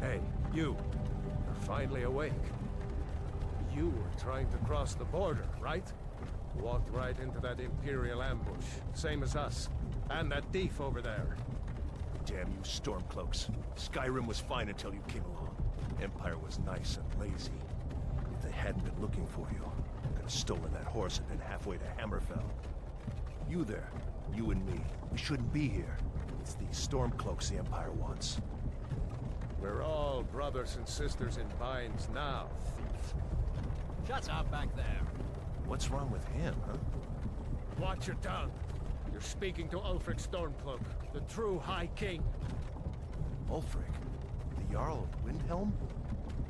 Hey, you. You're finally awake. You were trying to cross the border, right? Walked right into that Imperial ambush, same as us. And that thief over there. Damn you Stormcloaks. Skyrim was fine until you came along. Empire was nice and lazy. If they hadn't been looking for you, could have stolen that horse and been halfway to Hammerfell. You there, you and me, we shouldn't be here. It's these Stormcloaks the Empire wants. We're all brothers and sisters in binds now, thief. Shut up back there. What's wrong with him, huh? Watch your tongue. You're speaking to Ulfric Stormcloak, the true High King. Ulfric? The Jarl of Windhelm?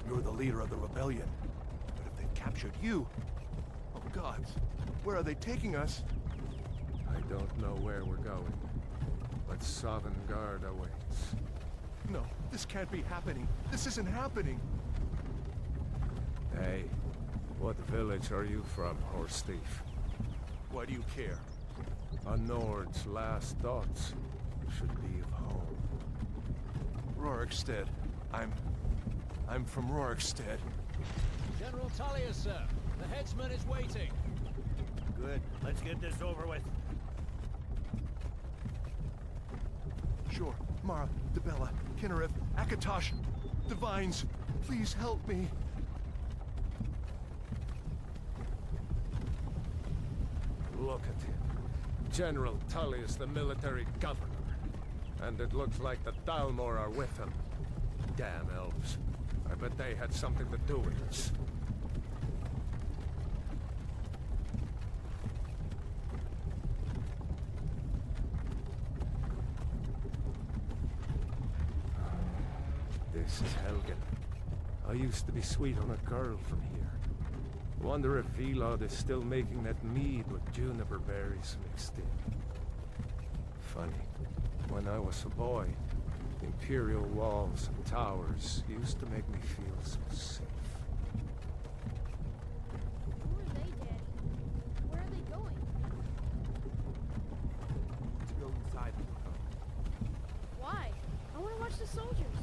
You're the leader of the rebellion. But if they've captured you... Oh gods, where are they taking us? I don't know where we're going, but Sovngarde awaits. No, this can't be happening. This isn't happening. Hey, what village are you from, horse thief? Why do you care? A Nord's last thoughts should be of home. Rorikstead. I'm from Rorikstead. General Tullius, sir. The headsman is waiting. Good. Let's get this over with. Sure. Mara, Dibella, Kinnereth, Akatosh, Divines, please help me. Look at him. General Tullius, the military governor. And it looks like the Thalmor are with him. Damn elves. I bet they had something to do with this. This is Helgen. I used to be sweet on a girl from here. Wonder if Vilod is still making that mead with juniper berries mixed in. Funny. When I was a boy, Imperial walls and towers used to make me feel so safe. Who are they, Daddy? Where are they going? To go inside the house. Why? I want to watch the soldiers.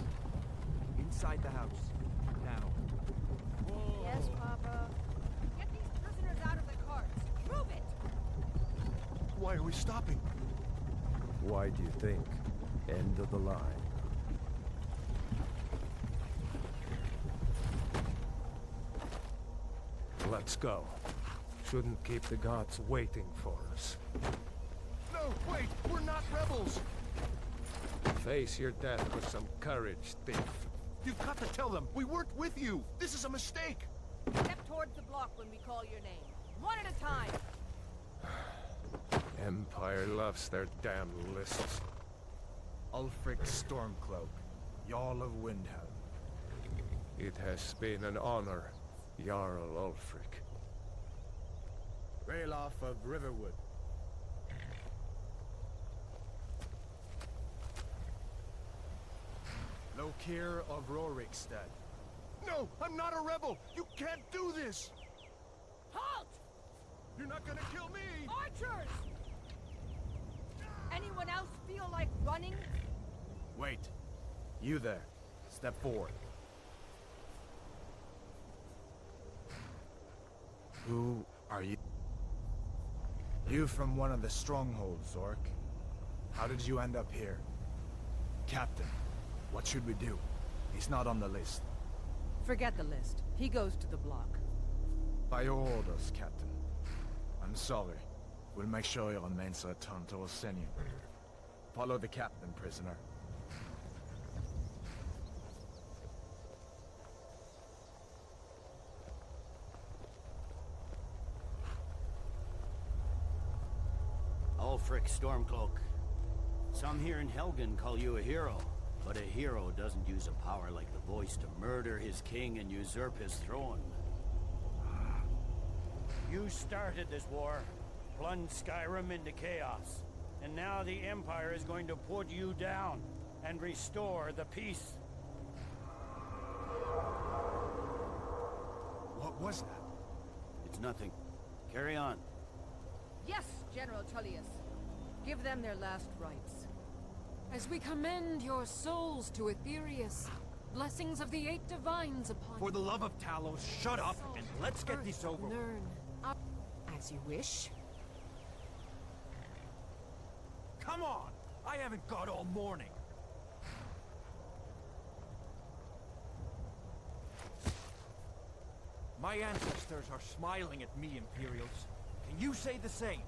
Inside the house. Now. Yes, Papa. Get these prisoners out of the carts. Move it! Why are we stopping? Why do you think? End of the line. Let's go. Shouldn't keep the gods waiting for us. No, wait! We're not rebels! Face your death with some courage, thief. You've got to tell them, we weren't with you! This is a mistake! Step towards the block when we call your name. One at a time. Empire loves their damn lists. Ulfric Stormcloak, Jarl of Windhelm. It has been an honor, Jarl Ulfric. Ralof of Riverwood. Lokir of Rorikstead. No, I'm not a rebel! You can't do this! Halt! You're not gonna kill me! Archers! Anyone else feel like running? Wait. You there. Step forward. Who are you? You from one of the strongholds, Zork. How did you end up here? Captain, what should we do? He's not on the list. Forget the list. He goes to the block. By your orders, Captain. I'm sorry. We'll make sure your remains return to Orsinium. Follow the captain, prisoner. Ulfric Stormcloak. Some here in Helgen call you a hero, but a hero doesn't use a power like the voice to murder his king and usurp his throne. You started this war, plunged Skyrim into chaos, and now the Empire is going to put you down and restore the peace. What was that? It's nothing. Carry on. Yes, General Tullius. Give them their last rites. As we commend your souls to Aetherius, Blessings of the Eight Divines upon For the love of Talos, shut up and let's get this over with. Learn. As you wish. Come on! I haven't got all morning. My ancestors are smiling at me, Imperials. Can you say the same?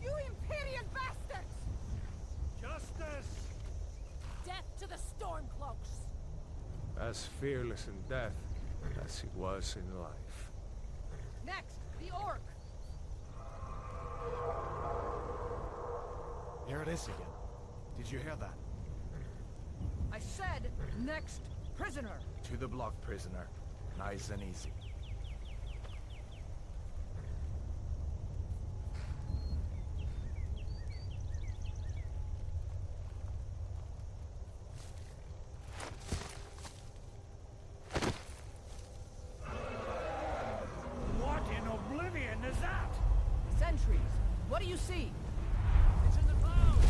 You Imperial bastards! Justice! Death to the Stormcloaks! As fearless in death as he was in life. Next, the Orc! Here it is again. Did you hear that? I said, next prisoner! To the block, prisoner. Nice and easy. What in oblivion is that? Sentries, what do you see? It's in the clouds!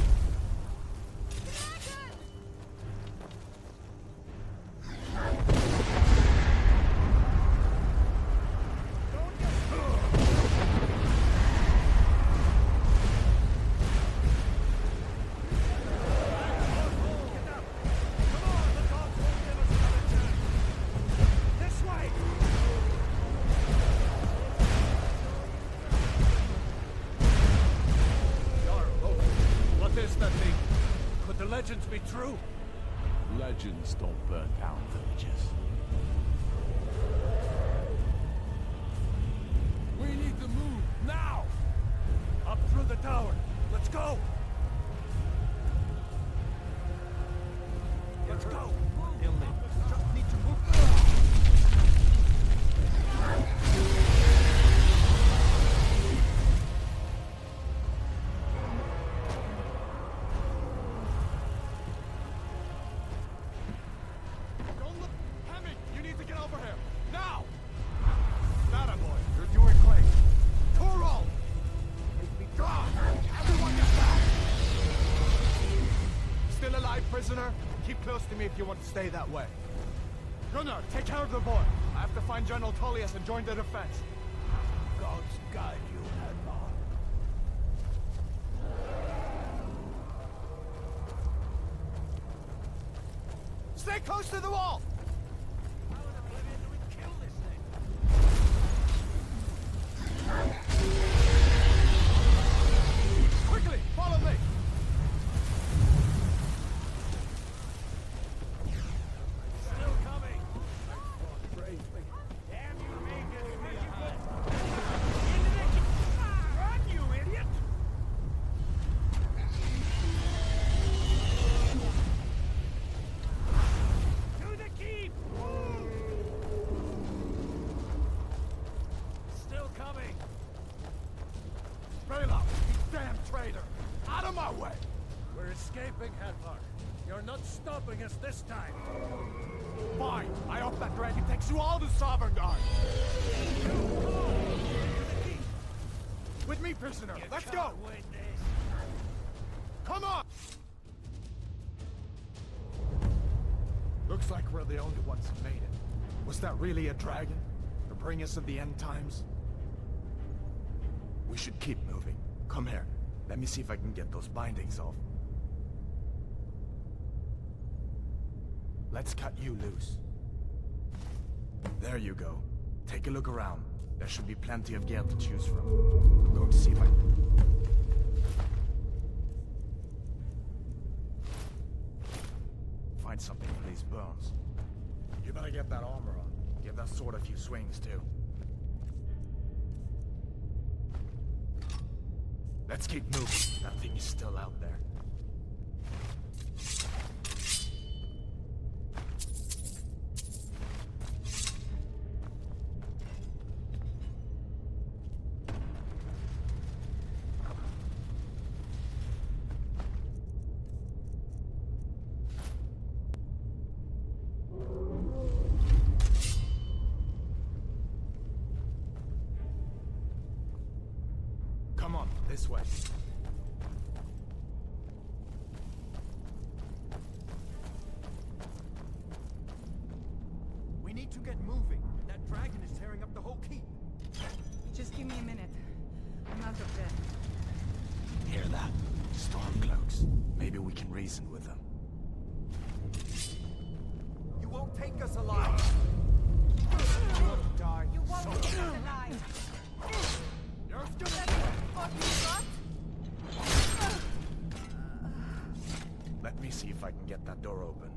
This way! Jarl, what is that thing? Could the legends be true? Legends don't burn down villages. We need to move, now! Up through the tower. Let's go! Let's go! They'll live. Just need to move. Don't look! Hemi, you need to get over here! Now! That boy, you're doing great. Toro! Make me drop! Everyone get back! Still alive, prisoner? Keep close to me if you want to stay that way. Gunnar, take care of the boy. I have to find General Tullius and join the defense. Gods guide you, Alvor. Stay close to the wall! How in oblivion do we kill this thing? Quickly, follow me! Still coming! Damn you, Magus! Into the... Run, you idiot! To the keep! Still coming! Rayla, you damn traitor! Out of my way! We're escaping, Hrothgar. You're not stopping us this time. Fine, I hope that dragon takes you all to Sovngarde! With me, prisoner! Let's go! Can't win this. Come on! Looks like we're the only ones who made it. Was that really a dragon? To bring us to the end times? We should keep moving. Come here. Let me see if I can get those bindings off. Let's cut you loose. There you go. Take a look around. There should be plenty of gear to choose from. I'm going to see if I... Find something for these bones. You better get that armor on. Give that sword a few swings, too. Let's keep moving. That thing is still out there. Come on, this way. We need to get moving. That dragon is tearing up the whole keep. Just give me a minute. I'm out of breath. Hear that? Stormcloaks. Maybe we can reason with them. You won't take us alive. Die. You won't get alive. You're stupid. What you got? Let me see if I can get that door open.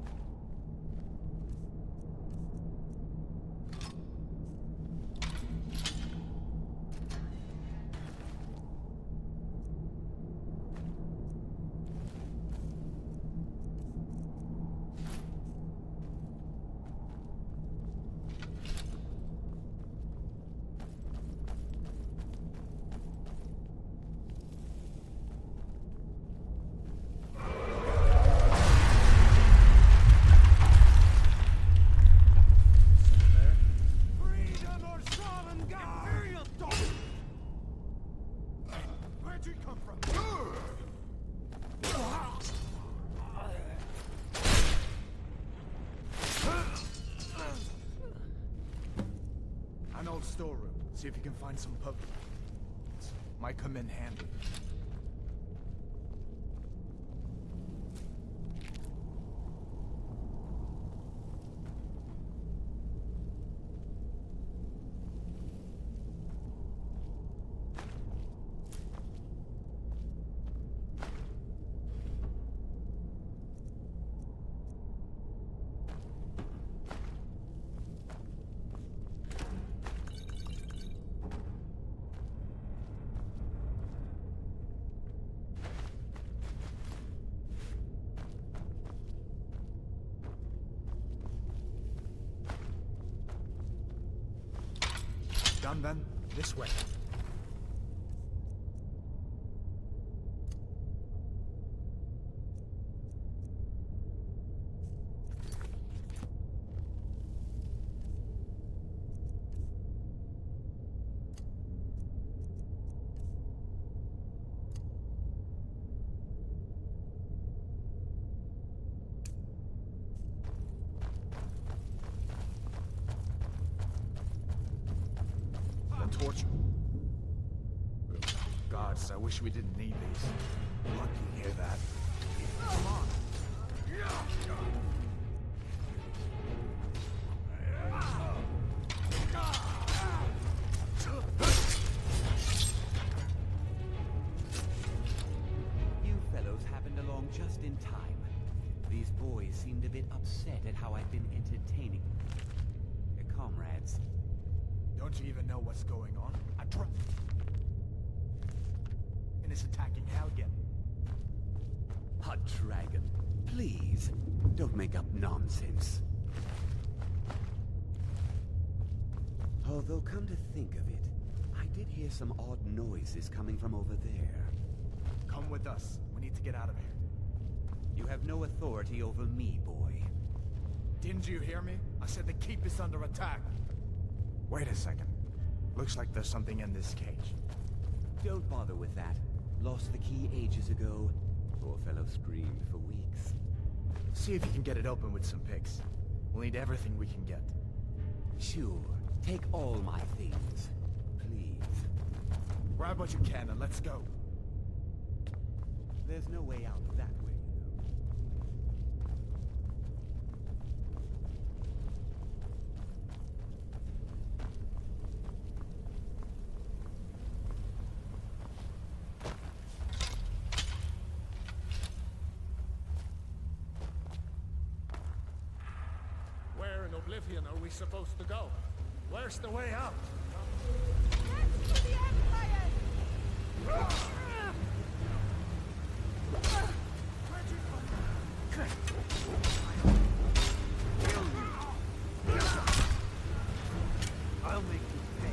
An old storeroom. See if you can find some pub. Might come in handy. Done then? This way. Torture. Gods, I wish we didn't need these. Lucky to hear that. Come on. You fellows happened along just in time. These boys seemed a bit upset at how I've been entertaining their comrades. Don't you even know what's going on? And it's attacking Helgen. A dragon. Please, don't make up nonsense. Although, come to think of it, I did hear some odd noises coming from over there. Come with us. We need to get out of here. You have no authority over me, boy. Didn't you hear me? I said the keep is under attack. Wait a second. Looks like there's something in this cage. Don't bother with that. Lost the key ages ago. Poor fellow screamed for weeks. See if you can get it open with some picks. We'll need everything we can get. Sure. Take all my things. Please. Grab what you can and let's go. There's no way out that way, Where in Oblivion are we supposed to go? Where's the way out? Next to the Empire! I'll make you pay.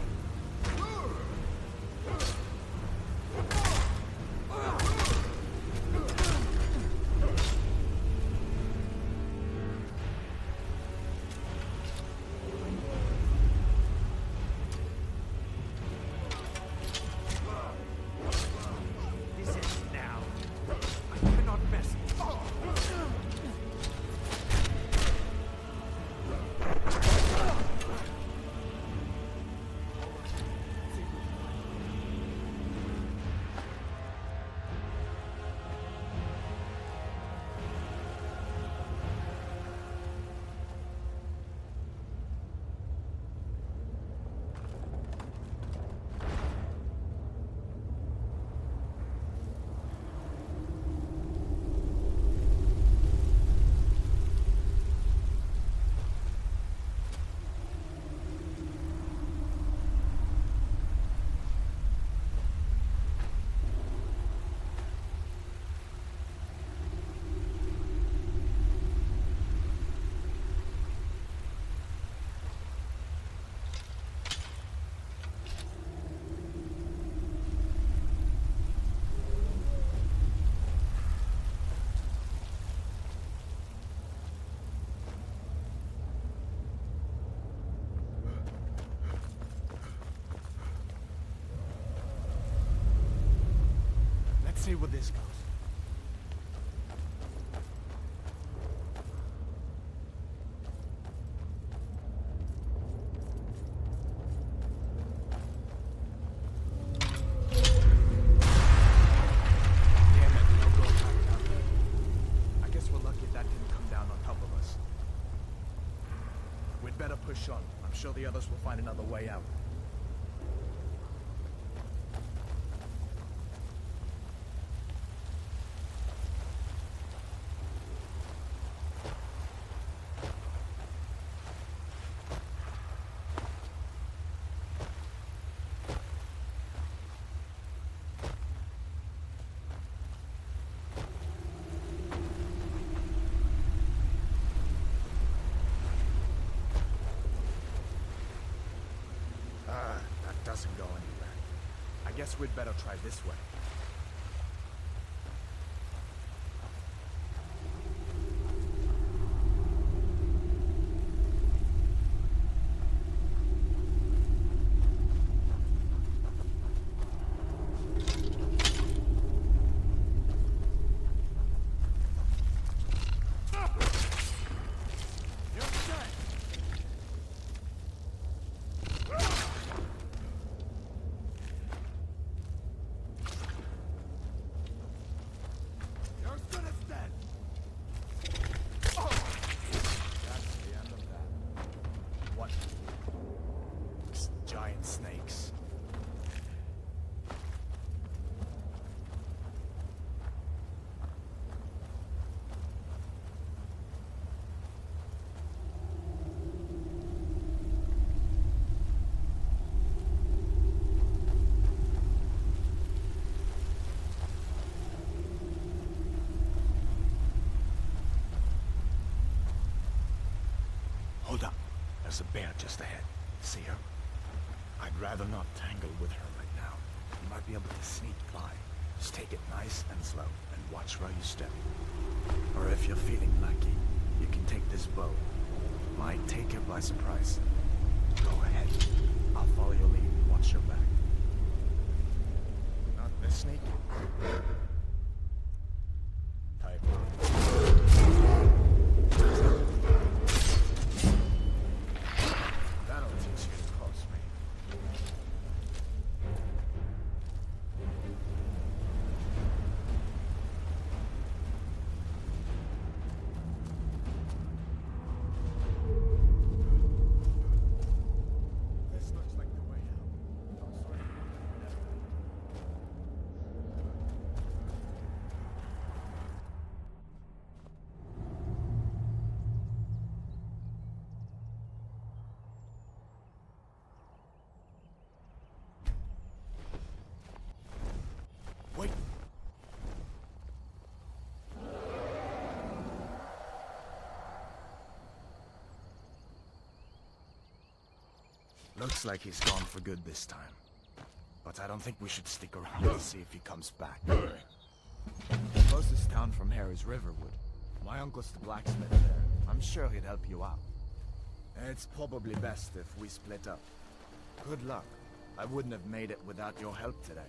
see where this goes. Push on. I'm sure the others will find another way out. Doesn't go anywhere. I guess we'd better try this way. Snakes. Hold up. There's a bear just ahead. See her? I'd rather not tangle with her right now. You might be able to sneak by. Just take it nice and slow, and watch where you step. Or if you're feeling lucky, you can take this bow. Might take her by surprise. Go ahead. I'll follow your lead. Watch your back. Not this sneaky. Type. That'll teach you to cross me. This looks like the way out. Some sort of wait. Looks like he's gone for good this time. But I don't think we should stick around to see if he comes back. The closest town from here is Riverwood. My uncle's the blacksmith there. I'm sure he'd help you out. It's probably best if we split up. Good luck. I wouldn't have made it without your help today.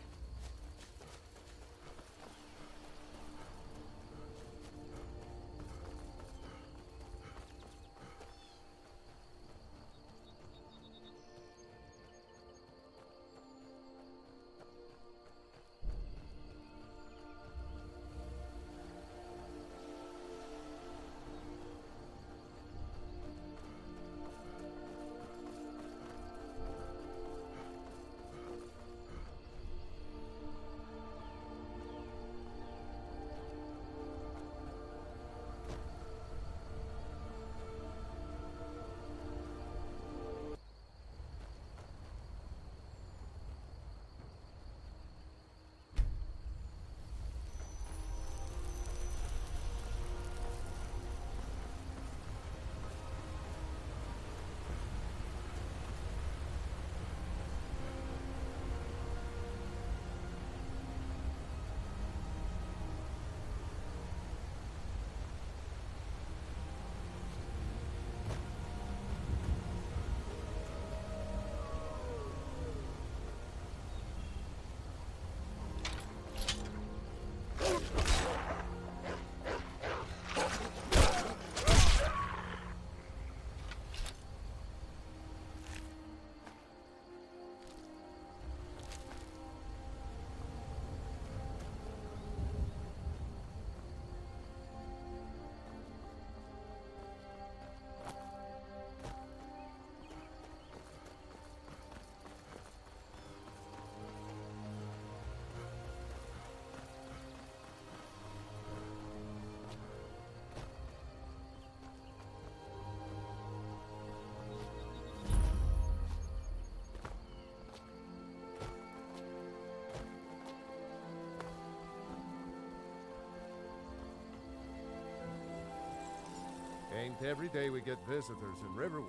every day we get visitors in Riverwood.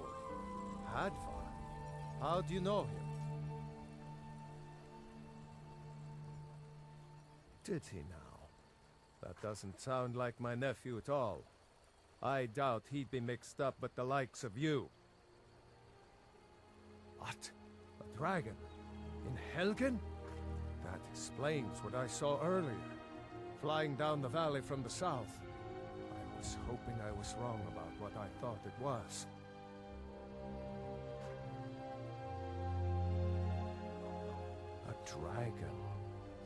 Alvor? How do you know him? Did he now? That doesn't sound like my nephew at all. I doubt he'd be mixed up with the likes of you. What? A dragon? In Helgen? That explains what I saw earlier. Flying down the valley from the south. I was hoping I was wrong about what I thought it was. A dragon?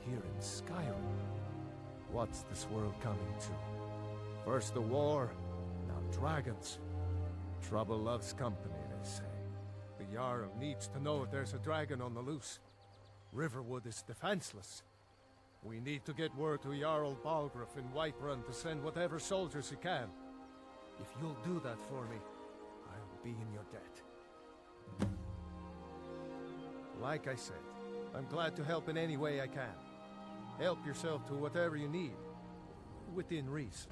Here in Skyrim? What's this world coming to? First the war, now dragons. Trouble loves company, they say. The Jarl needs to know if there's a dragon on the loose. Riverwood is defenseless. We need to get word to Jarl Balgruuf in Whiterun to send whatever soldiers he can. If you'll do that for me, I'll be in your debt. Like I said, I'm glad to help in any way I can. Help yourself to whatever you need, within reason.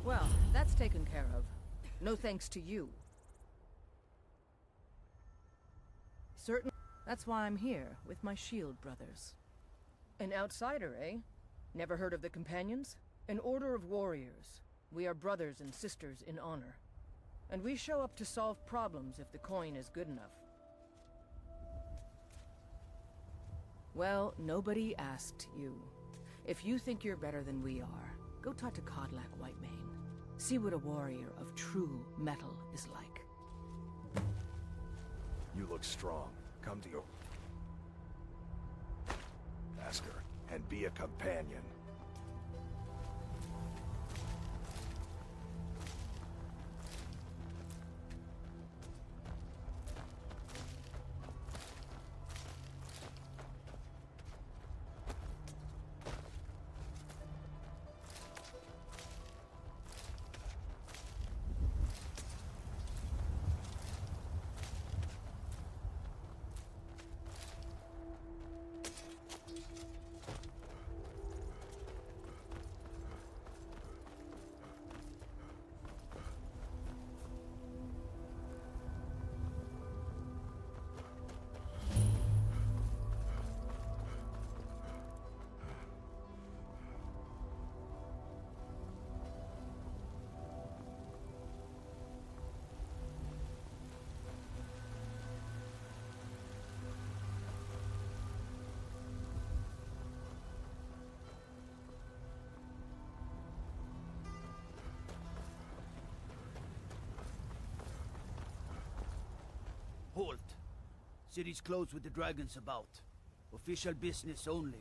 Well, that's taken care of. No thanks to you. Certain. That's why I'm here, with my shield brothers. An outsider, eh? Never heard of the Companions? An order of warriors. We are brothers and sisters in honor. And we show up to solve problems if the coin is good enough. Well, nobody asked you. If you think you're better than we are, go talk to Codlack Whitemane. See what a warrior of true metal is like. You look strong. Come to you. Ask her, and be a companion. City's closed with the dragons about. Official business only.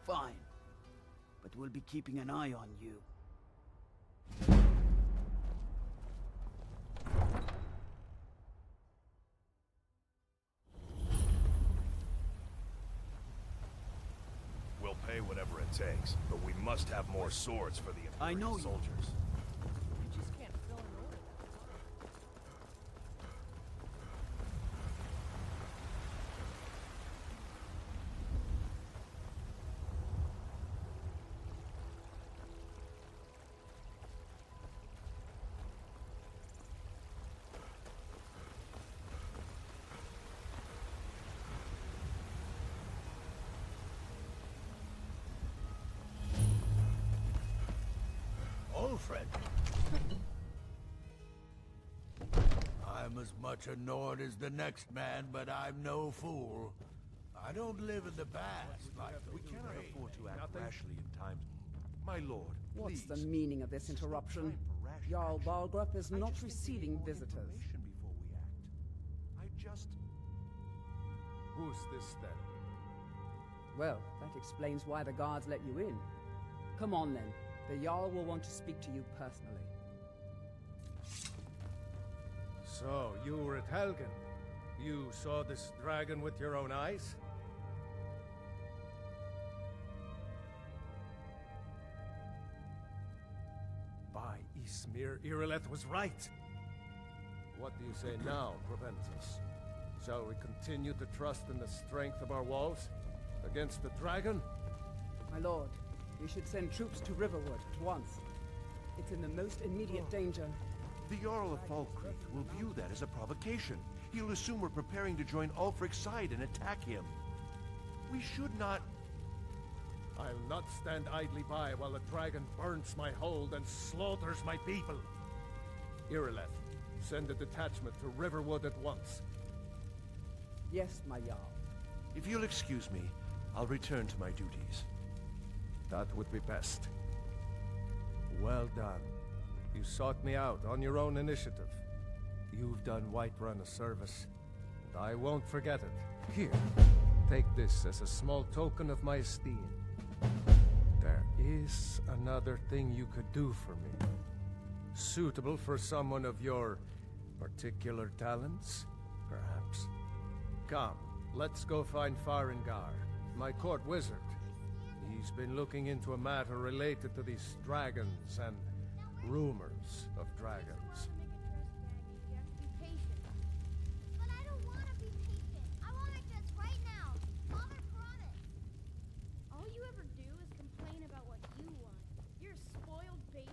Fine. But we'll be keeping an eye on you. We'll pay whatever it takes, but we must have more swords for the I know Imperial you. soldiers. You just can't fill an order that time. Old friend. I'm as much a Nord as the next man, but I'm no fool. I don't live in the past like We cannot afford to act rashly in times. My lord, What's please. the meaning of this interruption? Jarl Balgruuf is not receiving visitors. Before we act. I just... Who's this then? Well, that explains why the guards let you in. Come on then. The Jarl will want to speak to you personally. So, you were at Helgen. You saw this dragon with your own eyes? By Ysmir, Irileth was right. What do you say now, Proventus? Shall we continue to trust in the strength of our walls against the dragon? My lord, we should send troops to Riverwood at once. It's in the most immediate danger. The Jarl of Falkreath will view that as a provocation. He'll assume we're preparing to join Ulfric's side and attack him. We should not... I'll not stand idly by while the dragon burns my hold and slaughters my people. Irileth, send a detachment to Riverwood at once. Yes, my Jarl. If you'll excuse me, I'll return to my duties. That would be best. Well done. You sought me out on your own initiative. You've done Whiterun a service, and I won't forget it. Here, take this as a small token of my esteem. There is another thing you could do for me. Suitable for someone of your particular talents, perhaps. Come, let's go find Farengar, my court wizard. He's been looking into a matter related to these dragons and rumors of dragons. You have to be patient. But I don't want to be patient. I want it just right now. Father promised. All you ever do is complain about what you want. You're a spoiled baby.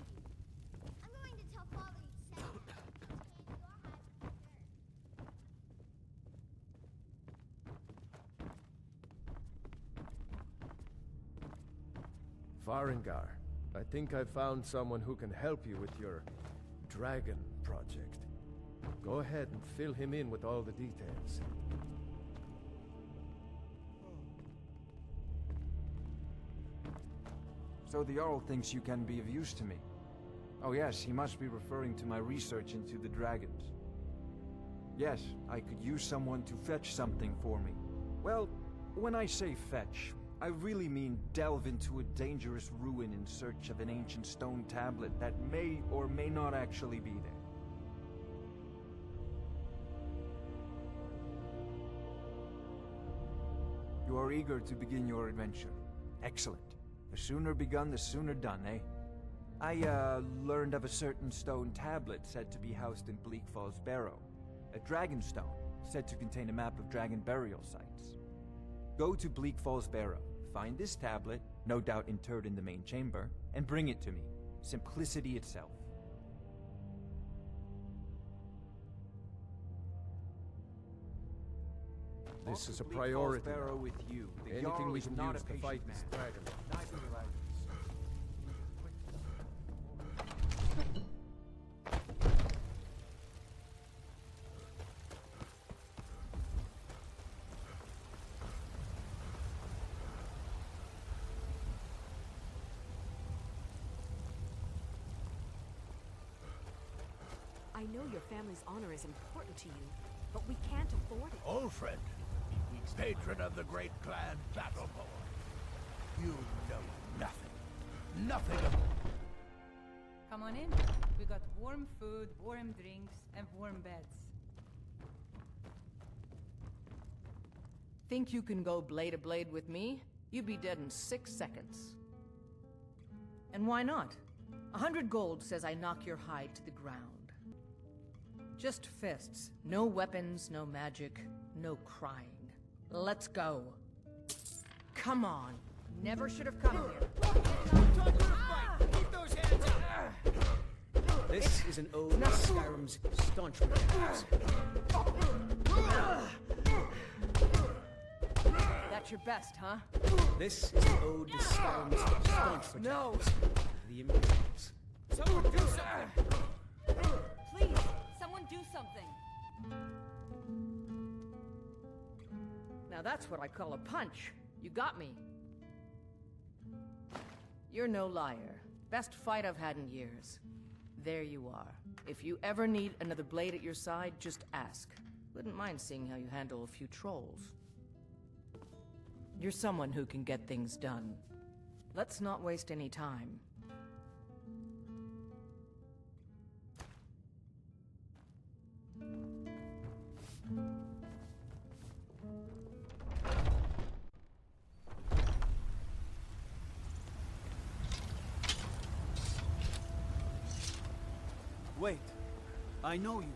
I'm going to tell Father you said that. And your high for sure. Farengar, I think I found someone who can help you with your dragon project. Go ahead and fill him in with all the details. So the Jarl thinks you can be of use to me. Oh yes, he must be referring to my research into the dragons. Yes, I could use someone to fetch something for me. Well, when I say fetch, I really mean delve into a dangerous ruin in search of an ancient stone tablet that may or may not actually be there. You are eager to begin your adventure. Excellent. The sooner begun, the sooner done, eh? I, learned of a certain stone tablet said to be housed in Bleak Falls Barrow. A Dragonstone, said to contain a map of dragon burial sites. Go to Bleak Falls Barrow, find this tablet, no doubt interred in the main chamber, and bring it to me. Simplicity itself. This is a priority. Barrow with you. The Anything Jarl we is can not use a to fight patient this man. dragon. Neither will I. know your family's honor is important to you, but we can't afford it. Old friend, patron of the great clan Battleborn. You know nothing. Nothing of... Come on in. We got warm food, warm drinks, and warm beds. Think you can go blade to blade with me? You'd be dead in 6 seconds. And why not? 100 gold says I knock your hide to the ground. Just fists. No weapons, no magic, no crying. Let's go. Come on. Never should have come here. Keep those hands up! This is an ode to Skyrim's staunch protectors. That's your best, huh? This is an ode to Skyrim's staunch protectors. No! The Imperials. Someone do something! Please, someone do something! Now that's what I call a punch. You got me. You're no liar. Best fight I've had in years. There you are. If you ever need another blade at your side, just ask. Wouldn't mind seeing how you handle a few trolls. You're someone who can get things done. Let's not waste any time. Wait, I know you.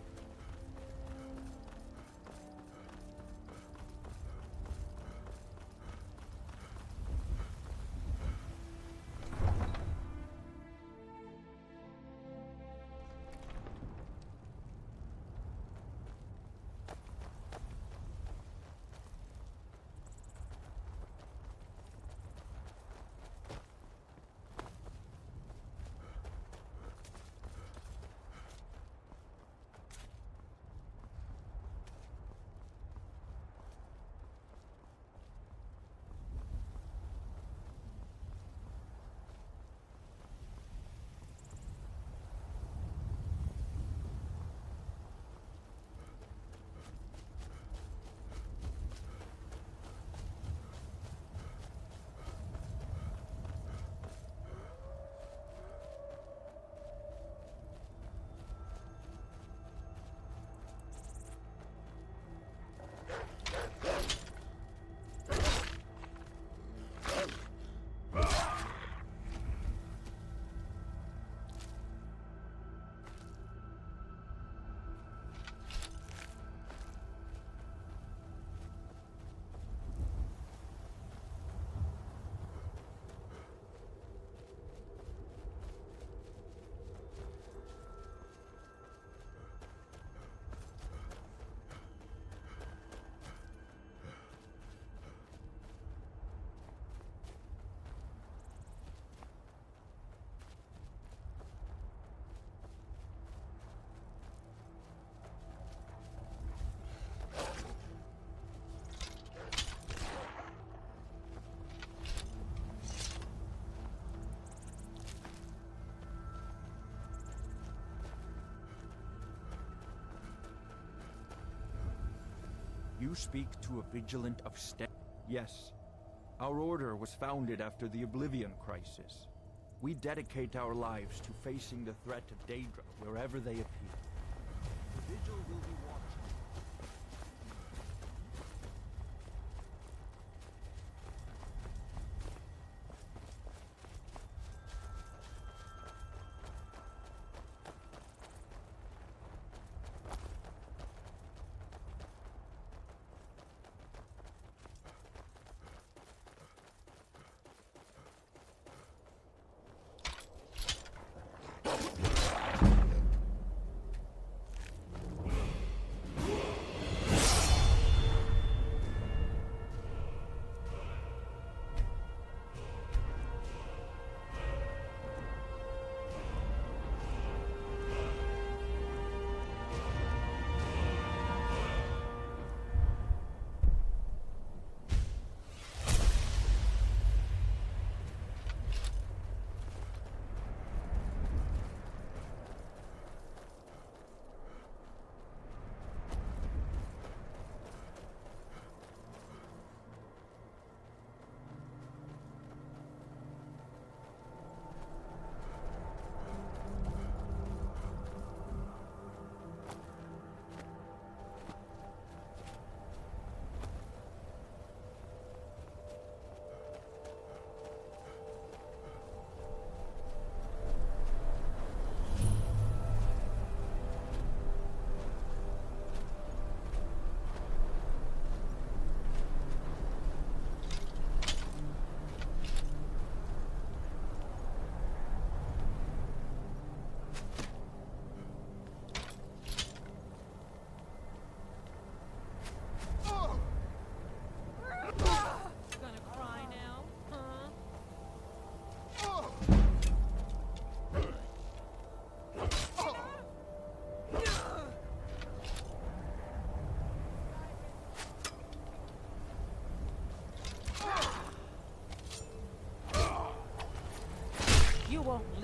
You speak to a vigilant of Yes. Our order was founded after the Oblivion Crisis. We dedicate our lives to facing the threat of Daedra wherever they appear. The vigil will be watching.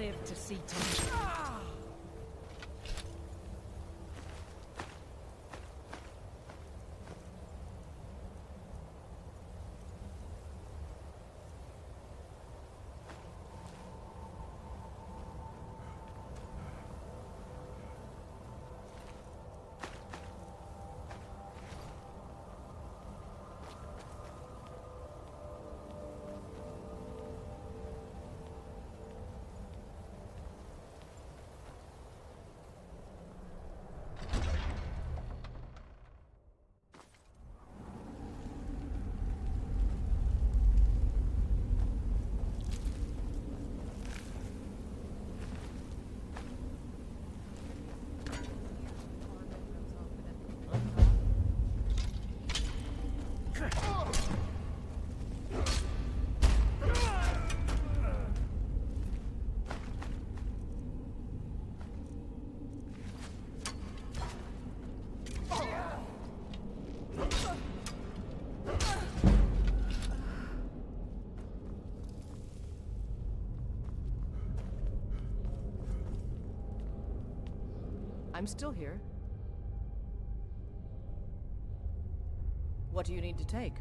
live to see tomorrow. I'm still here. What do you need to take?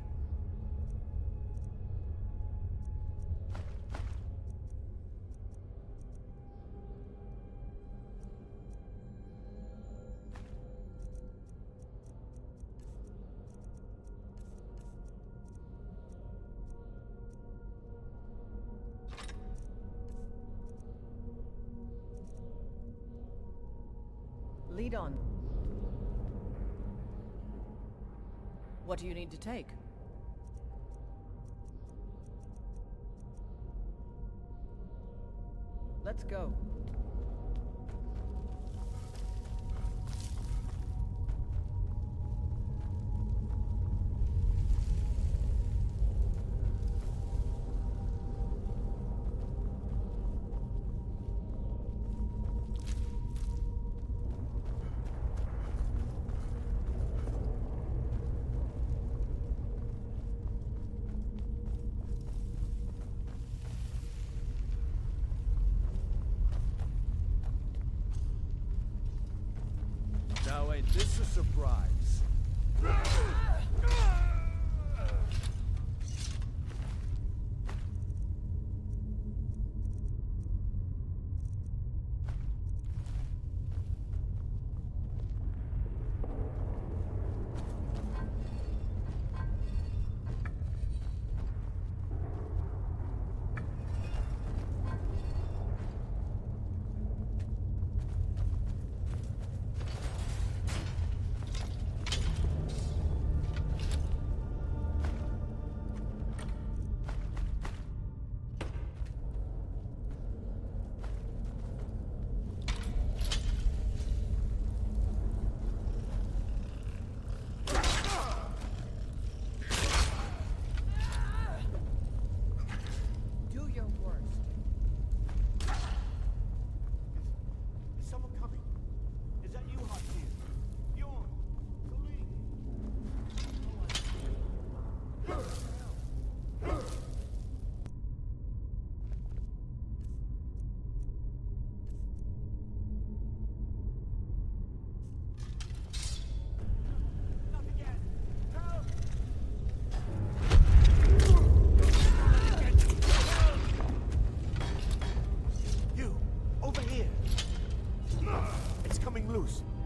Lead on. What do you need to take? Let's go. Now ain't this a surprise?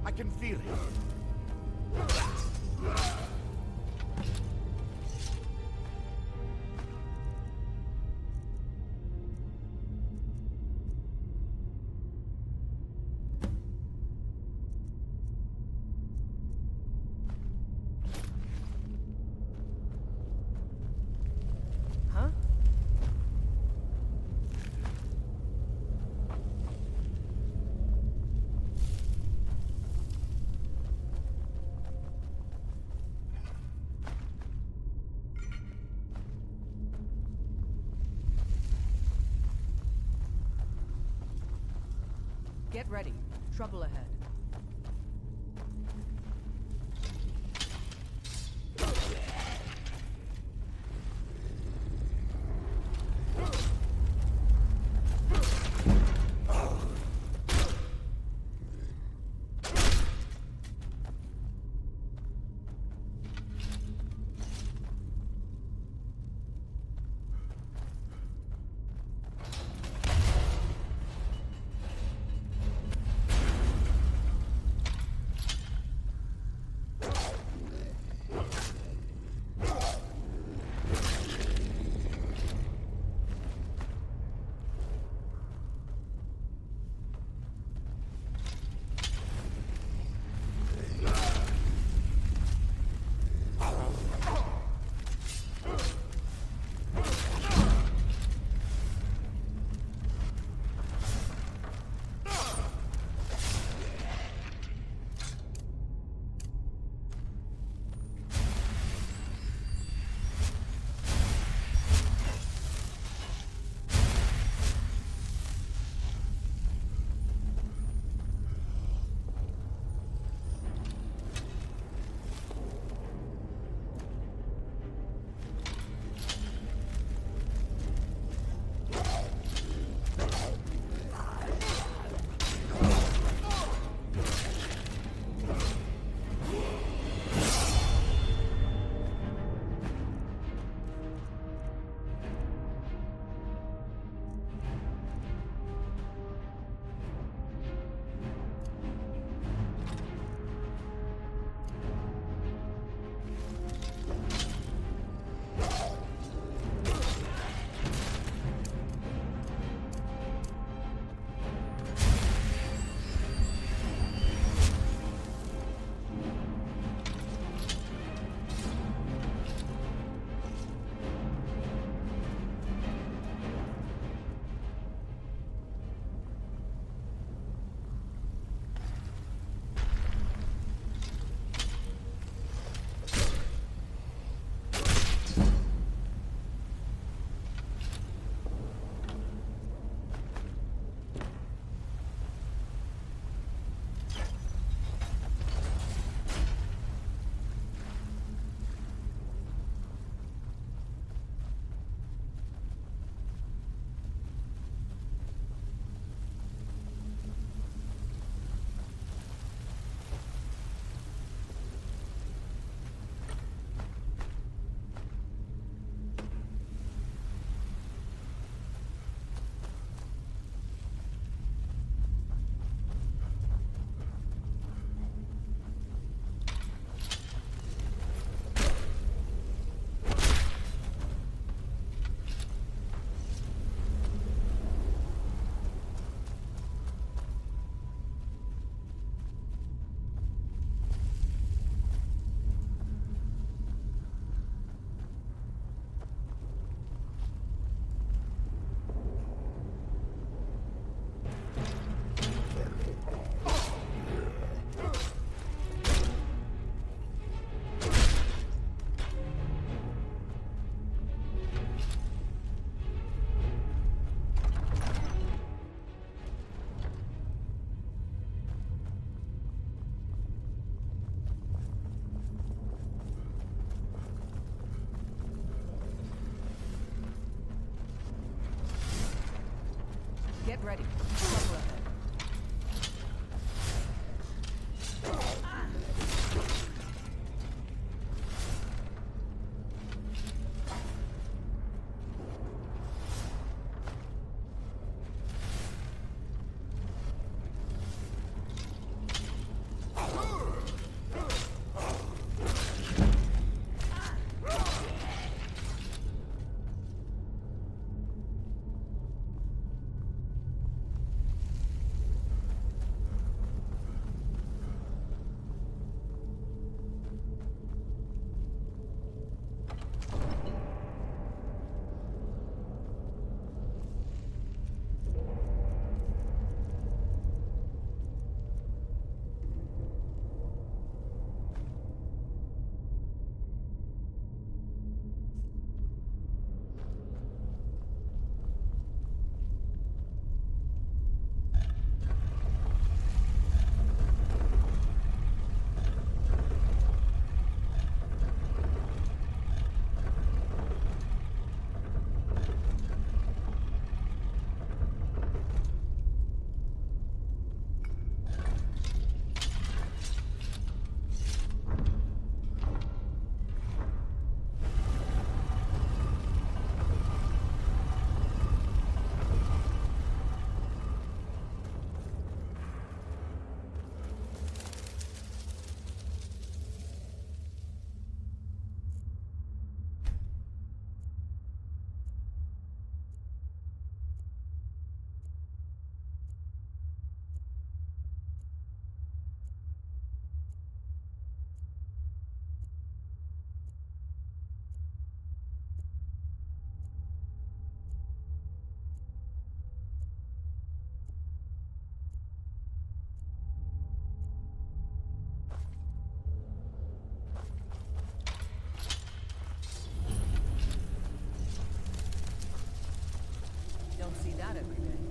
I can feel it. Huh? Get ready. Trouble ahead. Get ready. Trouble ahead. See that every day.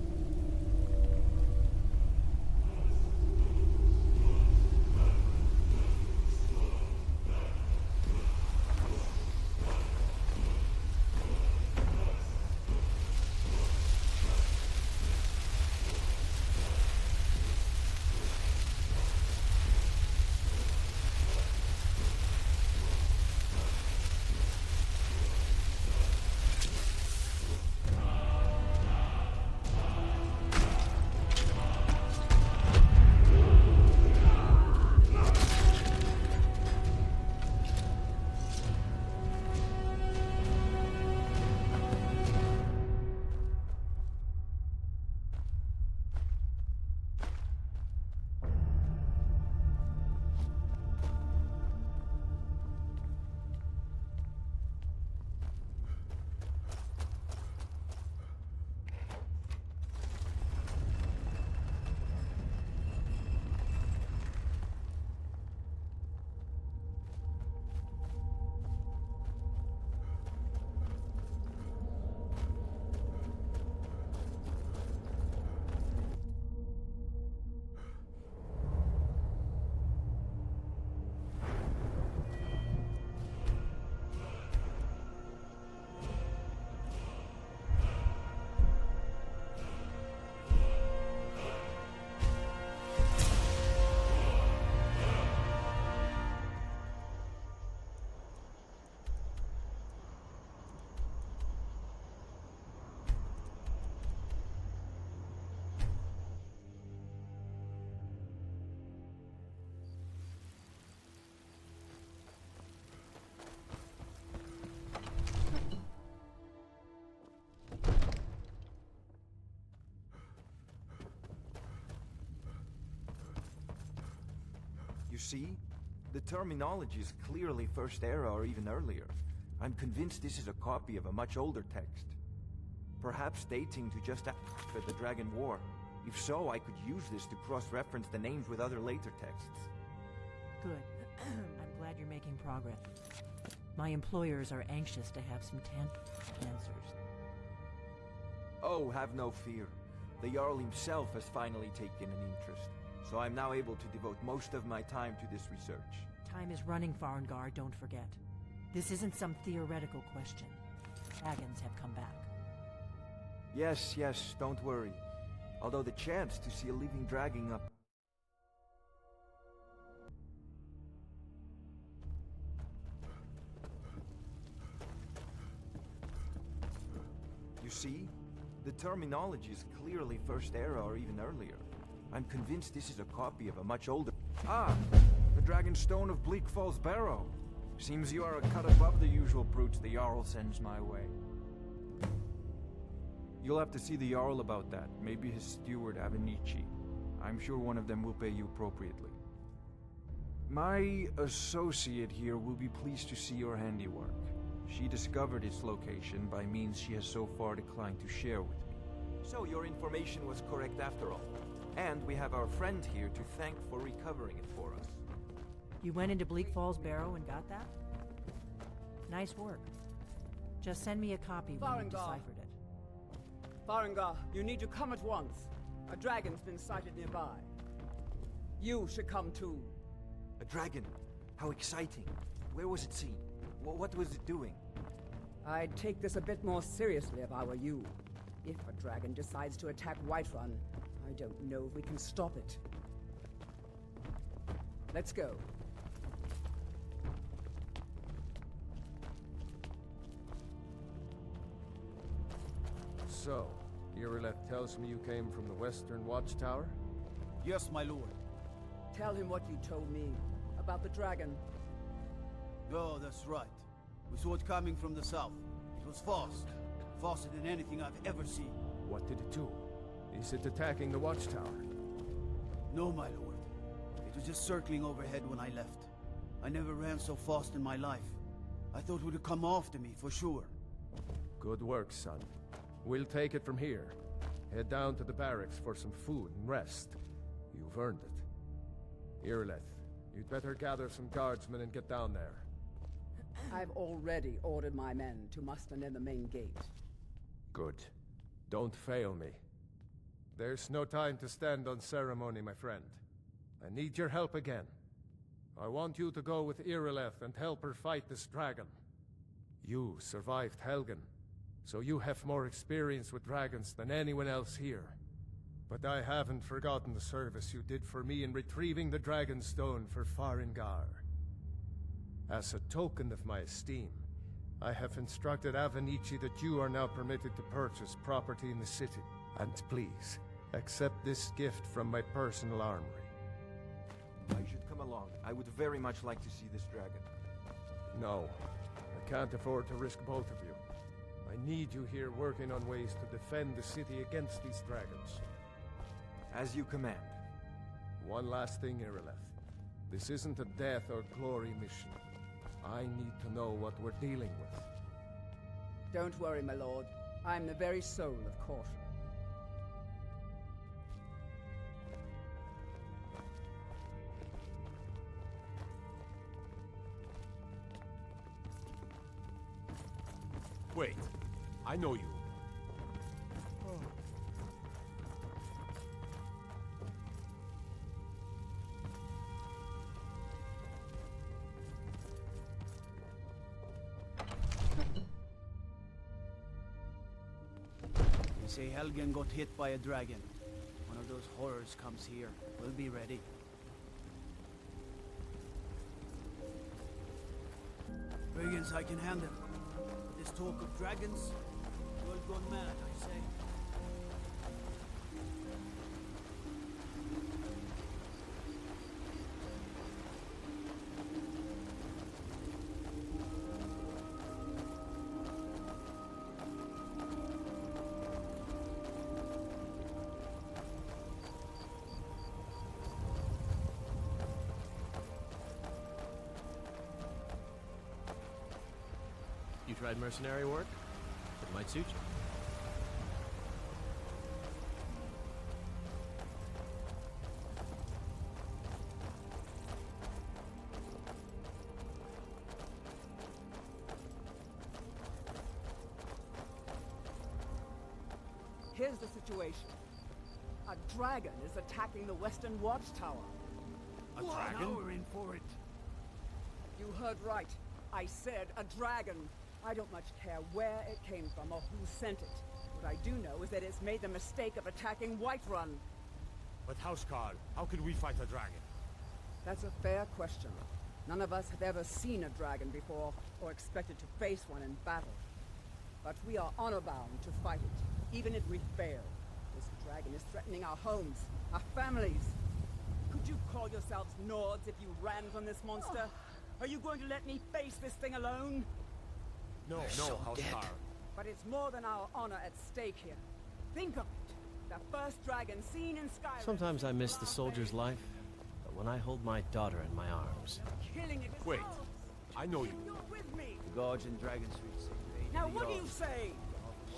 see? The terminology is clearly First Era or even earlier. I'm convinced this is a copy of a much older text. Perhaps dating to just after the Dragon War. If so, I could use this to cross-reference the names with other later texts. Good. I'm glad you're making progress. My employers are anxious to have some answers. Oh, have no fear. The Jarl himself has finally taken an interest, so I'm now able to devote most of my time to this research. Time is running, Farengar, don't forget. This isn't some theoretical question. Dragons have come back. Yes, don't worry. Although the chance to see a living dragon up... You see? The terminology is clearly First Era or even earlier. I'm convinced this is a copy of a much older... Ah! The Dragonstone of Bleak Falls Barrow. Seems you are a cut above the usual brutes the Jarl sends my way. You'll have to see the Jarl about that. Maybe his steward, Avenici. I'm sure one of them will pay you appropriately. My associate here will be pleased to see your handiwork. She discovered its location by means she has so far declined to share with me. So your information was correct after all. And we have our friend here to thank for recovering it for us. You went into Bleak Falls Barrow and got that? Nice work. Just send me a copy when you've deciphered it. Farengar, you need to come at once. A dragon's been sighted nearby. You should come too. A dragon? How exciting. Where was it seen? What was it doing? I'd take this a bit more seriously if I were you. If a dragon decides to attack Whiterun, I don't know if we can stop it. Let's go. So, Irileth tells me you came from the Western Watchtower? Yes, my lord. Tell him what you told me about the dragon. Oh, that's right. We saw it coming from the south. It was fast. Faster than anything I've ever seen. What did it do? Is it attacking the Watchtower? No, my lord. It was just circling overhead when I left. I never ran so fast in my life. I thought it would come after me, for sure. Good work, son. We'll take it from here. Head down to the barracks for some food and rest. You've earned it. Irileth, you'd better gather some guardsmen and get down there. I've already ordered my men to muster near the main gate. Good. Don't fail me. There's no time to stand on ceremony, my friend. I need your help again. I want you to go with Irileth and help her fight this dragon. You survived Helgen, so you have more experience with dragons than anyone else here. But I haven't forgotten the service you did for me in retrieving the Dragonstone for Farengar. As a token of my esteem, I have instructed Avenici that you are now permitted to purchase property in the city. And please, accept this gift from my personal armory. I should come along. I would very much like to see this dragon. No, I can't afford to risk both of you. I need you here working on ways to defend the city against these dragons. As you command. One last thing, Irileth. This isn't a death or glory mission. I need to know what we're dealing with. Don't worry, my lord. I'm the very soul of caution. Wait, I know you. They say Helgen got hit by a dragon. One of those horrors comes here. We'll be ready. Brigands I can handle. This talk of dragons, world gone mad, I say. You tried mercenary work? It might suit you. Here's the situation. A dragon is attacking the Western Watchtower. A dragon? Now we're in for it. You heard right. I said a dragon. I don't much care where it came from or who sent it. What I do know is that it's made the mistake of attacking Whiterun. But Hrothgar, how could we fight a dragon? That's a fair question. None of us have ever seen a dragon before, or expected to face one in battle. But we are honor-bound to fight it, even if we fail. This dragon is threatening our homes, our families. Could you call yourselves Nords if you ran from this monster? Are you going to let me face this thing alone? No, Hrothgar. But it's more than our honor at stake here. Think of it. The first dragon seen in Skyrim. Sometimes I miss the soldier's life, but when I hold my daughter in my arms... Killing it. Wait, I know you. You're with me. The guards in Dragon Street say Now what do you say?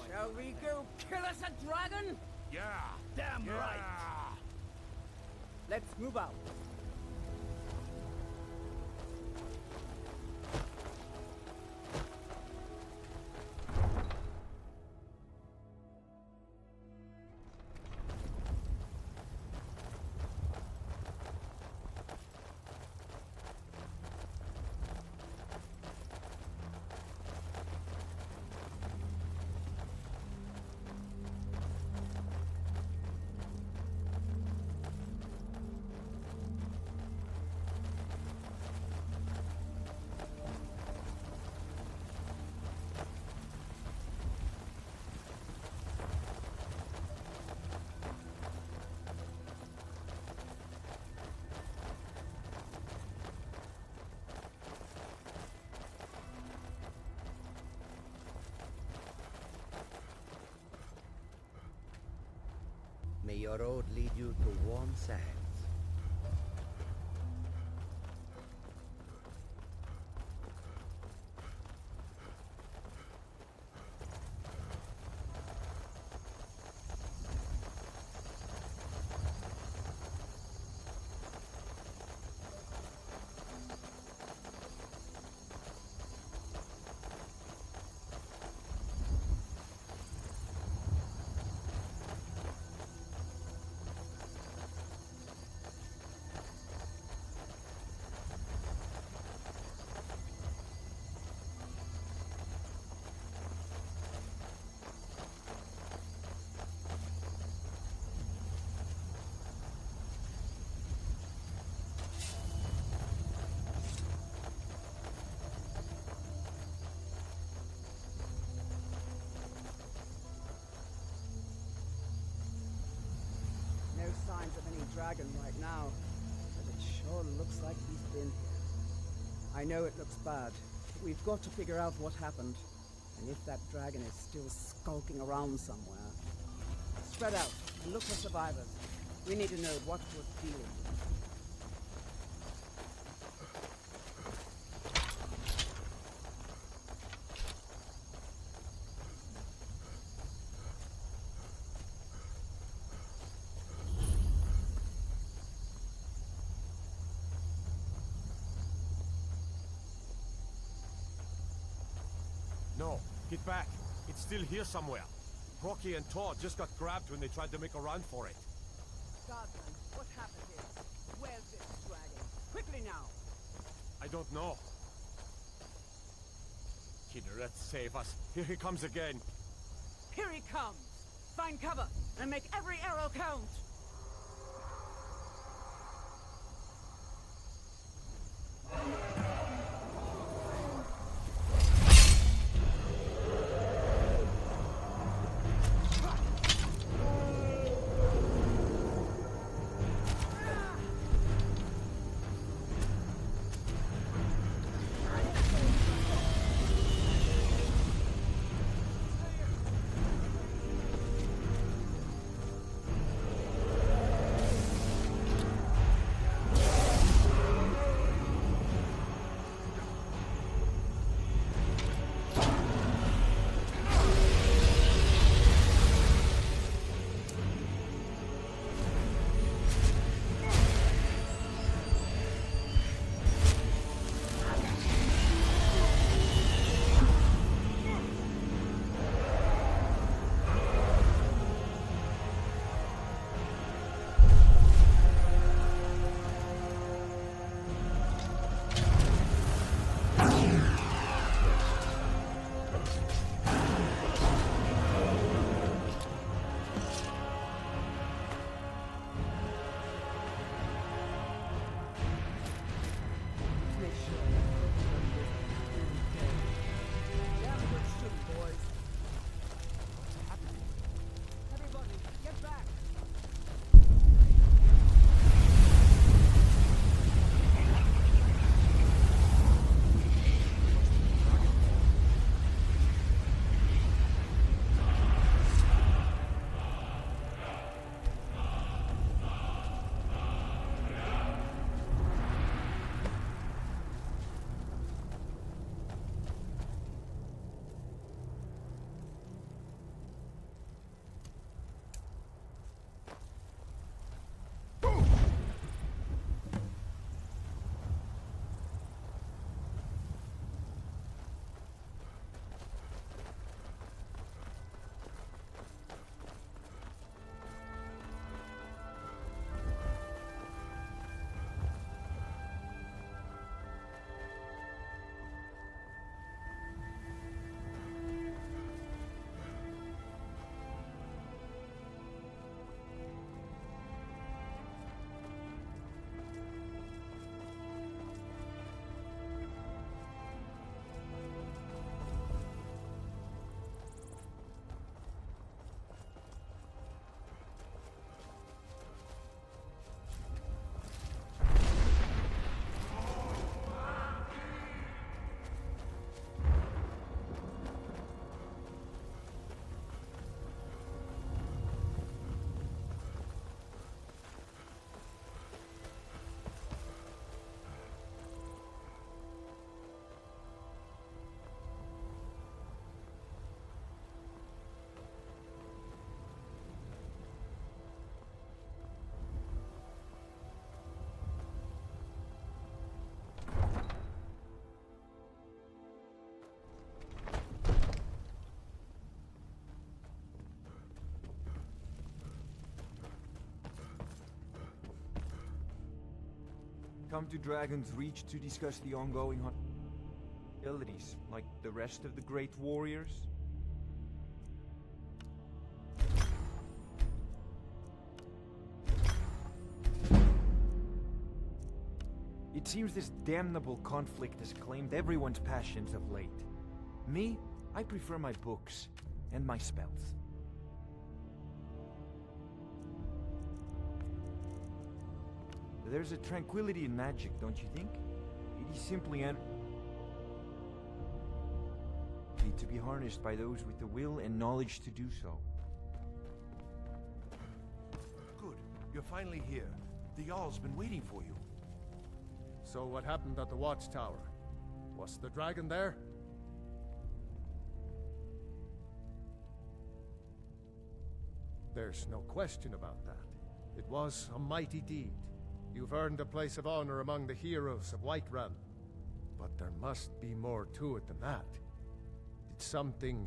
Shall we go kill us a dragon? Yeah! Damn right! Let's move out. May your road lead you to warm sands. No signs of any dragon right now, but it sure looks like he's been here. I know it looks bad, but we've got to figure out what happened, and if that dragon is still skulking around somewhere. Spread out and look for survivors. We need to know what we're dealing with. No, get back. It's still here somewhere. Rocky and Todd just got grabbed when they tried to make a run for it. Guardsman, what happened here? Where's this dragon? Quickly now! I don't know. Kinneret, save us. Here he comes again. Here he comes! Find cover and make every arrow count! Come to Dragon's Reach to discuss the ongoing hostilities, like the rest of the great warriors? It seems this damnable conflict has claimed everyone's passions of late. Me, I prefer my books and my spells. There's a tranquility in magic, don't you think? It is simply to be harnessed by those with the will and knowledge to do so. Good. You're finally here. The Jarl's been waiting for you. So what happened at the Watchtower? Was the dragon there? There's no question about that. It was a mighty deed. You've earned a place of honor among the heroes of Whiterun. But there must be more to it than that. Did something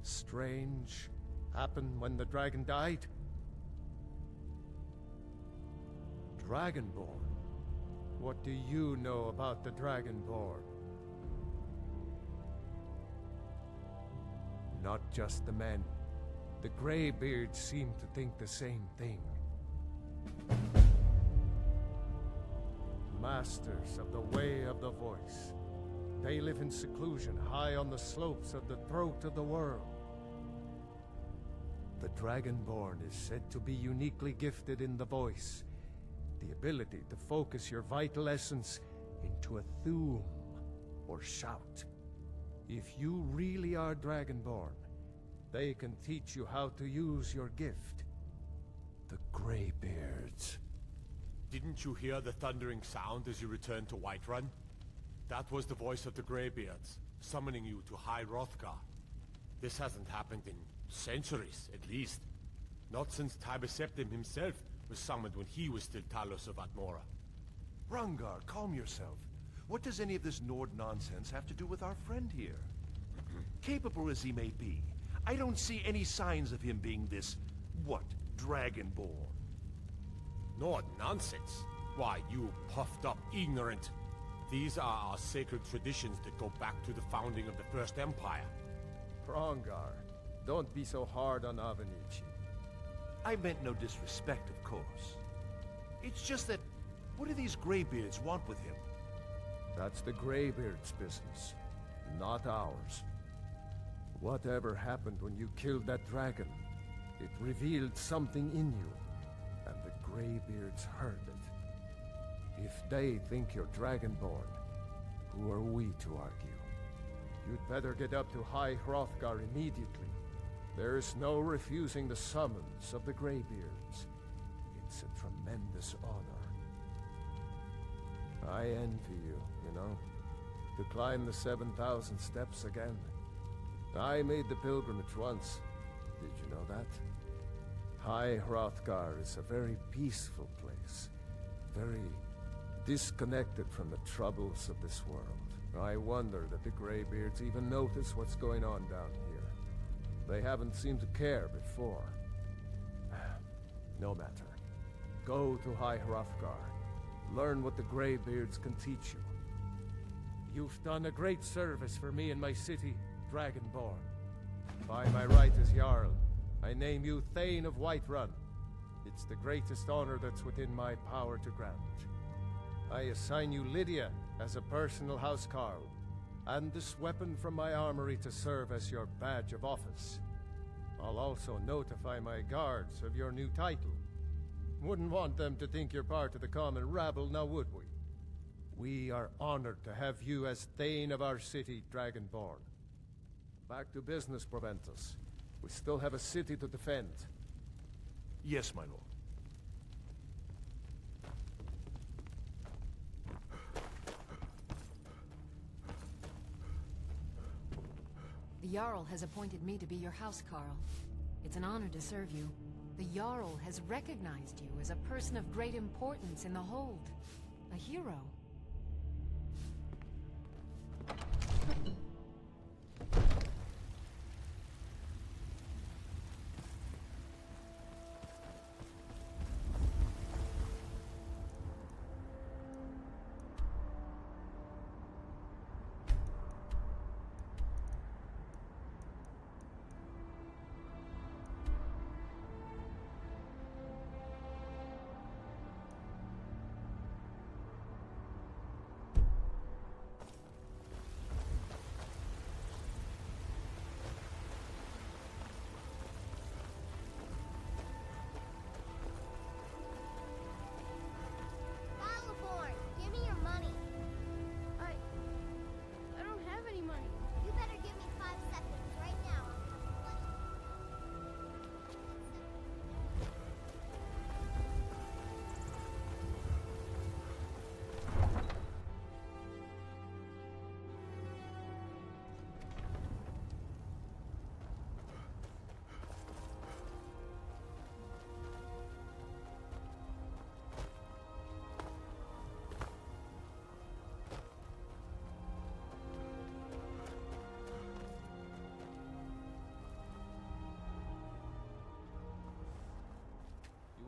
strange happen when the dragon died? Dragonborn? What do you know about the Dragonborn? Not just the men. The Greybeards seem to think the same thing. Masters of the Way of the Voice. They live in seclusion high on the slopes of the throat of the world. The Dragonborn is said to be uniquely gifted in the voice. The ability to focus your vital essence into a thume, or shout. If you really are Dragonborn, they can teach you how to use your gift. The Greybeards. Didn't you hear the thundering sound as you returned to Whiterun? That was the voice of the Greybeards, summoning you to High Hrothgar. This hasn't happened in centuries, at least. Not since Tibeseptim himself was summoned when he was still Talos of Atmora. Hrothgar, calm yourself. What does any of this Nord nonsense have to do with our friend here? Capable as he may be, I don't see any signs of him being this, Dragonborn. Nord nonsense? Why, you puffed up ignorant. These are our sacred traditions that go back to the founding of the First Empire. Hrothgar, don't be so hard on Avenici. I meant no disrespect, of course. It's just that, what do these Greybeards want with him? That's the Greybeards' business, not ours. Whatever happened when you killed that dragon, it revealed something in you, and the Greybeards heard it. If they think you're Dragonborn, who are we to argue? You'd better get up to High Hrothgar immediately. There's no refusing the summons of the Greybeards. It's a tremendous honor. I envy you, you know, to climb the 7,000 steps again. I made the pilgrimage once. Did you know that? High Hrothgar is a very peaceful place. Very disconnected from the troubles of this world. I wonder that the Greybeards even notice what's going on down here. They haven't seemed to care before. No matter. Go to High Hrothgar. Learn what the Greybeards can teach you. You've done a great service for me and my city, Dragonborn. By my right as Jarl, I name you Thane of Whiterun. It's the greatest honor that's within my power to grant. I assign you Lydia as a personal housecarl, and this weapon from my armory to serve as your badge of office. I'll also notify my guards of your new title. Wouldn't want them to think you're part of the common rabble, now would we? We are honored to have you as Thane of our city, Dragonborn. Back to business, Proventus. We still have a city to defend. Yes, my lord. The Jarl has appointed me to be your housecarl. It's an honor to serve you. The Jarl has recognized you as a person of great importance in the Hold. A hero.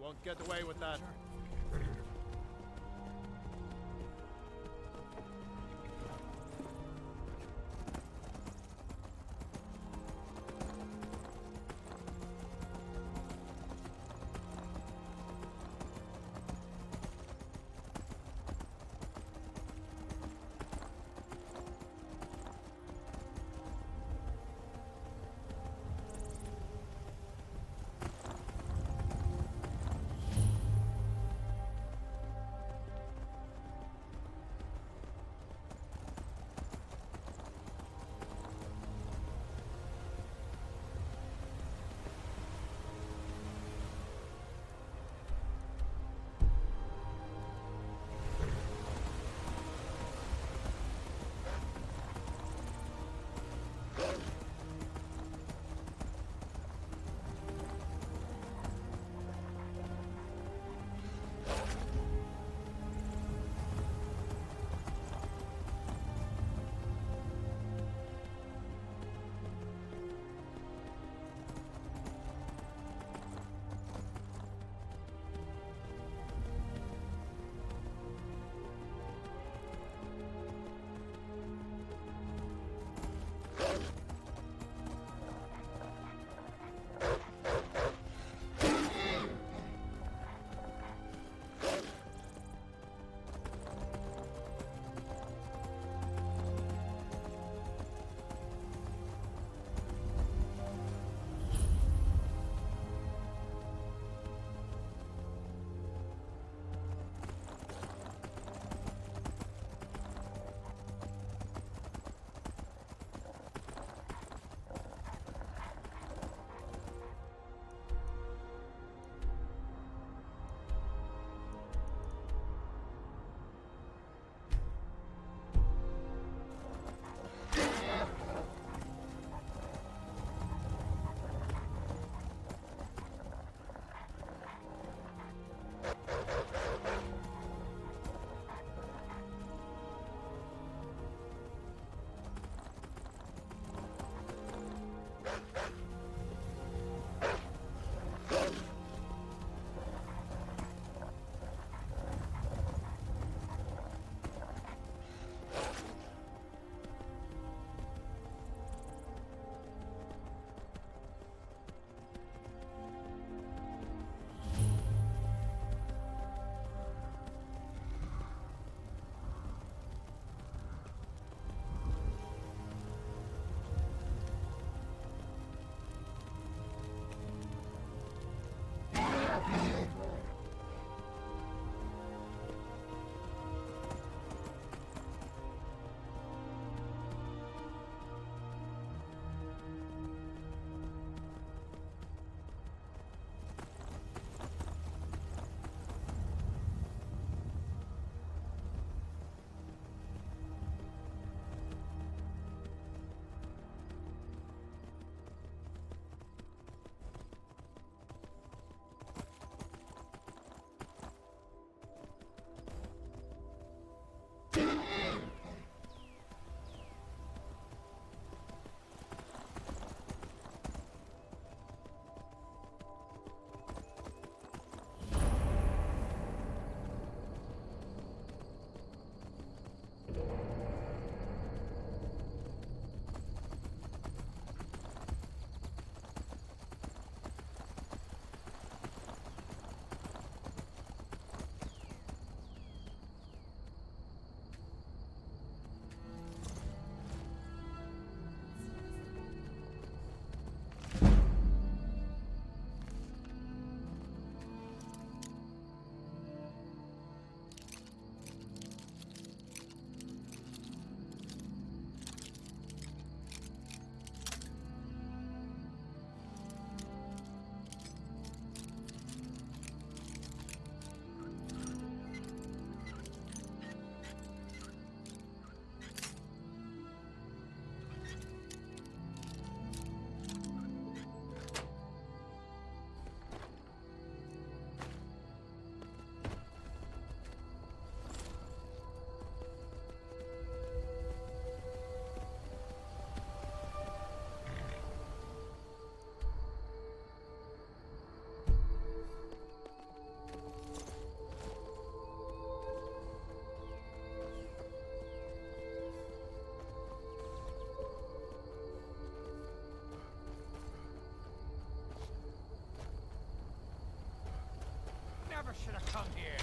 Won't get away with that. should have come here.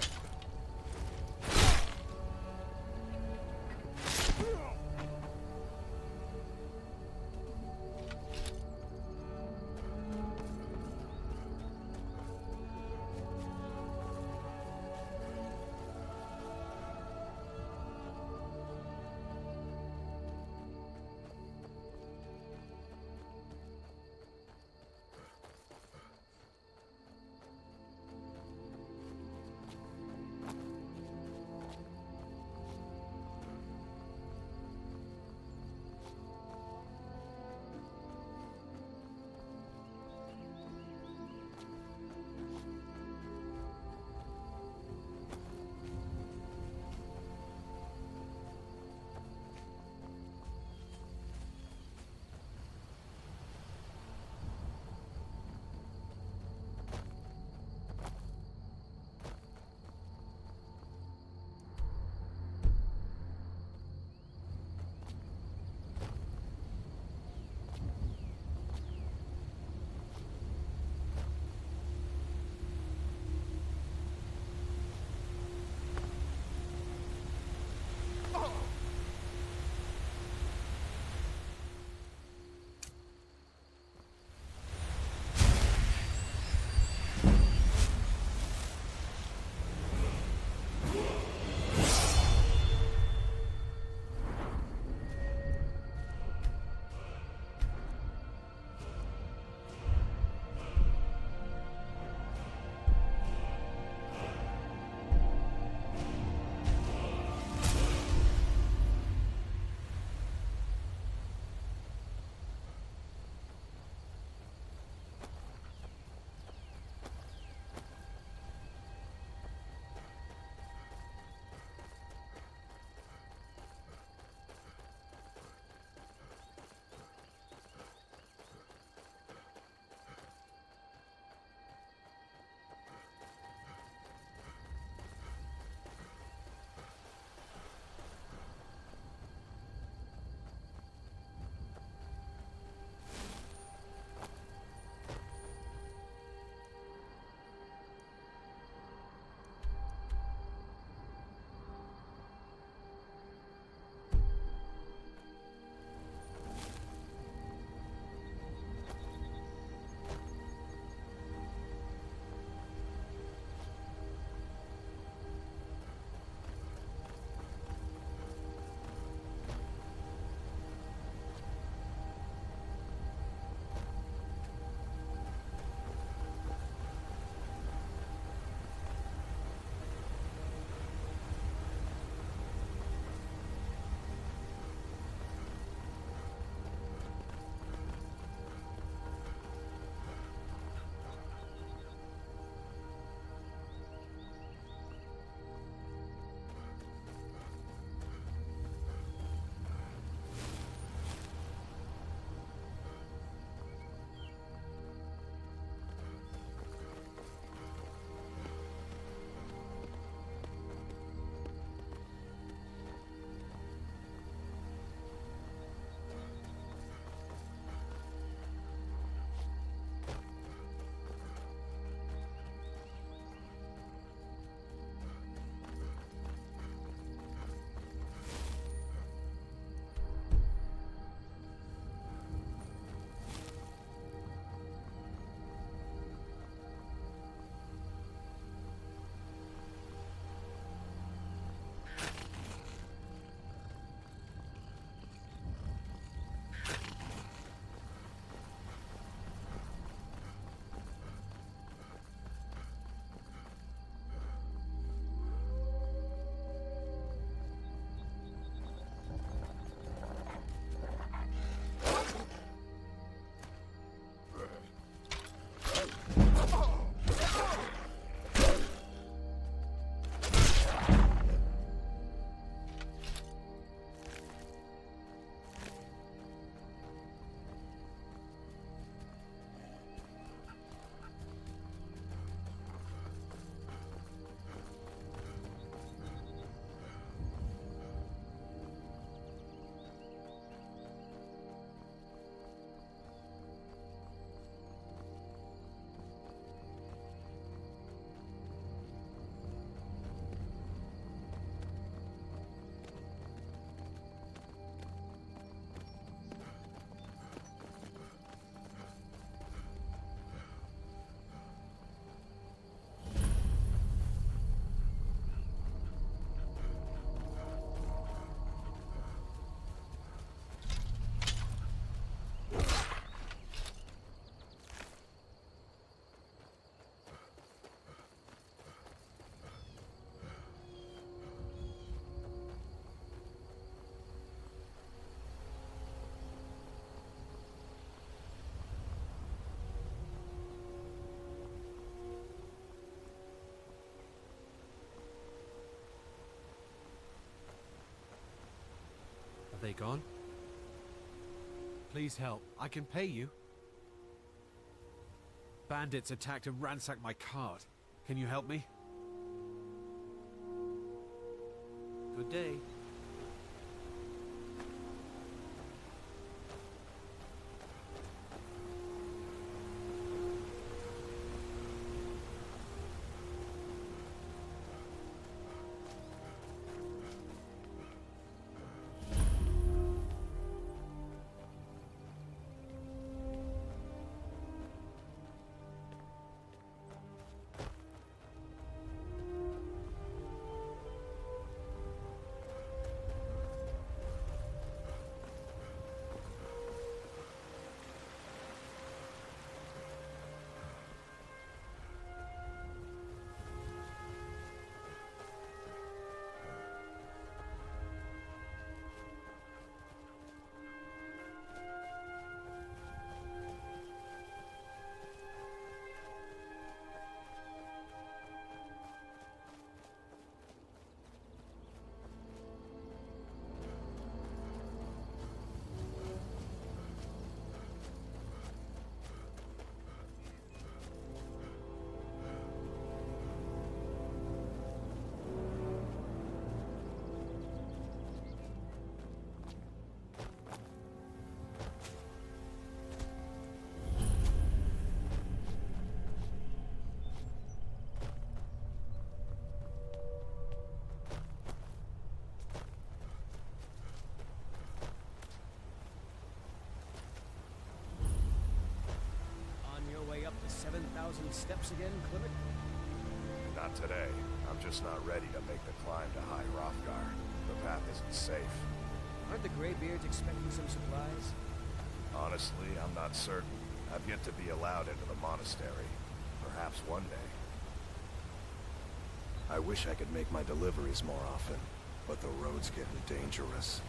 they gone? Please help. I can pay you. Bandits attacked and ransacked my cart. Can you help me? Good day. Up to 7,000 steps again, Clement? Not today. I'm just not ready to make the climb to High Hrothgar. The path isn't safe. Aren't the Greybeards expecting some supplies? Honestly, I'm not certain. I've yet to be allowed into the monastery. Perhaps one day. I wish I could make my deliveries more often, but the road's getting dangerous.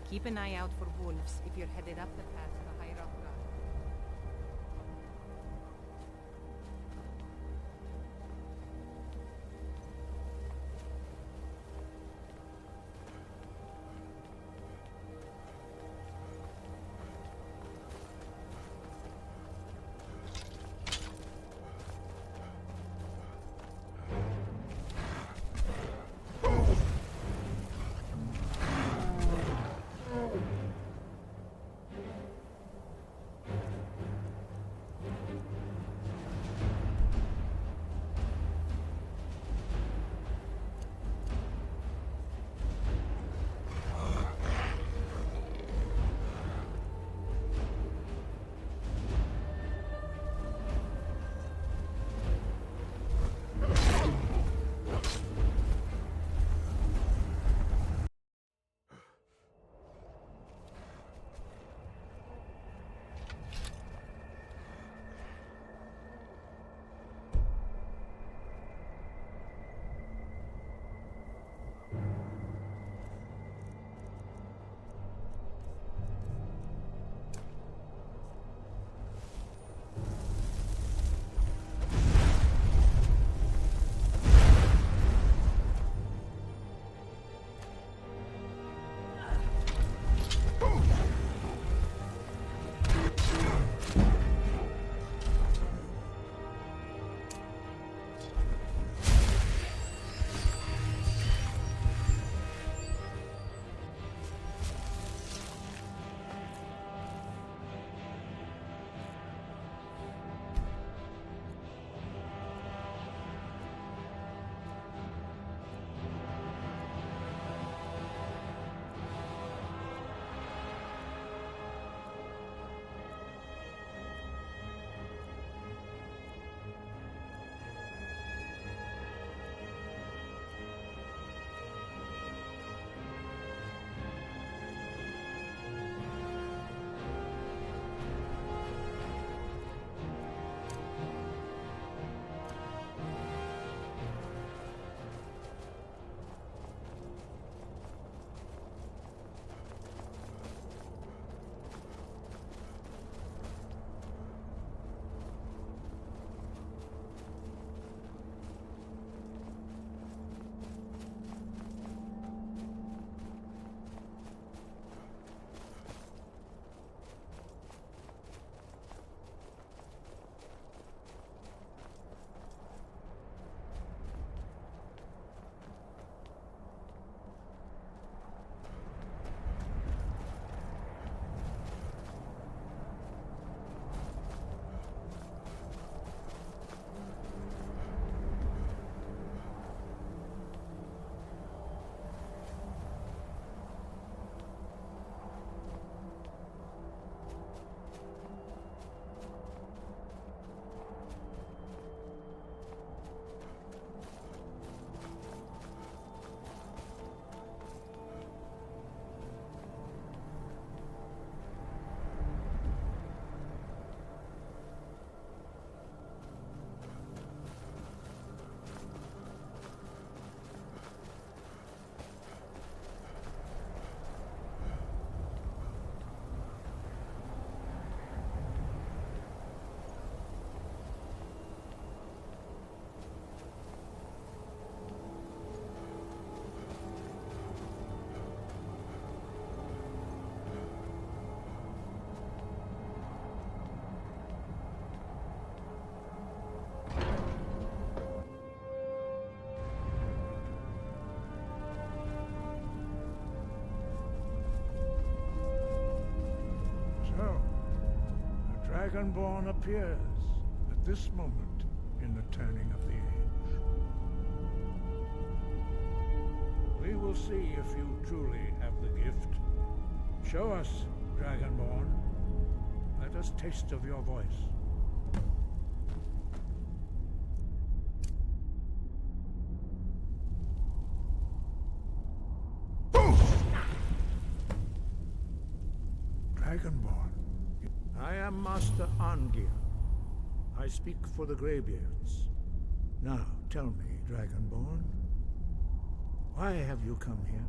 Keep an eye out for wolves if you're headed up the path to Hrothgar. Dragonborn appears at this moment in the turning of the age. We will see if you truly have the gift. Show us, Dragonborn. Let us taste of your voice. Dragonborn. I am Master Arngir. I speak for the Greybeards. Now, tell me, Dragonborn, why have you come here?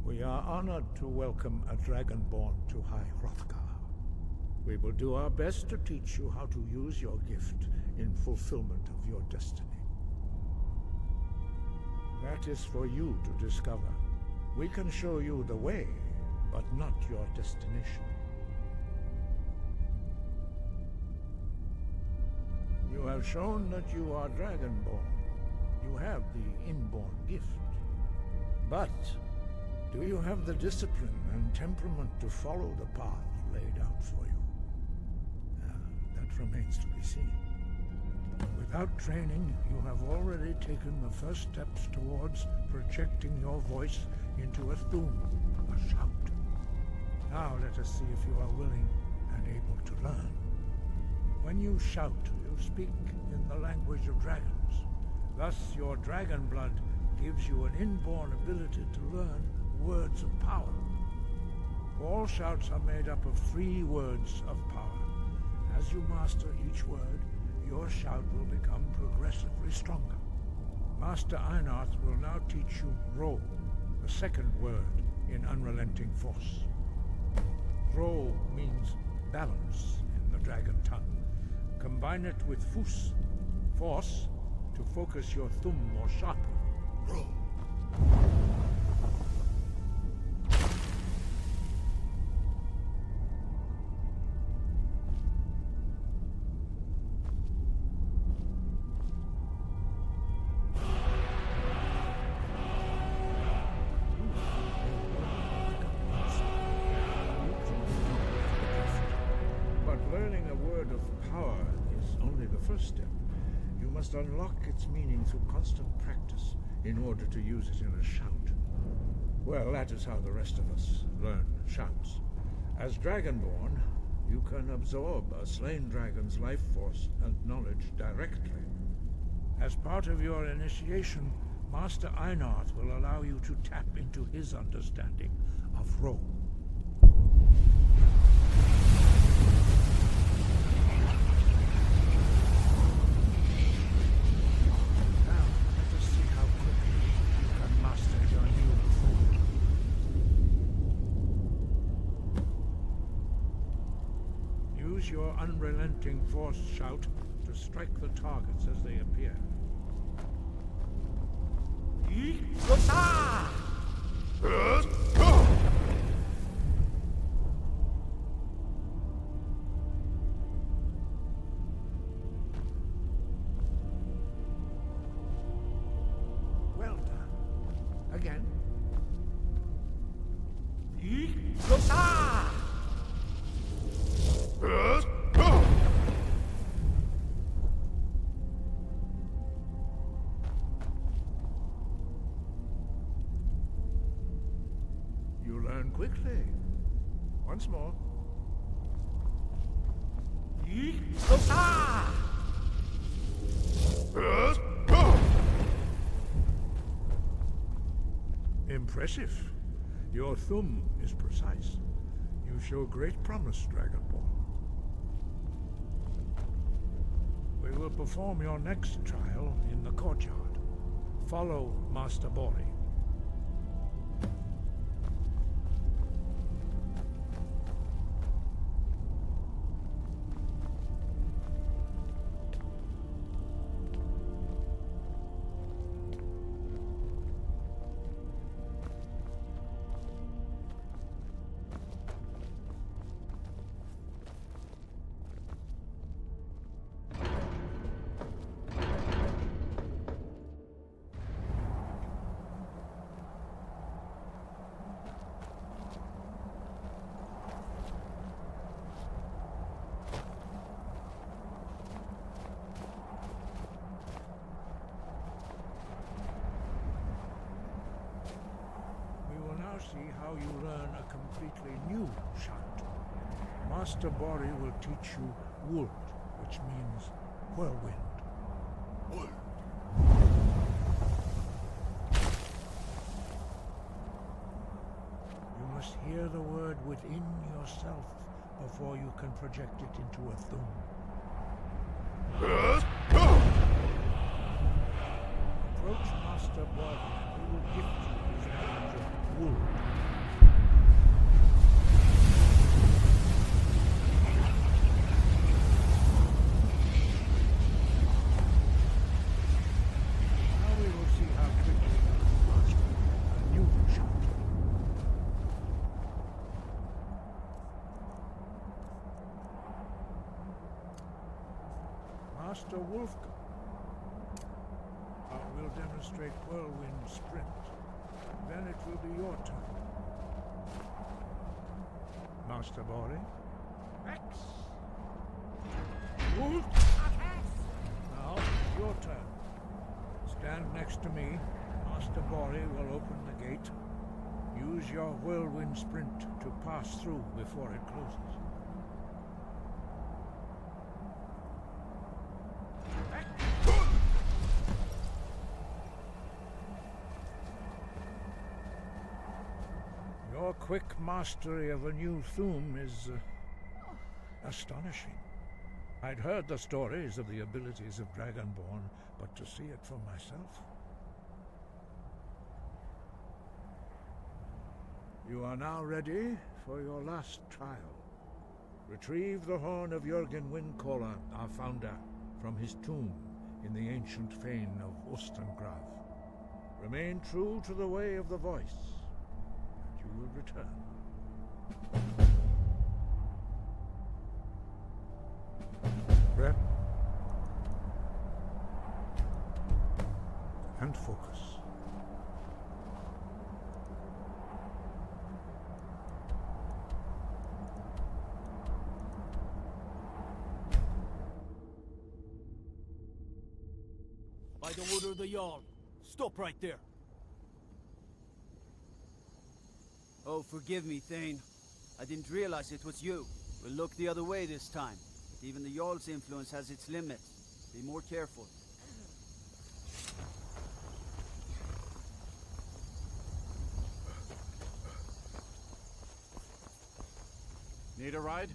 We are honored to welcome a Dragonborn to High Hrothgar. We will do our best to teach you how to use your gift in fulfillment of your destiny. That is for you to discover. We can show you the way, but not your destination. You have shown that you are Dragonborn. You have the inborn gift. But do you have the discipline and temperament to follow the path laid out for you? That remains to be seen. Without training, you have already taken the first steps towards projecting your voice into a thum, a shout. Now let us see if you are willing and able to learn. When you shout, you speak in the language of dragons. Thus, your dragon blood gives you an inborn ability to learn words of power. All shouts are made up of 3 words of power. As you master each word, your shout will become progressively stronger. Master Einarth will now teach you Ro, the second word in Unrelenting Force. Ro means balance in the dragon tongue. Combine it with Fus, force, to focus your thumb more sharply. Ro. Unlock its meaning through constant practice in order to use it in a shout. Well, that is how the rest of us learn shouts. As Dragonborn, you can absorb a slain dragon's life force and knowledge directly. As part of your initiation, Master Einarth will allow you to tap into his understanding of Ro. Your unrelenting force shout to strike the targets as they appear. Well done. Again. You learn quickly. Once more. Impressive. Your thumb is precise. You show great promise, Dragonborn. We will perform your next trial in the courtyard. Follow Master Bori. See how you learn a completely new shout. Master Bori will teach you Wold, which means whirlwind. Wold. You must hear the word within yourself before you can project it into a thum. Approach Master Bori and he will gift you his knowledge of Wold. Master Wulfgar. We'll demonstrate Whirlwind Sprint. Then it will be your turn. Master Bori? X! Wolf! Now, your turn. Stand next to me. Master Bori will open the gate. Use your Whirlwind Sprint to pass through before it closes. Your quick mastery of a new Thuum is astonishing. I'd heard the stories of the abilities of Dragonborn, but to see it for myself... You are now ready for your last trial. Retrieve the horn of Jürgen Windcaller, our founder, from his tomb in the ancient fane of Ustengrav. Remain true to the way of the voice, and you will return. Prep. And focus. By the order of the Jarl. Stop right there. Oh, forgive me, Thane. I didn't realize it was you. We'll look the other way this time. But even the Jarl's influence has its limits. Be more careful. Need a ride?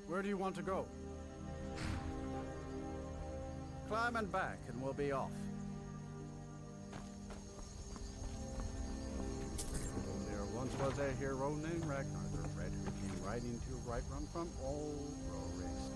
Where do you want to go? Climb and back, and we'll be off. There once was a hero named Ragnar the Red who came riding to Whiterun from old Rorist.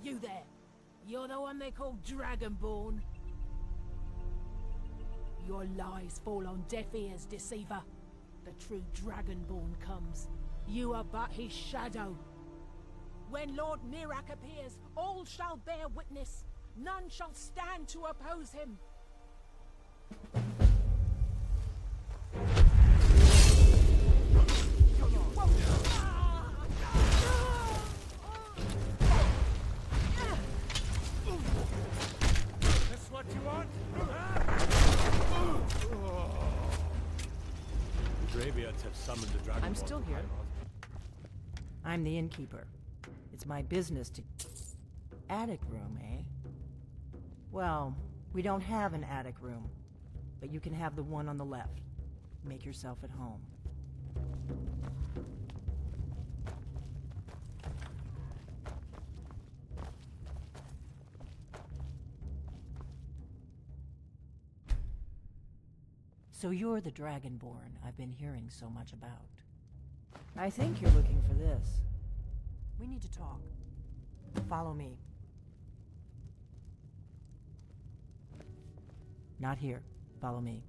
You there. You're the one they call Dragonborn. Your lies fall on deaf ears, deceiver. The true Dragonborn comes. You are but his shadow. When Lord Mzark appears, all shall bear witness. None shall stand to oppose him. That's what you want? The Greybeards have summoned the Dragonborn. I'm still here. I'm the innkeeper. It's my business to... Attic room, eh? Well, we don't have an attic room, but you can have the one on the left. Make yourself at home. So you're the Dragonborn I've been hearing so much about. I think you're looking for this. We need to talk. Follow me. Not here. Follow me.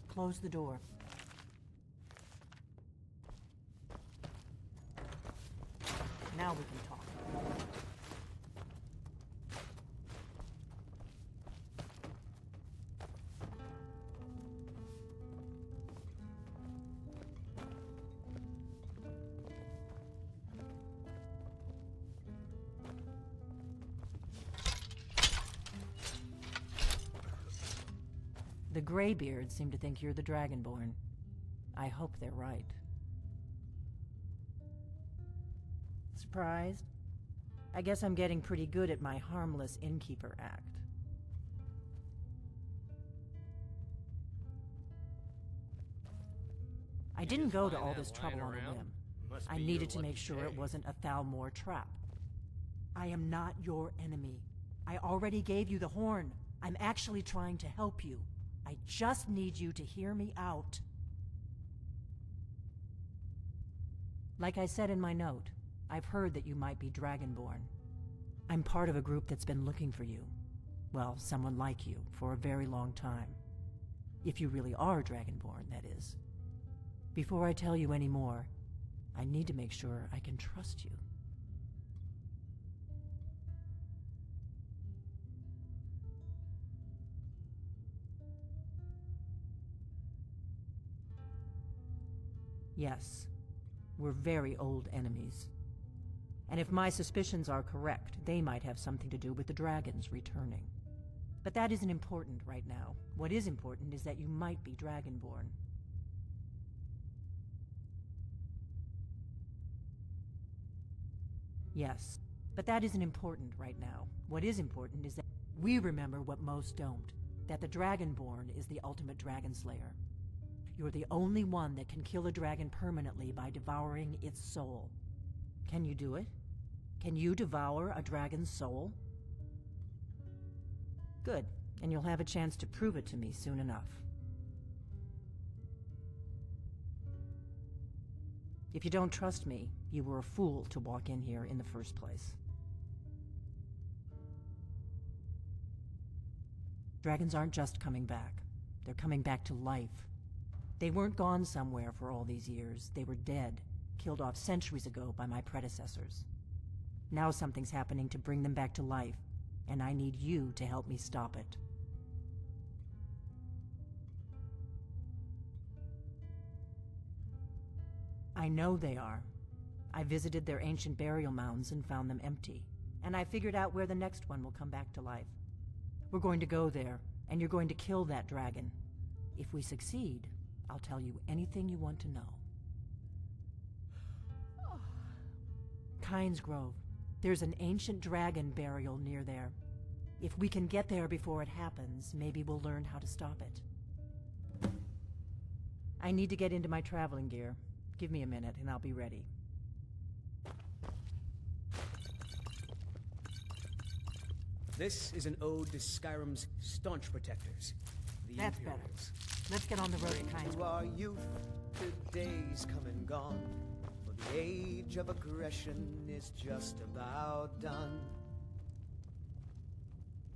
Close the door. Now we can talk. The Greybeards seem to think you're the Dragonborn. I hope they're right. Surprised? I guess I'm getting pretty good at my harmless innkeeper act. I didn't go to all this trouble on a whim. I needed to make sure it wasn't a Thalmor trap. I am not your enemy. I already gave you the horn. I'm actually trying to help you. I just need you to hear me out. Like I said in my note, I've heard that you might be Dragonborn. I'm part of a group that's been looking for you. Well, someone like you, for a very long time. If you really are Dragonborn, that is. Before I tell you any more, I need to make sure I can trust you. Yes, we're very old enemies. And if my suspicions are correct, they might have something to do with the dragons returning. But that isn't important right now. What is important is that you might be Dragonborn. Yes, but that isn't important right now. What is important is that we remember what most don't, that the Dragonborn is the ultimate dragon slayer. You're the only one that can kill a dragon permanently by devouring its soul. Can you do it? Can you devour a dragon's soul? Good, and you'll have a chance to prove it to me soon enough. If you don't trust me, you were a fool to walk in here in the first place. Dragons aren't just coming back. They're coming back to life. They weren't gone somewhere for all these years. They were dead, killed off centuries ago by my predecessors. Now something's happening to bring them back to life, and I need you to help me stop it. I know they are. I visited their ancient burial mounds and found them empty, and I figured out where the next one will come back to life. We're going to go there, and you're going to kill that dragon. If we succeed, I'll tell you anything you want to know. Kynes Grove. There's an ancient dragon burial near there. If we can get there before it happens, maybe we'll learn how to stop it. I need to get into my traveling gear. Give me a minute and I'll be ready. This is an ode to Skyrim's staunch protectors, the That's Imperials. better. Let's get on the road to To our youth, the days come and gone, for the age of aggression is just about done.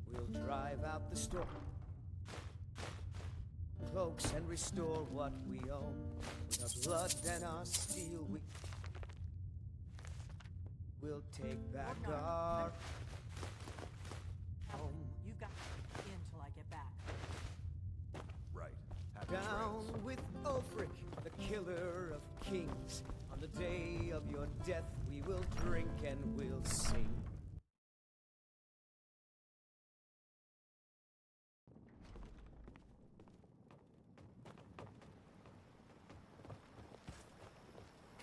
We'll drive out the storm, cloaks, and restore what we own. With our blood and our steel, we'll take back our home. You've got in till I get back. Right. Happy Down trails. with Ulfric, the killer of kings. On the day of your death, we will drink and we'll sing.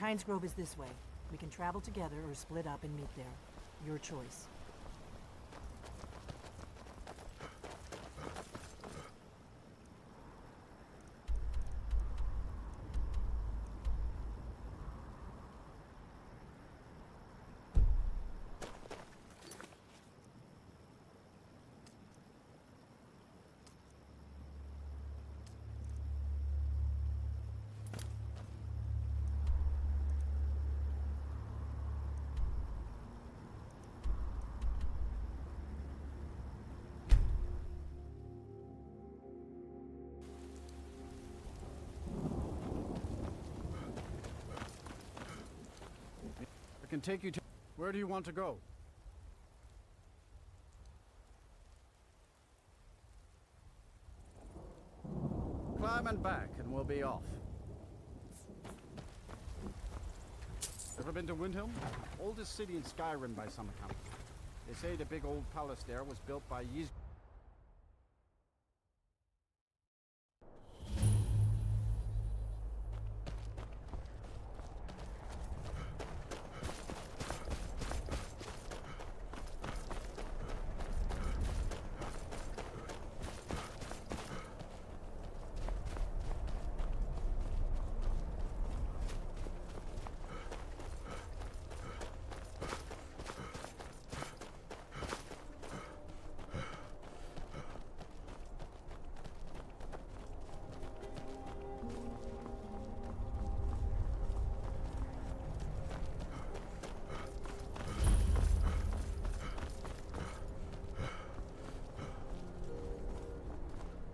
Kynesgrove is this way. We can travel together or split up and meet there. Your choice. I can take you to... Where do you want to go? Climb and back, and we'll be off. Ever been to Windhelm? Oldest city in Skyrim by some account. They say the big old palace there was built by Ys...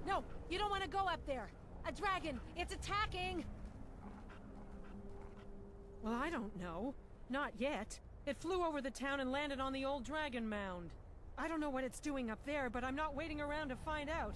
No, you don't want to go up there. A dragon, it's attacking! Well, I don't know. Not yet. It flew over the town and landed on the old dragon mound. I don't know what it's doing up there, but I'm not waiting around to find out.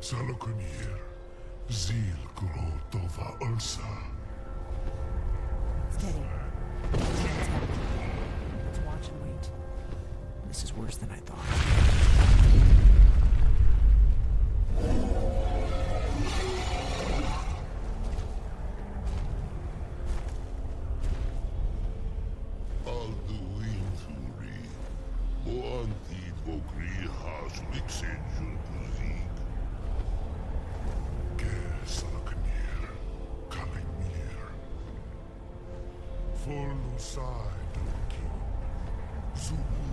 Salokunir, Zil Grotova Ulsa. Steady. Let's watch and wait. This is worse than I thought. Alduin Thuri, Boanti Vogri has Lixenjun Kuzik. Ger Salokunir, Kalimir. For Lusai Dunkin, Zubu,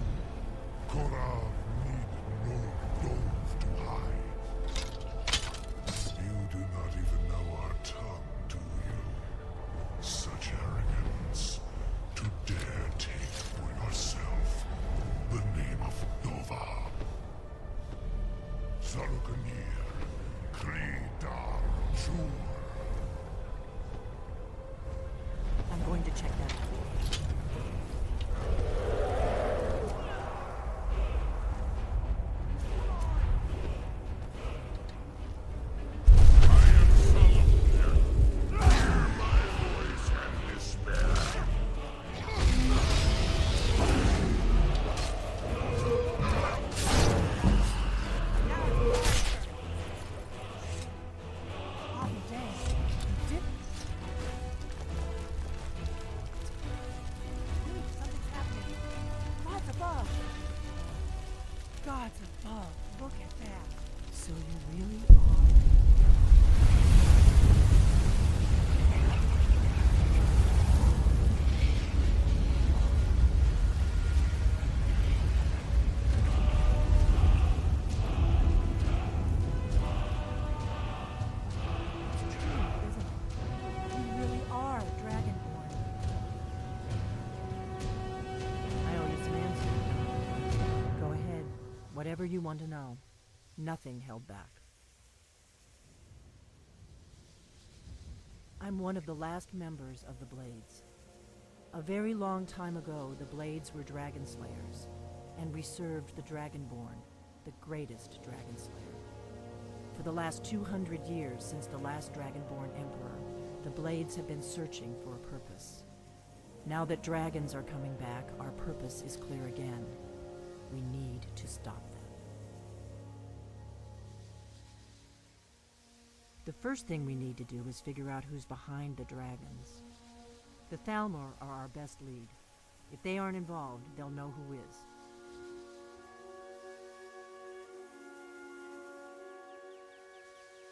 Korav need no dove to hide. You do not even know our tongue, do you? Such arrogance, to dare take for yourself the name of Nova. Salokunir, Kridar Chur. I'm going to check that. Gods above, look at that. So you really are... Whatever you want to know. Nothing held back. I'm one of the last members of the Blades. A very long time ago, the Blades were dragon slayers, and we served the Dragonborn, the greatest dragon slayer. For the last 200 years since the last Dragonborn Emperor, the Blades have been searching for a purpose. Now that dragons are coming back, our purpose is clear again. We need to stop them. The first thing we need to do is figure out who's behind the dragons. The Thalmor are our best lead. If they aren't involved, they'll know who is.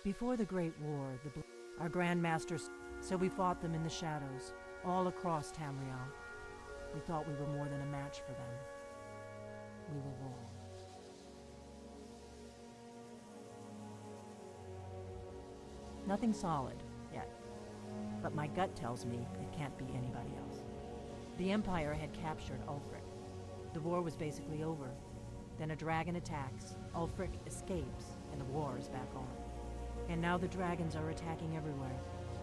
Before the Great War, our Grandmasters, so we fought them in the shadows, all across Tamriel. We thought we were more than a match for them. We were wrong. Nothing solid, yet. But my gut tells me it can't be anybody else. The Empire had captured Ulfric. The war was basically over. Then a dragon attacks, Ulfric escapes, and the war is back on. And now the dragons are attacking everywhere,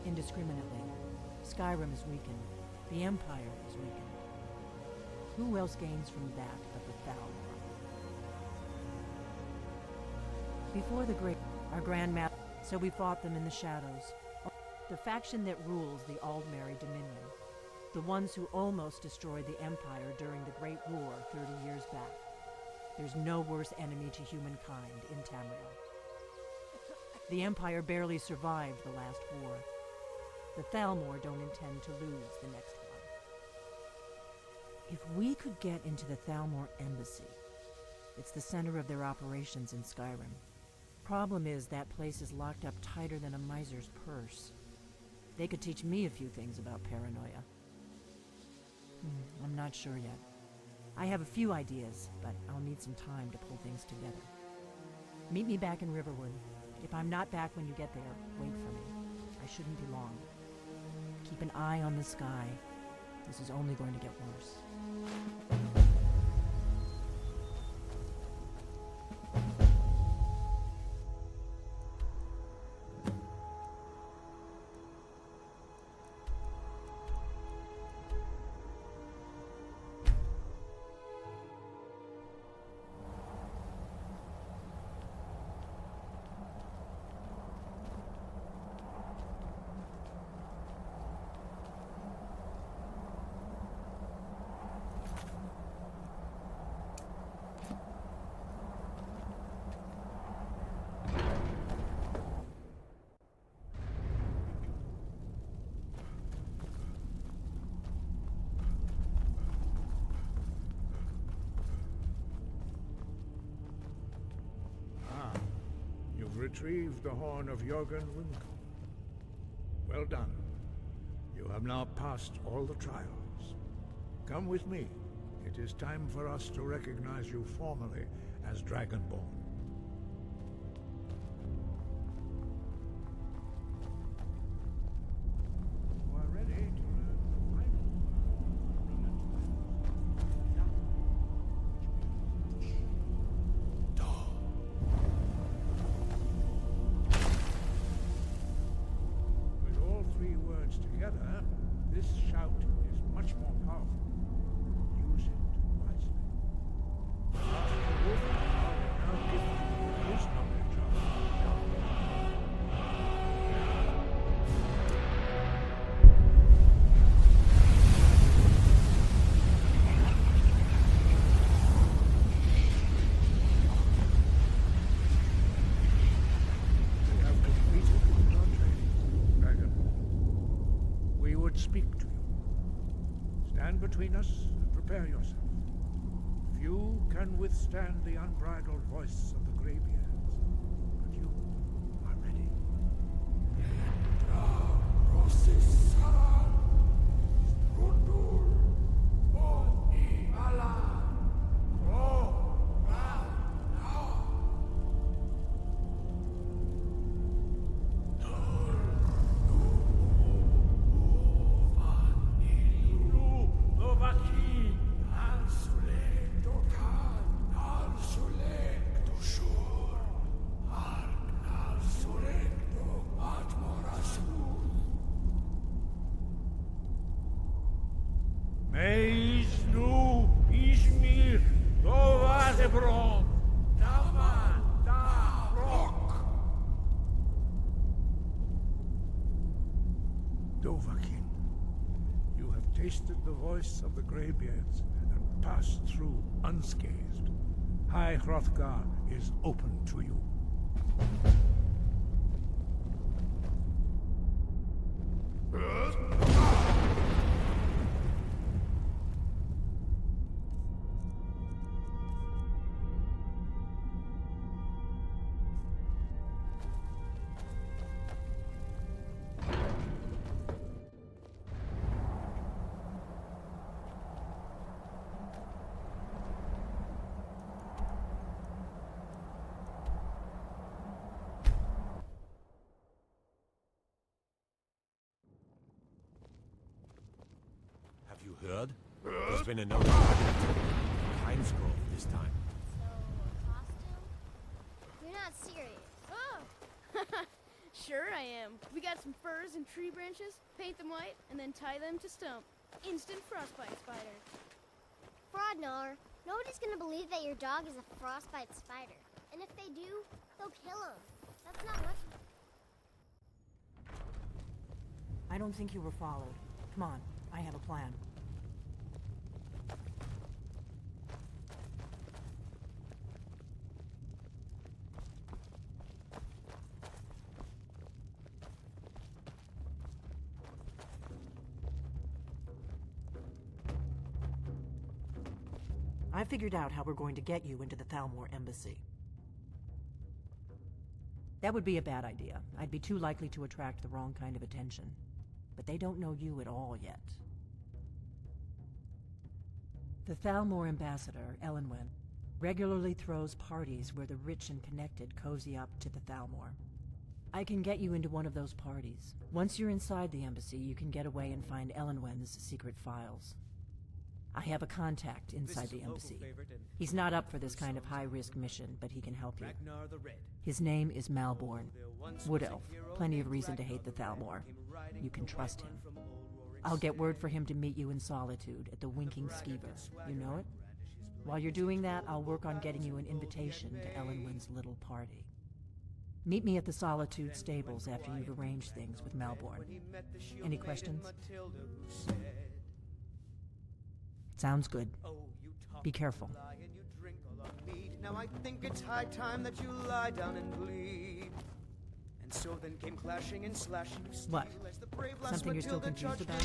indiscriminately. Skyrim is weakened. The Empire is weakened. Who else gains from that but the Thalmor? Before the Great, our Grandmaster, so we fought them in the shadows. The faction that rules the Aldmeri Dominion. The ones who almost destroyed the Empire during the Great War 30 years back. There's no worse enemy to humankind in Tamriel. The Empire barely survived the last war. The Thalmor don't intend to lose the next one. If we could get into the Thalmor embassy, it's the center of their operations in Skyrim. Problem is, that place is locked up tighter than a miser's purse. They could teach me a few things about paranoia. I'm not sure yet. I have a few ideas, but I'll need some time to pull things together. Meet me back in Riverwood. If I'm not back when you get there, wait for me. I shouldn't be long. Keep an eye on the sky. This is only going to get worse. retrieved the horn of Jorgen Windcombe. Well done. You have now passed all the trials. Come with me. It is time for us to recognize you formally as Dragonborn. You are ready to learn the final With all three words together, this shout is much more powerful. Use it wisely. Master Hrothgar will now give you his knowledge of We have completed your training, Dragonborn. We would speak to you. Stand between us and prepare yourself. Few can withstand the unbridled voice of the Greybeards, but you are ready. Dovahkiin, you have tasted the voice of the Greybeards and passed through unscathed. High Hrothgar is open to you. Have you heard? There's been another time scroll this time. So, a costume? You're not serious. Oh! Sure I am. We got some furs and tree branches, paint them white, and then tie them to stump. Instant frostbite spider. Frodnar, nobody's gonna believe that your dog is a frostbite spider. And if they do, they'll kill him. That's not much. I don't think you were followed. Come on, I have a plan. I figured out how we're going to get you into the Thalmor embassy. That would be a bad idea. I'd be too likely to attract the wrong kind of attention. But they don't know you at all yet. The Thalmor ambassador, Elenwen, regularly throws parties where the rich and connected cozy up to the Thalmor. I can get you into one of those parties. Once you're inside the embassy, you can get away and find Elenwen's secret files. I have a contact inside the embassy. He's not up for this kind of high-risk mission, but he can help you. His name is Malborn. Wood Elf. Plenty of reason to hate the Thalmor. You can trust him. I'll get word for him to meet you in Solitude at the Winking Skeever. You know it? While you're doing that, I'll work on getting you an invitation to Elenwen's little party. Meet me at the Solitude stables after you've arranged things with Malborn. Any questions? Sounds good. Be careful. Now I think it's high time that you lie down and bleed. And so then came clashing and slashing steel. What? As the brave Something you're still confused about?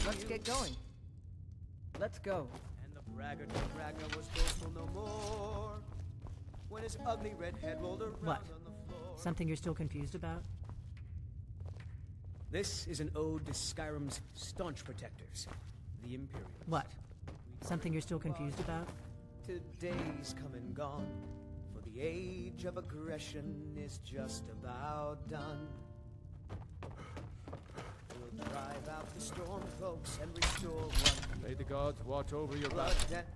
Let's get going. Let's go. And the braggart of Ragnar was boastful no more. when his ugly red head rolled around What? on the floor. Something you're still confused about? This is an ode to Skyrim's staunch protectors, the Imperials. What? Something you're still confused about? Today's come and gone, for the age of aggression is just about done. We'll drive out the stormcloaks and restore what May the gods watch over your blood back. that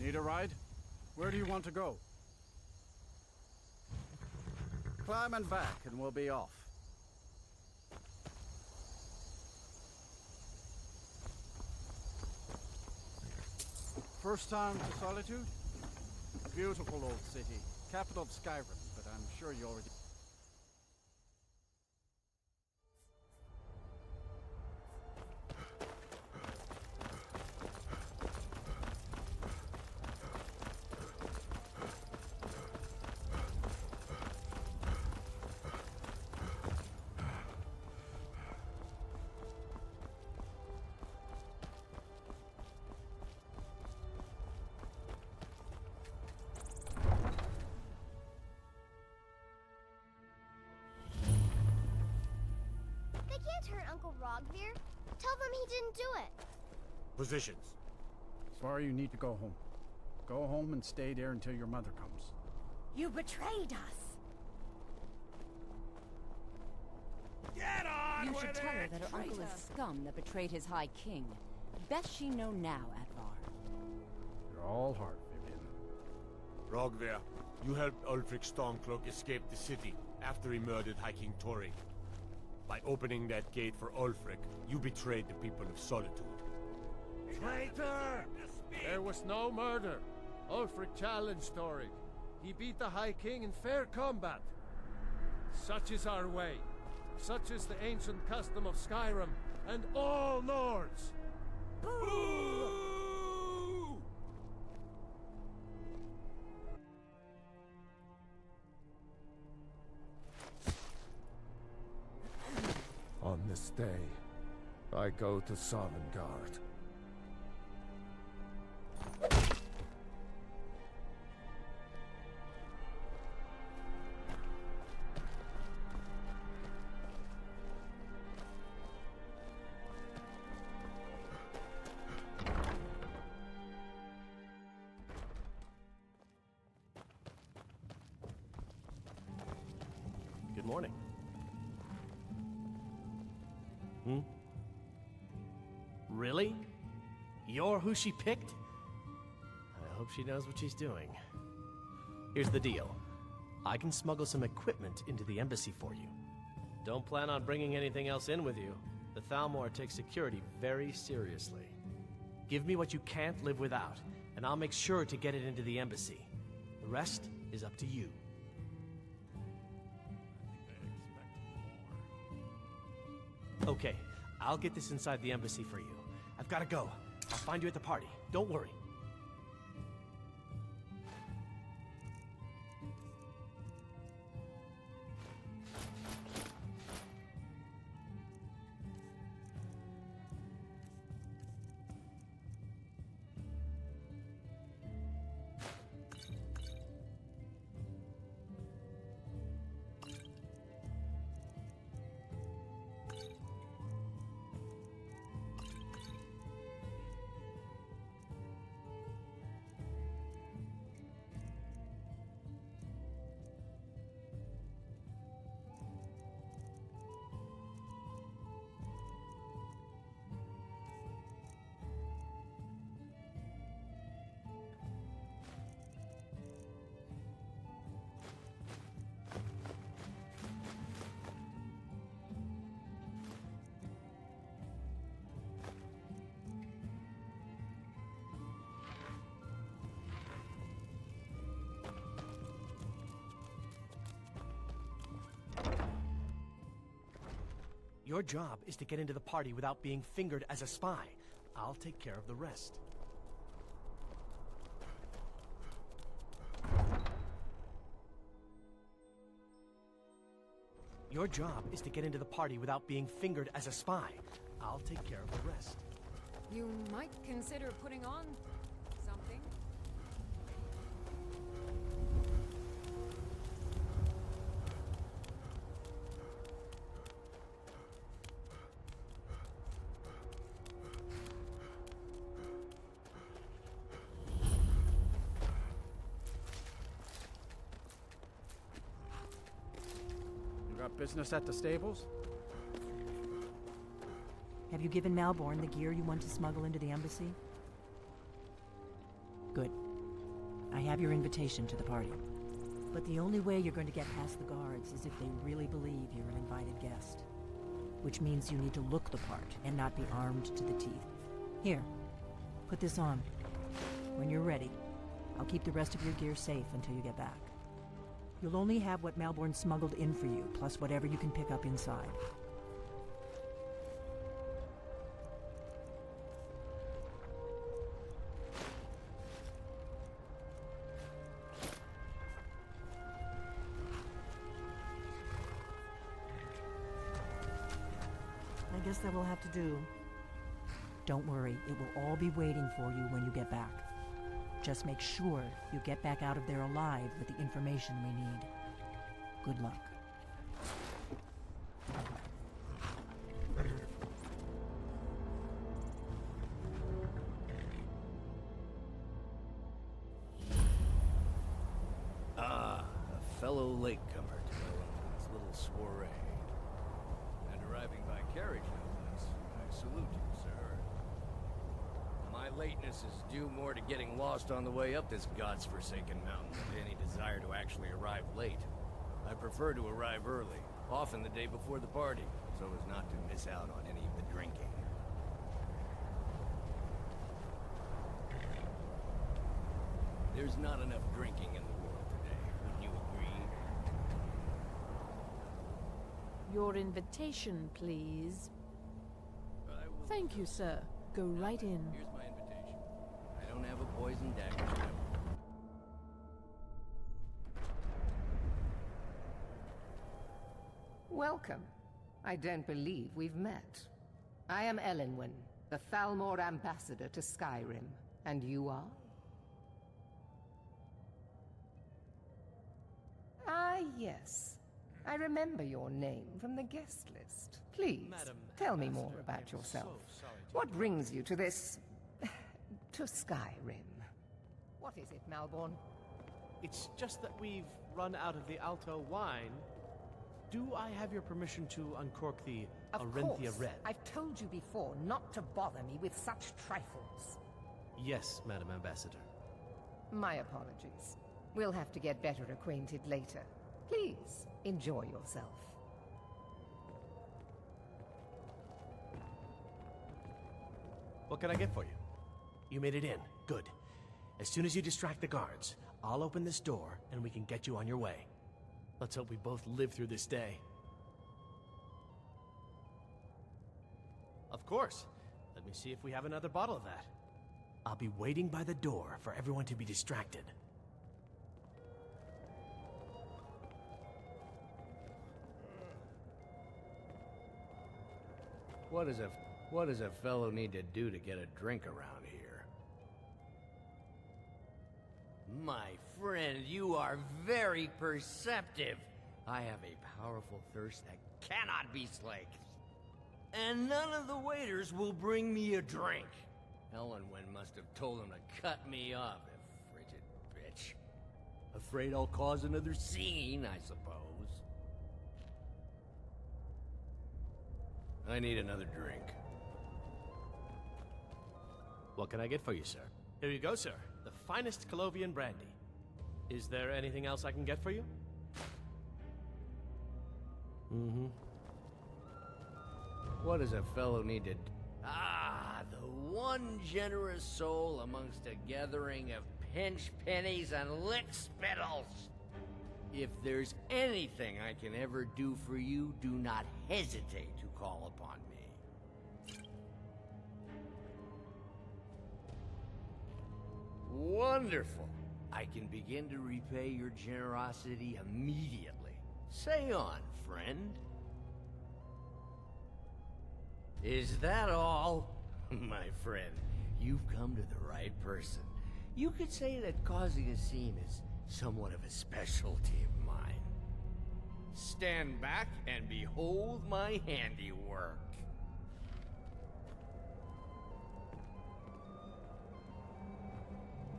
Need a ride? Where do you want to go? Climb and back, and we'll be off. First time to Solitude? Beautiful old city. Capital of Skyrim, but I'm sure you already... They can't hurt Uncle Rogvir. Tell them he didn't do it. Positions. Sorry, you need to go home. Go home and stay there until your mother comes. You betrayed us! Get on You with should tell her it! that her uncle is scum that betrayed his High King. Best she know now, Alvor. You're all heart, Vivian. Rogver, you helped Ulfric Stormcloak escape the city after he murdered High King Tori. By opening that gate for Ulfric, you betrayed the people of Solitude. Traitor! There was no murder. Ulfric challenged Tori. He beat the High King in fair combat. Such is our way. Such is the ancient custom of Skyrim and all Nords. Boo! On this day, I go to Sovngarde. Good morning. Really? You're who she picked? I hope she knows what she's doing. Here's the deal. I can smuggle some equipment into the embassy for you. Don't plan on bringing anything else in with you. The Thalmor takes security very seriously. Give me what you can't live without, and I'll make sure to get it into the embassy. The rest is up to you. Okay, I'll get this inside the embassy for you. I've gotta go. I'll find you at the party. Don't worry. Your job is to get into the party without being fingered as a spy. I'll take care of the rest. Your job is to get into the party without being fingered as a spy. I'll take care of the rest. You might consider putting on something. You got business at the stables? Have you given Malborn the gear you want to smuggle into the embassy? Good. I have your invitation to the party. But the only way you're going to get past the guards is if they really believe you're an invited guest. Which means you need to look the part and not be armed to the teeth. Here, put this on. When you're ready, I'll keep the rest of your gear safe until you get back. You'll only have what Malborn smuggled in for you, plus whatever you can pick up inside. I guess that will have to do. Don't worry, it will all be waiting for you when you get back. Just make sure you get back out of there alive with the information we need. Good luck. Ah, a fellow latecomer to this little soiree. And arriving by carriage, no less. I salute you, sir. My lateness is due more to getting lost on the way up this god's-forsaken mountain than any desire to actually arrive late. I prefer to arrive early, often the day before the party, so as not to miss out on any of the drinking. There's not enough drinking in the world today, wouldn't you agree? Your invitation, please. Thank you, sir. Go right in. Here's my invitation. I don't have a poison dagger, Jim. Welcome. I don't believe we've met. I am Elenwen, the Thalmor ambassador to Skyrim. And you are? Ah, yes. I remember your name from the guest list. Please, tell me more about yourself. What brings you to this... to Skyrim? What is it, Malborn? It's just that we've run out of the Alto wine. Do I have your permission to uncork the Arenthia Red? I've told you before not to bother me with such trifles. Yes, Madam Ambassador. My apologies. We'll have to get better acquainted later. Please, enjoy yourself. What can I get for you? You made it in. Good. As soon as you distract the guards, I'll open this door and we can get you on your way. Let's hope we both live through this day. Of course. Let me see if we have another bottle of that. I'll be waiting by the door for everyone to be distracted. What does a fellow need to do to get a drink around here? My friend, you are very perceptive. I have a powerful thirst that cannot be slaked. And none of the waiters will bring me a drink. Elenwen must have told them to cut me off, a frigid bitch. Afraid I'll cause another scene, I suppose. I need another drink. What can I get for you, sir? Here you go, sir. The finest Colovian brandy. Is there anything else I can get for you? Mm-hmm. What does a fellow need to... Ah, the one generous soul amongst a gathering of pinch pennies and lick spittles. If there's anything I can ever do for you, do not hesitate to call upon me. Wonderful. I can begin to repay your generosity immediately. Say on, friend. Is that all? My friend, you've come to the right person. You could say that causing a scene is somewhat of a specialty of mine. Stand back and behold my handiwork.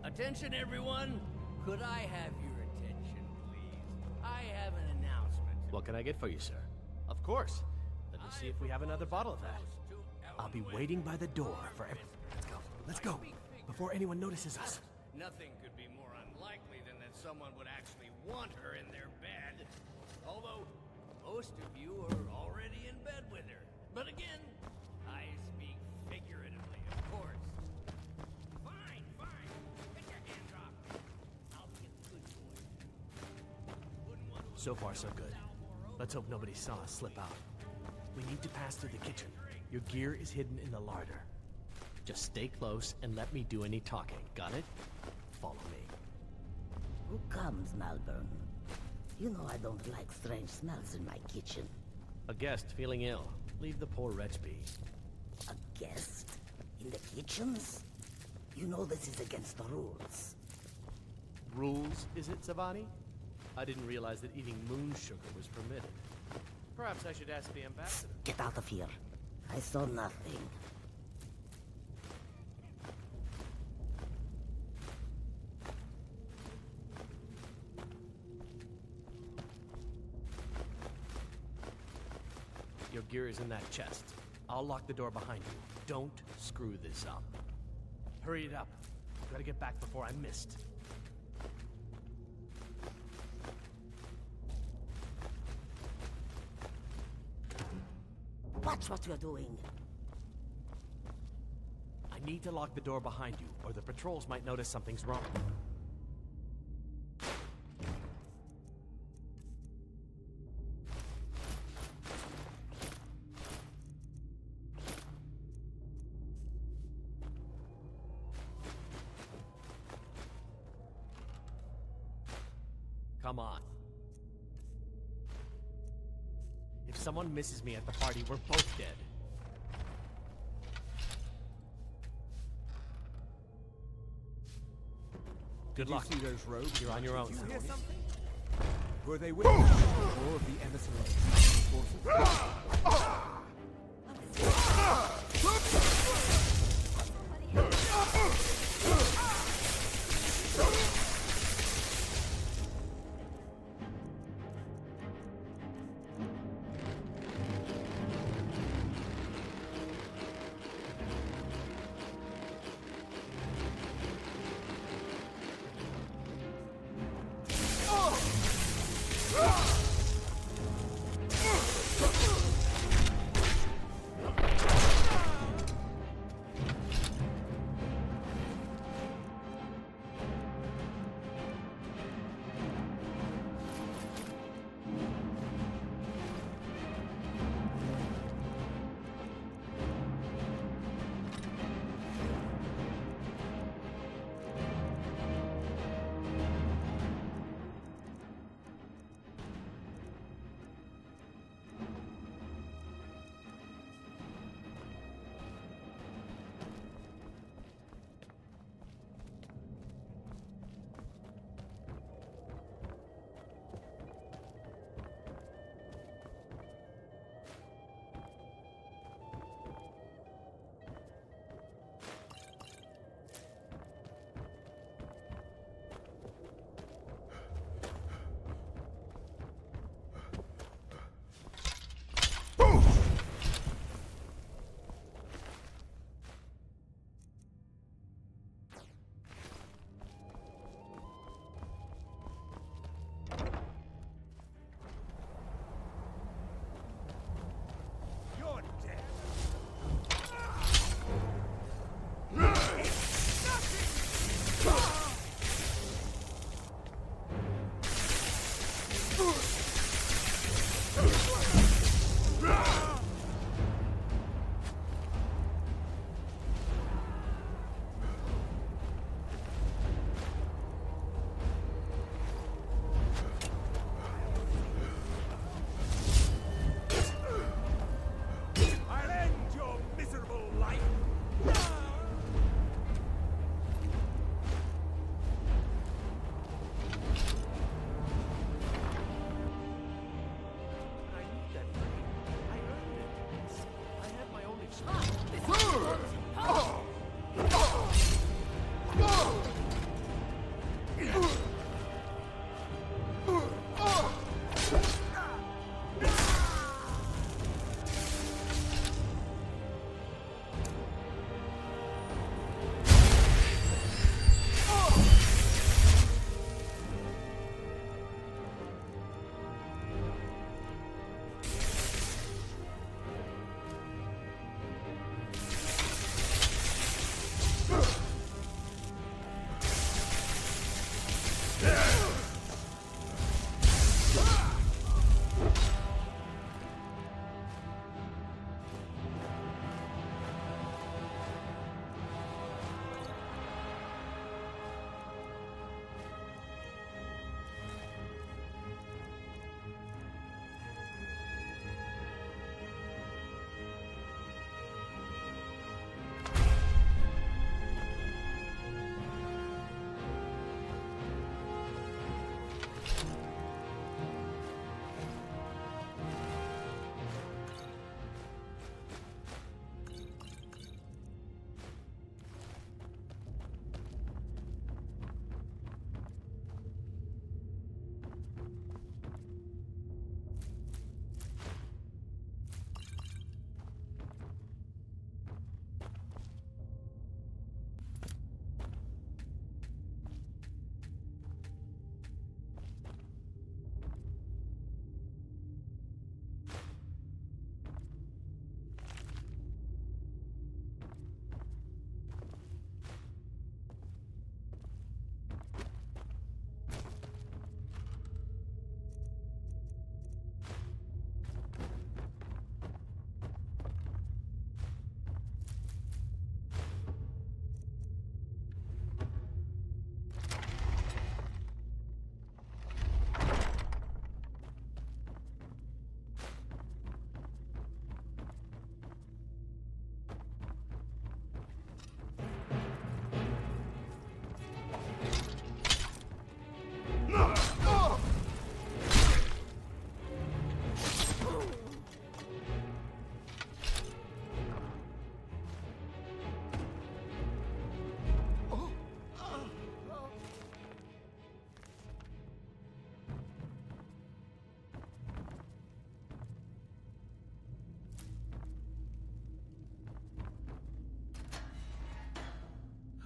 Attention, everyone! Could I have your attention, please? I have an announcement. What can I get for you, sir? Of course. Let me see if we have another bottle of that. I'll be waiting by the door for every... Let's go. Let's go. Before anyone notices us. Nothing could be more unlikely than that someone would actually want her in their bed. Although, most of you are already in bed with her. But again, I speak figuratively, of course. Fine, fine. Get your hands off me. I'll be a good boy. So far, so good. Let's hope nobody saw us slip out. We need to pass through the kitchen. Your gear is hidden in the larder. Just stay close and let me do any talking. Got it? Follow me. Who comes, Malvern? You know I don't like strange smells in my kitchen. A guest feeling ill. Leave the poor wretch be. A guest? In the kitchens? You know this is against the rules. Rules, is it, Savani? I didn't realize that eating moon sugar was permitted. Perhaps I should ask the ambassador. Get out of here. I saw nothing. Your gear is in that chest. I'll lock the door behind you. Don't screw this up. Hurry it up. Gotta get back before I'm missed. Watch what you're doing. I need to lock the door behind you, or the patrols might notice something's wrong. Come on. If someone misses me at the party, we're both dead. Good luck. You see those robes? You're on your own. Did you hear something? Were they witnesses or of the emissary forces?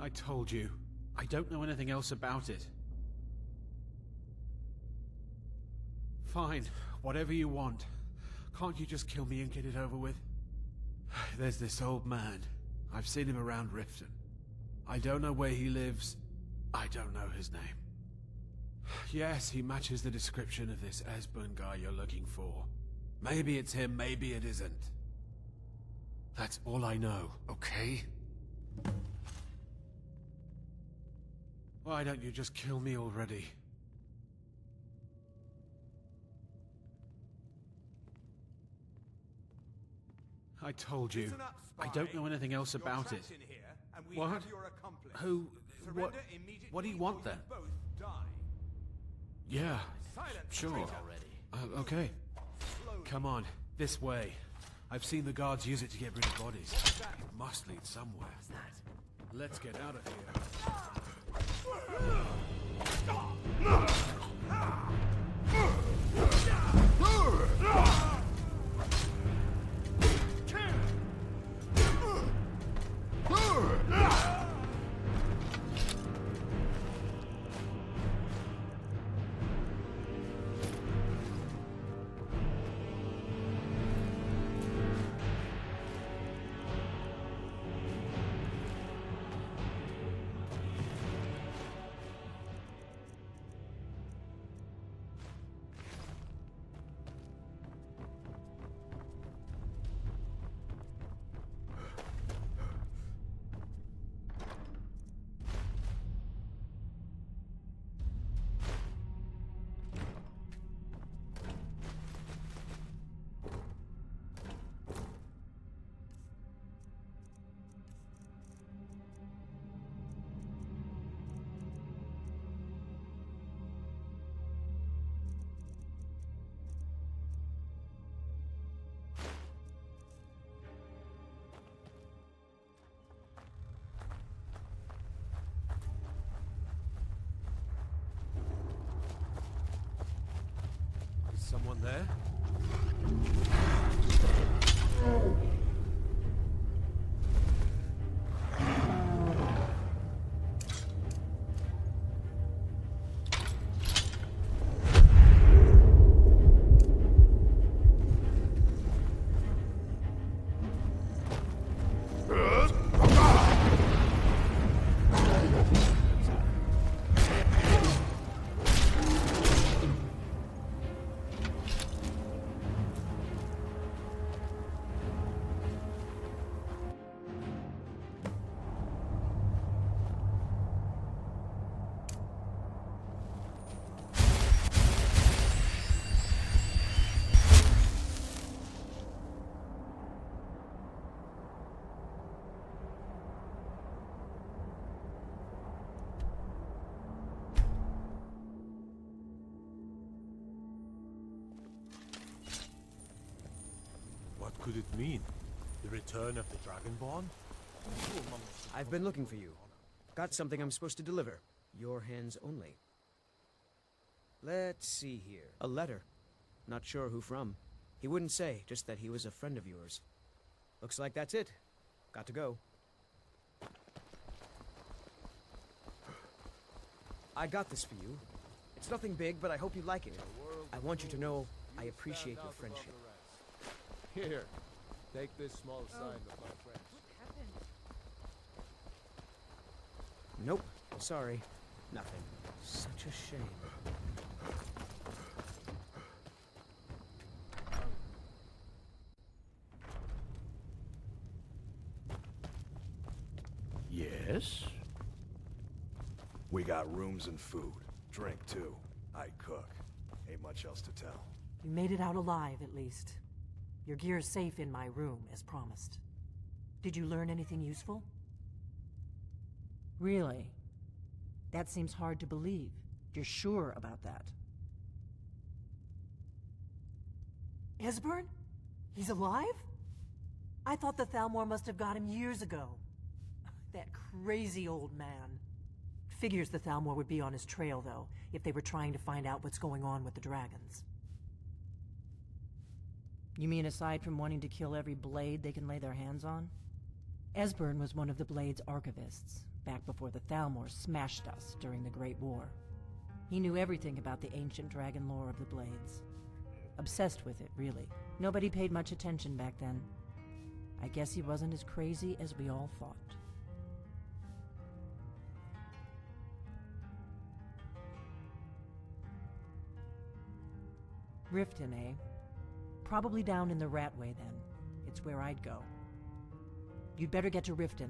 I told you. I don't know anything else about it. Fine, whatever you want. Can't you just kill me and get it over with? There's this old man. I've seen him around Riften. I don't know where he lives. I don't know his name. Yes, he matches the description of this Esbern guy you're looking for. Maybe it's him, maybe it isn't. That's all I know, okay? Why don't you just kill me already? I told you. I don't know anything else about it. What? Who? What do you want then? Yeah, sure. Okay. Come on, this way. I've seen the guards use it to get rid of bodies. It must lead somewhere. Let's get out of here. Someone there? What could it mean? The return of the Dragonborn? I've been looking for you. Got something I'm supposed to deliver. Your hands only. Let's see here. A letter. Not sure who from. He wouldn't say, just that he was a friend of yours. Looks like that's it. Got to go. I got this for you. It's nothing big, but I hope you like it. I want you to know I appreciate your friendship. Here, take this small sign of my friends. Nope, sorry. Nothing. Such a shame. Yes? We got rooms and food. Drink, too. I cook. Ain't much else to tell. You made it out alive, at least. Your gear's safe in my room, as promised. Did you learn anything useful? Really? That seems hard to believe. You're sure about that? Esbern? He's alive? I thought the Thalmor must have got him years ago. That crazy old man. Figures the Thalmor would be on his trail, though, if they were trying to find out what's going on with the dragons. You mean aside from wanting to kill every blade they can lay their hands on? Esbern was one of the Blade's archivists, back before the Thalmor smashed us during the Great War. He knew everything about the ancient dragon lore of the Blades. Obsessed with it, really. Nobody paid much attention back then. I guess he wasn't as crazy as we all thought. Riften, eh? Probably down in the Ratway, then. It's where I'd go. You'd better get to Riften.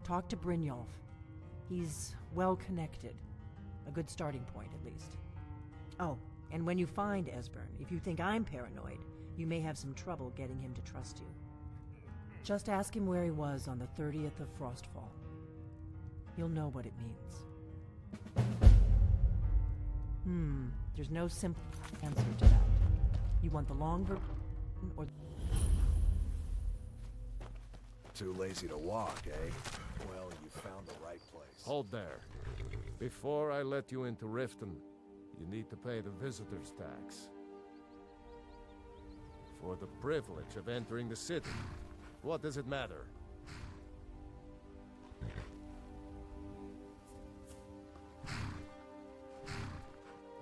Talk to Brynjolf. He's well-connected. A good starting point, at least. Oh, and when you find Esbern, if you think I'm paranoid, you may have some trouble getting him to trust you. Just ask him where he was on the 30th of Frostfall. You'll know what it means. There's no simple answer to that. You want the long version or... Too lazy to walk, eh? Well, you found the right place. Hold there. Before I let you into Riften, you need to pay the visitor's tax. For the privilege of entering the city. What does it matter?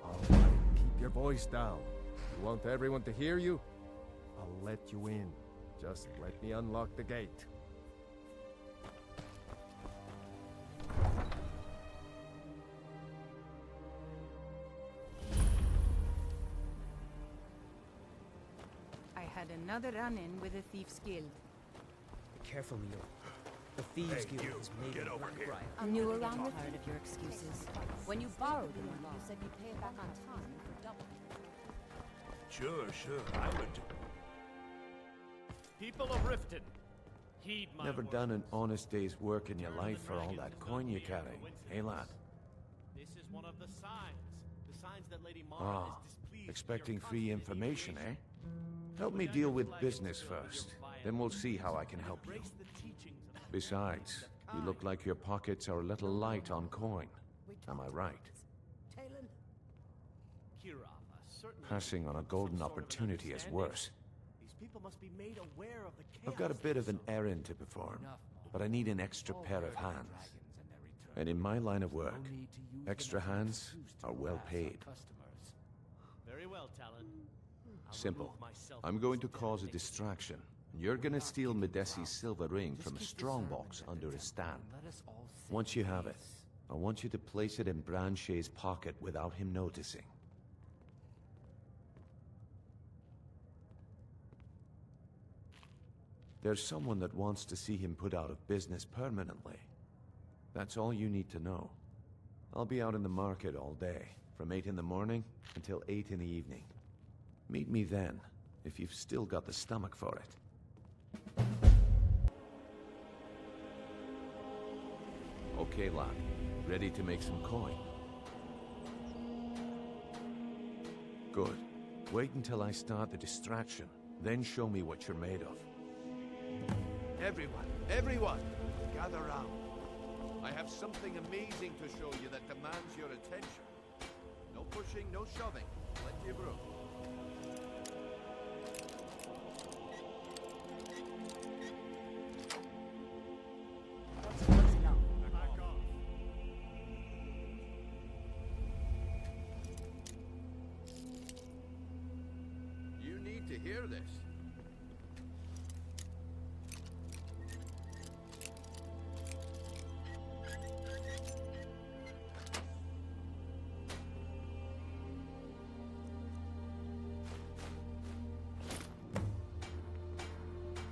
All right, keep your voice down. You want everyone to hear you? I'll let you in. Just let me unlock the gate. I had another run-in with the Thieves' Guild. Be careful, Mio. The Thieves' Guild is making Blackreach. I'm new around with tired of your excuses. When you borrowed the money, you said you'd pay it back on time for double. Sure, I would do. People of Riften, heed my Never word. done an honest day's work in your life for all that coin you carry, eh, lad? This is one of the signs that Lady Mara Ah, is displeased. expecting free information, eh? Help me deal with business first, then we'll see how I can help you. Besides, you look like your pockets are a little light on coin. Am I right? Passing on a golden opportunity is worse. These people must be made aware of the chaos. I've got a bit of an errand to perform, but I need an extra pair of hands. And in my line of work, extra hands are well paid. Very well, Talon. Simple. I'm going to cause a distraction. You're gonna steal Medesi's silver ring from a strongbox under a stand. Once you have it, I want you to place it in Branche's pocket without him noticing. There's someone that wants to see him put out of business permanently. That's all you need to know. I'll be out in the market all day, from 8 in the morning until 8 in the evening. Meet me then, if you've still got the stomach for it. Okay, lad. Ready to make some coin? Good. Wait until I start the distraction, then show me what you're made of. Everyone, gather round. I have something amazing to show you that demands your attention. No pushing, no shoving. Plenty of room. You need to hear this.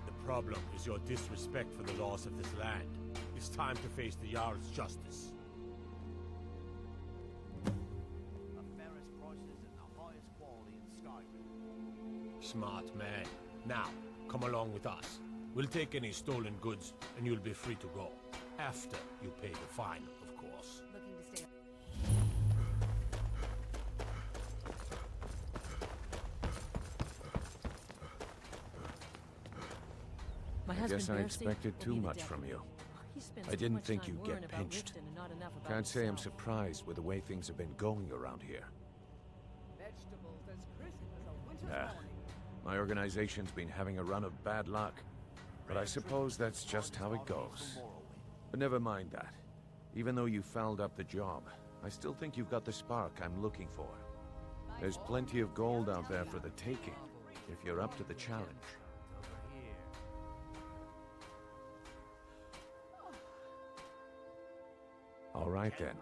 The problem is your disrespect for the laws of this land. It's time to face the Jarl's justice. The fairest prices and the highest quality in Skyrim. Smart man. Now, come along with us. We'll take any stolen goods, and you'll be free to go. After you pay the fine, of course. Looking to stay. I guess I expected too much from you. I didn't think you'd get pinched. Can't say I'm surprised with the way things have been going around here. Vegetables as crisp as a winter's morning. My organization's been having a run of bad luck. But I suppose that's just how it goes. But never mind that. Even though you fouled up the job, I still think you've got the spark I'm looking for. There's plenty of gold out there for the taking, if you're up to the challenge. All right then,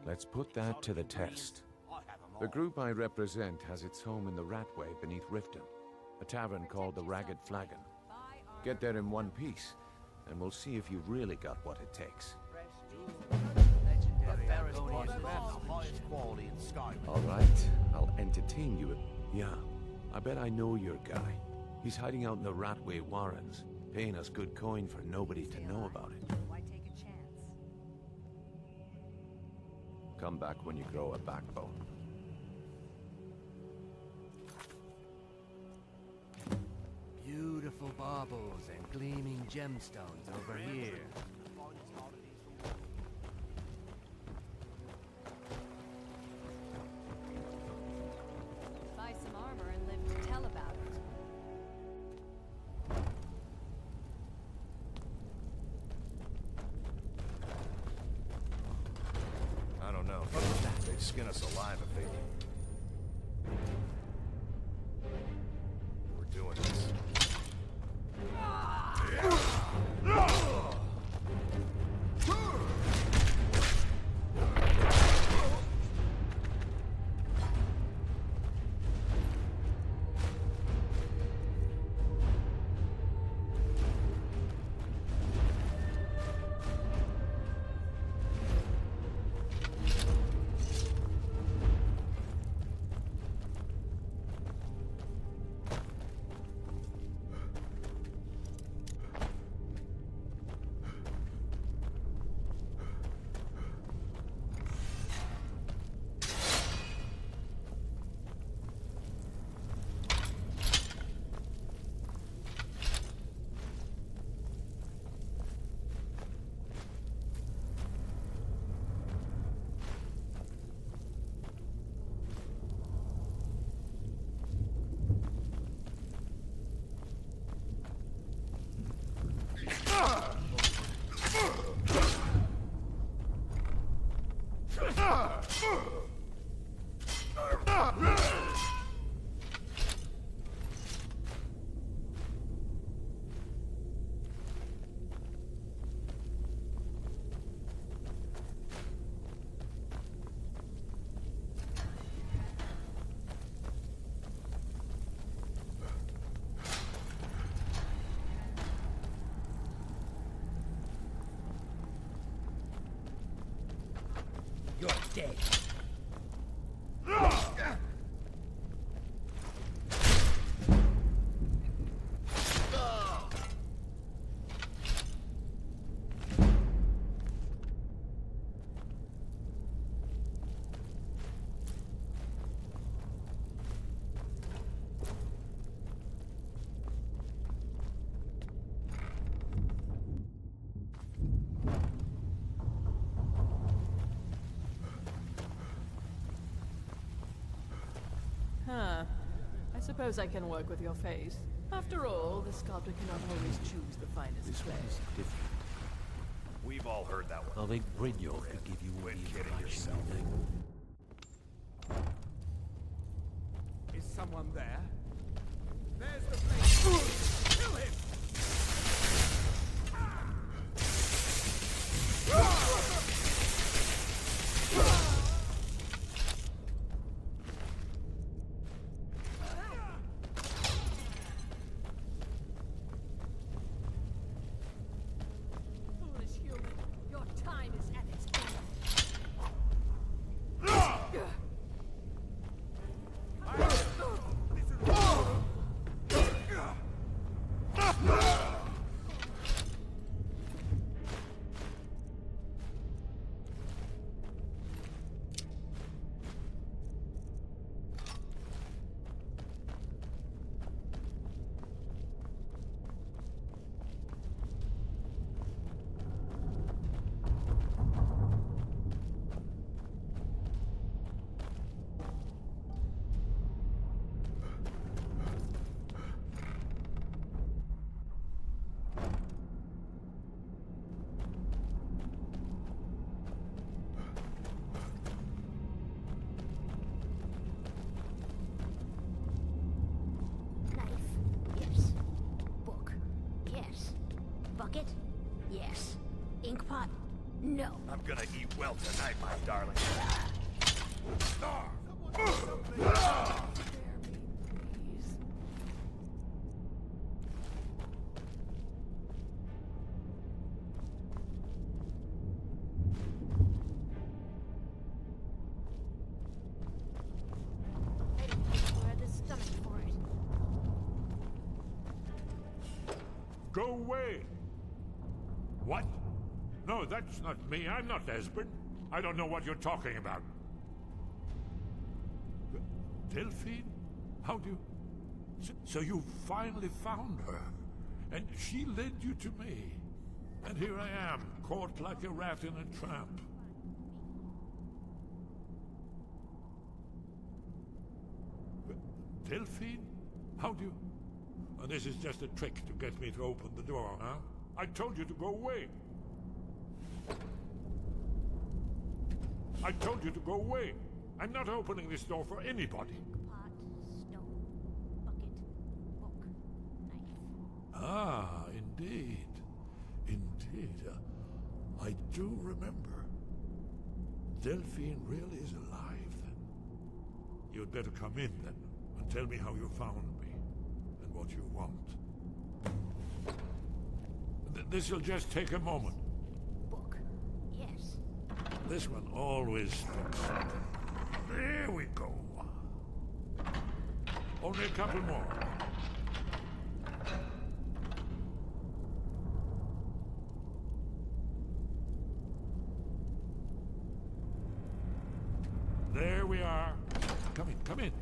let's put that to the test. The group I represent has its home in the Ratway beneath Riften, a tavern called the Ragged Flagon. Get there in one piece, and we'll see if you've really got what it takes. All right, I'll entertain you. Yeah, I bet I know your guy. He's hiding out in the Ratway Warrens, paying us good coin for nobody to know about it. Why take a chance? Come back when you grow a backbone. Beautiful baubles and gleaming gemstones over here. Buy some armor and live to tell about it. I don't know. They'd skin us alive if they did. We're doing this. You're dead. Huh. I suppose I can work with your face. After all, the sculptor cannot always choose the finest clay. We've all heard that one. I'll think Brynjolf could give you all Quit the kidding information yourself. you need. Is someone there? There's the place. Kill him! Foolish human, your time is at its end. Listen. No. I'm gonna eat well tonight, my darling. Go away! What? No, that's not me. I'm not Esbern. I don't know what you're talking about. Delphine? How do you... So you finally found her, and she led you to me. And here I am, caught like a rat in a trap. Delphine? How do you... Oh, this is just a trick to get me to open the door, huh? I told you to go away. I told you to go away. I'm not opening this door for anybody. Pot, stone, bucket, book, knife. Ah, indeed. Indeed. I do remember. Delphine really is alive, then. You'd better come in, then, and tell me how you found me, and what you want. This'll just take a moment. Book. Yes. This one always sticks. There we go. Only a couple more. There we are. Come in, come in.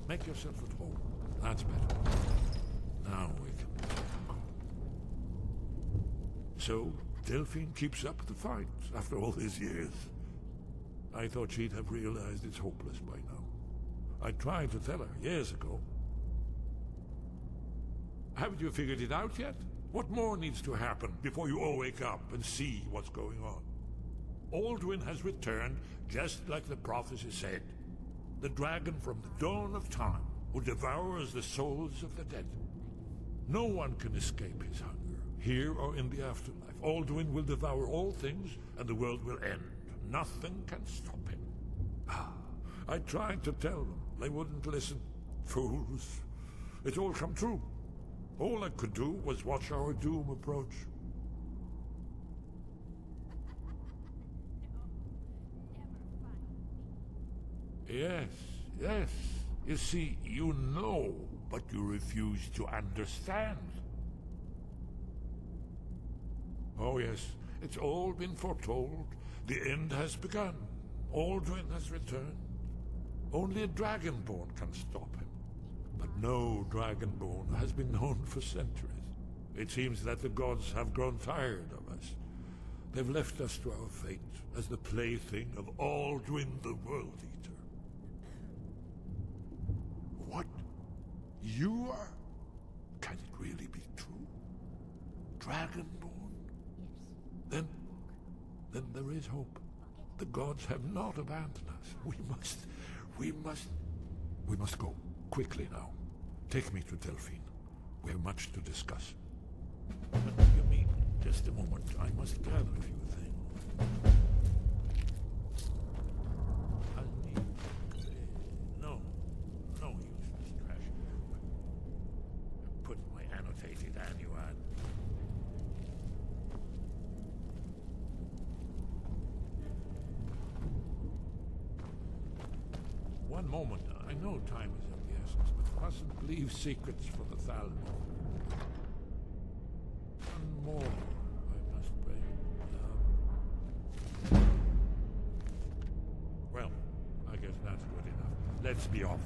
Make yourself at home. That's better. Now we can... So, Delphine keeps up the fight after all these years. I thought she'd have realized it's hopeless by now. I tried to tell her years ago. Haven't you figured it out yet? What more needs to happen before you all wake up and see what's going on? Alduin has returned just like the prophecy said. The dragon from the dawn of time who devours the souls of the dead. No one can escape his hunger. Here or in the afterlife, Alduin will devour all things, and the world will end. Nothing can stop him. I tried to tell them. They wouldn't listen. Fools. It's all come true. All I could do was watch our doom approach. Yes, yes. You see, you know, but you refuse to understand. Oh yes, it's all been foretold. The end has begun. Alduin has returned. Only a Dragonborn can stop him. But no Dragonborn has been known for centuries. It seems that the gods have grown tired of us. They've left us to our fate as the plaything of Alduin the World Eater. What? You are? Can it really be true? Dragonborn? Then there is hope. The gods have not abandoned us. We must go. Quickly now. Take me to Delphine. We have much to discuss. But give me just a moment. I must gather a few things. I'll need... No useless trash. Put my annotated annuad. One moment. I know time is of the essence, but mustn't leave secrets for the Thalmor. One more I must bring. Well, I guess that's good enough. Let's be off.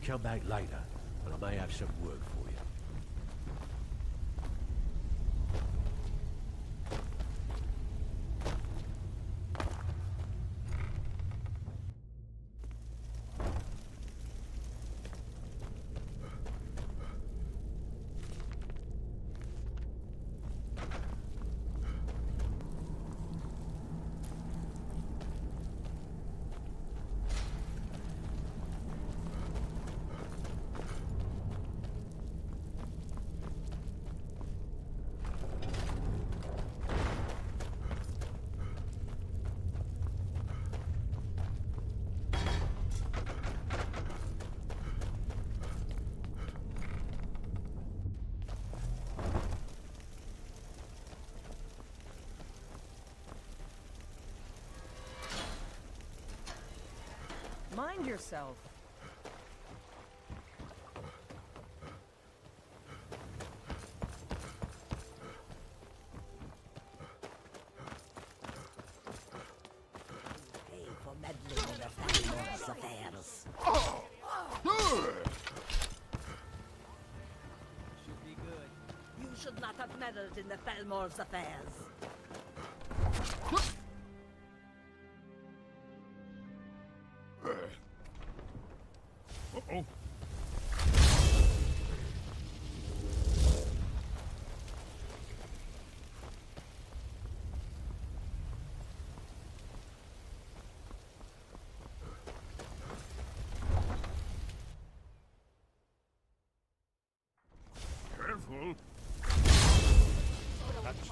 come back later, and I may have some work for you. Mind yourself. Pay for meddling in the Thalmor's affairs. Should be good. You should not have meddled in the Thalmor's affairs. Uh-oh. Careful. That's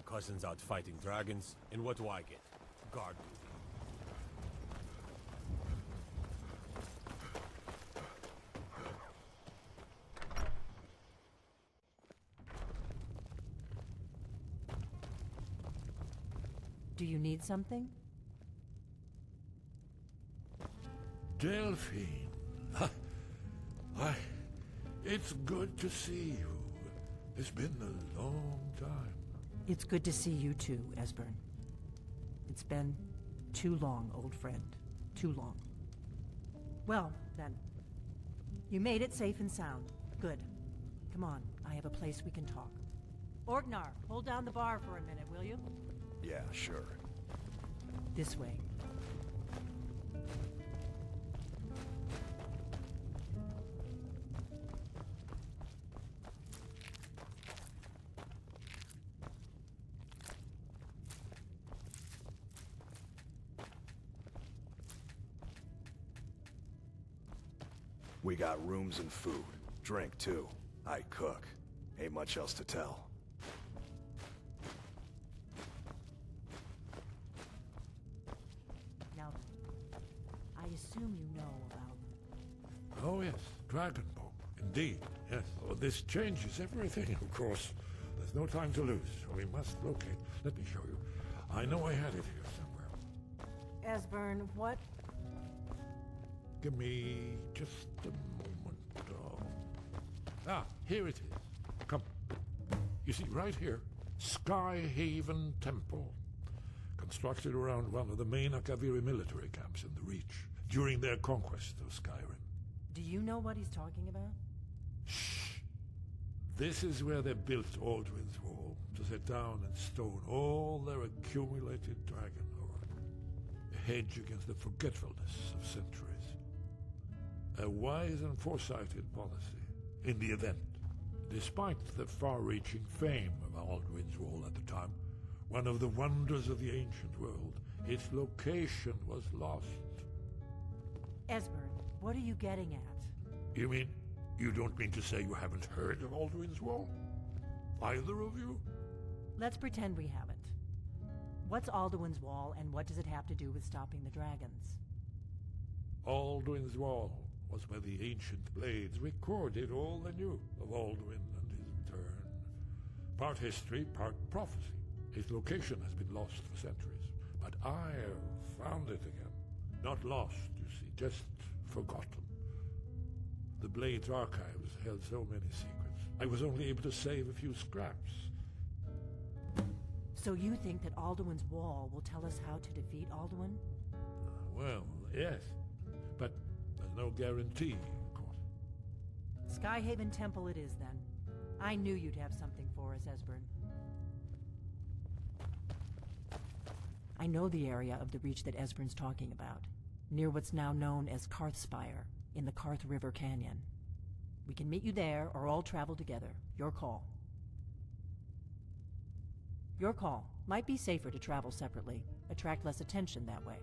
Cousin's out fighting dragons, and what do I get? Guard duty. Do you need something? Delphine. Why, it's good to see you. It's been a long time. It's good to see you too, Esbern. It's been too long, old friend. Too long. Well, then. You made it safe and sound. Good. Come on, I have a place we can talk. Orgnar, hold down the bar for a minute, will you? Yeah, sure. This way. We got rooms and food. Drink, too. I cook. Ain't much else to tell. Now, I assume you know about... Oh yes, Dragonborn. Indeed, yes. Oh, this changes everything, of course. There's no time to lose. We must locate. Let me show you. I know I had it here somewhere. Esbern, what? Give me just a moment. Oh. Here it is. Come. You see, right here, Skyhaven Temple. Constructed around one of the main Akaviri military camps in the Reach during their conquest of Skyrim. Do you know what he's talking about? Shh! This is where they built Alduin's Wall, to set down in stone all their accumulated dragon lore. A hedge against the forgetfulness of centuries. A wise and foresighted policy, in the event. Despite the far-reaching fame of Alduin's Wall at the time, one of the wonders of the ancient world, its location was lost. Esbern, what are you getting at? You mean, you don't mean to say you haven't heard of Alduin's Wall? Either of you? Let's pretend we haven't. What's Alduin's Wall, and what does it have to do with stopping the dragons? Alduin's Wall was where the ancient blades recorded all they knew of Alduin and his return. Part history, part prophecy. His location has been lost for centuries, but I have found it again. Not lost, you see, just forgotten. The Blade's archives held so many secrets. I was only able to save a few scraps. So you think that Alduin's Wall will tell us how to defeat Alduin? Well, yes, but there's no guarantee, of course. Skyhaven Temple it is, then. I knew you'd have something for us, Esbern. I know the area of the Reach that Esbern's talking about, near what's now known as Karthspire, in the Karth River Canyon. We can meet you there, or all travel together. Your call. Your call. Might be safer to travel separately. Attract less attention that way.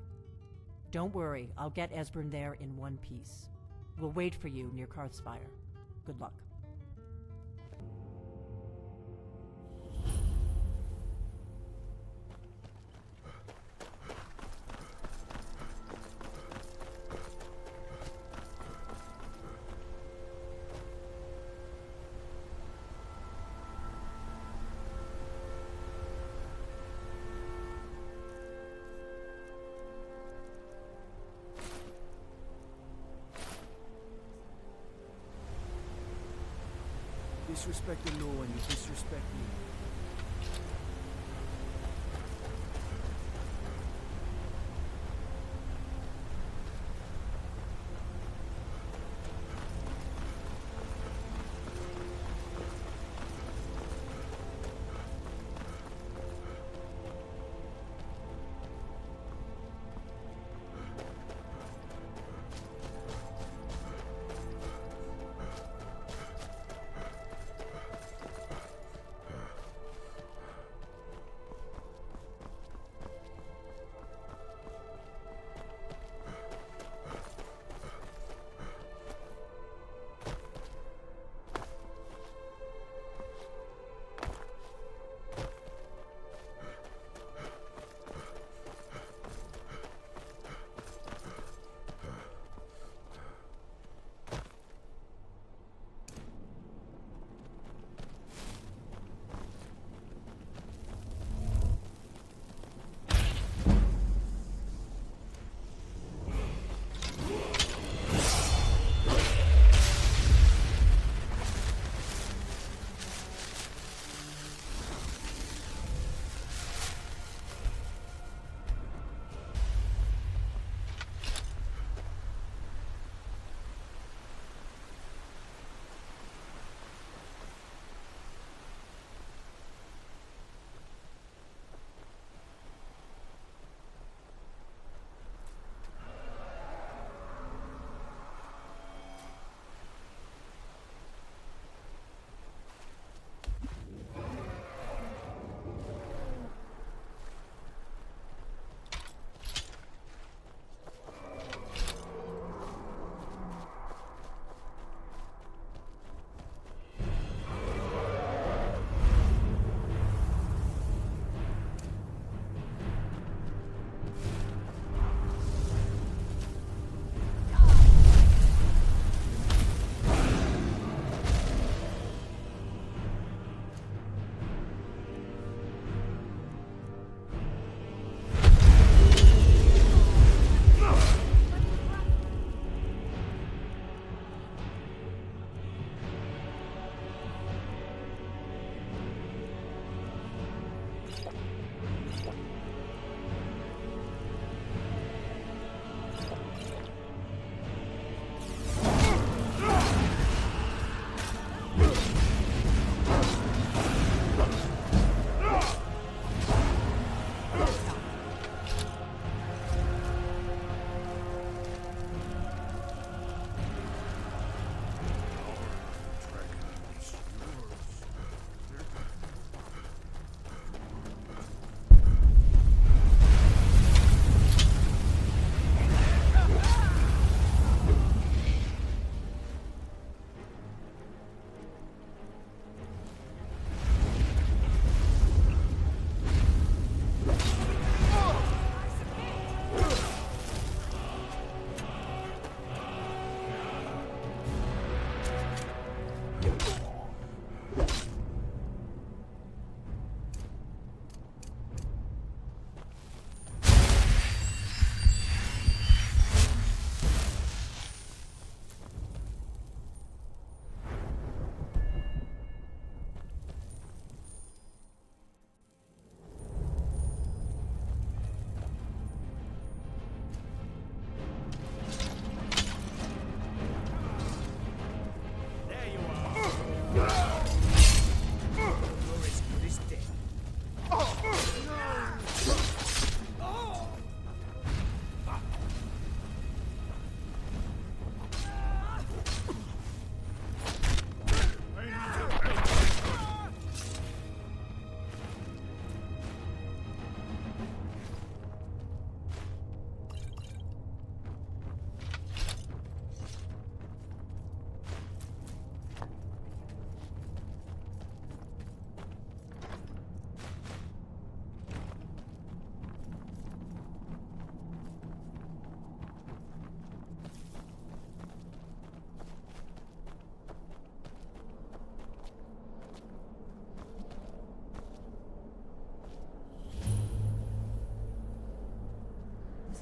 Don't worry, I'll get Esbern there in one piece. We'll wait for you near Karthspire. Good luck. Disrespect the law and you disrespect me.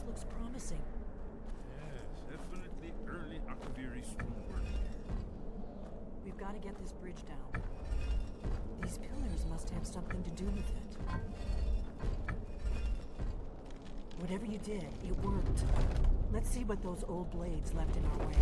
looks promising. Yes, definitely early Akaviri stonework. We've got to get this bridge down. These pillars must have something to do with it. Whatever you did, it worked. Let's see what those old blades left in our way.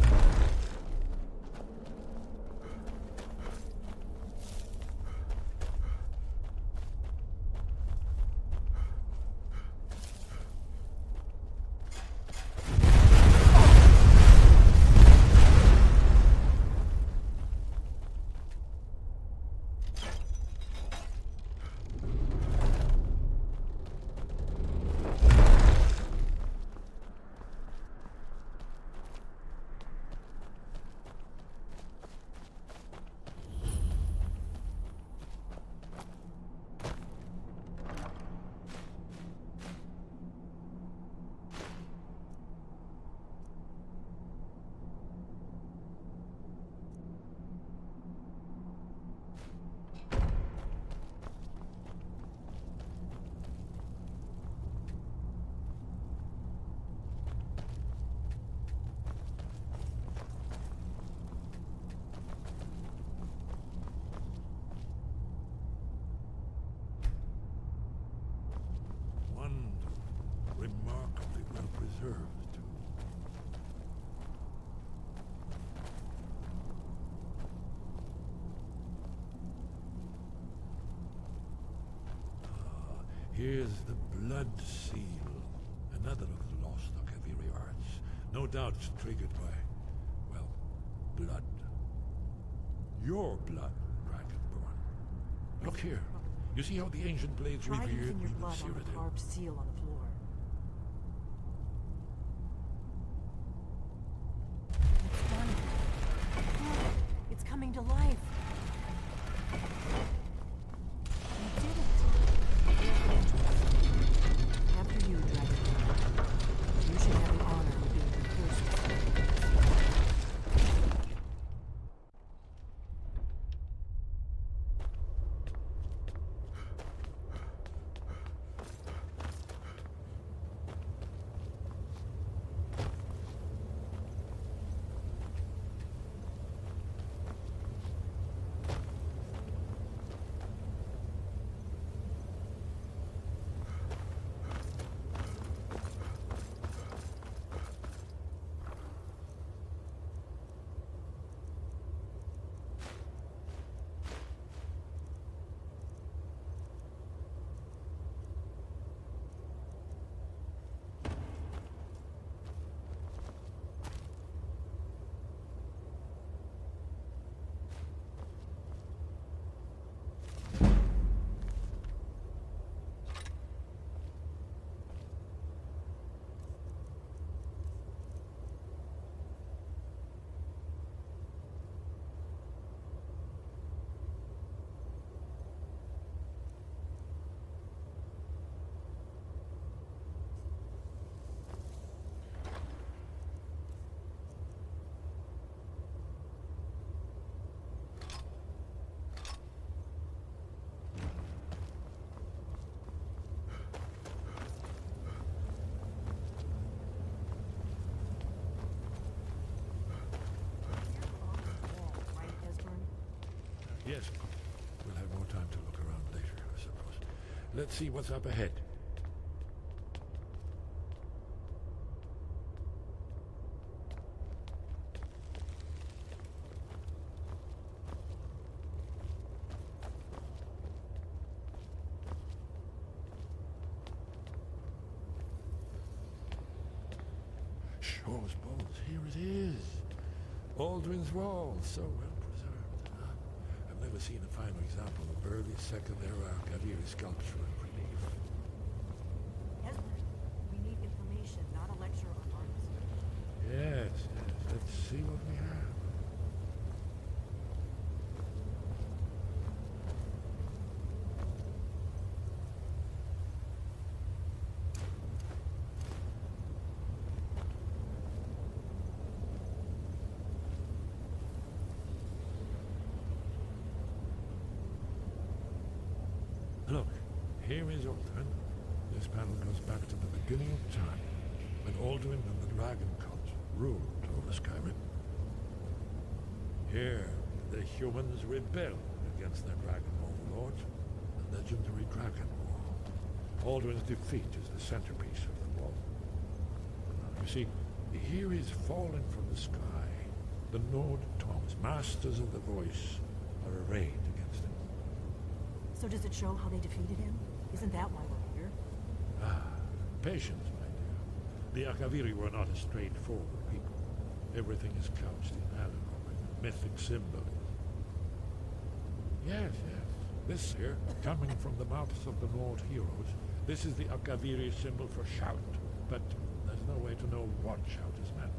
Remarkably well preserved, too. Here's the blood seal. Another of the lost Akaviri arts. No doubt it's triggered by, well, blood. Your blood, Dragonborn. Look here. You see how the ancient blades Try revered using your me blood with on the Cyrodiil? carved seal on the floor. It's done. Look, it's coming to life. You did it. After you, Dragonborn. You should have the honor of being the first. Yes. We'll have more time to look around later, I suppose. Let's see what's up ahead. Shaw's bones, here it is. Alduin's wall, so well preserved. I've never seen a finer example of early Second Era Akaviri sculpture and relief. Esbern, we need information, not a lecture on arts. Yes, yes. Let's see what we have. Look, here is Alduin. This panel goes back to the beginning of time. Alduin and the Dragon Cult ruled over Skyrim. Here, the humans rebelled against their dragon overlord, the legendary Dragon War. Alduin's defeat is the centerpiece of the war. You see, here he's fallen from the sky. The Nord Tongs, masters of the voice, are arrayed against him. So does it show how they defeated him? Isn't that why we're here? Ah, patience, my dear. The Akaviri were not a straightforward people. Everything is couched in allegory, mythic symbolism. Yes, yes. This here, coming from the mouths of the Nord heroes, this is the Akaviri symbol for shout, but there's no way to know what shout is meant.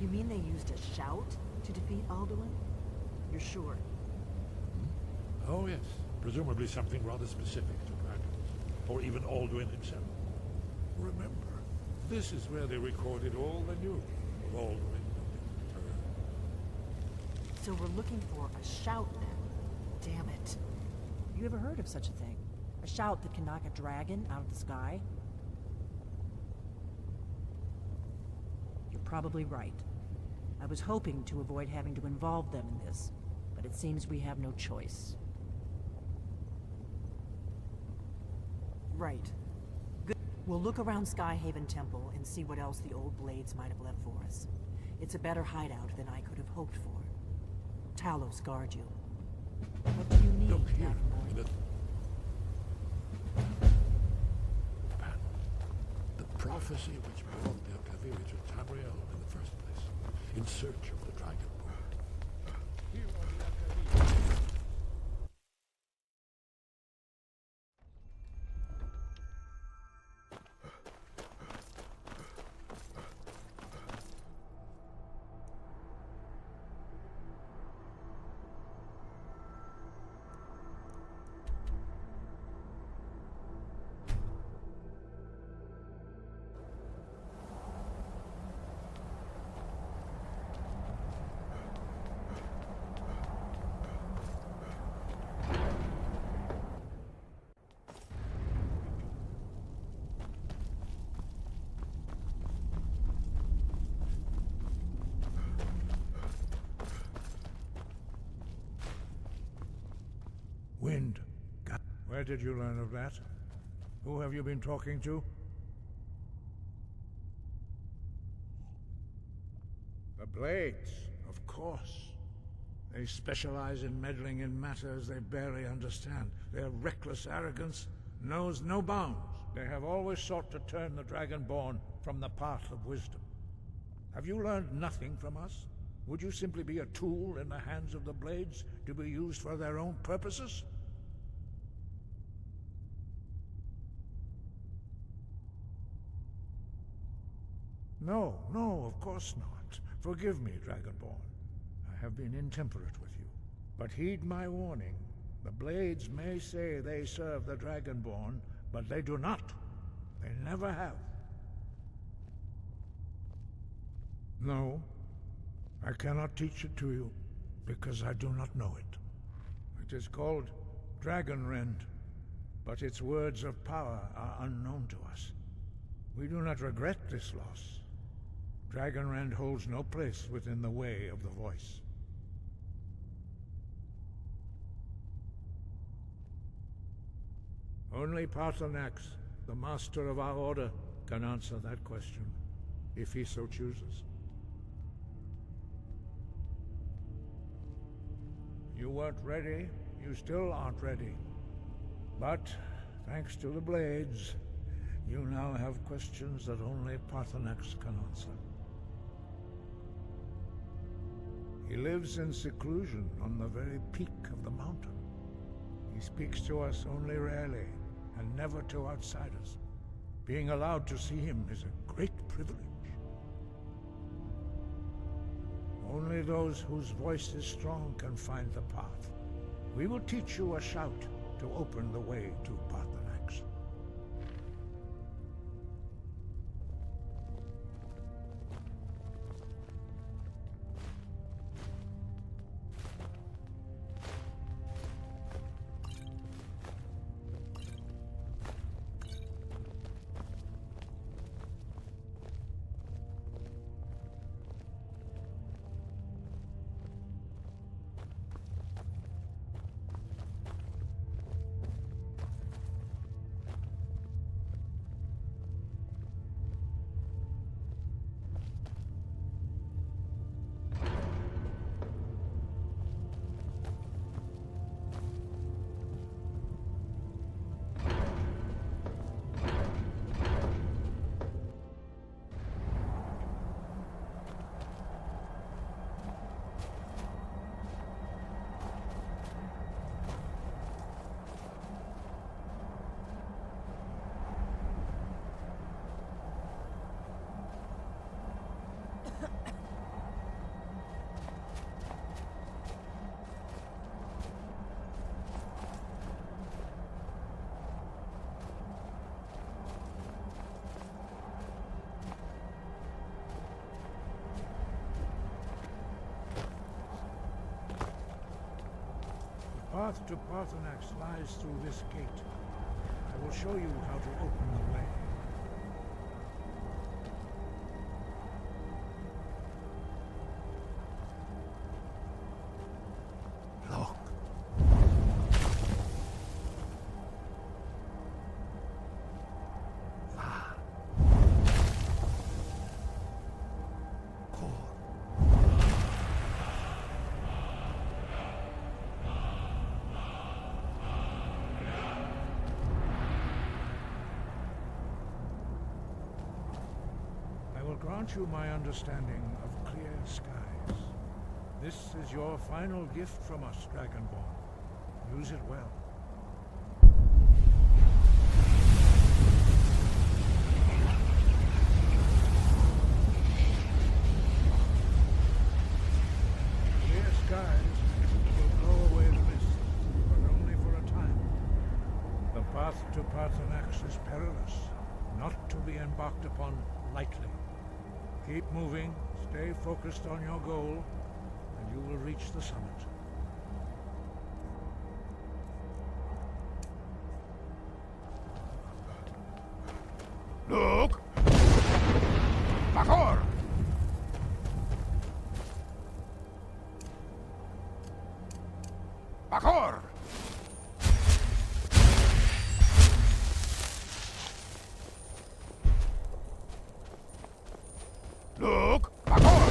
You mean they used a shout to defeat Alduin? You're sure? Oh yes, presumably something rather specific to dragons, or even Alduin himself. Remember, this is where they recorded all the news of Alduin and his return. So we're looking for a shout then. Damn it. You ever heard of such a thing? A shout that can knock a dragon out of the sky? You're probably right. I was hoping to avoid having to involve them in this, but it seems we have no choice. Right. Good. We'll look around Skyhaven Temple and see what else the old blades might have left for us. It's a better hideout than I could have hoped for. Talos guard you. What do you need, Look here, Dragonborn? in the panel. The prophecy which brought the Akaviri to Tamriel in the first place, in search of the Dragonborn. Here are the Akaviri. Wind. Where did you learn of that? Who have you been talking to? The Blades, of course. They specialize in meddling in matters they barely understand. Their reckless arrogance knows no bounds. They have always sought to turn the Dragonborn from the path of wisdom. Have you learned nothing from us? Would you simply be a tool in the hands of the Blades to be used for their own purposes? No, no, of course not. Forgive me, Dragonborn. I have been intemperate with you. But heed my warning. The Blades may say they serve the Dragonborn, but they do not. They never have. No, I cannot teach it to you, because I do not know it. It is called Dragonrend, but its words of power are unknown to us. We do not regret this loss. Dragonrend holds no place within the way of the voice. Only Paarthurnax, the master of our order, can answer that question, if he so chooses. You weren't ready, you still aren't ready. But, thanks to the Blades, you now have questions that only Paarthurnax can answer. He lives in seclusion on the very peak of the mountain. He speaks to us only rarely, and never to outsiders. Being allowed to see him is a great privilege. Only those whose voice is strong can find the path. We will teach you a shout to open the way to Paarthurnax. path to Paarthurnax lies through this gate. I will show you how to open the way. Look. Grant you my understanding of clear skies. This is your final gift from us, Dragonborn. Use it well. Clear skies will blow away the mist, but only for a time. The path to Paarthurnax is perilous, not to be embarked upon lightly. Keep moving, stay focused on your goal, and you will reach the summit. Look! Bakor! Bakor! Look! Bakor!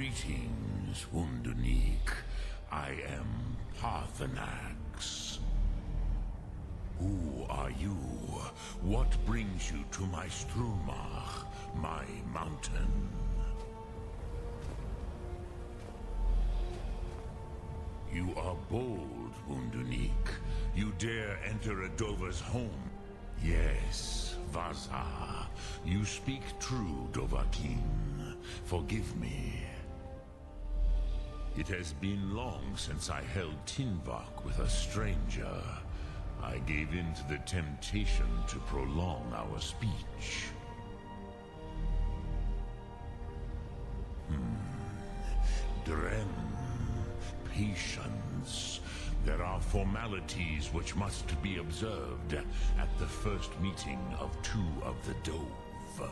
Greetings, Wunderneek. I am Paarthurnax. Who are you? What brings you to my Strumach, my mountain? You are bold, Wunderneek. You dare enter a Dova's home. Yes, Vaza. You speak true, Dovahkiin. Forgive me. It has been long since I held Tinvak with a stranger. I gave in to the temptation to prolong our speech. Drem. Patience. There are formalities which must be observed at the first meeting of two of the Dove.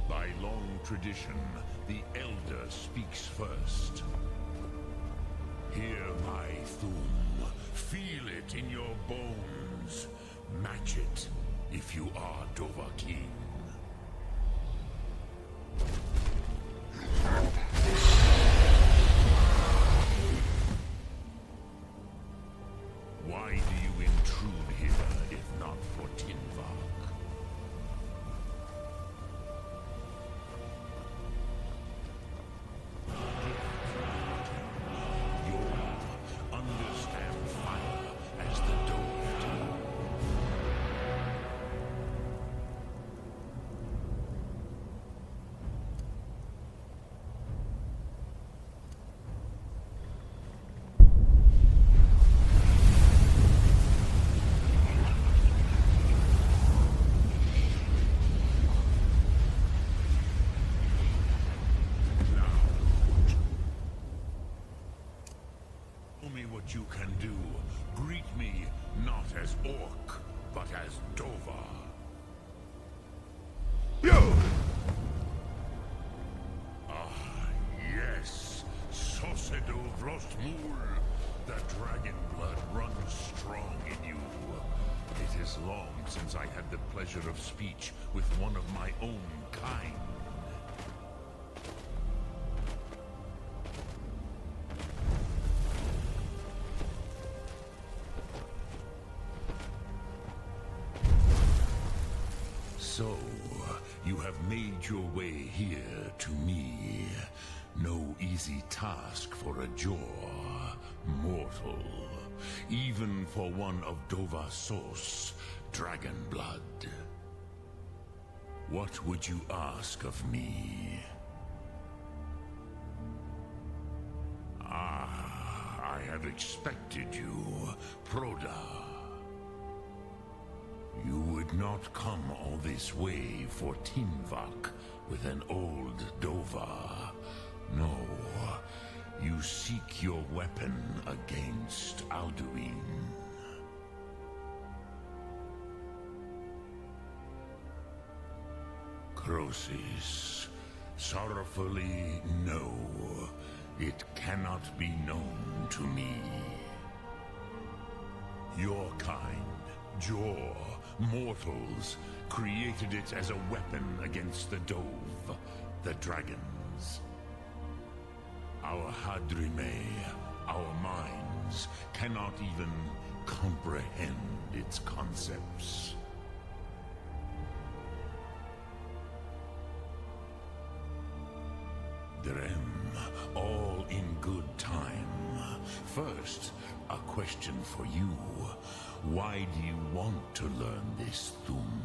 By long tradition, the Elder speaks first. Hear my Thum. Feel it in your bones. Match it if you are Dovahkiin. Why do you intrude here, if not for Tinvak? You understand fire as the Dove do. You can do. Greet me not as Orc, but as Dova. You! Ah, yes. Sosedo Vrostmul. The dragon blood runs strong in you. It is long since I had the pleasure of speech with one of my own kind. So, you have made your way here to me. No easy task for a Jor, mortal. Even for one of Dova Sos, dragon blood. What would you ask of me? Ah, I have expected you, Proda. You would not come all this way for Tinvak with an old Dova. No, you seek your weapon against Alduin. Crosis, sorrowfully, no. It cannot be known to me. Your kind, Jor, mortals, created it as a weapon against the Dove, the dragons. Our Hadrime, our minds, cannot even comprehend its concepts. Drem, all in good time. First, a question for you. Why do you want to learn this Thum?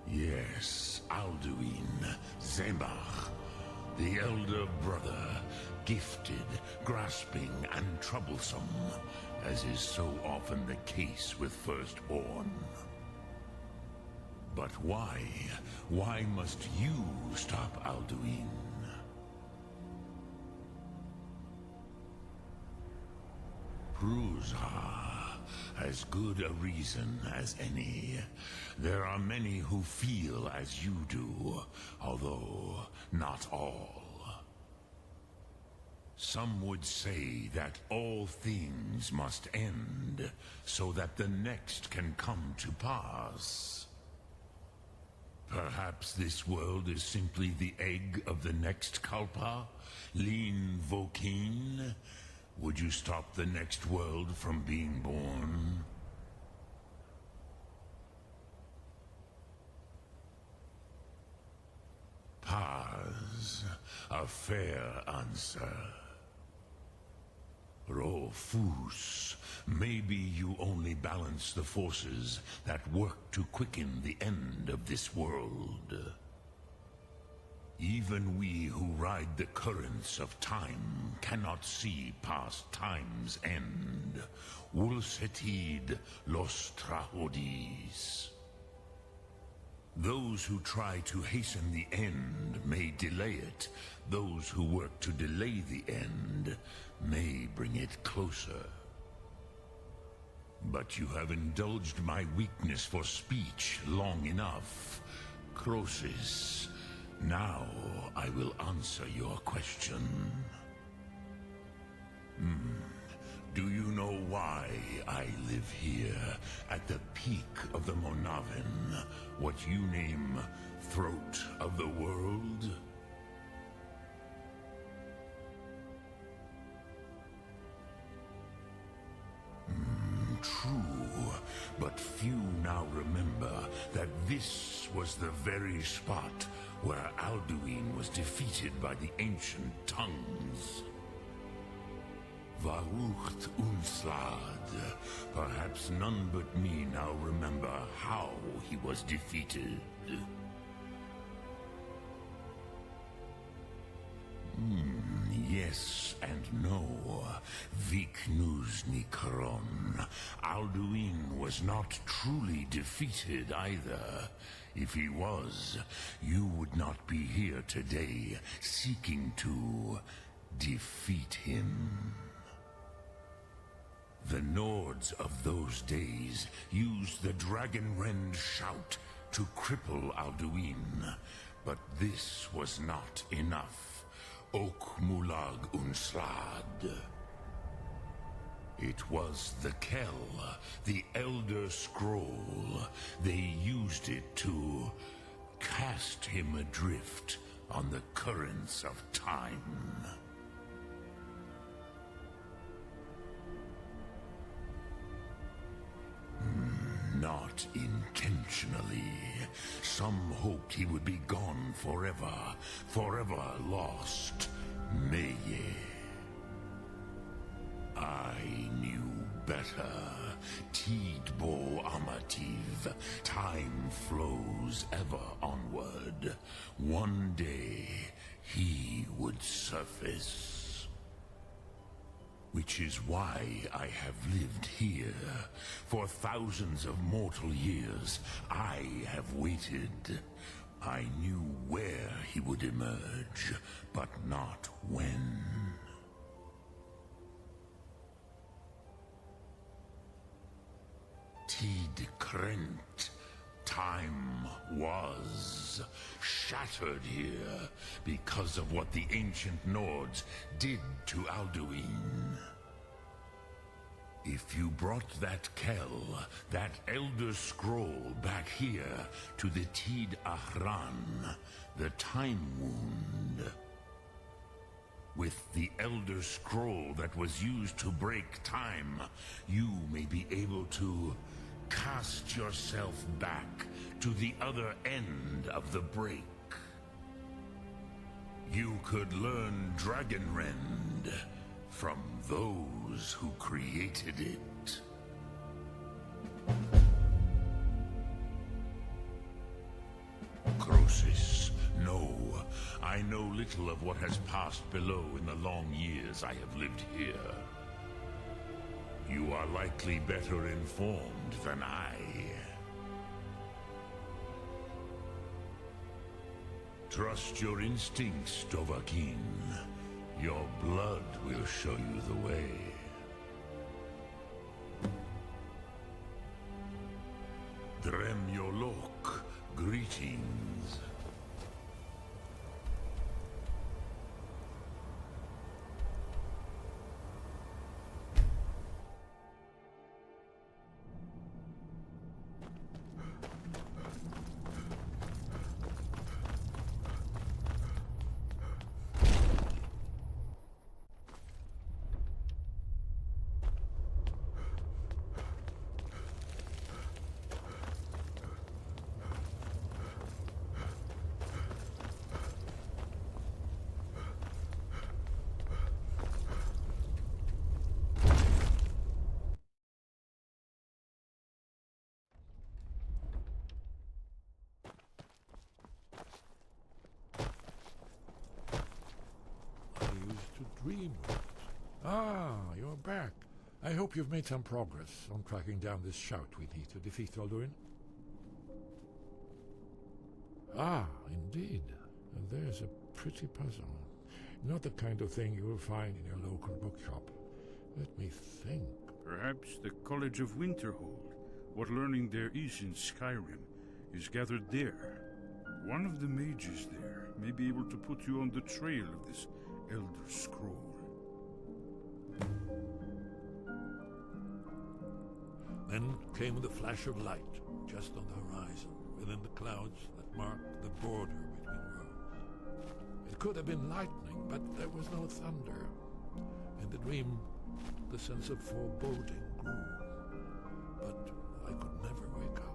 Yes, Alduin, Zemach, the elder brother, gifted, grasping, and troublesome, as is so often the case with Firstborn. But why? Why must you stop Alduin? Pruzha, as good a reason as any. There are many who feel as you do, although not all. Some would say that all things must end, so that the next can come to pass. Perhaps this world is simply the egg of the next Kalpa? Lean Vokeen? Would you stop the next world from being born? Paz, a fair answer. Rofus, maybe you only balance the forces that work to quicken the end of this world. Even we who ride the currents of time cannot see past time's end. Wulsetid los trahodis. Those who try to hasten the end may delay it. Those who work to delay the end may bring it closer. But you have indulged my weakness for speech long enough. Croesus, now I will answer your question. Do you know why I live here, at the peak of the Monavin, what you name Throat of the World? True, but few now remember that this was the very spot where Alduin was defeated by the ancient tongues. Varucht Unslad. Perhaps none but me now remember how he was defeated. Yes and no. Viknuzny Kron. Alduin was not truly defeated either. If he was, you would not be here today seeking to defeat him. The Nords of those days used the Dragonrend shout to cripple Alduin, but this was not enough. Ok Mulag Unslad. It was the Kell, the Elder Scroll. They used it to cast him adrift on the currents of time. Not intentionally. Some hoped he would be gone forever, forever lost. Meye. I knew better. Tidbo Amativ. Time flows ever onward. One day, he would surface. Which is why I have lived here. For thousands of mortal years, I have waited. I knew where he would emerge, but not when. Tid Krent. Time was shattered here because of what the ancient Nords did to Alduin. If you brought that Kell, that Elder Scroll back here to the Tid Ahran, the Time Wound, with the Elder Scroll that was used to break time, you may be able to cast yourself back to the other end of the break. You could learn Dragonrend from those who created it. Croesus, no. I know little of what has passed below in the long years I have lived here. You are likely better informed than I. Trust your instincts, Dovahkiin. Your blood will show you the way. Dremyolok, greetings. Greenwood. Ah, you're back. I hope you've made some progress on tracking down this shout we need to defeat Alduin. Ah, indeed. And there's a pretty puzzle. Not the kind of thing you will find in your local bookshop. Let me think. Perhaps the College of Winterhold, what learning there is in Skyrim, is gathered there. One of the mages there may be able to put you on the trail of this Elder Scroll. Then came the flash of light, just on the horizon, within the clouds that marked the border between worlds. It could have been lightning, but there was no thunder. In the dream, the sense of foreboding grew, but I could never wake up.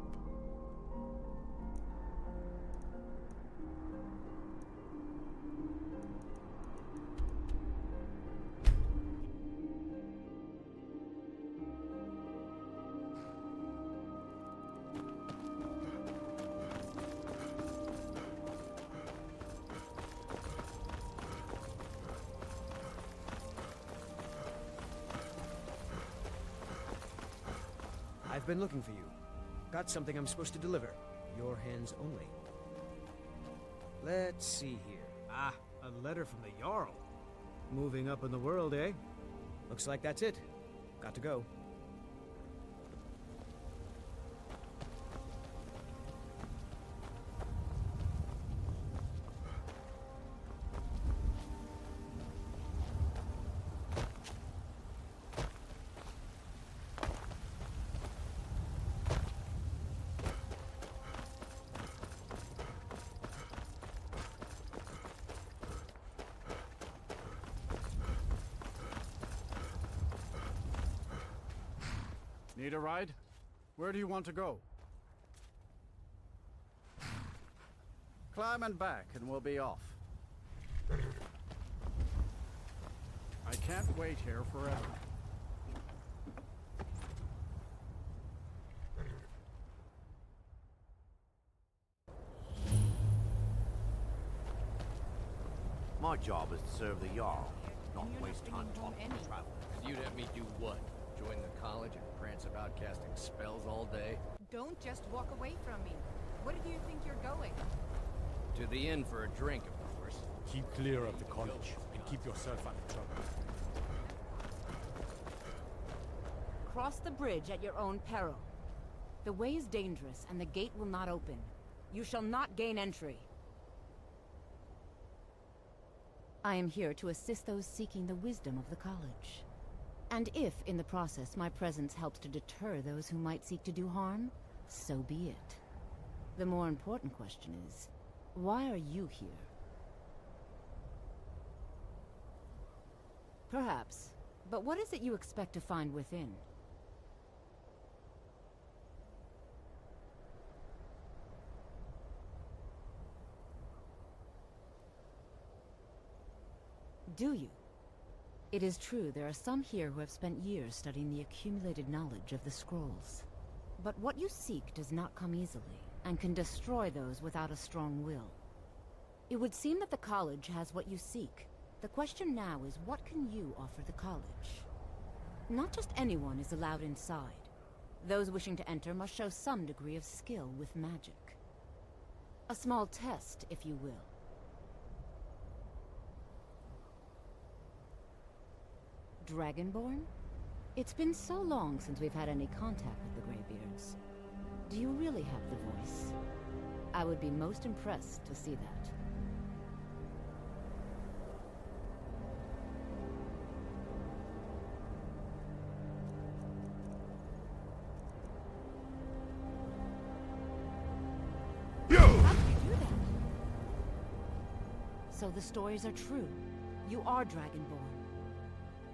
I've been looking for you. Got something I'm supposed to deliver. Your hands only. Let's see here. Ah, a letter from the Jarl. Moving up in the world, eh? Looks like that's it. Got to go. Need a ride? Where do you want to go? Climb and back and we'll be off. I can't wait here forever. My job is to serve the Jarl, not waste time talking to travelers. And you'd have me do what? Join the college and prance about casting spells all day? Don't just walk away from me. Where do you think you're going? To the inn for a drink, of course. Keep clear of the college and keep yourself out of trouble. Cross the bridge at your own peril. The way is dangerous and the gate will not open. You shall not gain entry. I am here to assist those seeking the wisdom of the college. And if, in the process, my presence helps to deter those who might seek to do harm, so be it. The more important question is, why are you here? Perhaps, but what is it you expect to find within? Do you? It is true, there are some here who have spent years studying the accumulated knowledge of the scrolls. But what you seek does not come easily, and can destroy those without a strong will. It would seem that the college has what you seek. The question now is, what can you offer the college? Not just anyone is allowed inside. Those wishing to enter must show some degree of skill with magic. A small test, if you will. Dragonborn? It's been so long since we've had any contact with the Greybeards. Do you really have the voice? I would be most impressed to see that. How did you do that? So the stories are true. You are Dragonborn.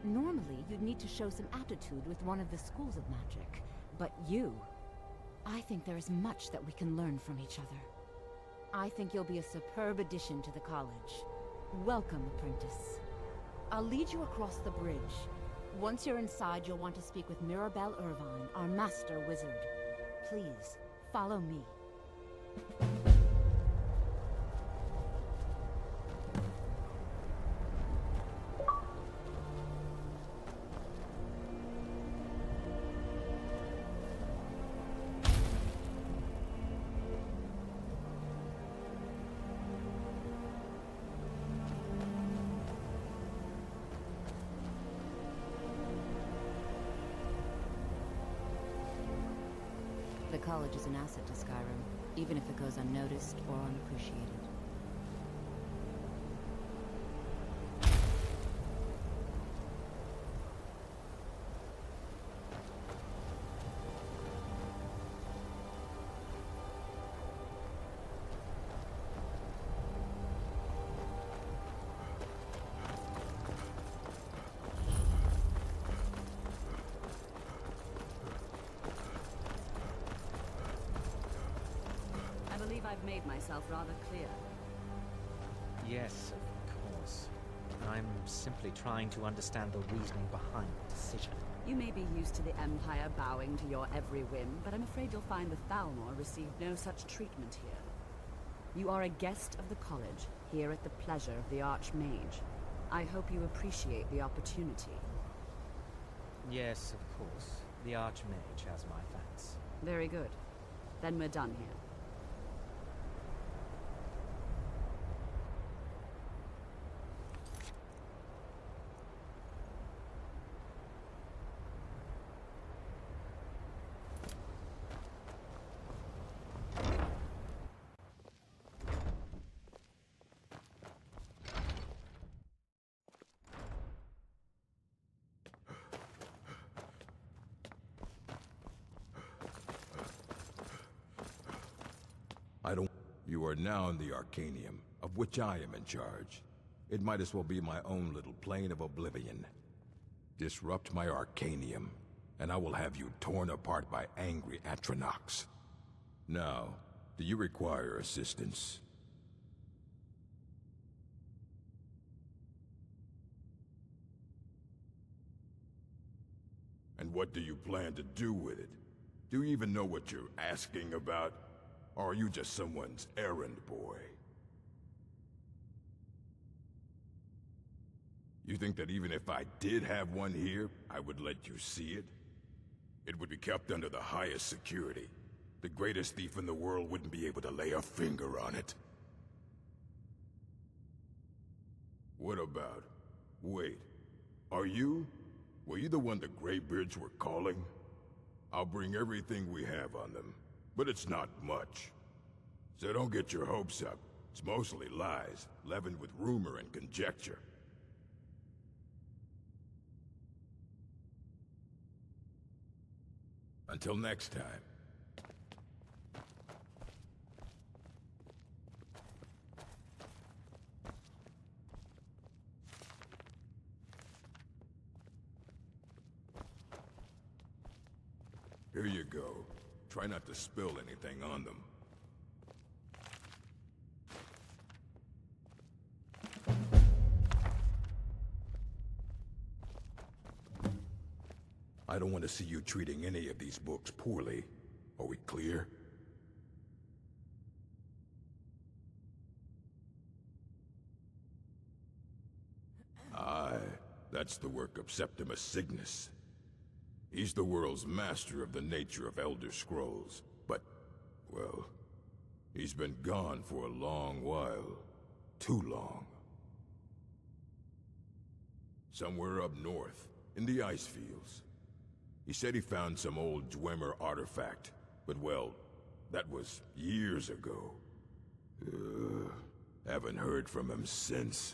Normally, you'd need to show some aptitude with one of the schools of magic. But you... I think there is much that we can learn from each other. I think you'll be a superb addition to the college. Welcome, apprentice. I'll lead you across the bridge. Once you're inside, you'll want to speak with Mirabelle Irvine, our master wizard. Please, follow me. college is an asset to Skyrim, even if it goes unnoticed or unappreciated. I've made myself rather clear. Yes, of course. I'm simply trying to understand the reasoning behind the decision. You may be used to the Empire bowing to your every whim, but I'm afraid you'll find the Thalmor received no such treatment here. You are a guest of the college, here at the pleasure of the Archmage. I hope you appreciate the opportunity. Yes, of course. The Archmage has my thanks. Very good. Then we're done here. You are now in the Arcanium, of which I am in charge. It might as well be my own little plane of oblivion. Disrupt my Arcanium, and I will have you torn apart by angry Paarthurnax. Now, do you require assistance? And what do you plan to do with it? Do you even know what you're asking about? Or are you just someone's errand boy? You think that even if I did have one here, I would let you see it? It would be kept under the highest security. The greatest thief in the world wouldn't be able to lay a finger on it. What about... Wait. Were you the one the Greybeards were calling? I'll bring everything we have on them. But it's not much. So don't get your hopes up. It's mostly lies, leavened with rumor and conjecture. Until next time. Here you go. Try not to spill anything on them. I don't want to see you treating any of these books poorly. Are we clear? Aye, that's the work of Septimus Signus. He's the world's master of the nature of Elder Scrolls, but, well, he's been gone for a long while. Too long. Somewhere up north, in the ice fields. He said he found some old Dwemer artifact, but well, that was years ago. Haven't heard from him since.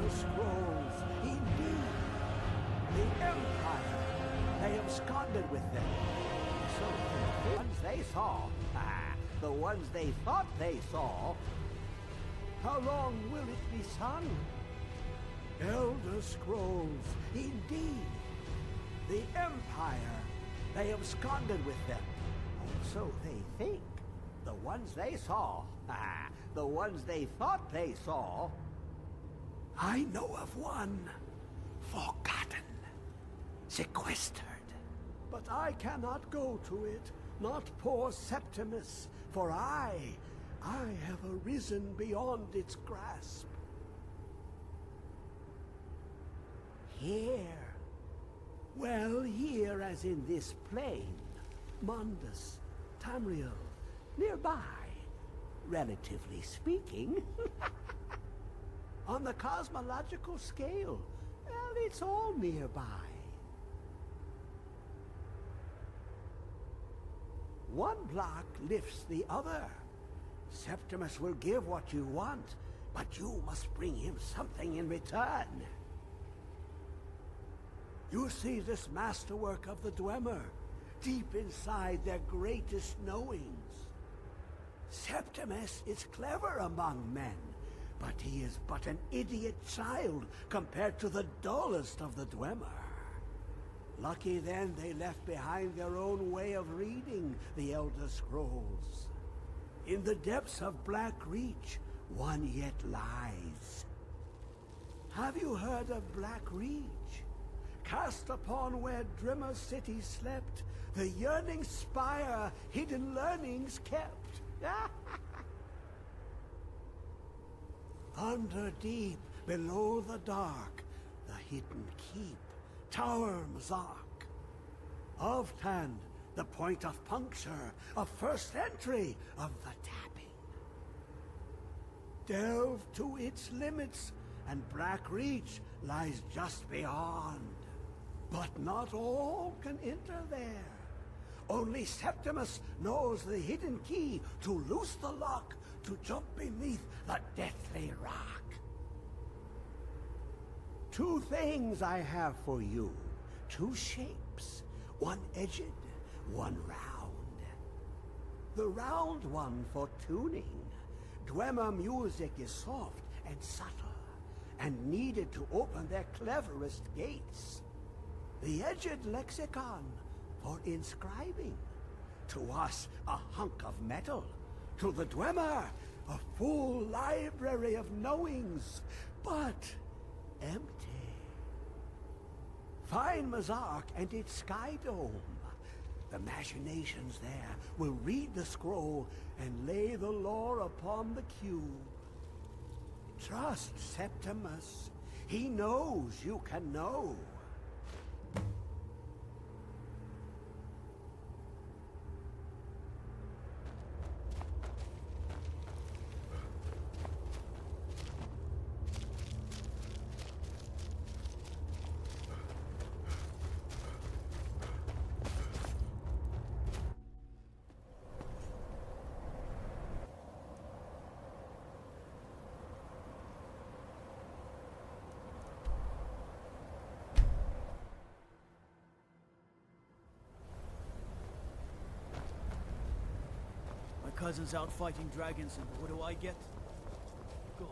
Elder Scrolls, indeed. The Empire. They absconded with them. So the ones they saw, the ones they thought they saw. How long will it be sung? Elder Scrolls, indeed. The Empire. They absconded with them. So they think. The ones they saw, the ones they thought they saw. I know of one. Forgotten. Sequestered. But I cannot go to it, not poor Septimus, for I have arisen beyond its grasp. Here. Well, here as in this plain. Mundus, Tamriel, nearby, relatively speaking. On the cosmological scale, well, it's all nearby. One block lifts the other. Septimus will give what you want, but you must bring him something in return. You see this masterwork of the Dwemer, deep inside their greatest knowings. Septimus is clever among men, but he is but an idiot child compared to the dullest of the Dwemer. Lucky then they left behind their own way of reading the Elder Scrolls. In the depths of Blackreach, one yet lies. Have you heard of Blackreach? Cast upon where Drimmer City slept, the yearning spire hidden learnings kept. Under deep, below the dark, the hidden keep, Tower Mzark. Of-hand, the point of puncture, of first entry of the tapping. Delve to its limits, and Blackreach lies just beyond. But not all can enter there. Only Septimus knows the hidden key to loose the lock, to jump beneath the deathly rock. Two things I have for you. Two shapes. One edged, one round. The round one for tuning. Dwemer music is soft and subtle, and needed to open their cleverest gates. The edged lexicon for inscribing. To us, a hunk of metal. To the Dwemer, a full library of knowings, but empty. Find Mzark and its sky dome. The machinations there will read the scroll and lay the lore upon the cube. Trust Septimus. He knows you can know. My cousin's out fighting dragons, and what do I get? God.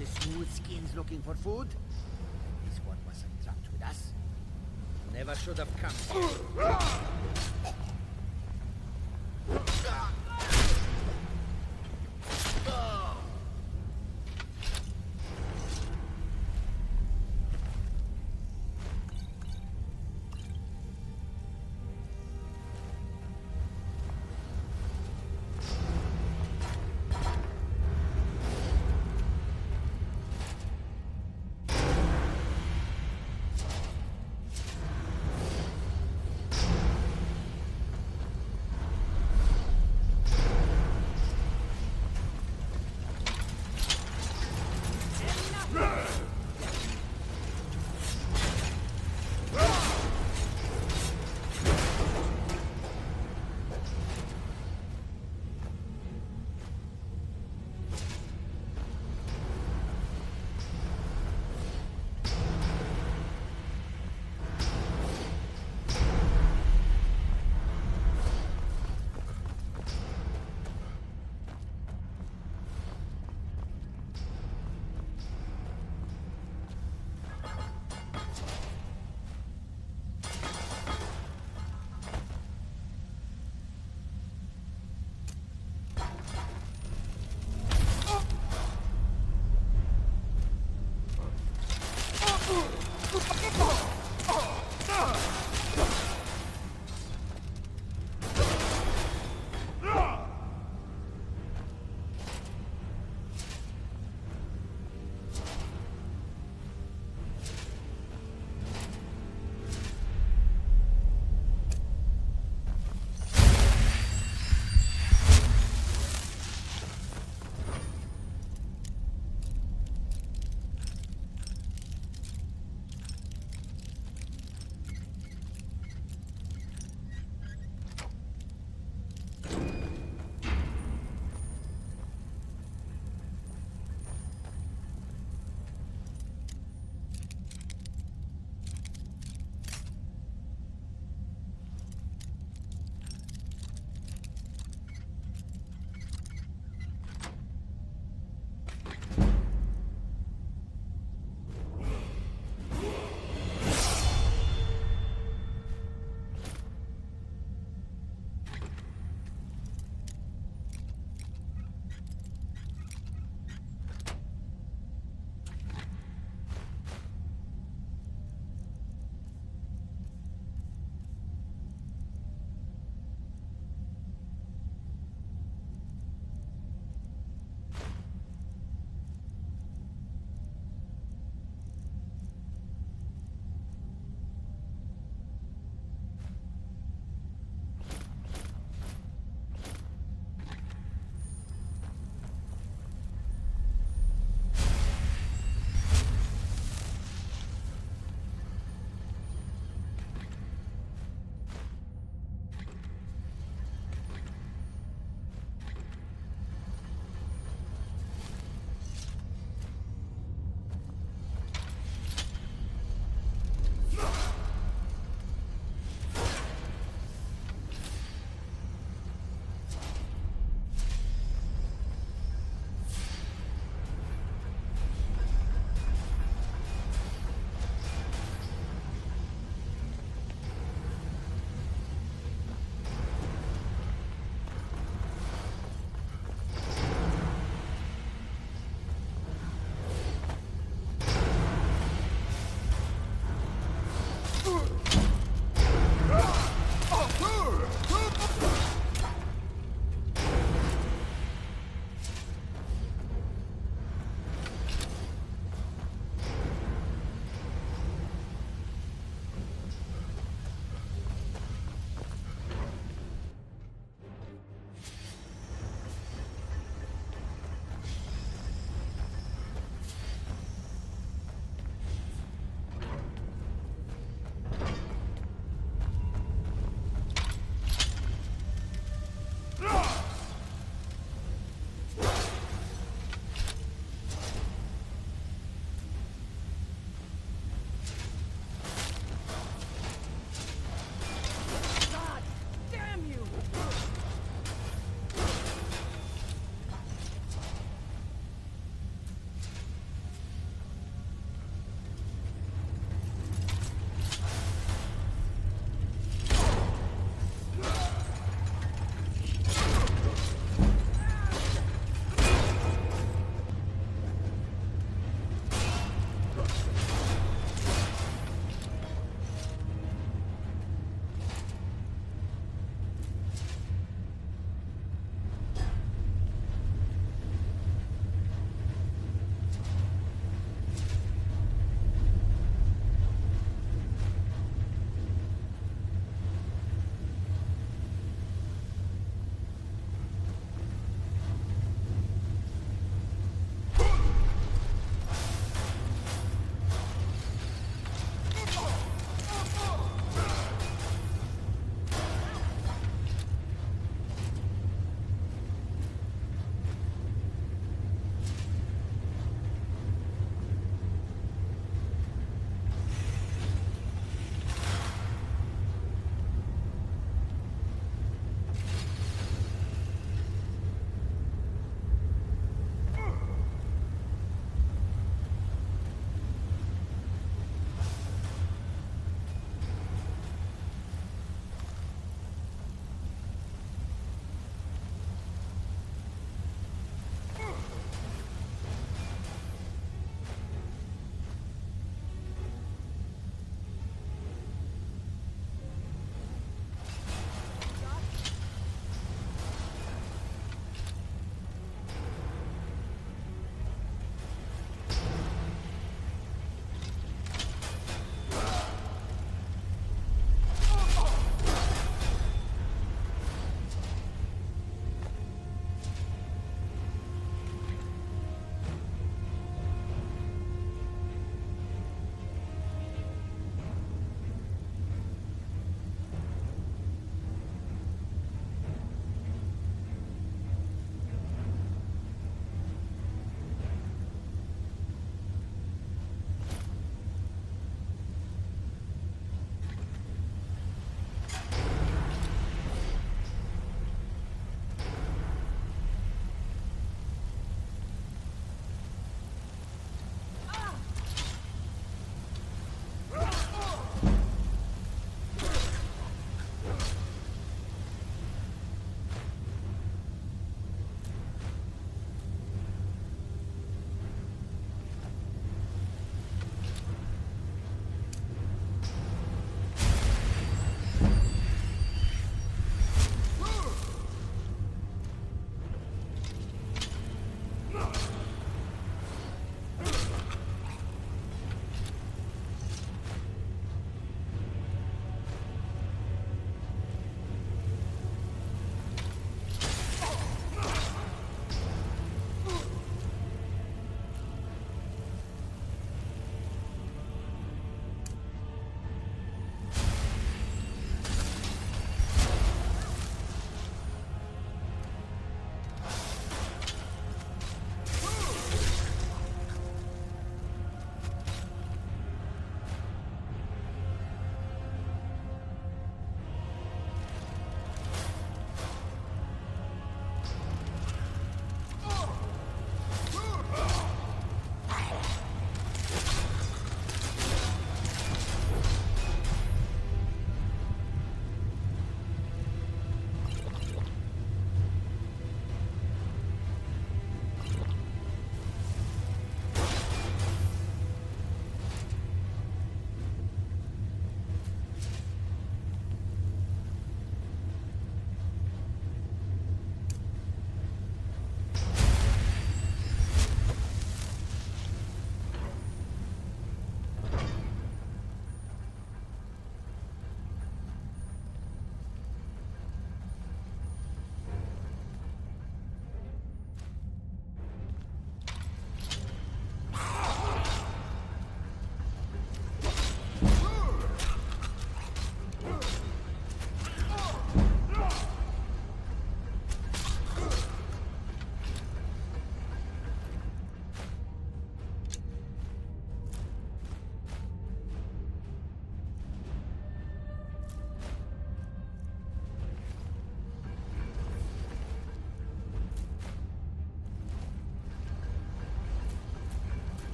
The smooth skins looking for food? This one wasn't trapped with us. Never should have come.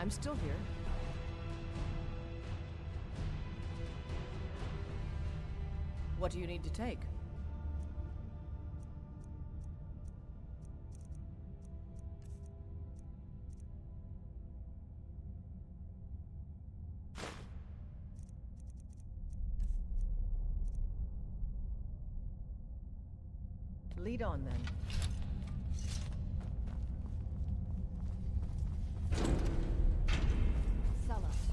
I'm still here. What do you need to take? Lead on, then.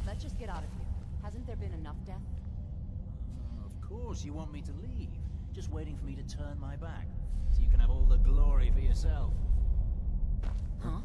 Let's just get out of here. Hasn't there been enough death? Of course you want me to leave. Just waiting for me to turn my back, so you can have all the glory for yourself. Huh?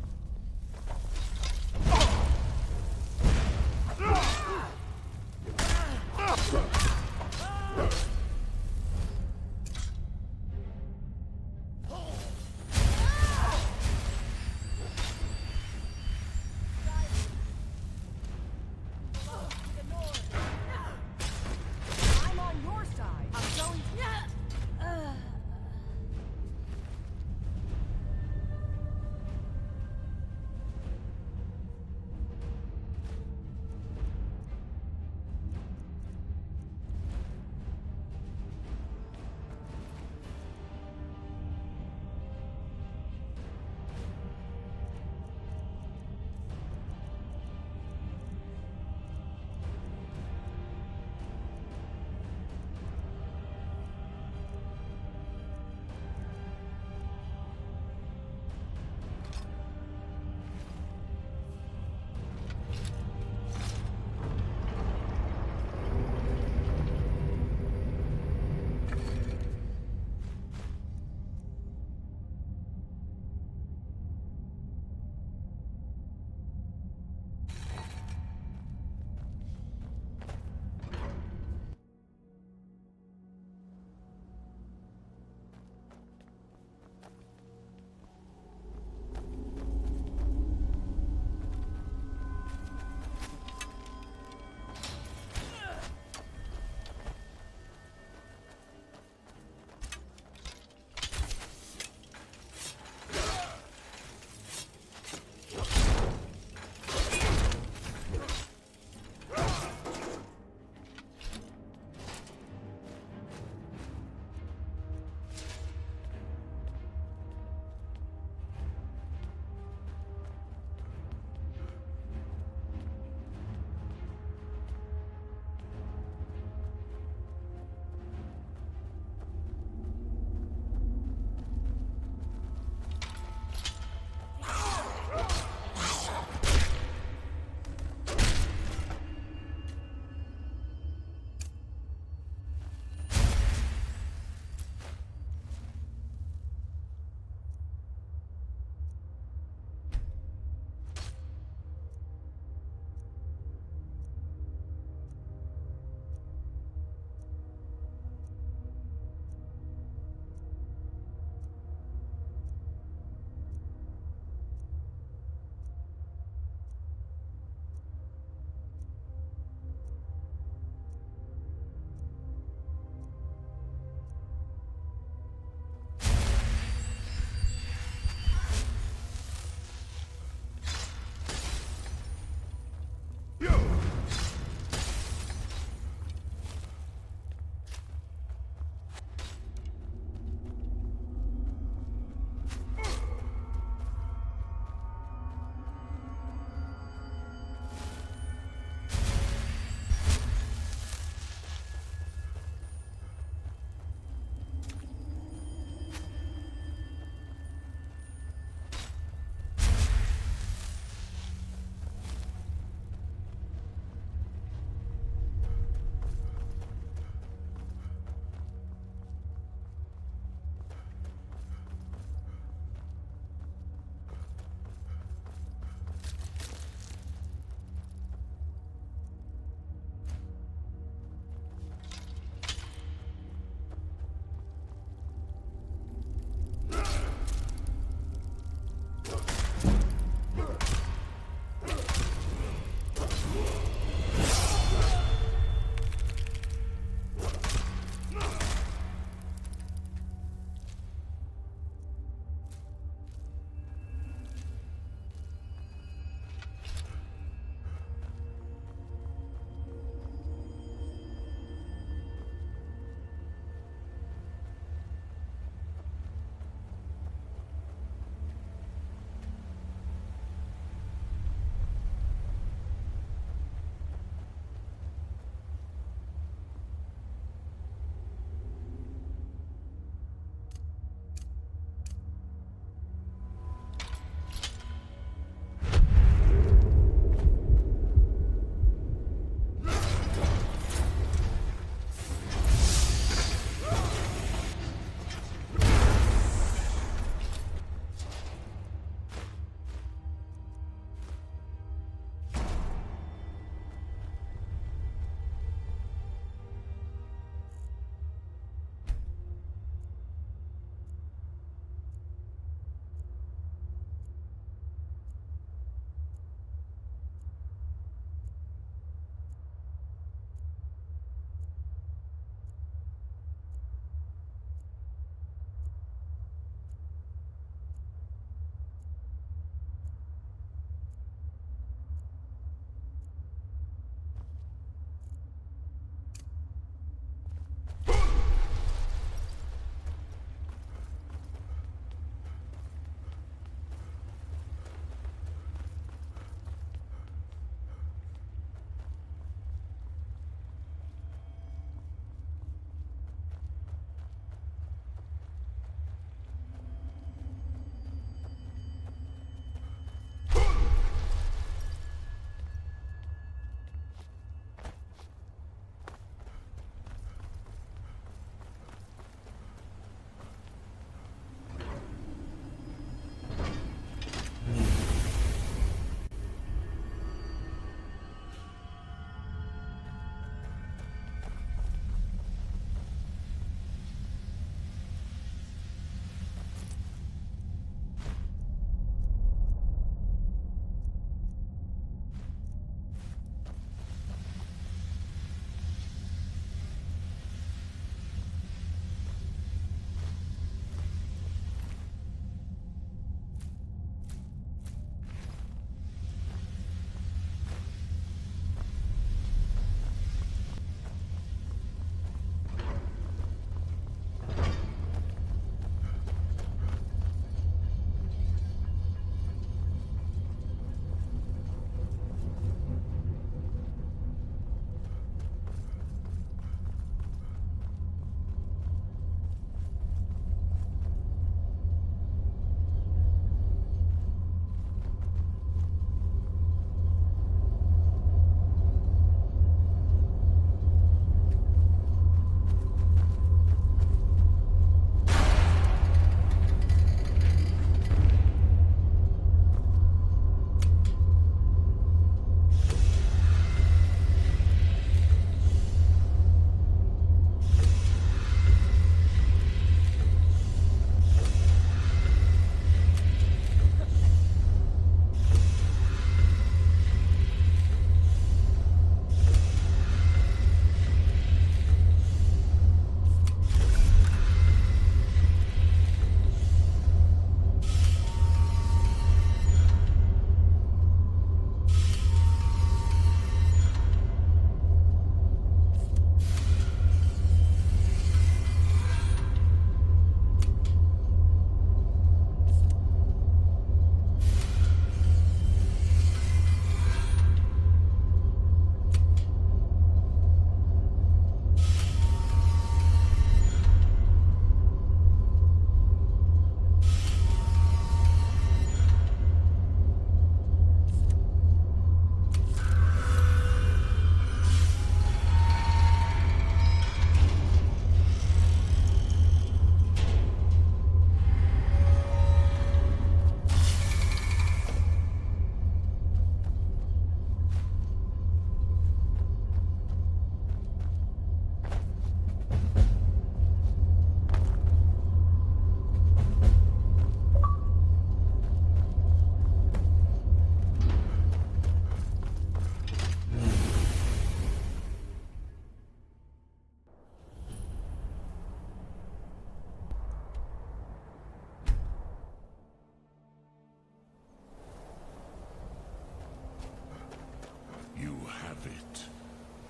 it.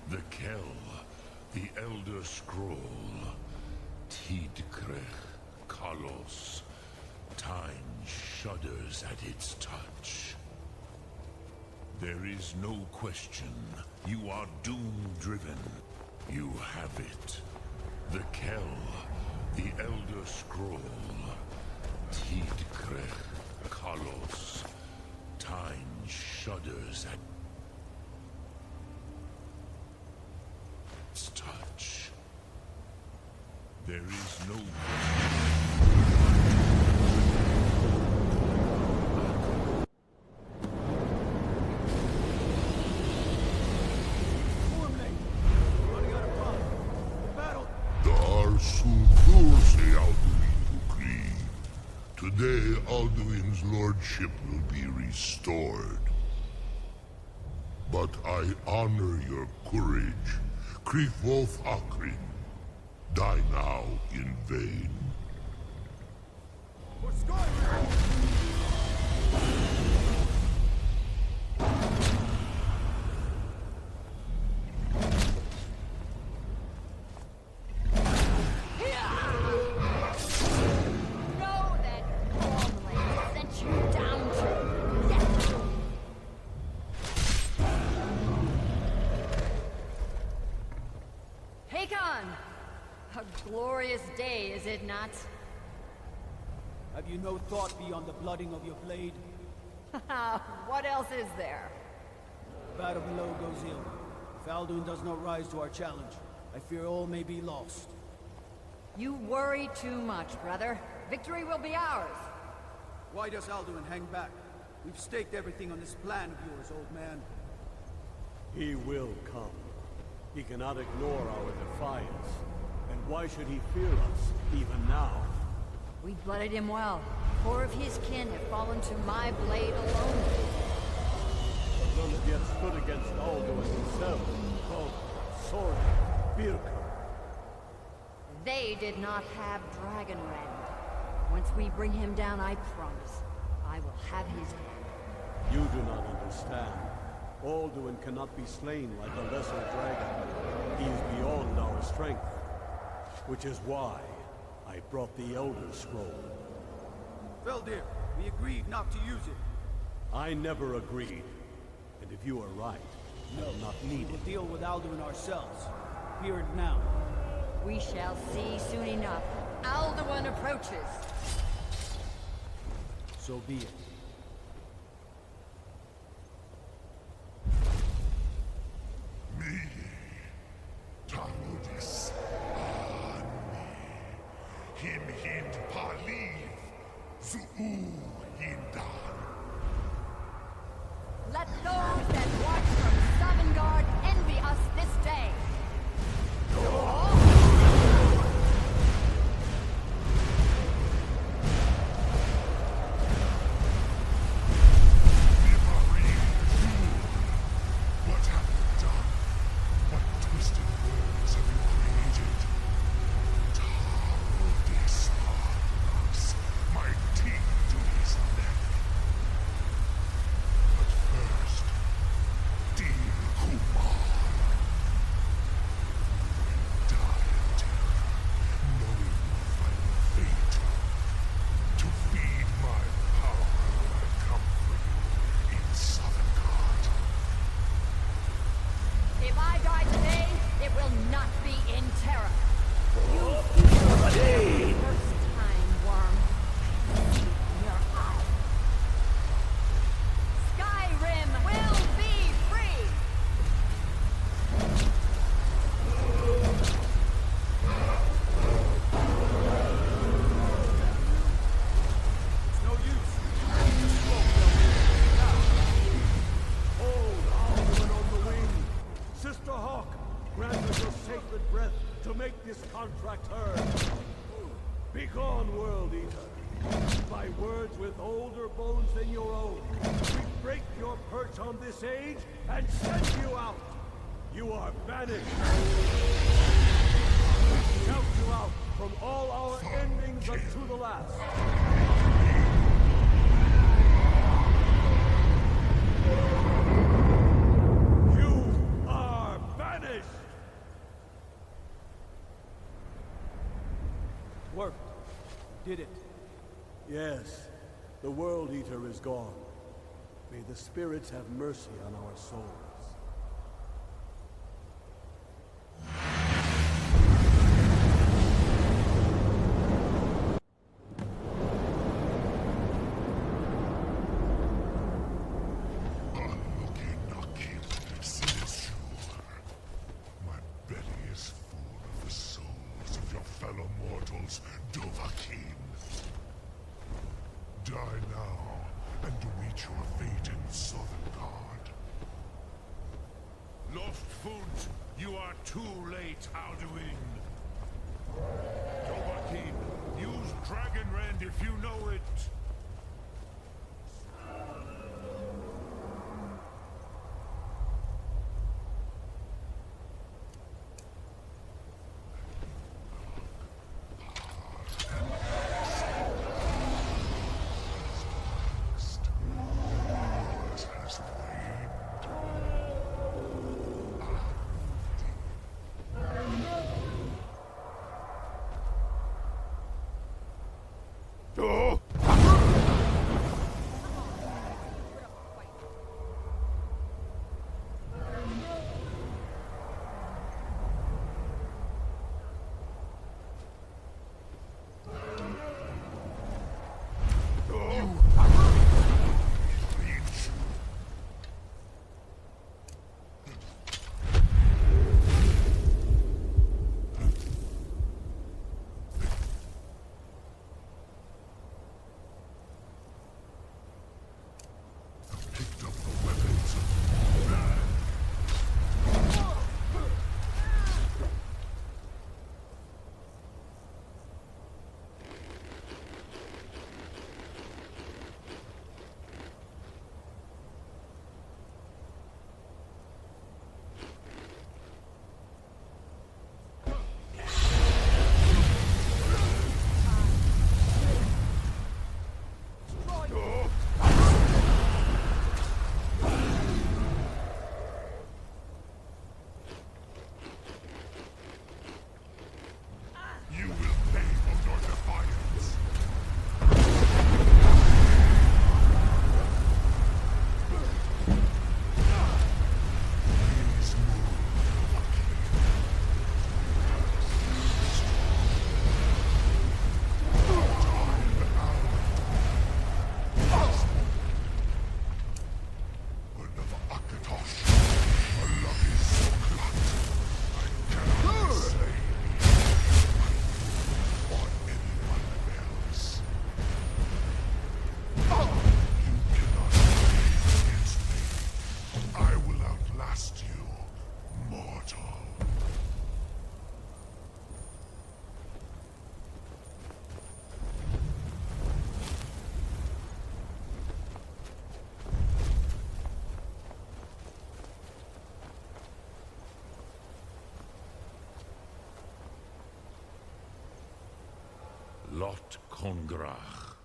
The Kell, the Elder Scroll. Tidkrech Kalos. Time shudders at its touch. There is no question. You are doom-driven. You have it. The Kell, the Elder Scroll. Tidkrech Kalos. Time shudders at its touch. There is no Today, Alduin's lordship will be restored. But I honor your courage. Kriegwolf Akrin. Die now in vain. For Skyrim! Glorious day, is it not? Have you no thought beyond the blooding of your blade? What else is there? The battle below goes ill. If Alduin does not rise to our challenge, I fear all may be lost. You worry too much, brother. Victory will be ours. Why does Alduin hang back? We've staked everything on this plan of yours, old man. He will come. He cannot ignore our defiance. And why should he fear us, even now? We blooded him well. 4 of his kin have fallen to my blade alone. But none have yet stood against Alduin himself, called Sword, Birka. They did not have Dragonrend. Once we bring him down, I promise, I will have his head. You do not understand. Alduin cannot be slain like a lesser dragon. He is beyond our strength. Which is why I brought the Elder Scroll. Veldir, we agreed not to use it. I never agreed. And if you are right, I will not need We'll it. deal with Alduin ourselves. Here and now. We shall see soon enough. Alduin approaches. So be it. Me, Talmudis, him hind paliv, zuu hindan. Let those that watch from Sovngarde envy us this day. What have you done? What twisted worlds have you created? Talmudis Paarthurnax, my teeth to his neck. But first, dear Kumar, will die in terror, knowing your final fate. To feed my power will I come for you in Sovngarde. If I die today, it will not be in terror. You feel the first time, worm. I see in your eyes. Skyrim will be free! It's no use. Hold Alduin on the wing! Sister Hawk, grant us your sacred breath to make this contract heard. Begone, World Eater! By words with older bones than your own, we break your perch on this age and send you out! You are banished! We shout you out from all our endings unto the last! You did it. Yes, the World Eater is gone. May the spirits have mercy on our souls. My belly is full of the souls of your fellow mortals, Dovahkiin. Die now, and meet your fate in Sovngarde. Lost foot, you are too late, Alduin. Dovahkiin, use Dragonrend if you know it. Lot Kongrach.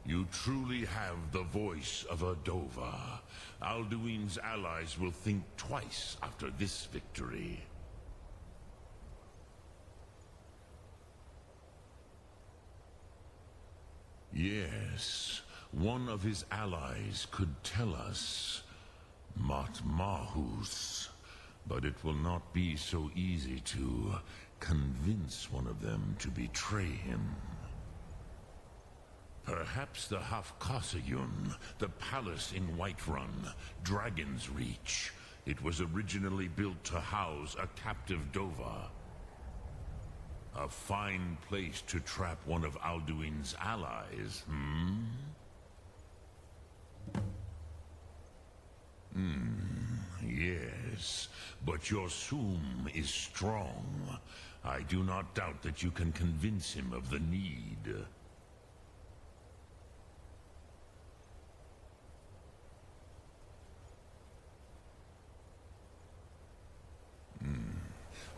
You truly have the voice of a Dova. Alduin's allies will think twice after this victory. Yes, one of his allies could tell us Matmahus, but it will not be so easy to convince one of them to betray him. Perhaps the Hafkasayun, the palace in Whiterun, Dragon's Reach. It was originally built to house a captive Dova. A fine place to trap one of Alduin's allies, yes, but your Soom is strong. I do not doubt that you can convince him of the need.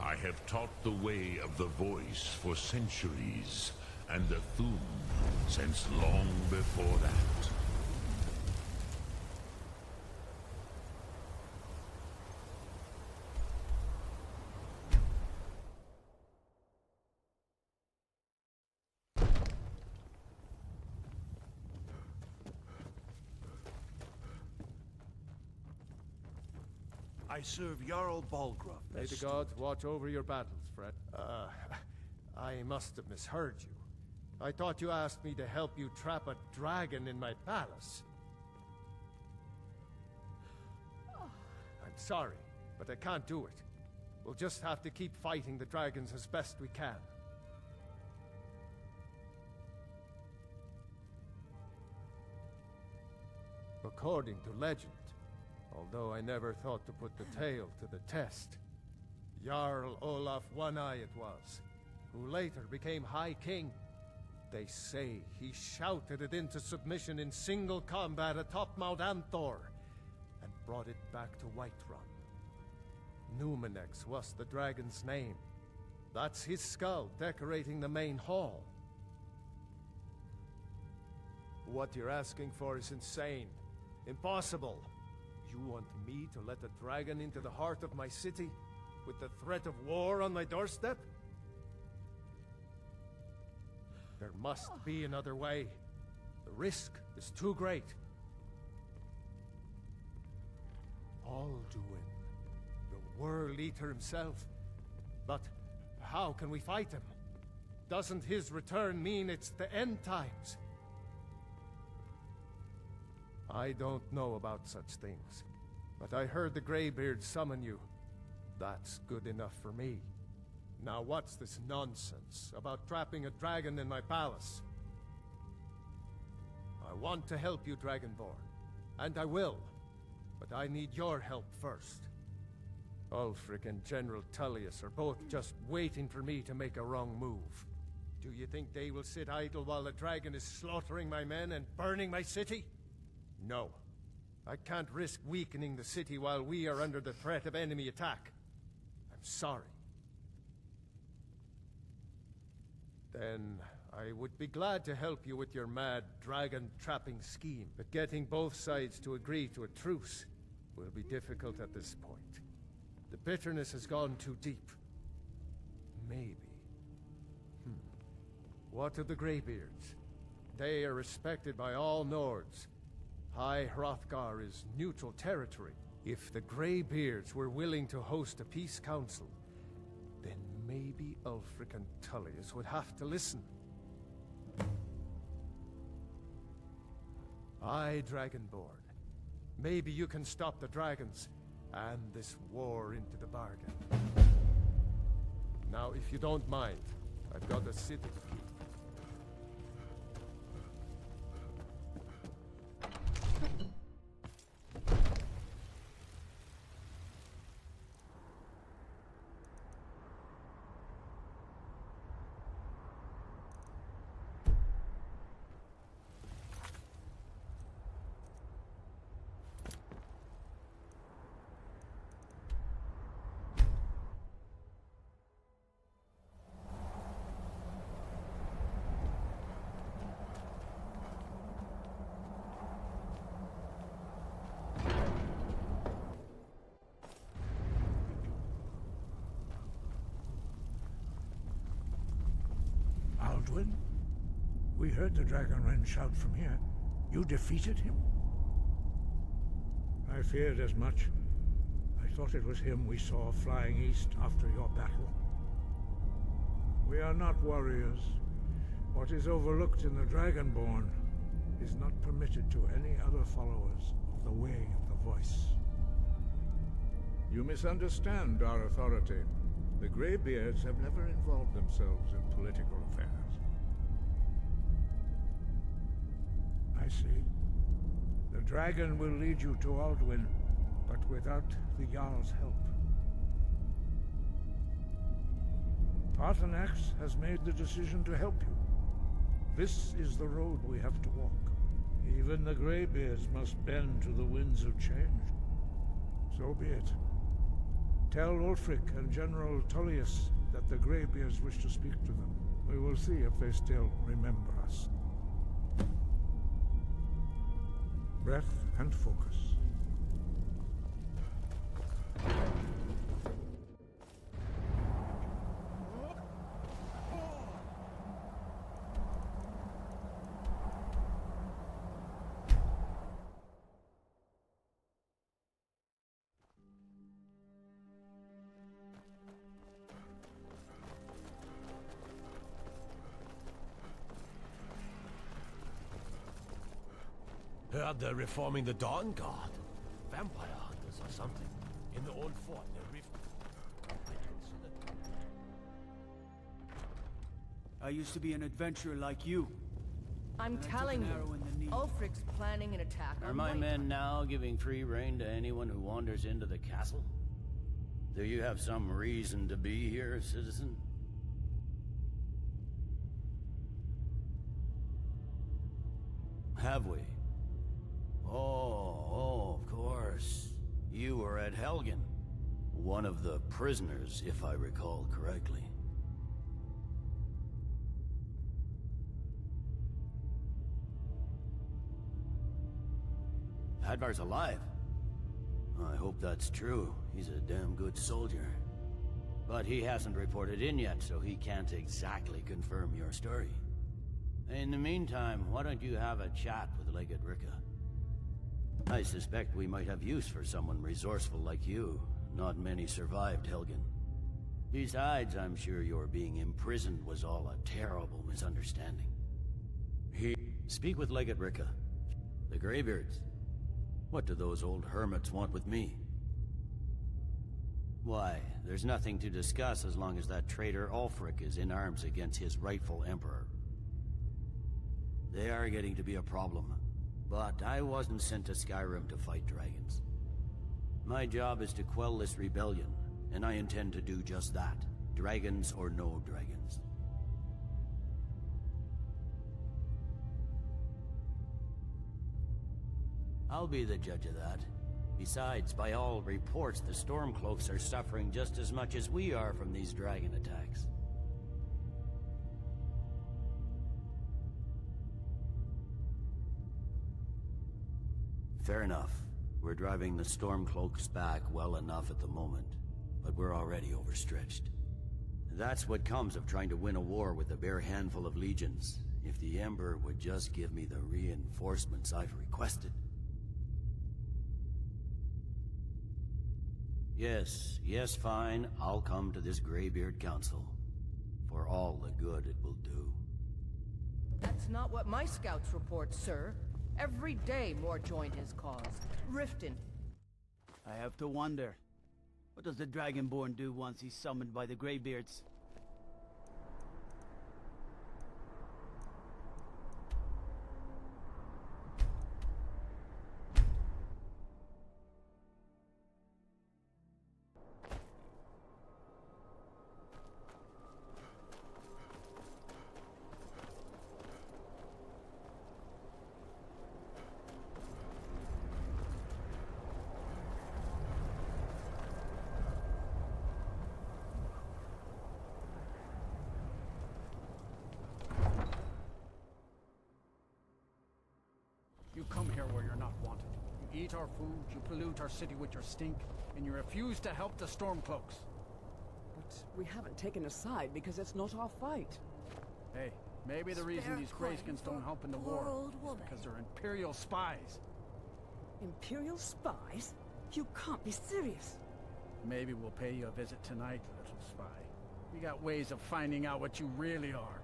I have taught the way of the voice for centuries, and the Thum since long before that. I serve Jarl Balgruuf. May the gods watch over your battles, Fred. I must have misheard you. I thought you asked me to help you trap a dragon in my palace. I'm sorry, but I can't do it. We'll just have to keep fighting the dragons as best we can. According to legend, although I never thought to put the tale to the test, Jarl Olaf One-Eye it was, who later became High King. They say he shouted it into submission in single combat atop Mount Anthor, and brought it back to Whiterun. Numenex was the dragon's name. That's his skull decorating the main hall. What you're asking for is insane. Impossible. You want me to let a dragon into the heart of my city, with the threat of war on my doorstep? There must be another way. The risk is too great. Alduin, the World Eater himself. But how can we fight him? Doesn't his return mean it's the end times? I don't know about such things, but I heard the Greybeards summon you. That's good enough for me. Now what's this nonsense about trapping a dragon in my palace? I want to help you, Dragonborn, and I will, but I need your help first. Ulfric and General Tullius are both just waiting for me to make a wrong move. Do you think they will sit idle while the dragon is slaughtering my men and burning my city? No. I can't risk weakening the city while we are under the threat of enemy attack. I'm sorry. Then I would be glad to help you with your mad dragon-trapping scheme, but getting both sides to agree to a truce will be difficult at this point. The bitterness has gone too deep. Maybe. What of the Greybeards? They are respected by all Nords. High Hrothgar is neutral territory. If the Greybeards were willing to host a peace council, then maybe Ulfric and Tullius would have to listen. Aye, Dragonborn. Maybe you can stop the dragons, and this war into the bargain. Now, if you don't mind, I've got a city to keep. Alduin? We heard the Dragonren shout from here. You defeated him? I feared as much. I thought it was him we saw flying east after your battle. We are not warriors. What is overlooked in the Dragonborn is not permitted to any other followers of the Way of the Voice. You misunderstand our authority. The Greybeards have never involved themselves in political affairs. I see. The dragon will lead you to Alduin, but without the Jarl's help. Paarthurnax has made the decision to help you. This is the road we have to walk. Even the Greybeards must bend to the winds of change. So be it. Tell Ulfric and General Tullius that the Greybeards wish to speak to them. We will see if they still remember us. Breath and focus. Heard they're reforming the Dawn Guard. Vampire hunters or something. In the old fort near Riverwood. I used to be an adventurer like you. I'm And I took telling an arrow in the you, knee. Ulfric's planning an attack Are on my Whiterun. men now giving free rein to anyone who wanders into the castle? Do you have some reason to be here, citizen? Have we? Oh, of course. You were at Helgen. One of the prisoners, if I recall correctly. Hadvar's alive. I hope that's true. He's a damn good soldier. But he hasn't reported in yet, so he can't exactly confirm your story. In the meantime, why don't you have a chat with Legate Ricka? I suspect we might have use for someone resourceful like you. Not many survived Helgen. Besides, I'm sure your being imprisoned was all a terrible misunderstanding. Speak with Legate Ricka. The Greybeards. What do those old hermits want with me? Why, there's nothing to discuss as long as that traitor Ulfric is in arms against his rightful emperor. They are getting to be a problem, but I wasn't sent to Skyrim to fight dragons. My job is to quell this rebellion, and I intend to do just that, dragons or no dragons. I'll be the judge of that. Besides, by all reports, the Stormcloaks are suffering just as much as we are from these dragon attacks. Fair enough. We're driving the Stormcloaks back well enough at the moment, but we're already overstretched. That's what comes of trying to win a war with a bare handful of legions. If the Emperor would just give me the reinforcements I've requested. Yes, fine. I'll come to this Greybeard Council. For all the good it will do. That's not what my scouts report, sir. Every day more join his cause. Riften. I have to wonder. What does the Dragonborn do once he's summoned by the Greybeards? You come here where you're not wanted. You eat our food, you pollute our city with your stink, and you refuse to help the Stormcloaks. But we haven't taken a side because it's not our fight. Hey, maybe the reason these Greyskins don't help in the war is because they're Imperial spies. Imperial spies? You can't be serious. Maybe we'll pay you a visit tonight, little spy. We got ways of finding out what you really are.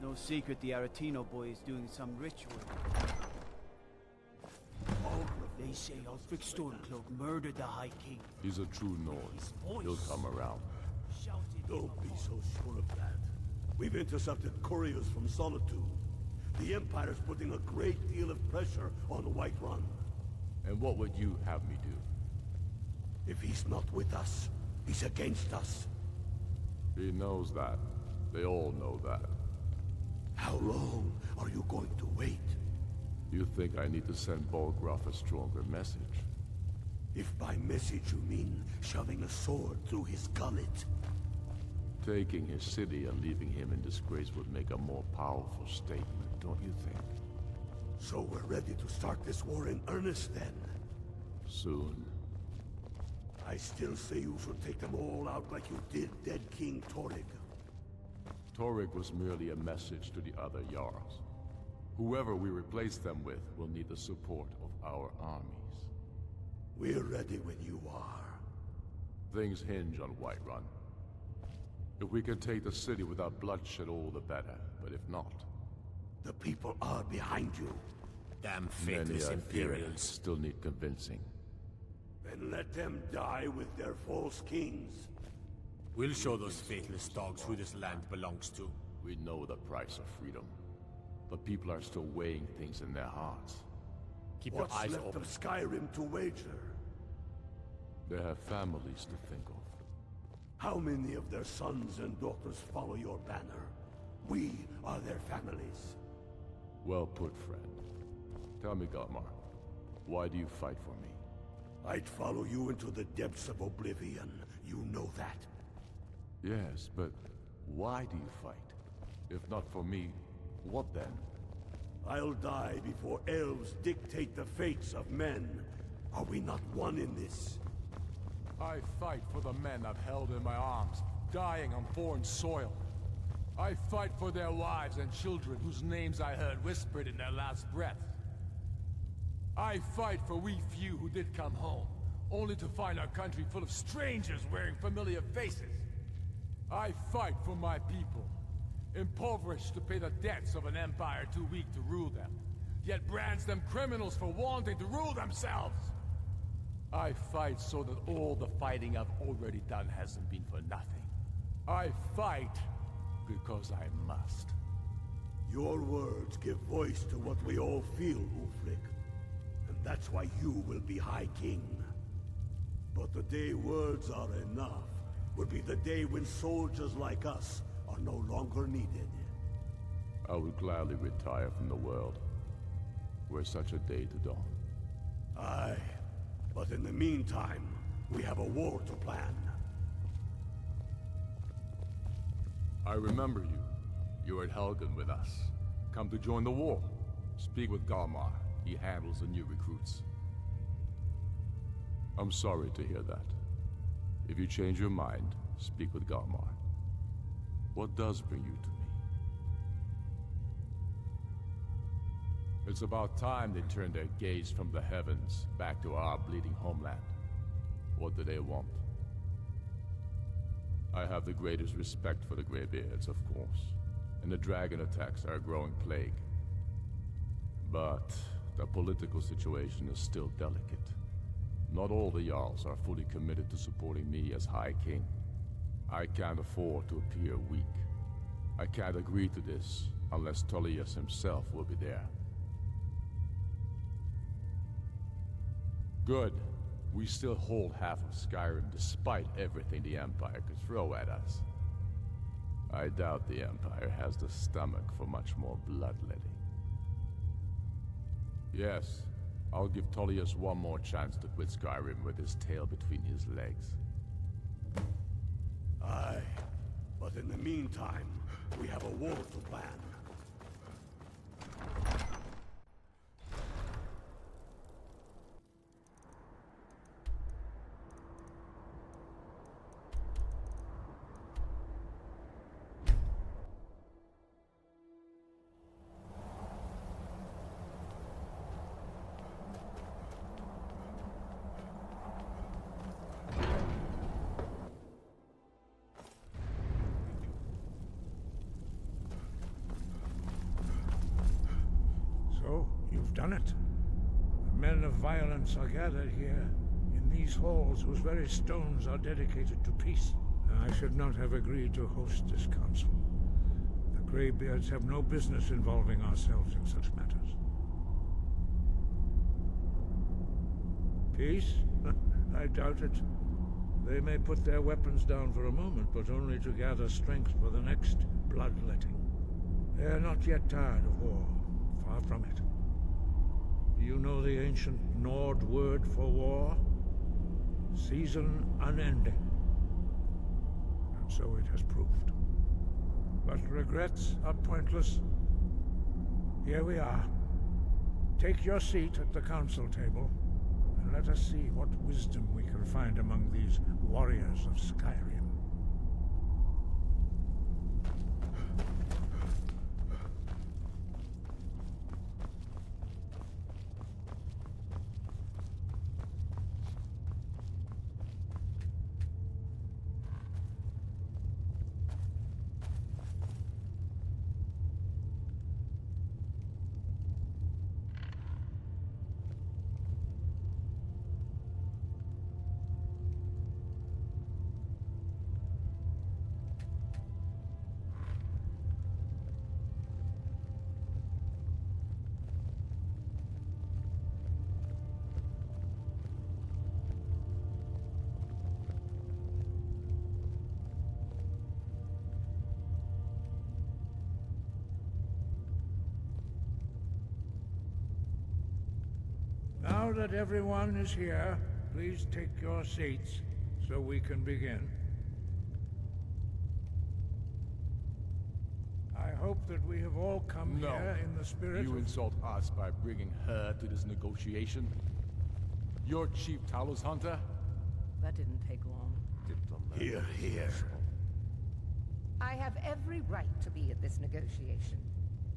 No secret the Aretino boy is doing some ritual. They say Ulfric Stormcloak murdered the High King. He's a true Nord. He'll come around. Don't be so sure of that. We've intercepted couriers from Solitude. The Empire's putting a great deal of pressure on Whiterun. And what would you have me do? If he's not with us, he's against us. He knows that. They all know that. How long are you going to wait? You think I need to send Balgruuf a stronger message? If by message you mean shoving a sword through his gullet. Taking his city and leaving him in disgrace would make a more powerful statement, don't you think? So we're ready to start this war in earnest then? Soon. I still say you should take them all out like you did dead King Torrig. Torrig was merely a message to the other Jarls. Whoever we replace them with will need the support of our armies. We're ready when you are. Things hinge on Whiterun. If we can take the city without bloodshed, all the better. But if not... The people are behind you. Damn Many, faithless I fear, Imperials. still need convincing. Then let them die with their false kings. We'll show those faithless dogs who this land belongs to. We know the price of freedom. But people are still weighing things in their hearts. Keep What's your eyes left open. of Skyrim to wager? They have families to think of. How many of their sons and daughters follow your banner? We are their families. Well put, friend. Tell me, Galmar, why do you fight for me? I'd follow you into the depths of oblivion. You know that. Yes, but why do you fight? If not for me, what then? I'll die before elves dictate the fates of men. Are we not one in this? I fight for the men I've held in my arms, dying on foreign soil. I fight for their wives and children whose names I heard whispered in their last breath. I fight for we few who did come home, only to find our country full of strangers wearing familiar faces. I fight for my people, impoverished to pay the debts of an empire too weak to rule them, yet brands them criminals for wanting to rule themselves. I fight so that all the fighting I've already done hasn't been for nothing. I fight because I must. Your words give voice to what we all feel, Ulfric. And that's why you will be High King. But the day words are enough will be the day when soldiers like us are no longer needed. I would gladly retire from the world, were such a day to dawn. Aye, but in the meantime, we have a war to plan. I remember you. You were at Helgen with us. Come to join the war. Speak with Galmar. He handles the new recruits. I'm sorry to hear that. If you change your mind, speak with Galmar. What does bring you to me? It's about time they turned their gaze from the heavens back to our bleeding homeland. What do they want? I have the greatest respect for the Greybeards, of course, and the dragon attacks are a growing plague. But the political situation is still delicate. Not all the Jarls are fully committed to supporting me as High King. I can't afford to appear weak. I can't agree to this unless Tullius himself will be there. Good. We still hold half of Skyrim despite everything the Empire could throw at us. I doubt the Empire has the stomach for much more bloodletting. Yes, I'll give Tullius one more chance to quit Skyrim with his tail between his legs. Aye, but in the meantime, we have a war to plan. So, you've done it. The men of violence are gathered here, in these halls whose very stones are dedicated to peace. I should not have agreed to host this council. The Greybeards have no business involving ourselves in such matters. Peace? I doubt it. They may put their weapons down for a moment, but only to gather strength for the next bloodletting. They are not yet tired of war. Far from it. You know the ancient Nord word for war? Season unending. And so it has proved. But regrets are pointless. Here we are. Take your seat at the council table, and let us see what wisdom we can find among these warriors of Skyrim. Now that everyone is here, please take your seats so we can begin. I hope that we have all come here in the spirit You of... insult us by bringing her to this negotiation? You're Chief Talos Hunter? That didn't take long. Here, here. I have every right to be at this negotiation.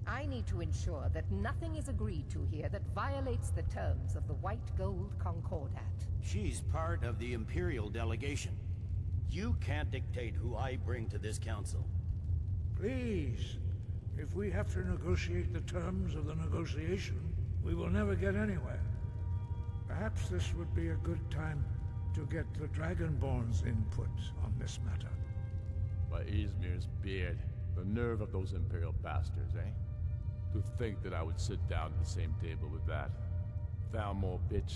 I need to ensure that nothing is agreed to here that violates the terms of the White Gold Concordat. She's part of the Imperial delegation. You can't dictate who I bring to this council. Please, if we have to negotiate the terms of the negotiation, we will never get anywhere. Perhaps this would be a good time to get the Dragonborn's input on this matter. By Izmir's beard, the nerve of those Imperial bastards, eh? To think that I would sit down at the same table with that Thalmor bitch.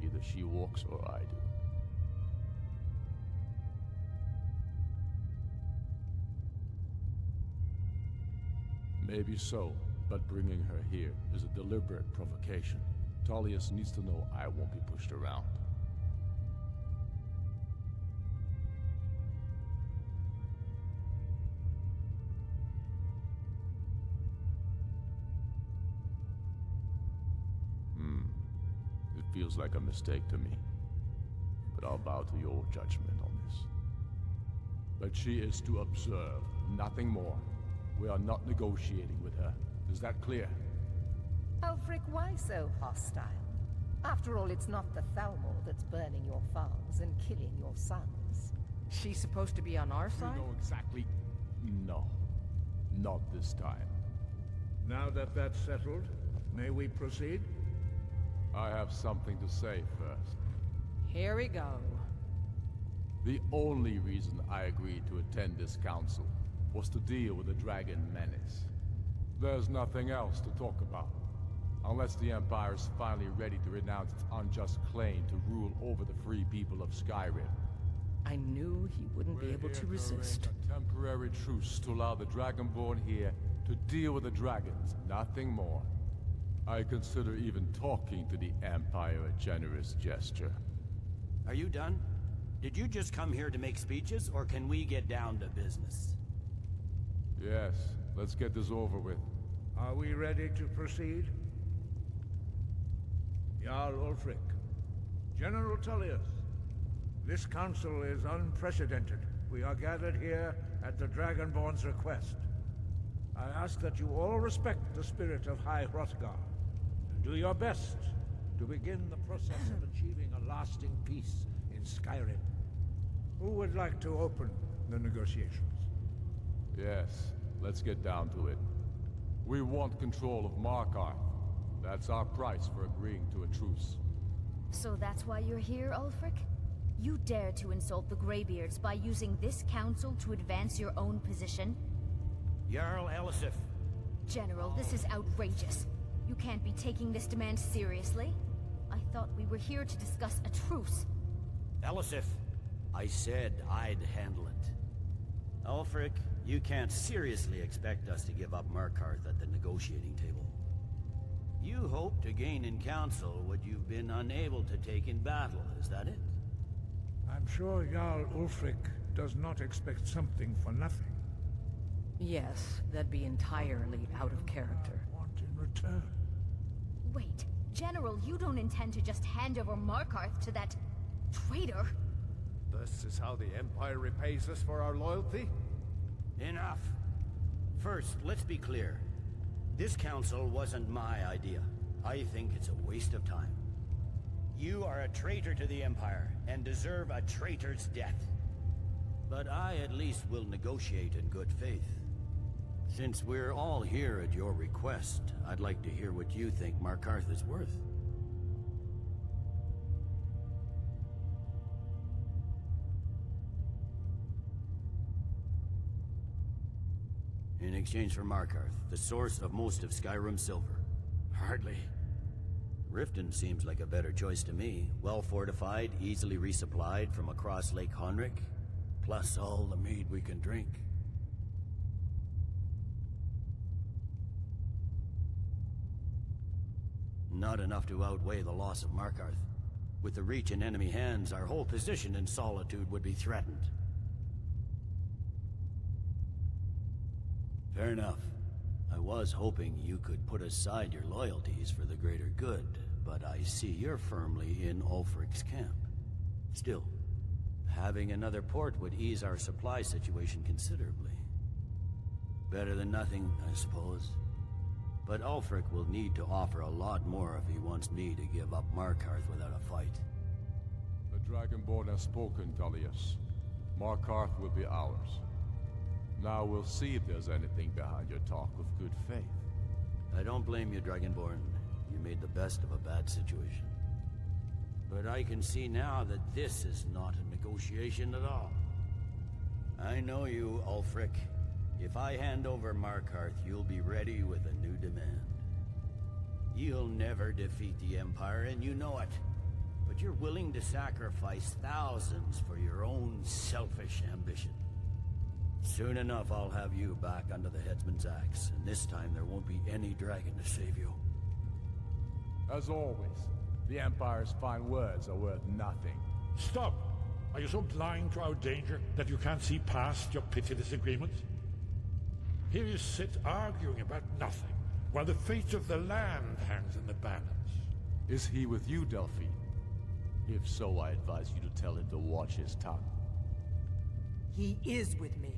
Either she walks or I do. Maybe so, but bringing her here is a deliberate provocation. Tullius needs to know I won't be pushed around. It feels like a mistake to me, but I'll bow to your judgment on this. But she is to observe, nothing more. We are not negotiating with her. Is that clear? Ulfric, why so hostile? After all, it's not the Thalmor that's burning your farms and killing your sons. She's supposed to be on our side? You know exactly... No. Not this time. Now that that's settled, may we proceed? I have something to say first. Here we go. The only reason I agreed to attend this council was to deal with the dragon menace. There's nothing else to talk about. Unless the Empire is finally ready to renounce its unjust claim to rule over the free people of Skyrim. I knew he wouldn't be able to resist. A temporary truce to allow the Dragonborn here to deal with the dragons, nothing more. I consider even talking to the Empire a generous gesture. Are you done? Did you just come here to make speeches, or can we get down to business? Yes, let's get this over with. Are we ready to proceed? Jarl Ulfric, General Tullius, this council is unprecedented. We are gathered here at the Dragonborn's request. I ask that you all respect the spirit of High Hrothgar, and do your best to begin the process of achieving a lasting peace in Skyrim. Who would like to open the negotiations? Yes, let's get down to it. We want control of Markarth. That's our price for agreeing to a truce. So that's why you're here, Ulfric? You dare to insult the Greybeards by using this council to advance your own position? Jarl Elisif. General, this is outrageous. You can't be taking this demand seriously. I thought we were here to discuss a truce. Elisif, I said I'd handle it. Ulfric, you can't seriously expect us to give up Markarth at the negotiating table. You hope to gain in council what you've been unable to take in battle, is that it? I'm sure Jarl Ulfric does not expect something for nothing. Yes, that'd be entirely out of character. Want in return? Wait, General, you don't intend to just hand over Markarth to that... traitor? This is how the Empire repays us for our loyalty? Enough. First, let's be clear. This council wasn't my idea. I think it's a waste of time. You are a traitor to the Empire, and deserve a traitor's death. But I at least will negotiate in good faith. Since we're all here at your request, I'd like to hear what you think Markarth is worth. In exchange for Markarth, the source of most of Skyrim's silver. Hardly. Riften seems like a better choice to me. Well fortified, easily resupplied from across Lake Honric, plus all the mead we can drink. Not enough to outweigh the loss of Markarth. With the Reach in enemy hands, our whole position in Solitude would be threatened. Fair enough. I was hoping you could put aside your loyalties for the greater good, but I see you're firmly in Ulfric's camp. Still, having another port would ease our supply situation considerably. Better than nothing, I suppose. But Ulfric will need to offer a lot more if he wants me to give up Markarth without a fight. The Dragonborn has spoken, Tullius. Markarth will be ours. Now we'll see if there's anything behind your talk of good faith. I don't blame you, Dragonborn. You made the best of a bad situation. But I can see now that this is not a negotiation at all. I know you, Ulfric. If I hand over Markarth, you'll be ready with a new demand. You'll never defeat the Empire, and you know it. But you're willing to sacrifice thousands for your own selfish ambition. Soon enough, I'll have you back under the headsman's axe, and this time there won't be any dragon to save you. As always, the Empire's fine words are worth nothing. Stop! Are you so blind to our danger that you can't see past your pitiless agreements? Here you sit arguing about nothing, while the fate of the land hangs in the balance. Is he with you, Delphine? If so, I advise you to tell him to watch his tongue. He is with me.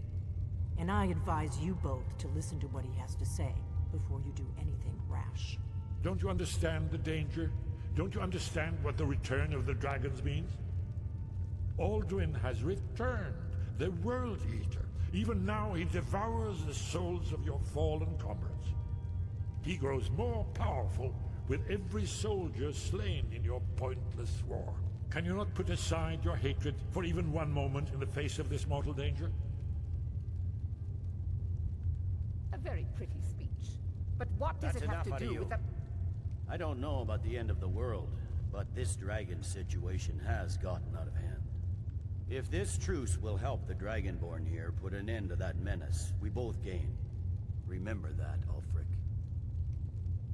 And I advise you both to listen to what he has to say before you do anything rash. Don't you understand the danger? Don't you understand what the return of the dragons means? Alduin has returned, the World Eater. Even now he devours the souls of your fallen comrades. He grows more powerful with every soldier slain in your pointless war. Can you not put aside your hatred for even one moment in the face of this mortal danger? A very pretty speech. But what does That's it have enough to out of do you. with the... I don't know about the end of the world, but this dragon situation has gotten out of hand. If this truce will help the Dragonborn here put an end to that menace, we both gain. Remember that, Ulfric.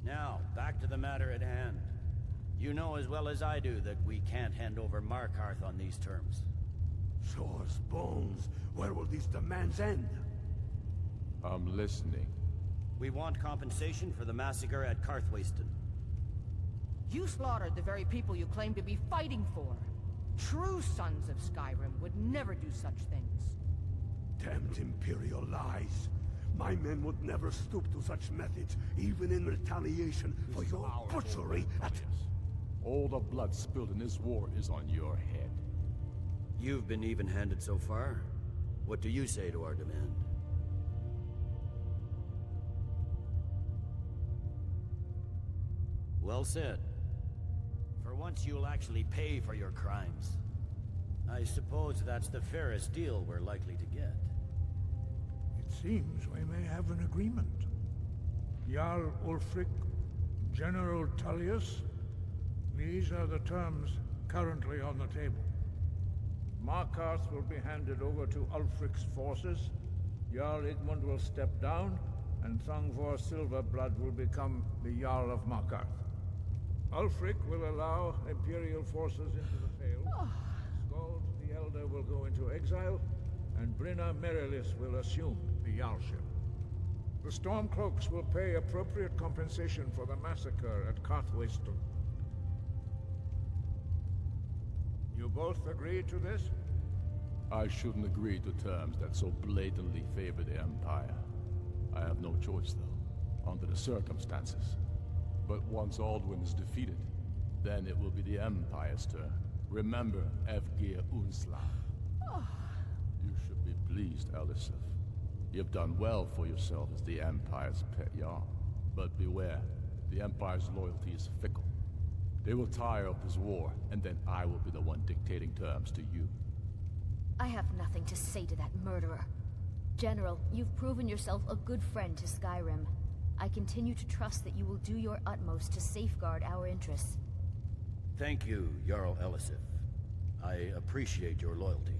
Now, back to the matter at hand. You know as well as I do that we can't hand over Markarth on these terms. Show us bones. Where will these demands end? I'm listening. We want compensation for the massacre at Karthwasten. You slaughtered the very people you claim to be fighting for. True sons of Skyrim would never do such things. Damned Imperial lies. My men would never stoop to such methods, even in retaliation for your butchery at... All the blood spilled in this war is on your head. You've been even-handed so far. What do you say to our demand? Well said. For once you'll actually pay for your crimes. I suppose that's the fairest deal we're likely to get. It seems we may have an agreement. Jarl Ulfric, General Tullius, these are the terms currently on the table. Markarth will be handed over to Ulfric's forces, Jarl Igmund will step down, and Thalmor Silverblood will become the Jarl of Markarth. Ulfric will allow Imperial forces into the Vale. Skald the Elder will go into exile, and Brynna Merilis will assume the Jarlship. The Stormcloaks will pay appropriate compensation for the massacre at Karthwasten. You both agree to this? I shouldn't agree to terms that so blatantly favor the Empire. I have no choice, though, under the circumstances. But once Alduin is defeated, then it will be the Empire's turn. Remember, Evgir Unslav. You should be pleased, Elisif. You've done well for yourself as the Empire's pet Jarl. But beware, the Empire's loyalty is fickle. They will tire of this war, and then I will be the one dictating terms to you. I have nothing to say to that murderer. General, you've proven yourself a good friend to Skyrim. I continue to trust that you will do your utmost to safeguard our interests. Thank you, Jarl Elisif. I appreciate your loyalty.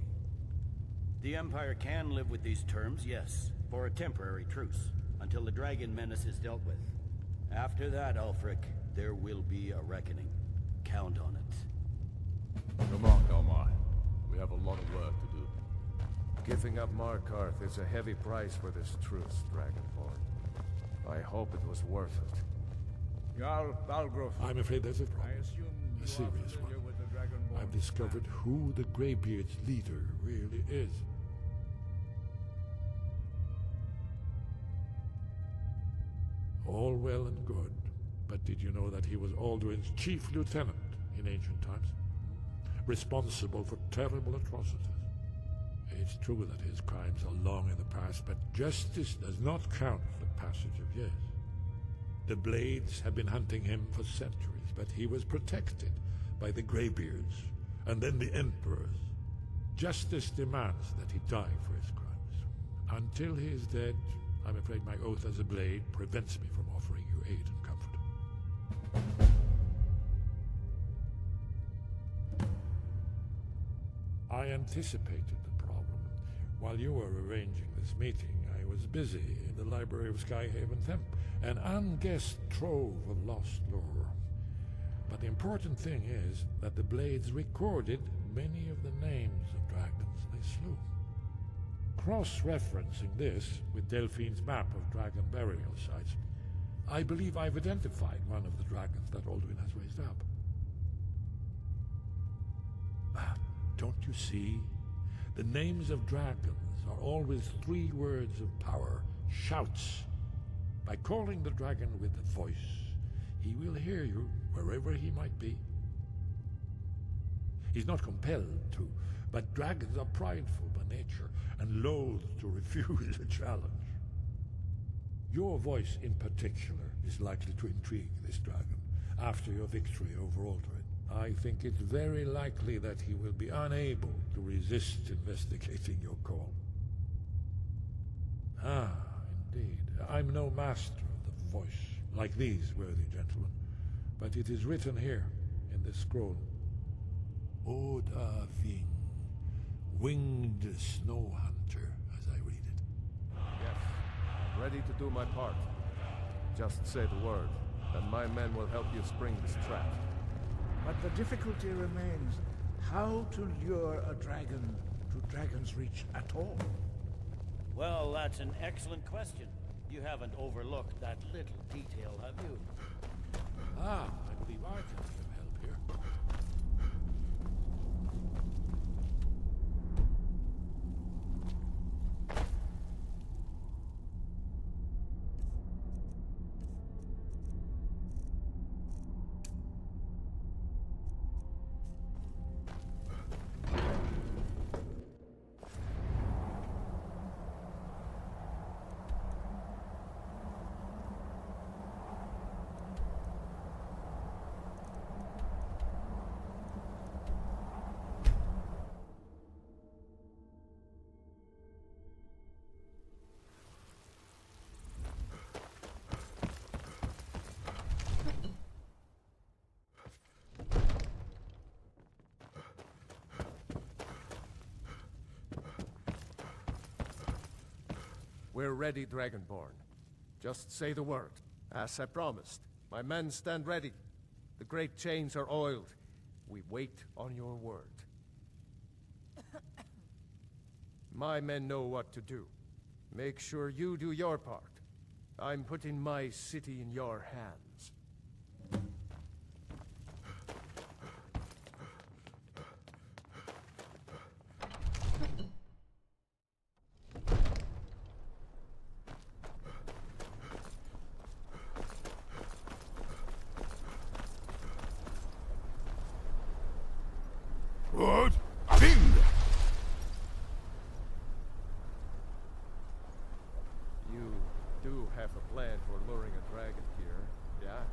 The Empire can live with these terms, yes, for a temporary truce, until the dragon menace is dealt with. After that, Ulfric, there will be a reckoning. Count on it. Come on, Thalmor. We have a lot of work to do. Giving up Markarth is a heavy price for this truce, Dragonborn. I hope it was worth it. Jarl Balgruuf. I'm afraid there's a problem. I assume A serious one. I've discovered who the Greybeards' leader really is. All well and good, but did you know that he was Alduin's chief lieutenant in ancient times? Responsible for terrible atrocities. It's true that his crimes are long in the past, but justice does not count the passage of years. The Blades have been hunting him for centuries, but he was protected by the Greybeards, and then the Emperors. Justice demands that he die for his crimes. Until he is dead, I'm afraid my oath as a Blade prevents me from offering you aid and comfort. I anticipated the problem. While you were arranging this meeting, I was busy in the library of Skyhaven Temp, an unguessed trove of lost lore. But the important thing is that the Blades recorded many of the names of dragons they slew. Cross-referencing this with Delphine's map of dragon burial sites, I believe I've identified one of the dragons that Alduin has raised up. Don't you see? The names of dragons are always 3 words of power, shouts. By calling the dragon with a voice, he will hear you wherever he might be. He's not compelled to, but dragons are prideful by nature and loath to refuse a challenge. Your voice in particular is likely to intrigue this dragon after your victory over Alduin. I think it's very likely that he will be unable to resist investigating your call. Ah, indeed. I'm no master of the voice, like these worthy gentlemen, but it is written here in this scroll. Oda Ving, winged snow hunter, as I read it. Yes, I'm ready to do my part. Just say the word, and my men will help you spring this trap. But the difficulty remains how to lure a dragon to Dragon's Reach at all. Well, that's an excellent question. You haven't overlooked that little detail, have you? Ah, I believe I can be of help here. We're ready, Dragonborn. Just say the word. As I promised, my men stand ready. The great chains are oiled. We wait on your word. My men know what to do. Make sure you do your part. I'm putting my city in your hands. What? Ding! You do have a plan for luring a dragon here, yeah?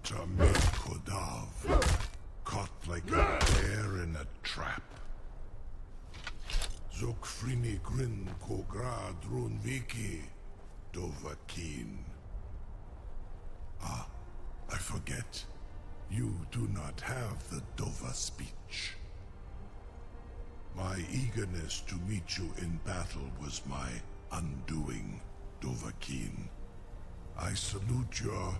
Kodav, caught like a bear in a trap. Zokfrini Grin Kogra Drunviki Dovakin. Ah, I forget. You do not have the Dova speech. My eagerness to meet you in battle was my undoing, Dovahkiin. I salute your,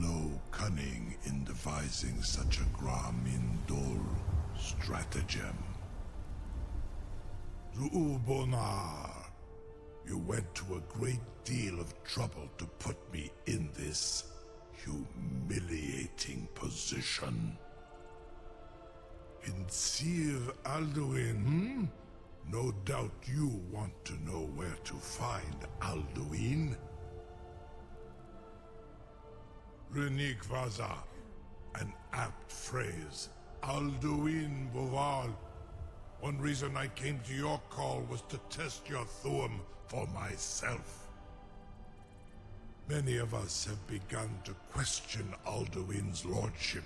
low cunning in devising such a Gramindol stratagem. Zuubonar, you went to a great deal of trouble to put me in this humiliating position. In Sir Alduin, No doubt you want to know where to find Alduin. Renik Vaza, an apt phrase. Alduin Boval. One reason I came to your call was to test your Thuum for myself. Many of us have begun to question Alduin's lordship,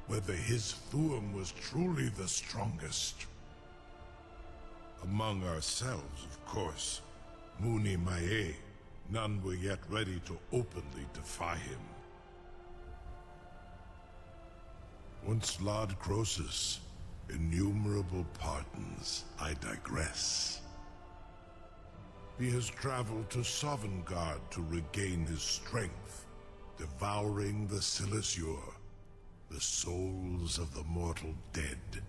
whether his Thuum was truly the strongest. Among ourselves, of course, Muni Mae, none were yet ready to openly defy him. Once Lord Croesus, innumerable pardons, I digress. He has traveled to Sovngarde to regain his strength, devouring the Silesure, the souls of the mortal dead,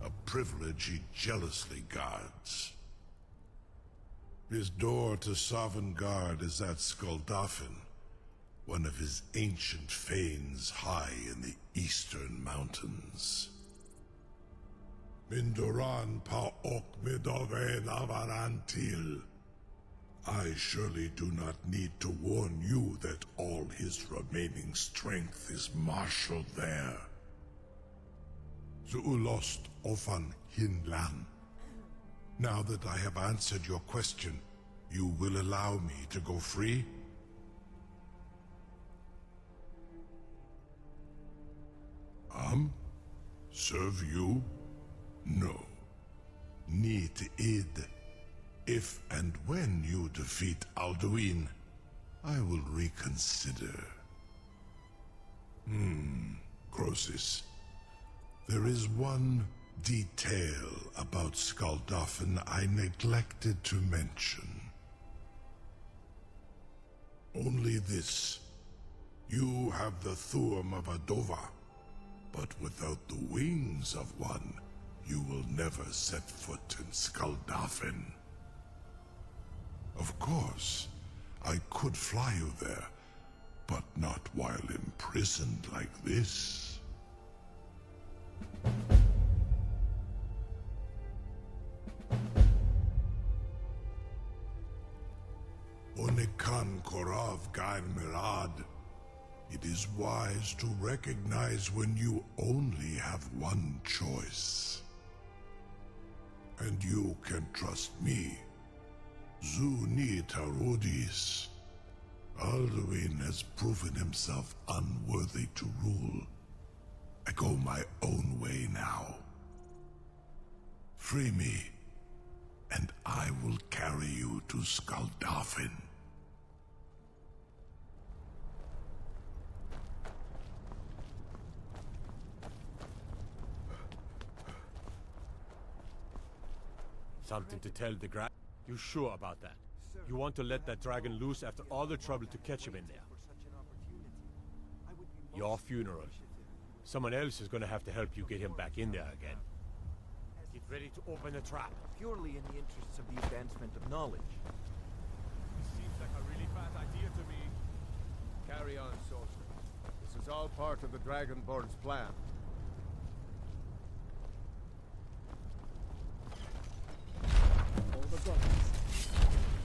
a privilege he jealously guards. His door to Sovngarde is at Skuldafn, one of his ancient fanes high in the eastern mountains. Mindoran pa ok midoven avarantil. I surely do not need to warn you that all his remaining strength is marshaled there. Zuulost ofan hinlan. Now that I have answered your question, you will allow me to go free? Serve you? No. Need id. If and when you defeat Alduin, I will reconsider. Croesus. There is one detail about Skuldafn I neglected to mention. Only this. You have the Thuum of a Dova, but without the wings of one, you will never set foot in Skuldafn. Of course, I could fly you there, but not while imprisoned like this. Onikan Korav Gain Mirad. It is wise to recognize when you only have one choice. And you can trust me. Zuni Tarudis. Alduin has proven himself unworthy to rule. I go my own way now. Free me, and I will carry you to Skuldafn. Something to tell the You sure about that? You want to let that dragon loose after all the trouble to catch him in there? Your funeral. Someone else is gonna have to help you get him back in there again. Get ready to open the trap. Purely in the interests of the advancement of knowledge. Seems like a really bad idea to me. Carry on, soldier. This is all part of the Dragonborn's plan.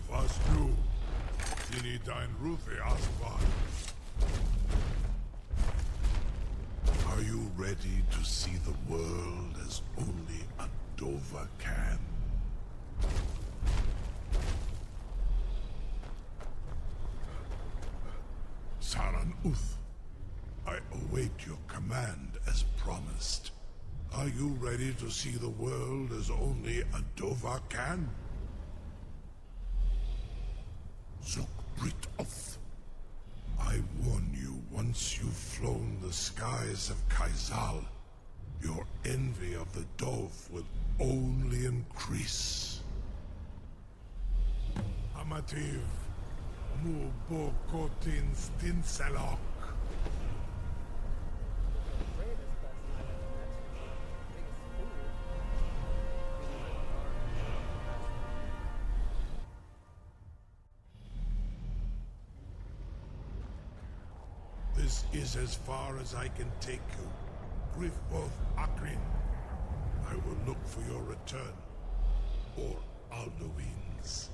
Was du? Dini dein Rufe Asbad. Are you ready to see the world as only a Dova can? Saran I await your command as promised. Are you ready to see the world as only a Dova can? Zukbritoth. I warn you, once you've flown the skies of Kaizal, your envy of the Dove will only increase. Amativ, Mubokotin Stinselok. This is as far as I can take you. Griffboth Akrin. I will look for your return. Or Alduin's.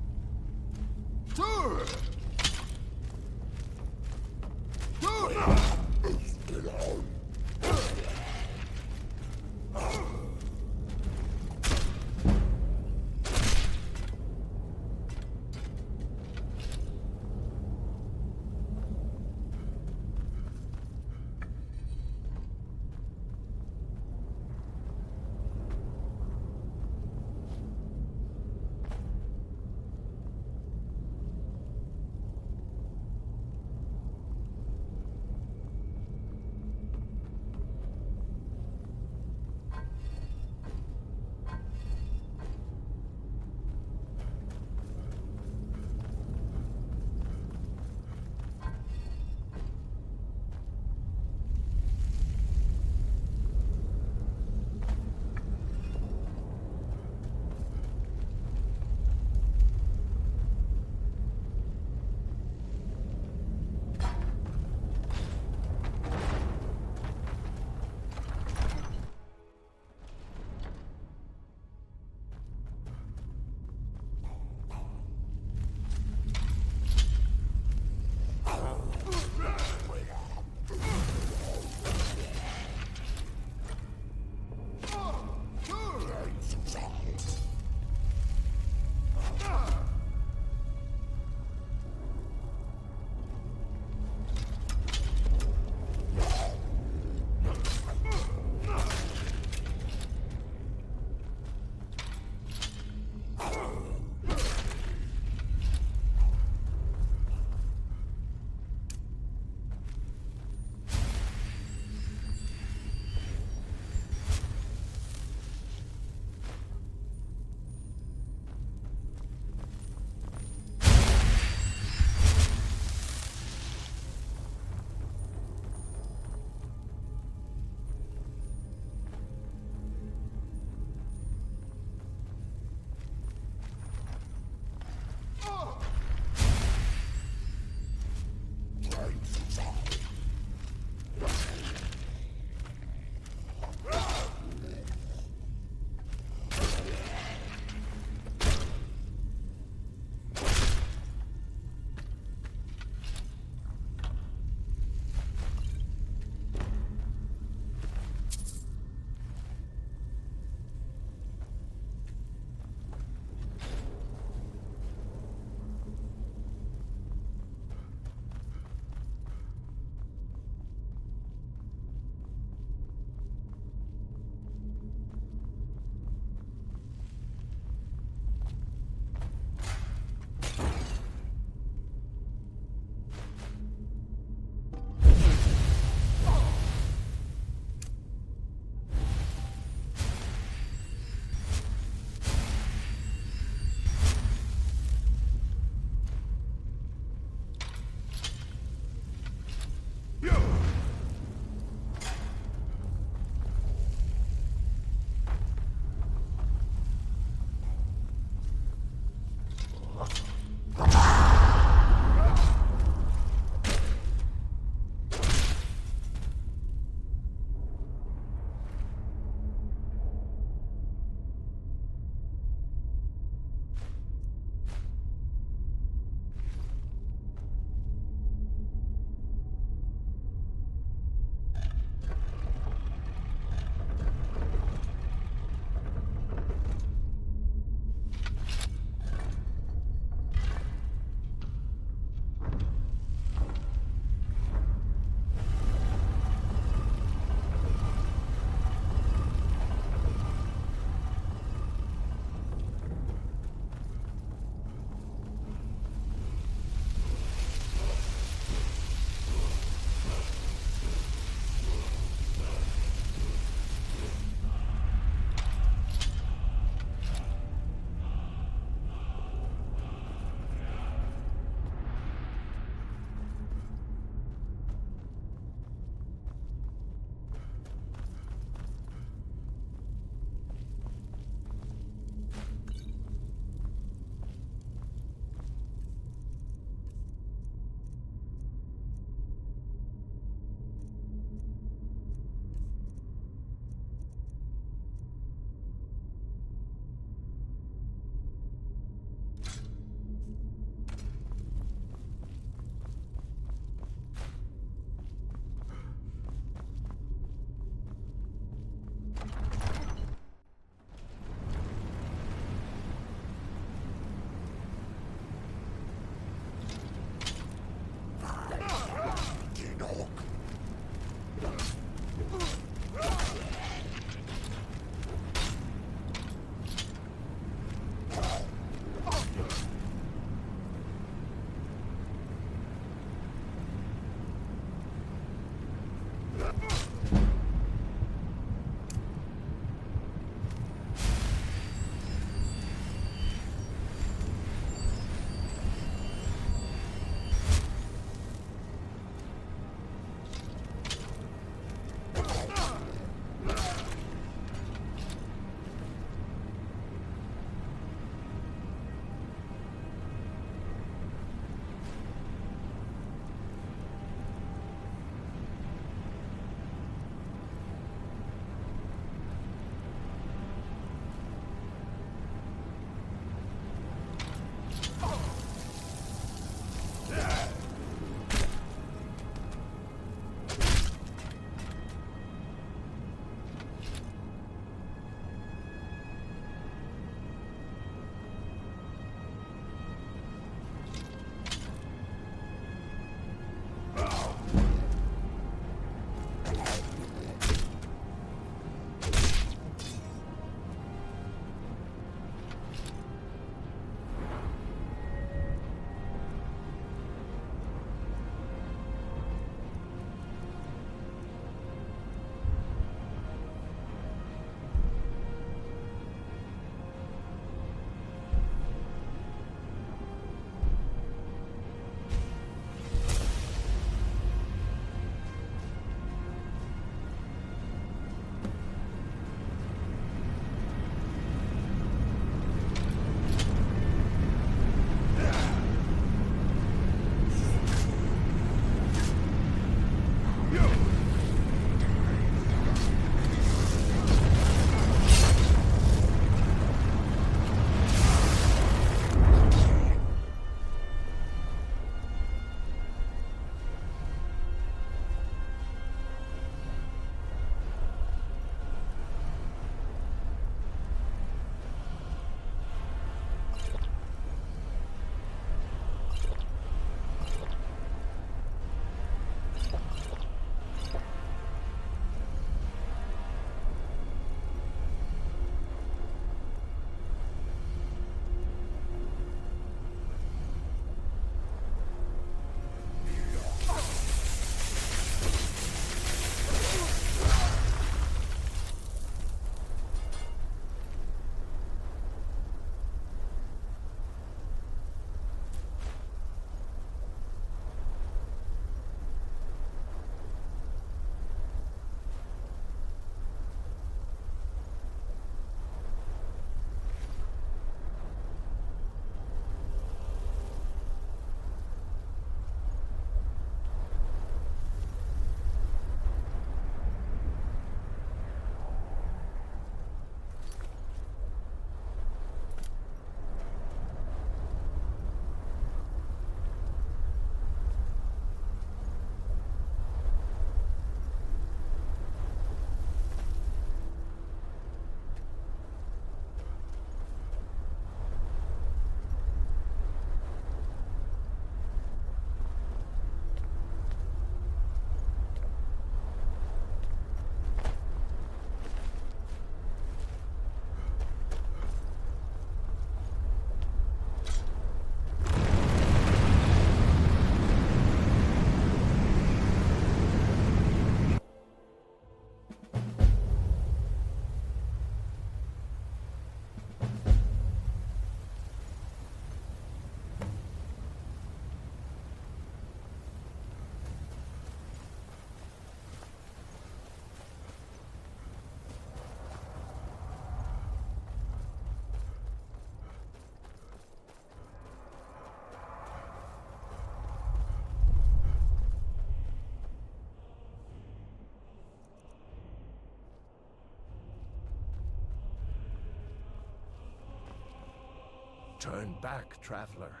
Turn back, traveler.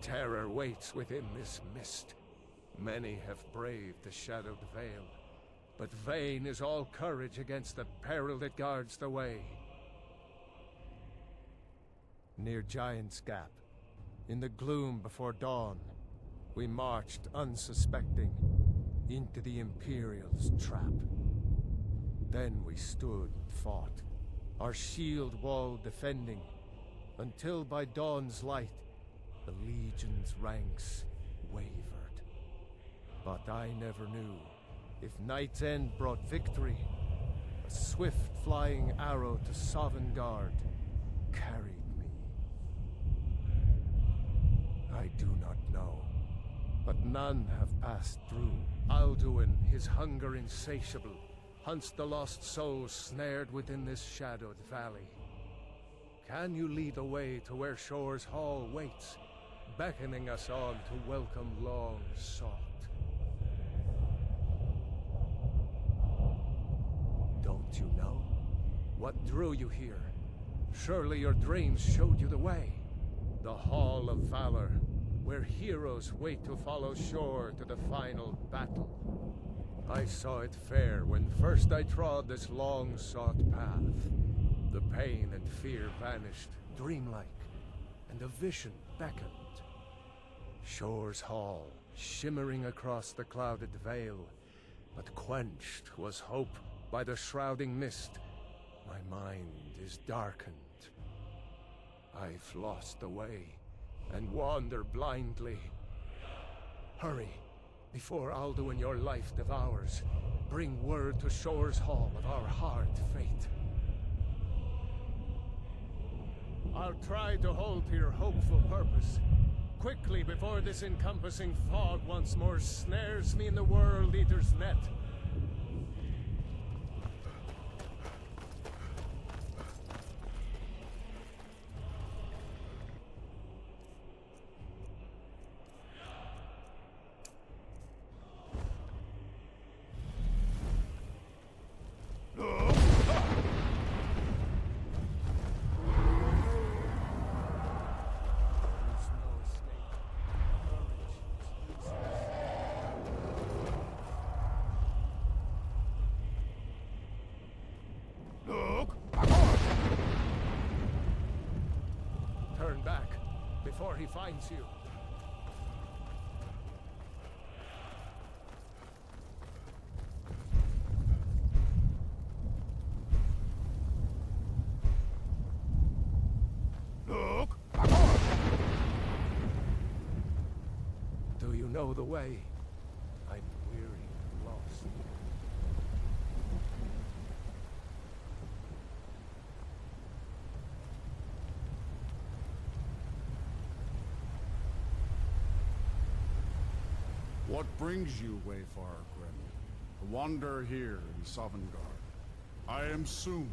Terror waits within this mist. Many have braved the shadowed veil, but vain is all courage against the peril that guards the way. Near Giant's Gap, in the gloom before dawn, we marched unsuspecting into the Imperial's trap. Then we stood and fought, our shield wall defending, until by dawn's light, the Legion's ranks wavered. But I never knew if Night's End brought victory, a swift flying arrow to Sovngarde carried me. I do not know, but none have passed through. Alduin, his hunger insatiable, hunts the lost souls snared within this shadowed valley. Can you lead the way to where Shore's Hall waits, beckoning us on to welcome long sought? Don't you know? What drew you here? Surely your dreams showed you the way. The Hall of Valor, where heroes wait to follow Shore to the final battle. I saw it fair when first I trod this long-sought path. The pain and fear vanished, dreamlike, and a vision beckoned. Shore's Hall, shimmering across the clouded veil, but quenched was hope by the shrouding mist. My mind is darkened. I've lost the way, and wander blindly. Hurry, before Alduin your life devours. Bring word to Shore's Hall of our hard fate. I'll try to hold to your hopeful purpose. Quickly, before this encompassing fog once more snares me in the World Eater's net. Turn back, before he finds you. Look! Do you know the way? I'm weary and lost. What brings you, Wayfarer Grim, to wander here in Sovngarde? I am soon,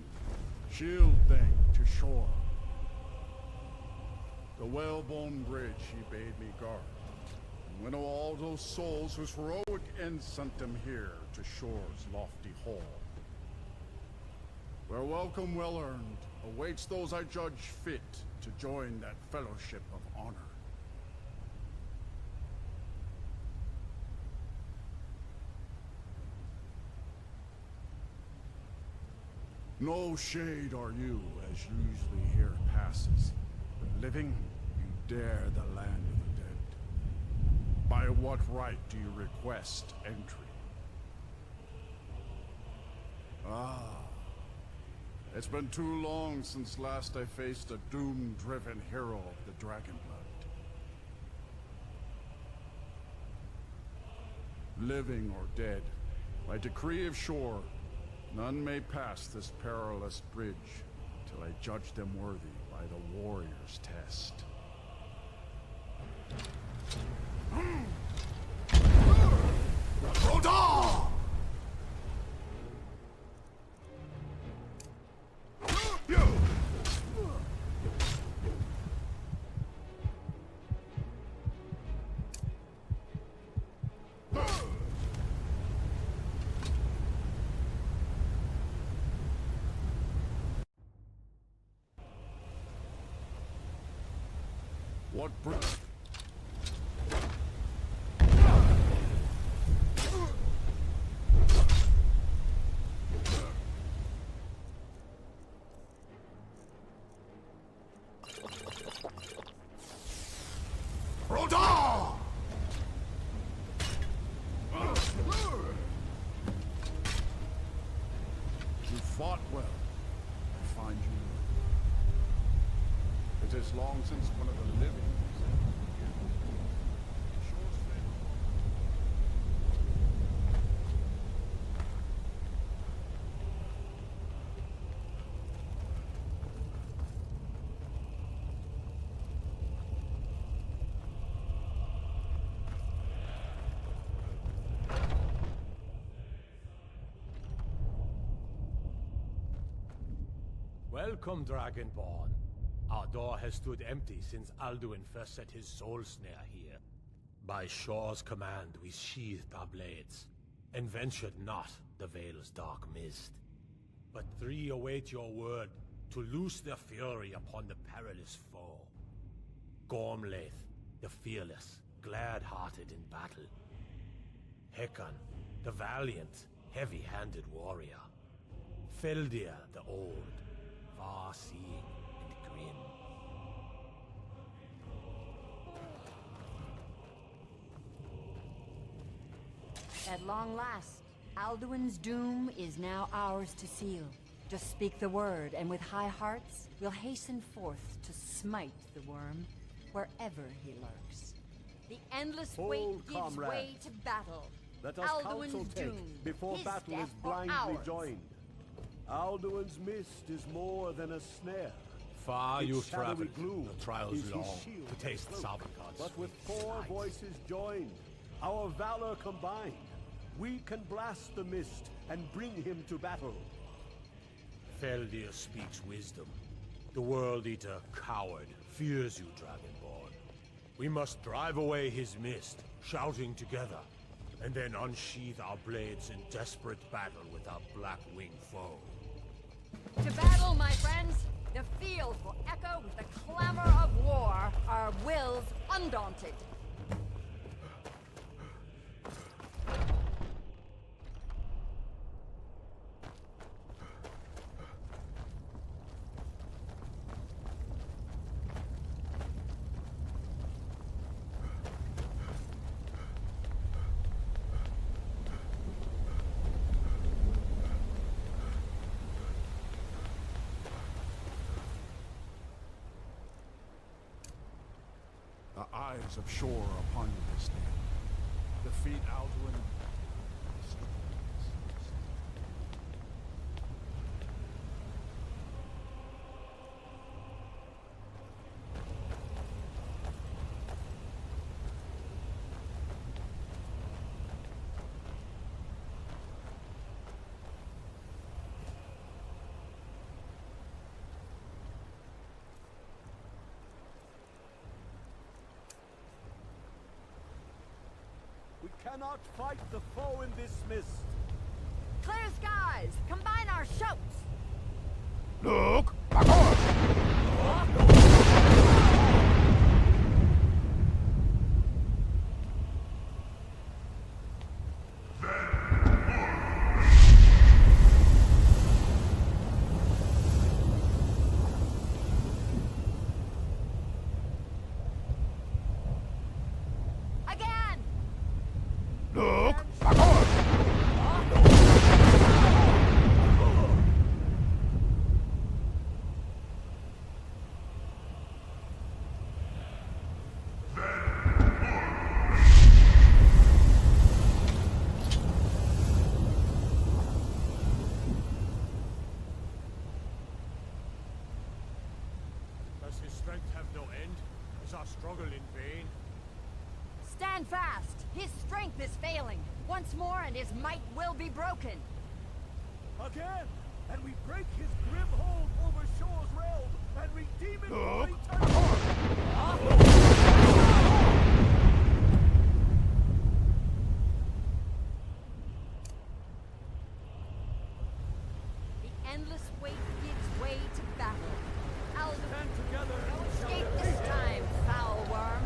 shield thing to shore. The whalebone bridge he bade me guard, and winnow all those souls whose heroic end sent them here to shore's lofty hall. Where welcome well earned awaits those I judge fit to join that fellowship of honor. No shade are you, as usually here passes. But living, you dare the land of the dead. By what right do you request entry? Ah, it's been too long since last I faced a doom-driven hero of the Dragonblood. Living or dead, by decree of Shore, none may pass this perilous bridge till I judge them worthy by the warrior's test. Hrothgar! What You fought well. I find you. It is long since one of the living was able to begin. Shore's favorable. Welcome, Dragonborn. Our door has stood empty since Alduin first set his soul snare here. By Shore's command, we sheathed our blades, and ventured not the Vale's dark mist. But three await your word to loose their fury upon the perilous foe. Gormlaith, the fearless, glad-hearted in battle. Hekon, the valiant, heavy-handed warrior. Feldir, the old, far-seeing and grim. At long last, Alduin's doom is now ours to seal. Just speak the word, and with high hearts, we'll hasten forth to smite the worm, wherever he lurks. The endless Hold, wait gives comrade. way to battle. Let us Alduin's counsel take doom, before his battle death is or blindly ours. joined. Alduin's mist is more than a snare. Far Its you've shadowy traveled, gloom the trials is his long, shield to taste and cloak. Sovngarde's But with sweet 4 delight. voices joined, our valor combined, we can blast the mist and bring him to battle. Feldir speaks wisdom. The World Eater, coward, fears you, Dragonborn. We must drive away his mist, shouting together, and then unsheath our blades in desperate battle with our black-winged foe. To battle, my friends! The field will echo with the clamor of war, our wills undaunted. The eyes of Shore are upon you this day. Defeat Alduin. We cannot fight the foe in this mist. Clear skies! Combine our shouts! Look! Back on! Again! Look! Back on! Does his strength have no end? Is our struggle in vain? Stand fast! His strength is failing. Once more and his might will be broken. Again! And we break his grim hold over Shore's realm and redeem it for The endless wait gives way to battle. Alduin. No escape this time, foul worm.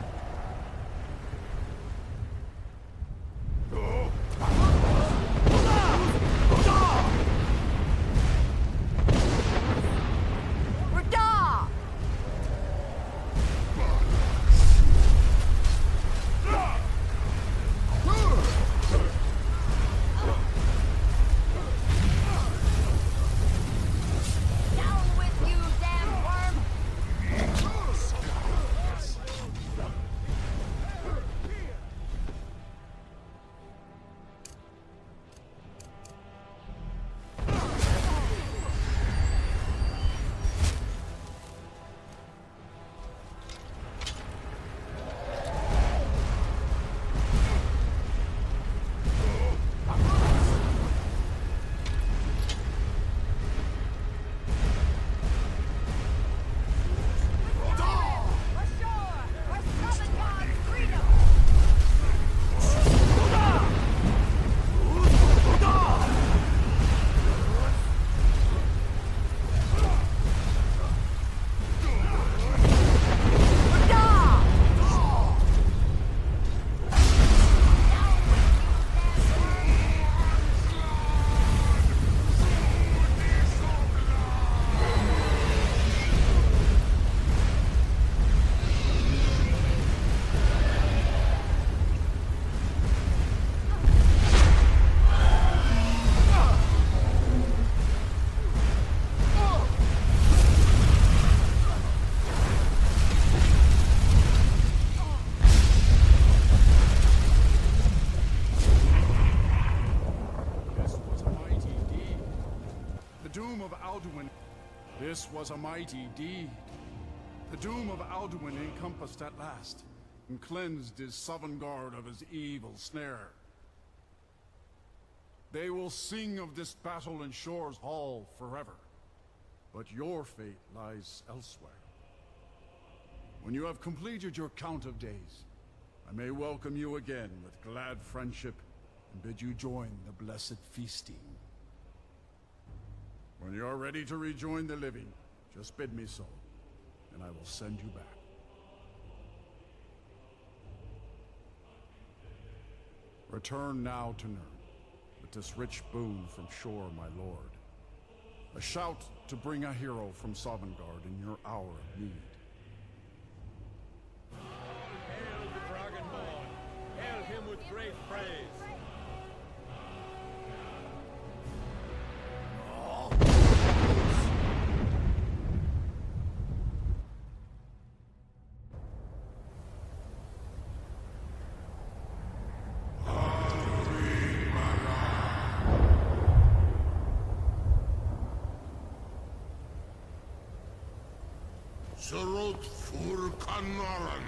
This was a mighty deed. The doom of Alduin encompassed at last, and cleansed his Sovngarde of his evil snare. They will sing of this battle in Shore's Hall forever, but your fate lies elsewhere. When you have completed your count of days, I may welcome you again with glad friendship and bid you join the blessed feasting. When you are ready to rejoin the living, just bid me so, and I will send you back. Return now to Nirn, with this rich boon from Shore, my lord. A shout to bring a hero from Sovngarde in your hour of need. Hail the Dragonborn! Hail him with great praise! Serot fur Kanaran.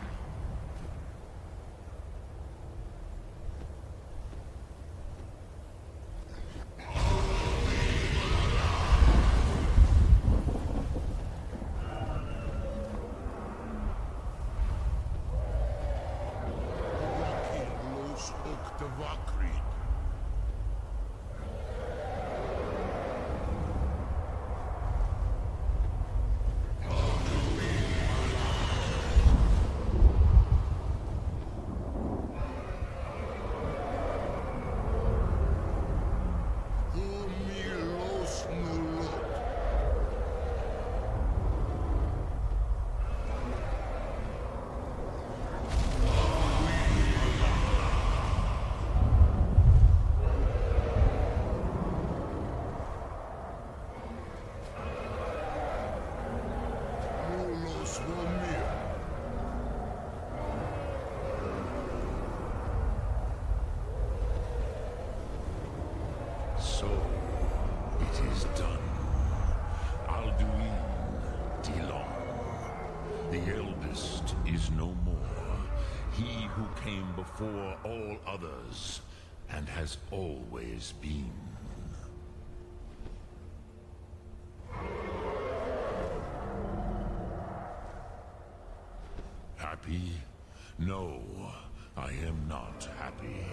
So, it is done. Alduin Dilong. The eldest is no more. He who came before all others, and has always been. Happy? No, I am not happy.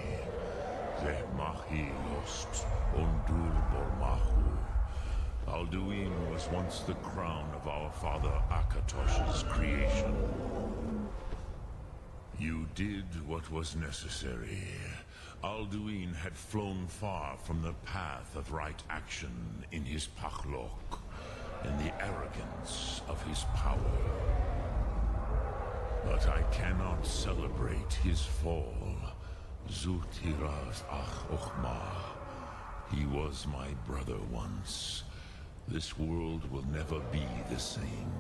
The mahi lost ondur bormahu. Alduin was once the crown of our father Akatosh's creation. You did what was necessary. Alduin had flown far from the path of right action in his pachlok, in the arrogance of his power. But I cannot celebrate his fall. Zutiraz ach ochmah. He was my brother once. This world will never be the same.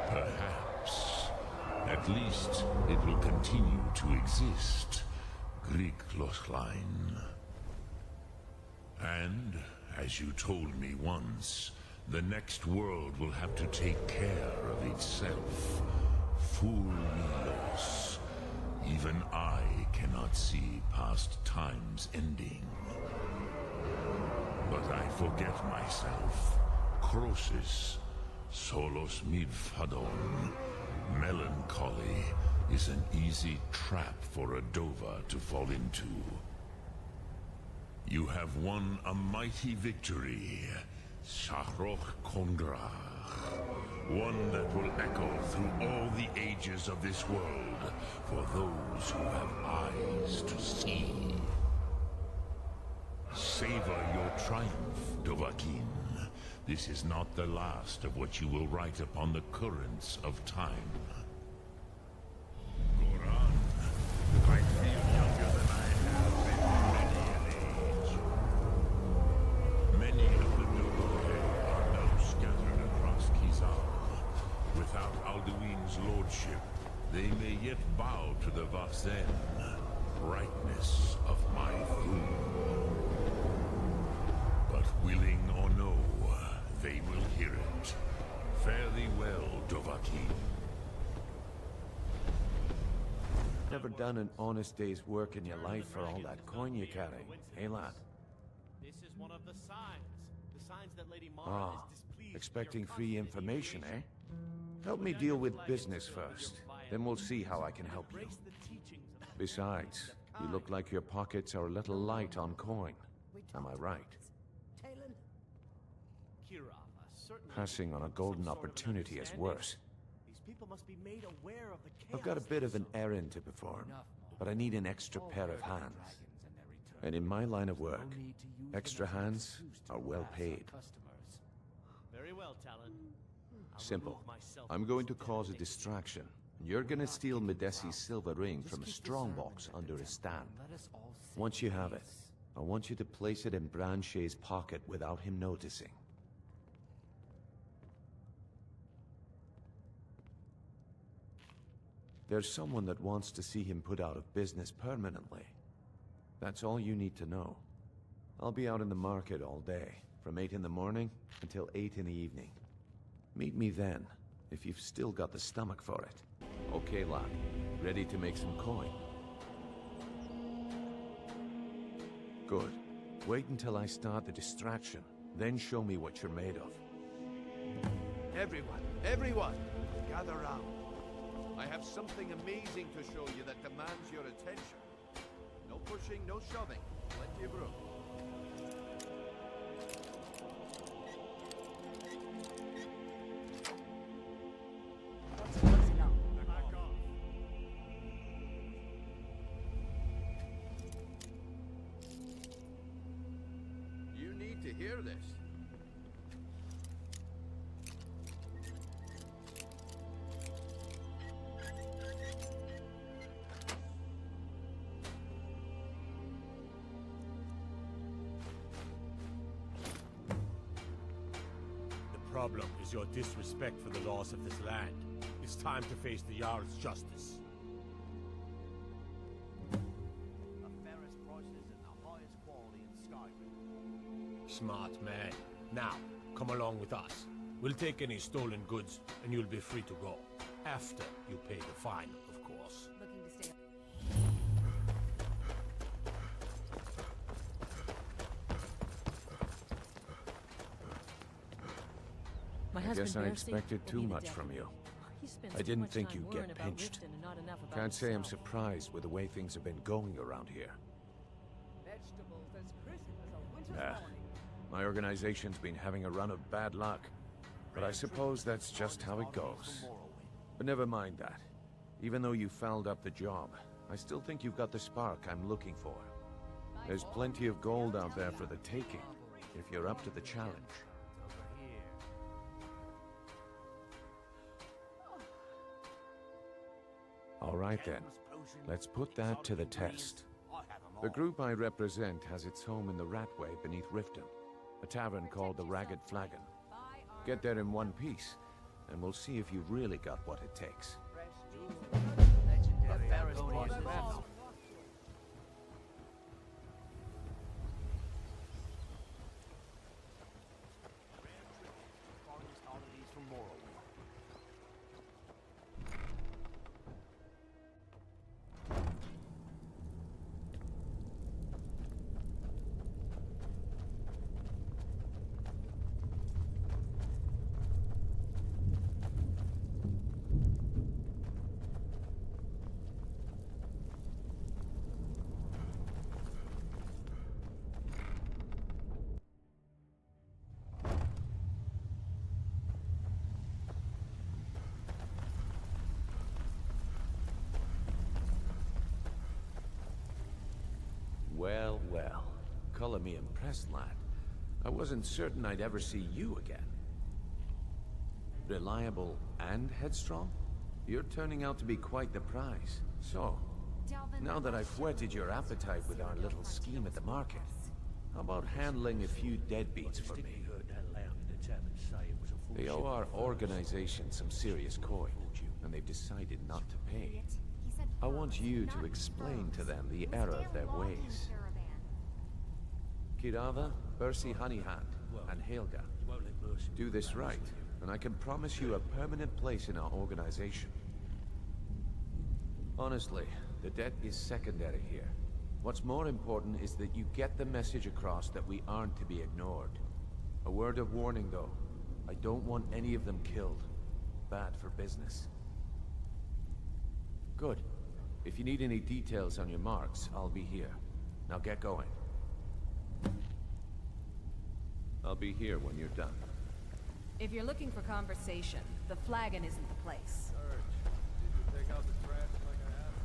Perhaps. At least it will continue to exist. Griklochlein. And, as you told me once, the next world will have to take care of itself. Fulmilos. Even I cannot see past time's ending. But I forget myself. Crosis. Solos midfadon. Melancholy is an easy trap for a Dova to fall into. You have won a mighty victory. Shahroch Kongrach. One that will echo through all the ages of this world for those who have eyes to see. Savor your triumph, Dovahkiin. This is not the last of what you will write upon the currents of time. Goran, I feel younger than I have been many an age. Many of the Dovahkiin are now scattered across Kizar. Without Alduin's lordship, they may yet bow to the Vazen, brightness of my throne. But willing or no, they will hear it. Fare thee well, Dovahkiin. Never done an honest day's work in your life for all that coin you carry, eh, lad? This is one of the signs. The signs that Lady Mara is displeased. Expecting free information, eh? Help me deal with business first. Then we'll see how I can help you. Besides, you look like your pockets are a little light on coin. Am I right? Passing on a golden opportunity is worse. These people must be made aware of the chaos. I've got a bit of an errand to perform, but I need an extra pair of hands. And in my line of work, extra hands are well paid. Very well, Talon. Simple. I'm going to cause a distraction. You're gonna steal Medesi's silver ring from a strongbox under his stand. Once you have it, I want you to place it in Branche's pocket without him noticing. There's someone that wants to see him put out of business permanently. That's all you need to know. I'll be out in the market all day, from 8 in the morning until 8 in the evening. Meet me then, if you've still got the stomach for it. Okay, lad. Ready to make some coin? Good. Wait until I start the distraction, then show me what you're made of. Everyone, gather round. I have something amazing to show you that demands your attention. No pushing, no shoving. Plenty of room. You need to hear this. The problem is your disrespect for the laws of this land. It's time to face the Jarl's justice. The fairest prices and the highest quality in Skyrim. Smart man. Now, come along with us. We'll take any stolen goods, and you'll be free to go. After you pay the fine, of course. Looking to stay. I guess I expected too much from you. I didn't think you'd get pinched. Can't say I'm surprised with the way things have been going around here. Vegetables as crisp as a winter's Nah. morning. My organization's been having a run of bad luck. But I suppose that's just how it goes. But never mind that. Even though you fouled up the job, I still think you've got the spark I'm looking for. There's plenty of gold out there for the taking, if you're up to the challenge. All right then, let's put that to the test. The group I represent has its home in the Ratway beneath Riften, a tavern called the Ragged Flagon. Get there in one piece, and we'll see if you've really got what it takes. Well, well. Color me impressed, lad. I wasn't certain I'd ever see you again. Reliable and headstrong? You're turning out to be quite the prize. So, now that I've whetted your appetite with our little scheme at the market, how about handling a few deadbeats for me? They owe our organization some serious coin, and they've decided not to pay. I want you to explain to them the error of their ways. Kirava, Bersi Honeyhand, and Helga. Do this right, and I can promise you a permanent place in our organization. Honestly, the debt is secondary here. What's more important is that you get the message across that we aren't to be ignored. A word of warning, though. I don't want any of them killed. Bad for business. Good. If you need any details on your marks, I'll be here. Now get going. I'll be here when you're done. If you're looking for conversation, the flagon isn't the place. Did you take out the trash like I asked?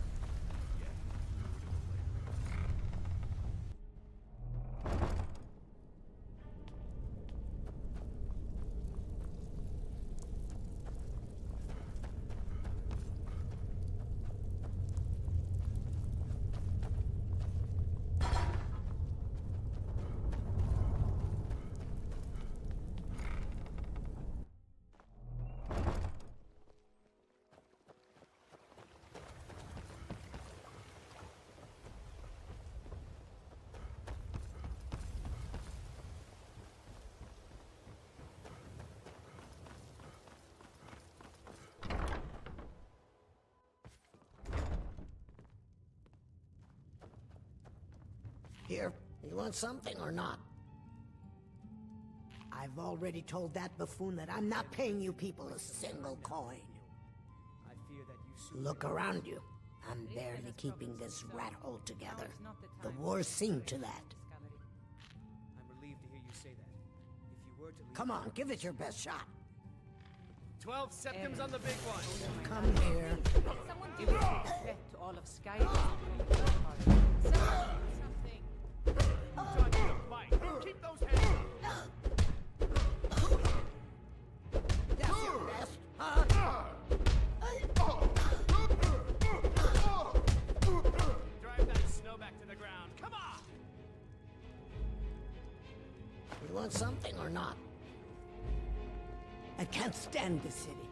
Here, you want something or not? I've already told that buffoon that I'm not paying you people a single coin. Look around you. I'm barely keeping this rat hole together. The war's seen to that. I'm relieved to hear you say that. If you were to leave... Come on, give it your best shot. 12 septims on the big one. Come here. Someone give respect to all of Skyrim. Trying to fight. Keep those hands up. That's your best, huh? Drive that snow back to the ground. Come on! You want something or not? I can't stand this city.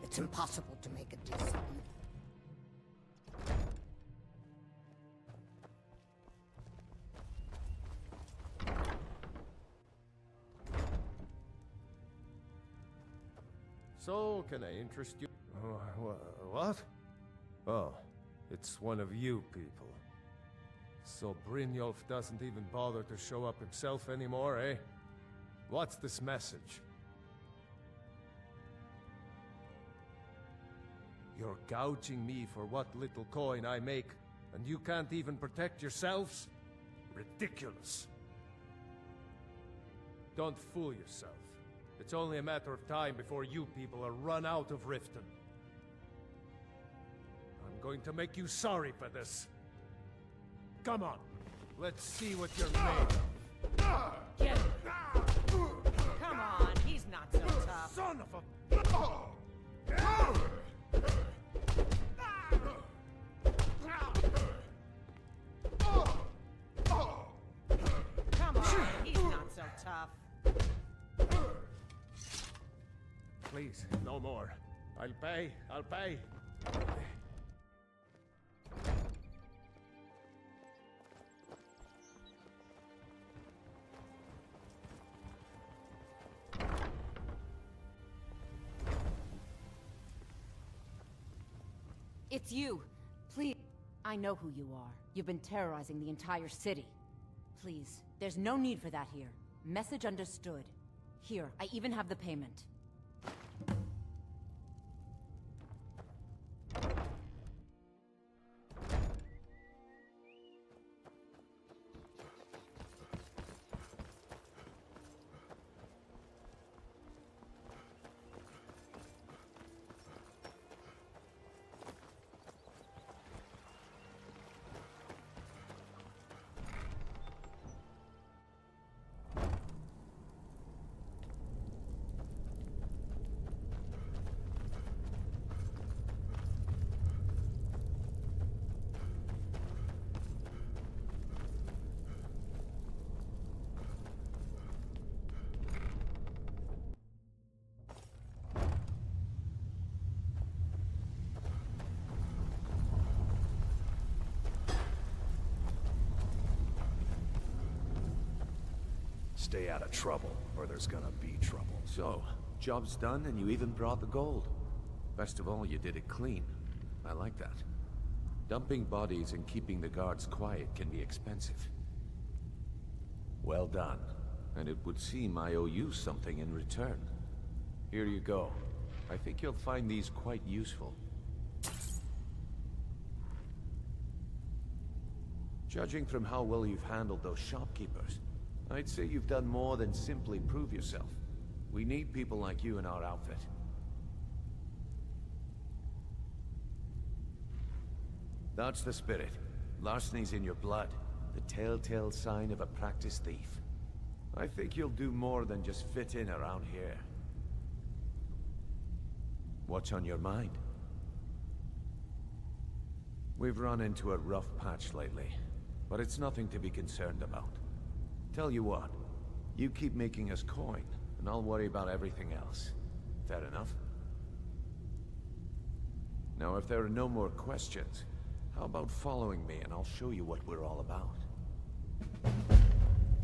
It's impossible to make a decent. So, can I interest you? What? Oh, it's one of you people. So Brynjolf doesn't even bother to show up himself anymore, eh? What's this message? You're gouging me for what little coin I make, and you can't even protect yourselves? Ridiculous. Don't fool yourself. It's only a matter of time before you people are run out of Riften. I'm going to make you sorry for this. Come on, let's see what you're made of. Get him. Come on, he's not so tough. Son of a... Come on, he's not so tough. Please, no more. I'll pay. It's you. Please. I know who you are. You've been terrorizing the entire city. Please, there's no need for that here. Message understood. Here, I even have the payment. Stay out of trouble, or there's gonna be trouble. So, job's done and you even brought the gold. Best of all, you did it clean. I like that. Dumping bodies and keeping the guards quiet can be expensive. Well done. And it would seem I owe you something in return. Here you go. I think you'll find these quite useful. Judging from how well you've handled those shopkeepers, I'd say you've done more than simply prove yourself. We need people like you in our outfit. That's the spirit. Larceny's in your blood. The telltale sign of a practiced thief. I think you'll do more than just fit in around here. What's on your mind? We've run into a rough patch lately, but it's nothing to be concerned about. Tell you what, you keep making us coin, and I'll worry about everything else. Fair enough? Now, if there are no more questions, how about following me and I'll show you what we're all about?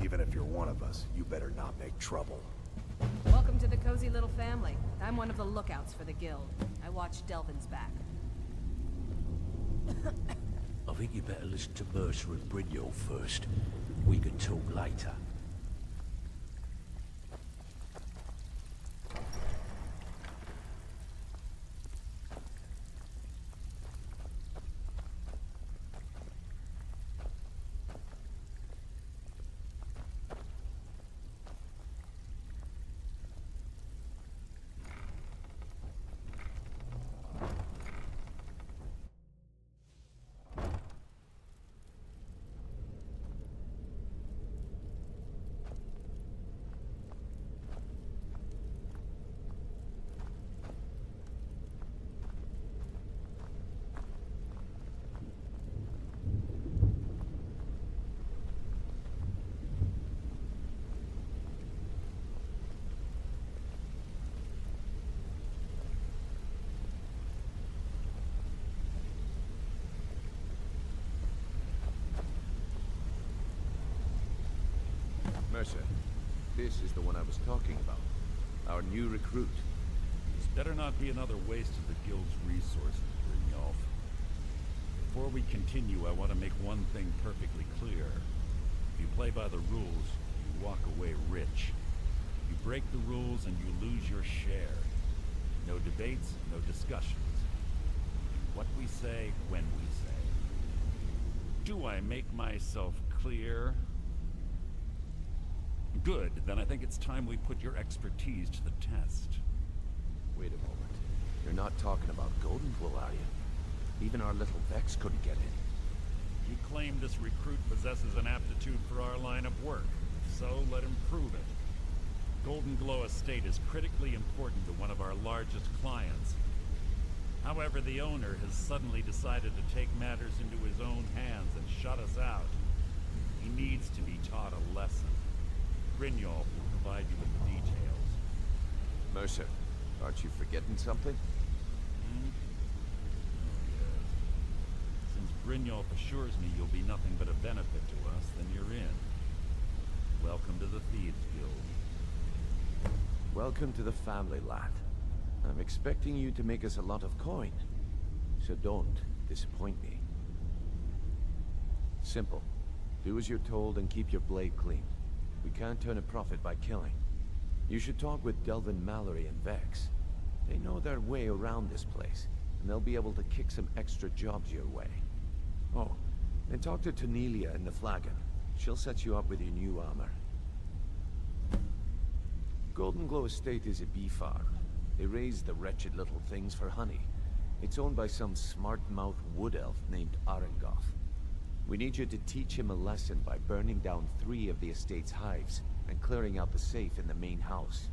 Even if you're one of us, you better not make trouble. Welcome to the cozy little family. I'm one of the lookouts for the guild. I watch Delphin's back. I think you better listen to Mercer and Brynjolf first. We can talk later. Mercer, this is the one I was talking about. Our new recruit. This better not be another waste of the guild's resources, Brynjolf. Before we continue, I want to make one thing perfectly clear. If you play by the rules, you walk away rich. You break the rules and you lose your share. No debates, no discussions. What we say, when we say. Do I make myself clear? Good, then I think it's time we put your expertise to the test. Wait a moment. You're not talking about Goldenglow, are you? Even our little Vex couldn't get in. You claim this recruit possesses an aptitude for our line of work, so let him prove it. Goldenglow Estate is critically important to one of our largest clients. However, the owner has suddenly decided to take matters into his own hands and shut us out. He needs to be taught a lesson. Brynjolf will provide you with the details. Mercer, aren't you forgetting something? Hmm? Oh, yes. Since Brynjolf assures me you'll be nothing but a benefit to us, then you're in. Welcome to the Thieves Guild. Welcome to the family, lad. I'm expecting you to make us a lot of coin, so don't disappoint me. Simple. Do as you're told and keep your blade clean. We can't turn a profit by killing. You should talk with Delvin, Mallory, and Vex. They know their way around this place, and they'll be able to kick some extra jobs your way. Oh, and talk to Tanelia in the Flagon. She'll set you up with your new armor. Goldenglow Estate is a bee farm. They raise the wretched little things for honey. It's owned by some smart-mouthed wood elf named Arengoth. We need you to teach him a lesson by burning down 3 of the estate's hives and clearing out the safe in the main house.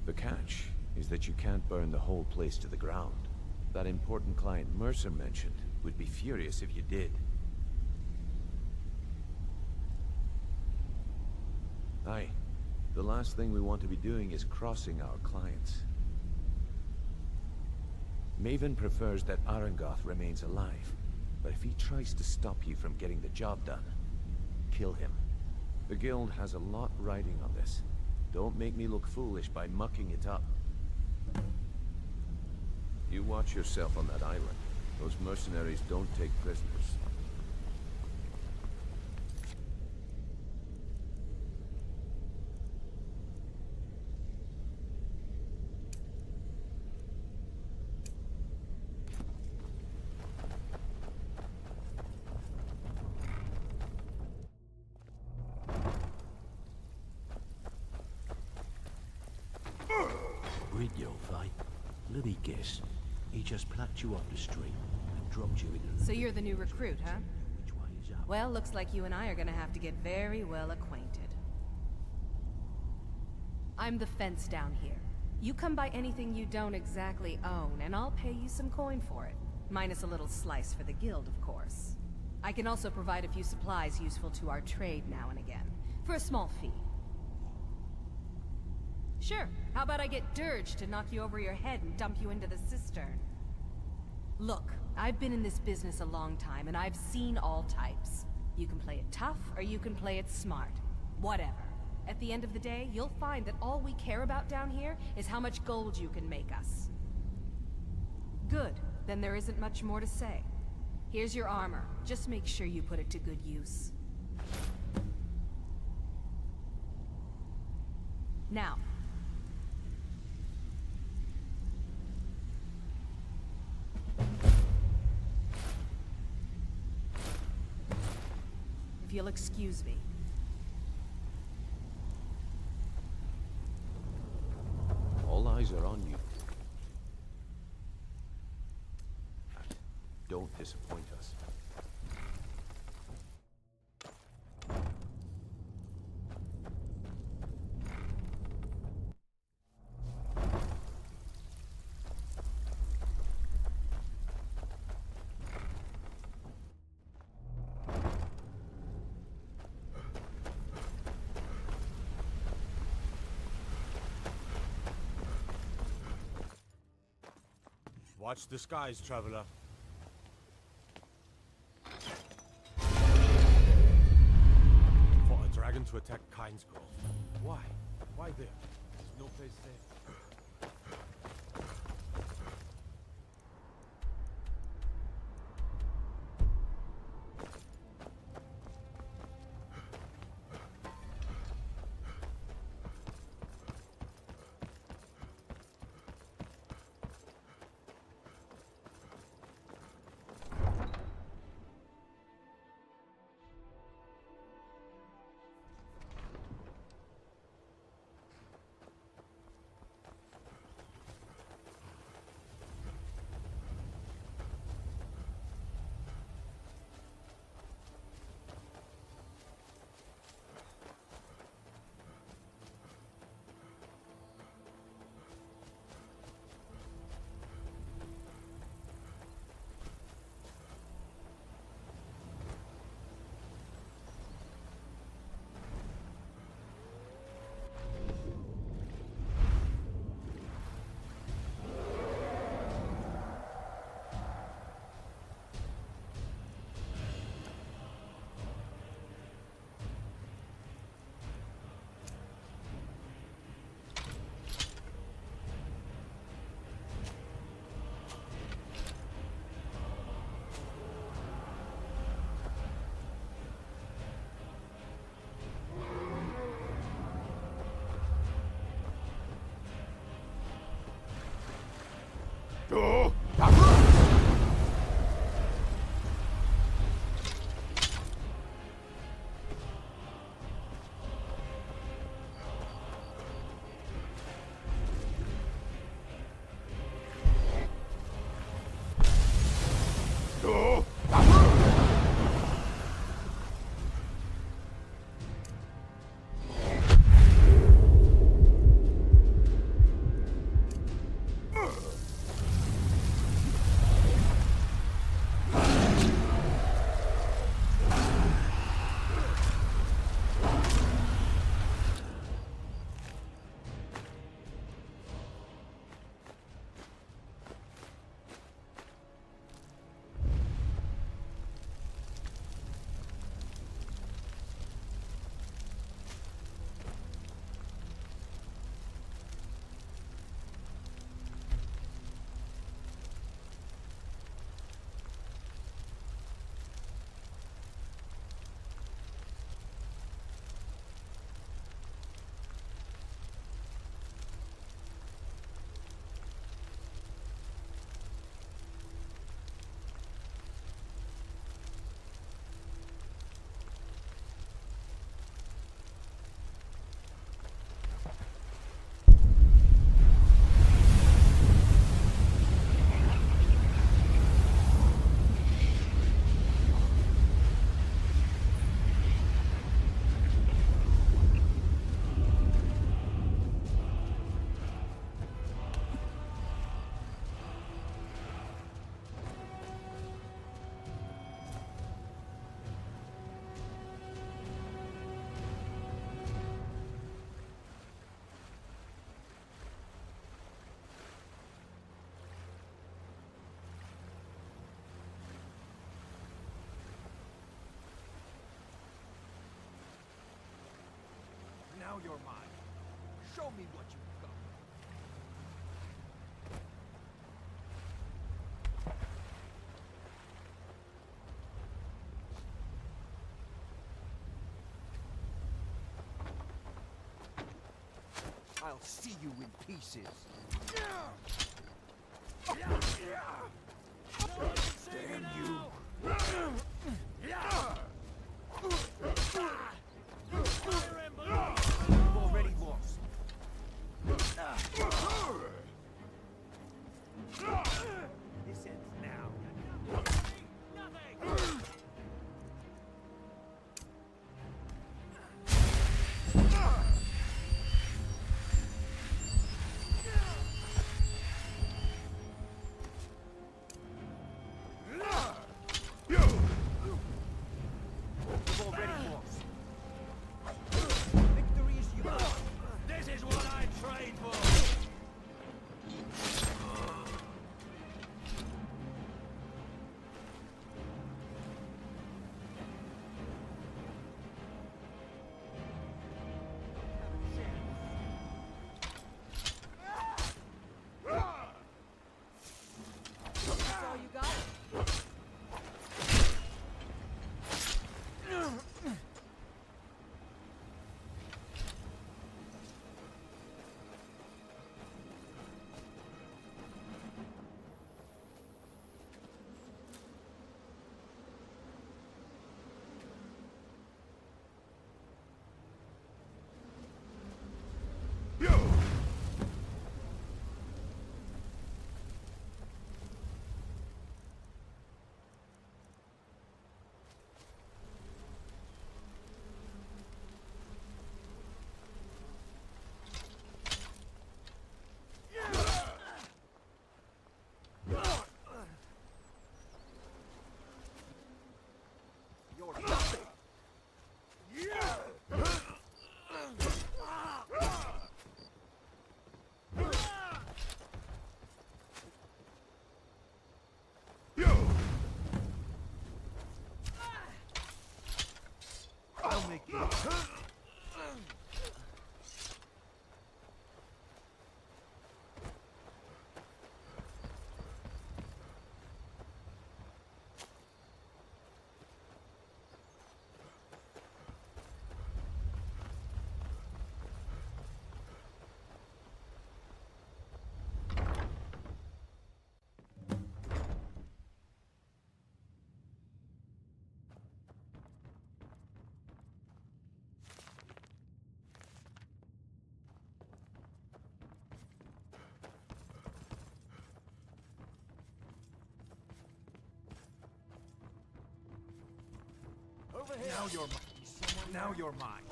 The catch is that you can't burn the whole place to the ground. That important client Mercer mentioned would be furious if you did. Aye. The last thing we want to be doing is crossing our clients. Maven prefers that Arengoth remains alive, but if he tries to stop you from getting the job done, kill him. The guild has a lot riding on this. Don't make me look foolish by mucking it up. You watch yourself on that island. Those mercenaries don't take prisoners. Brynjolf, eh? Let me guess. He just plucked you off the street and dropped you into the... So you're the new recruit, huh? Which way is up? Well, looks like you and I are gonna have to get very well acquainted. I'm the fence down here. You come by anything you don't exactly own, and I'll pay you some coin for it. Minus a little slice for the guild, of course. I can also provide a few supplies useful to our trade now and again, for a small fee. Sure, how about I get Dirge to knock you over your head and dump you into the cistern? Look, I've been in this business a long time, and I've seen all types. You can play it tough, or you can play it smart. Whatever. At the end of the day, you'll find that all we care about down here is how much gold you can make us. Good. Then there isn't much more to say. Here's your armor. Just make sure you put it to good use. Now, if you'll excuse me. All eyes are on you. Don't disappoint us. Watch the skies, traveler. Fought a dragon to attack Kyne's Grove. Why? Why there? There's no place safe. Now you're mine. Show me what you've got. I'll see you in pieces. Damn you! You've already lost. This ends now. Nothing! I'll make you. Over here. Now you're mine. Now you're mine.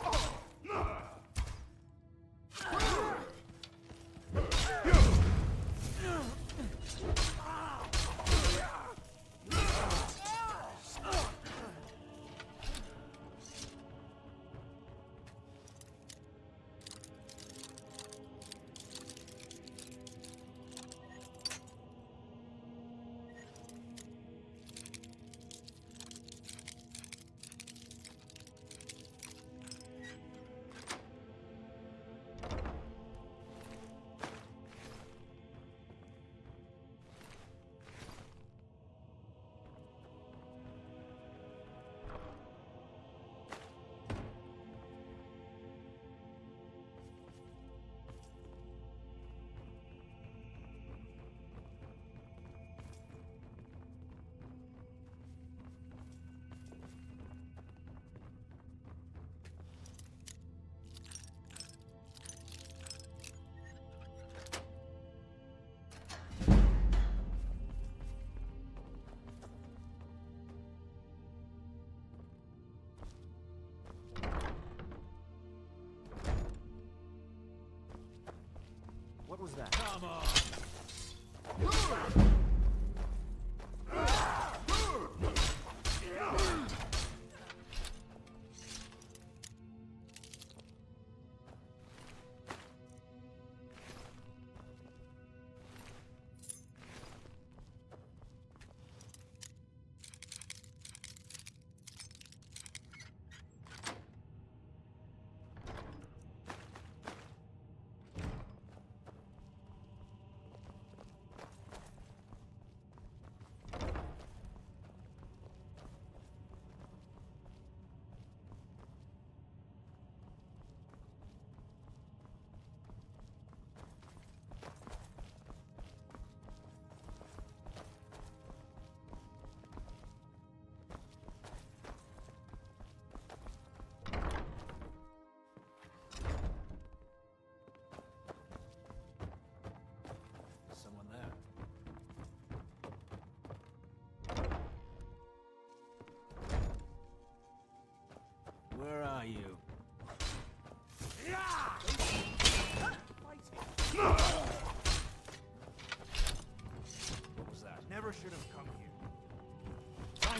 What was that? Come on!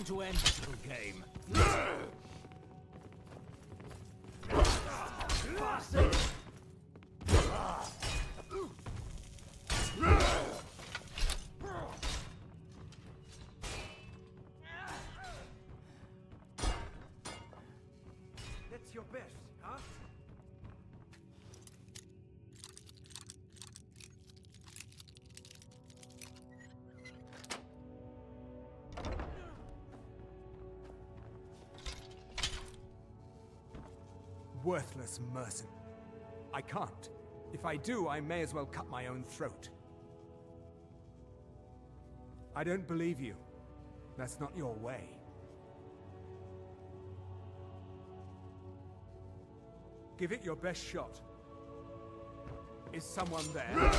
Time to end this little game. That's your best, huh? Worthless mercenary. I can't. If I do, I may as well cut my own throat. I don't believe you. That's not your way. Give it your best shot. Is someone there?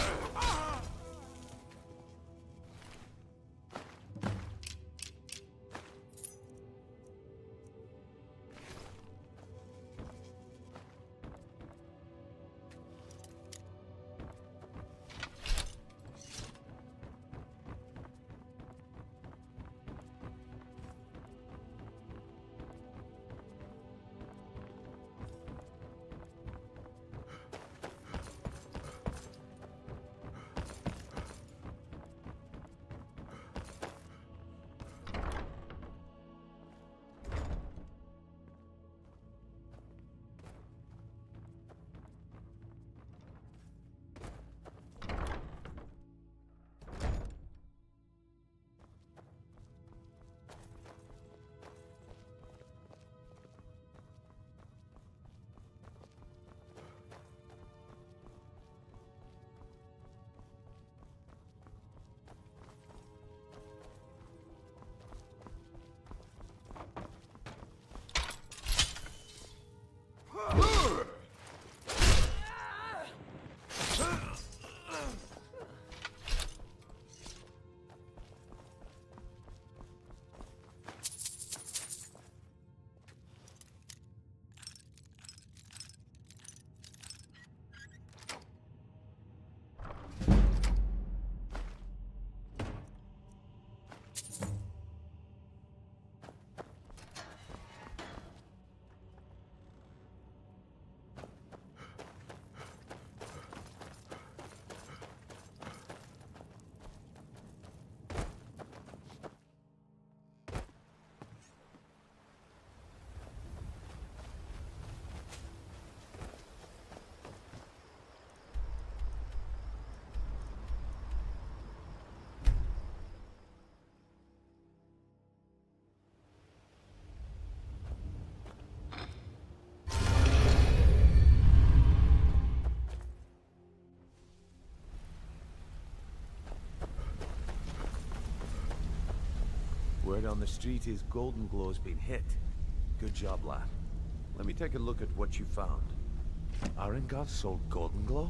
Word on the street is Goldenglow's been hit. Good job, lad. Let me take a look at what you found. Arengar sold Goldenglow?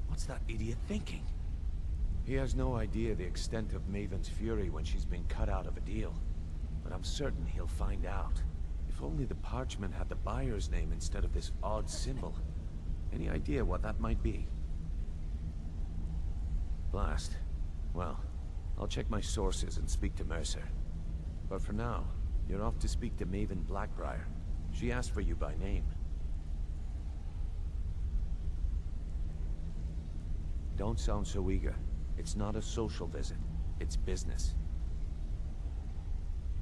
What's that idiot thinking? He has no idea the extent of Maven's fury when she's been cut out of a deal. But I'm certain he'll find out. If only the parchment had the buyer's name instead of this odd symbol. Any idea what that might be? Blast. Well, I'll check my sources and speak to Mercer. But for now, you're off to speak to Maven Blackbriar. She asked for you by name. Don't sound so eager. It's not a social visit. It's business.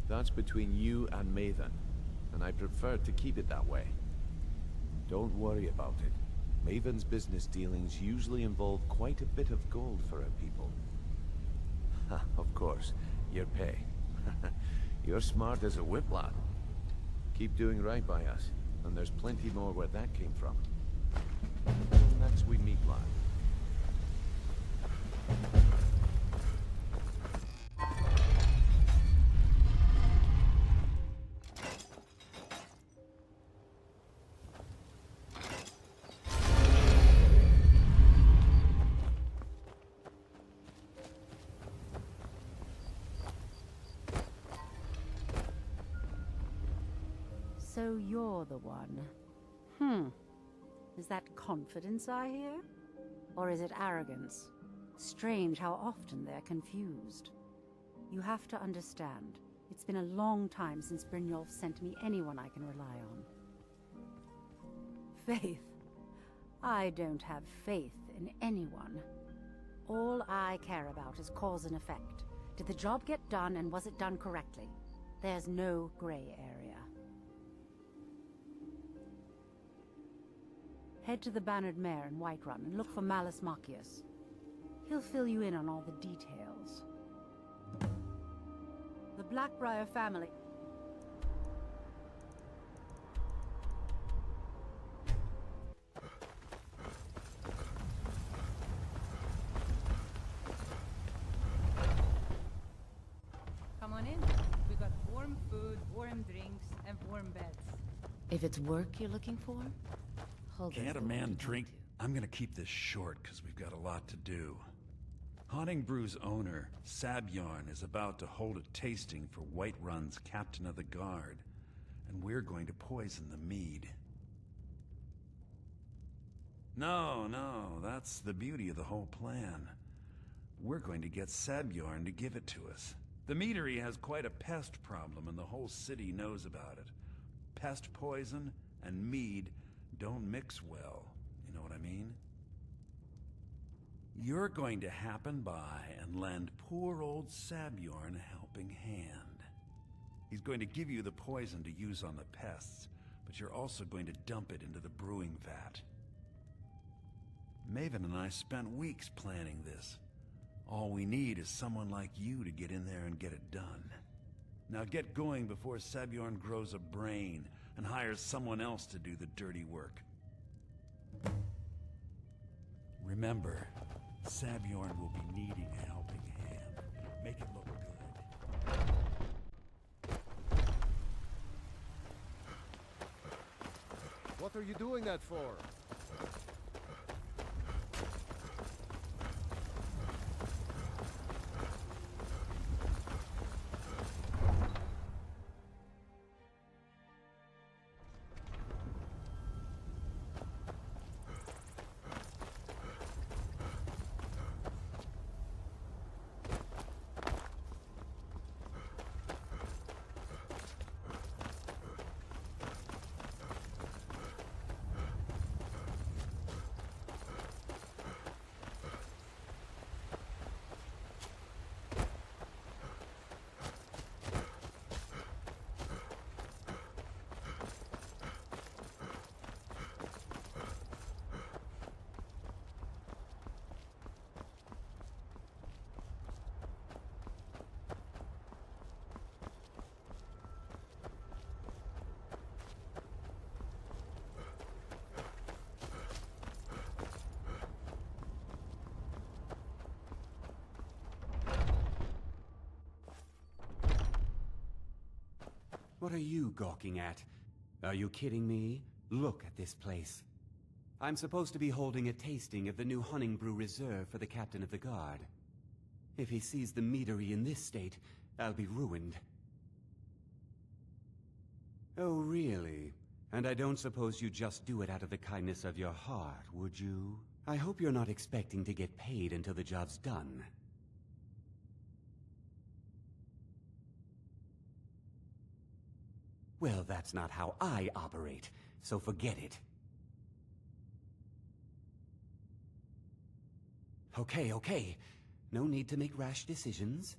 That's between you and Maven, and I prefer to keep it that way. Don't worry about it. Maven's business dealings usually involve quite a bit of gold for her people. Of course, your pay. You're smart as a whip, lad. Keep doing right by us, and there's plenty more where that came from. Until next we meet, lad. So you're the one. Is that confidence I hear? Or is it arrogance? Strange how often they're confused. You have to understand, It's been a long time since Brynjolf sent me anyone I can rely on. Faith? I don't have faith in anyone. All I care about is cause and effect. Did the job get done, and was it done correctly? There's no gray area. Head to the Bannered Mare in Whiterun and look for Malus Machius. He'll fill you in on all the details. The Blackbriar family... Come on in. We got warm food, warm drinks, and warm beds. If it's work you're looking for, Can't a man drink? I'm gonna keep this short because we've got a lot to do. Haunting Brew's owner, Sabjorn, is about to hold a tasting for Whiterun's captain of the guard, and we're going to poison the mead. No, that's the beauty of the whole plan. We're going to get Sabjorn to give it to us. The meadery has quite a pest problem, and the whole city knows about it. Pest poison and mead don't mix well, you know what I mean? You're going to happen by and lend poor old Sabjorn a helping hand. He's going to give you the poison to use on the pests, but you're also going to dump it into the brewing vat. Maven and I spent weeks planning this. All we need is someone like you to get in there and get it done. Now get going before Sabjorn grows a brain and hires someone else to do the dirty work. Remember, Sabjorn will be needing a helping hand. Make it look good. What are you doing that for? What are you gawking at? Are you kidding me? Look at this place. I'm supposed to be holding a tasting of the new Honningbrew Reserve for the Captain of the Guard. If he sees the meadery in this state, I'll be ruined. Oh, really? And I don't suppose you just do it out of the kindness of your heart, would you? I hope you're not expecting to get paid until the job's done. Well, that's not how I operate, so forget it. Okay. No need to make rash decisions.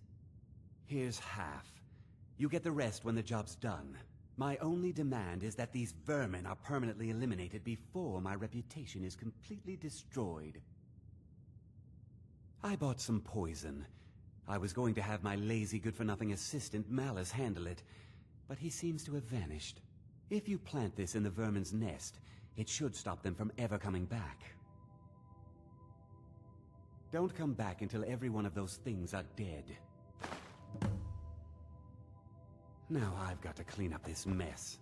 Here's half. You get the rest when the job's done. My only demand is that these vermin are permanently eliminated before my reputation is completely destroyed. I bought some poison. I was going to have my lazy good-for-nothing assistant Malus handle it, but he seems to have vanished. If you plant this in the vermin's nest, it should stop them from ever coming back. Don't come back until every one of those things are dead. Now I've got to clean up this mess.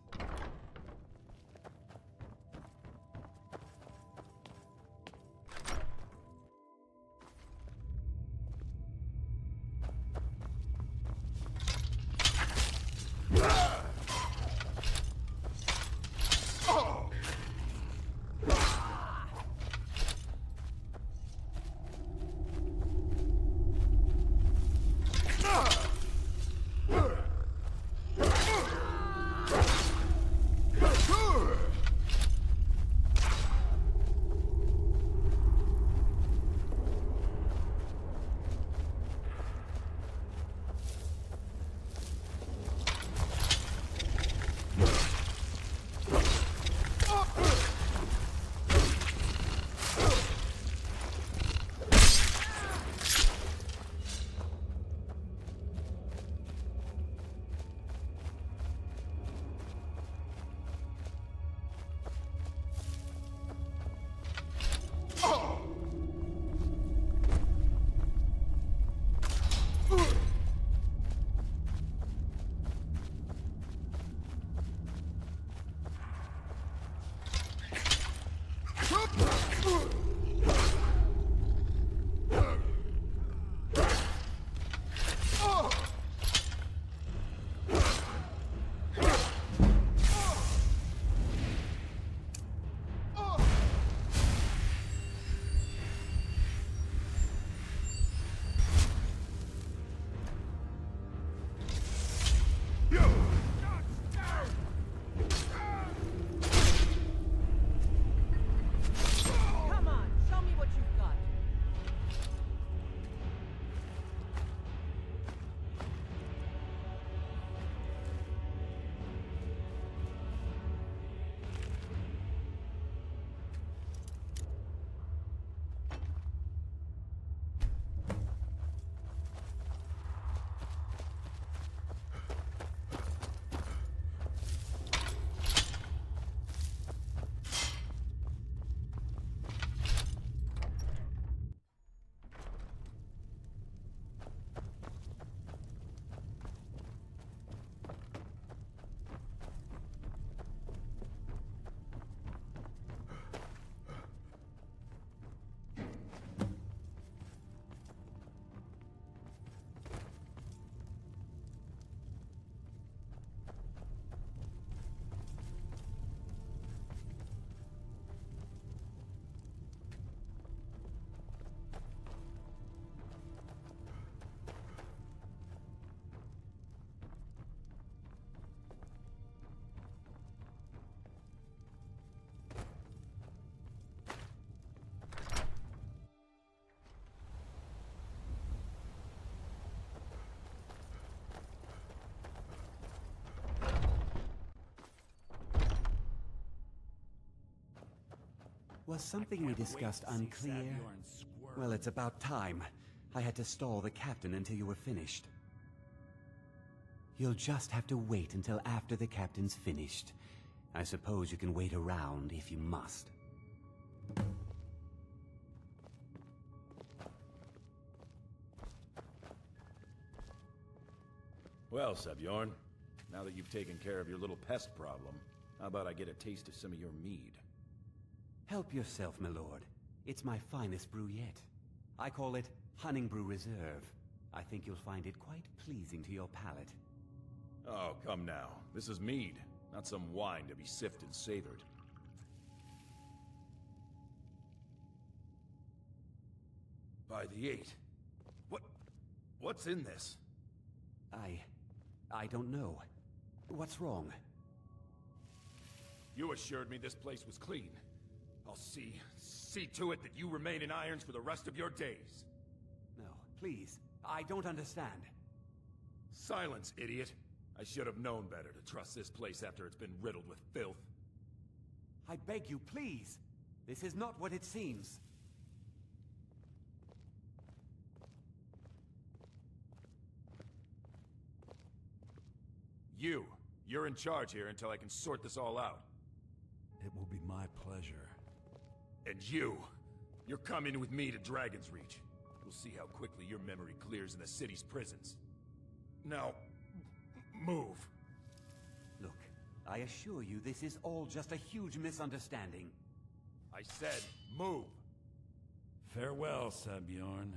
Was something we discussed unclear? Well, it's about time. I had to stall the captain until you were finished. You'll just have to wait until after the captain's finished. I suppose you can wait around if you must. Well, Sebjorn, now that you've taken care of your little pest problem, how about I get a taste of some of your mead? Help yourself, my lord. It's my finest brew yet. I call it Honningbrew Reserve. I think you'll find it quite pleasing to your palate. Oh, come now. This is mead, not some wine to be sipped and savored. By the 8. What's in this? I don't know. What's wrong? You assured me this place was clean. I'll see to it that you remain in irons for the rest of your days. No, please. I don't understand. Silence, idiot. I should have known better to trust this place after it's been riddled with filth. I beg you, please. This is not what it seems. You're in charge here until I can sort this all out. It will be my pleasure. And you're coming with me to Dragon's Reach. We'll see how quickly your memory clears in the city's prisons. Now, move. Look, I assure you this is all just a huge misunderstanding. I said, move. Farewell, Sebjorn.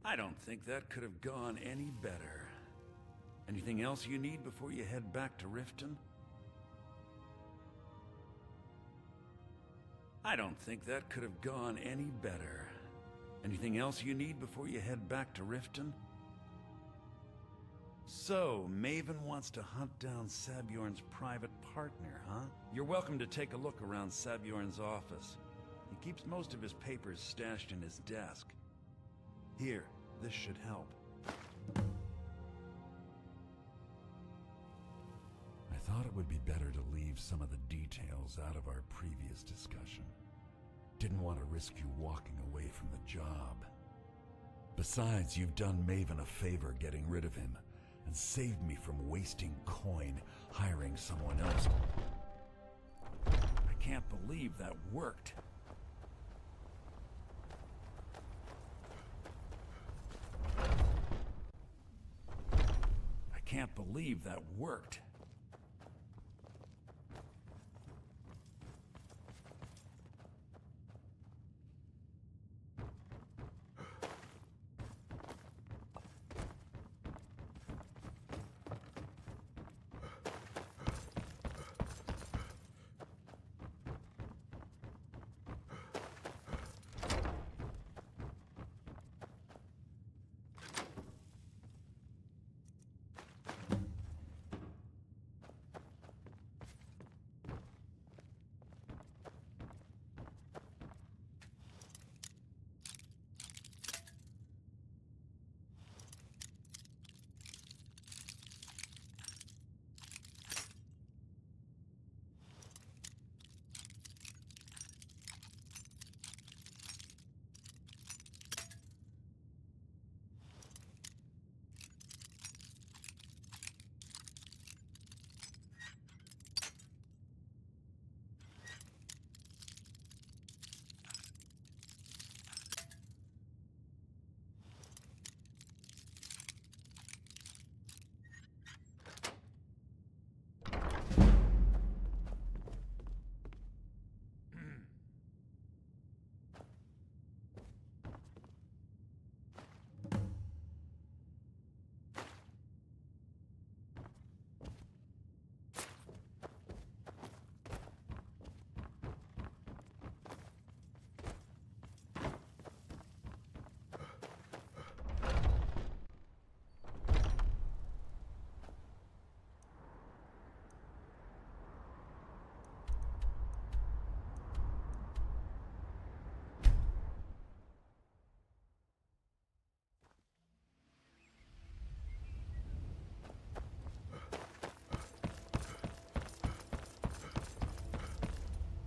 I don't think that could have gone any better. Anything else you need before you head back to Riften? I don't think that could have gone any better. Anything else you need before you head back to Riften? So, Maven wants to hunt down Sabjorn's private partner, huh? You're welcome to take a look around Sabjorn's office. He keeps most of his papers stashed in his desk. Here, this should help. I thought it would be better to leave some of the details out of our previous discussion. Didn't want to risk you walking away from the job. Besides, you've done Maven a favor getting rid of him, and saved me from wasting coin hiring someone else. I can't believe that worked. I can't believe that worked.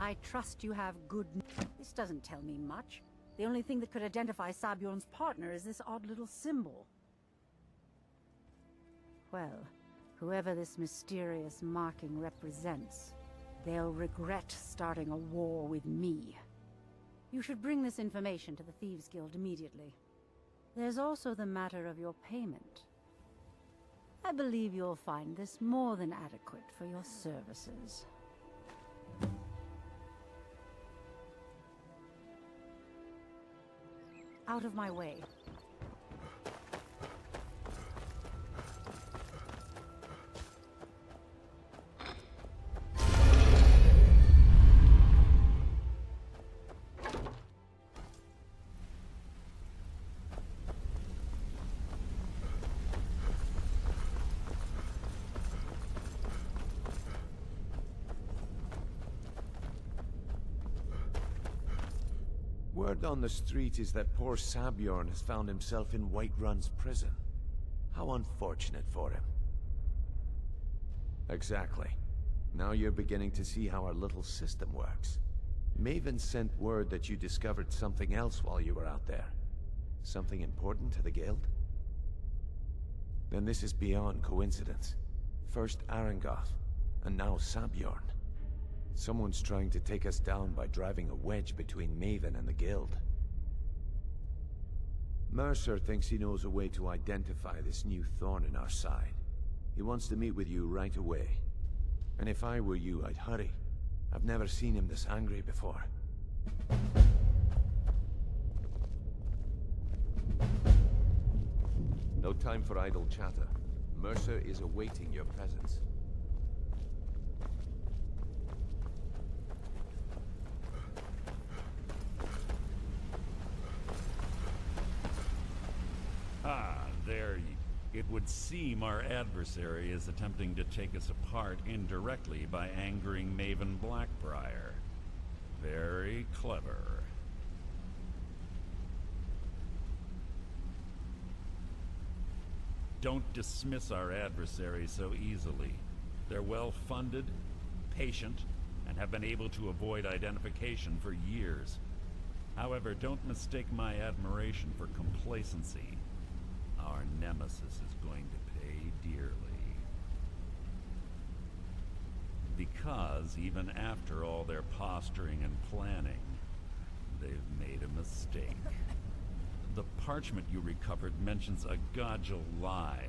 I trust you have good... This doesn't tell me much. The only thing that could identify Sabjorn's partner is this odd little symbol. Well, whoever this mysterious marking represents, they'll regret starting a war with me. You should bring this information to the Thieves' Guild immediately. There's also the matter of your payment. I believe you'll find this more than adequate for your services. Out of my way. Word on the street is that poor Sabjorn has found himself in Whiterun's prison. How unfortunate for him. Exactly. Now you're beginning to see how our little system works. Maven sent word that you discovered something else while you were out there. Something important to the guild? Then this is beyond coincidence. First Arangoth, and now Sabjorn. Someone's trying to take us down by driving a wedge between Maven and the guild. Mercer thinks he knows a way to identify this new thorn in our side. He wants to meet with you right away. And if I were you, I'd hurry. I've never seen him this angry before. No time for idle chatter. Mercer is awaiting your presence. There it would seem our adversary is attempting to take us apart indirectly by angering Maven Blackbriar. Very clever. Don't dismiss our adversary so easily. They're well-funded, patient, and have been able to avoid identification for years. However, don't mistake my admiration for complacency. Our nemesis is going to pay dearly. Because even after all their posturing and planning, they've made a mistake. The parchment you recovered mentions a Godjal lie.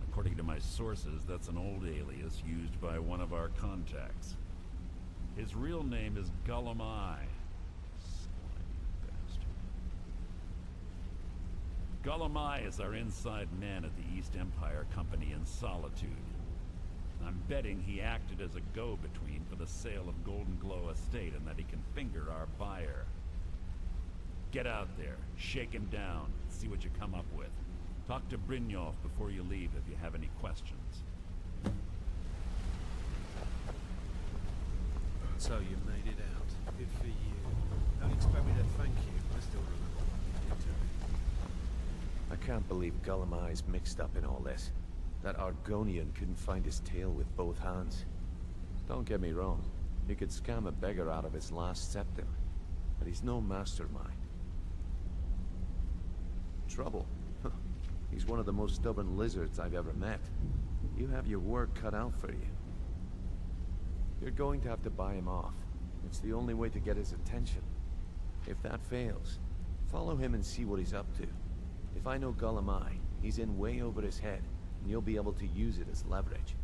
According to my sources, that's an old alias used by one of our contacts. His real name is Gullumai. Gullumai is our inside man at the East Empire Company in Solitude. I'm betting he acted as a go-between for the sale of Goldenglow Estate and that he can finger our buyer. Get out there, shake him down, see what you come up with. Talk to Brynjolf before you leave if you have any questions. So you made it out. Good for you. Don't expect me to thank you. I still remember what you did to me. I can't believe Gullumai's mixed up in all this. That Argonian couldn't find his tail with both hands. Don't get me wrong, he could scam a beggar out of his last septim, but he's no mastermind. Trouble? He's one of the most stubborn lizards I've ever met. You have your work cut out for you. You're going to have to buy him off. It's the only way to get his attention. If that fails, follow him and see what he's up to. If I know Gullumai, he's in way over his head, and you'll be able to use it as leverage.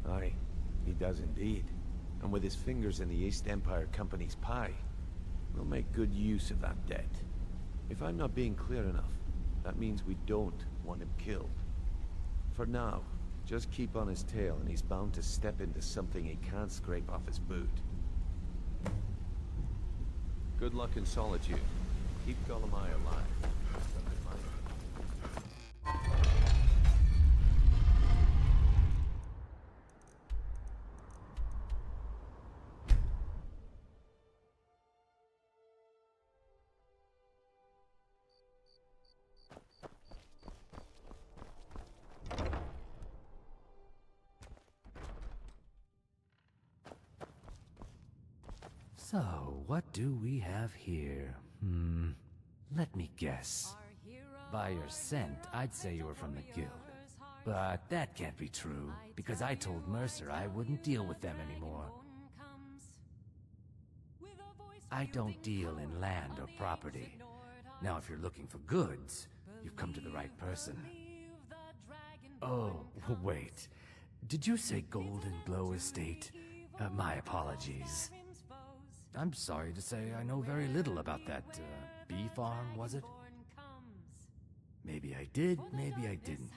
Aye, he does indeed. And with his fingers in the East Empire Company's pie, we'll make good use of that debt. If I'm not being clear enough, that means we don't want him killed. For now, just keep on his tail and he's bound to step into something he can't scrape off his boot. Good luck in Solitude. Keep Gullumai alive. So, what do we have here? Let me guess. By your scent, I'd say you were from the guild. But that can't be true, because I told Mercer I wouldn't deal with them anymore. I don't deal in land or property. Now, if you're looking for goods, you've come to the right person. Oh, wait. Did you say Goldenglow Estate? My apologies. I'm sorry to say I know very little about that, bee farm, was it? Maybe I did, maybe I didn't.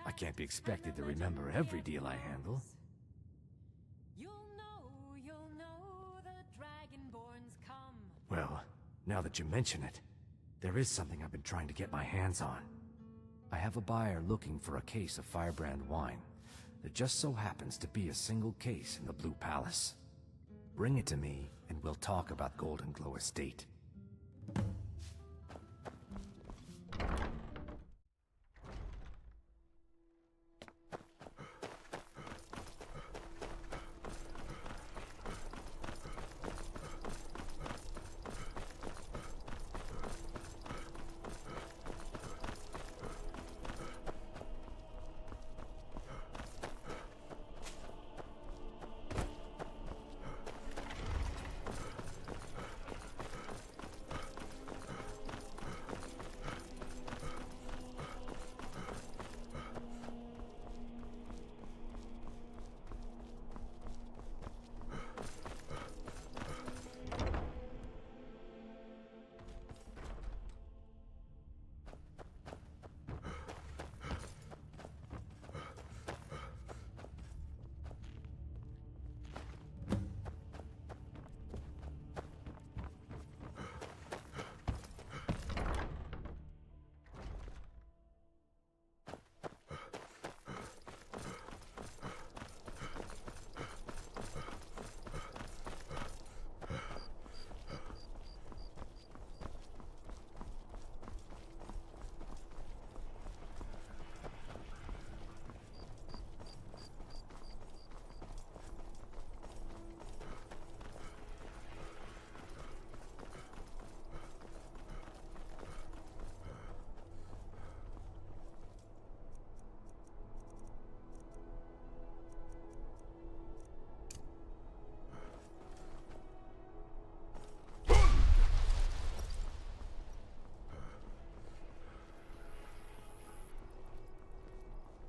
I can't be expected to remember every deal I handle. Well, now that you mention it, there is something I've been trying to get my hands on. I have a buyer looking for a case of firebrand wine. There just so happens to be a single case in the Blue Palace. Bring it to me, and we'll talk about Goldenglow Estate.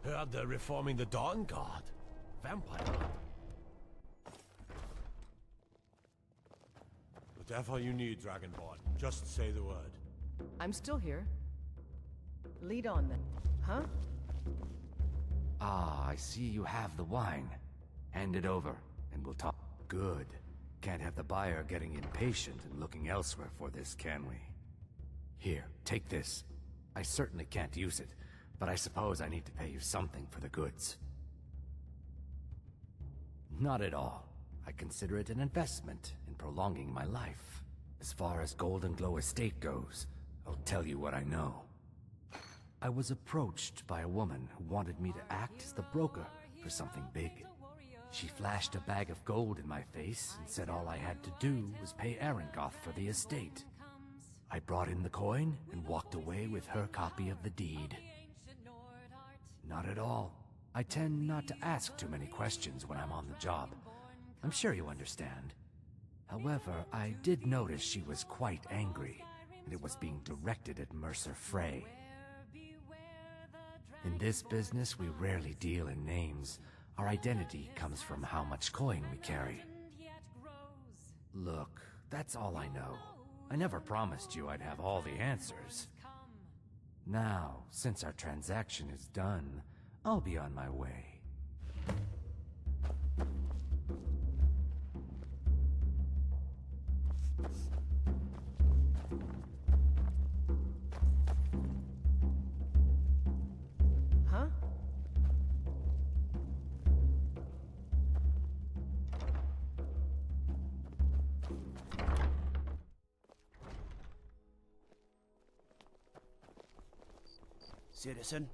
Heard they're reforming the Dawn Guard. Vampire. Whatever you need, Dragonborn. Just say the word. I'm still here. Lead on then. Huh? Ah, I see you have the wine. Hand it over, and we'll talk. Good. Can't have the buyer getting impatient and looking elsewhere for this, can we? Here, take this. I certainly can't use it, but I suppose I need to pay you something for the goods. Not at all. I consider it an investment in prolonging my life. As far as Goldenglow Estate goes, I'll tell you what I know. I was approached by a woman who wanted me to act as the broker for something big. She flashed a bag of gold in my face and said all I had to do was pay Arengoth for the estate. I brought in the coin and walked away with her copy of the deed. Not at all. I tend not to ask too many questions when I'm on the job. I'm sure you understand. However, I did notice she was quite angry, and it was being directed at Mercer Frey. In this business, we rarely deal in names. Our identity comes from how much coin we carry. Look, that's all I know. I never promised you I'd have all the answers. Now, since our transaction is done, I'll be on my way. Huh? Citizen?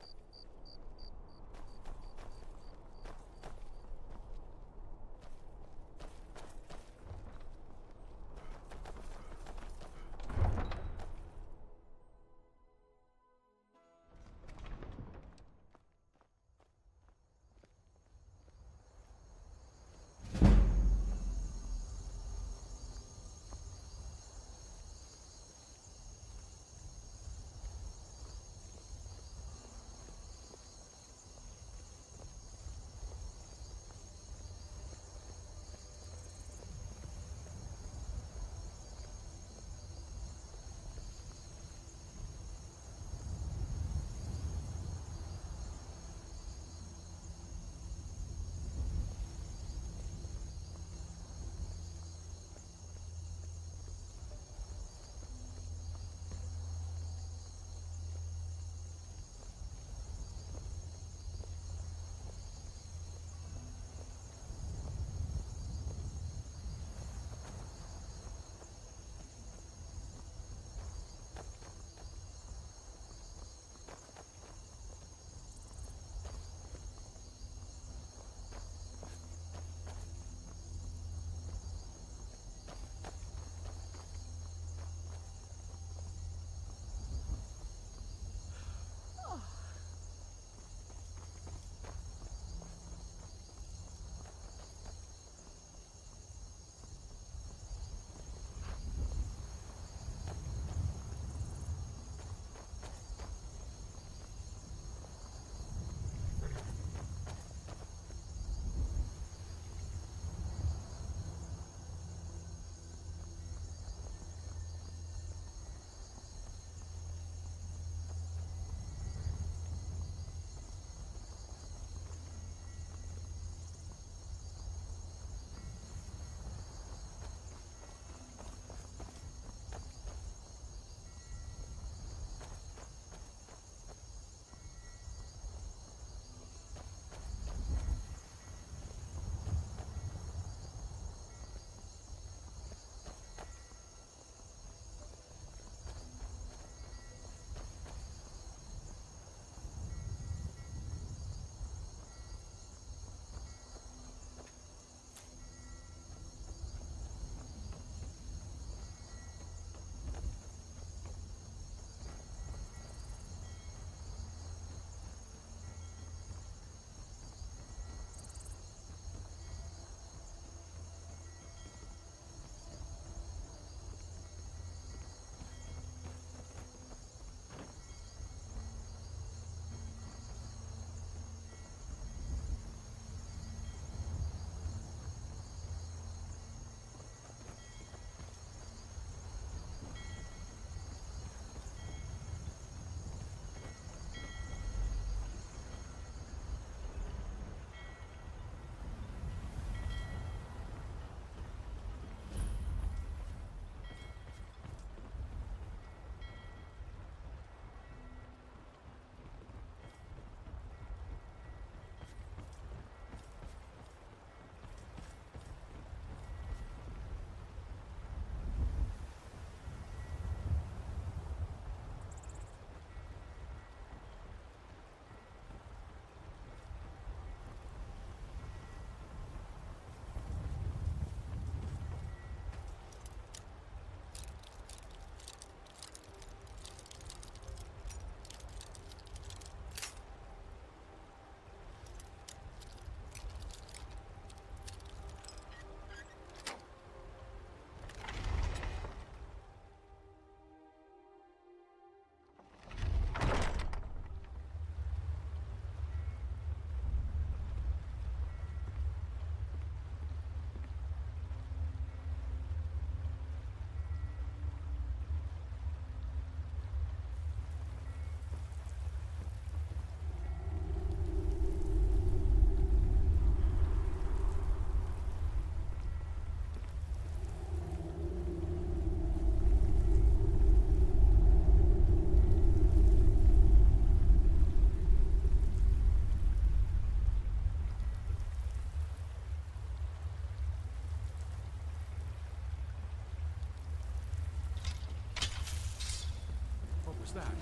was that?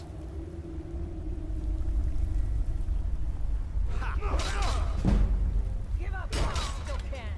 Give up while you still can.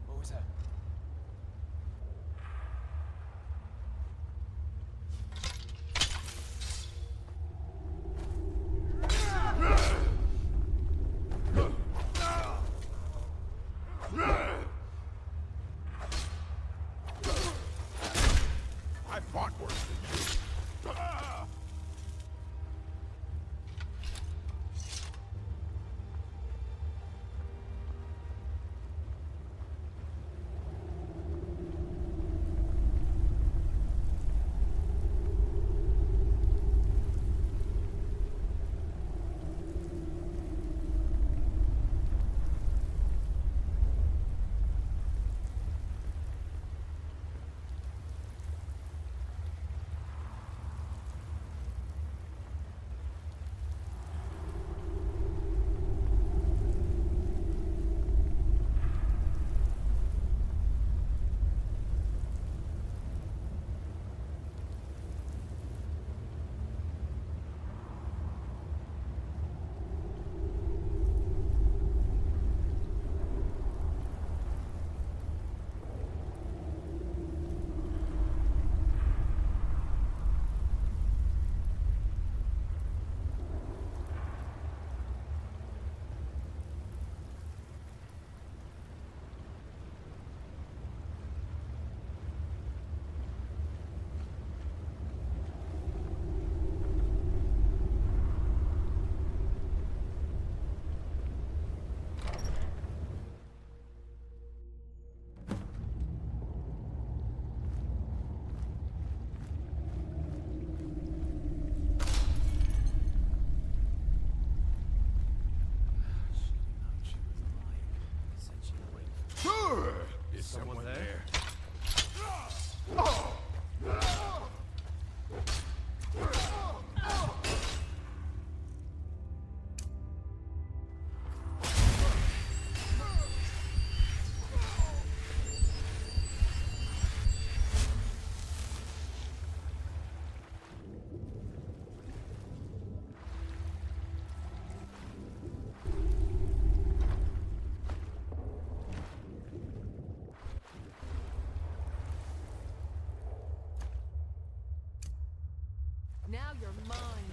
What was that? I fought worse than you. Is someone there? Now you're mine.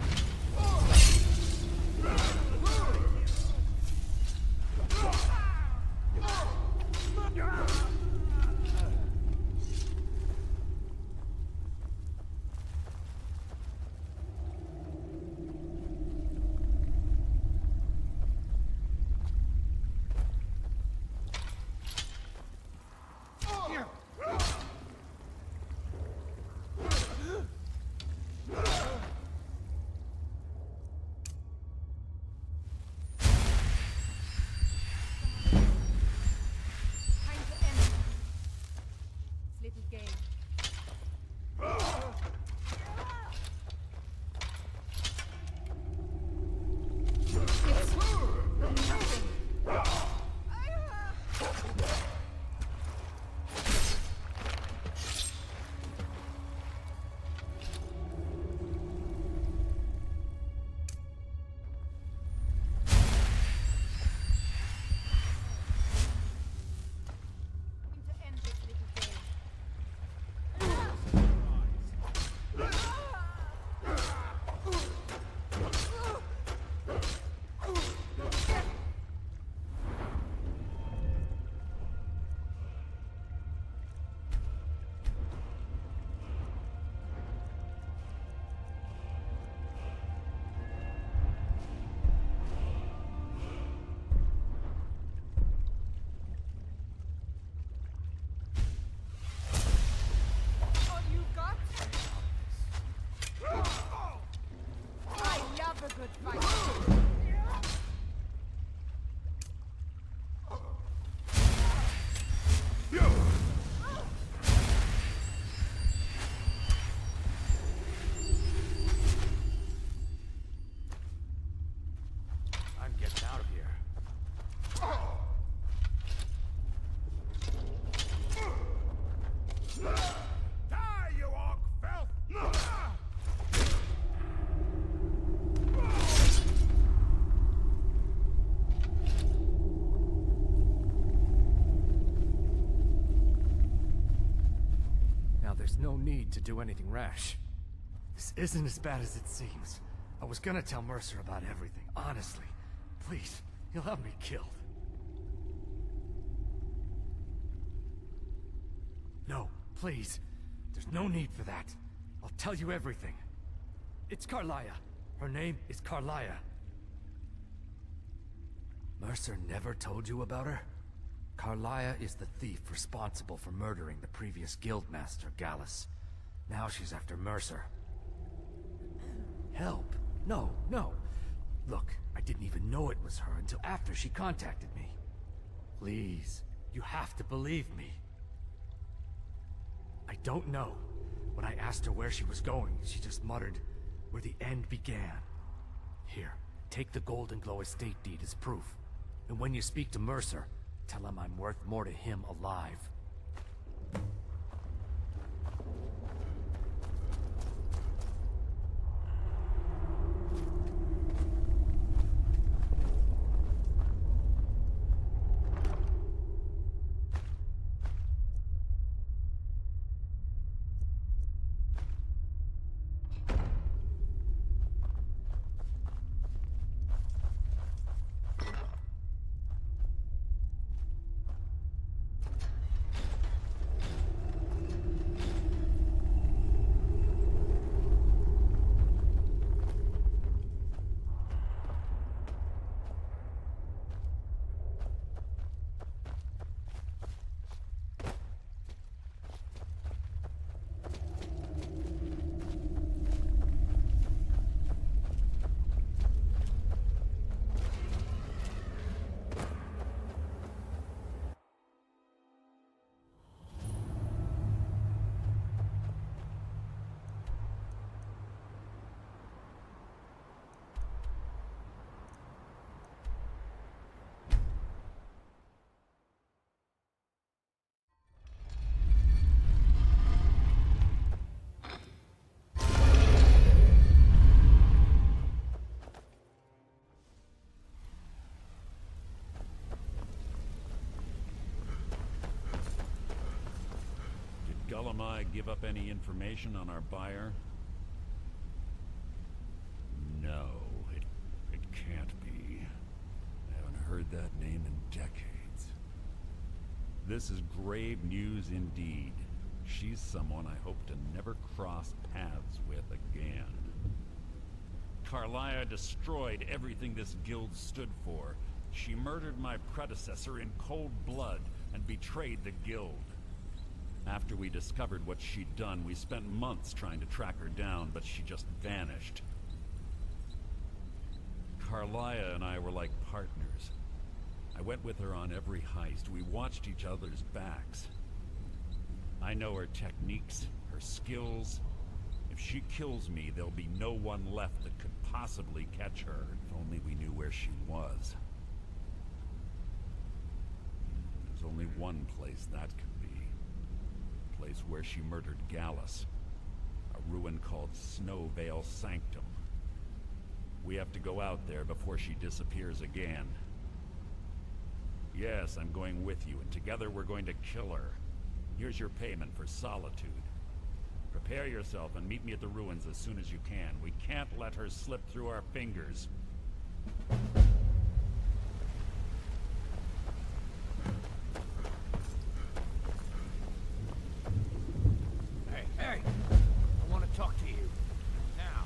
do anything rash. This isn't as bad as it seems. I was gonna tell Mercer about everything, honestly. Please, he'll have me killed. No, please. There's no need for that. I'll tell you everything. It's Karliah. Her name is Karliah. Mercer never told you about her? Karliah is the thief responsible for murdering the previous guildmaster, Gallus. Now she's after Mercer. Help? No, no. Look, I didn't even know it was her until after she contacted me. Please, you have to believe me. I don't know. When I asked her where she was going, she just muttered, where the end began. Here, take the Goldenglow Estate deed as proof. And when you speak to Mercer, tell him I'm worth more to him alive. Gullumai give up any information on our buyer? No, it can't be. I haven't heard that name in decades. This is grave news indeed. She's someone I hope to never cross paths with again. Karliah destroyed everything this guild stood for. She murdered my predecessor in cold blood and betrayed the guild. After we discovered what she'd done, we spent months trying to track her down, but she just vanished. Karliah and I were like partners. I went with her on every heist. We watched each other's backs. I know her techniques, her skills. If she kills me, there'll be no one left that could possibly catch her. If only we knew where she was. There's only one place that could be. A place where she murdered Gallus. A ruin called Snowvale Sanctum. We have to go out there before she disappears again. Yes, I'm going with you, and together we're going to kill her. Here's your payment for solitude. Prepare yourself and meet me at the ruins as soon as you can. We can't let her slip through our fingers. Hey! I want to talk to you. Now.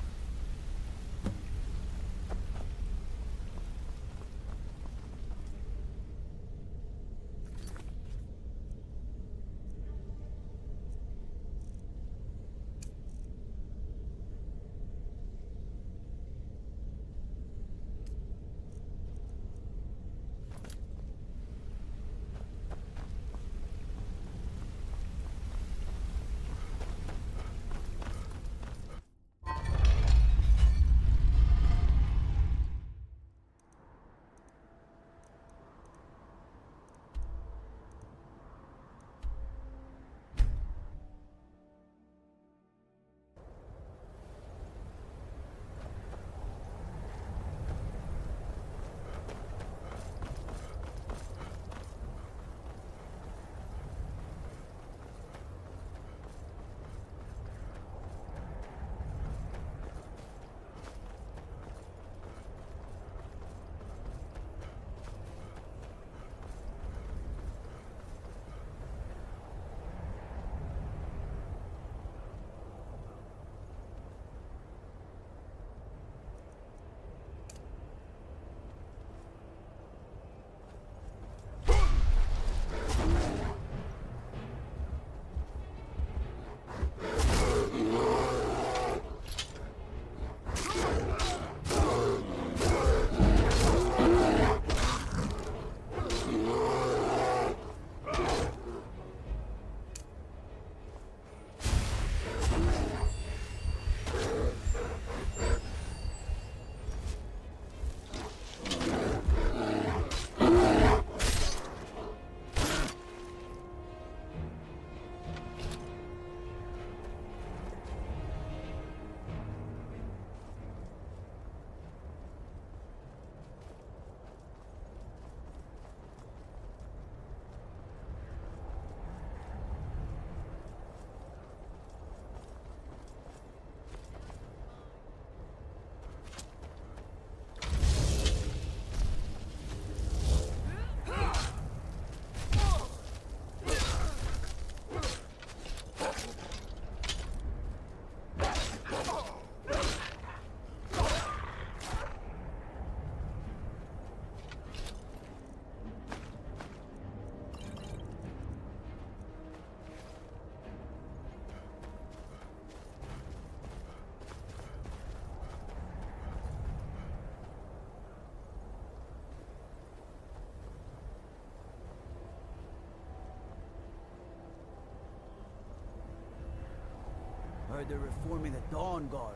heard they're reforming the Dawn Guard.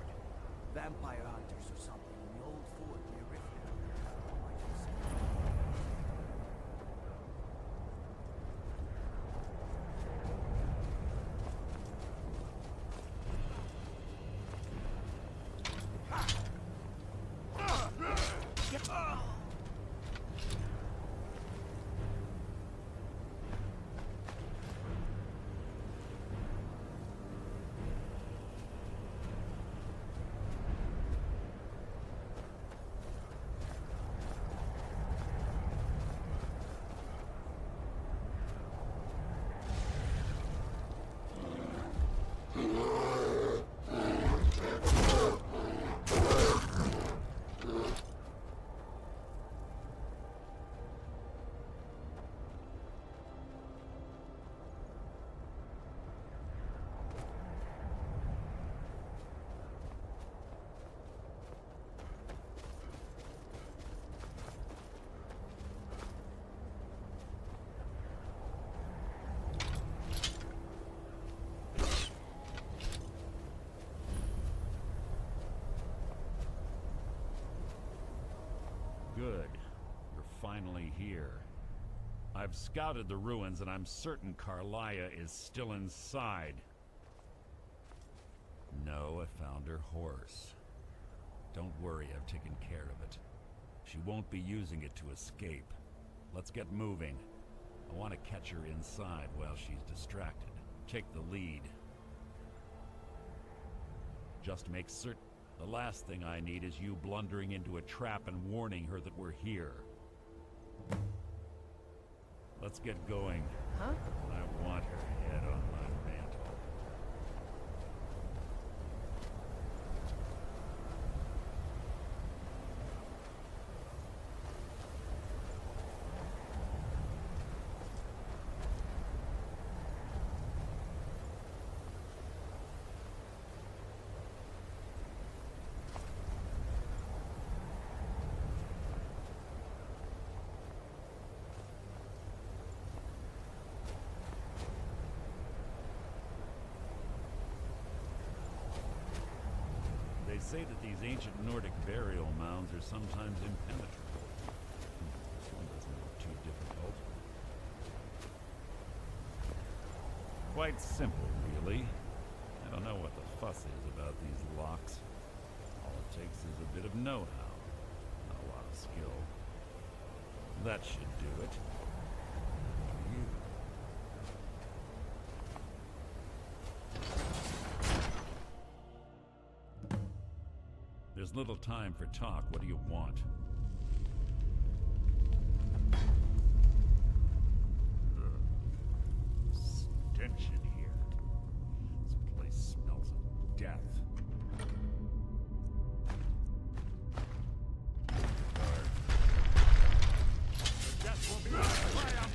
Vampire hunters or something in the old fort near Good. You're finally here. I've scouted the ruins and I'm certain Carlia is still inside. No, I found her horse. Don't worry, I've taken care of it. She won't be using it to escape. Let's get moving. I want to catch her inside while she's distracted. Take the lead. Just make certain... The last thing I need is you blundering into a trap and warning her that we're here. Let's get going. Huh? I want her head on my mantle. They say that these ancient Nordic burial mounds are sometimes impenetrable. This one doesn't look too difficult. Quite simple, really. I don't know what the fuss is about these locks. All it takes is a bit of know-how, not a lot of skill. That should do it. You. There's little time for talk. What do you want? Stench in here. This place smells of death. The death will be our triumph.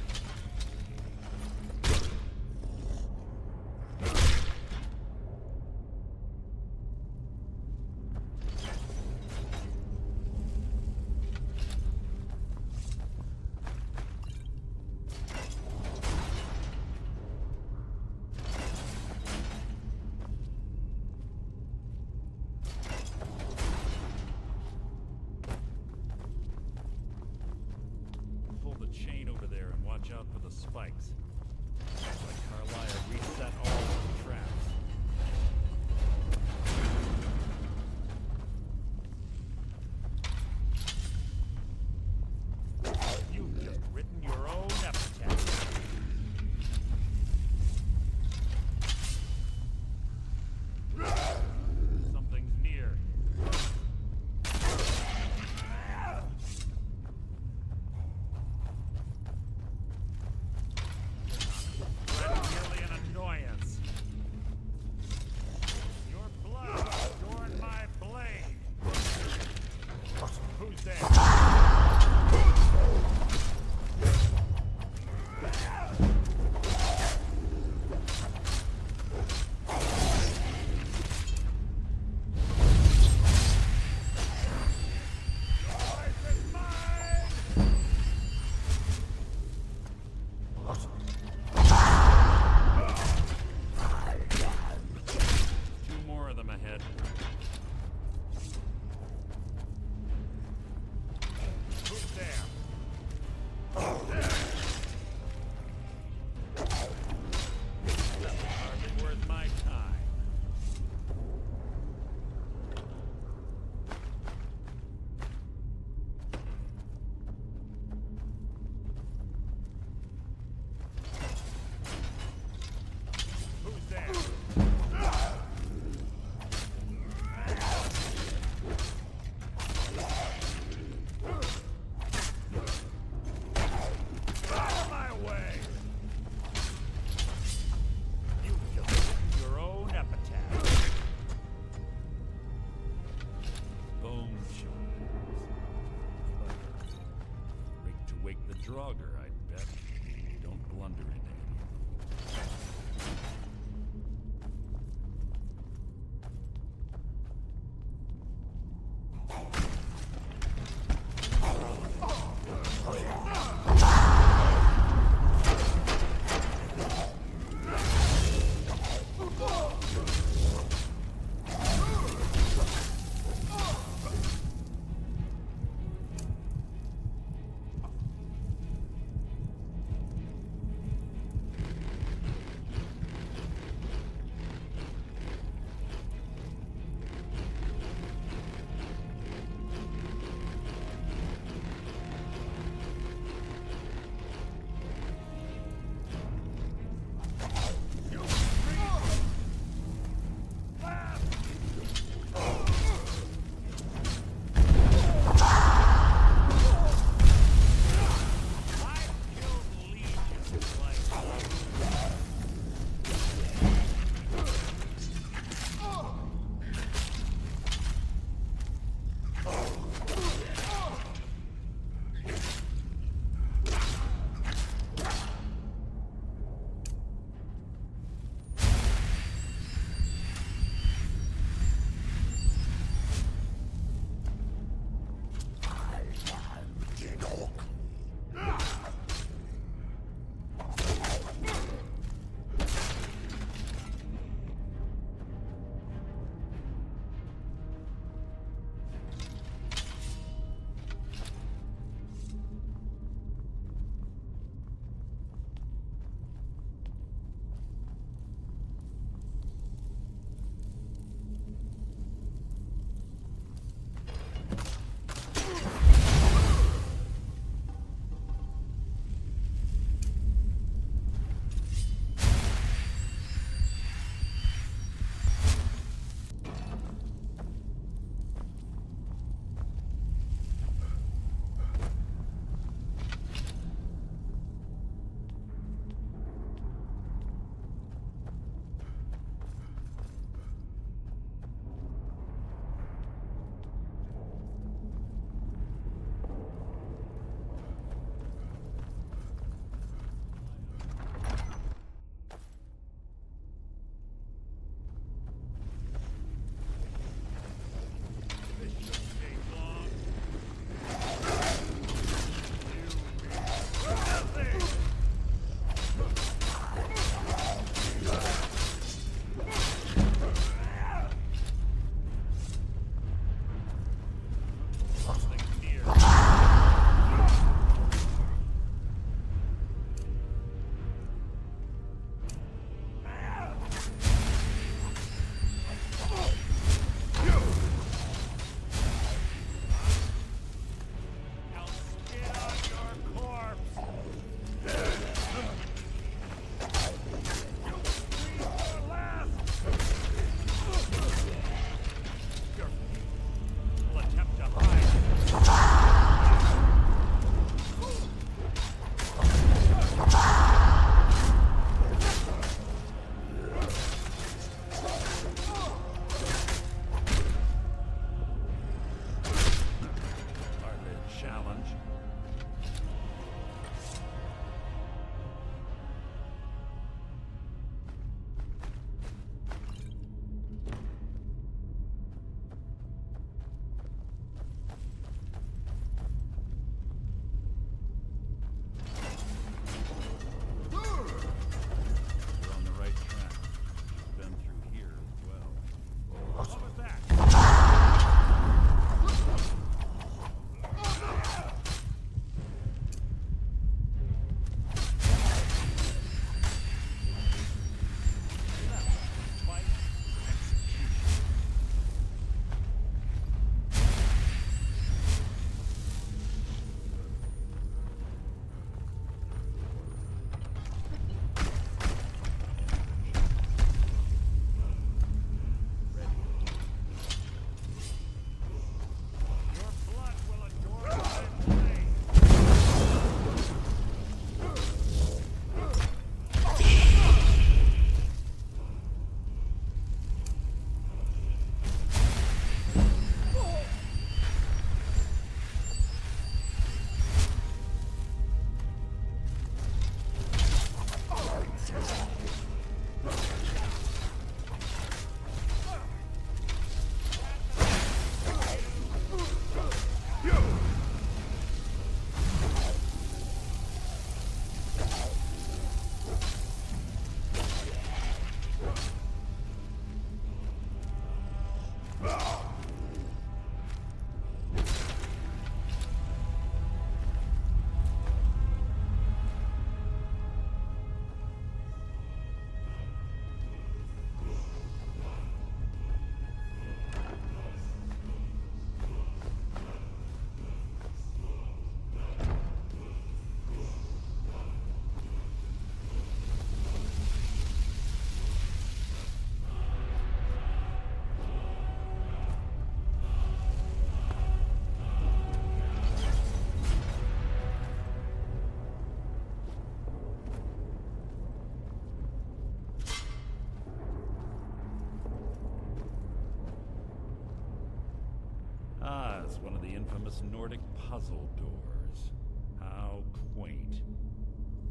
one of the infamous Nordic puzzle doors. How quaint.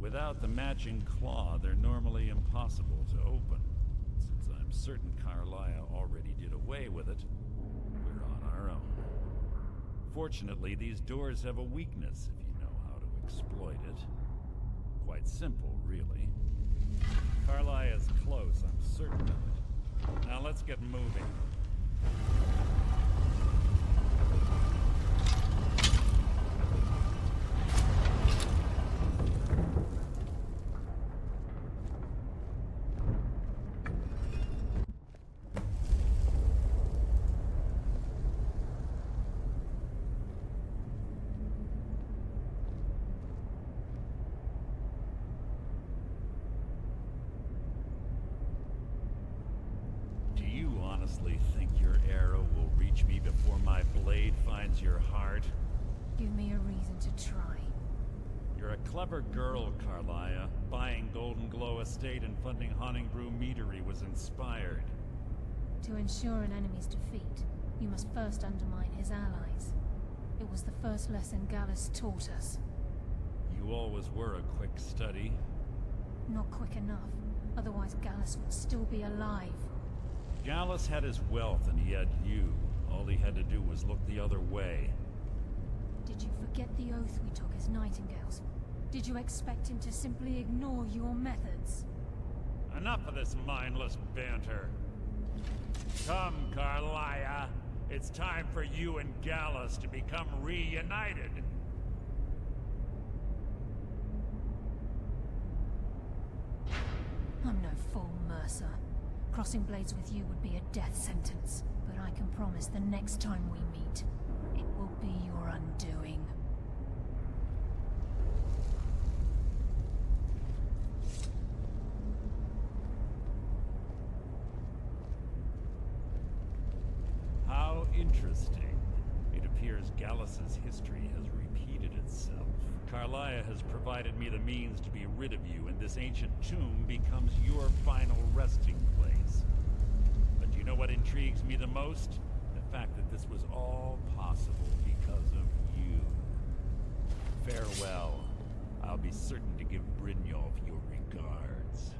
Without the matching claw, they're normally impossible to open. Since I'm certain Carlia already did away with it, we're on our own. Fortunately, these doors have a weakness if you know how to exploit it. Quite simple, really. Carlia is close, I'm certain of it. Now let's get moving. Think your arrow will reach me before my blade finds your heart? Give me a reason to try. You're a clever girl, Carlia. Buying Goldenglow Estate and funding Honningbrew Meadery was inspired. To ensure an enemy's defeat, you must first undermine his allies. It was the first lesson Gallus taught us. You always were a quick study. Not quick enough. Otherwise Gallus would still be alive. Gallus had his wealth and he had you. All he had to do was look the other way. Did you forget the oath we took as Nightingales? Did you expect him to simply ignore your methods? Enough of this mindless banter. Come, Carlia. It's time for you and Gallus to become reunited. I'm no fool, Mercer. Crossing blades with you would be a death sentence, but I can promise the next time we meet, it will be your undoing. How interesting. It appears Gallus's history has repeated itself. Carlia has provided me the means to be rid of you, and this ancient tomb becomes your final resting place. But you know what intrigues me the most? The fact that this was all possible because of you. Farewell. I'll be certain to give Brynjolf your regards.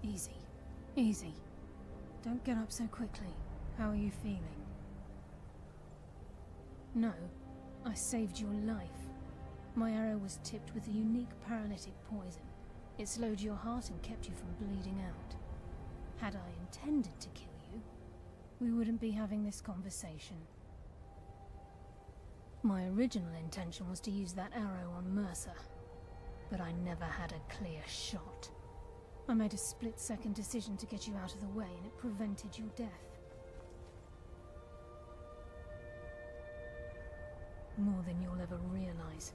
Easy. Easy. Don't get up so quickly. How are you feeling? No. I saved your life. My arrow was tipped with a unique paralytic poison. It slowed your heart and kept you from bleeding out. Had I intended to kill you, we wouldn't be having this conversation. My original intention was to use that arrow on Mercer, but I never had a clear shot. I made a split-second decision to get you out of the way, and it prevented your death. More than you'll ever realize.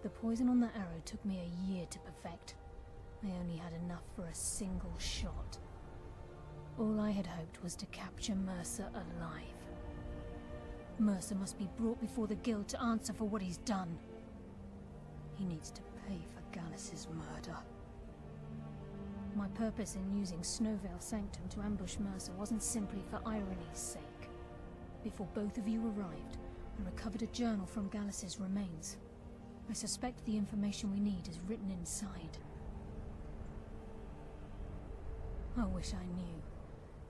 The poison on that arrow took me a year to perfect. I only had enough for a single shot. All I had hoped was to capture Mercer alive. Mercer must be brought before the Guild to answer for what he's done. He needs to pay for Gallus's murder. My purpose in using Snowvale Sanctum to ambush Mercer wasn't simply for irony's sake. Before both of you arrived, I recovered a journal from Gallus's remains. I suspect the information we need is written inside. I wish I knew.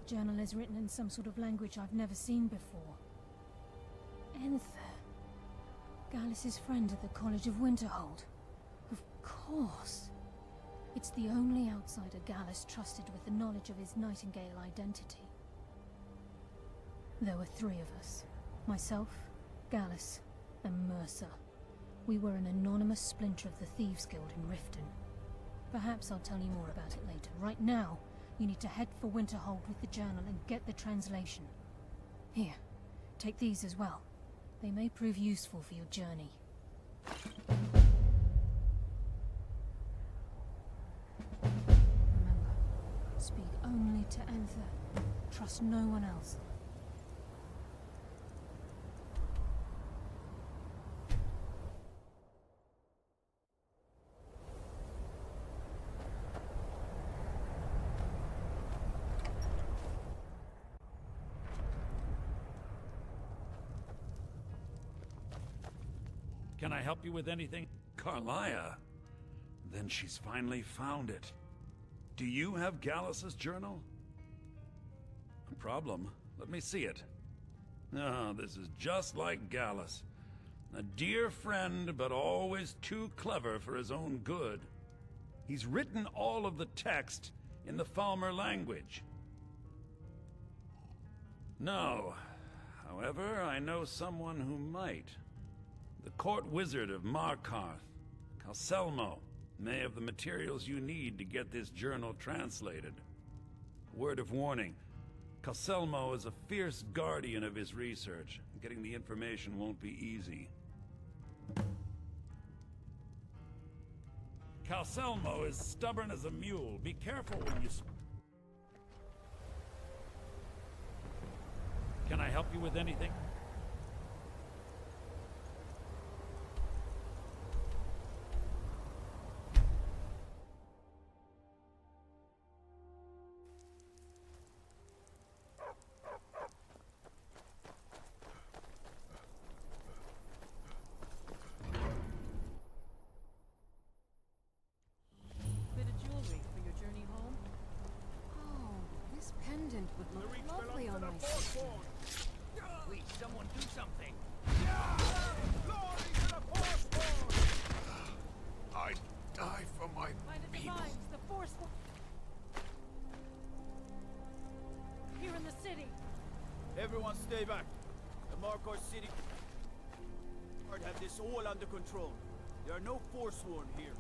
The journal is written in some sort of language I've never seen before. Enther. Gallus's friend at the College of Winterhold. Of course. It's the only outsider Gallus trusted with the knowledge of his Nightingale identity. There were three of us. Myself, Gallus, and Mercer. We were an anonymous splinter of the Thieves' Guild in Riften. Perhaps I'll tell you more about it later. Right now, you need to head for Winterhold with the journal and get the translation. Here, take these as well. They may prove useful for your journey. Remember, speak only to Anther. Trust no one else. Can I help you with anything? Carlia? Then she's finally found it. Do you have Gallus's journal? A problem? Let me see it. Oh, this is just like Gallus. A dear friend, but always too clever for his own good. He's written all of the text in the Thalmor language. No. However, I know someone who might. The court wizard of Markarth, Calselmo, may have the materials you need to get this journal translated. Word of warning, Calselmo is a fierce guardian of his research. Getting the information won't be easy. Calselmo is stubborn as a mule. Be careful when you... Can I help you with anything? Bit of jewelry for your journey home? Oh, this pendant would look lovely on my sister. Please, someone do something. I die for my people. The force will... Here in the city. Everyone stay back. The Markarth City Guard have this all under control. There are no Forsworn here.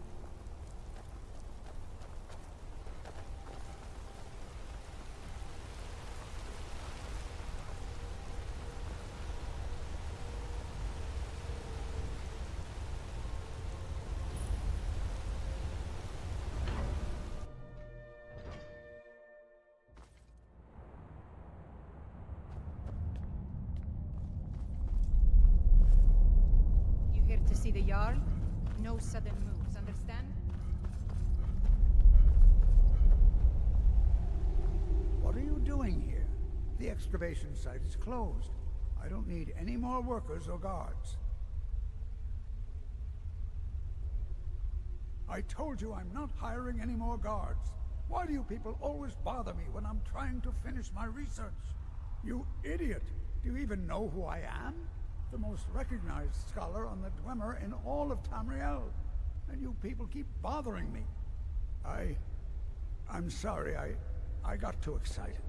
You here to see the Jarl? No sudden moves, understand? What are you doing here? The excavation site is closed. I don't need any more workers or guards. I told you I'm not hiring any more guards. Why do you people always bother me when I'm trying to finish my research? You idiot! Do you even know who I am? The most recognized scholar on the Dwemer in all of Tamriel. And you people keep bothering me. I'm sorry, I got too excited.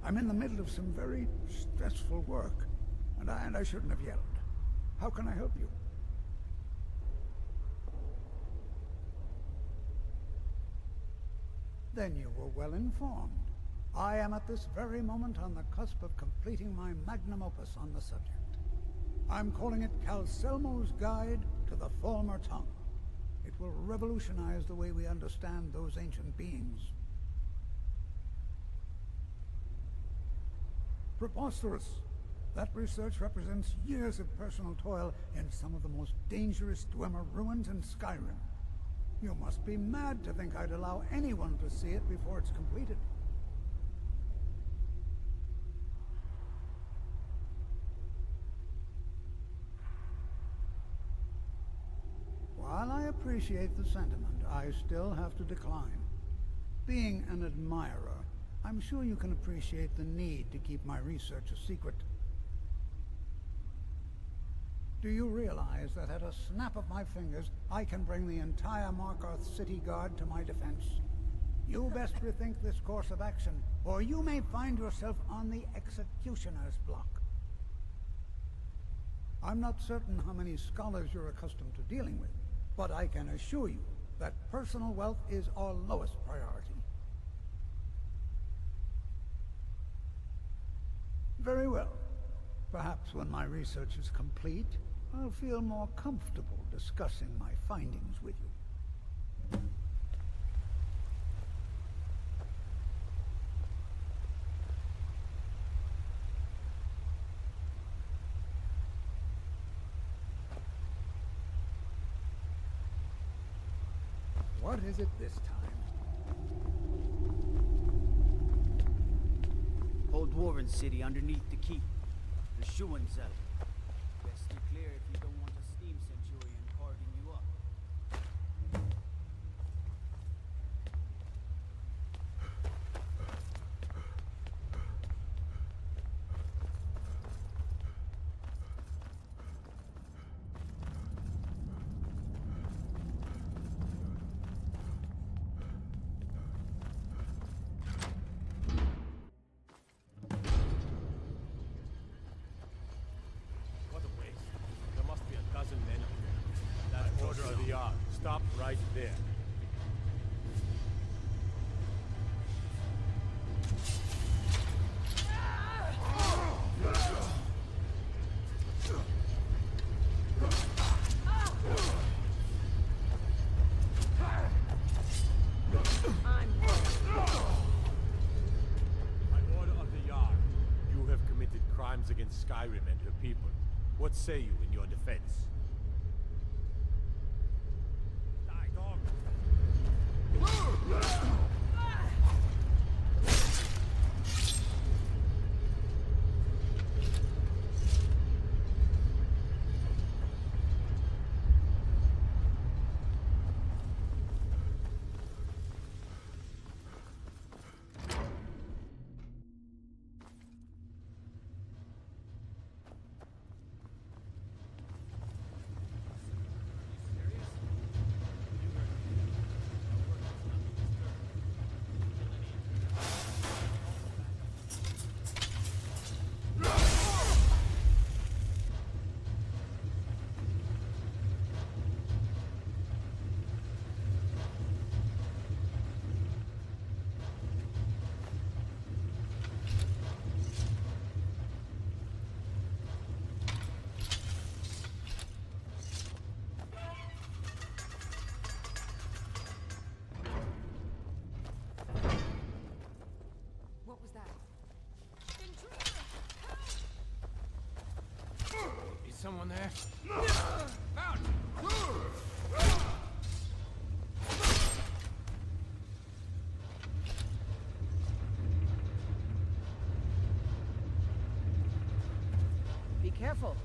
I'm in the middle of some very stressful work, and I shouldn't have yelled. How can I help you? Then you were well informed. I am at this very moment on the cusp of completing my magnum opus on the subject. I'm calling it Calselmo's Guide to the Thalmor Tongue. It will revolutionize the way we understand those ancient beings. Preposterous! That research represents years of personal toil in some of the most dangerous Dwemer ruins in Skyrim. You must be mad to think I'd allow anyone to see it before it's completed. While I appreciate the sentiment, I still have to decline. Being an admirer, I'm sure you can appreciate the need to keep my research a secret. Do you realize that at a snap of my fingers, I can bring the entire Markarth City Guard to my defense? You best rethink this course of action, or you may find yourself on the executioner's block. I'm not certain how many scholars you're accustomed to dealing with, but I can assure you that personal wealth is our lowest priority. Very well. Perhaps when my research is complete, I'll feel more comfortable discussing my findings with you. What is it this time? Whole dwarven city underneath the keep. The Schuenzell. Best steer clear if you don't want a steam centurion carving you up. What a waste. There must be a dozen men here. That's order of the yard. Stop right there. By order of the yard, you have committed crimes against Skyrim and her people. What say you in your defense? Die, dog! What was that? Is someone there? Be careful.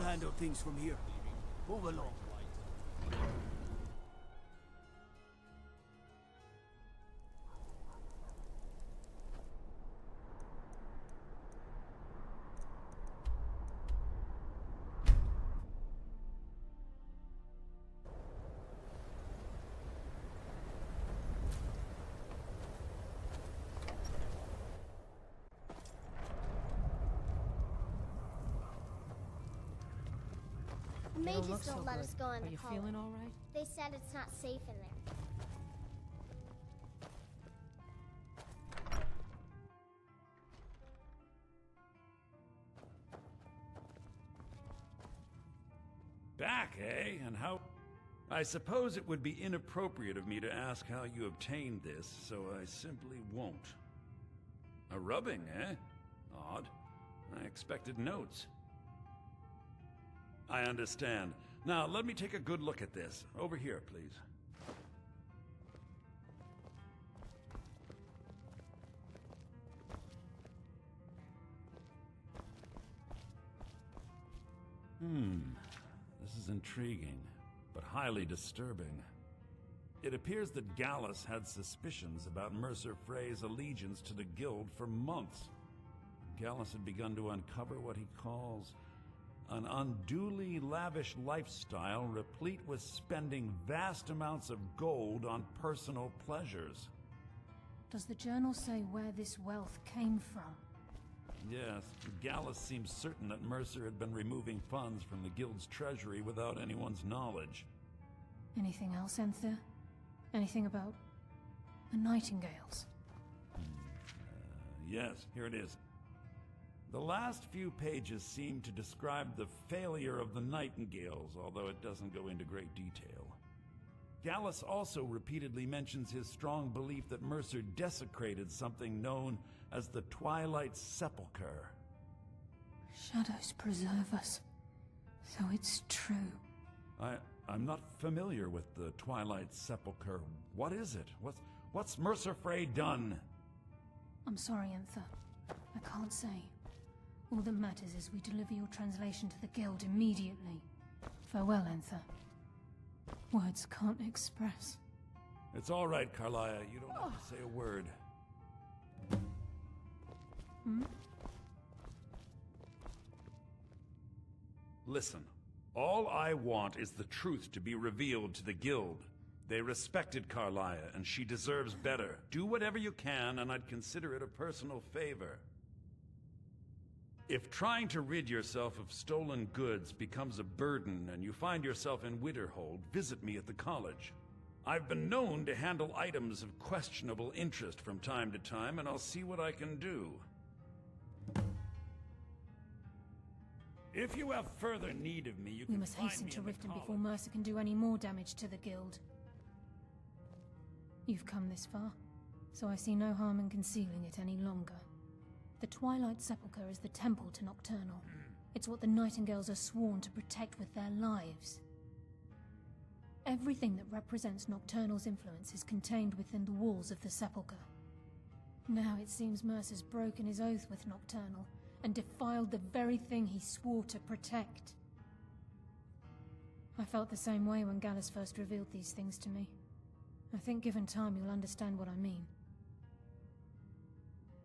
handle things from here. Move along. The You don't mages look so don't let good. us go in Are the you colony. feeling all right? They said it's not safe in there. Back, eh? And how... I suppose it would be inappropriate of me to ask how you obtained this, so I simply won't. A rubbing, eh? Odd. I expected notes. I understand. Now, let me take a good look at this. Over here, please. This is intriguing, but highly disturbing. It appears that Gallus had suspicions about Mercer Frey's allegiance to the Guild for months. Gallus had begun to uncover what he calls an unduly lavish lifestyle replete with spending vast amounts of gold on personal pleasures. Does the journal say where this wealth came from? Yes, Gallus seems certain that Mercer had been removing funds from the Guild's treasury without anyone's knowledge. Anything else, Enther? Anything about the Nightingales? Yes, here it is. The last few pages seem to describe the failure of the Nightingales, although it doesn't go into great detail. Gallus also repeatedly mentions his strong belief that Mercer desecrated something known as the Twilight Sepulchre. Shadows preserve us. So it's true. I'm not familiar with the Twilight Sepulchre. What is it? What's Mercer Frey done? I'm sorry, Enther. I can't say. All that matters is we deliver your translation to the Guild immediately. Farewell, Enther. Words can't express. It's all right, Carlia. You don't have to say a word. Listen, all I want is the truth to be revealed to the Guild. They respected Carlia, and she deserves better. Do whatever you can, and I'd consider it a personal favor. If trying to rid yourself of stolen goods becomes a burden and you find yourself in Winterhold, visit me at the college. I've been known to handle items of questionable interest from time to time, and I'll see what I can do. If you have further need of me, you We can must find hasten me to in the Riften college. before Mercer can do any more damage to the Guild. You've come this far, so I see no harm in concealing it any longer. The Twilight Sepulchre is the temple to Nocturnal. It's what the Nightingales are sworn to protect with their lives. Everything that represents Nocturnal's influence is contained within the walls of the Sepulchre. Now it seems Mercer's broken his oath with Nocturnal and defiled the very thing he swore to protect. I felt the same way when Gallus first revealed these things to me. I think given time you'll understand what I mean.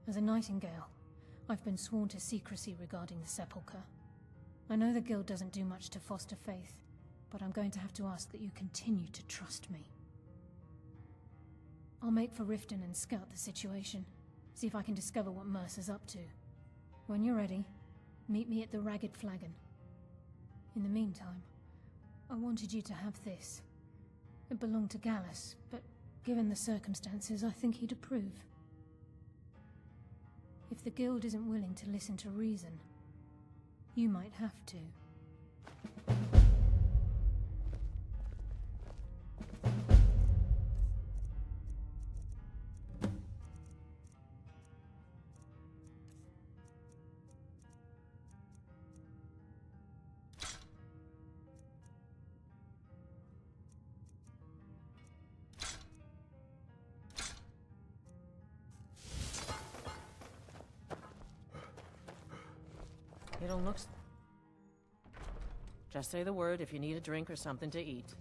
As a Nightingale, I've been sworn to secrecy regarding the Sepulchre. I know the Guild doesn't do much to foster faith, but I'm going to have to ask that you continue to trust me. I'll make for Riften and scout the situation, see if I can discover what Mercer's up to. When you're ready, meet me at the Ragged Flagon. In the meantime, I wanted you to have this. It belonged to Gallus, but given the circumstances, I think he'd approve. If the Guild isn't willing to listen to reason, you might have to. You don't look... Just say the word if you need a drink or something to eat.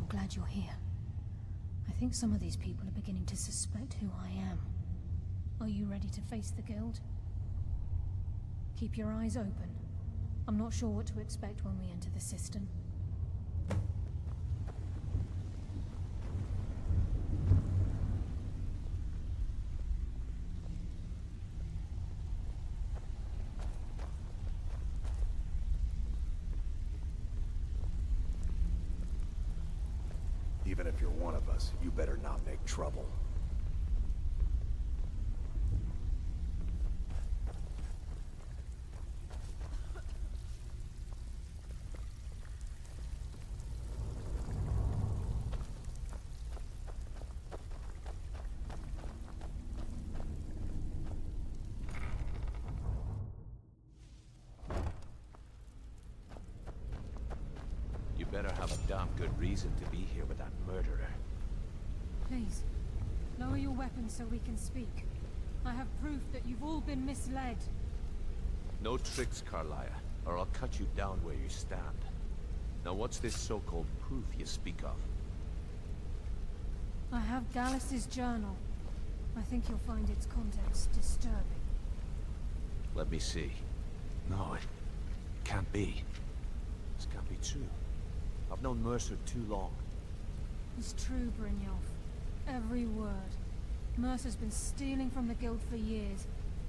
Glad you're here. I think some of these people are beginning to suspect who I am. Are you ready to face the guild? Keep your eyes open. I'm not sure what to expect when we enter the cistern. Even if you're one of us, you better not make trouble. You better have a damn good reason to be here with that murderer. Please, lower your weapons so we can speak. I have proof that you've all been misled. No tricks, Carlia, or I'll cut you down where you stand. Now what's this so-called proof you speak of? I have Gallus's journal. I think you'll find its contents disturbing. Let me see. No, it can't be. This can't be true. I've known Mercer too long. It's true, Brynjolf. Every word. Mercer's been stealing from the guild for years,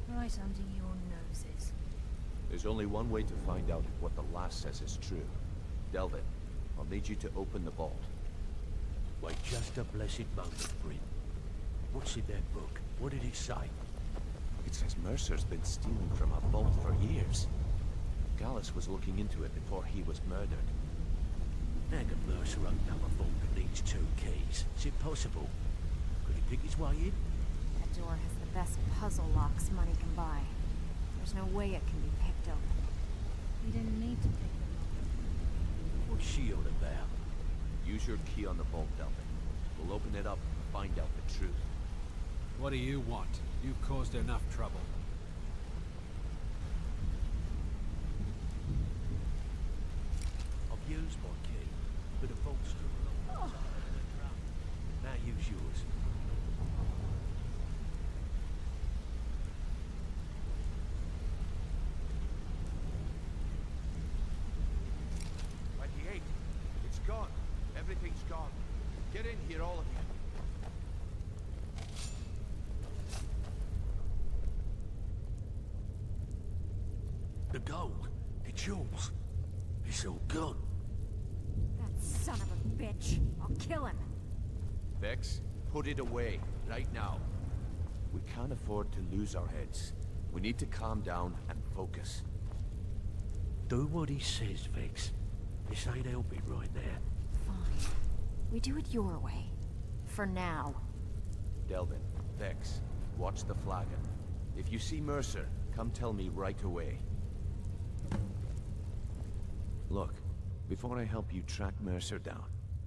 right under your noses. There's only one way to find out if what the lass says is true. Delvin, I'll need you to open the vault. Wait just a blessed moment, Bryn. What's in that book? What did it say? It says Mercer's been stealing from a vault for years. Gallus was looking into it before he was murdered. How can Mercer open up a vault that needs 2 keys? Is it possible? Could he pick his way in? That door has the best puzzle locks money can buy. There's no way it can be picked open. You didn't need to pick them up. What's she on about? Use your key on the vault, Delphine. We'll open it up and find out the truth. What do you want? You've caused enough trouble. I've used my key, but the vault's still locked. Now use yours. It's gone. Everything's gone. Get in here, all of you. The gold, the jewels, it's all gone. That son of a bitch. I'll kill him. Vex, put it away, right now. We can't afford to lose our heads. We need to calm down and focus. Do what he says, Vex. This ain't helping right there. Fine. We do it your way. For now. Delvin, Vex, watch the flagon. If you see Mercer, come tell me right away. Look, before I help you track Mercer down,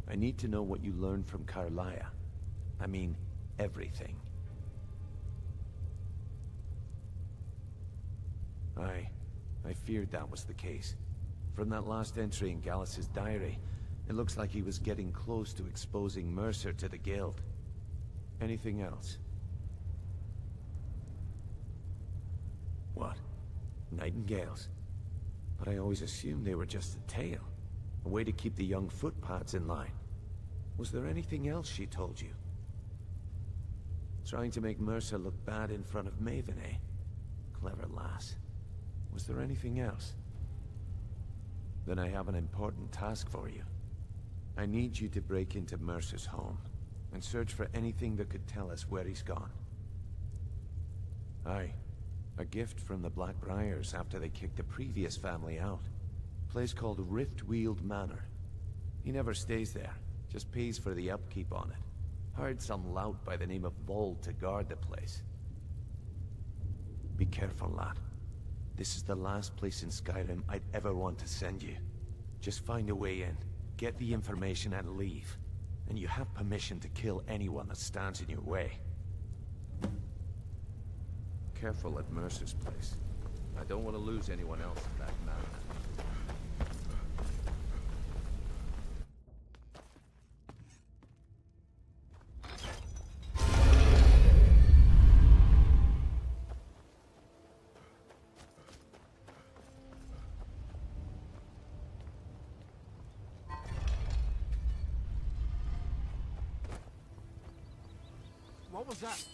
I need to know what you learned from Carlia. I mean, everything. I feared that was the case. From that last entry in Gallus's diary, it looks like he was getting close to exposing Mercer to the Guild. Anything else? What? Nightingales? But I always assumed they were just a tale. A way to keep the young footpads in line. Was there anything else she told you? Trying to make Mercer look bad in front of Maven, eh? Clever lass. Was there anything else? Then I have an important task for you. I need you to break into Mercer's home, and search for anything that could tell us where he's gone. Aye. A gift from the Blackbriars after they kicked the previous family out. Place called Riftweald Manor. He never stays there, just pays for the upkeep on it. Hired some lout by the name of Vold to guard the place. Be careful, lad. This is the last place in Skyrim I'd ever want to send you. Just find a way in, get the information and leave. And you have permission to kill anyone that stands in your way. Careful at Mercer's place. I don't want to lose anyone else in that manor. What was that?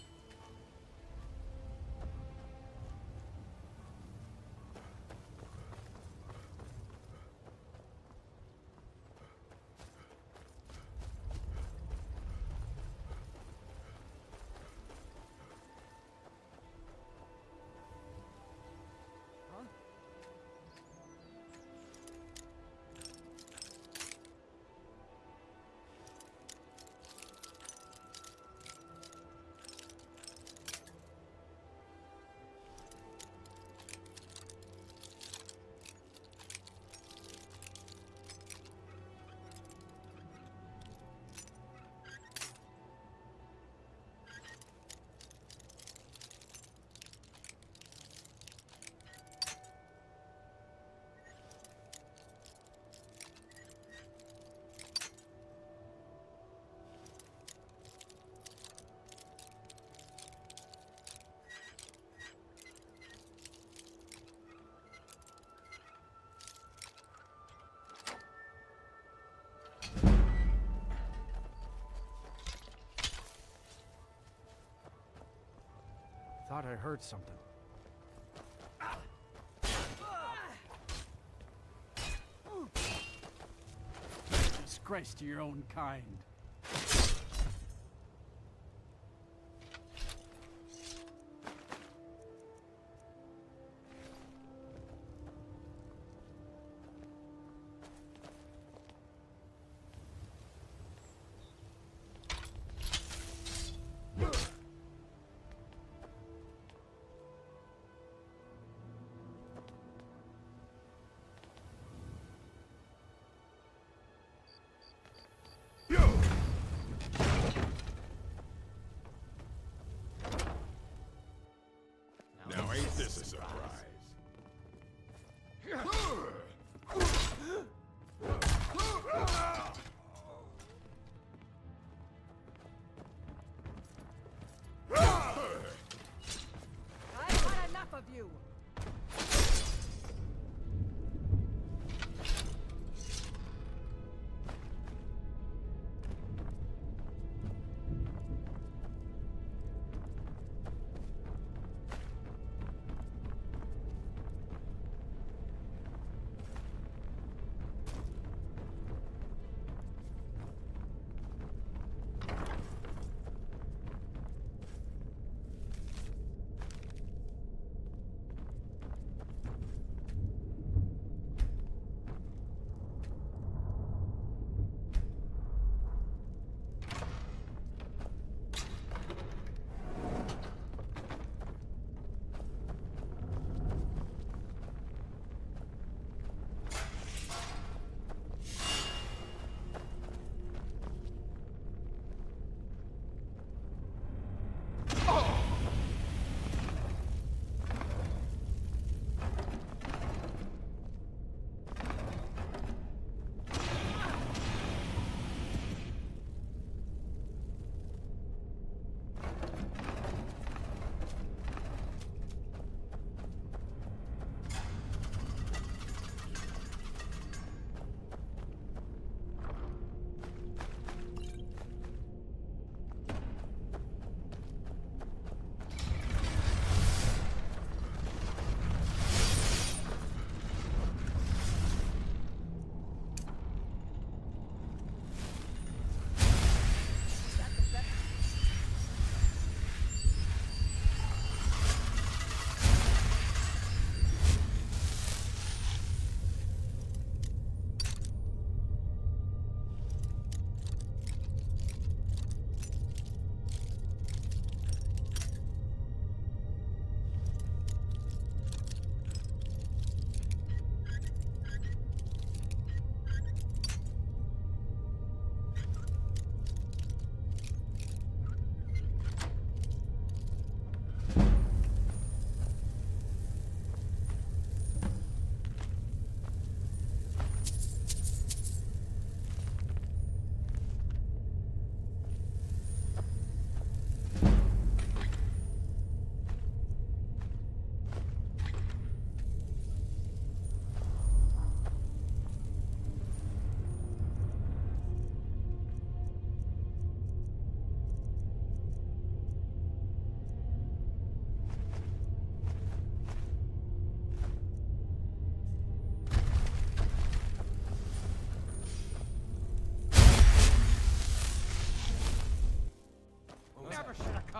Thought I heard something. Disgrace to your own kind. Yo!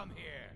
come here.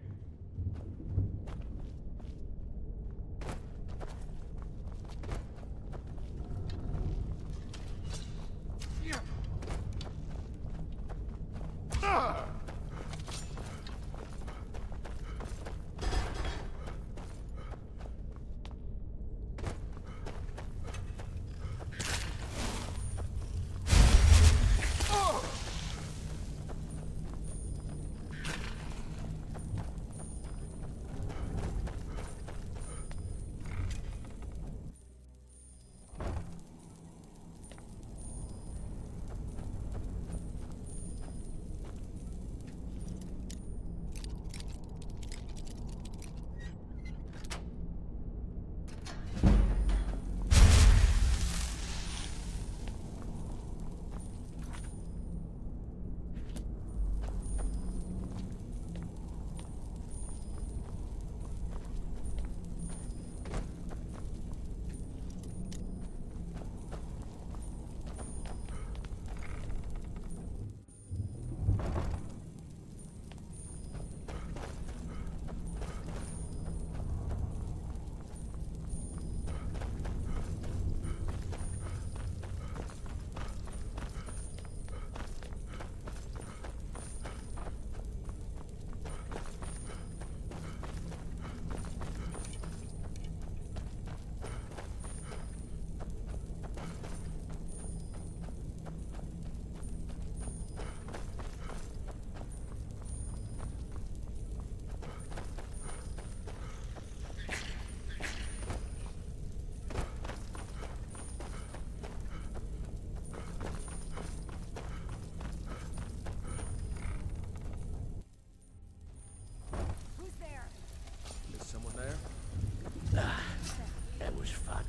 That was fun.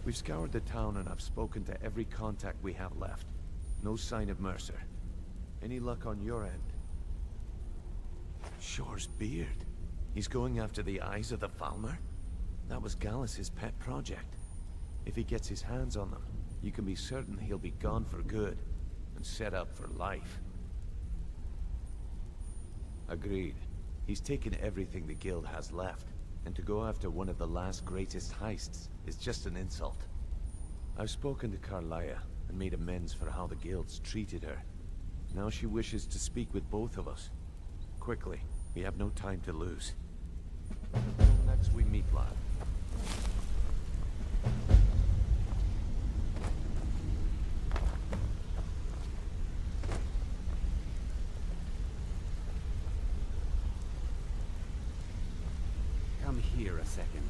We've scoured the town and I've spoken to every contact we have left. No sign of Mercer. Any luck on your end? Shore's beard. He's going after the eyes of the Thalmor? That was Gallus's pet project. If he gets his hands on them, you can be certain he'll be gone for good, and set up for life. Agreed. He's taken everything the guild has left, and to go after one of the last greatest heists is just an insult. I've spoken to Carlia, and made amends for how the guild's treated her. Now she wishes to speak with both of us. Quickly, we have no time to lose. Next we meet, lad. Come here a second.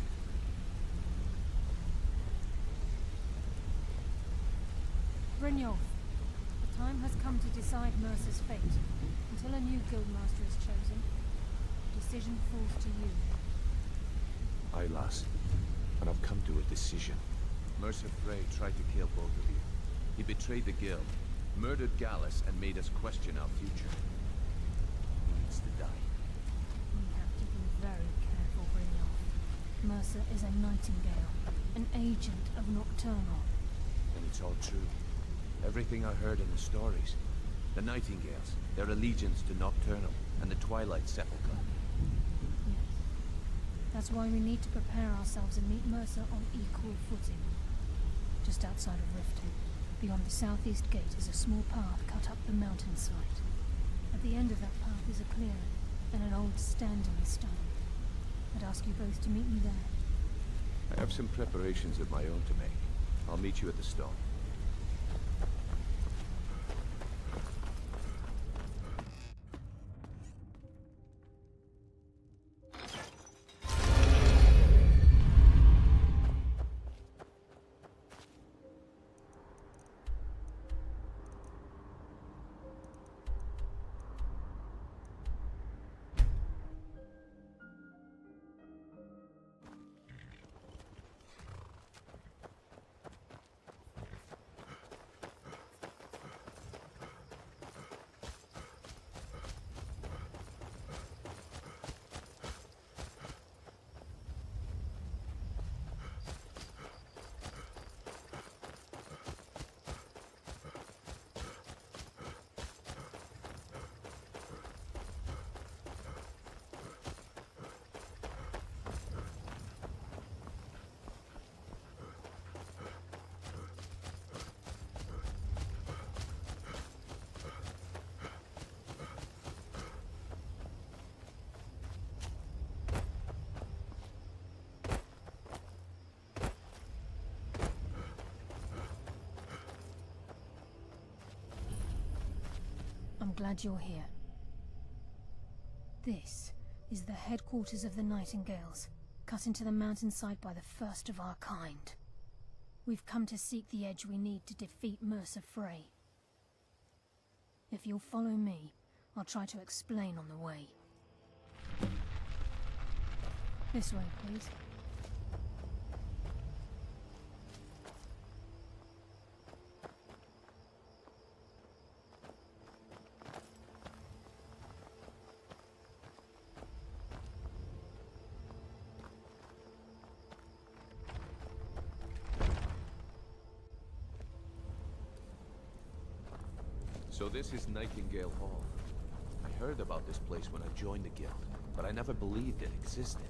Brynjolf, the time has come to decide Mercer's fate. Until a new guildmaster is chosen, the decision falls to you. Aye, lass. And I've come to a decision. Mercer Frey tried to kill both of you. He betrayed the guild, murdered Gallus, and made us question our future. He needs to die. We have to be very careful, Brynjolf. Mercer is a nightingale, an agent of Nocturnal. And it's all true. Everything I heard in the stories. The Nightingales, their allegiance to Nocturnal, and the Twilight Sepulchre. Yes. That's why we need to prepare ourselves and meet Mercer on equal footing. Just outside of Riften, beyond the southeast gate, is a small path cut up the mountainside. At the end of that path is a clearing, and an old standing stone. I'd ask you both to meet me there. I have some preparations of my own to make. I'll meet you at the stone. I'm glad you're here. This is the headquarters of the Nightingales, cut into the mountainside by the first of our kind. We've come to seek the edge we need to defeat Mercer Frey. If you'll follow me, I'll try to explain on the way. This way, please. So this is Nightingale Hall. I heard about this place when I joined the guild, but I never believed it existed.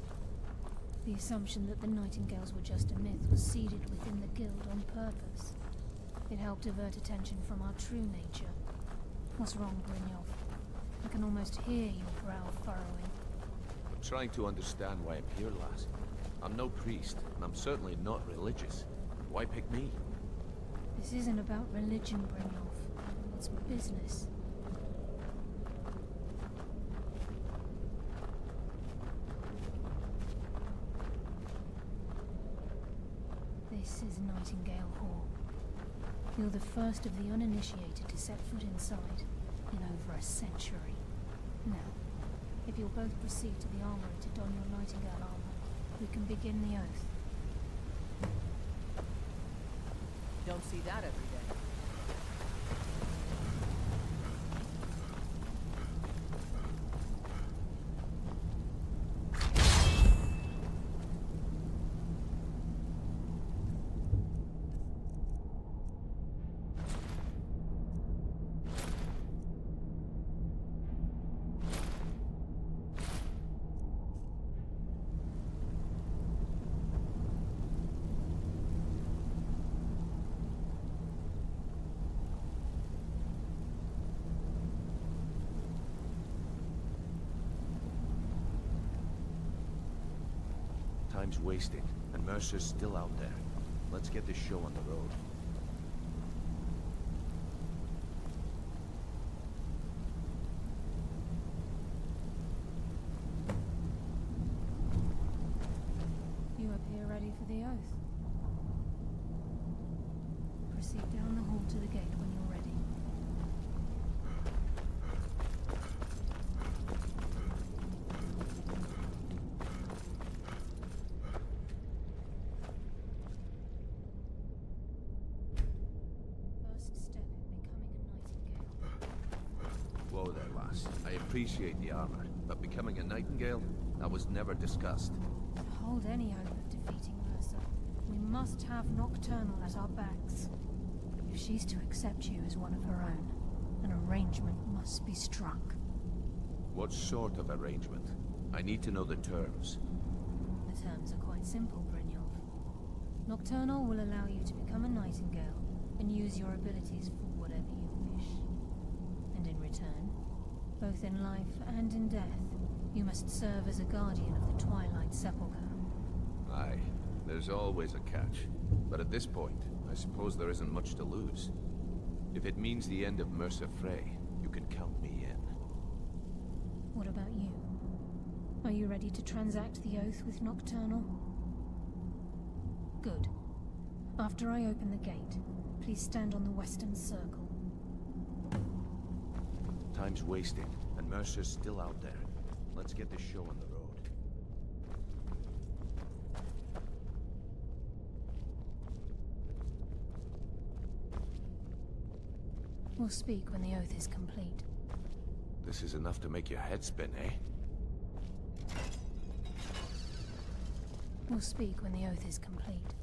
The assumption that the Nightingales were just a myth was seeded within the guild on purpose. It helped divert attention from our true nature. What's wrong, Brynjolf? I can almost hear your brow furrowing. I'm trying to understand why I'm here, lass. I'm no priest, and I'm certainly not religious. Why pick me? This isn't about religion, Brynjolf. It's business. This is Nightingale Hall. You're the first of the uninitiated to set foot inside in over a century. Now, if you'll both proceed to the armory to don your Nightingale armor, we can begin the oath. Don't see that every day. Time's wasting, and Mercer's still out there. Let's get this show on the road. You appear ready for the oath. Proceed down the hall to the gate when you're ready. Whoa there, lass. I appreciate the armor, but becoming a Nightingale? That was never discussed. To hold any hope of defeating Mercer, we must have Nocturnal at our backs. If she's to accept you as one of her own, an arrangement must be struck. What sort of arrangement? I need to know the terms. The terms are quite simple, Brynjolf. Nocturnal will allow you to become a Nightingale and use your abilities for whatever you wish. And in return, both in life and in death, you must serve as a guardian of the Twilight Sepulchre. Aye, there's always a catch. But at this point, I suppose there isn't much to lose. If it means the end of Mercer Frey, you can count me in. What about you? Are you ready to transact the oath with Nocturnal? Good. After I open the gate, please stand on the western circle. Time's wasting, and Mercer's still out there. Let's get this show on the road. We'll speak when the oath is complete. This is enough to make your head spin, eh? We'll speak when the oath is complete.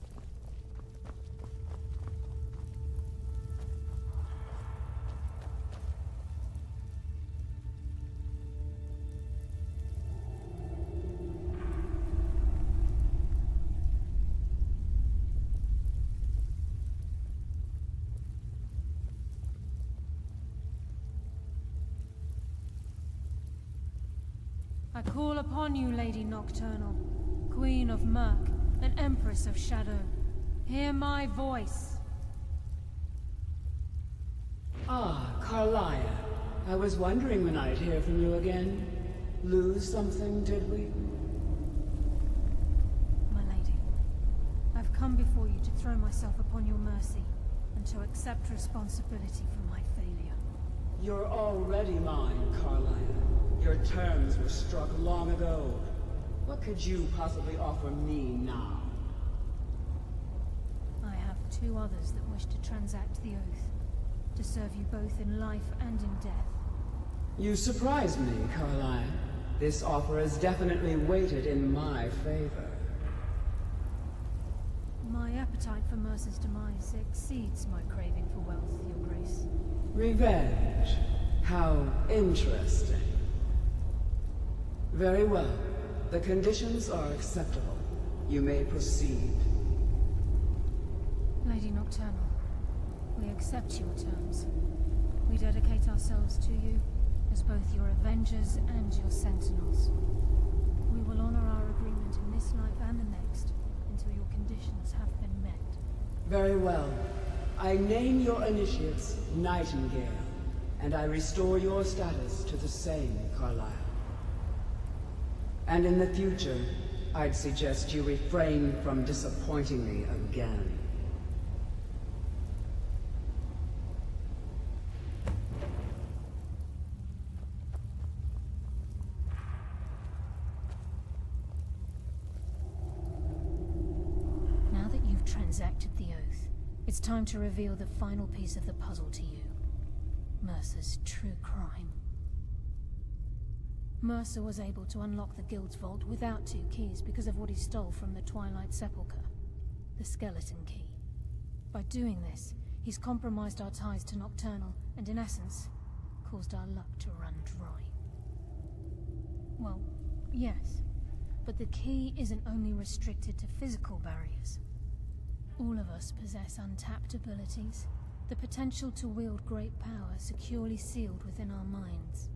I call upon you, Lady Nocturnal, Queen of Murk, and Empress of Shadow. Hear my voice. Ah, Carlia. I was wondering when I'd hear from you again. Lose something, did we? My lady, I've come before you to throw myself upon your mercy, and to accept responsibility for my failure. You're already mine, Carlisle. Your terms were struck long ago. What could you possibly offer me now? I have two others that wish to transact the oath, to serve you both in life and in death. You surprise me, Carlisle. This offer is definitely weighted in my favor. My appetite for Mercer's demise exceeds my craving for wealth, Your Grace. Revenge. How interesting. Very well. The conditions are acceptable. You may proceed. Lady Nocturnal, we accept your terms. We dedicate ourselves to you as both your avengers and your sentinels. We will honor our agreement in this life and the next until your conditions have been met. Very well. I name your initiates Nightingale, and I restore your status to the same, Carlisle. And in the future, I'd suggest you refrain from disappointing me again. Now that you've transacted the oath, it's time to reveal the final piece of the puzzle to you. Mercer's true crime. Mercer was able to unlock the Guild's vault without 2 keys because of what he stole from the Twilight Sepulchre, the skeleton key. By doing this, he's compromised our ties to Nocturnal, and in essence, caused our luck to run dry. Well, yes, but the key isn't only restricted to physical barriers. All of us possess untapped abilities, the potential to wield great power securely sealed within our minds.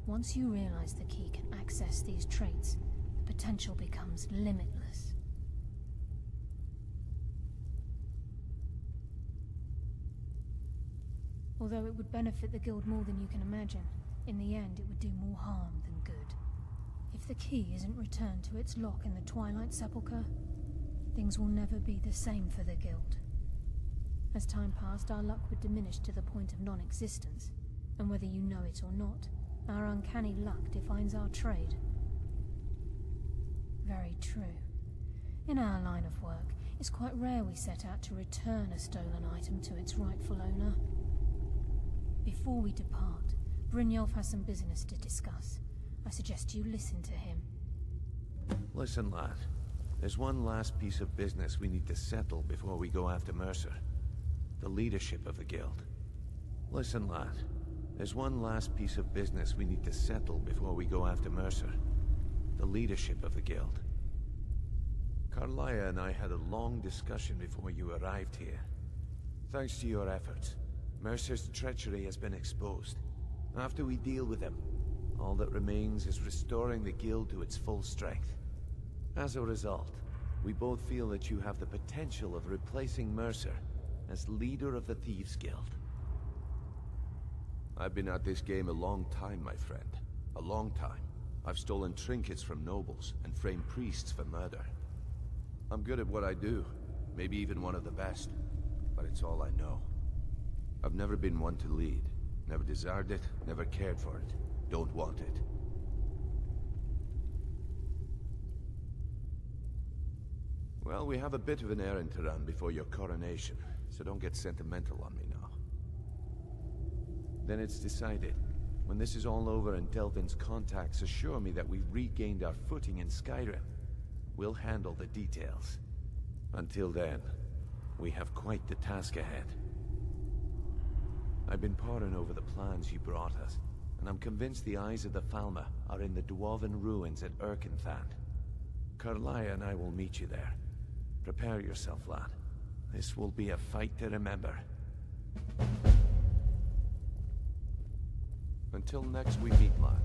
Once you realize the key can access these traits, the potential becomes limitless. Although it would benefit the Guild more than you can imagine, in the end it would do more harm than good. If the key isn't returned to its lock in the Twilight Sepulchre, things will never be the same for the Guild. As time passed, our luck would diminish to the point of non-existence, and whether you know it or not, our uncanny luck defines our trade. Very true. In our line of work, it's quite rare we set out to return a stolen item to its rightful owner. Before we depart, Brynjolf has some business to discuss. I suggest you listen to him. Listen, lad. There's one last piece of business we need to settle before we go after Mercer. The leadership of the Guild. Listen, lad. There's one last piece of business we need to settle before we go after Mercer. The leadership of the Guild. Carlisle and I had a long discussion before you arrived here. Thanks to your efforts, Mercer's treachery has been exposed. After we deal with him, all that remains is restoring the Guild to its full strength. As a result, we both feel that you have the potential of replacing Mercer as leader of the Thieves' Guild. I've been at this game a long time, my friend. A long time. I've stolen trinkets from nobles and framed priests for murder. I'm good at what I do, maybe even one of the best, but it's all I know. I've never been one to lead. Never desired it, never cared for it. Don't want it. Well, we have a bit of an errand to run before your coronation, so don't get sentimental on me now. Then it's decided. When this is all over and Delphine's contacts assure me that we've regained our footing in Skyrim, we'll handle the details. Until then, we have quite the task ahead. I've been poring over the plans you brought us, and I'm convinced the eyes of the Thalmor are in the Dwarven ruins at Erkenthand. Carlisle and I will meet you there. Prepare yourself, lad. This will be a fight to remember. Until next we meet, lad.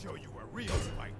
show you a real fight.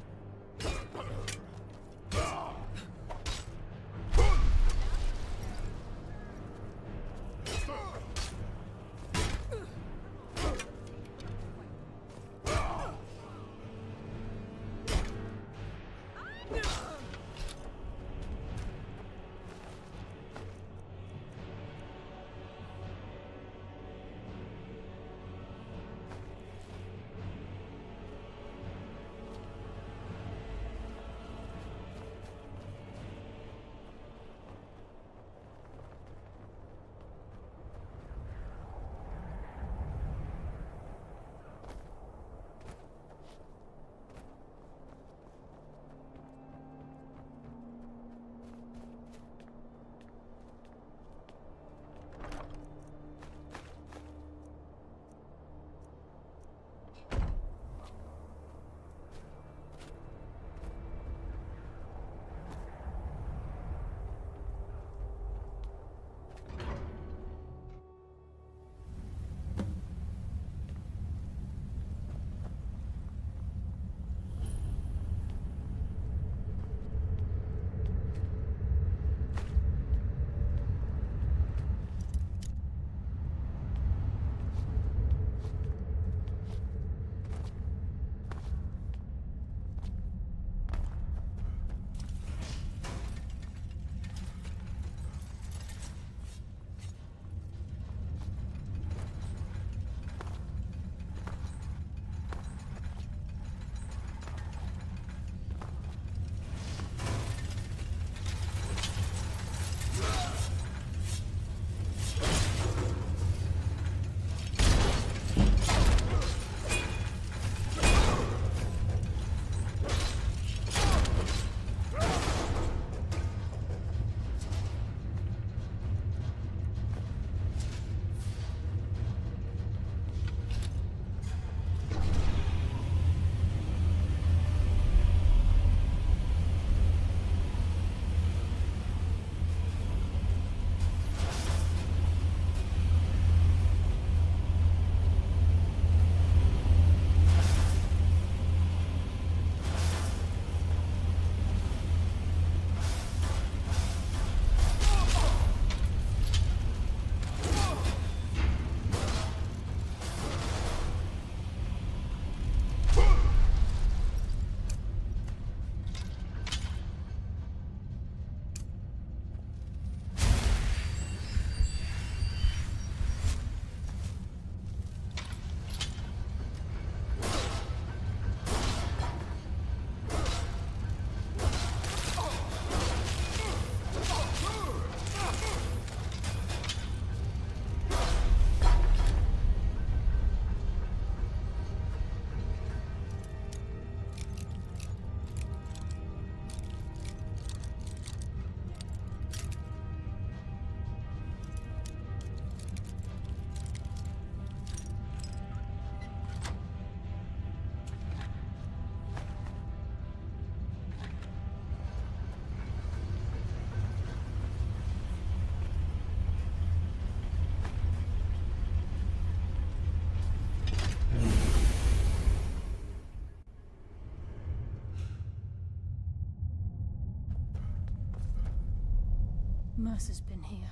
Mercer's been here.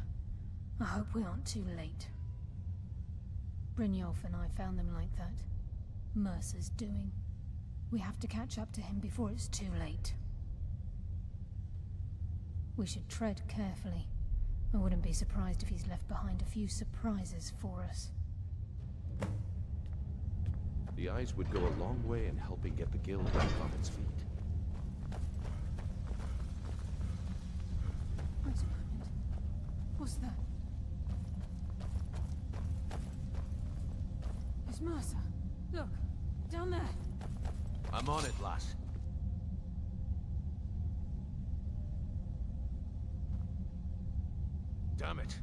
I hope we aren't too late. Brynjolf and I found them like that. Mercer's doing. We have to catch up to him before it's too late. We should tread carefully. I wouldn't be surprised if he's left behind a few surprises for us. The eyes would go a long way in helping get the guild back on its feet. Wait a moment. What's that? It's Mercer. Look, down there. I'm on it, lass. Damn it.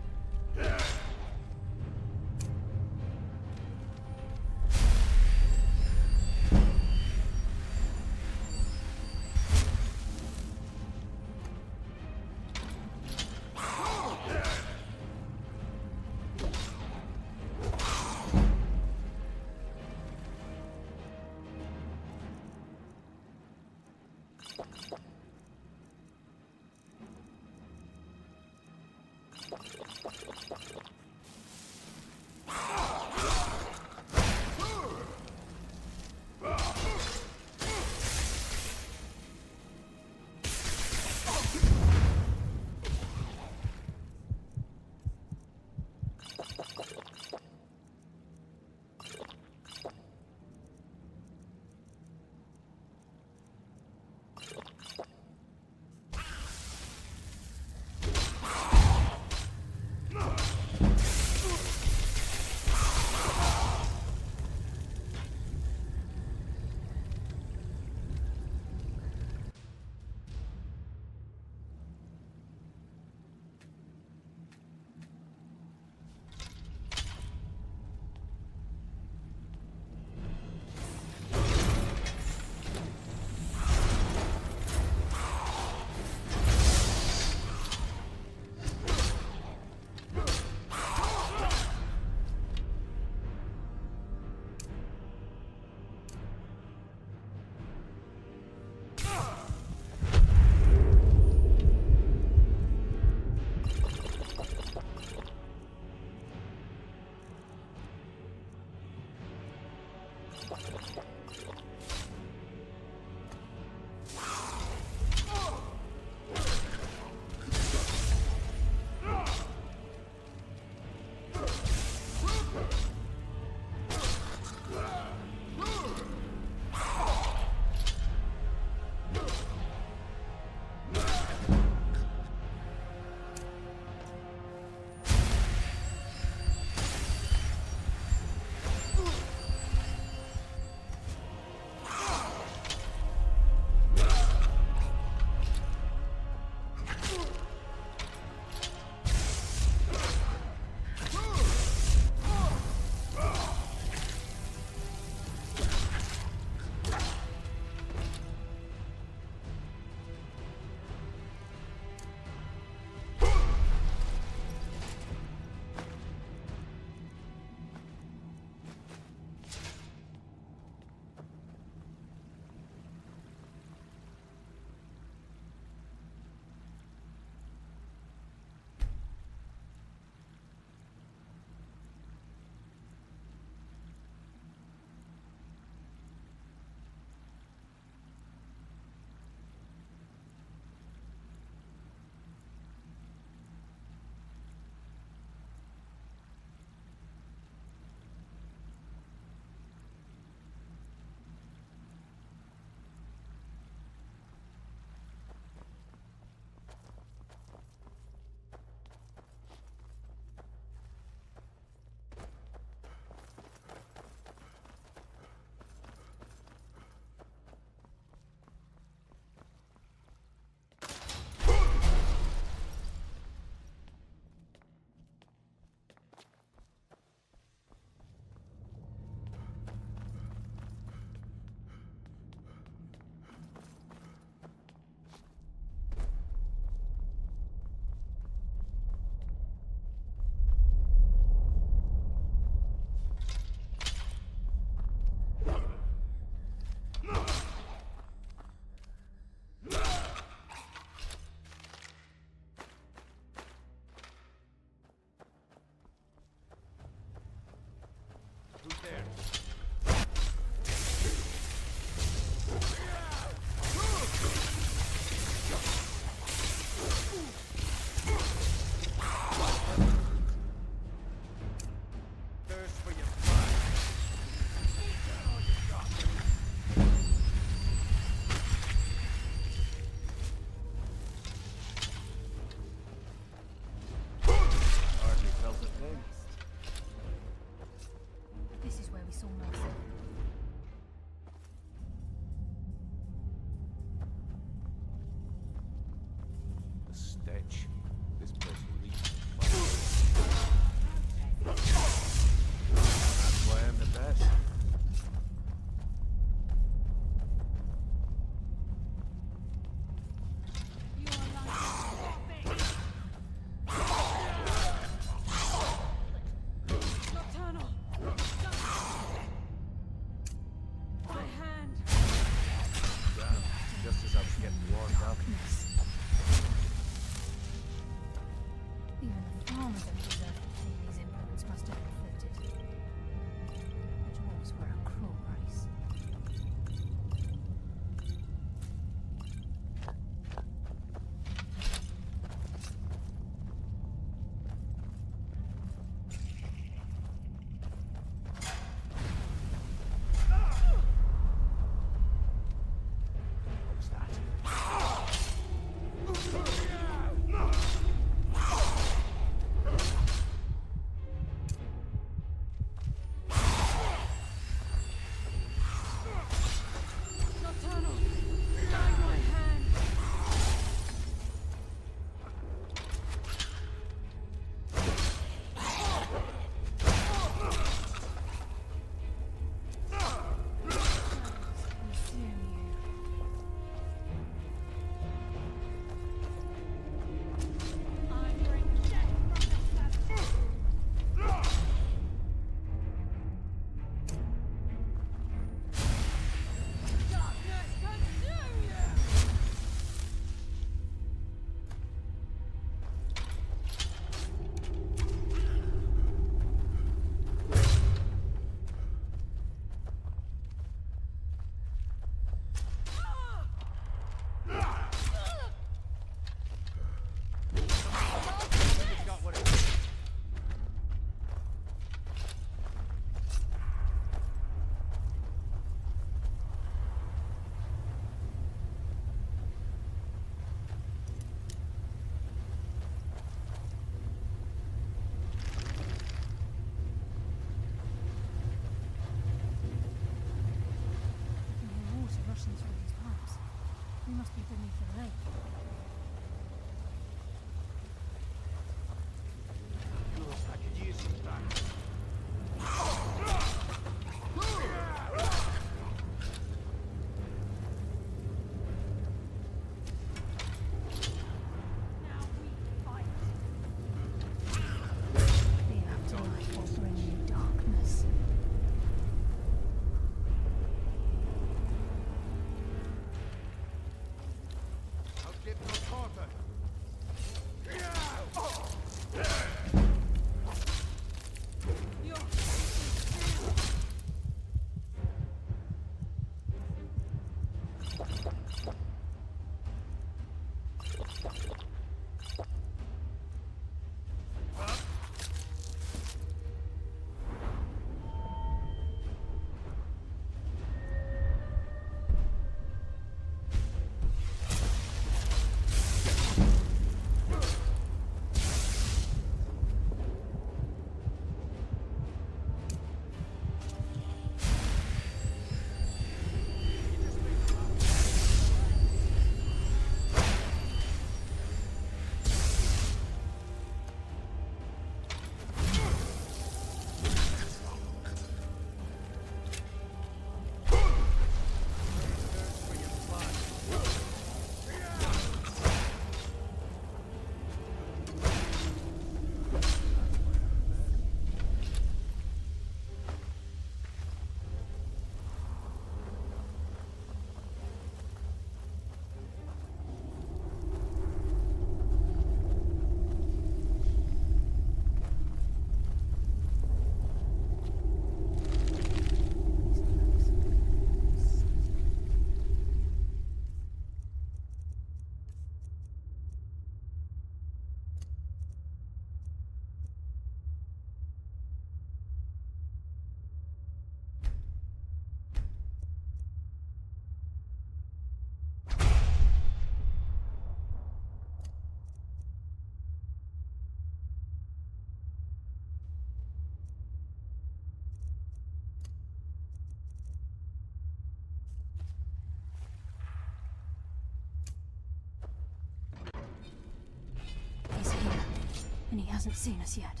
And he hasn't seen us yet.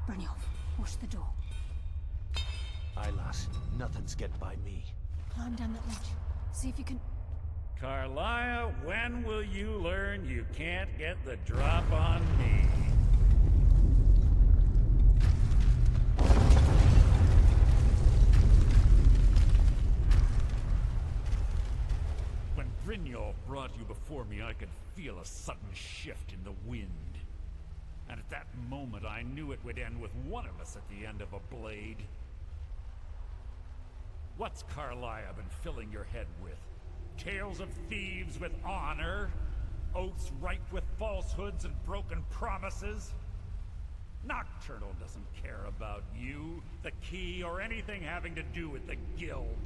Brynjolf, watch the door. Aye, lass. Nothing's get by me. Climb down that ledge. See if you can... Carlia, when will you learn you can't get the drop on me? When Brynjolf brought you before me, I could feel a sudden shift in the wind. And at that moment, I knew it would end with one of us at the end of a blade. What's Carlia been filling your head with? Tales of thieves with honor? Oaths ripe with falsehoods and broken promises? Nocturnal doesn't care about you, the key, or anything having to do with the guild.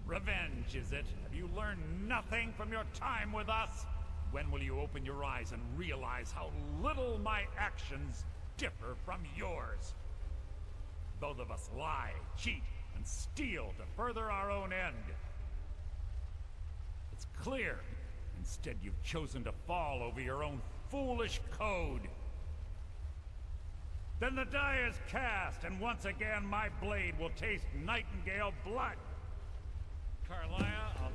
Revenge, is it? Have you learned nothing from your time with us? When will you open your eyes and realize how little my actions differ from yours? Both of us lie, cheat, and steal to further our own end. It's clear. Instead, you've chosen to fall over your own foolish code. Then the die is cast, and once again my blade will taste nightingale blood. Carlia, I'll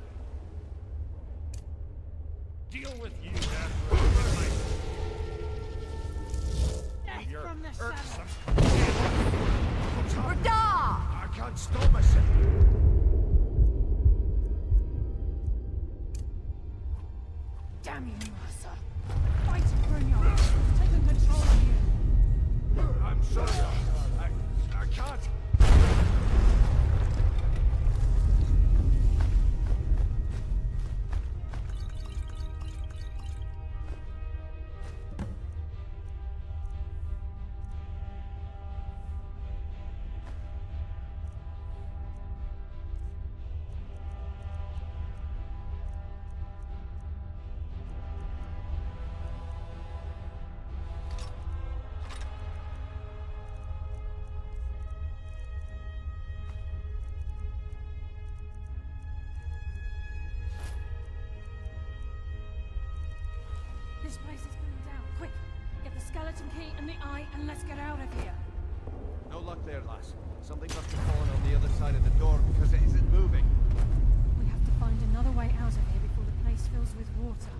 deal with you after your from the irksome I can't stop myself. Damn you, Martha. Fight, Brynjolf. Taking control of you. I'm sorry. I can't. This place is going down. Quick! Get the skeleton key and the eye and let's get out of here. No luck there, lass. Something must have fallen on the other side of the door because it isn't moving. We have to find another way out of here before the place fills with water.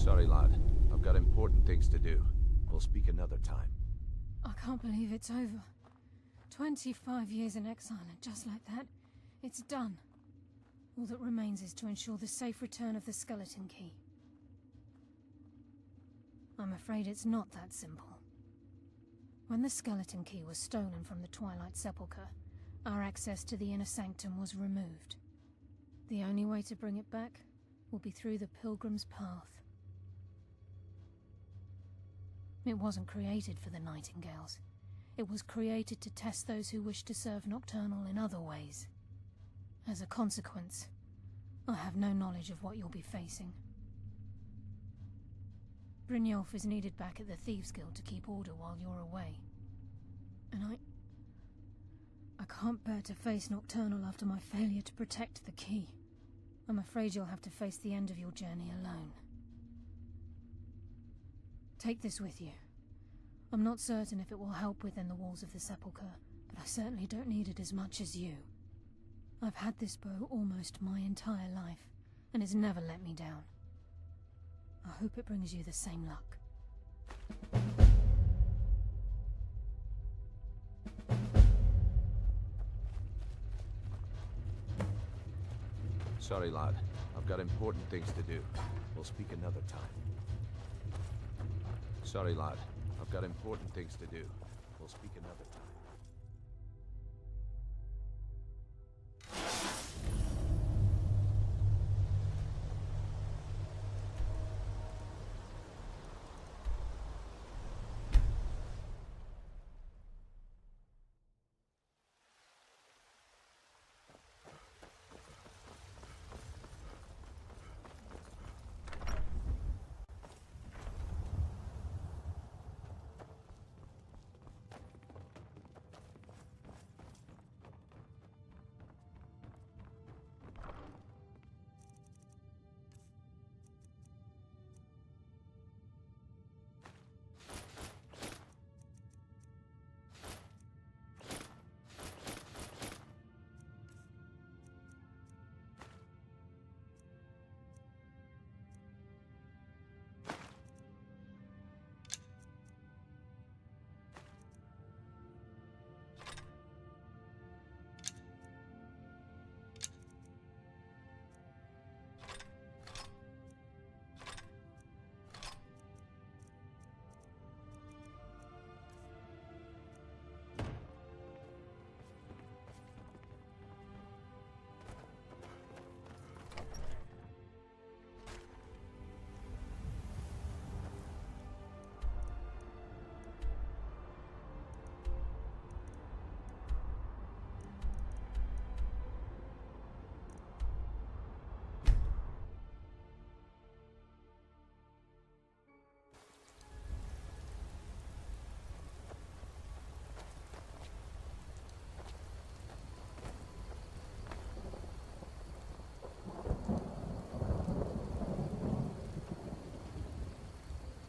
Sorry, lad. I've got important things to do. We'll speak another time. I can't believe it's over. 25 years in exile, and just like that, it's done. All that remains is to ensure the safe return of the skeleton key. I'm afraid it's not that simple. When the skeleton key was stolen from the Twilight Sepulchre, our access to the inner sanctum was removed. The only way to bring it back will be through the Pilgrim's Path. It wasn't created for the Nightingales. It was created to test those who wish to serve Nocturnal in other ways. As a consequence, I have no knowledge of what you'll be facing. Brynjolf is needed back at the Thieves' Guild to keep order while you're away. And I can't bear to face Nocturnal after my failure to protect the key. I'm afraid you'll have to face the end of your journey alone. Take this with you. I'm not certain if it will help within the walls of the Sepulchre, but I certainly don't need it as much as you. I've had this bow almost my entire life, and it's never let me down. I hope it brings you the same luck. Sorry, lad. I've got important things to do. We'll speak another time. Sorry, lad. I've got important things to do. We'll speak another time.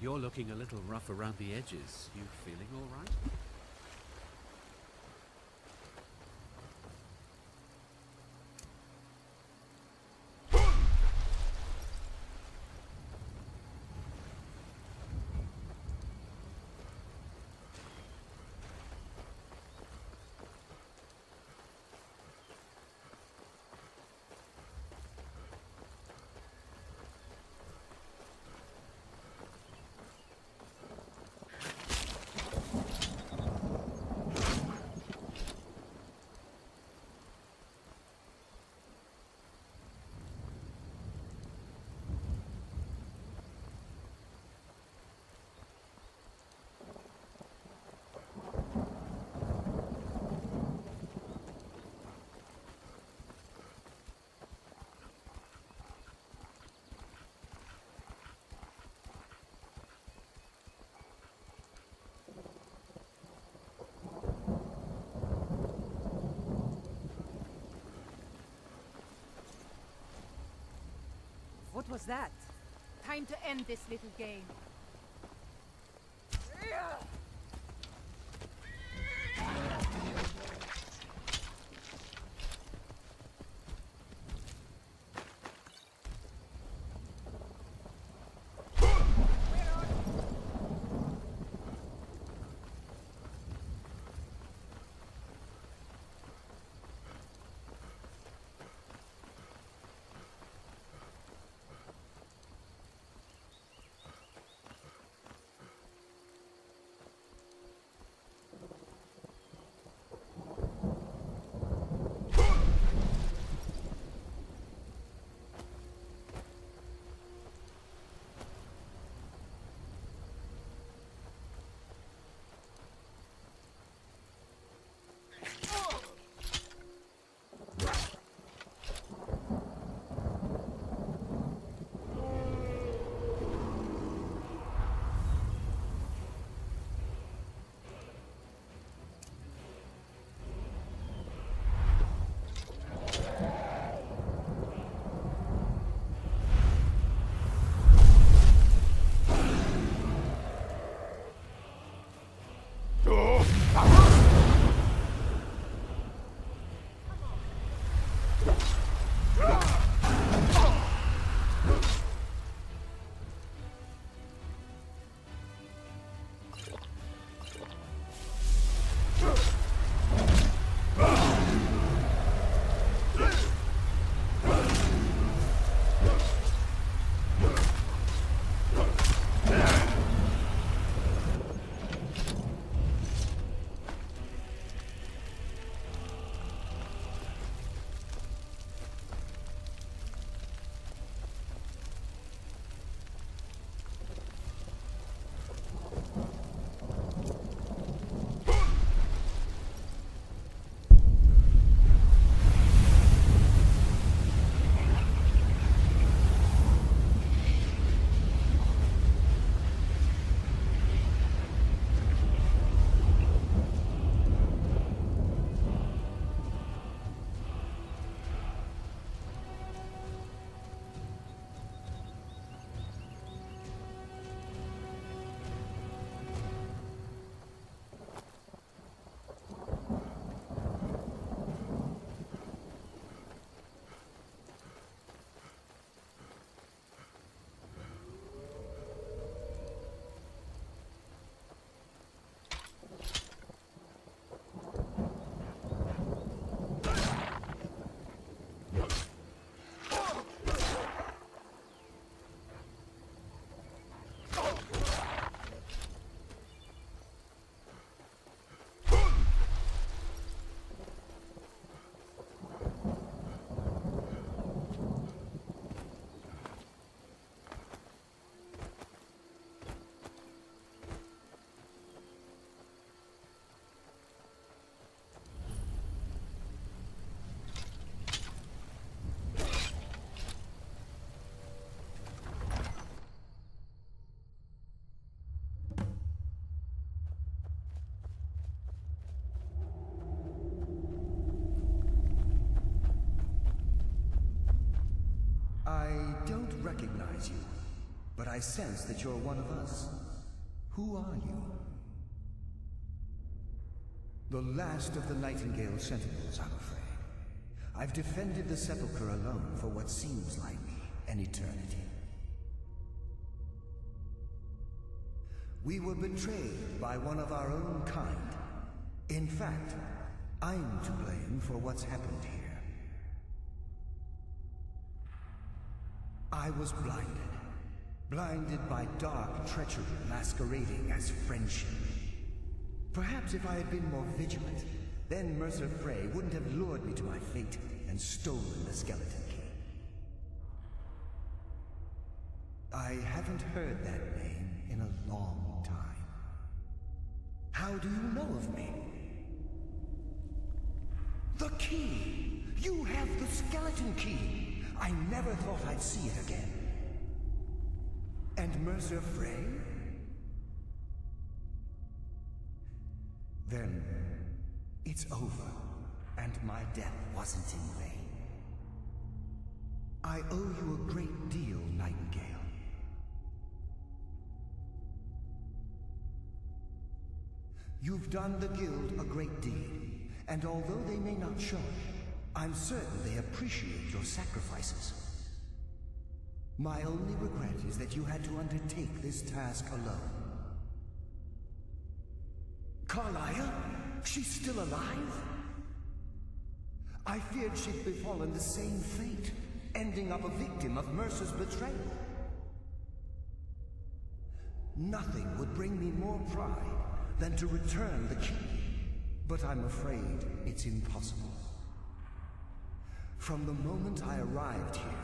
You're looking a little rough around the edges. You feeling all right? What was that? Time to end this little game. I don't recognize you, but I sense that you're one of us. Who are you? The last of the Nightingale Sentinels, I'm afraid. I've defended the Sepulchre alone for what seems like an eternity. We were betrayed by one of our own kind. In fact, I'm to blame for what's happened here. I was blinded by dark treachery masquerading as friendship. Perhaps if I had been more vigilant, then Mercer Frey wouldn't have lured me to my fate and stolen the skeleton key. I haven't heard that name in a long time. How do you know of me? The key! You have the skeleton key! I never thought I'd see it again. And Mercer Frey? Then, it's over, and my death wasn't in vain. I owe you a great deal, Nightingale. You've done the Guild a great deed, and although they may not show it, I'm certain they appreciate your sacrifices. My only regret is that you had to undertake this task alone. Carlia? She's still alive? I feared she'd befallen the same fate, ending up a victim of Mercer's betrayal. Nothing would bring me more pride than to return the key, but I'm afraid it's impossible. From the moment I arrived here,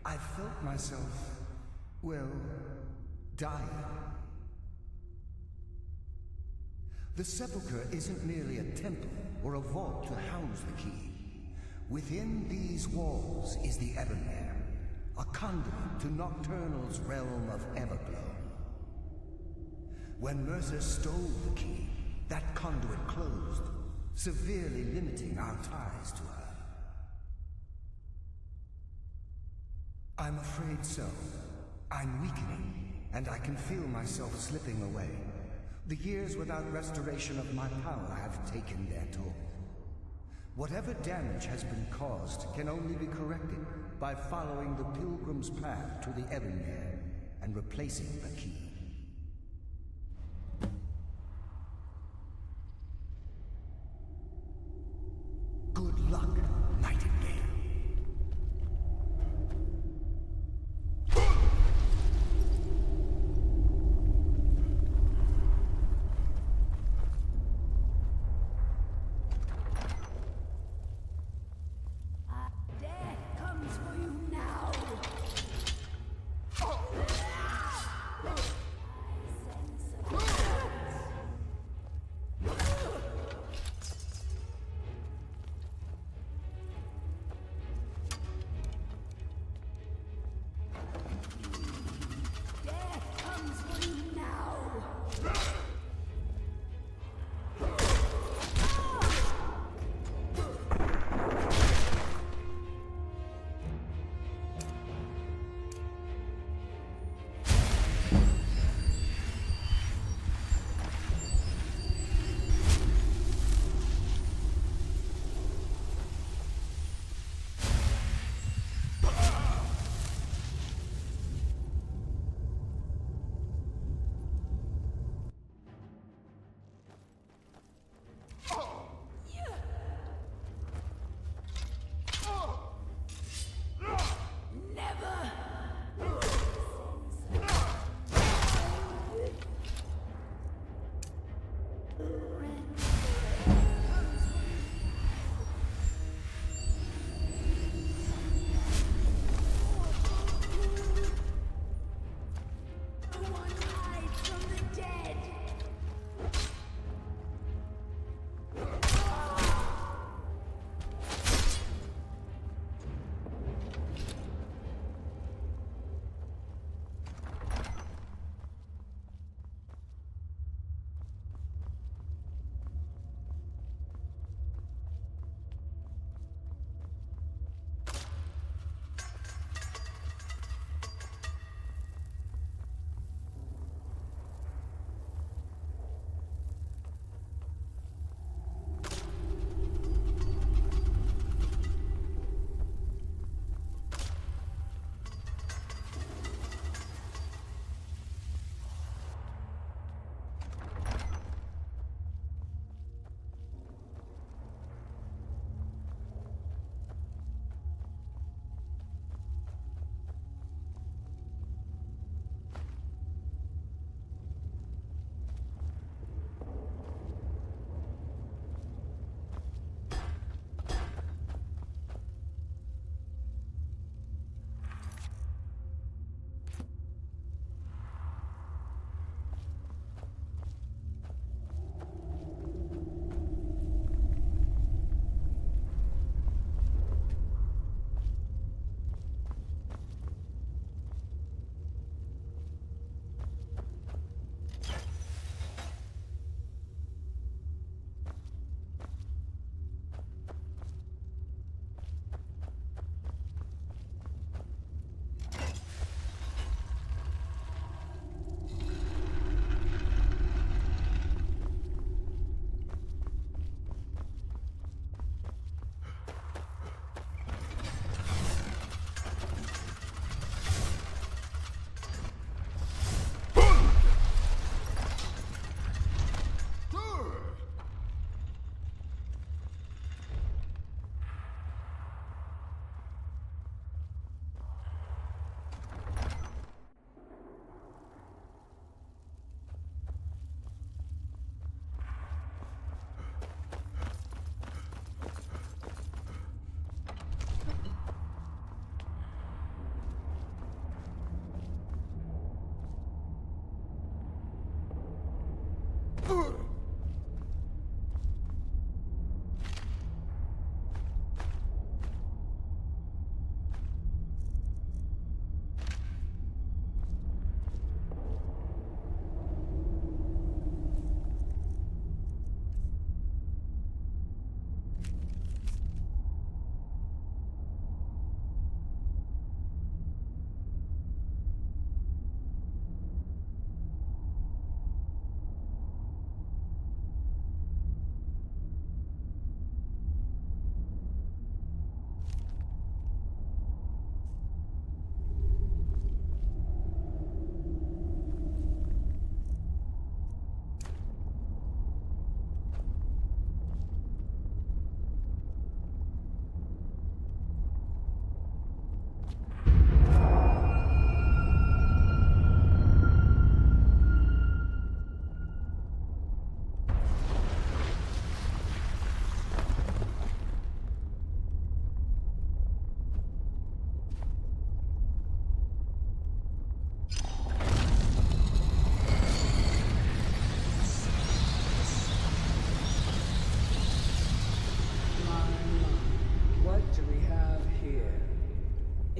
I felt myself, well, dying. The Sepulchre isn't merely a temple or a vault to house the key. Within these walls is the Ebonmere, a conduit to Nocturnal's realm of Everglow. When Mercer stole the key, that conduit closed, severely limiting our ties to her. I'm afraid so. I'm weakening, and I can feel myself slipping away. The years without restoration of my power have taken their toll. Whatever damage has been caused can only be corrected by following the Pilgrim's path to the Ebonmere and replacing the key. Good luck, Nightingale. Death comes for you now.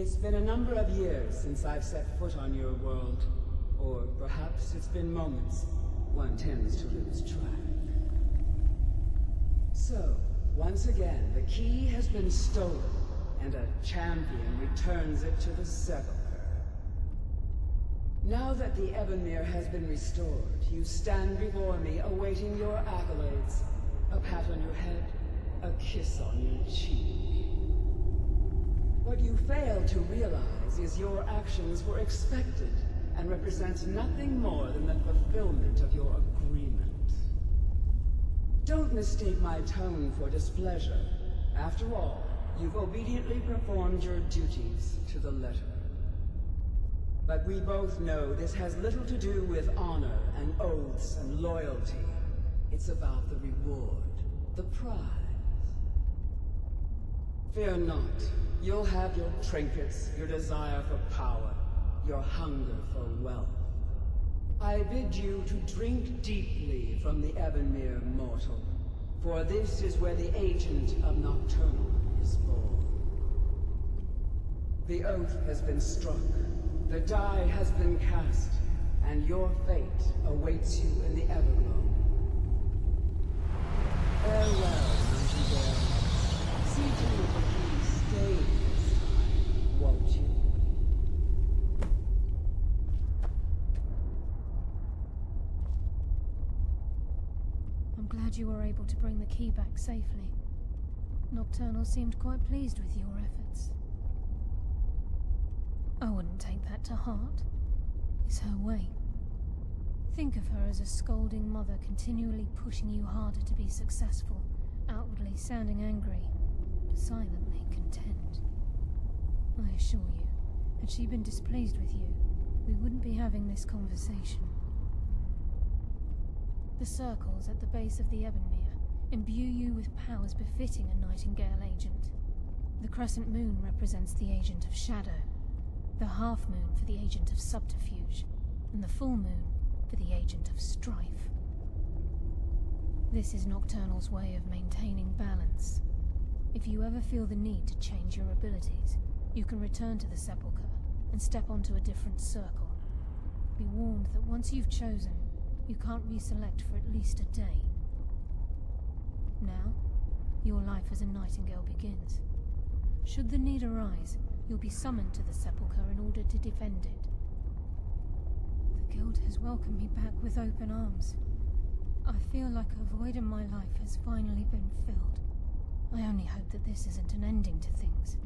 It's been a number of years since I've set foot on your world. Or perhaps it's been moments. One tends to lose track. So, once again, the key has been stolen, and a champion returns it to the sepulchre. Now that the Ebonmere has been restored, you stand before me awaiting your accolades. A pat on your head, a kiss on your cheek. What you fail to realize is your actions were expected and represent nothing more than the fulfillment of your agreement. Don't mistake my tone for displeasure. After all, you've obediently performed your duties to the letter. But we both know this has little to do with honor and oaths and loyalty. It's about the reward, the prize. Fear not. You'll have your trinkets, your desire for power, your hunger for wealth. I bid you to drink deeply from the Ebonmere mortal, for this is where the agent of Nocturnal is born. The oath has been struck. The die has been cast, and your fate awaits you in the Everglow. Farewell, Nightingale. See to it that you stay this time, won't you? I'm glad you were able to bring the key back safely. Nocturnal seemed quite pleased with your efforts. I wouldn't take that to heart. It's her way. Think of her as a scolding mother continually pushing you harder to be successful, outwardly sounding angry, but silently content. I assure you, had she been displeased with you, we wouldn't be having this conversation. The circles at the base of the Ebonmere imbue you with powers befitting a Nightingale agent. The crescent moon represents the agent of shadow, the half-moon for the agent of subterfuge, and the full moon for the agent of strife. This is Nocturnal's way of maintaining balance. If you ever feel the need to change your abilities, you can return to the Sepulchre and step onto a different circle. Be warned that once you've chosen, you can't reselect for at least a day. Now, your life as a Nightingale begins. Should the need arise, you'll be summoned to the Sepulchre in order to defend it. The Guild has welcomed me back with open arms. I feel like a void in my life has finally been filled. I only hope that this isn't an ending to things,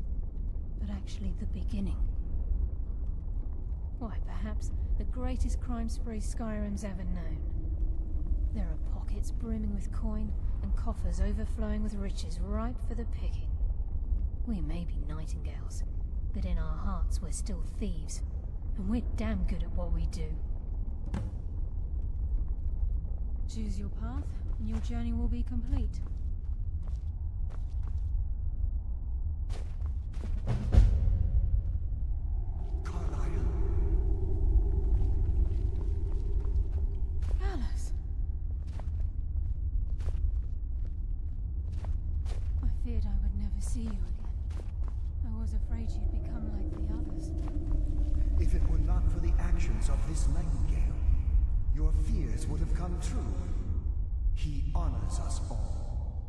but actually the beginning. Why, perhaps the greatest crime spree Skyrim's ever known. There are pockets brimming with coin, and coffers overflowing with riches ripe for the picking. We may be Nightingales, but in our hearts we're still thieves, and we're damn good at what we do. Choose your path, and your journey will be complete. Alice! I feared I would never see you again. I was afraid you'd become like the others. If it were not for the actions of this Nightingale, your fears would have come true. He honors us all.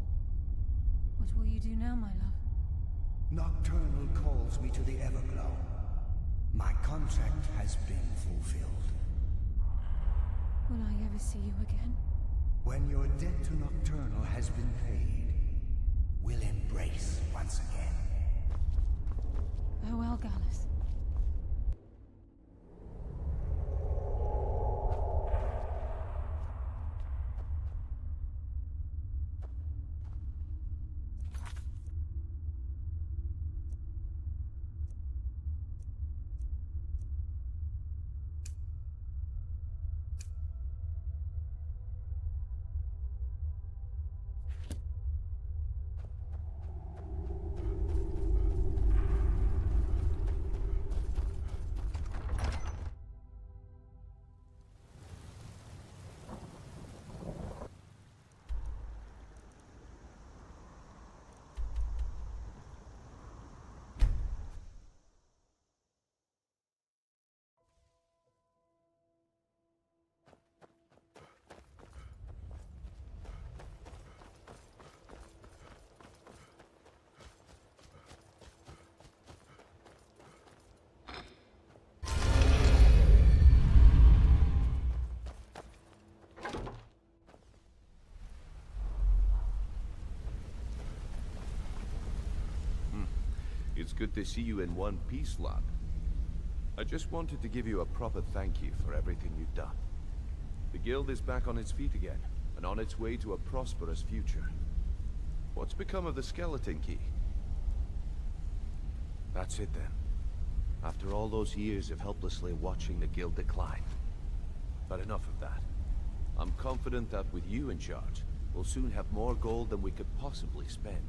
What will you do now, my love? Nocturnal calls me to the Everglow. My contract has been fulfilled. Will I ever see you again? When your debt to Nocturnal has been paid, we'll embrace once again. Farewell, Gallus. It's good to see you in one piece, lad. I just wanted to give you a proper thank you for everything you've done. The guild is back on its feet again, and on its way to a prosperous future. What's become of the skeleton key? That's it then. After all those years of helplessly watching the guild decline. But enough of that. I'm confident that with you in charge, we'll soon have more gold than we could possibly spend.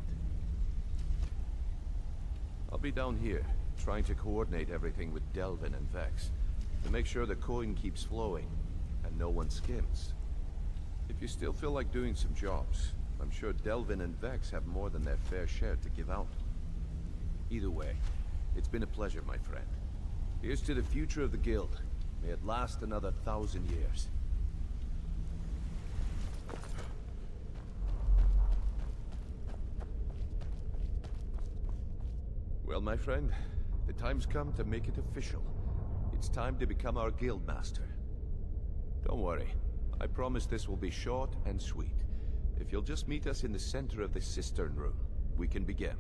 I'll be down here, trying to coordinate everything with Delphine and Vex, to make sure the coin keeps flowing, and no one skims. If you still feel like doing some jobs, I'm sure Delphine and Vex have more than their fair share to give out. Either way, it's been a pleasure, my friend. Here's to the future of the guild. May it last another 1,000 years. Well, my friend, the time's come to make it official. It's time to become our guild master. Don't worry, I promise this will be short and sweet. If you'll just meet us in the center of the cistern room, we can begin.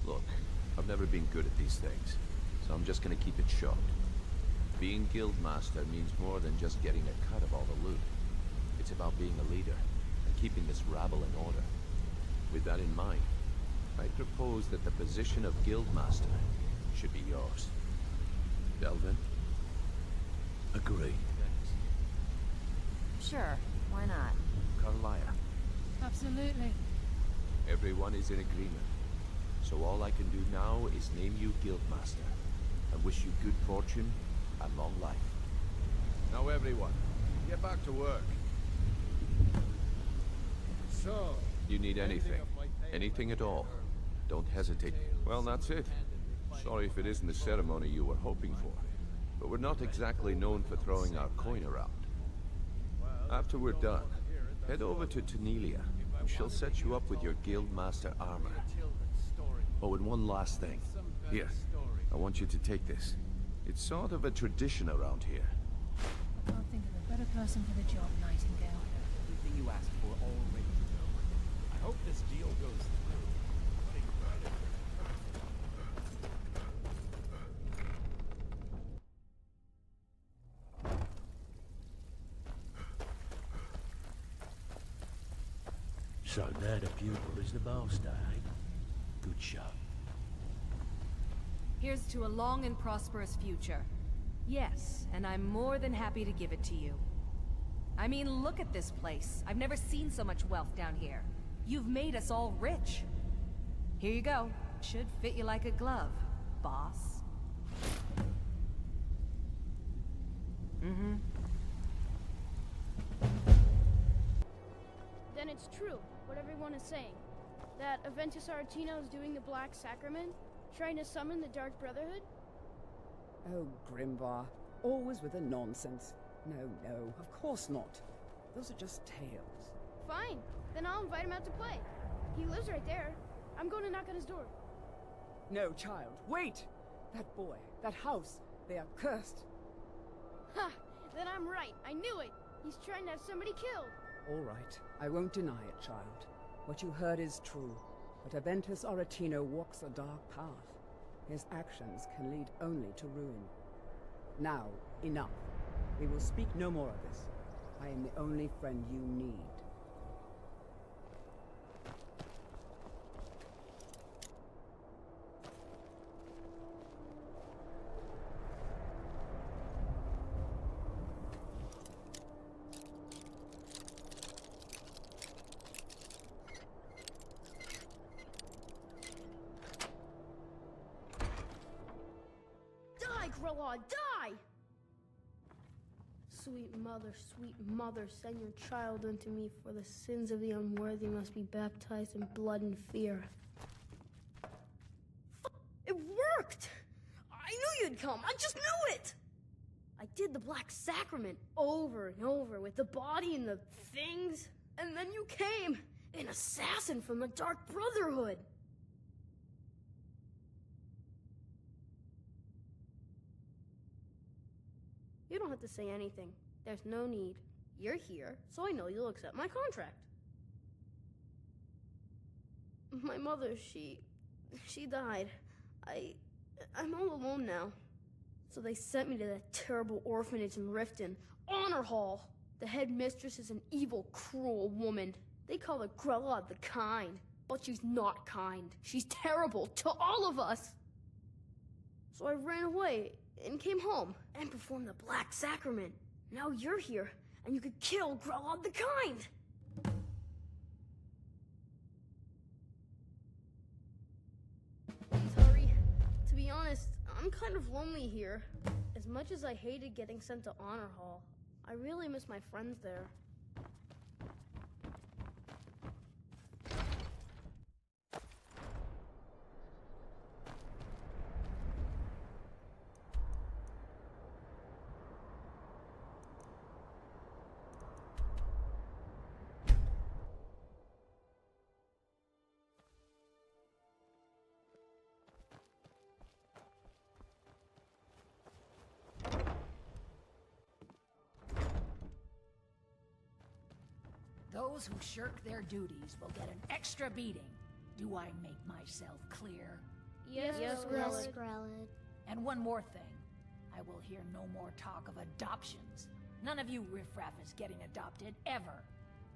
Look, I've never been good at these things, so I'm just gonna keep it short. Being guildmaster means more than just getting a cut of all the loot. It's about being a leader, and keeping this rabble in order. With that in mind, I propose that the position of guildmaster should be yours. Delphine? Agreed. Sure, why not? Carlia? Absolutely. Everyone is in agreement. So all I can do now is name you guildmaster, and wish you good fortune and long life. Now everyone, get back to work. So, You need anything at all, don't hesitate. Well, that's it. Sorry if it isn't the ceremony you were hoping for, but we're not exactly known for throwing our coin around. After we're done, head over to Tanelia, and she'll set you up with your guildmaster armor. Oh, and one last thing. Here, I want you to take this. It's sort of a tradition around here. I can't think of a better person for the job, Nightingale. Everything you asked for already. I hope this deal goes through. So now the pupil is the master, eh? Good shot. Here's to a long and prosperous future. Yes, and I'm more than happy to give it to you. I mean, look at this place. I've never seen so much wealth down here. You've made us all rich. Here you go. Should fit you like a glove, boss. Then it's true, what everyone is saying. That Aventus Aretino is doing the Black Sacrament, trying to summon the Dark Brotherhood? Oh, Grimvar. Always with the nonsense. No, of course not. Those are just tales. Fine, then I'll invite him out to play. He lives right there. I'm going to knock on his door. No, child, wait! That boy, that house, they are cursed. Ha! Then I'm right. I knew it. He's trying to have somebody killed. All right, I won't deny it, child. What you heard is true. But Aventus Aretino walks a dark path. His actions can lead only to ruin. Now, enough. We will speak no more of this. I am the only friend you need. Die, Grella, die! Sweet mother, send your child unto me, for the sins of the unworthy must be baptized in blood and fear. It worked! I knew you'd come, I just knew it! I I did the Black Sacrament over and over with the body and the things, and then you came, an assassin from the Dark Brotherhood. You don't have to say anything. There's no need. You're here, so I know you'll accept my contract. My mother, she died. I'm all alone now. So they sent me to that terrible orphanage in Riften, Honor Hall. The headmistress is an evil, cruel woman. They call her Grella the Kind, but she's not kind. She's terrible to all of us. So I ran away and came home and performed the Black Sacrament. Now you're here, and you could kill Grella the Kind. Sorry. To be honest, I'm kind of lonely here. As much as I hated getting sent to Honor Hall, I really miss my friends there. Those who shirk their duties will get an extra beating. Do I make myself clear? Yes, Skrellid. And one more thing. I will hear no more talk of adoptions. None of you riffraff is getting adopted, ever.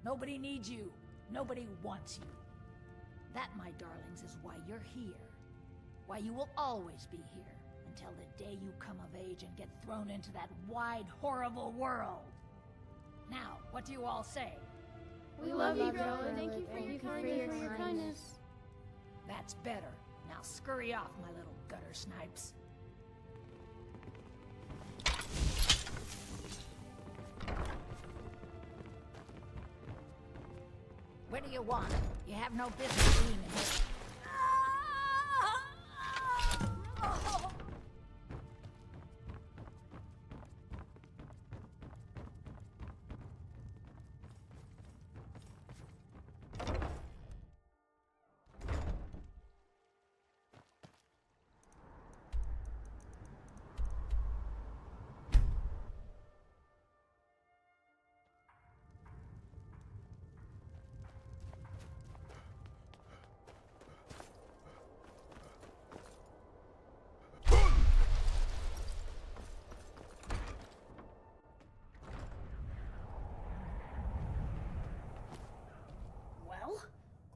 Nobody needs you. Nobody wants you. That, my darlings, is why you're here. Why you will always be here, until the day you come of age and get thrown into that wide, horrible world. Now, what do you all say? We love you, Grella. Thank you for your kindness. That's better. Now scurry off, my little gutter snipes. What do you want? You have no business being in here.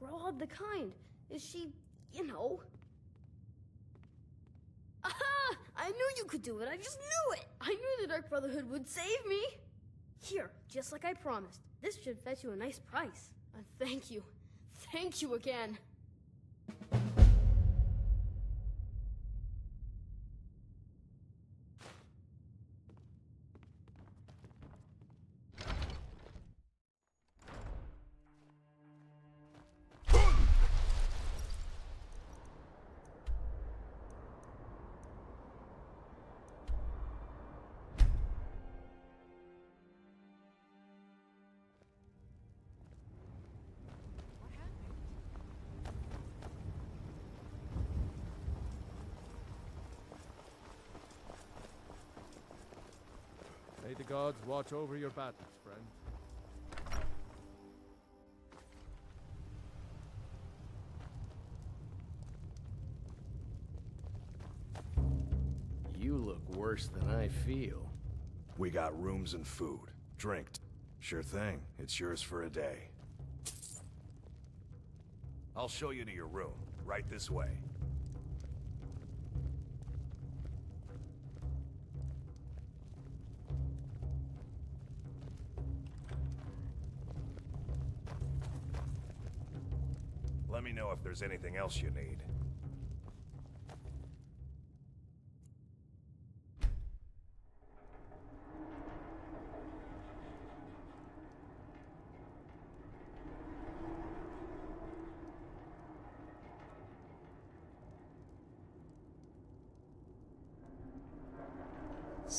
Grella the Kind. Is she, you know... Aha! I knew you could do it. I just knew it. I knew the Dark Brotherhood would save me. Here, just like I promised. This should fetch you a nice price. Thank you. Thank you again. May the gods watch over your battles, friend. You look worse than I feel. We got rooms and food. Drink. Sure thing. It's yours for a day. I'll show you to your room. Right this way. Let me know if there's anything else you need.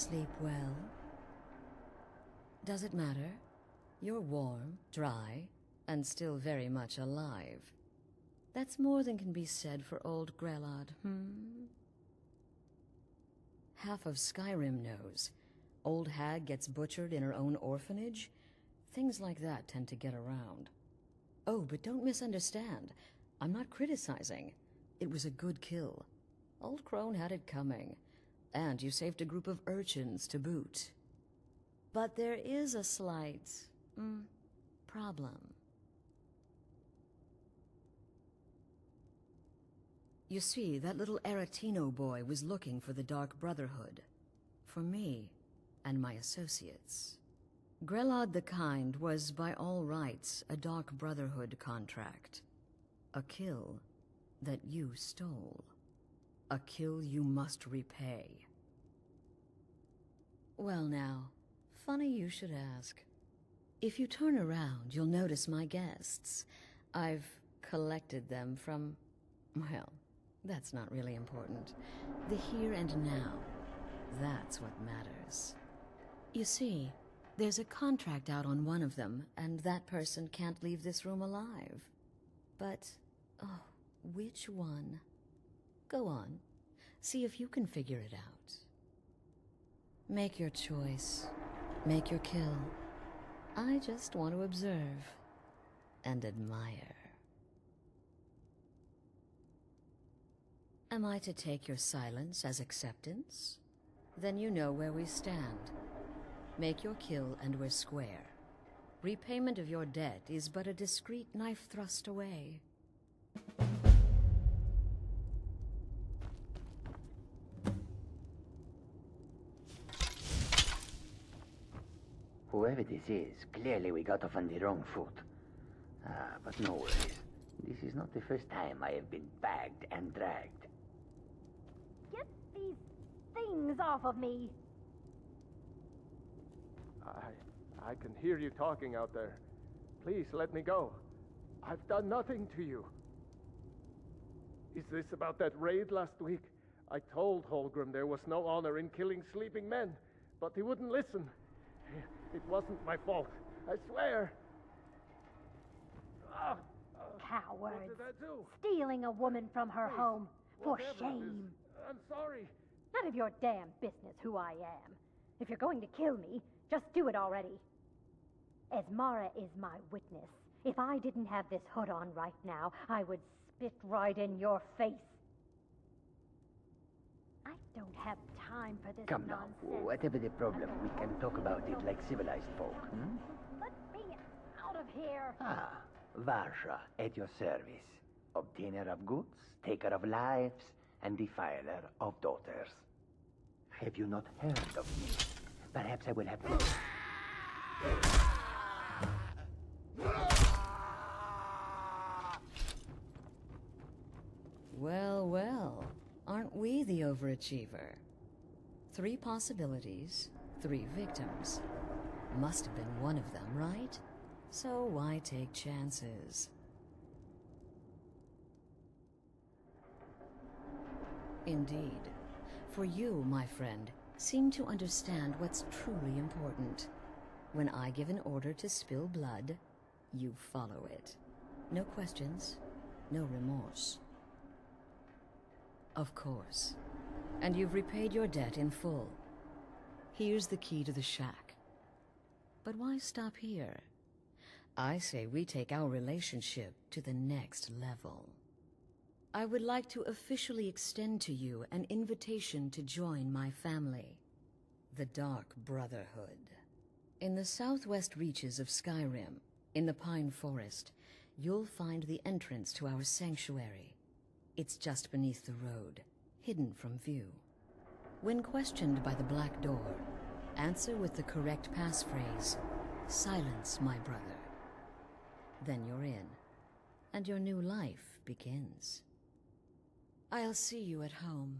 sleep well? Does it matter? You're warm, dry, and still very much alive. That's more than can be said for old Grelod, Half of Skyrim knows. Old hag gets butchered in her own orphanage. Things like that tend to get around. Oh, but don't misunderstand. I'm not criticizing. It was a good kill. Old Crone had it coming. And you saved a group of urchins to boot. But there is a slight, problem. You see, that little Aretino boy was looking for the Dark Brotherhood. For me and my associates. Grelod the Kind was, by all rights, a Dark Brotherhood contract. A kill that you stole. A kill you must repay. Well now, funny you should ask. If you turn around, you'll notice my guests. I've collected them from, well, that's not really important. The here and now. That's what matters. You see, there's a contract out on one of them, and that person can't leave this room alive. But, oh, which one? Go on. See if you can figure it out. Make your choice. Make your kill. I just want to observe and admire. Am I to take your silence as acceptance? Then you know where we stand. Make your kill and we're square. Repayment of your debt is but a discreet knife thrust away. Whoever this is, clearly we got off on the wrong foot. But no worries. This is not the first time I have been bagged and dragged. Get these things off of me! I can hear you talking out there. Please let me go. I've done nothing to you. Is this about that raid last week? I told Holgrim there was no honor in killing sleeping men, but he wouldn't listen. It wasn't my fault, I swear. Cowards. What did I do? Stealing a woman from her home. For Whatever it shame. is, I'm sorry. None of your damn business who I am. If you're going to kill me, just do it already. Esmara is my witness. If I didn't have this hood on right now, I would spit right in your face. I don't have time for this Come now, nonsense. whatever the problem, we can talk about it like civilized folk, Let me out of here. Varsha, at your service. Obtainer of goods, taker of lives, and defiler of daughters. Have you not heard of me? Perhaps I will have to... Well, well, aren't we the overachiever? 3 possibilities, 3 victims. Must have been one of them, right? So why take chances? Indeed. For you, my friend, seem to understand what's truly important. When I give an order to spill blood, you follow it. No questions, no remorse. Of course. And you've repaid your debt in full. Here's the key to the shack. But why stop here? I say we take our relationship to the next level. I would like to officially extend to you an invitation to join my family, the Dark Brotherhood. In the southwest reaches of Skyrim, in the Pine Forest, you'll find the entrance to our sanctuary. It's just beneath the road, hidden from view. When questioned by the Black Door, answer with the correct passphrase, "Silence, my brother." Then you're in, and your new life begins. I'll see you at home.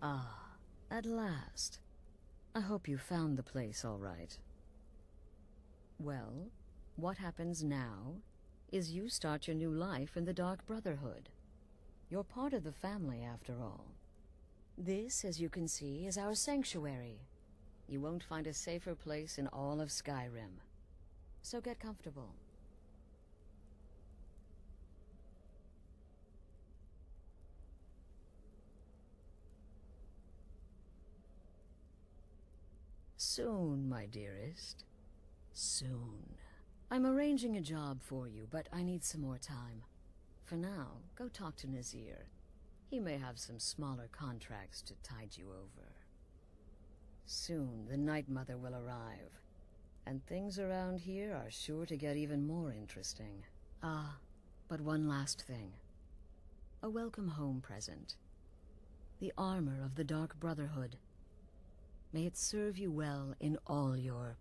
Ah, at last. I hope you found the place all right. Well, what happens now is you start your new life in the Dark Brotherhood. You're part of the family, after all. This, as you can see, is our sanctuary. You won't find a safer place in all of Skyrim. So get comfortable. Soon, my dearest. Soon. I'm arranging a job for you, but I need some more time. For now, go talk to Nazir. He may have some smaller contracts to tide you over. Soon, the Night Mother will arrive, and things around here are sure to get even more interesting. Ah, but one last thing. A welcome home present. The armor of the Dark Brotherhood. May it serve you well in all your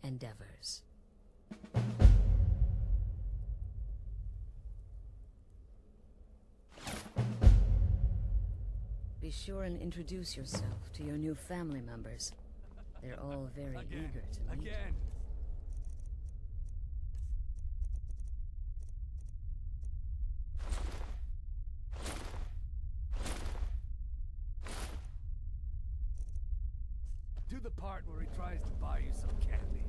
endeavors. Be sure and introduce yourself to your new family members. They're all very eager to meet you. Do the part where he tries to buy you some candy.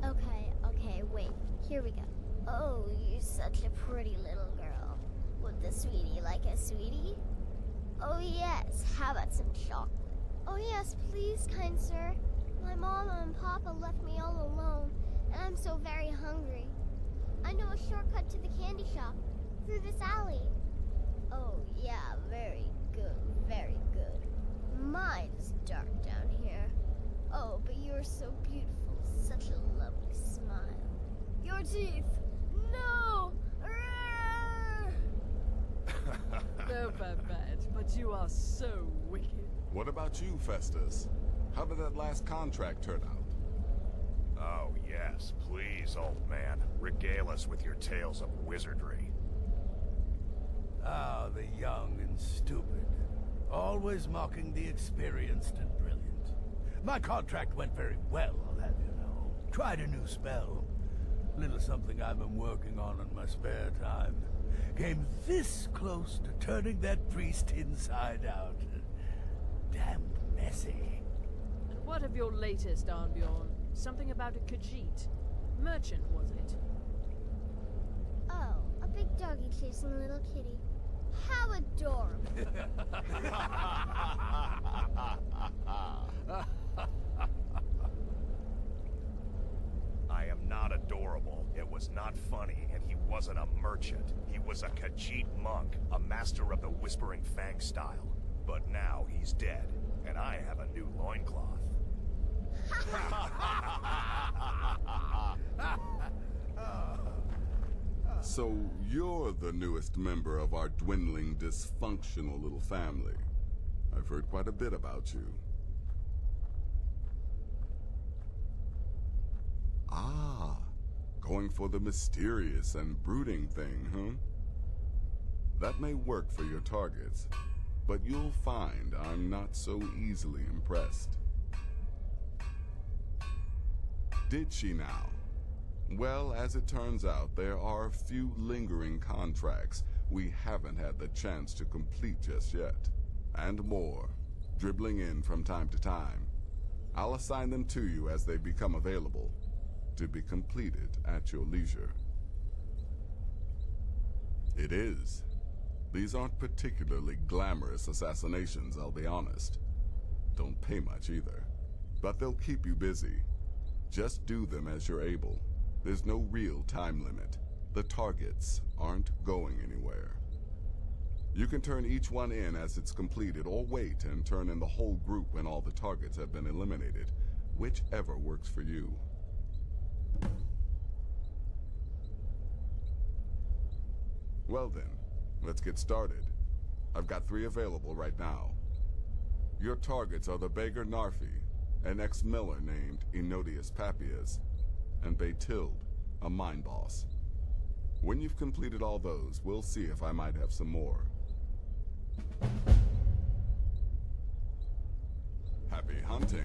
Okay, wait. Here we go. Oh, you're such a pretty little girl. Would the sweetie like a sweetie? Oh yes, how about some chocolate? Oh yes, please, kind sir. My mama and papa left me all alone, and I'm so very hungry. I know a shortcut to the candy shop, through this alley. Oh yeah, very good, very good. My, it's dark down here. Oh, but you're so beautiful, such a lovely smile. Your teeth! No! No, Babette, but you are so wicked. What about you, Festus? How did that last contract turn out? Oh, yes, please, old man. Regale us with your tales of wizardry. Ah, the young and stupid. Always mocking the experienced and brilliant. My contract went very well, I'll have you know. Tried a new spell. Little something I've been working on in my spare time. Came this close to turning that priest inside out. Damn messy. And what of your latest, Arnbjorn? Something about a Khajiit. Merchant, was it? Oh, a big doggy chasing a little kitty. How adorable. I am not adorable. It was not funny, and he wasn't a merchant. He was a Khajiit monk, a master of the Whispering Fang style. But now he's dead, and I have a new loincloth. So you're the newest member of our dwindling, dysfunctional little family. I've heard quite a bit about you. Ah, going for the mysterious and brooding thing, huh? That may work for your targets, but you'll find I'm not so easily impressed. Did she now? Well, as it turns out, there are a few lingering contracts we haven't had the chance to complete just yet. And more, dribbling in from time to time. I'll assign them to you as they become available, to be completed at your leisure. It is. These aren't particularly glamorous assassinations, I'll be honest. Don't pay much either. But they'll keep you busy. Just do them as you're able. There's no real time limit. The targets aren't going anywhere. You can turn each one in as it's completed, or wait and turn in the whole group when all the targets have been eliminated. Whichever works for you. Well then, let's get started. I've got 3 available right now. Your targets are the beggar Narfi, an ex-miller named Enodius Papias, and Baytild, a mine boss. When you've completed all those, we'll see if I might have some more. hunting.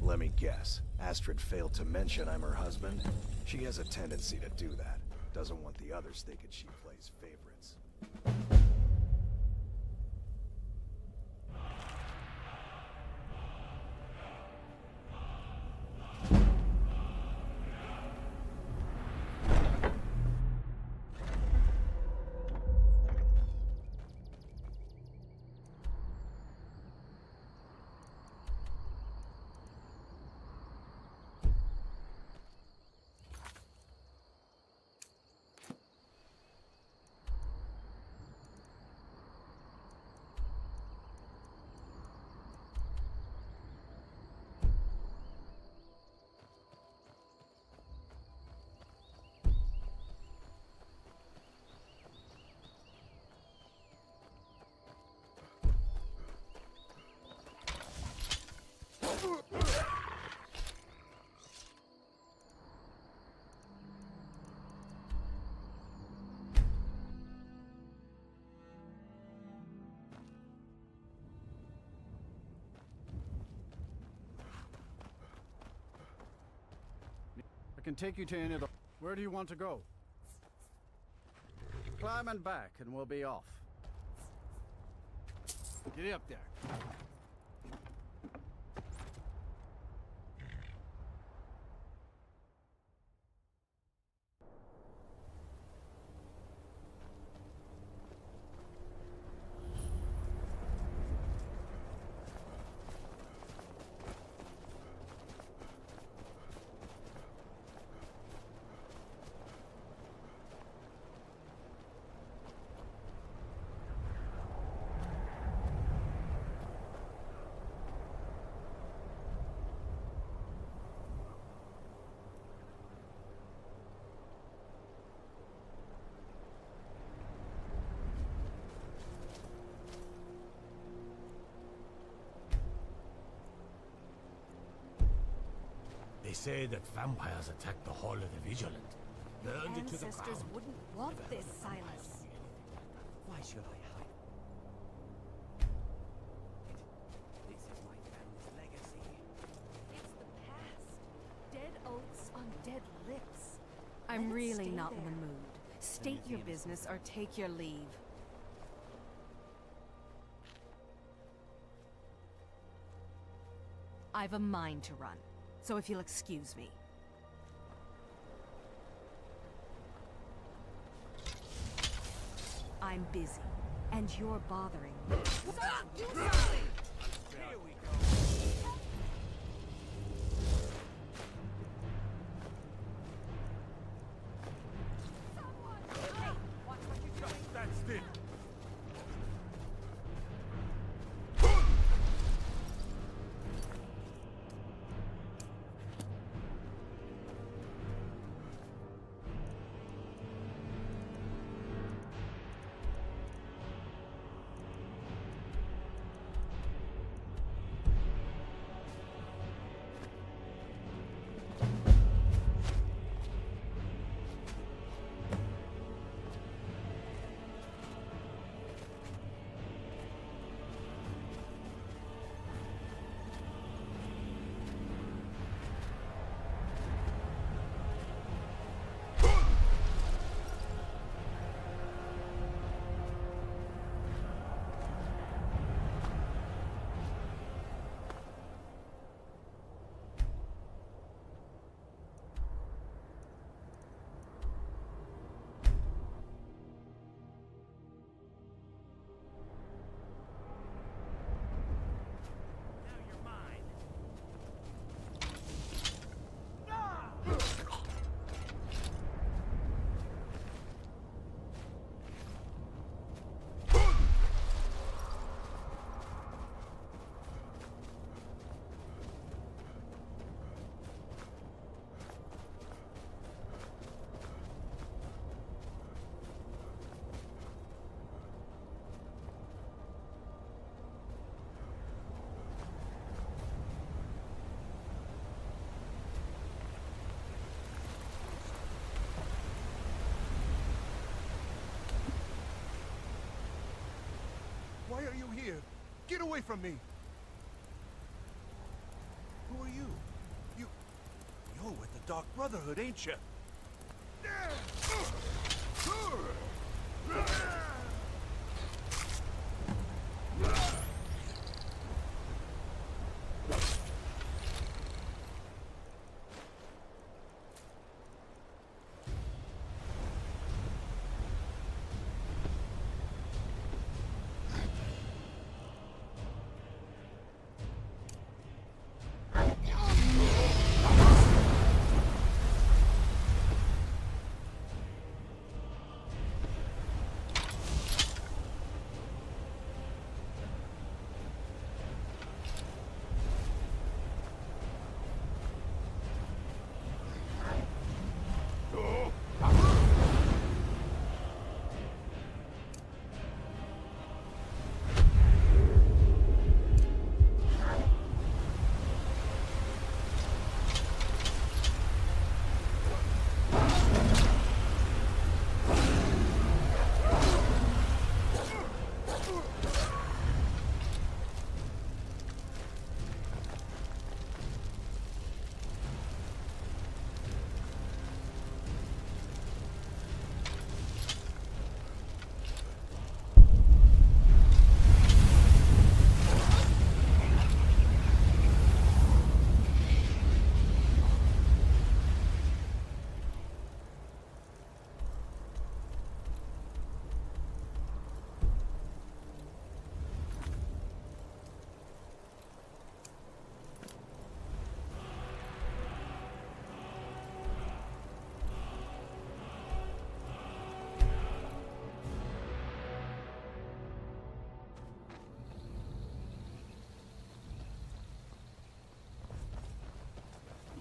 Let me guess. Astrid failed to mention I'm her husband? She has a tendency to do that. Doesn't want the others thinking she plays favorites. I can take you to any of the... Where do you want to go? Climb and back, and we'll be off. Get up there. They say that vampires attacked the Hall of the Vigilant. Burned it to the Ancestors ground. wouldn't want this, Silas. Why should I hide? This is my family's legacy. It's the past. Dead oaths on dead lips. I'm Let it really stay not in there. the mood. State your business or take your leave. I've a mind to run, so if you'll excuse me. I'm busy, and you're bothering me. Stop! Do something! Here we go. Hey, watch what you're doing. That's it. Get away from me! Who are you? You're with the Dark Brotherhood, ain't you?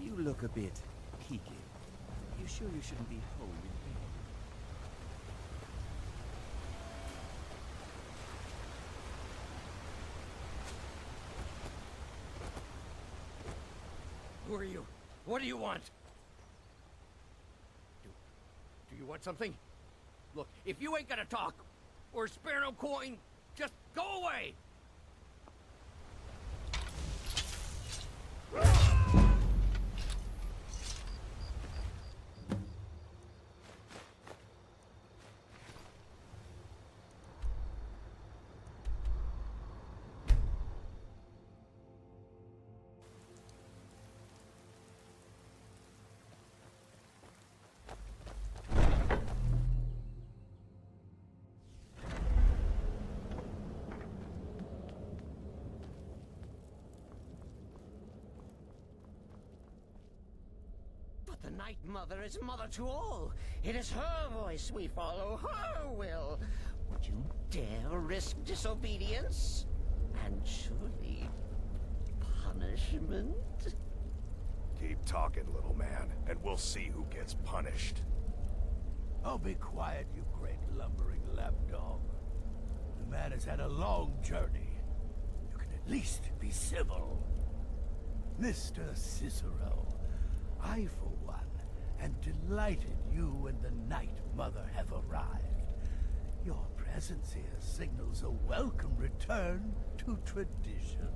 You look a bit peaky. You sure you shouldn't be home in bed? Who are you? What do you want? Do you want something? Look, if you ain't gonna talk, or spare no coin, just go away! The Night Mother is mother to all. It is her voice we follow, her will. Would you dare risk disobedience? And surely punishment? Keep talking, little man, and we'll see who gets punished. Oh, be quiet, you great lumbering lapdog. The man has had a long journey. You can at least be civil. Mr. Cicero, I, for one, am delighted you and the Night Mother have arrived. Your presence here signals a welcome return to tradition.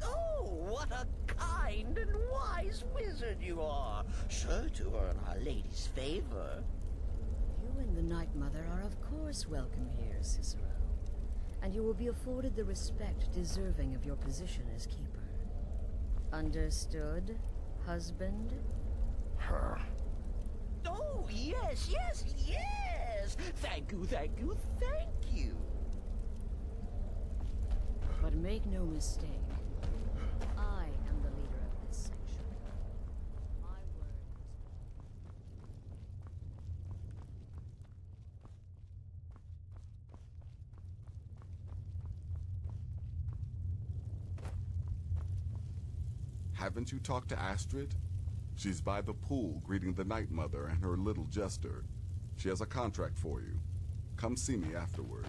Oh, what a kind and wise wizard you are, sure to earn Our Lady's favor. You and the Night Mother are of course welcome here, Cicero. And you will be afforded the respect deserving of your position as keeper. Understood, husband? Oh, yes, yes, yes! Thank you, thank you, thank you! But make no mistake, I am the leader of this section. My word is... Haven't you talked to Astrid? She's by the pool greeting the Night Mother and her little jester. She has a contract for you. Come see me afterward.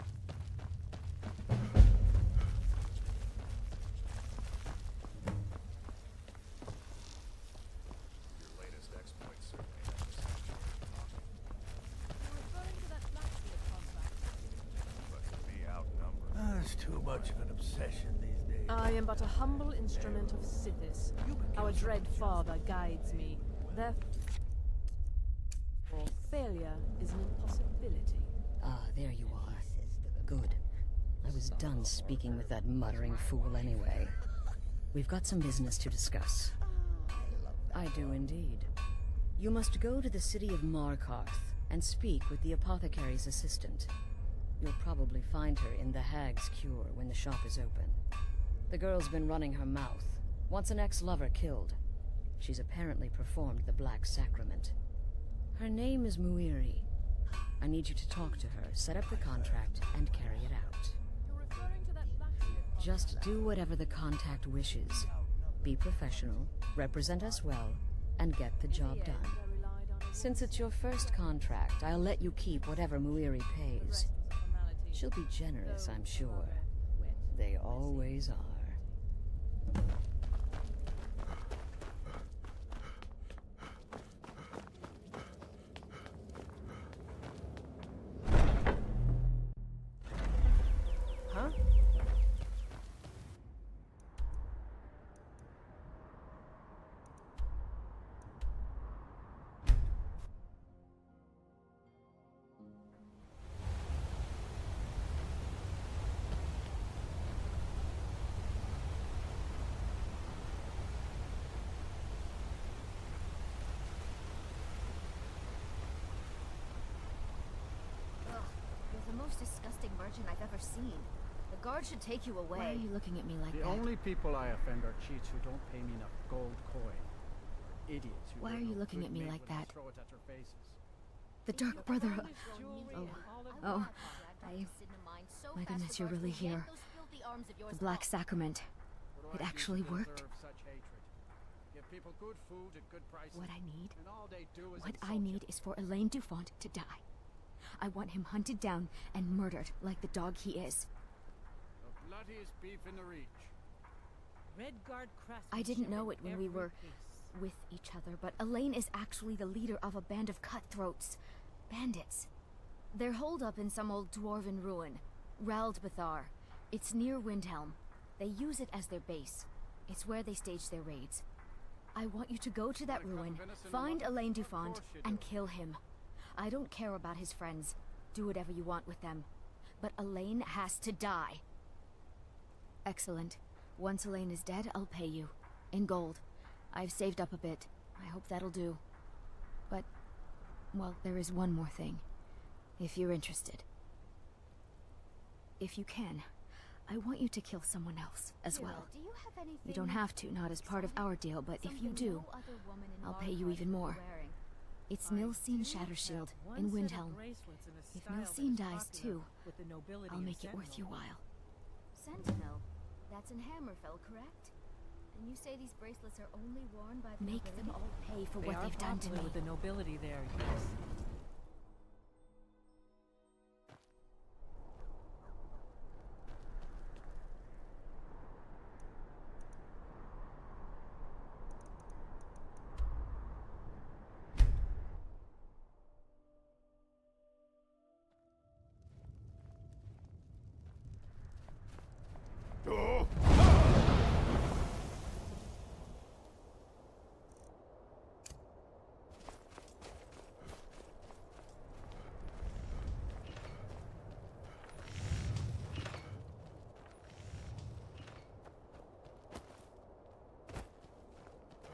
Your latest exploit certainly has us talking. You're referring to that Blackbeard contract? But to be outnumbered... It's too much of an obsession these days. I am but a humble instrument of Sithis. Our dread father guides me. Therefore, failure is an impossibility. Ah, there you are. Good. I was done speaking with that muttering fool anyway. We've got some business to discuss. I do indeed. You must go to the city of Markarth and speak with the apothecary's assistant. You'll probably find her in the Hag's Cure when the shop is open. The girl's been running her mouth. Wants an ex-lover killed. She's apparently performed the Black Sacrament. Her name is Muiri. I need you to talk to her, set up the contract, and carry it out. Just do whatever the contact wishes. Be professional, represent us well, and get the job done. Since it's your first contract, I'll let you keep whatever Muiri pays. She'll be generous, I'm sure. They always are. Huh? You're the most disgusting merchant I've ever seen. The guard should take you away. Why are you looking at me like The that? only people I offend are cheats who don't pay me enough gold coin. Idiots who Why are don't you know looking good at me meat like when I that? throw it at their faces. The Dark Brotherhood. Oh. My goodness, you're really here. The Black Sacrament. It actually worked. Deserve such hatred. Give people good food at good prices. What I need, and all they do is what insult I you. need is for Elaine Dufont to die. I want him hunted down and murdered like the dog he is. The bloodiest beef in the reach. I didn't know it when we were with each other, but Elaine is actually the leader of a band of cutthroats. Bandits. They're holed up in some old dwarven ruin. Raldbathar. It's near Windhelm. They use it as their base. It's where they stage their raids. I want you to go to that ruin, find Elaine Dufont, and kill him. I don't care about his friends. Do whatever you want with them. But Elaine has to die. Excellent. Once Elaine is dead, I'll pay you. In gold. I've saved up a bit. I hope that'll do. But, well, there is one more thing. If you're interested. If you can, I want you to kill someone else as well. You don't have to, not as part of our deal, but if you do, I'll pay you even more. It's Nilsine Shattershield in Windhelm. If Nilsine dies too, I'll make it worth your while. Sentinel? That's in Hammerfell, correct? And you say these bracelets are only worn by the Make them all pay for what they've done to me. With the nobility there, yes.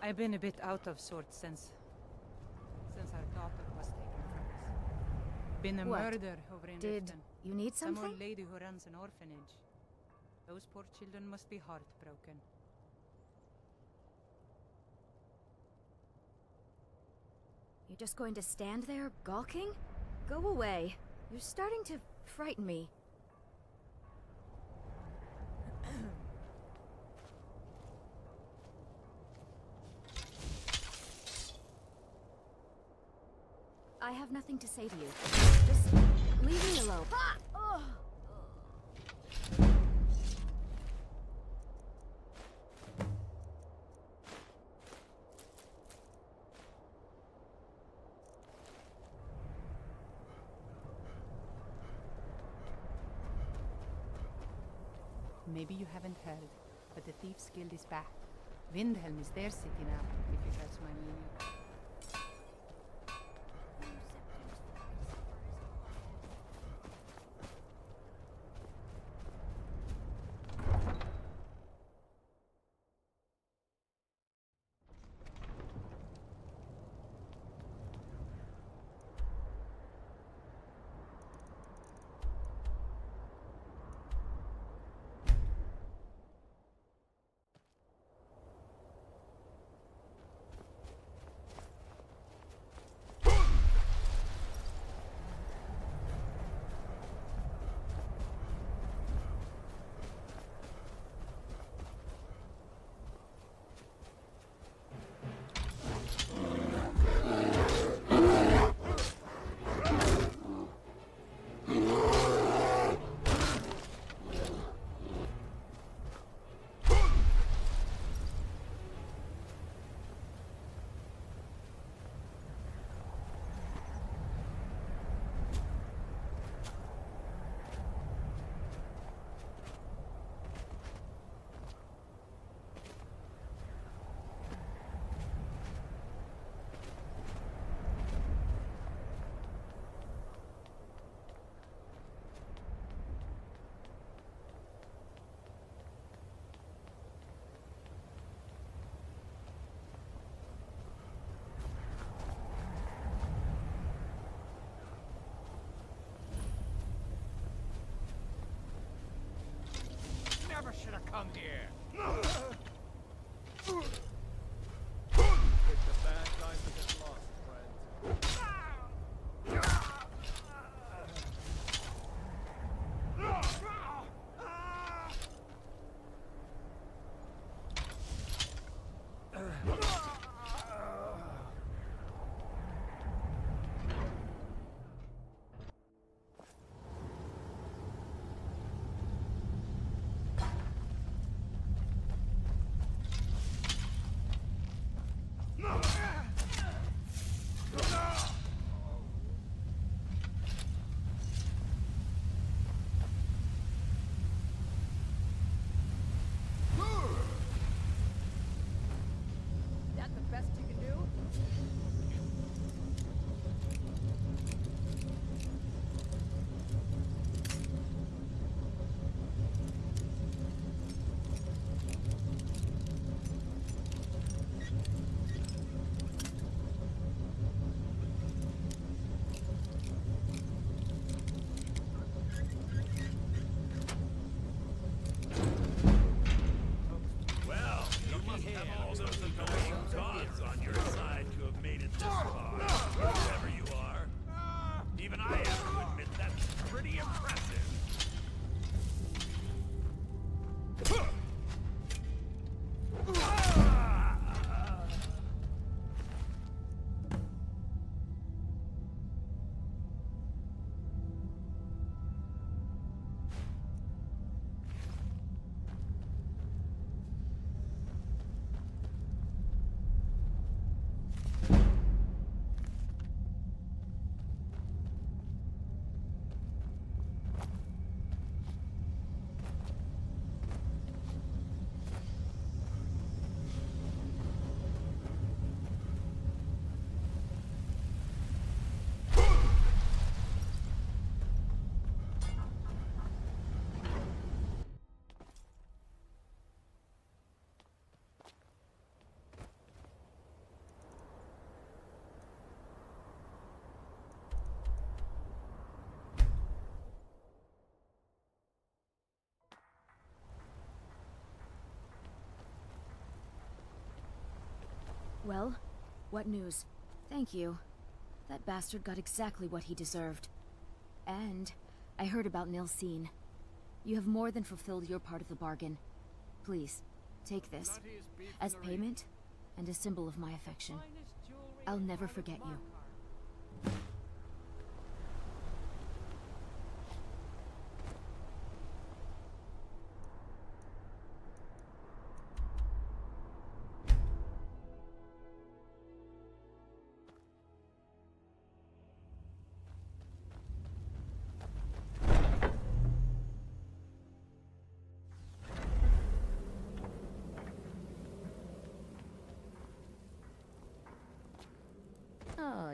I've been a bit out of sorts since our daughter was taken from us. Been a What? murder over in Did Riften. you need Some something? old lady who runs an orphanage. Those poor children must be heartbroken. You're just going to stand there, gawking? Go away. You're starting to frighten me. I have nothing to say to you. Just leave me alone. Ah! Ugh. Maybe you haven't heard, but the Thieves' Guild is back. Windhelm is their city now, if you catch my meaning. Never should have come here. It's a bad time to get lost, friend. That the best you can do? Well, you must have all those annoying gods on your side to have made it this far. Whoever you are. Even I have to admit that's pretty impressive. Well, what news? Thank you. That bastard got exactly what he deserved. And I heard about Nilsine. You have more than fulfilled your part of the bargain. Please, take this. As payment, and a symbol of my affection. I'll never forget you.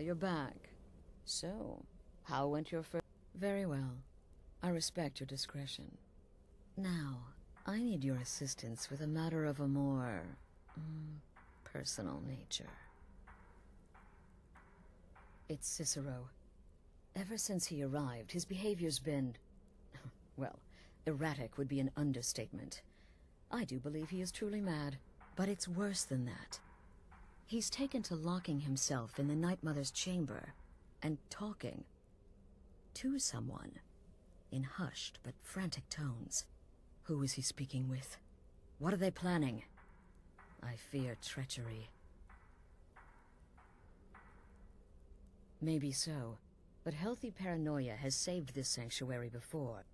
you're back. So, how went your first... Very well. I respect your discretion. Now, I need your assistance with a matter of a more... personal nature. It's Cicero. Ever since he arrived, his behavior's been... well, erratic would be an understatement. I do believe he is truly mad, but it's worse than that. He's taken to locking himself in the Night Mother's chamber and talking to someone in hushed but frantic tones. Who is he speaking with? What are they planning? I fear treachery. Maybe so, but healthy paranoia has saved this sanctuary before.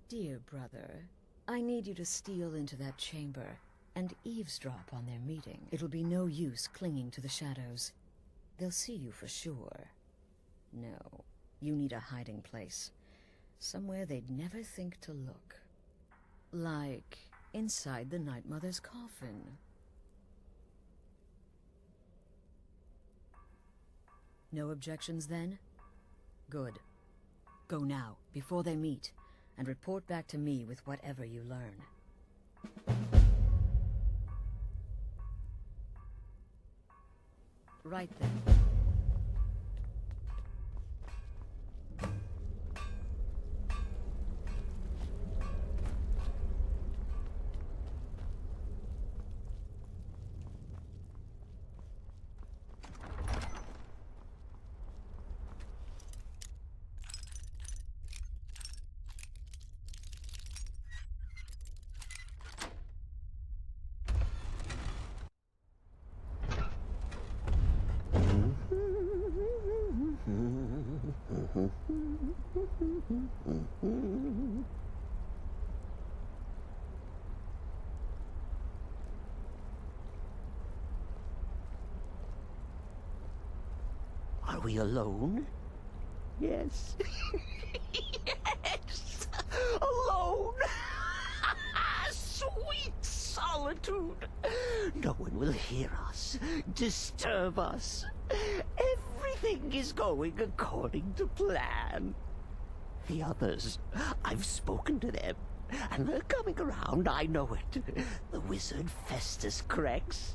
Dear brother, I need you to steal into that chamber and eavesdrop on their meeting. It'll be no use clinging to the shadows. They'll see you for sure. No, you need a hiding place. Somewhere they'd never think to look. Like inside the Night Mother's coffin. No objections then? Good. Go now, before they meet, and report back to me with whatever you learn. Right then. Are we alone? Yes. Yes! Alone! Sweet solitude! No one will hear us, disturb us. Everything is going according to plan. The others, I've spoken to them, and they're coming around, I know it. The wizard Festus Crex.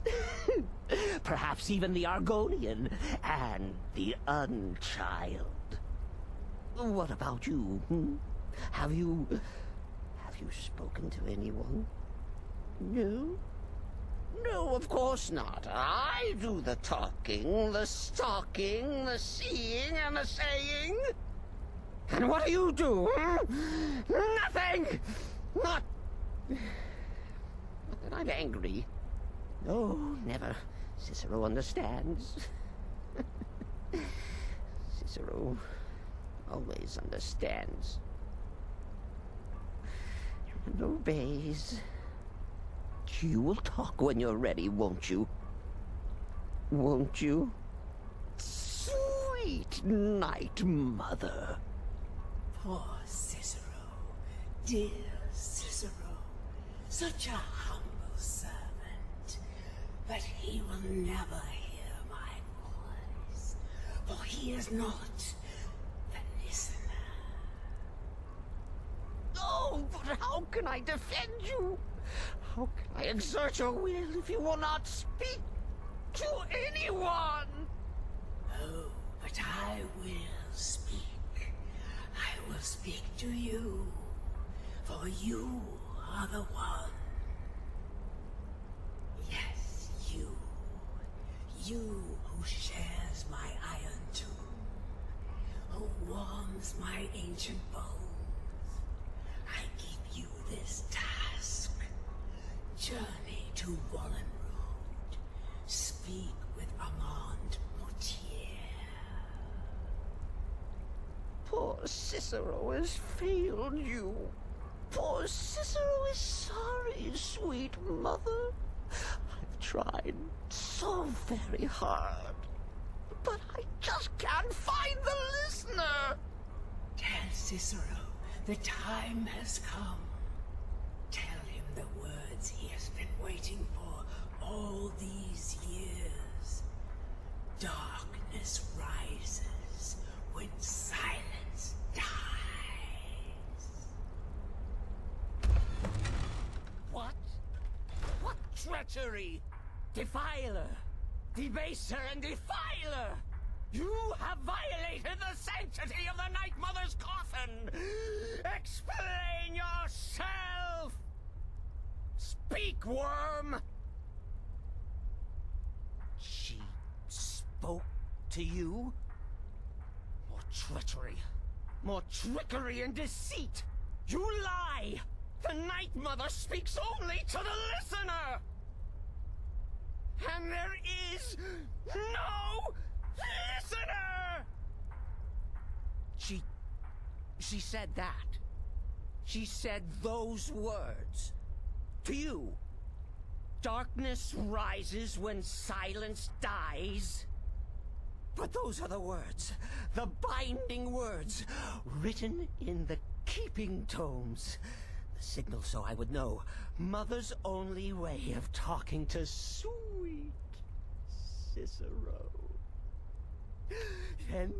Perhaps even the Argonian, and the Unchild. What about you, Have you spoken to anyone? No? No, of course not. I do the talking, the stalking, the seeing, and the saying. And what do you do, Nothing! Not that I'm angry. No, never. Cicero understands. Cicero always understands. And obeys. You will talk when you're ready, won't you? Won't you? Sweet Night Mother. Poor Cicero. Dear Cicero. Such a humble servant. But he will never hear my voice. For he is not the listener. Oh, but how can I defend you? How can I exert your will if you will not speak to anyone? Oh, but I will speak. I will speak to you, for you are the one. Yes, you. You who shares my iron tomb, who warms my ancient bones. I give you this task. Journey to Wallen Road. Speak with Armand Mortier. Poor Cicero has failed you. Poor Cicero is sorry, sweet mother. I've tried so very hard, but I just can't find the listener. Tell Cicero the time has come. Tell him the words he has been waiting for all these years. Darkness rises when silence dies. What? What treachery? Defiler! Debaser and defiler! You have violated the sanctity of the Night Mother's coffin! Explain yourself! Speak, worm! She spoke to you? More treachery. More trickery and deceit! You lie! The Night Mother speaks only to the listener! And there is no listener! She said that. She said those words. To you. Darkness rises when silence dies. But those are the words, the binding words, written in the keeping tomes. The signal so I would know. Mother's only way of talking to sweet Cicero. And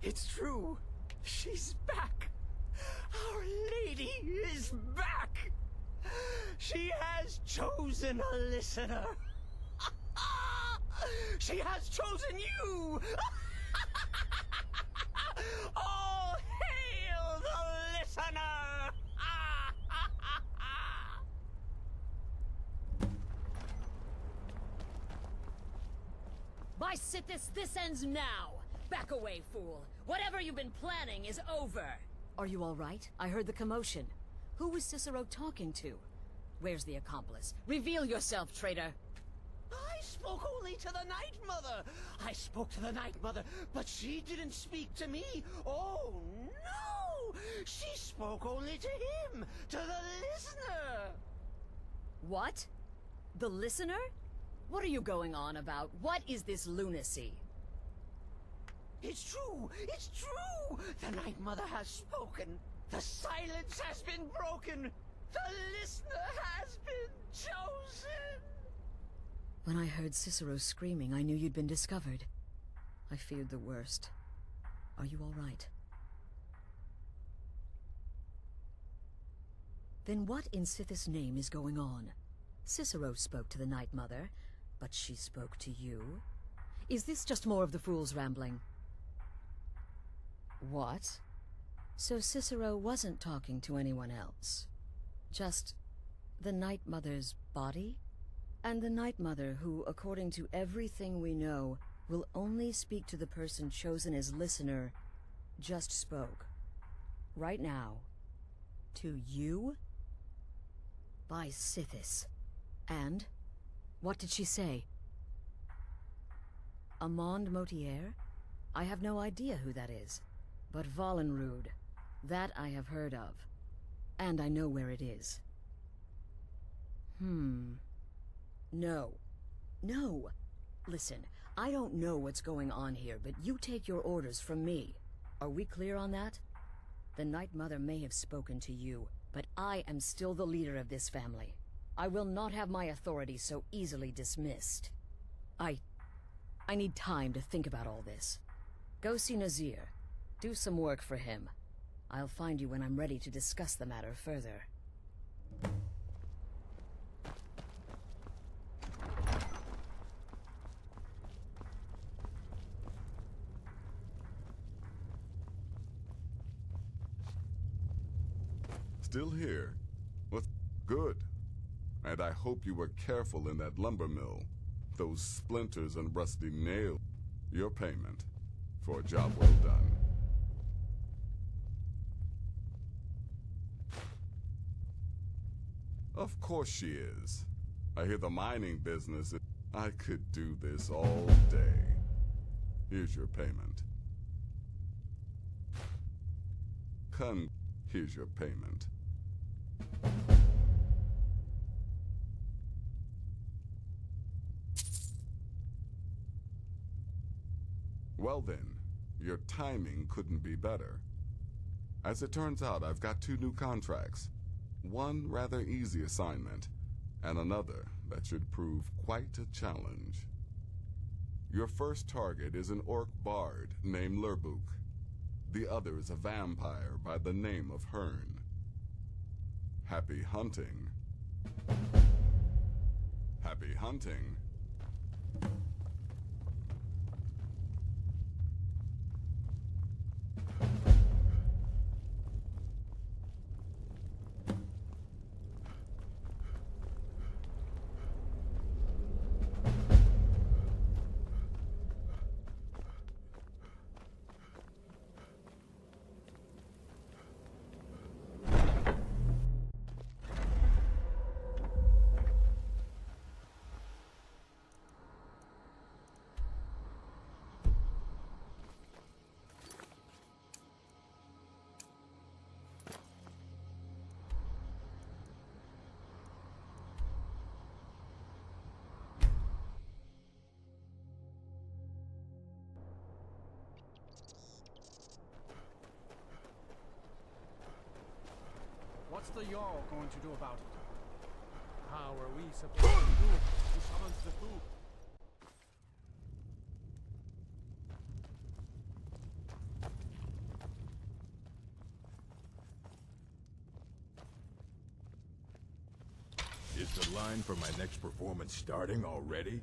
it's true. She's back. Our Lady is back. She has chosen a listener. She has chosen you. All hail the listener. By Sithis, this ends now! Back away, fool! Whatever you've been planning is over! Are you all right? I heard the commotion. Who was Cicero talking to? Where's the accomplice? Reveal yourself, traitor! I spoke only to the Night Mother. I spoke to the Night Mother, but she didn't speak to me. Oh, no! She spoke only to him, to the listener. What? The listener? What are you going on about? What is this lunacy? It's true! It's true! The Night Mother has spoken. The silence has been broken. The listener has been chosen. When I heard Cicero screaming, I knew you'd been discovered. I feared the worst. Are you all right? Then what in Sithis' name is going on? Cicero spoke to the Night Mother, but she spoke to you? Is this just more of the fool's rambling? What? So Cicero wasn't talking to anyone else? Just the Night Mother's body? And the Night Mother who, according to everything we know, will only speak to the person chosen as listener, just spoke. Right now. To you? By Sithis. And? What did she say? Amand Motier? I have no idea who that is. But Valenrud, that I have heard of. And I know where it is. No. No! Listen, I don't know what's going on here, but you take your orders from me. Are we clear on that? The Night Mother may have spoken to you, but I am still the leader of this family. I will not have my authority so easily dismissed. I need time to think about all this. Go see Nazir. Do some work for him. I'll find you when I'm ready to discuss the matter further. Still here? What's good? And I hope you were careful in that lumber mill. Those splinters and rusty nails. Your payment for a job well done. Of course she is. I hear the mining business. I could do this all day. Here's your payment. Here's your payment. Well then, your timing couldn't be better. As it turns out, I've got 2 new contracts. One rather easy assignment, and another that should prove quite a challenge. Your first target is an orc bard named Lerbuk. The other is a vampire by the name of Hearn. Happy hunting. Happy hunting. What's the Jarl going to do about it? How are we supposed to do it? He summons the food. Is the line for my next performance starting already?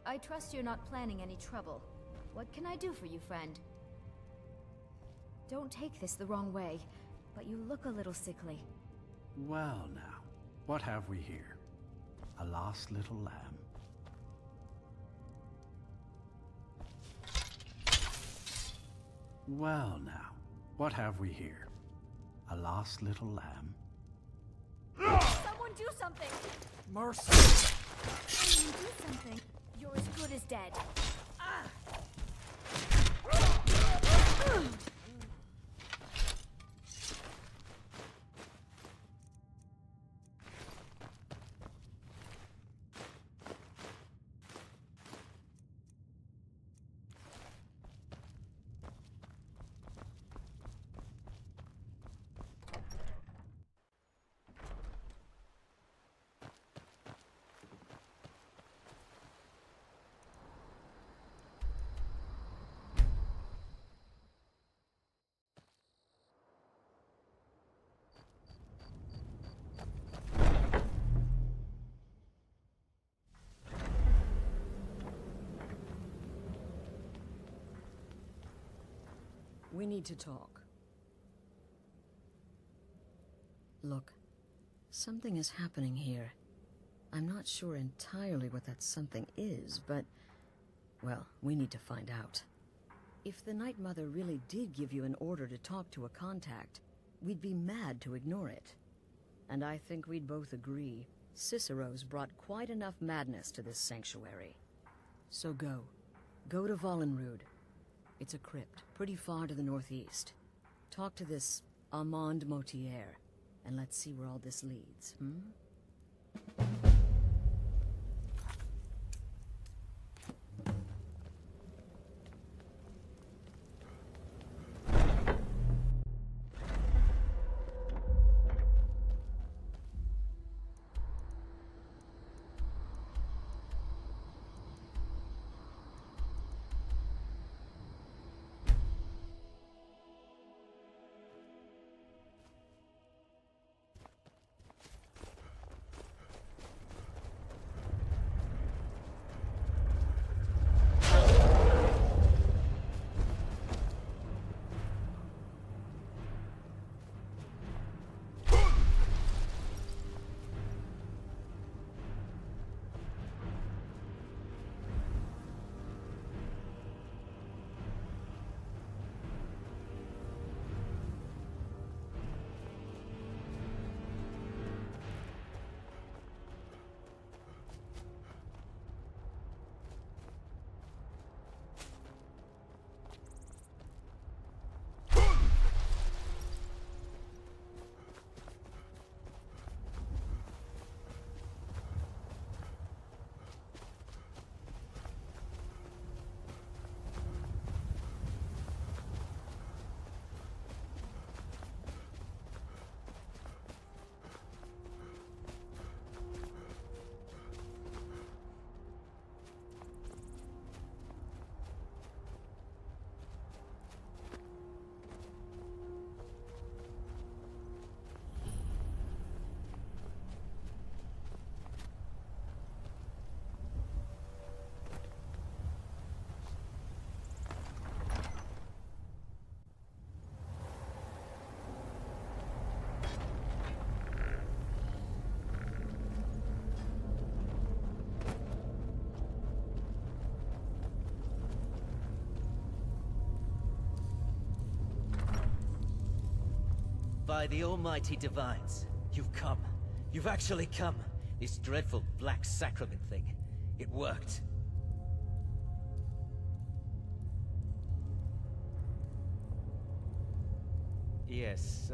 I trust you're not planning any trouble. What can I do for you, friend? Don't take this the wrong way, but you look a little sickly. Well now, what have we here? A lost little lamb. Well now, what have we here? A lost little lamb? Someone do something! Mercy! Someone do something. You're as good as dead. We need to talk. Look, something is happening here. I'm not sure entirely what that something is, but... well, we need to find out. If the Night Mother really did give you an order to talk to a contact, we'd be mad to ignore it. And I think we'd both agree, Cicero's brought quite enough madness to this sanctuary. So go. Go to Vollenrood. It's a crypt, pretty far to the northeast. Talk to this Armand Motier, and let's see where all this leads, By the almighty divines, you've come. You've actually come. This dreadful black sacrament thing. It worked. Yes,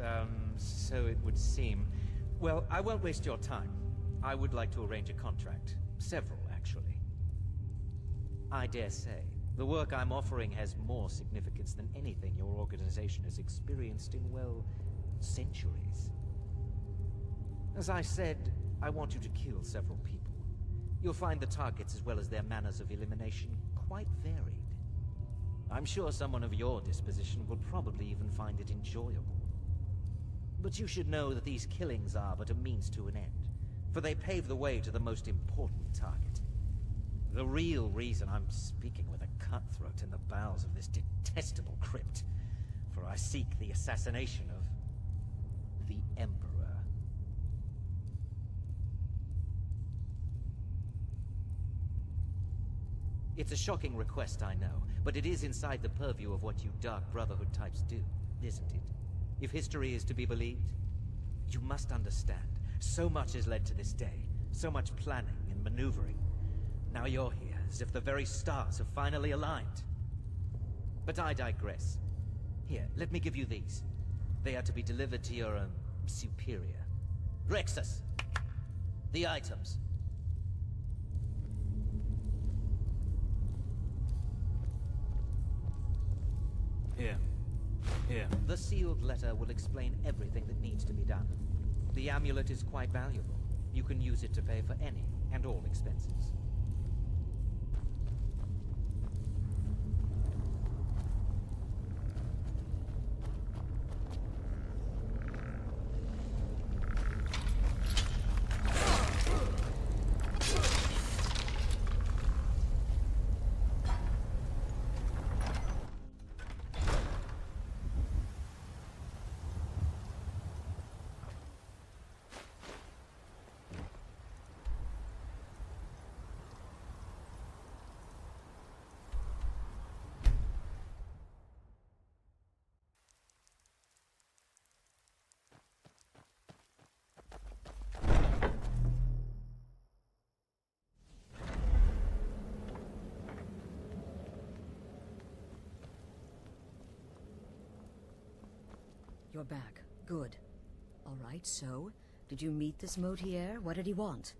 so it would seem. Well, I won't waste your time. I would like to arrange a contract. Several, actually. I dare say, the work I'm offering has more significance than anything your organization has experienced in, well, centuries. As I said, I want you to kill several people. You'll find the targets as well as their manners of elimination quite varied. I'm sure someone of your disposition will probably even find it enjoyable. But you should know that these killings are but a means to an end, for they pave the way to the most important target. The real reason I'm speaking with a cutthroat in the bowels of this detestable crypt, for I seek the assassination of the Emperor. It's a shocking request, I know, but it is inside the purview of what you Dark Brotherhood types do, isn't it? If history is to be believed, you must understand, so much has led to this day, so much planning and maneuvering. Now you're here, as if the very stars have finally aligned. But I digress. Here, let me give you these. They are to be delivered to your, superior. Rexus! The items. Here. Here. The sealed letter will explain everything that needs to be done. The amulet is quite valuable. You can use it to pay for any and all expenses. You're back. Good. All right, so, did you meet this Motier? What did he want?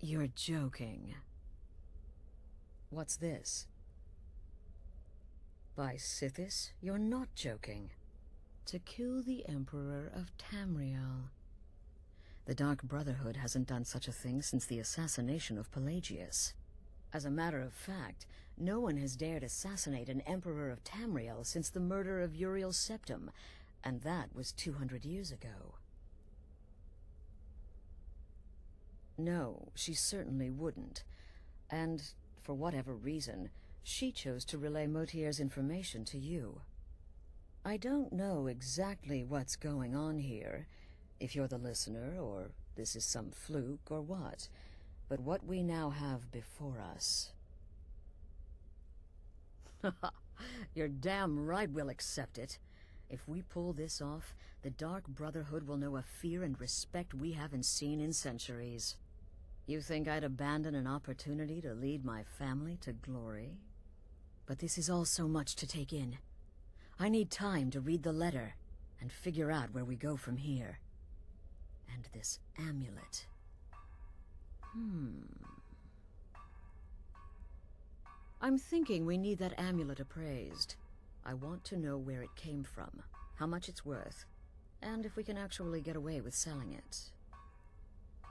You're joking. What's this? By Sithis, you're not joking. To kill the Emperor of Tamriel. The Dark Brotherhood hasn't done such a thing since the assassination of Pelagius. As a matter of fact, no one has dared assassinate an Emperor of Tamriel since the murder of Uriel Septim, and that was 200 years ago. No, she certainly wouldn't. And, for whatever reason, she chose to relay Motier's information to you. I don't know exactly what's going on here, if you're the listener, or this is some fluke, or what. But what we now have before us... You're damn right we'll accept it. If we pull this off, the Dark Brotherhood will know a fear and respect we haven't seen in centuries. You think I'd abandon an opportunity to lead my family to glory? But this is all so much to take in. I need time to read the letter and figure out where we go from here. And this amulet... I'm thinking we need that amulet appraised. I want to know where it came from, how much it's worth, and if we can actually get away with selling it.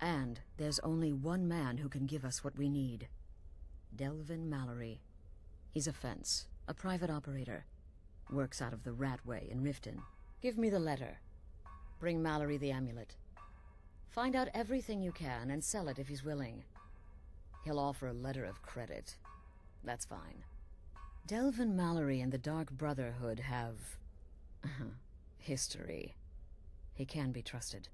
And there's only one man who can give us what we need. Delvin Mallory. He's a fence, a private operator. Works out of the Ratway in Riften. Give me the letter. Bring Mallory the amulet. Find out everything you can and sell it if he's willing. He'll offer a letter of credit. That's fine. Delvin Mallory and the Dark Brotherhood have... history. He can be trusted.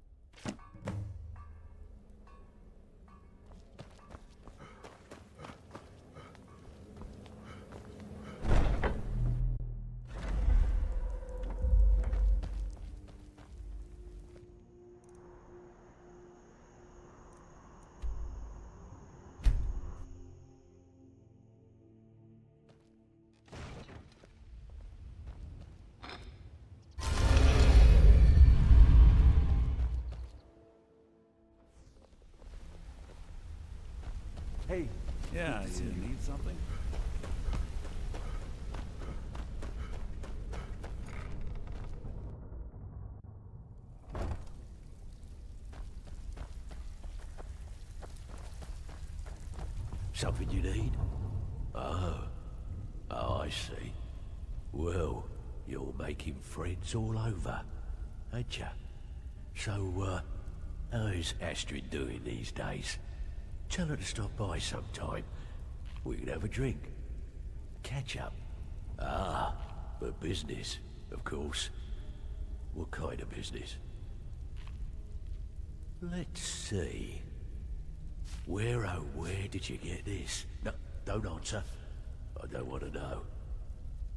Hey. Yeah, you need something? Something you need? Oh, I see. Well, you're making friends all over, ain't ya? So, how's Astrid doing these days? Tell her to stop by sometime. We can have a drink. Catch up. Ah, but business, of course. What kind of business? Let's see. Where, oh, where did you get this? No, don't answer. I don't want to know.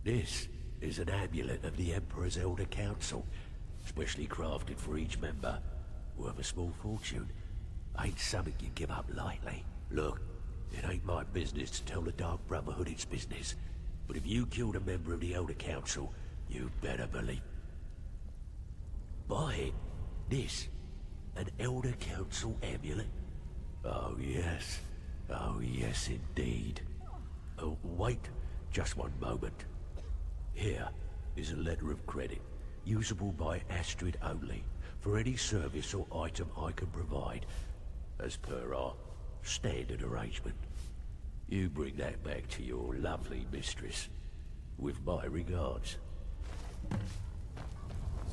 This is an amulet of the Emperor's Elder Council, specially crafted for each member. Worth a small fortune. Ain't something you give up lightly. Look, it ain't my business to tell the Dark Brotherhood its business, but if you killed a member of the Elder Council, you better believe... Buy it. This. An Elder Council amulet? Oh yes. Oh yes indeed. Oh, wait just one moment. Here is a letter of credit, usable by Astrid only, for any service or item I can provide, as per our standard arrangement. You bring that back to your lovely mistress, with my regards.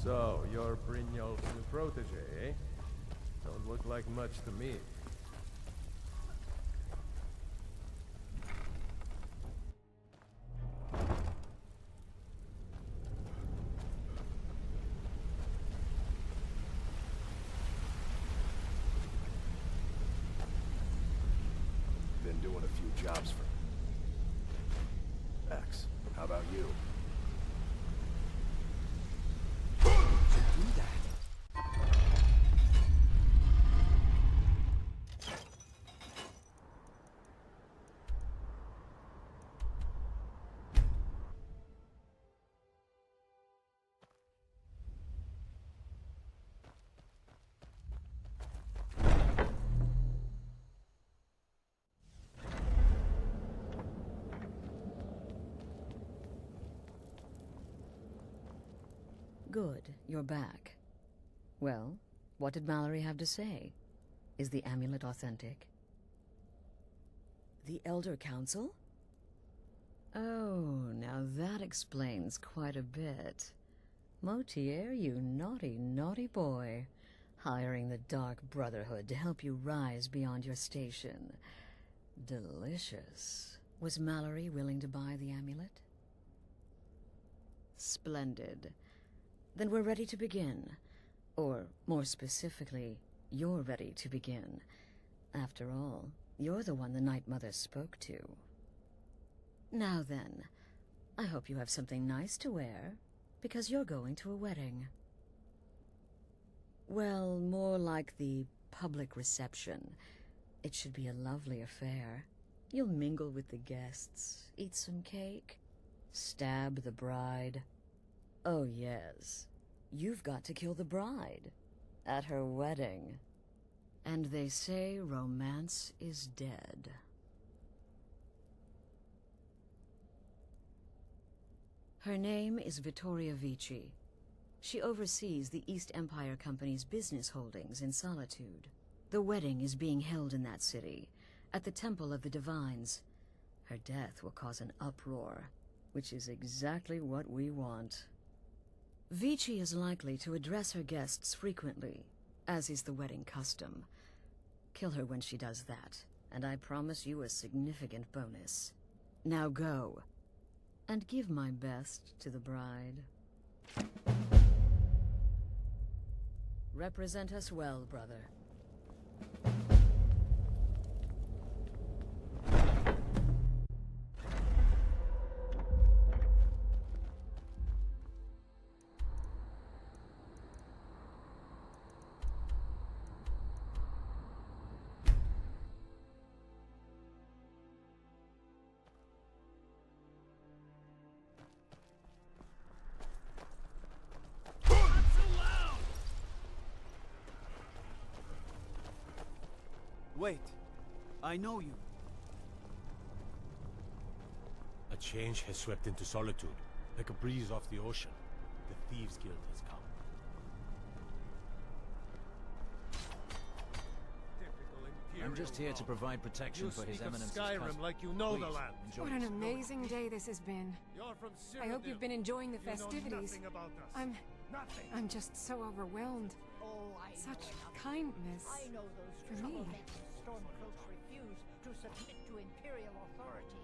So, you're Brynjolf's new protege, eh? Don't look like much to me. Been doing a few jobs for X. How about you? Good, you're back. Well, what did Mallory have to say? Is the amulet authentic? The Elder Council? Oh, now that explains quite a bit. Motier, you naughty, naughty boy. Hiring the Dark Brotherhood to help you rise beyond your station. Delicious. Was Mallory willing to buy the amulet? Splendid. Then we're ready to begin. Or, more specifically, you're ready to begin. After all, you're the one the Night Mother spoke to. Now then, I hope you have something nice to wear, because you're going to a wedding. Well, more like the public reception. It should be a lovely affair. You'll mingle with the guests, eat some cake, stab the bride. Oh yes, you've got to kill the bride at her wedding. And they say romance is dead. Her name is Vittoria Vici. She oversees the East Empire Company's business holdings in Solitude. The wedding is being held in that city, at the Temple of the Divines. Her death will cause an uproar, which is exactly what we want. Vici is likely to address her guests frequently, as is the wedding custom. Kill her when she does that, and I promise you a significant bonus. Now go, and give my best to the bride. Represent us well, brother. Wait, I know you. A change has swept into Solitude, like a breeze off the ocean. The Thieves' Guild has come. I'm just here to provide protection for His Eminence's cousin. Skyrim like you know the Please, land. enjoy What an yourself. amazing day this has been. You're from I hope you've been enjoying the You know festivities. nothing about us. I'm just so overwhelmed. Such kindness. I know those for me. troublemakers Stormcloaks refuse to submit to Imperial authority.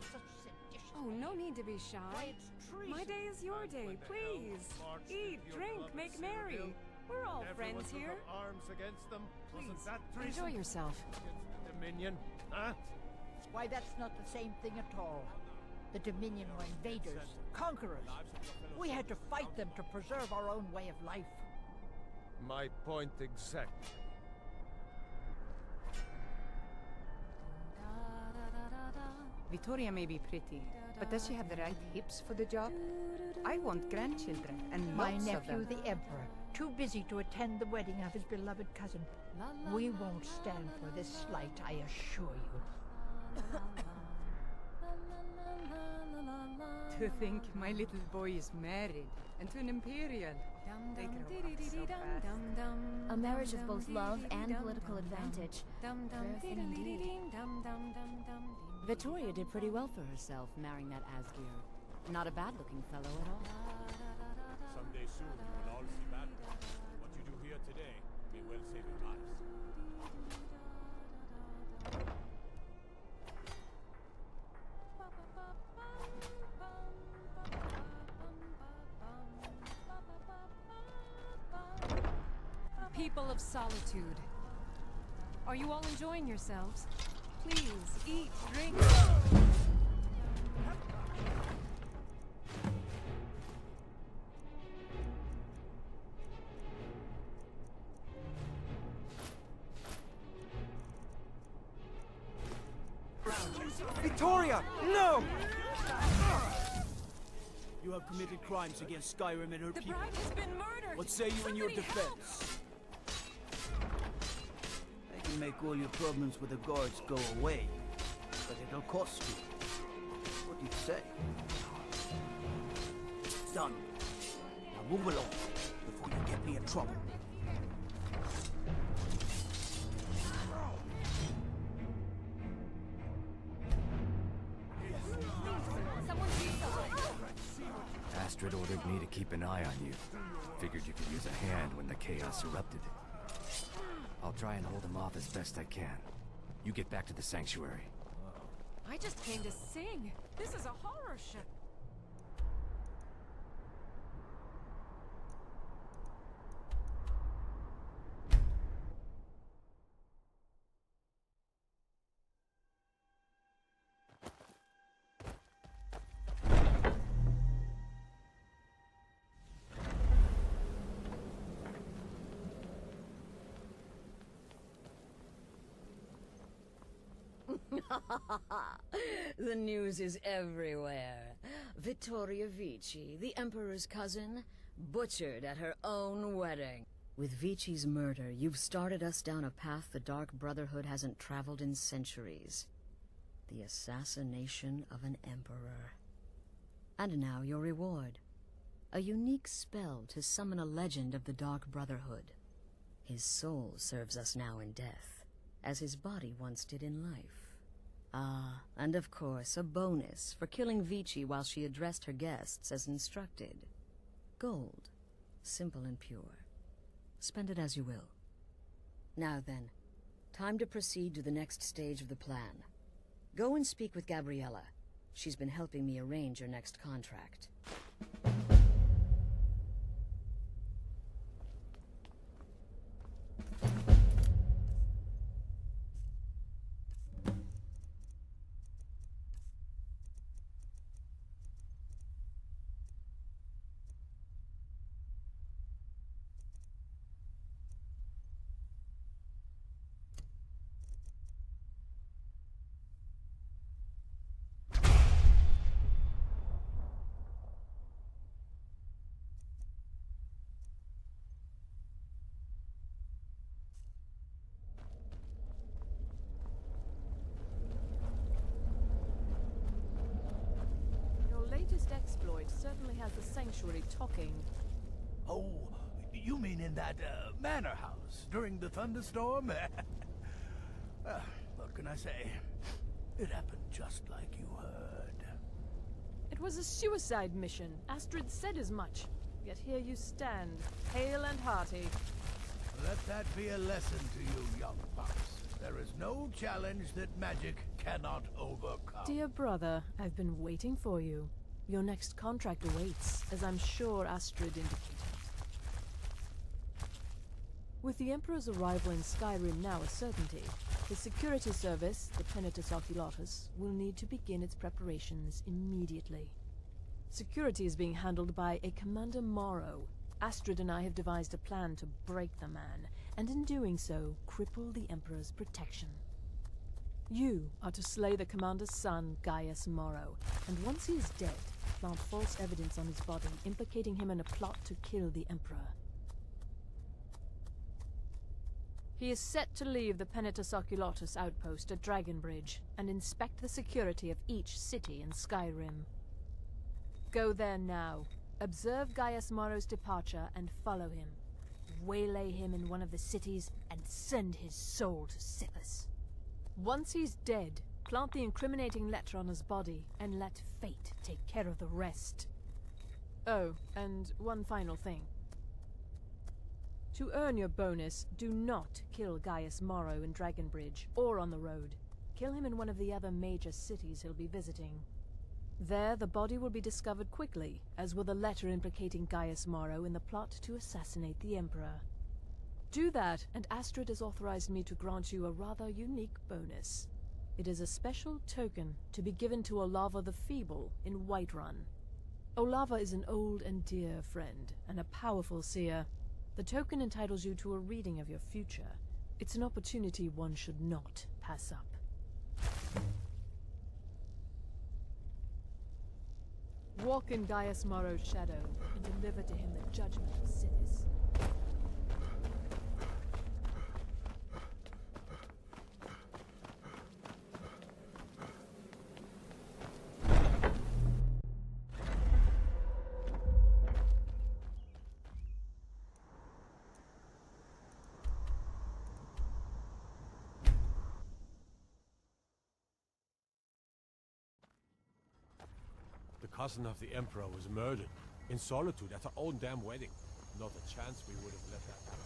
Such sedition. Oh, no need to be Why, shy. it's treason. My day is your day, please. Eat, drink, make merry. We're all friends here. Arms against them. Please, Wasn't that treason? enjoy yourself. Against the Dominion, huh? Why, that's not the same thing at all. The Dominion were invaders, conquerors. We had to fight them to preserve our own way of life. My point exactly. Vittoria may be pretty, but does she have the right hips for the job? I want grandchildren, and My lots nephew, of them. the Emperor, too busy to attend the wedding of his beloved cousin. We won't stand for this slight, I assure you. To think my little boy is married, and to an Imperial. They grow up so fast. A marriage of both love and political advantage. Rare thing indeed. Vittoria did pretty well for herself, marrying that Asgear. Not a bad-looking fellow at all. Someday soon we will all see battle. What you do here today may well save your lives. People of Solitude, are you all enjoying yourselves? Please, eat, drink. Victoria! No! You have committed crimes against Skyrim and her The people. bride has been murdered! What say you in your defense? I can make all your problems with the guards go away, but it'll cost you. What do you say? Done. Now move along before you get me in trouble. Astrid ordered me to keep an eye on you. Figured you could use a hand when the chaos erupted. I'll try and hold him off as best I can. You get back to the sanctuary. I just came to sing. This is a horror show. The news is everywhere. Vittoria Vici, the Emperor's cousin, butchered at her own wedding. With Vici's murder, you've started us down a path the Dark Brotherhood hasn't traveled in centuries. The assassination of an Emperor. And now your reward. A unique spell to summon a legend of the Dark Brotherhood. His soul serves us now in death, as his body once did in life. Ah, and of course, a bonus for killing Vici while she addressed her guests as instructed. Gold. Simple and pure. Spend it as you will. Now then, time to proceed to the next stage of the plan. Go and speak with Gabriella. She's been helping me arrange your next contract. Exploit certainly has the sanctuary talking. Oh, you mean in that manor house during the thunderstorm? What can I say? It happened just like you heard. It was a suicide mission. Astrid said as much. Yet here you stand, hale and hearty. Let that be a lesson to you, young pups. There is no challenge that magic cannot overcome. Dear brother, I've been waiting for you. Your next contract awaits, as I'm sure Astrid indicated. With the Emperor's arrival in Skyrim now a certainty, the security service, the Penitus Oculatus, will need to begin its preparations immediately. Security is being handled by a Commander Morrow. Astrid and I have devised a plan to break the man, and in doing so, cripple the Emperor's protection. You are to slay the Commander's son, Gaius Morrow, and once he is dead, plant false evidence on his body, implicating him in a plot to kill the Emperor. He is set to leave the Penitus Oculatus outpost at Dragonbridge and inspect the security of each city in Skyrim. Go there now, observe Gaius Morrow's departure and follow him. Waylay him in one of the cities and send his soul to Sithis. Once he's dead, plant the incriminating letter on his body and let fate take care of the rest. Oh, and one final thing. To earn your bonus, do not kill Gaius Morrow in Dragonbridge or on the road. Kill him in one of the other major cities he'll be visiting. There, the body will be discovered quickly, as will the letter implicating Gaius Morrow in the plot to assassinate the Emperor. Do that, and Astrid has authorized me to grant you a rather unique bonus. It is a special token to be given to Olava the Feeble in Whiterun. Olava is an old and dear friend, and a powerful seer. The token entitles you to a reading of your future. It's an opportunity one should not pass up. Walk in Gaius Morrow's shadow, and deliver to him the judgment of Sithis. The cousin of the Emperor was murdered, in solitude at her own damn wedding. Not a chance we would have let that happen.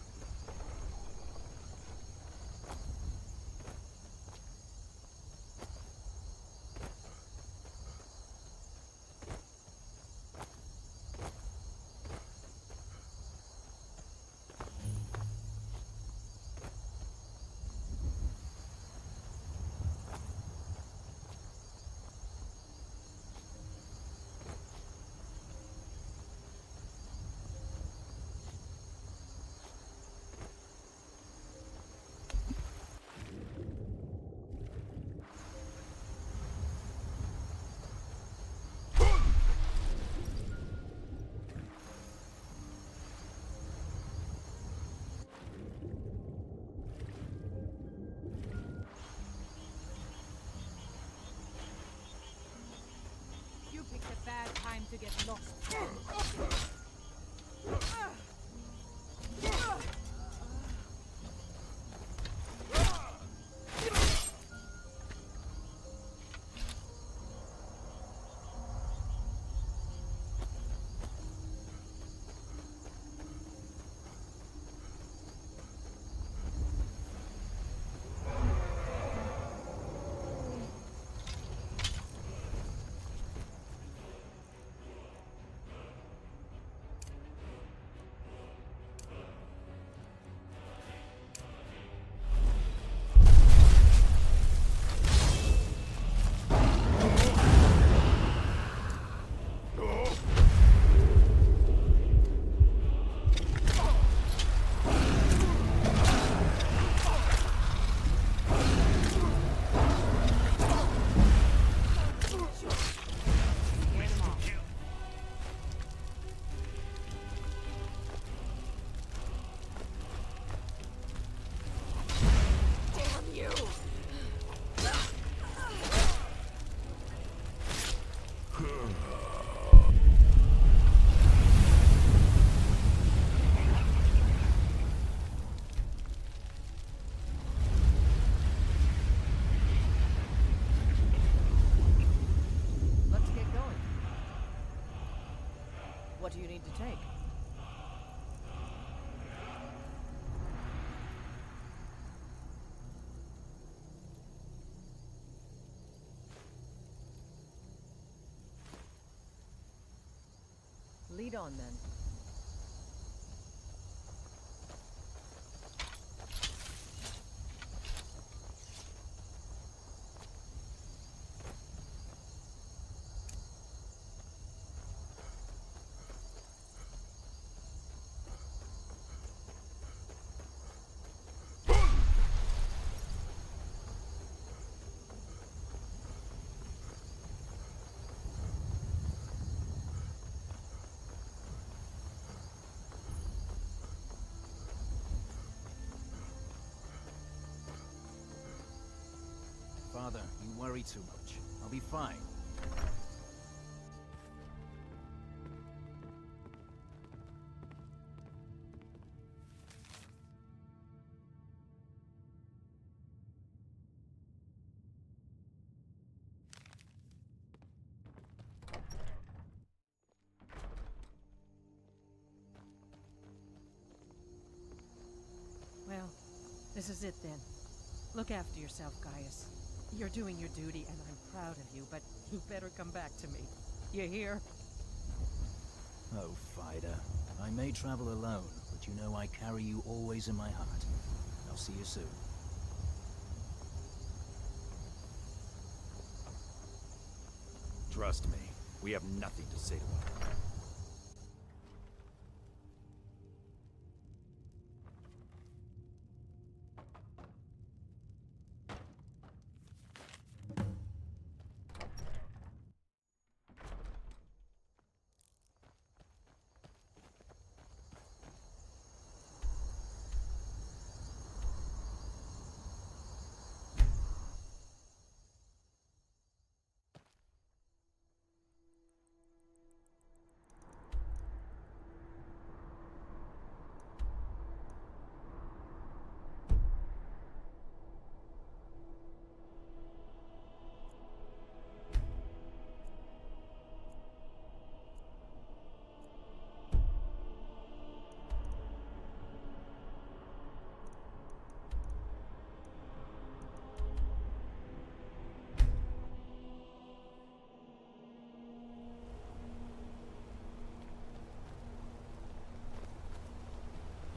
Picked a bad time to get lost. What do you need to take? Lead on, then. Father, you worry too much. I'll be fine. Well, this is it then. Look after yourself, Gaius. You're doing your duty, and I'm proud of you, but you better come back to me. You hear? Oh, Fider. I may travel alone, but you know I carry you always in my heart. I'll see you soon. Trust me, we have nothing to say to him.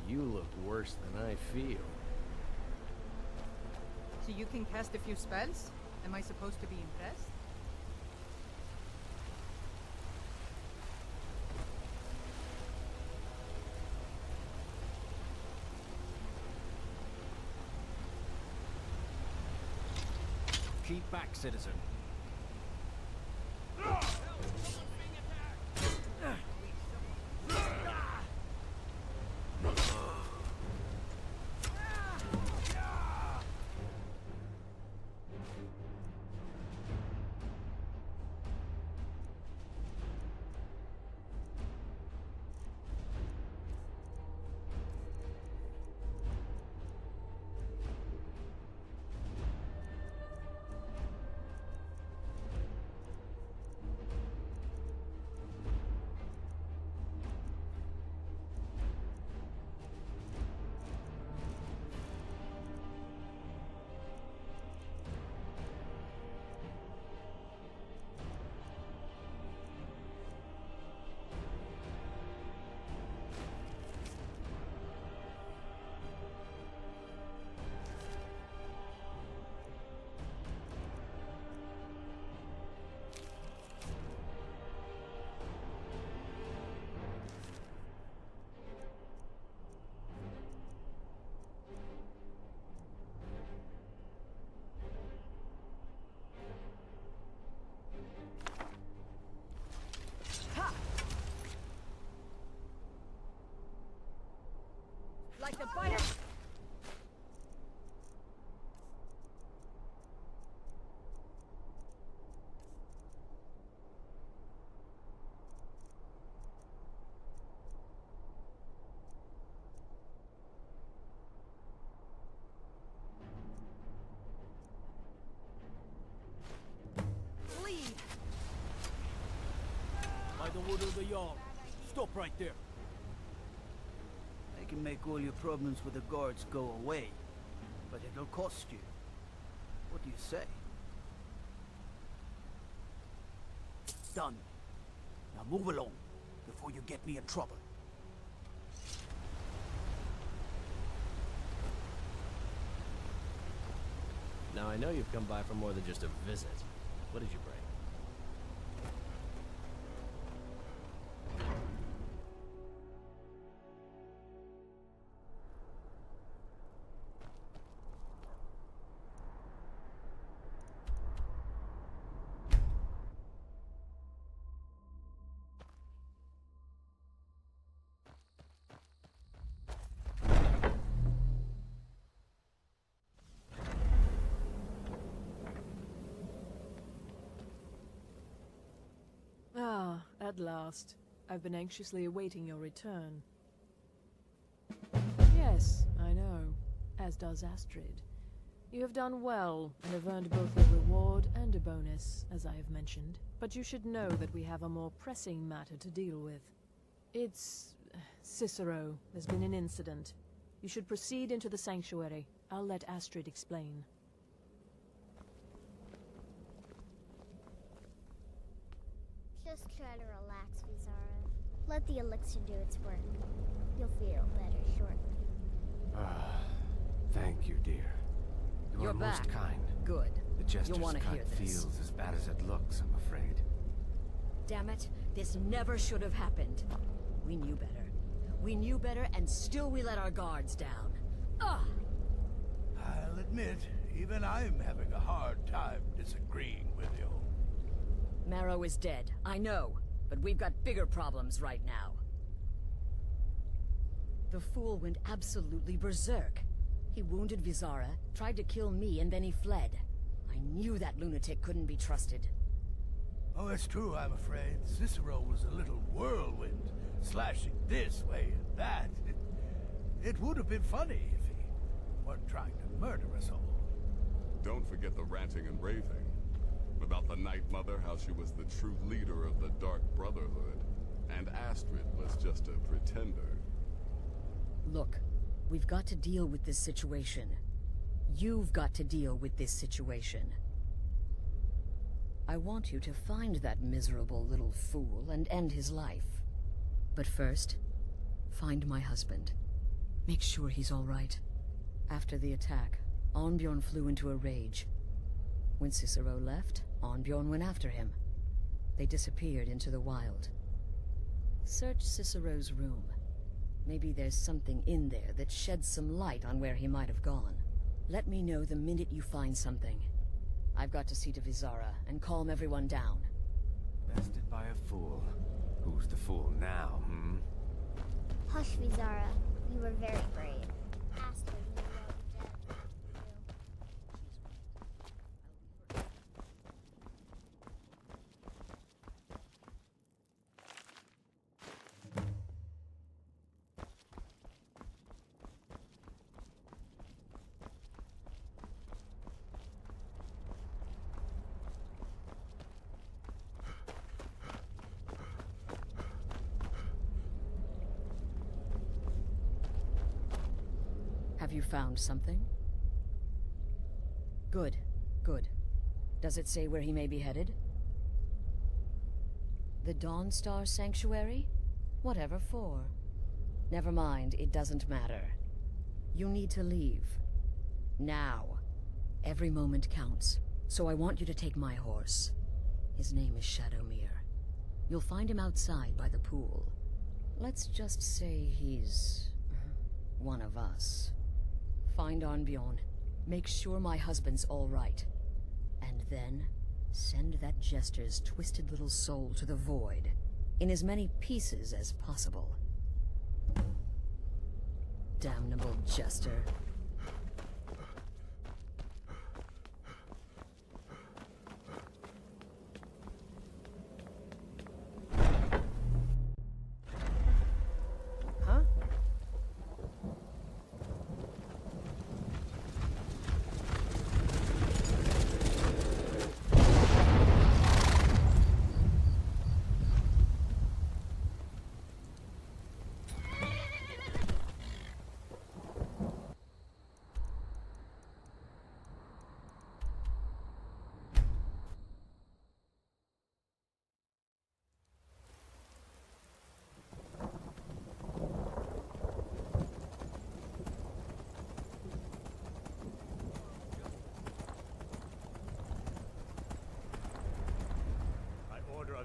You look worse than I feel. So you can cast a few spells? Am I supposed to be impressed? Keep back, citizen. Like the bite of... Leave! By the wood of the Jarl. Stop right there. I can make all your problems with the guards go away, but it'll cost you. What do you say? Done. Now move along, before you get me in trouble. Now I know you've come by for more than just a visit. What did you bring? At last. I've been anxiously awaiting your return. Yes, I know. As does Astrid. You have done well, and have earned both a reward and a bonus, as I have mentioned. But you should know that we have a more pressing matter to deal with. It's... Cicero. There's been an incident. You should proceed into the sanctuary. I'll let Astrid explain. Just try to relax, Vizara. Let the elixir do its work. You'll feel better shortly. Thank you, dear. You're most back. kind. Good. The Jester's You'll want to cut hear this. feels as bad as it looks, I'm afraid. Damn it, this never should have happened. We knew better. We knew better, and still we let our guards down. Ugh! I'll admit, even I'm having a hard time disagreeing with you. Marrow is dead, I know, but we've got bigger problems right now. The fool went absolutely berserk. He wounded Vizara, tried to kill me, and then he fled. I knew that lunatic couldn't be trusted. Oh, it's true, I'm afraid. Cicero was a little whirlwind, slashing this way and that. It would have been funny if he weren't trying to murder us all. Don't forget the ranting and raving. About the Night Mother, how she was the true leader of the Dark Brotherhood, and Astrid was just a pretender. Look, we've got to deal with this situation. You've got to deal with this situation. I want you to find that miserable little fool and end his life. But first, find my husband. Make sure he's all right. After the attack, Arnbjorn flew into a rage. When Cicero left, Arnbjorn went after him. They disappeared into the wild. Search Cicero's room. Maybe there's something in there that sheds some light on where he might have gone. Let me know the minute you find something. I've got to see to Vizara and calm everyone down. Bested by a fool. Who's the fool now, hmm? Hush, Vizara. You were very brave. Astrid knew what death Have you found something? Good, good. Does it say where he may be headed? The Dawnstar Sanctuary? Whatever for. Never mind, it doesn't matter. You need to leave. Now. Every moment counts, so I want you to take my horse. His name is Shadowmere. You'll find him outside by the pool. Let's just say he's... one of us. Find Arnbjorn. Make sure my husband's all right. And then, send that jester's twisted little soul to the void, in as many pieces as possible. Damnable jester.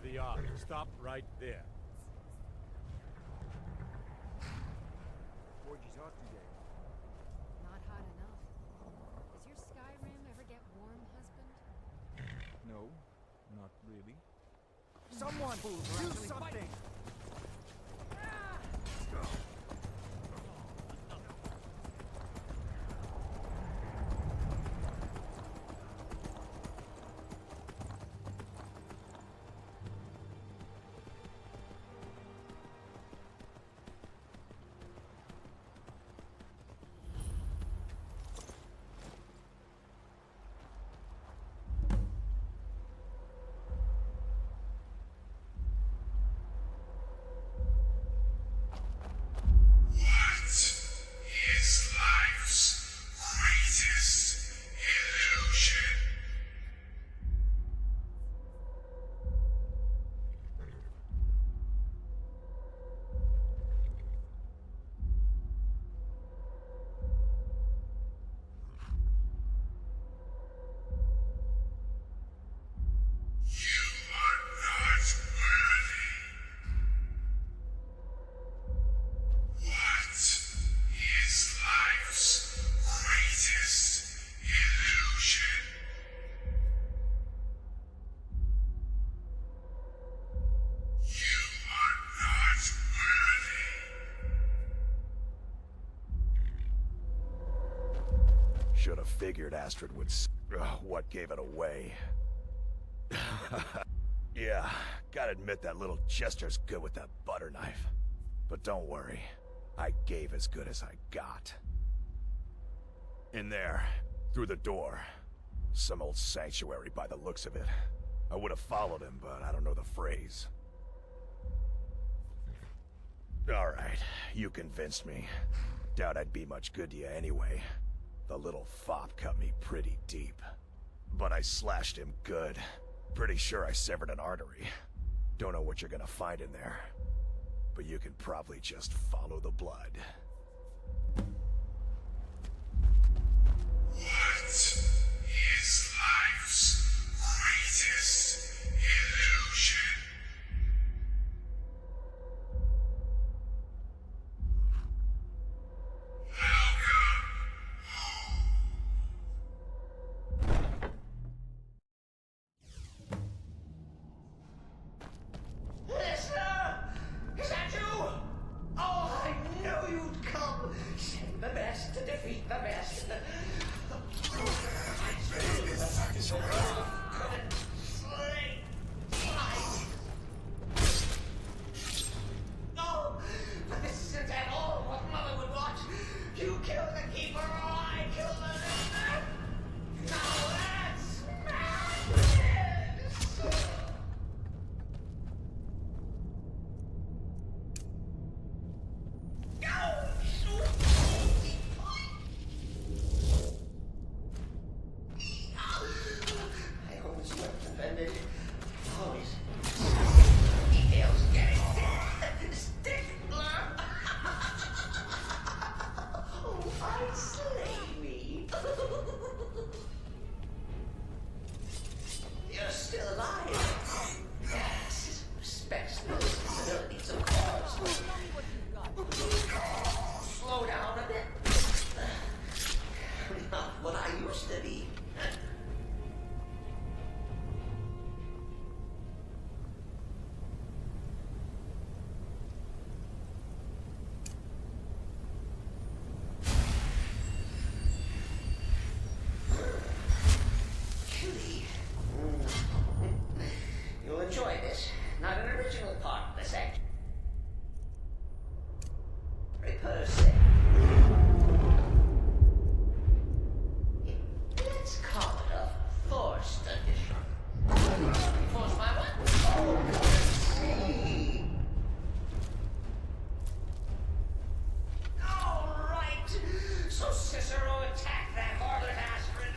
The Ark. Stop right there. What'd you talk today? Not hot enough. Does your Skyrim ever get warm, husband? No, not really. Someone, do something! Should have figured Astrid would what gave it away. Yeah, gotta admit that little Jester's good with that butter knife. But don't worry, I gave as good as I got. In there, through the door. Some old sanctuary by the looks of it. I would have followed him, but I don't know the phrase. Alright, you convinced me. Doubt I'd be much good to you anyway. The little fop cut me pretty deep. But I slashed him good. Pretty sure I severed an artery. Don't know what you're gonna find in there. But you can probably just follow the blood. What is life's greatest illusion? Listener! Is that you? Oh, I knew you'd come! Send the best to defeat the best. No, but this isn't at all what Mother would want. You kill the keeper, or I kill the listener. Now that's madness! I always went offended. Always. Details getting stickler. Oh, I slay me. You're still alive. Yes, respects the disabilities of cause. Slow down a bit. Not what I used to be. You'll enjoy this. Not an original part of this act. Per se. Let's call it a forced addition. Force my what? See. All right. So Cicero attacked that harlot Astrid.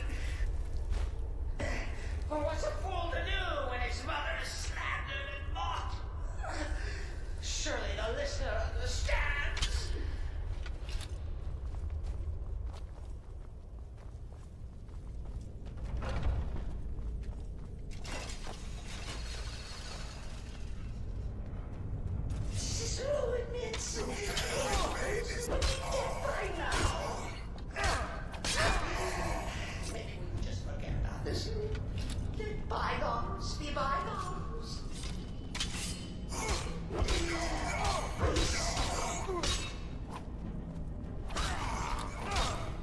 Or what's a fool to do when his mother is slandered and mocked? Surely the listener understands. Cicero admits. By now. Maybe we just forget about this. Let bygones be bygones.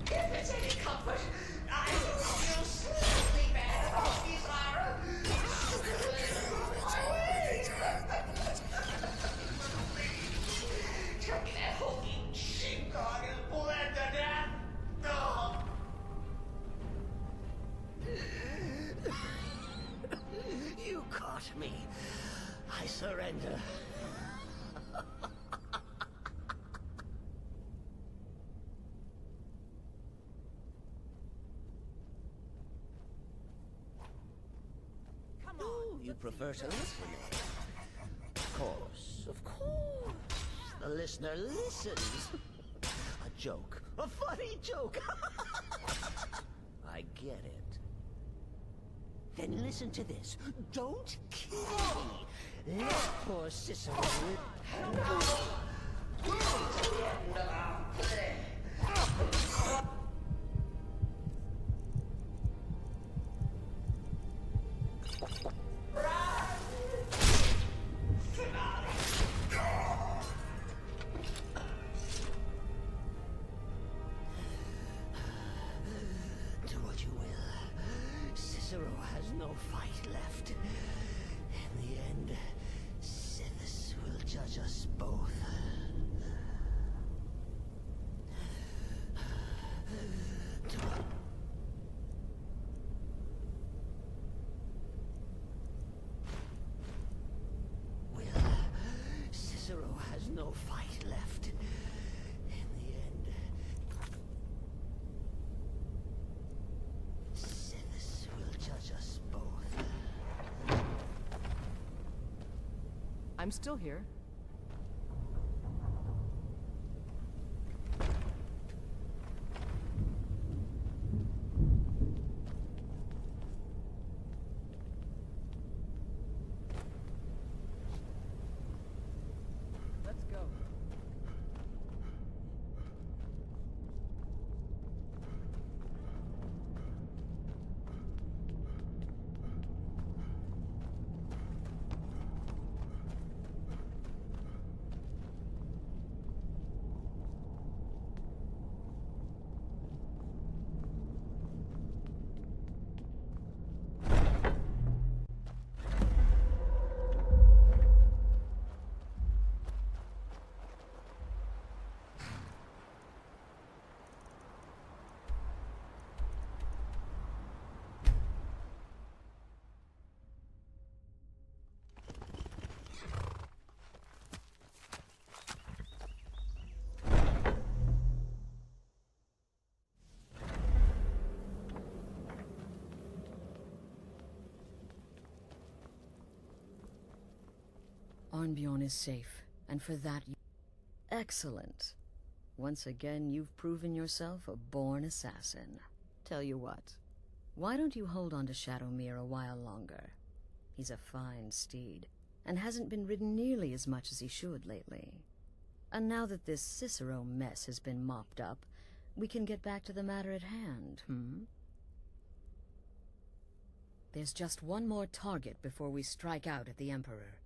If it's any comfort, I will feel slightly bad about Mzark. Taking that hulking sheepdog and bled to death. Oh. You caught me. I surrender. You prefer to listen? Of course, of course. The listener listens. A joke. A funny joke. I get it. Then listen to this. Don't kill me. Let poor Cicero live. To the end of our play. no fight left. In the end, Sithis will judge us both. I'm still here. Let's go. Arnbjorn is safe, and for that you... Excellent. Once again, you've proven yourself a born assassin. Tell you what, why don't you hold on to Shadowmere a while longer? He's a fine steed, and hasn't been ridden nearly as much as he should lately. And now that this Cicero mess has been mopped up, we can get back to the matter at hand, There's just one more target before we strike out at the Emperor.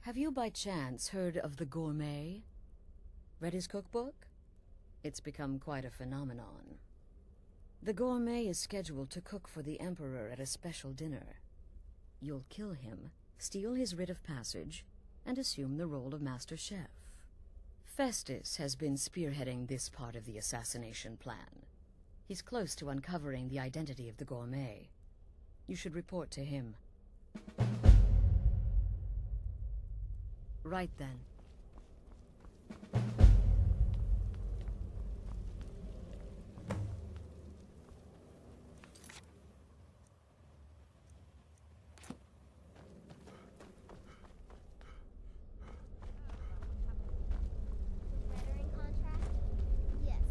Have you by chance heard of the Gourmet? Read his cookbook? It's become quite a phenomenon. The Gourmet is scheduled to cook for the Emperor at a special dinner. You'll kill him, steal his writ of passage, and assume the role of Master Chef. Festus has been spearheading this part of the assassination plan. He's close to uncovering the identity of the Gourmet. You should report to him. Right then.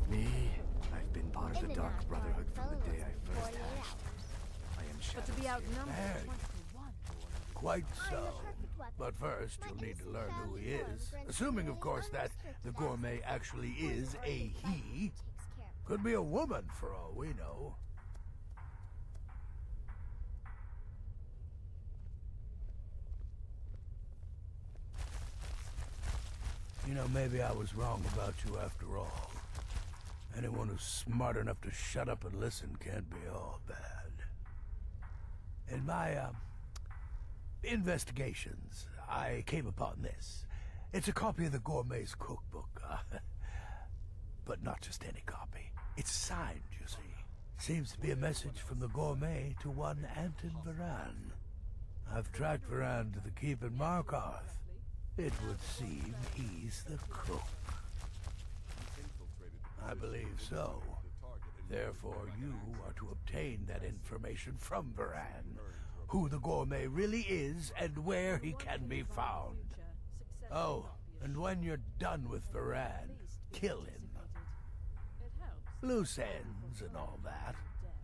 Me? I've been part of the Dark Brotherhood from the day I first hatched. I am But to be outnumbered Hey. 20 to 1. Quite so. But first, you'll need to learn who he is. Assuming, of course, that the Gourmet actually is a he. Could be a woman, for all we know. You know, maybe I was wrong about you after all. Anyone who's smart enough to shut up and listen can't be all bad. In my, investigations, I came upon this. It's a copy of the Gourmet's cookbook, but not just any copy. It's signed, you see. Seems to be a message from the Gourmet to one Anton Varan. I've tracked Varan to the keep in Markarth. It would seem he's the cook. I believe so. Therefore, you are to obtain that information from Varan, who the Gourmet really is and where he can be found. Oh, and when you're done with Varan, kill him. Loose ends and all that.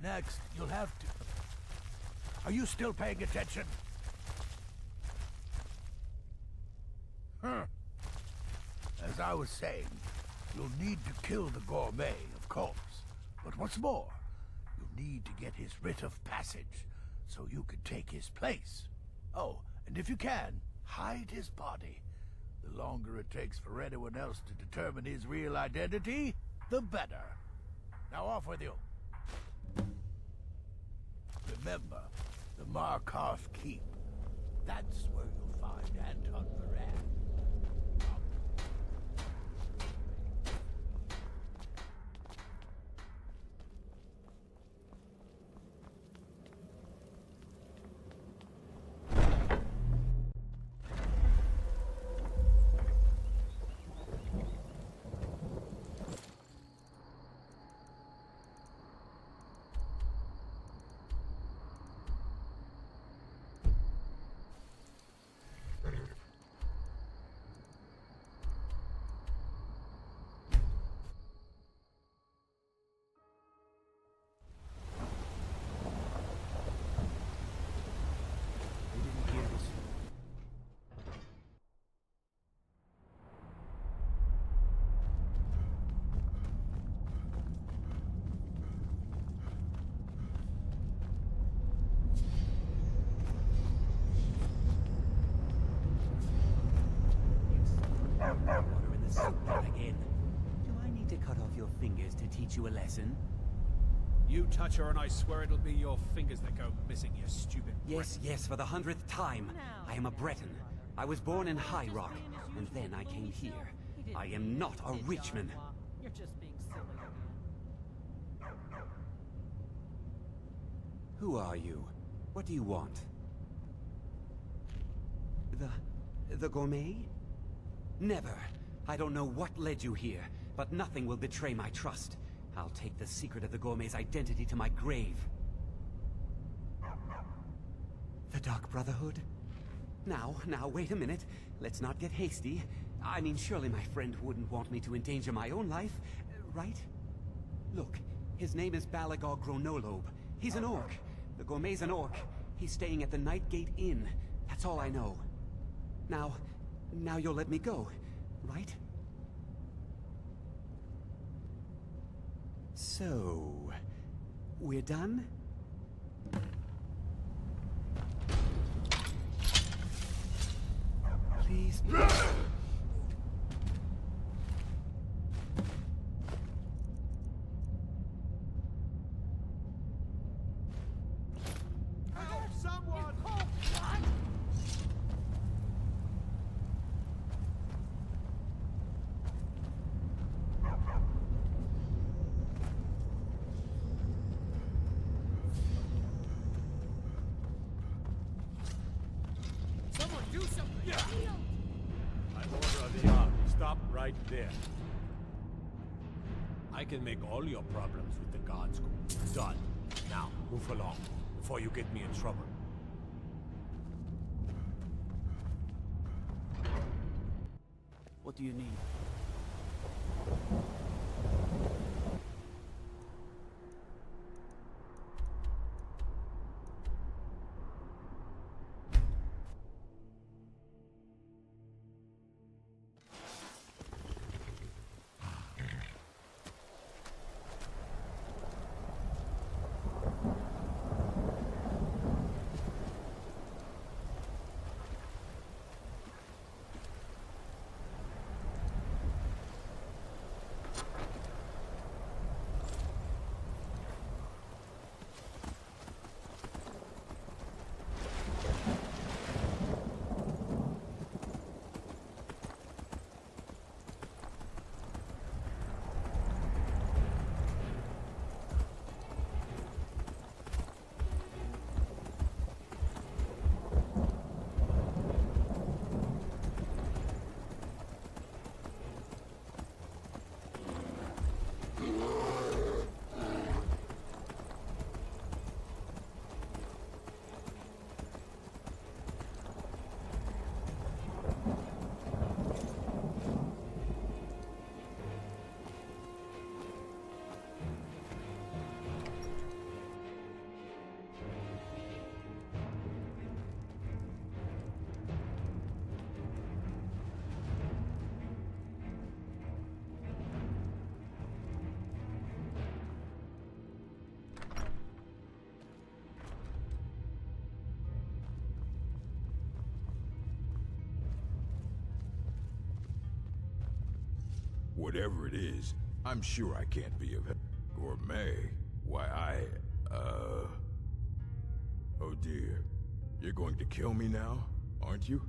Next, you'll have to... Are you still paying attention? As I was saying, you'll need to kill the Gourmet, of course. But what's more, you'll need to get his writ of passage, so you can take his place. Oh, and if you can, hide his body. The longer it takes for anyone else to determine his real identity, the better. Now off with you. Remember, the Markarth Keep. That's where you'll find Anton Varan. Water in the soup again. Do I need to cut off your fingers to teach you a lesson? You touch her and I swear it'll be your fingers that go missing, you stupid Yes, yes, for the 100th time. I am a Breton. I was born in High Rock, and then I came here. I am not a Richman. You're just being silly again. Who are you? What do you want? The gourmet? Never. I don't know what led you here, but nothing will betray my trust. I'll take the secret of the gourmet's identity to my grave. The Dark Brotherhood? Now, wait a minute. Let's not get hasty. I mean, surely my friend wouldn't want me to endanger my own life, right? Look, his name is Balagor Gronolobe. He's an orc. The gourmet's an orc. He's staying at the Nightgate Inn. That's all I know. Now you'll let me go, right? So, we're done? Please. There. I can make all your problems with the guards go. Done. Now, move along, before you get me in trouble. What do you need? Whatever it is, I'm sure I can't be of help. Or may. Why, Oh dear. You're going to kill me now, aren't you?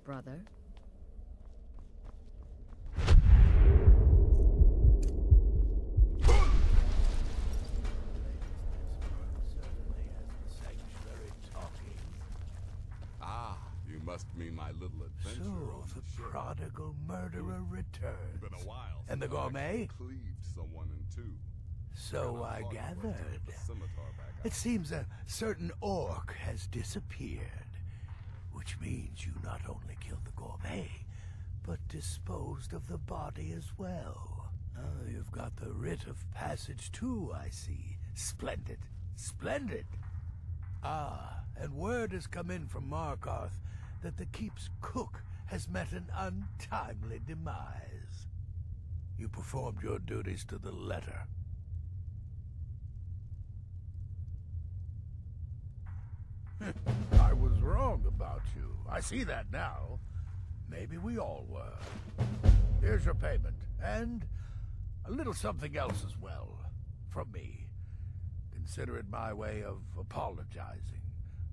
Brother? must mean my little adventure. So the prodigal murderer returns. Been a while. And the since I actually gourmet? cleaved someone in two. So I gathered. The scimitar back It seems a certain orc has disappeared, which means you not only killed the gourmet, but disposed of the body as well. Oh, you've got the writ of passage too, I see. Splendid. Splendid. Ah, and word has come in from Markarth that the keep's cook has met an untimely demise. You performed your duties to the letter. I was wrong about you. I see that now. Maybe we all were. Here's your payment, and a little something else as well, from me. Consider it my way of apologizing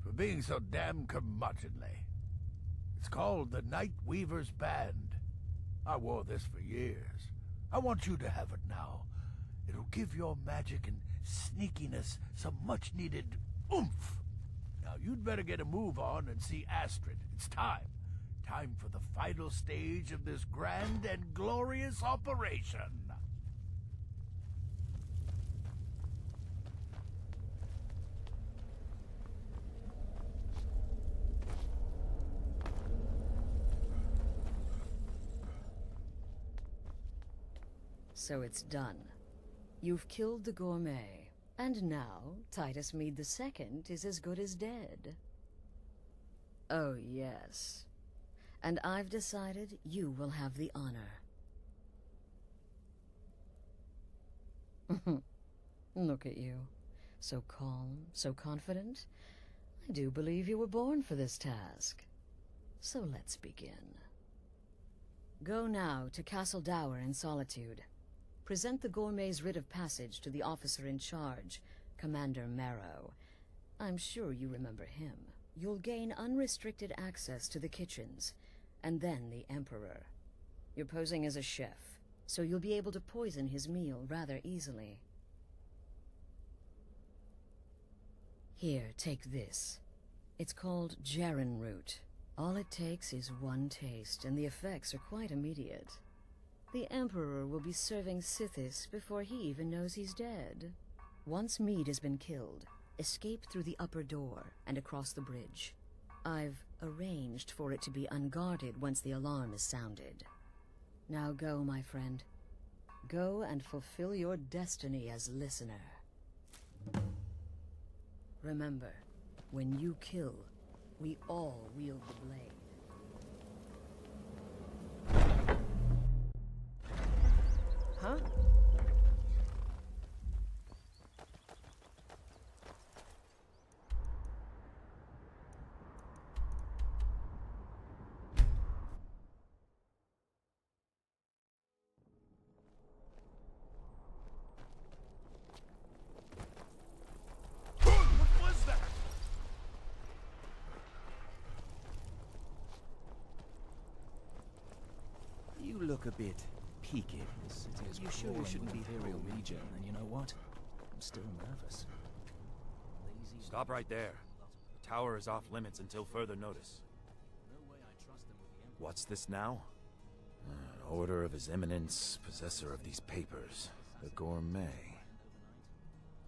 for being so damn curmudgeonly. It's called the Night Weaver's Band. I wore this for years. I want you to have it now. It'll give your magic and sneakiness some much-needed oomph. Now, you'd better get a move on and see Astrid. It's time. Time for the final stage of this grand and glorious operation. So it's done. You've killed the gourmet, and now Titus Mead II is as good as dead. Oh yes. And I've decided you will have the honor. Look at you. So calm, so confident. I do believe you were born for this task. So let's begin. Go now to Castle Dower in Solitude. Present the gourmet's writ of passage to the officer in charge, Commander Marrow. I'm sure you remember him. You'll gain unrestricted access to the kitchens, and then the Emperor. You're posing as a chef, so you'll be able to poison his meal rather easily. Here, take this. It's called Jarren root. All it takes is one taste, and the effects are quite immediate. The Emperor will be serving Sithis before he even knows he's dead. Once Mead has been killed, escape through the upper door and across the bridge. I've arranged for it to be unguarded once the alarm is sounded. Now go, my friend. Go and fulfill your destiny as listener. Remember, when you kill, we all wield the blade. Huh? What was that? You look a bit peaked. This city is You sure you shouldn't be Imperial home? Legion, and you know what? I'm still nervous. Stop right there. The tower is off limits until further notice. What's this now? An order of His Eminence, possessor of these papers. The Gourmet.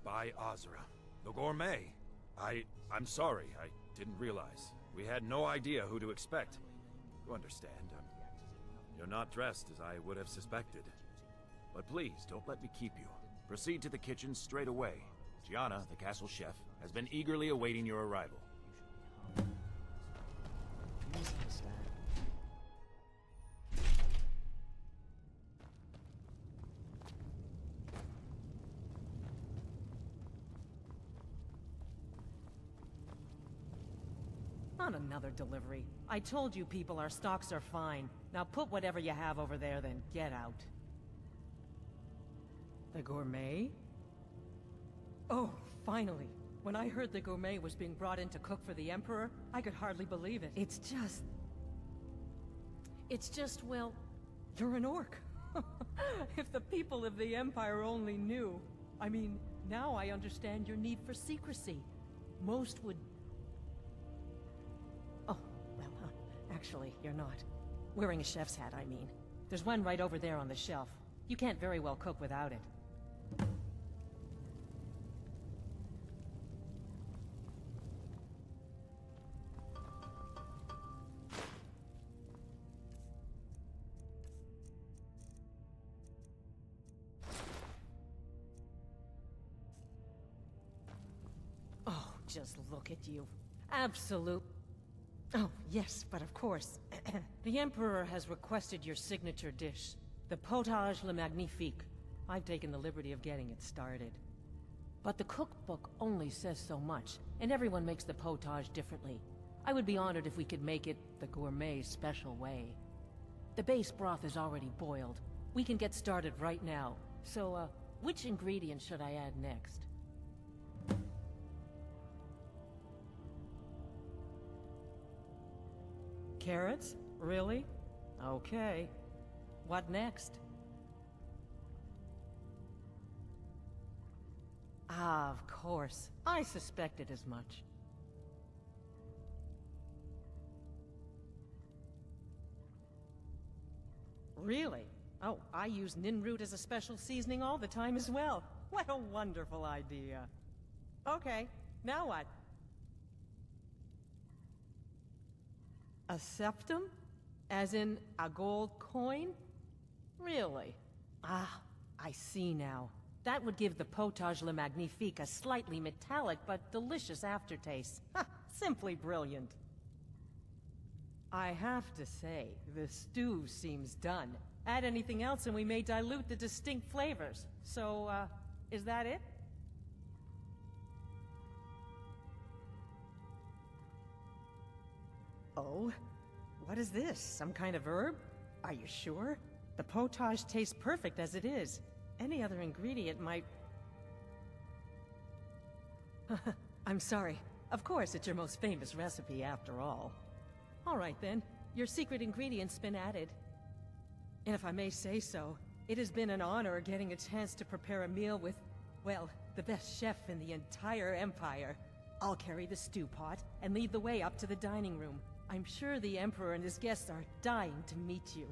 By Azra. The Gourmet? I'm sorry. I didn't realize. We had no idea who to expect. You understand. You're not dressed as I would have suspected. But please, don't let me keep you. Proceed to the kitchen straight away. Gianna, the castle chef, has been eagerly awaiting your arrival. On another delivery. I told you people our stocks are fine. Now put whatever you have over there, then get out. The gourmet? Oh, finally. When I heard the gourmet was being brought in to cook for the Emperor, I could hardly believe it. It's just, well, you're an orc. If the people of the Empire only knew. I mean, now I understand your need for secrecy. Most would... actually, you're not. Wearing a chef's hat, I mean. There's one right over there on the shelf. You can't very well cook without it. Oh, just look at you. Absolute. Oh, yes, but of course. The Emperor has requested your signature dish, the Potage le Magnifique. I've taken the liberty of getting it started. But the cookbook only says so much, and everyone makes the potage differently. I would be honored if we could make it the gourmet special way. The base broth is already boiled. We can get started right now. So, which ingredient should I add next? Carrots? Really? Okay. What next? Ah, of course. I suspected as much. Really? Oh, I use ninroot as a special seasoning all the time as well. What a wonderful idea. Okay, now what? A septum? As in a gold coin? Really? Ah, I see now. That would give the Potage le Magnifique a slightly metallic but delicious aftertaste. Ha! Simply brilliant. I have to say, the stew seems done. Add anything else and we may dilute the distinct flavors. So, is that it? Oh? What is this? Some kind of herb? Are you sure? The potage tastes perfect as it is. Any other ingredient might... I'm sorry. Of course, it's your most famous recipe after all. All right then, your secret ingredient's been added. And if I may say so, it has been an honor getting a chance to prepare a meal with, well, the best chef in the entire Empire. I'll carry the stew pot and lead the way up to the dining room. I'm sure the Emperor and his guests are dying to meet you.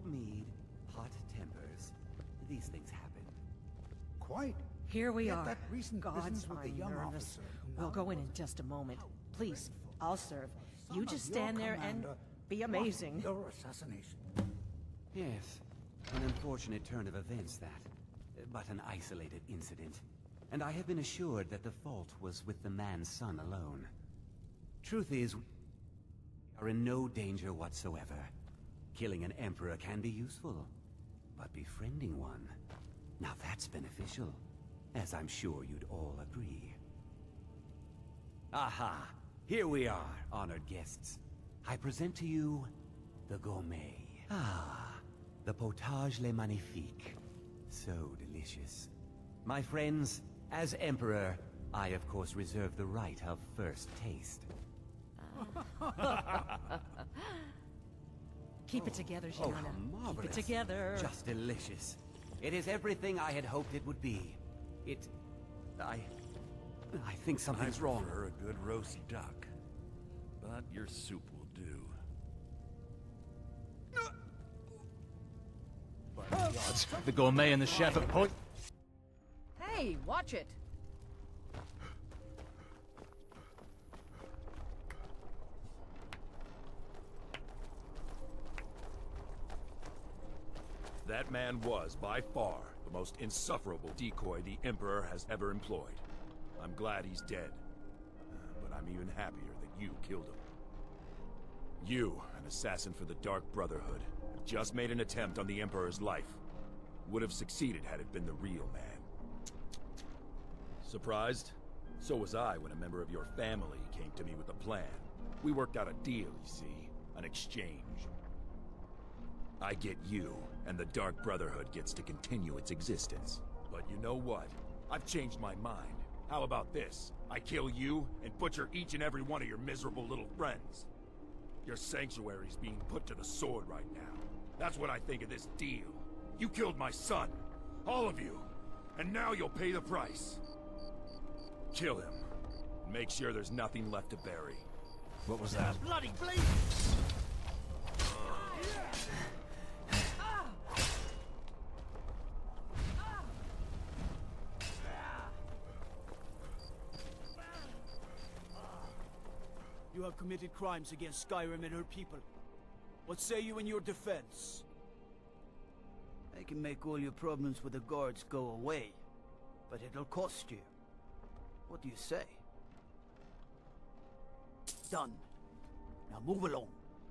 Mead, hot tempers. These things happen. Quite. Here we Yet are. That recent Gods, business with the I'm young nervous. officer. We'll go in just a moment. Please, I'll serve. Some You of just your stand there and commander be amazing. plotted Your assassination. Yes, an unfortunate turn of events that, but an isolated incident. And I have been assured that the fault was with the man's son alone. Truth is, we are in no danger whatsoever. Killing an emperor can be useful, but befriending one, now that's beneficial, as I'm sure you'd all agree. Aha! Here we are, honored guests. I present to you the gourmet. Ah, the potage le magnifique. So delicious. My friends, as emperor, I of course reserve the right of first taste. Keep it together, Oh, Gianna. how marvelous. Keep it together. Just delicious. It is everything I had hoped it would be. I think something's wrong. I prefer a good roast duck, but your soup will do. By the gods, the gourmet and the chef at point. Hey, watch it! That man was, by far, the most insufferable decoy the Emperor has ever employed. I'm glad he's dead. But I'm even happier that you killed him. You, an assassin for the Dark Brotherhood, have just made an attempt on the Emperor's life. Would have succeeded had it been the real man. Surprised? So was I when a member of your family came to me with a plan. We worked out a deal, you see. An exchange. I get you, and the Dark Brotherhood gets to continue its existence. But you know what? I've changed my mind. How about this? I kill you, and butcher each and every one of your miserable little friends. Your sanctuary's being put to the sword right now. That's what I think of this deal. You killed my son. All of you. And now you'll pay the price. Kill him. Make sure there's nothing left to bury. What was that? Bloody Bleak! You have committed crimes against Skyrim and her people. What say you in your defense? I can make all your problems with the guards go away, but it'll cost you. What do you say? Done. Now move along,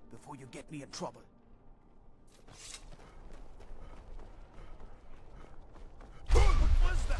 before you get me in trouble. What was that?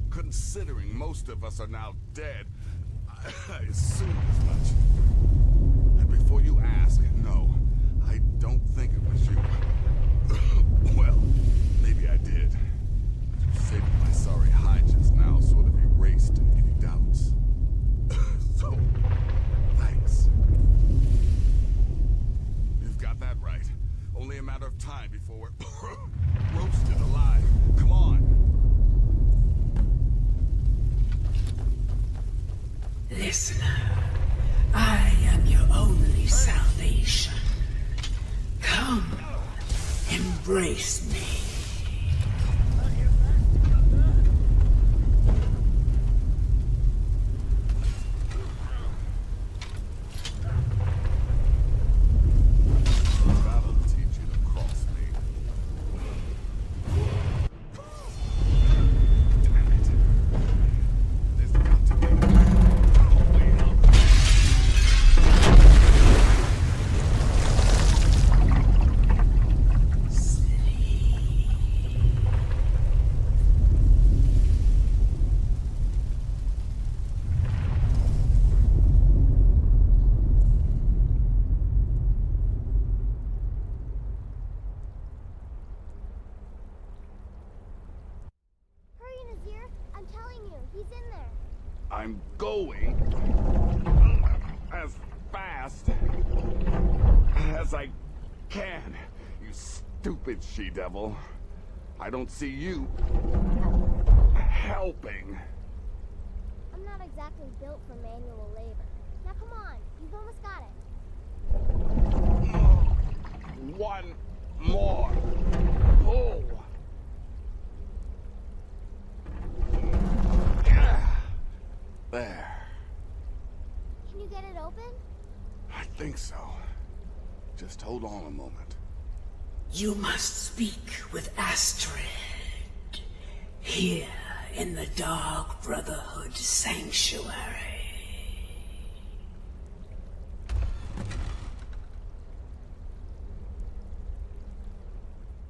Considering most of us are now dead, I assume as much. And before you ask, no, I don't think it was you. Well, maybe I did. But you saved my sorry hide just now sort of erased any doubts. So, thanks. You've got that right. Only a matter of time before we're roasted alive. Come on. Listener, I am your only salvation. Come, embrace me. That'll teach you to cross me. Damn it. There's got to be a way out. Hurry, Nazir. I'm telling you, he's in there. I'm going as fast as I can, you stupid she-devil. I don't see you helping. I'm not exactly built for manual labor. Now come on, you've almost got it. One more pull. There. Can you get it open? I think so. Just hold on a moment. You must speak with Astrid. Here in the Dark Brotherhood Sanctuary.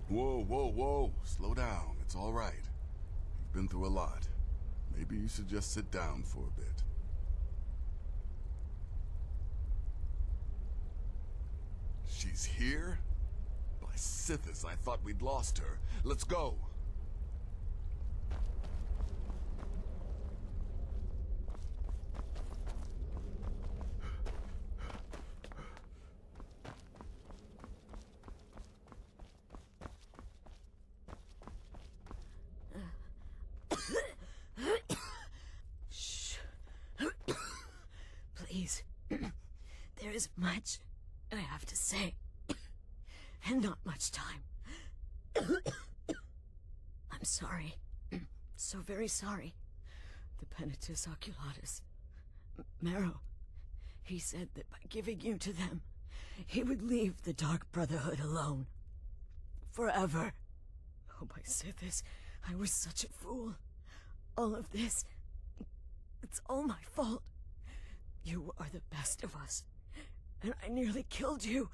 Whoa, whoa, whoa. Slow down. It's all right. You've been through a lot. Maybe you should just sit down for a bit. She's here? By Sithis, I thought we'd lost her. Let's go. Please. There is much I have to say, and not much time. I'm sorry. So very sorry. The Penitus Oculatus. Marrow. He said that by giving you to them, he would leave the Dark Brotherhood alone. Forever. Oh, my Sithis, I was such a fool. All of this, it's all my fault. You are the best of us, and I nearly killed you,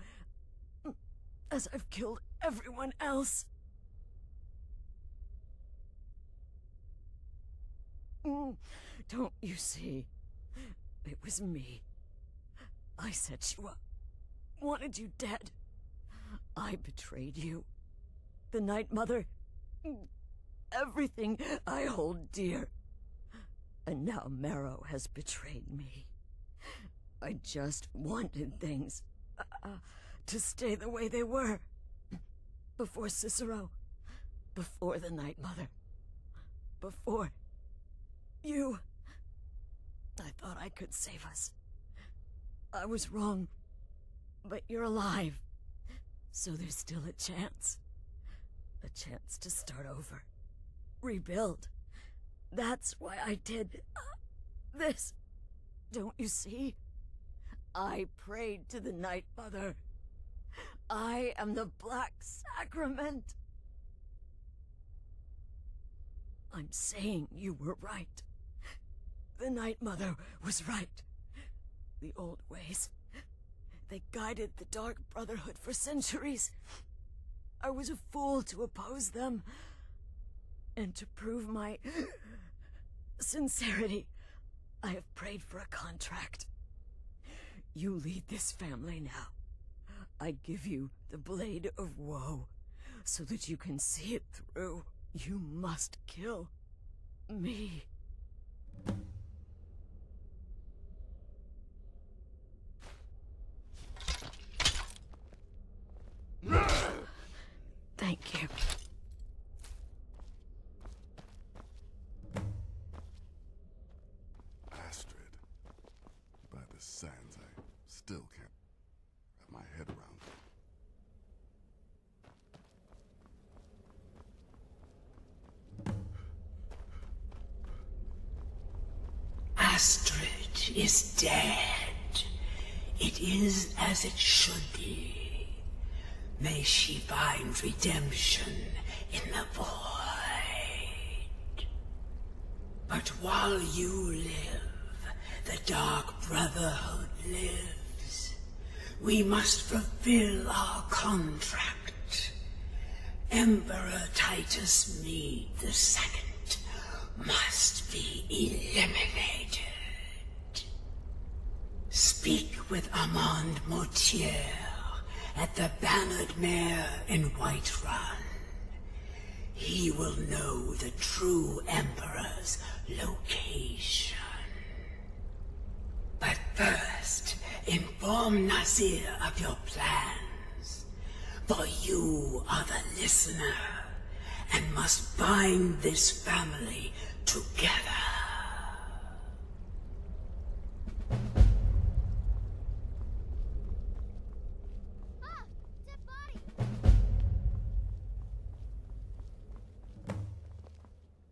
as I've killed everyone else. Don't you see? It was me. I set you up, wanted you dead. I betrayed you. The Night Mother, everything I hold dear. And now Marrow has betrayed me. I just wanted things to stay the way they were. Before Cicero, before the Night Mother, before you. I thought I could save us. I was wrong, but you're alive, so there's still a chance. A chance to start over, rebuild. That's why I did this. Don't you see? I prayed to the Night Mother. I am the Black Sacrament. I'm saying you were right. The Night Mother was right. The old ways, they guided the Dark Brotherhood for centuries. I was a fool to oppose them. And to prove my sincerity, I have prayed for a contract. You lead this family now. I give you the Blade of Woe, so that you can see it through. You must kill me. Thank you. Astrid. By the sands, I still can't wrap my head around it. Astrid is dead. It is as it should be. May she find redemption in the void. But while you live, the Dark Brotherhood lives. We must fulfill our contract. Emperor Titus Mede II must be eliminated. Speak with Armand Mortier at the Bannered Mare in Whiterun. He will know the true Emperor's location. But first, inform Nasir of your plans. For you are the listener, and must bind this family together.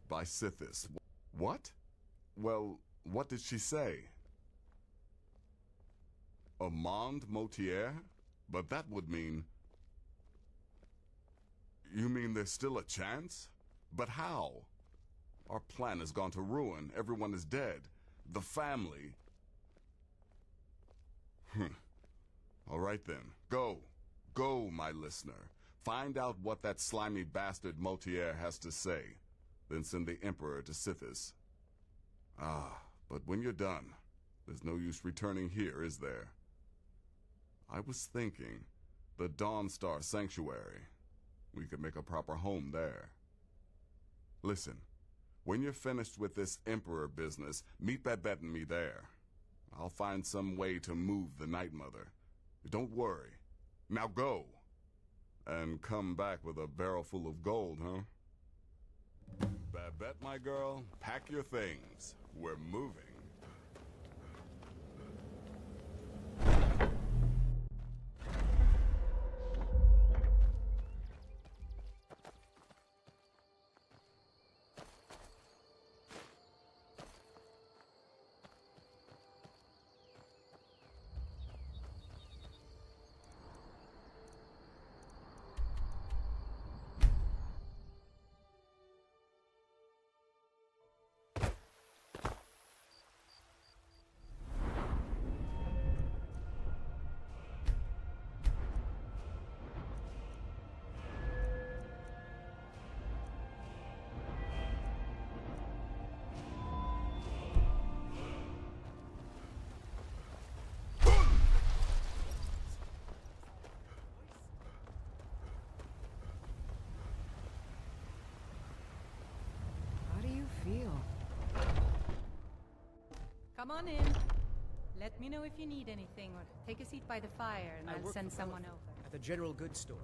By Sithis. What? Well, what did she say? Armand Mortier? But that would mean... You mean there's still a chance? But how? Our plan has gone to ruin. Everyone is dead. The family... All right then. Go. Go, my listener. Find out what that slimy bastard Mortier has to say. Then send the Emperor to Sithis. Ah, but when you're done, there's no use returning here, is there? I was thinking, the Dawnstar Sanctuary. We could make a proper home there. Listen, when you're finished with this Emperor business, meet Babette and me there. I'll find some way to move the Night Mother. Don't worry. Now go. And come back with a barrel full of gold, huh? Babette, my girl, pack your things. We're moving. Come on in. Let me know if you need anything, or take a seat by the fire, and I'll send someone over. At the general goods store.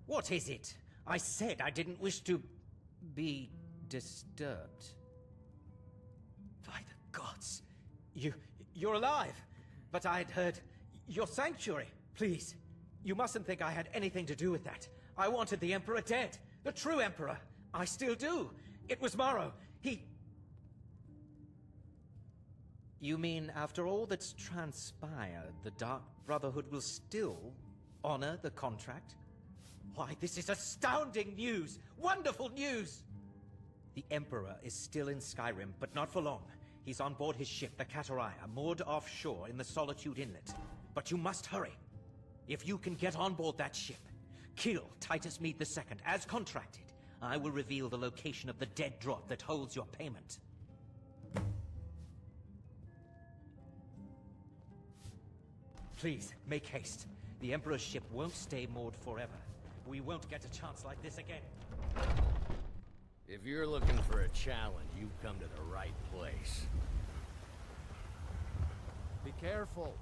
What is it? I said I didn't wish to be disturbed. By the gods! You're alive! But I'd heard your sanctuary. Please, you mustn't think I had anything to do with that. I wanted the Emperor dead. The true Emperor. I still do. It was Morrow. You mean, after all that's transpired, the Dark Brotherhood will still honor the contract? Why, this is astounding news! Wonderful news! The Emperor is still in Skyrim, but not for long. He's on board his ship, the Kataraya, moored offshore in the Solitude Inlet. But you must hurry. If you can get on board that ship, kill Titus Mede II, as contracted, I will reveal the location of the dead drop that holds your payment. Please, make haste. The Emperor's ship won't stay moored forever. We won't get a chance like this again. If you're looking for a challenge, you've come to the right place. Be careful.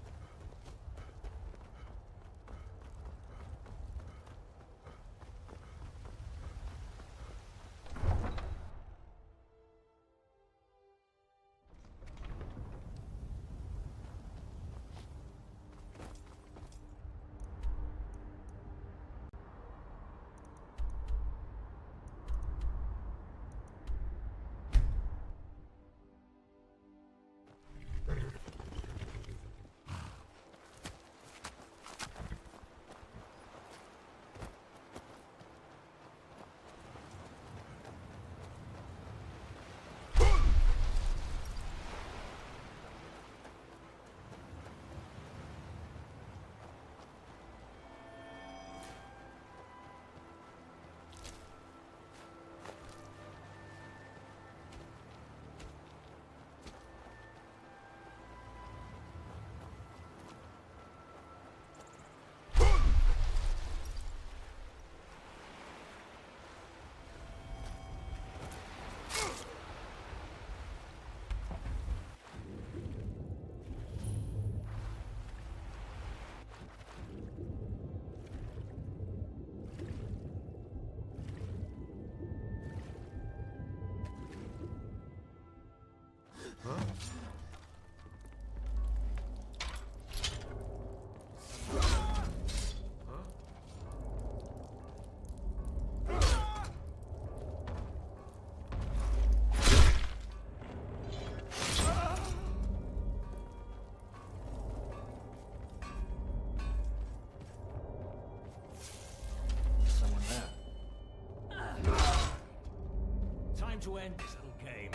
To end this little game.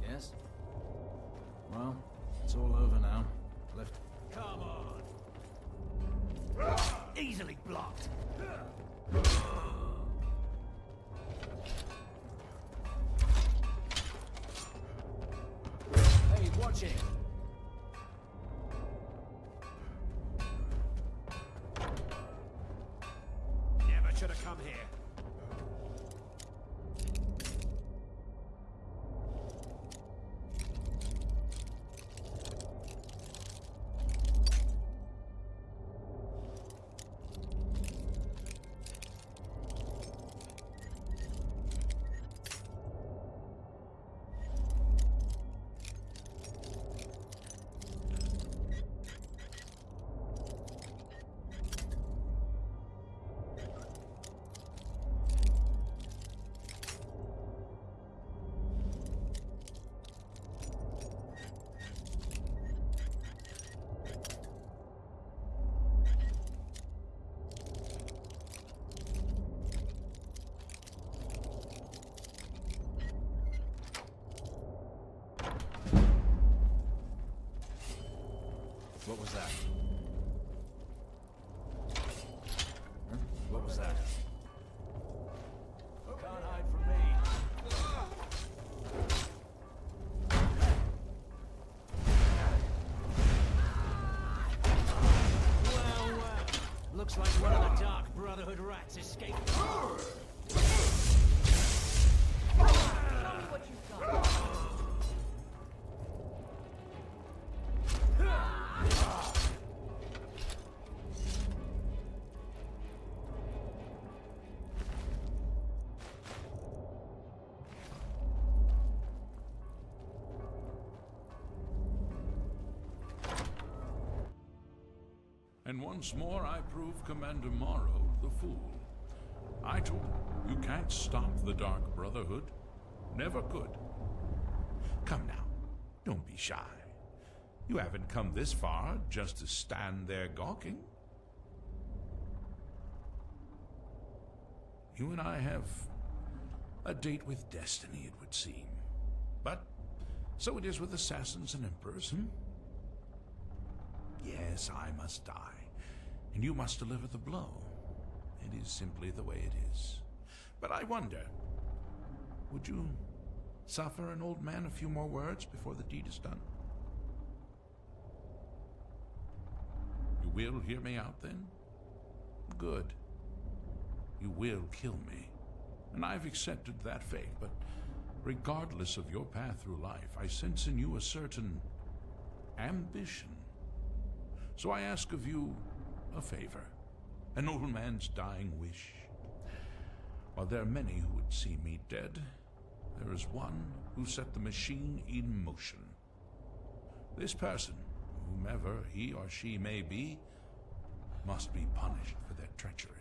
Yes? Well, it's all over now. Left. Come on. Easily blocked. Hey, watch it. Never should have come here. What was that? Huh? What was that? Can't hide from me. Well, looks like one of the Dark Brotherhood rats escaped. Show me what you've got. And once more I prove Commander Morrow the fool. I told him, you can't stop the Dark Brotherhood. Never could. Come now, don't be shy. You haven't come this far just to stand there gawking. You and I have A date with destiny, it would seem. But so it is with assassins and emperors, Yes, I must die, and you must deliver the blow. It is simply the way it is. But I wonder, would you suffer an old man a few more words before the deed is done? You will hear me out, then? Good. You will kill me, and I've accepted that fate, but regardless of your path through life, I sense in you a certain ambition. So I ask of you a favor, an old man's dying wish. While there are many who would see me dead, there is one who set the machine in motion. This person, whomever he or she may be, must be punished for their treachery.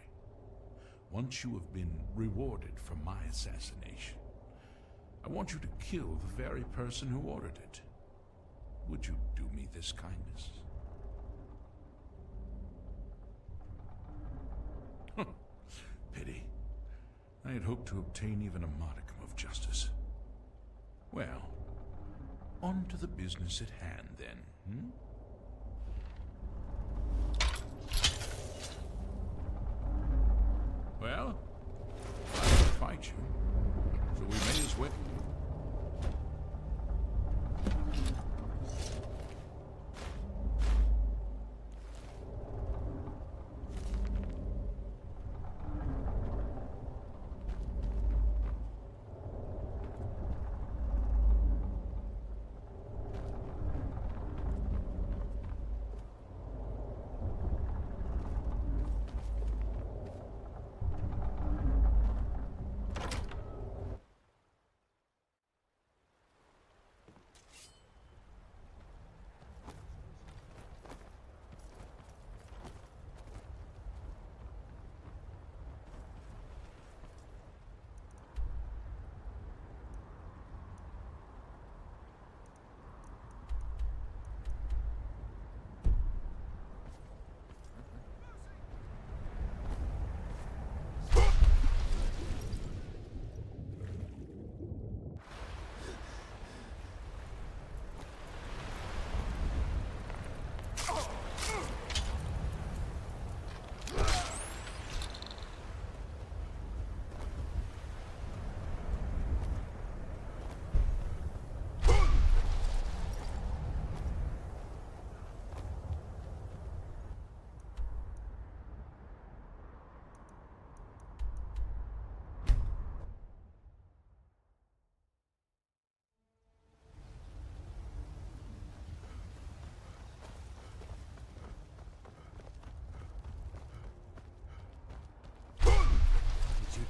Once you have been rewarded for my assassination, I want you to kill the very person who ordered it. Would you do me this kindness? Pity. I had hoped to obtain even a modicum of justice. Well, on to the business at hand, then, Well, I will fight you, so we may as well.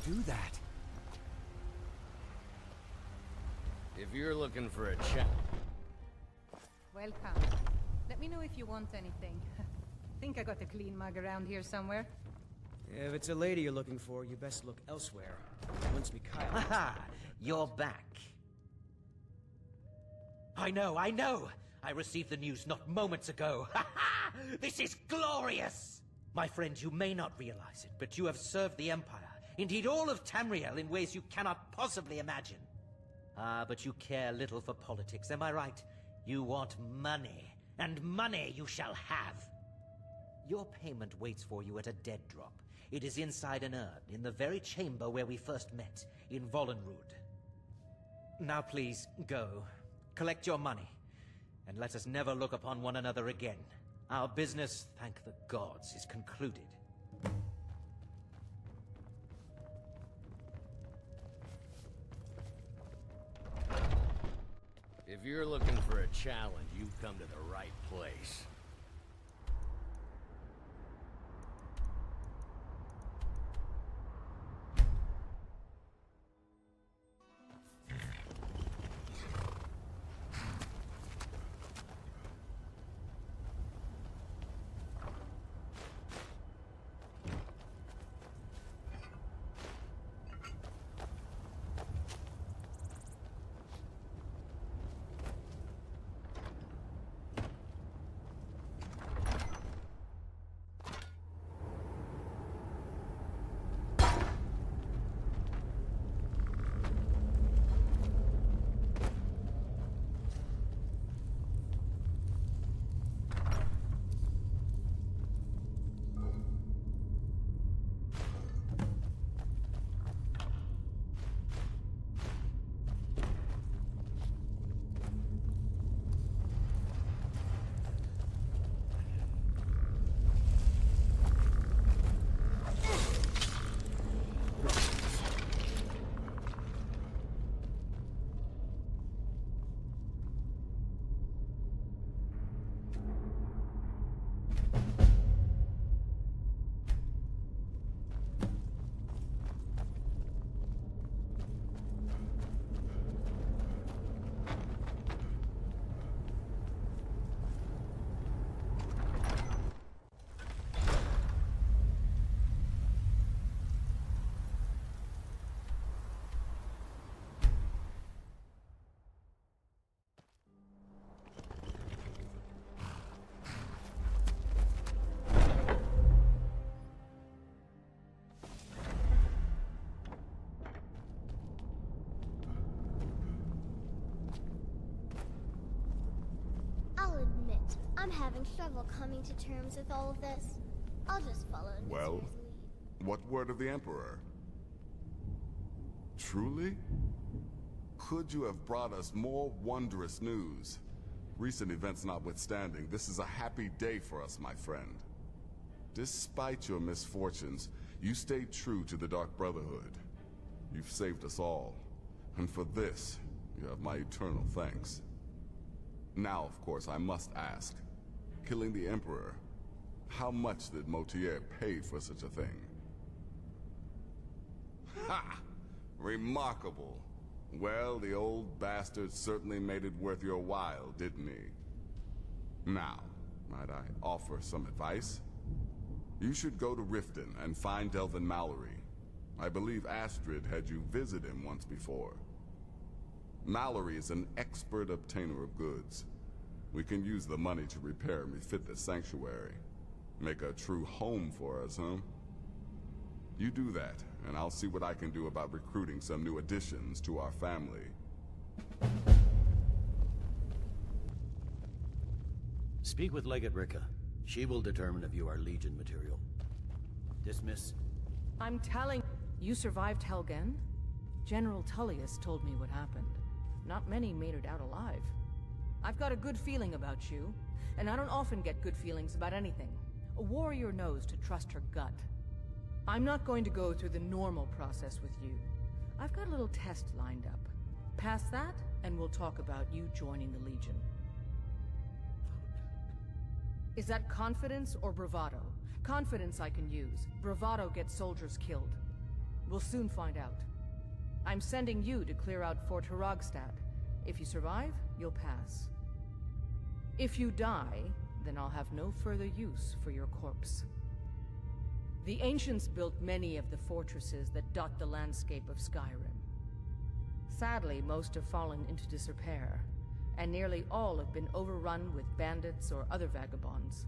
Do that. If you're looking for a chat. Welcome. Let me know if you want anything. Think I got a clean mug around here somewhere. If it's a lady you're looking for, you best look elsewhere. Once Mikhail. Haha! You're back. I know! I received the news not moments ago. Haha! This is glorious! My friend, you may not realize it, but you have served the Empire. Indeed, all of Tamriel in ways you cannot possibly imagine. But you care little for politics, am I right? You want money, and money you shall have. Your payment waits for you at a dead drop. It is inside an urn, in the very chamber where we first met, in Vollenrud. Now please, go. Collect your money, and let us never look upon one another again. Our business, thank the gods, is concluded. If you're looking for a challenge, you've come to the right place. having trouble coming to terms with all of this. I'll just follow Well, Mzark's lead. what word of the Emperor? Truly? Could you have brought us more wondrous news? Recent events notwithstanding, this is a happy day for us, my friend. Despite your misfortunes, you stayed true to the Dark Brotherhood. You've saved us all, and for this, you have my eternal thanks. Now, of course, I must ask, killing the Emperor, how much did Motier pay for such a thing? Ha! Remarkable. Well, the old bastard certainly made it worth your while, didn't he? Now, might I offer some advice? You should go to Riften and find Delvin Mallory. I believe Astrid had you visit him once before. Mallory is an expert obtainer of goods. We can use the money to repair and refit the sanctuary. Make a true home for us, huh? You do that, and I'll see what I can do about recruiting some new additions to our family. Speak with Legate Ricka. She will determine if you are Legion material. Dismiss. I'm telling... You survived Helgen? General Tullius told me what happened. Not many made it out alive. I've got a good feeling about you, and I don't often get good feelings about anything. A warrior knows to trust her gut. I'm not going to go through the normal process with you. I've got a little test lined up. Pass that, and we'll talk about you joining the Legion. Is that confidence or bravado? Confidence I can use. Bravado gets soldiers killed. We'll soon find out. I'm sending you to clear out Fort Hrothgar. If you survive, you'll pass. If you die, then I'll have no further use for your corpse. The ancients built many of the fortresses that dot the landscape of Skyrim. Sadly, most have fallen into disrepair, and nearly all have been overrun with bandits or other vagabonds.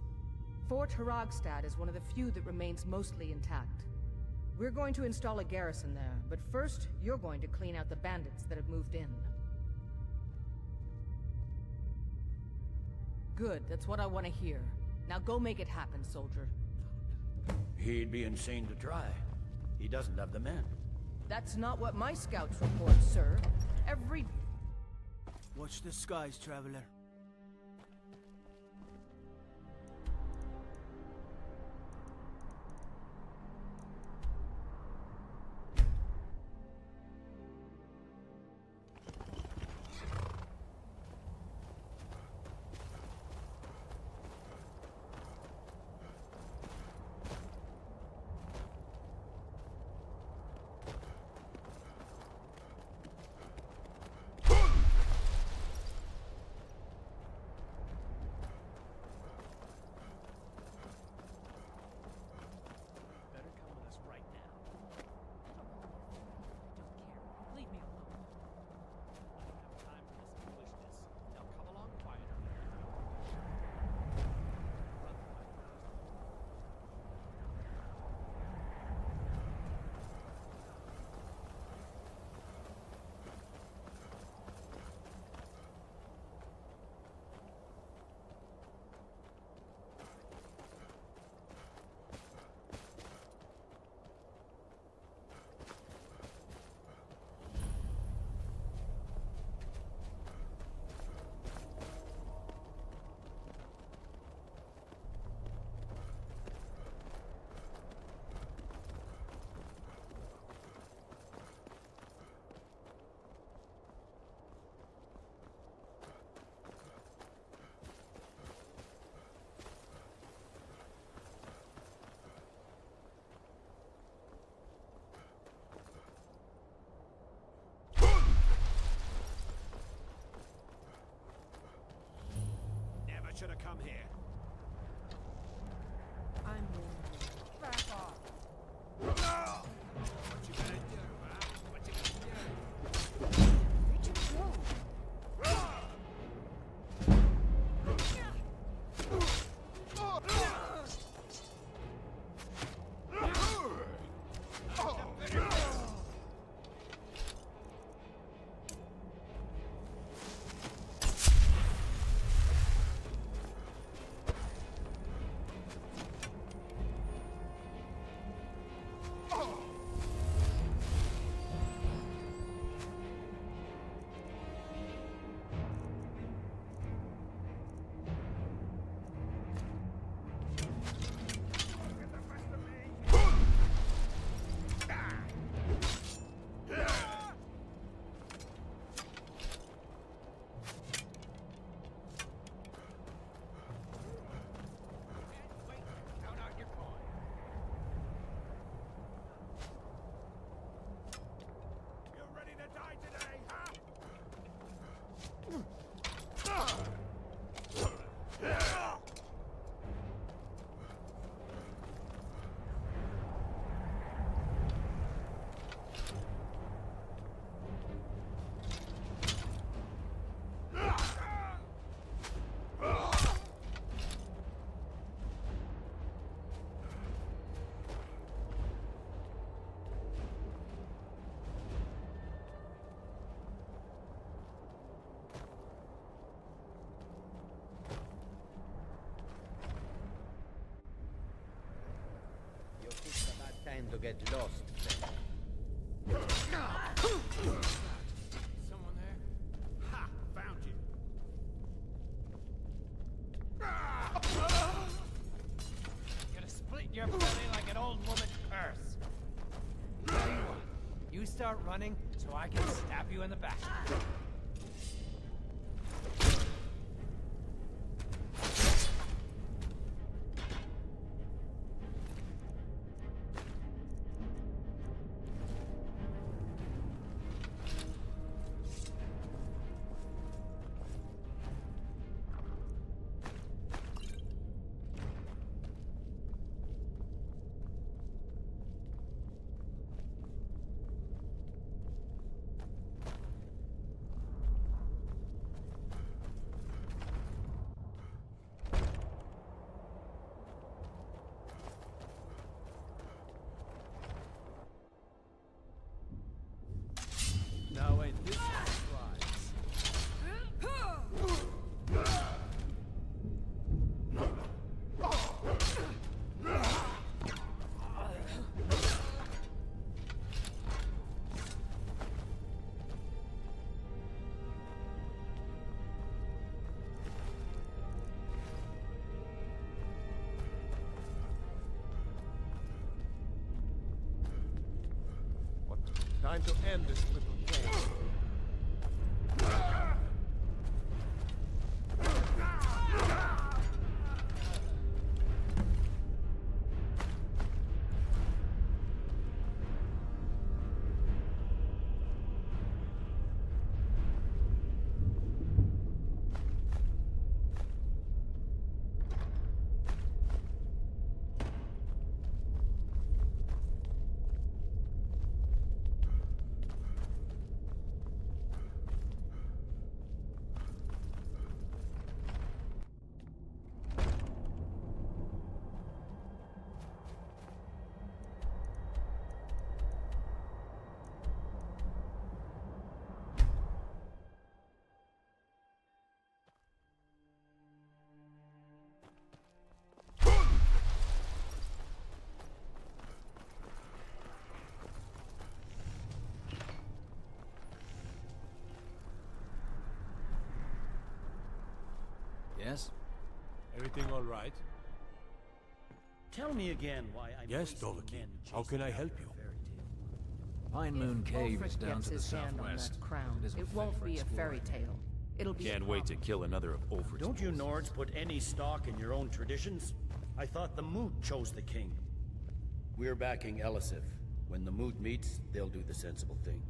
Fort Hrothgar is one of the few that remains mostly intact. We're going to install a garrison there, but first, you're going to clean out the bandits that have moved in. Good, that's what I want to hear. Now go make it happen, soldier. He'd be insane to try. He doesn't have the men. That's not what my scouts report, sir. Watch the skies, traveler. Should have come here. I'm warned. Back off. What you gonna do, huh? What you gonna do? Where'd you go? to get lost. Someone there? Ha! Found you. Gonna split your belly like an old woman's purse. Tell you what, you start running so I can stab you in the back. Now ain't this a surprise? What? Time to end this little game. Yes? Everything all right? Tell me again why I'm Yes, wasting Dolokin. men How can I chasing help after you? a fairy tale. Pine Moon Cave is Ulfric down gets to the his hand on southwest. that crown. It isn't It fit won't for be a fairy exploring. tale. It'll be Can't a wait to problem. kill another of Ulfric's Don't you wolves. Nords put any stock in your own traditions? I thought the Moot chose the king. We're backing Elisif. When the Moot meets, they'll do the sensible thing.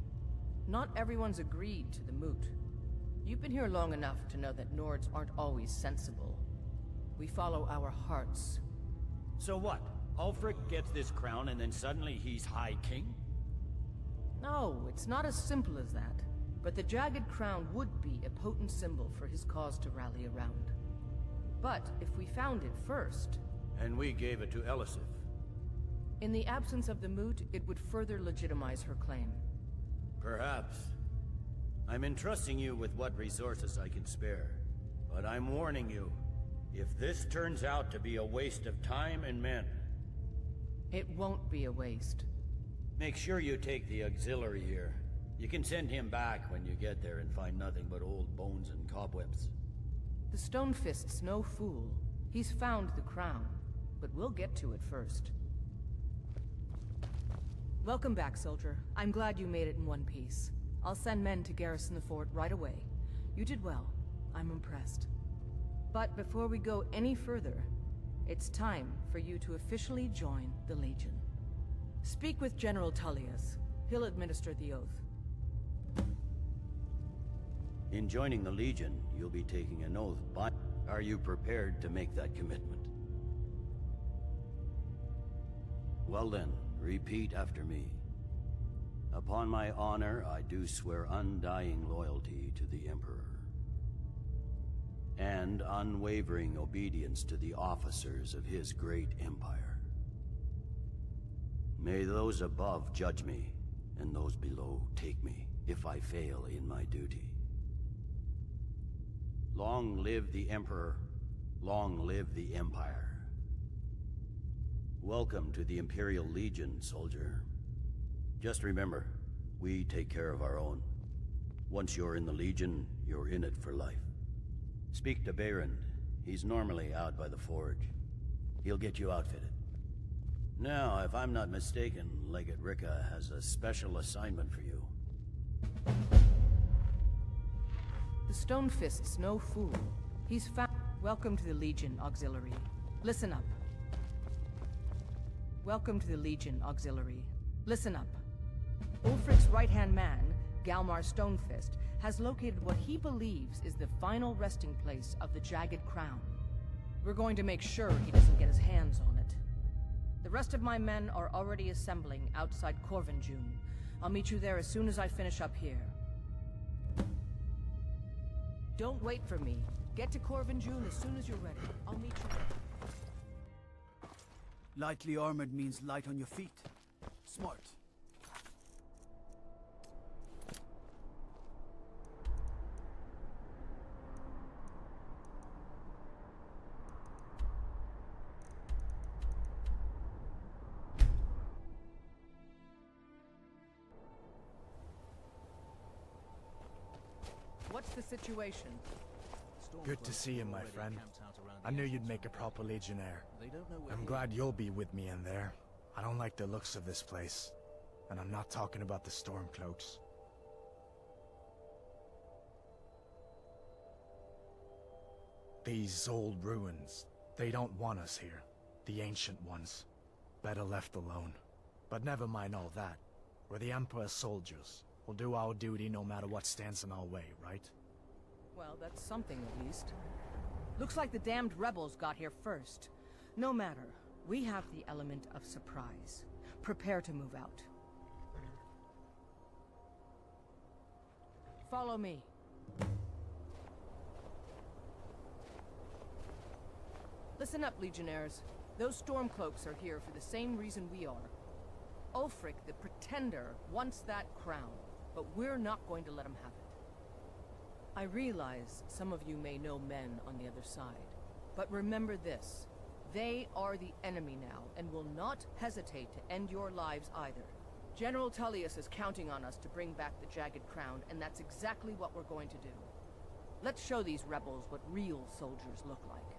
Not everyone's agreed to the moot. You've been here long enough to know that Nords aren't always sensible. We follow our hearts. So what? Ulfric gets this crown and then suddenly he's High King? No, it's not as simple as that. But the Jagged Crown would be a potent symbol for his cause to rally around. But if we found it first... And we gave it to Elisif. In the absence of the moot, it would further legitimize her claim. Perhaps. I'm entrusting you with what resources I can spare. But I'm warning you, if this turns out to be a waste of time and men... It won't be a waste. Make sure you take the auxiliary here. You can send him back when you get there and find nothing but old bones and cobwebs. The Stonefist's no fool. He's found the crown, but we'll get to it first. Welcome back, soldier. I'm glad you made it in one piece. I'll send men to garrison the fort right away. You did well. I'm impressed. But before we go any further, it's time for you to officially join the Legion. Speak with General Tullius. He'll administer the oath. In joining the Legion, you'll be taking an oath, but are you prepared to make that commitment? Well then, repeat after me. Upon my honor, I do swear undying loyalty to the Emperor. And unwavering obedience to the officers of his great empire. May those above judge me, and those below take me, if I fail in my duty. Long live the Emperor, long live the Empire. Welcome to the Imperial Legion, soldier. Just remember, we take care of our own. Once you're in the Legion, you're in it for life. Speak to Behrend. He's normally out by the forge. He'll get you outfitted. Now, if I'm not mistaken, Legate Rika has a special assignment for you. The Stonefist's no fool. He's found... Welcome to the Legion, Auxiliary. Listen up. Welcome to the Legion, Auxiliary. Listen up. Ulfric's right-hand man, Galmar Stonefist, has located what he believes is the final resting place of the Jagged Crown. We're going to make sure he doesn't get his hands on it. The rest of my men are already assembling outside Corvinjune. I'll meet you there as soon as I finish up here. Don't wait for me. Get to Corvinjune as soon as you're ready. I'll meet you there. Lightly armored means light on your feet. Smart. What's the situation? Good to see you, my friend. I knew you'd make a proper legionnaire. I'm glad you'll be with me in there. I don't like the looks of this place. And I'm not talking about the Stormcloaks. These old ruins, they don't want us here. The ancient ones. Better left alone. But never mind all that. We're the Emperor's soldiers. We'll do our duty no matter what stands in our way, right? Well, that's something at least. Looks like the damned rebels got here first. No matter. We have the element of surprise. Prepare to move out. Follow me. Listen up, Legionnaires. Those Stormcloaks are here for the same reason we are. Ulfric, the Pretender, wants that crown, but we're not going to let him have it. I realize some of you may know men on the other side, but remember this. They are the enemy now, and will not hesitate to end your lives either. General Tullius is counting on us to bring back the Jagged Crown, and that's exactly what we're going to do. Let's show these rebels what real soldiers look like.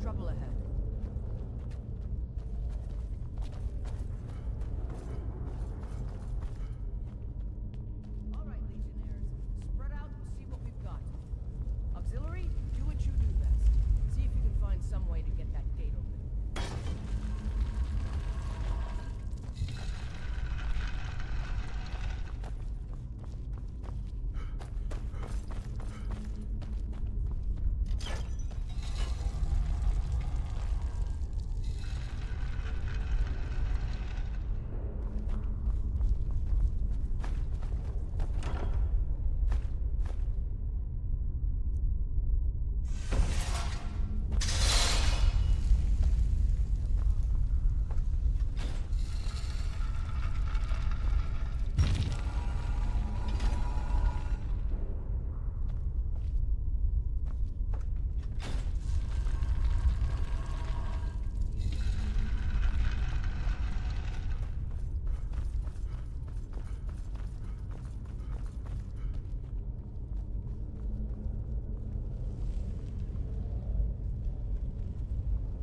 trouble ahead. All right, Legionnaires. Spread out and see what we've got. Auxiliary, do what you do best. See if you can find some way to get that gate open.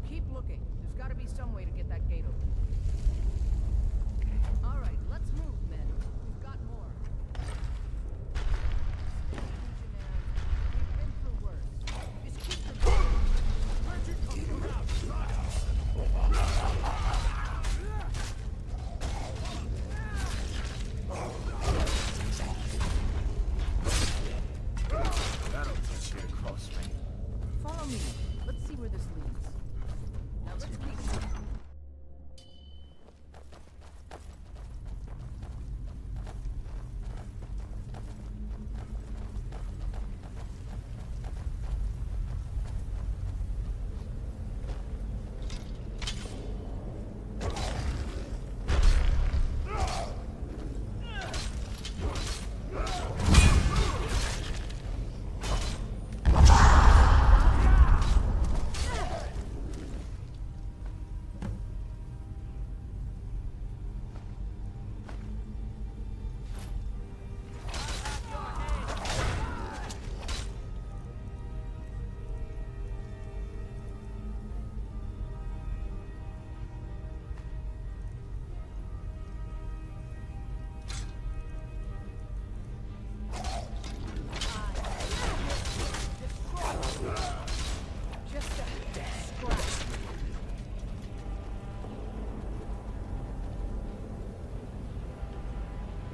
Keep looking. There's got to be some way to get that gate open. All right, let's move, men. We've got more. We've been through worse. Just keep them going. Where'd you come from? That'll teach you to cross me. Follow me. Let's see where this leads. Now let's keep moving.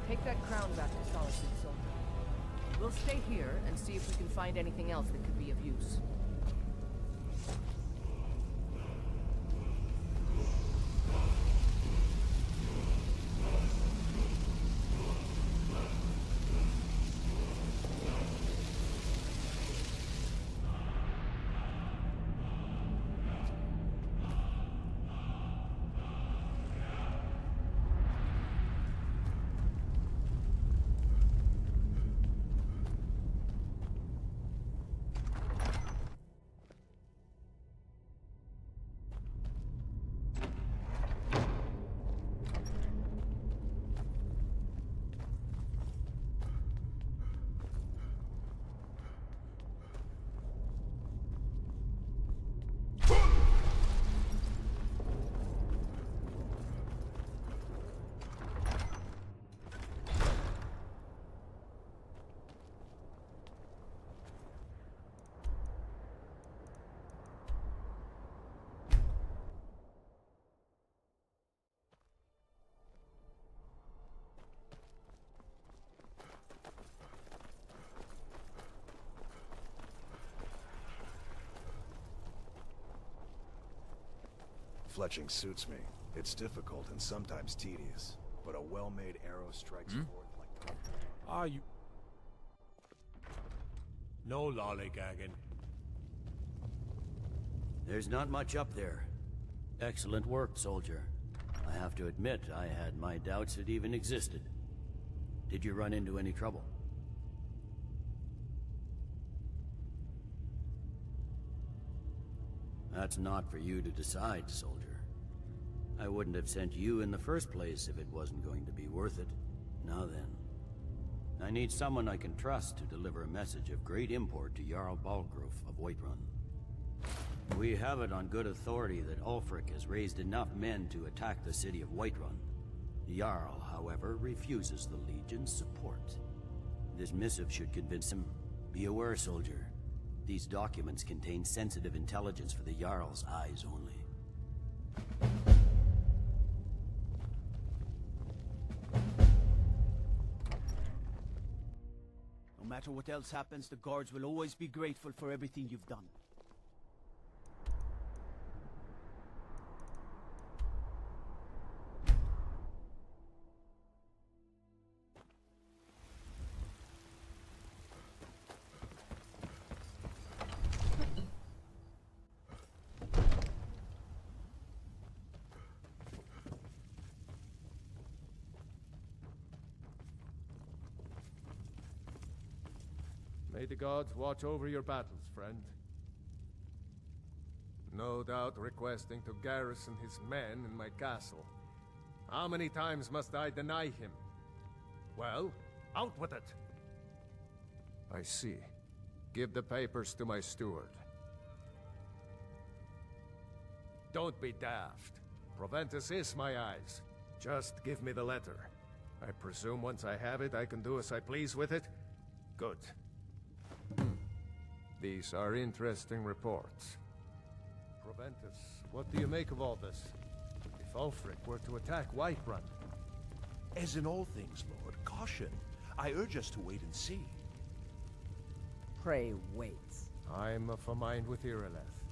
Take that crown back to Solitude, soldier. We'll stay here and see if we can find anything else that could be of use. Fletching suits me. It's difficult and sometimes tedious, but a well-made arrow strikes forth like... Are you... No lollygagging. There's not much up there. Excellent work, soldier. I have to admit, I had my doubts it even existed. Did you run into any trouble? That's not for you to decide, soldier. I wouldn't have sent you in the first place if it wasn't going to be worth it. Now then, I need someone I can trust to deliver a message of great import to Jarl Balgruuf of Whiterun. We have it on good authority that Ulfric has raised enough men to attack the city of Whiterun. The Jarl, however, refuses the Legion's support. This missive should convince him. Be aware, soldier. These documents contain sensitive intelligence for the Jarl's eyes only. No matter what else happens, the guards will always be grateful for everything you've done. May the gods watch over your battles, friend. No doubt requesting to garrison his men in my castle. How many times must I deny him? Well, out with it! I see. Give the papers to my steward. Don't be daft. Proventus is my eyes. Just give me the letter. I presume once I have it, I can do as I please with it? Good. These are interesting reports. Proventus, what do you make of all this? If Ulfric were to attack Whiterun... As in all things, Lord, caution. I urge us to wait and see. Pray wait. I'm of a mind with Irileth.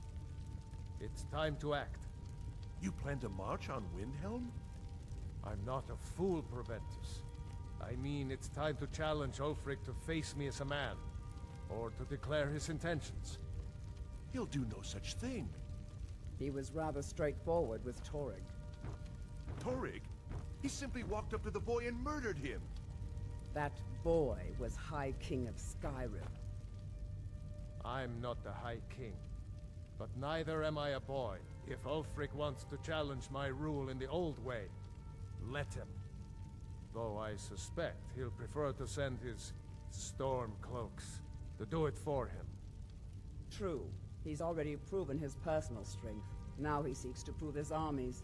It's time to act. You plan to march on Windhelm? I'm not a fool, Proventus. I mean, it's time to challenge Ulfric to face me as a man. Or to declare his intentions. He'll do no such thing. He was rather straightforward with Torrig. Torrig? He simply walked up to the boy and murdered him. That boy was High King of Skyrim. I'm not the High King. But neither am I a boy. If Ulfric wants to challenge my rule in the old way, let him. Though I suspect he'll prefer to send his storm cloaks to do it for him. True. He's already proven his personal strength. Now he seeks to prove his armies.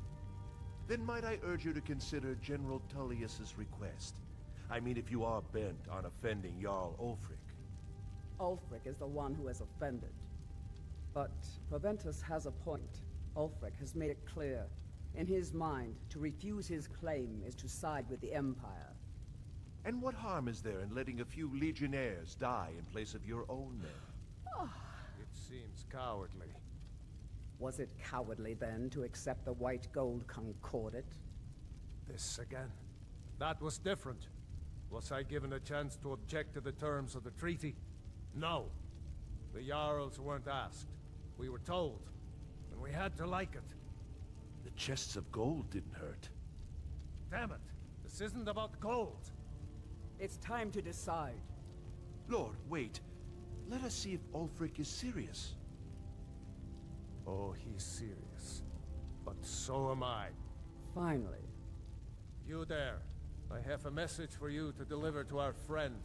Then might I urge you to consider General Tullius's request? I mean, if you are bent on offending Jarl Ulfric. Ulfric is the one who has offended. But Proventus has a point. Ulfric has made it clear. In his mind, to refuse his claim is to side with the Empire. And what harm is there in letting a few legionnaires die in place of your own men? It seems cowardly. Was it cowardly then to accept the White Gold Concordat? This again? That was different. Was I given a chance to object to the terms of the treaty? No. The Jarls weren't asked. We were told. And we had to like it. The chests of gold didn't hurt. Damn it! This isn't about gold! It's time to decide. Lord, wait. Let us see if Ulfric is serious. Oh, he's serious. But so am I. Finally. You there. I have a message for you to deliver to our friend,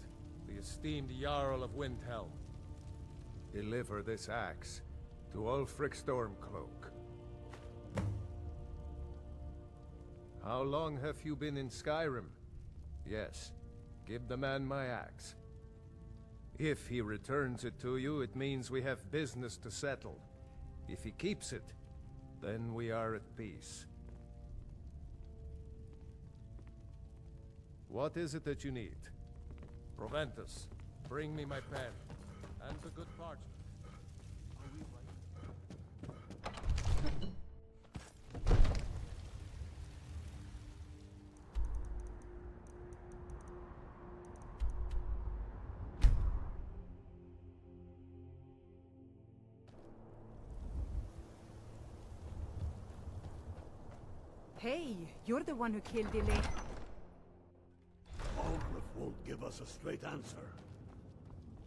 the esteemed Jarl of Windhelm. Deliver this axe to Ulfric Stormcloak. How long have you been in Skyrim? Yes. Give the man my axe. If he returns it to you, it means we have business to settle. If he keeps it, then we are at peace. What is it that you need? Proventus, bring me my pen, and the good parchment. Hey, you're the one who killed the lady. Balgruuf won't give us a straight answer.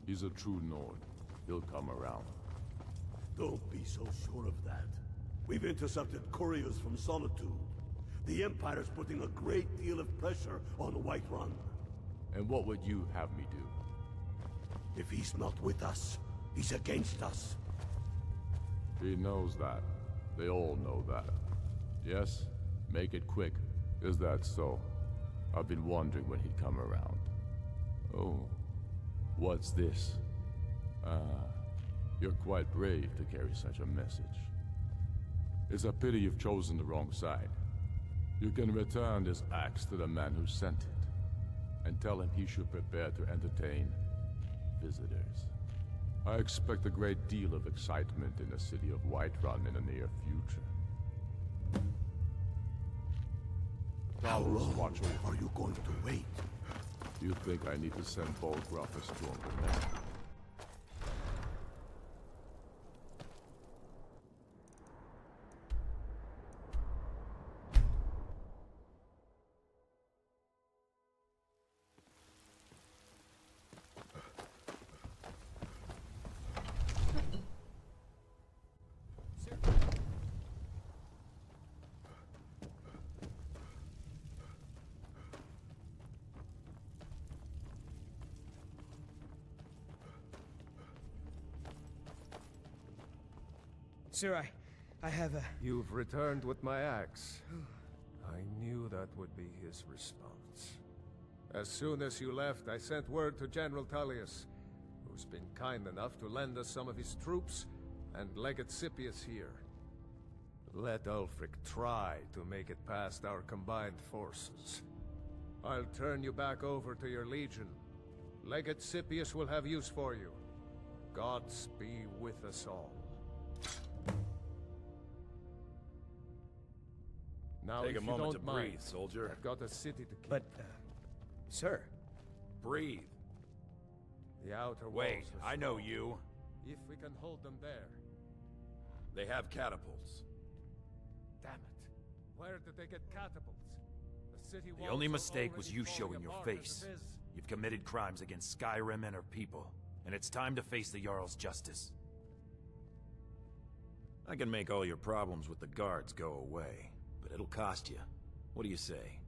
He's a true Nord. He'll come around. Don't be so sure of that. We've intercepted couriers from Solitude. The Empire's putting a great deal of pressure on Whiterun. And what would you have me do? If he's not with us, he's against us. He knows that. They all know that. Yes? Make it quick. Is that so? I've been wondering when he'd come around. Oh. What's this? You're quite brave to carry such a message. It's a pity you've chosen the wrong side. You can return this axe to the man who sent it, and tell him he should prepare to entertain visitors. I expect a great deal of excitement in the city of Whiterun in the near future. How long are you going to wait? You think I need to send Balgruuf a stronger man? Sir, I have a... You've returned with my axe. I knew that would be his response. As soon as you left, I sent word to General Tullius, who's been kind enough to lend us some of his troops, and Legate Scipius here. Let Ulfric try to make it past our combined forces. I'll turn you back over to your legion. Legate Scipius will have use for you. Gods be with us all. Now, take a moment to breathe, breathe, soldier. I've got a city to keep. But, sir... Breathe. The outer walls Wait, are I know strong. you. If we can hold them there. They have catapults. Damn it. Where did they get catapults? The city The walls only are mistake was already you falling showing your apart face. as it is. You've committed crimes against Skyrim and her people, and it's time to face the Jarl's justice. I can make all your problems with the guards go away, but it'll cost you. What do you say?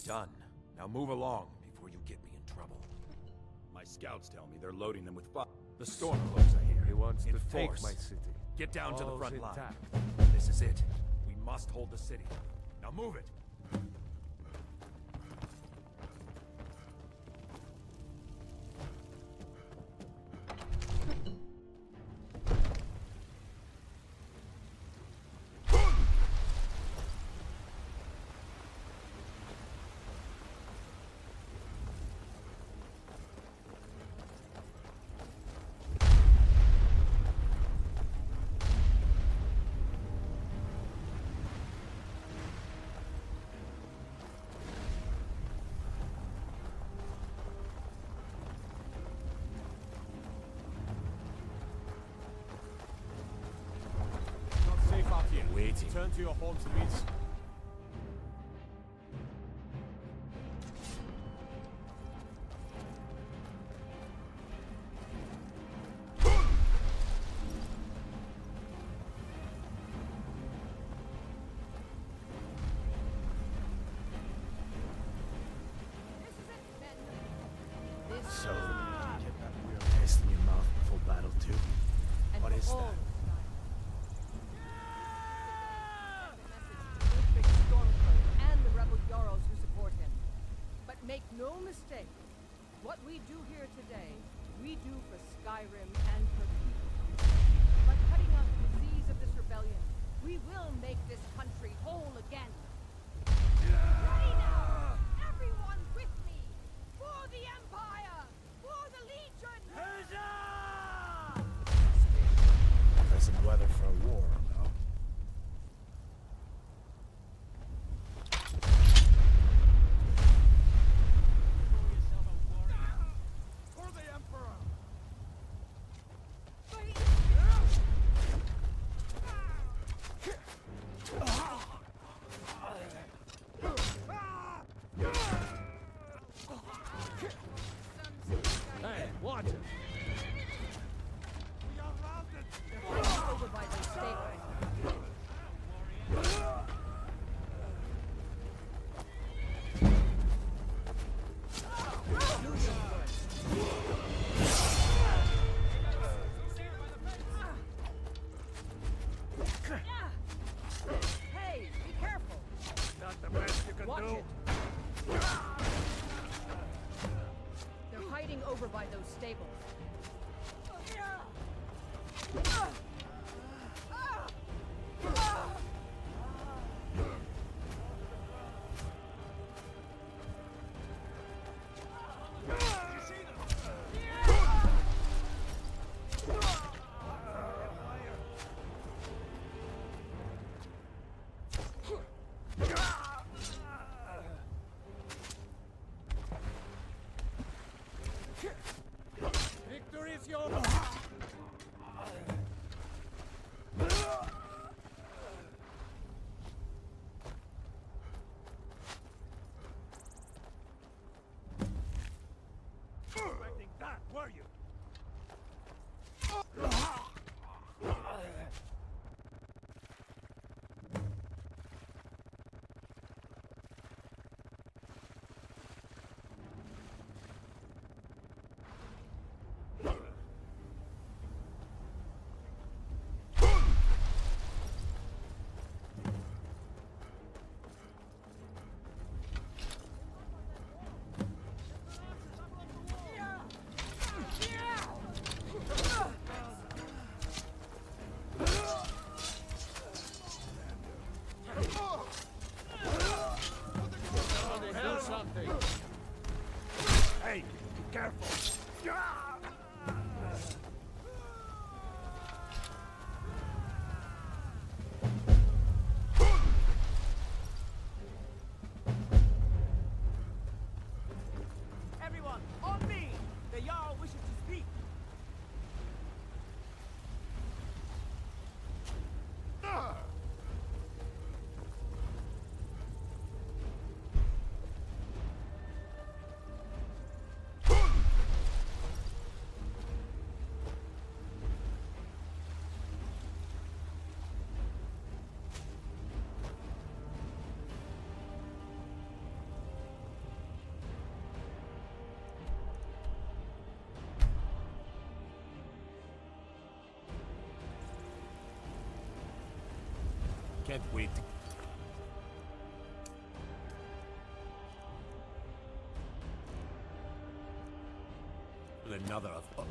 Done. Now move along before you get me in trouble. My scouts tell me they're loading them with fire. The Stormcloaks are here. He wants in to take force. my city. Get down to the All's front line. intact. This is it. We must hold the city. Now move it. Waiting. Turn to your homes, please. So, you get that weird taste in your mouth before battle too? What is that? And the rebel Jarls who support him. But make no mistake, what we do here today, we do for Skyrim and her people. By cutting out the disease of this rebellion, we will make this country whole again. Ready now! Everyone with me! For the Empire! For the Legion! Present weather for a war, no? For the Emperor! stables. Victory is yours! Expecting that, were you? Do something. Hey, be careful. Everyone, on me! The Jarl wishes to speak. Can't wait to... Another of... Oh.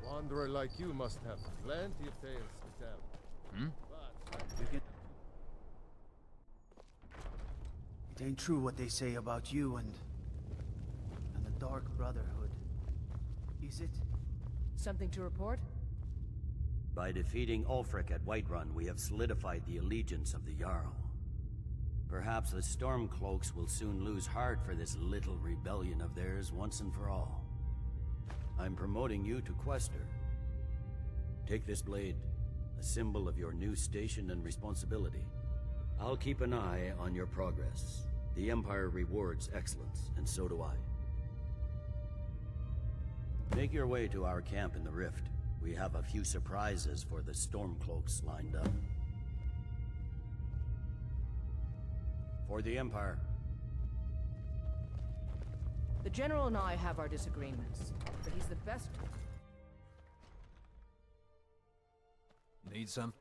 Wanderer like you must have plenty of tales to tell. It ain't true what they say about you and the Dark Brotherhood. Is it? Something to report? By defeating Ulfric at Whiterun, we have solidified the allegiance of the Jarl. Perhaps the Stormcloaks will soon lose heart for this little rebellion of theirs once and for all. I'm promoting you to Quester. Take this blade, a symbol of your new station and responsibility. I'll keep an eye on your progress. The Empire rewards excellence, and so do I. Make your way to our camp in the Rift. We have a few surprises for the Stormcloaks lined up. For the Empire. The General and I have our disagreements, but he's the best. Need some?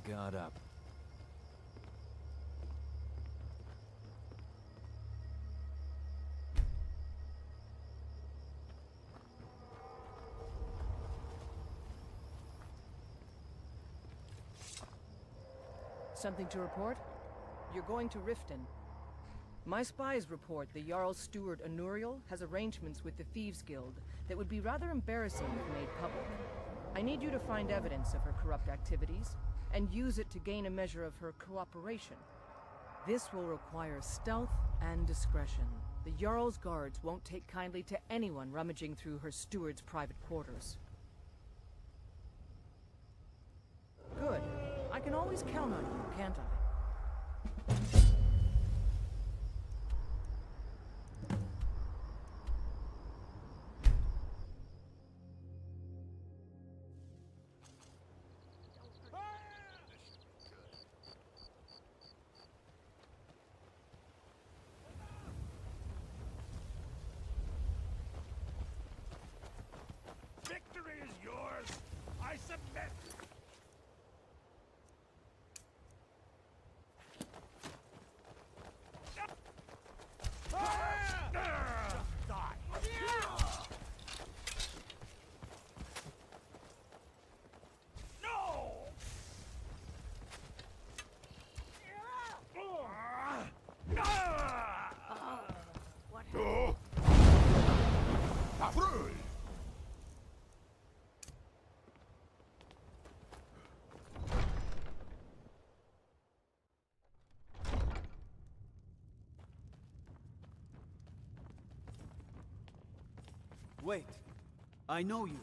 Guard up. Something to report? You're going to Riften. My spies report the Jarl's steward Anuriel has arrangements with the Thieves Guild that would be rather embarrassing if made public. I need you to find evidence of her corrupt activities and use it to gain a measure of her cooperation. This will require stealth and discretion. The Jarl's guards won't take kindly to anyone rummaging through her steward's private quarters. Good. I can always count on you, can't I? Victory is yours! I submit! Wait, I know you.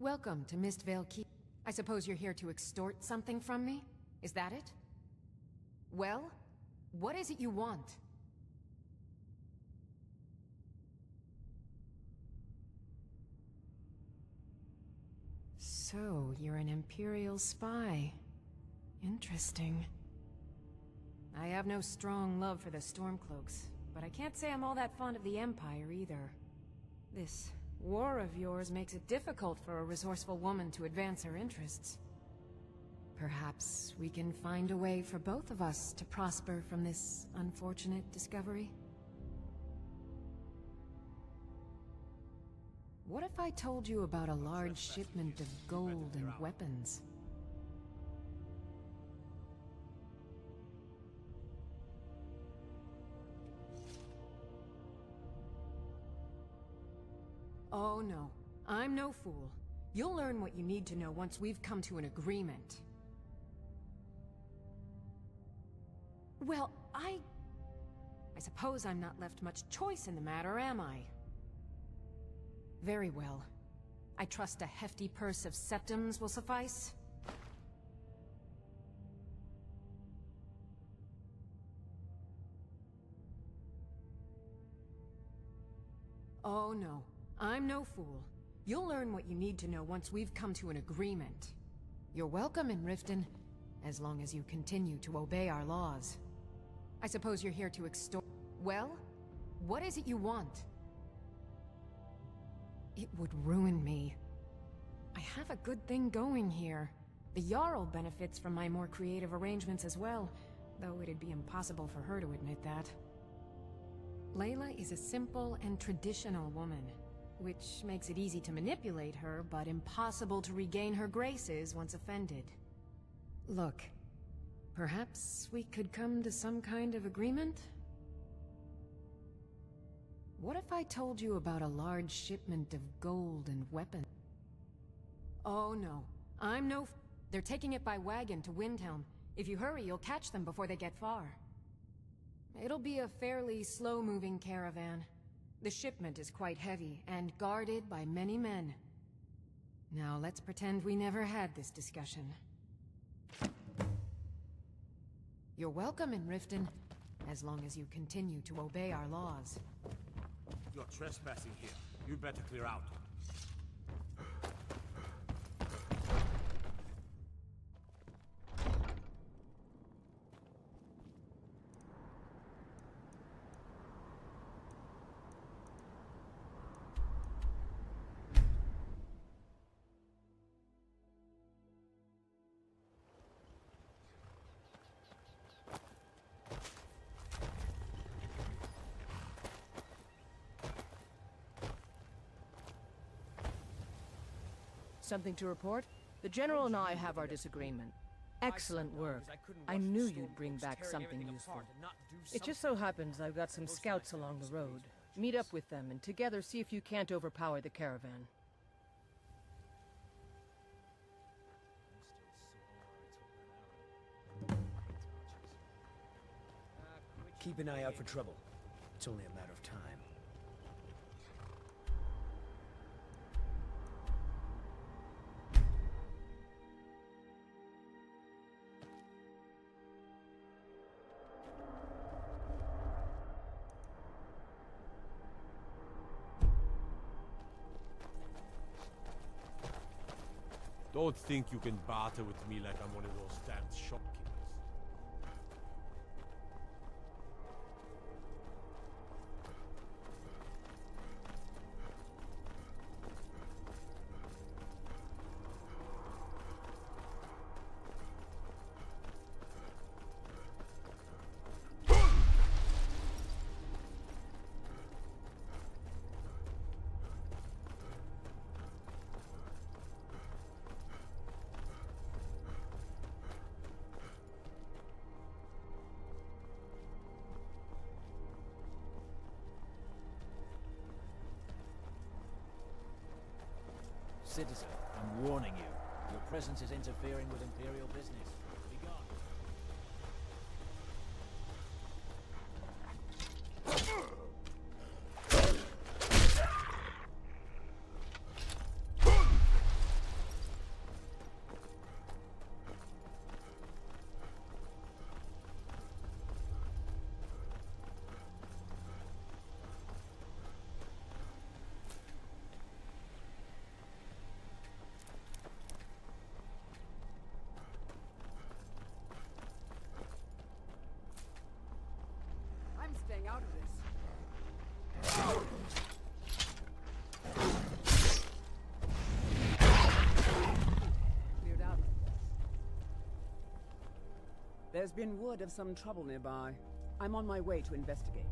Welcome to Mistvale Keep. I suppose you're here to extort something from me? Is that it? Well, what is it you want? So, you're an Imperial spy. Interesting. I have no strong love for the Stormcloaks, but I can't say I'm all that fond of the Empire either. This war of yours makes it difficult for a resourceful woman to advance her interests. Perhaps we can find a way for both of us to prosper from this unfortunate discovery? What if I told you about a large shipment of gold and weapons? Oh no, I'm no fool. You'll learn what you need to know once we've come to an agreement. Well, I suppose I'm not left much choice in the matter, am I? Very well. I trust a hefty purse of septims will suffice? Oh no, I'm no fool. You'll learn what you need to know once we've come to an agreement. You're welcome in Riften, as long as you continue to obey our laws. I suppose you're here to extort... Well, what is it you want? It would ruin me. I have a good thing going here. The Jarl benefits from my more creative arrangements as well, though it'd be impossible for her to admit that. Layla is a simple and traditional woman, which makes it easy to manipulate her, but impossible to regain her graces once offended. Look, perhaps we could come to some kind of agreement? What if I told you about a large shipment of gold and weapons? Oh no. I'm no... They're taking it by wagon to Windhelm. If you hurry, you'll catch them before they get far. It'll be a fairly slow-moving caravan. The shipment is quite heavy, and guarded by many men. Now let's pretend we never had this discussion. You're welcome in Riften, as long as you continue to obey our laws. You're trespassing here. You'd better clear out. Something to report? The General and I have our disagreement. Excellent work. I knew you'd bring back something useful. It just so happens I've got some scouts along the road. Meet up with them and together see if you can't overpower the caravan. Keep an eye out for trouble. It's only a matter of time. Don't think you can barter with me like I'm one of those damned shopkeepers. Citizen, I'm warning you. Your presence is interfering with Imperial business. Be gone. I'm staying out of this. Cleared out like this. There's been word of some trouble nearby. I'm on my way to investigate.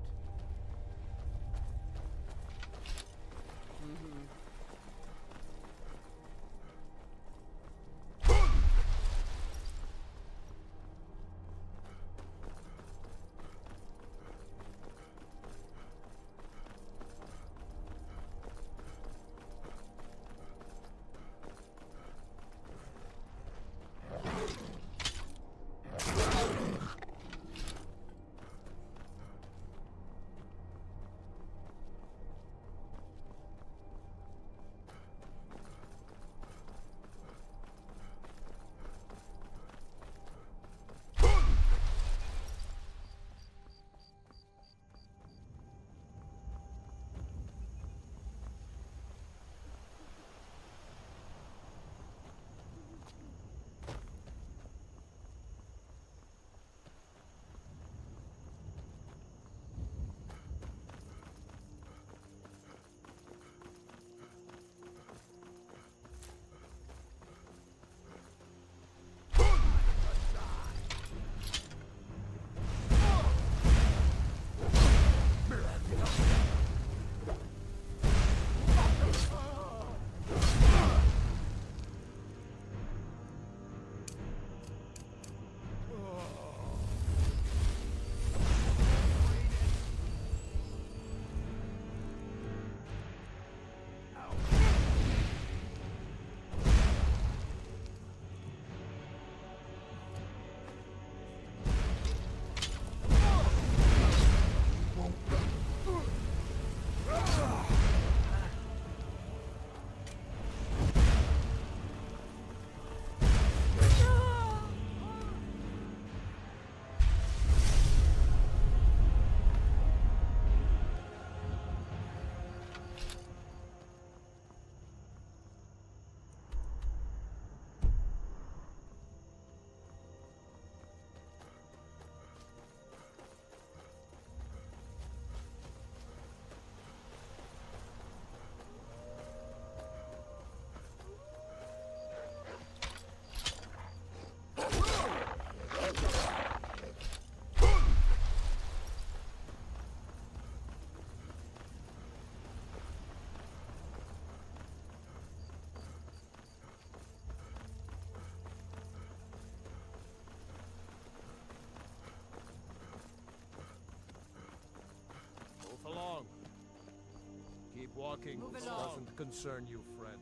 Talking doesn't concern you, friend.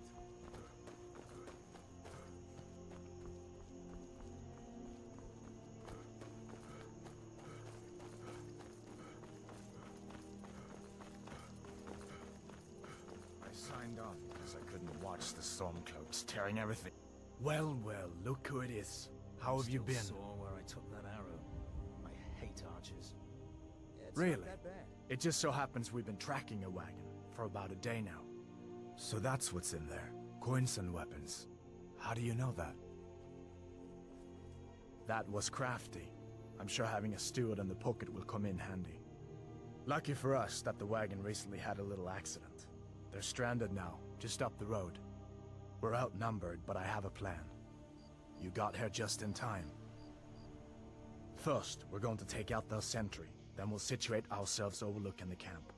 I signed on because I couldn't watch the Stormcloaks tearing everything. Well, well, look who it is. How have you been? Saw where I took that arrow. I hate archers. Really? It just so happens we've been tracking a wagon for about a day now. So that's what's in there. Coins and weapons. How do you know that? That was crafty. I'm sure having a steward in the pocket will come in handy. Lucky for us that the wagon recently had a little accident. They're stranded now, just up the road. We're outnumbered, but I have a plan. You got here just in time. First, we're going to take out their sentry. Then we'll situate ourselves overlooking the camp.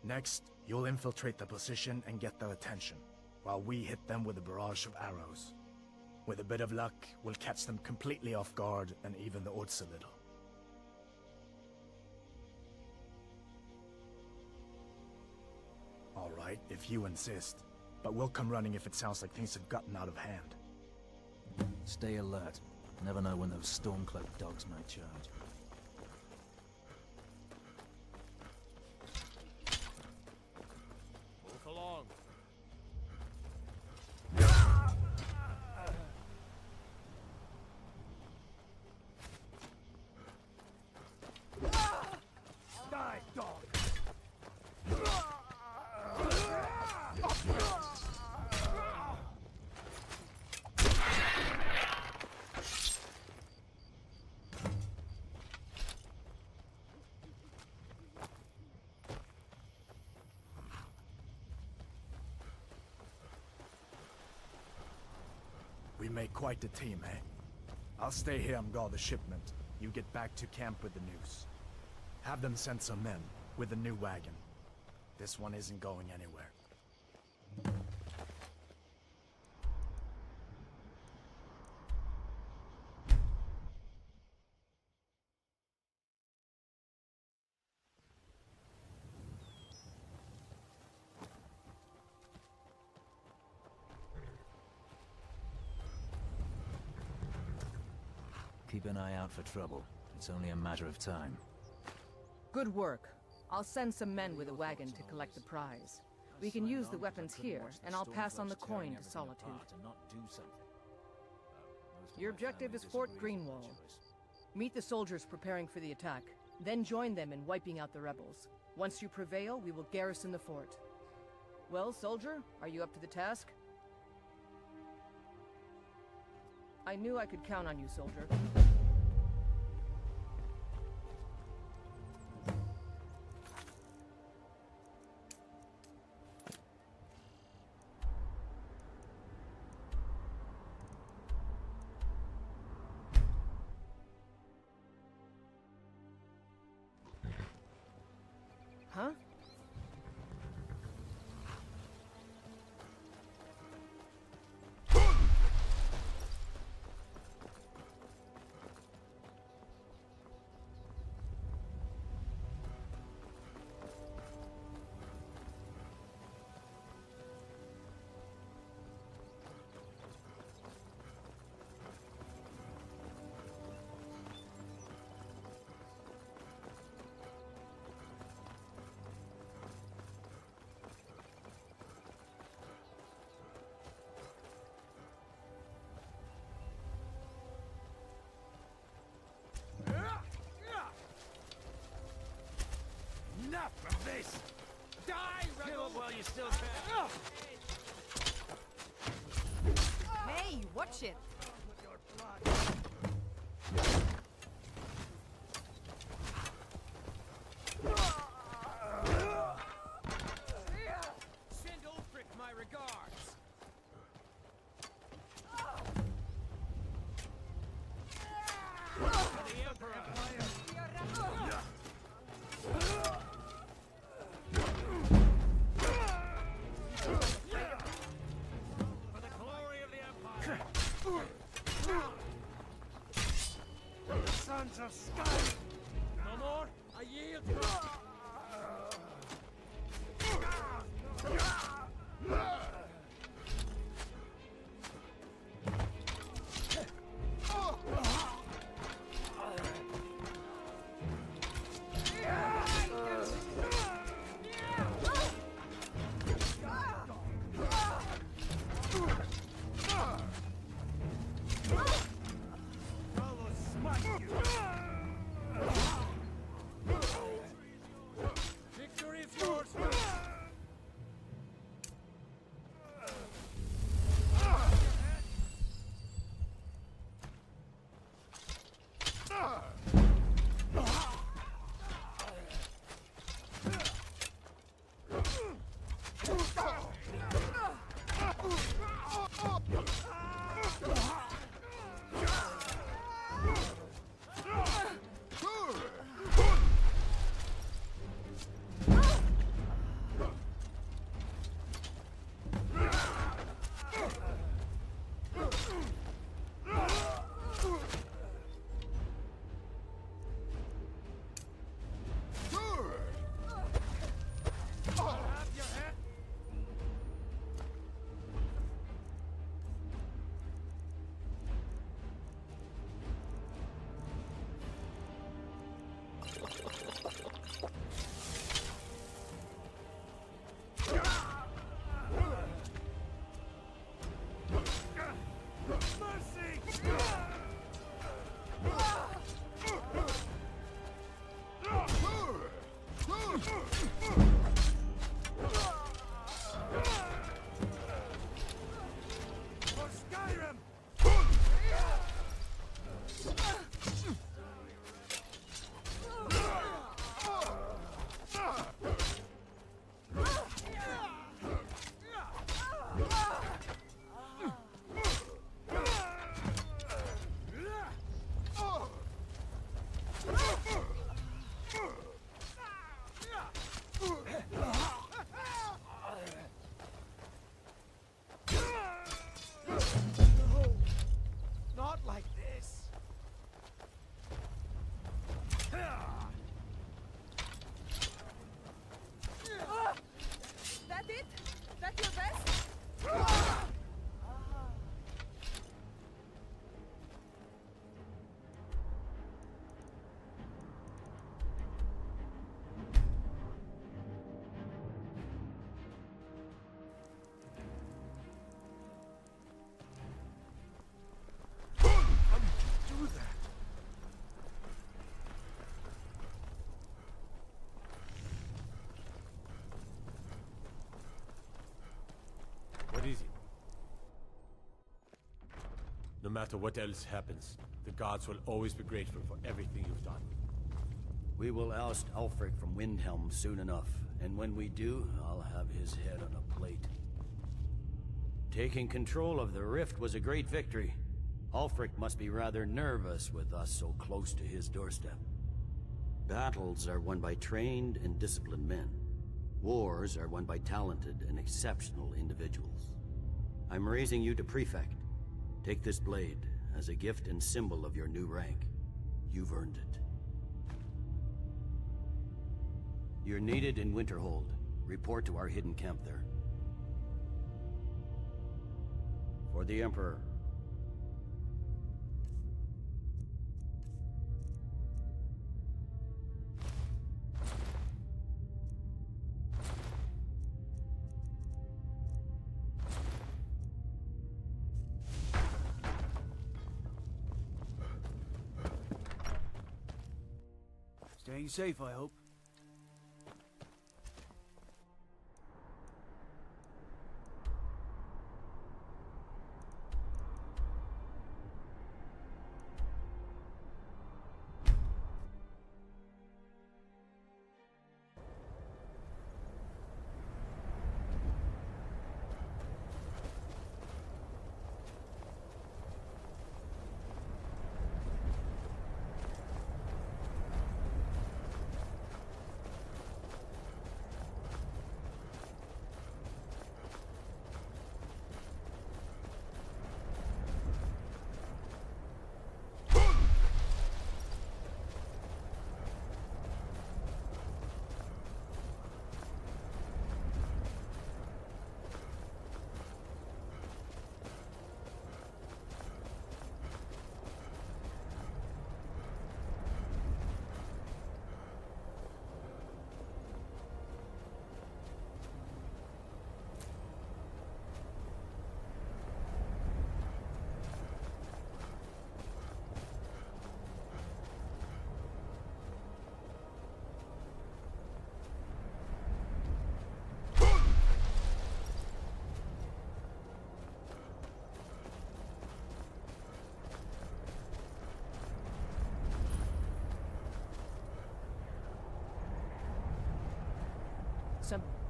Next, you'll infiltrate the position and get their attention, while we hit them with a barrage of arrows. With a bit of luck, we'll catch them completely off guard and even the odds a little. All right, if you insist. But we'll come running if it sounds like things have gotten out of hand. Stay alert. Never know when those Stormcloak dogs might charge. Move along. Die, dog! We make quite a team, eh? I'll stay here and guard the shipment. You get back to camp with the news. Have them send some men with a new wagon. This one isn't going anywhere. Keep an eye out for trouble. It's only a matter of time. Good work. I'll send some men with a wagon to collect the prize. We can use the weapons here, and I'll pass on the coin to Solitude. Your objective is Fort Greenwall. Meet the soldiers preparing for the attack, then join them in wiping out the rebels. Once you prevail, we will garrison the fort. Well, soldier, are you up to the task? I knew I could count on you, soldier. Huh? Enough of this! Die, rebel! Kill while you still can. Hey, watch it! Send Ulfric my regards. For the Emperor. For the glory of the Empire. The sons of Skyrim. No more. I yield. No matter what else happens, the gods will always be grateful for everything you've done. We will oust Ulfric from Windhelm soon enough, and when we do, I'll have his head on a plate. Taking control of the Rift was a great victory. Ulfric must be rather nervous with us so close to his doorstep. Battles are won by trained and disciplined men. Wars are won by talented and exceptional individuals. I'm raising you to Prefect. Take this blade as a gift and symbol of your new rank. You've earned it. You're needed in Winterhold. Report to our hidden camp there. For the Emperor. Staying safe, I hope.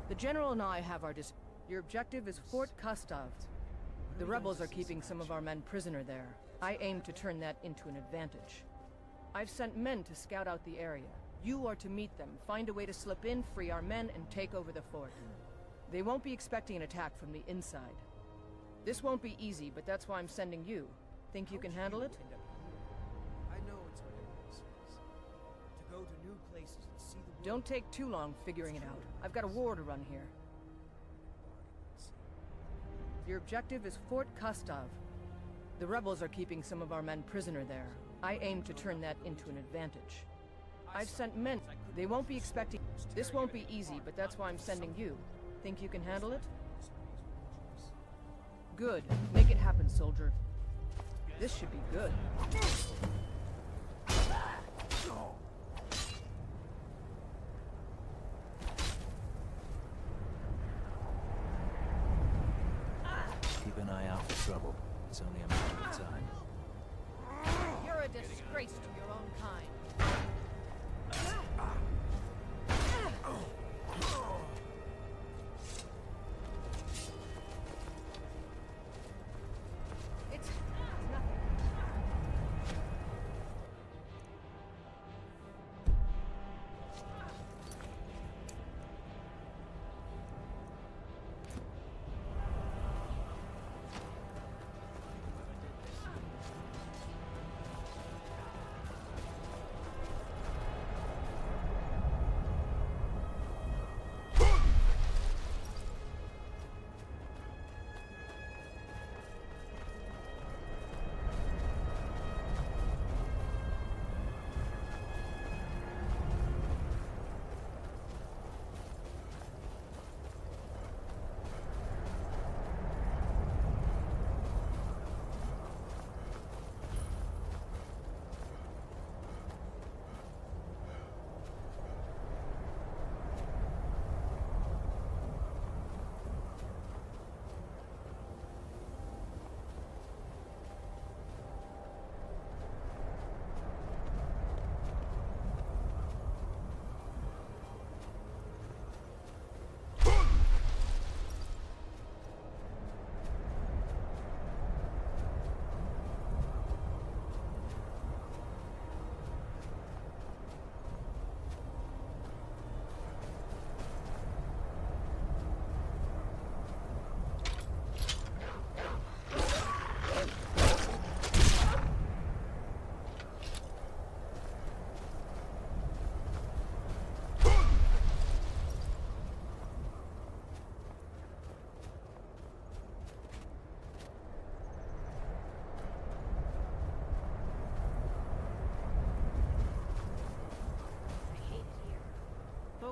The General and I have our Your objective is Fort Kustov. The rebels are keeping some of our men prisoner there. I aim to turn that into an advantage. I've sent men to scout out the area. You are to meet them, find a way to slip in, free our men, and take over the fort. They won't be expecting an attack from the inside. This won't be easy, but that's why I'm sending you. Think you can handle it? I know it's what everyone says. To go to new places and see the world. Don't take too long figuring it out. I've got a war to run here. Your objective is Fort Kustov. The rebels are keeping some of our men prisoner there. I aim to turn that into an advantage. I've sent men. They won't be expecting... This won't be easy, but that's why I'm sending you. Think you can handle it? Good. Make it happen, soldier. This should be good. Keep an eye out for trouble. It's only a matter of time. You're a disgrace to your own kind. It's nothing.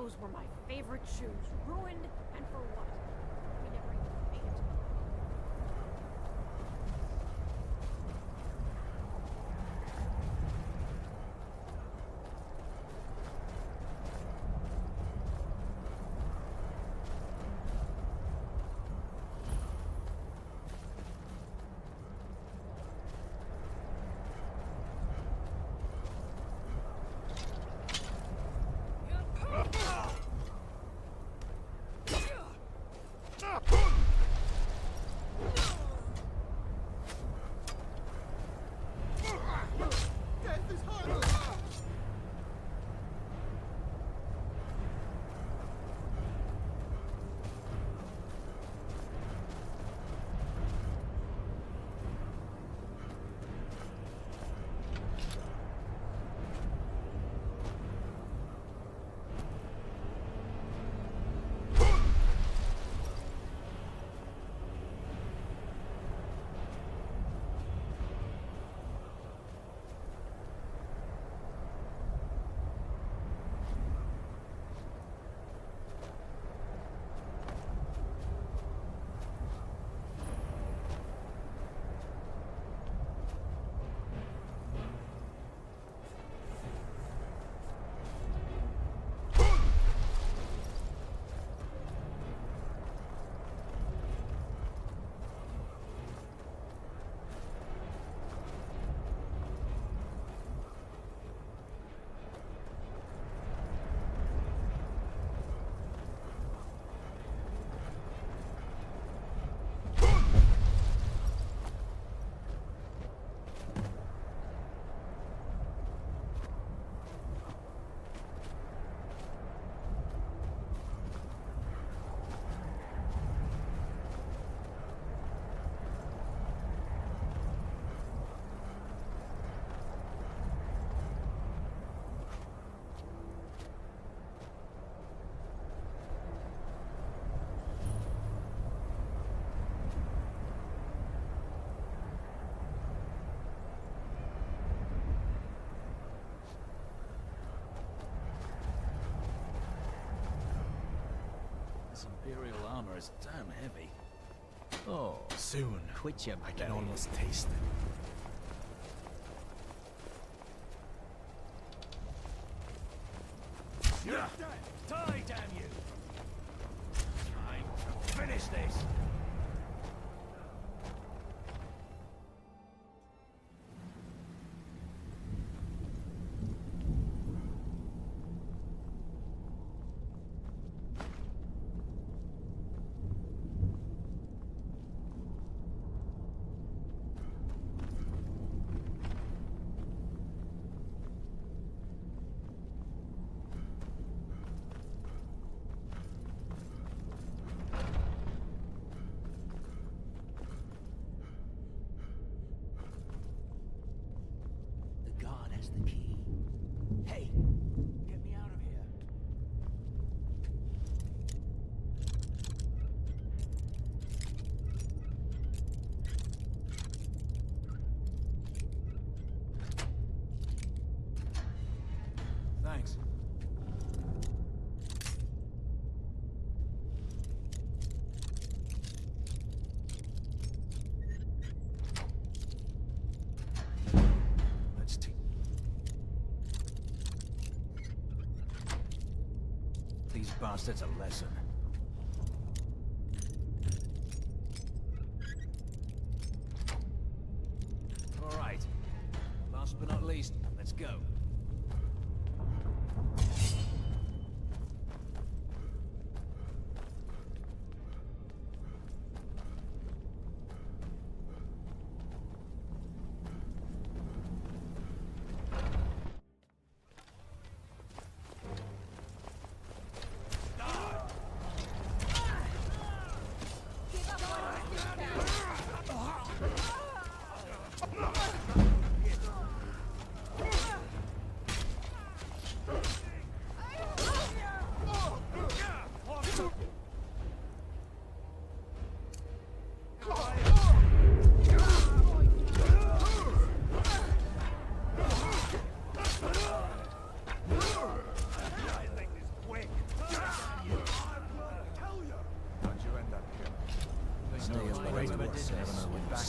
Those were my favorite shoes. Ruined, and for what? We never even made it. This Imperial armor is damn heavy. Oh, soon. Quit your I can belly. almost taste it. You're dead! Die, damn you! Time to finish this! The key. Hey, get me out of here. Thanks. These bastards a lesson. All right. Last but not least, let's go.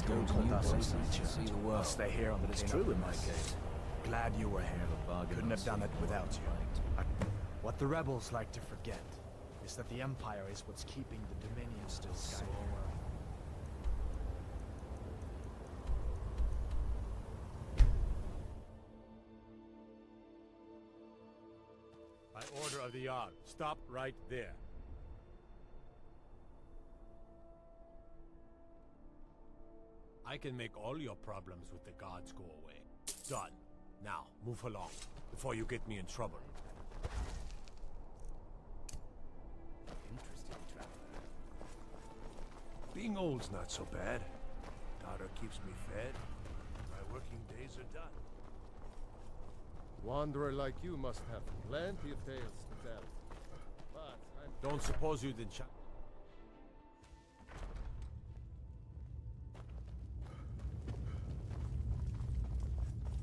Don't put us inside you. See the world. I'll stay here on the But it's true in my case. Glad you were here. Couldn't have done it without you. What the rebels like to forget is that the Empire is what's keeping the Dominion still Skyrim. By order of the Jarl, stop right there. I can make all your problems with the guards go away. Done. Now, move along, before you get me in trouble. Interesting traveler. Being old's not so bad. Daughter keeps me fed. My working days are done. Wanderer like you must have plenty of tales to tell. But I'm... Don't suppose you didn't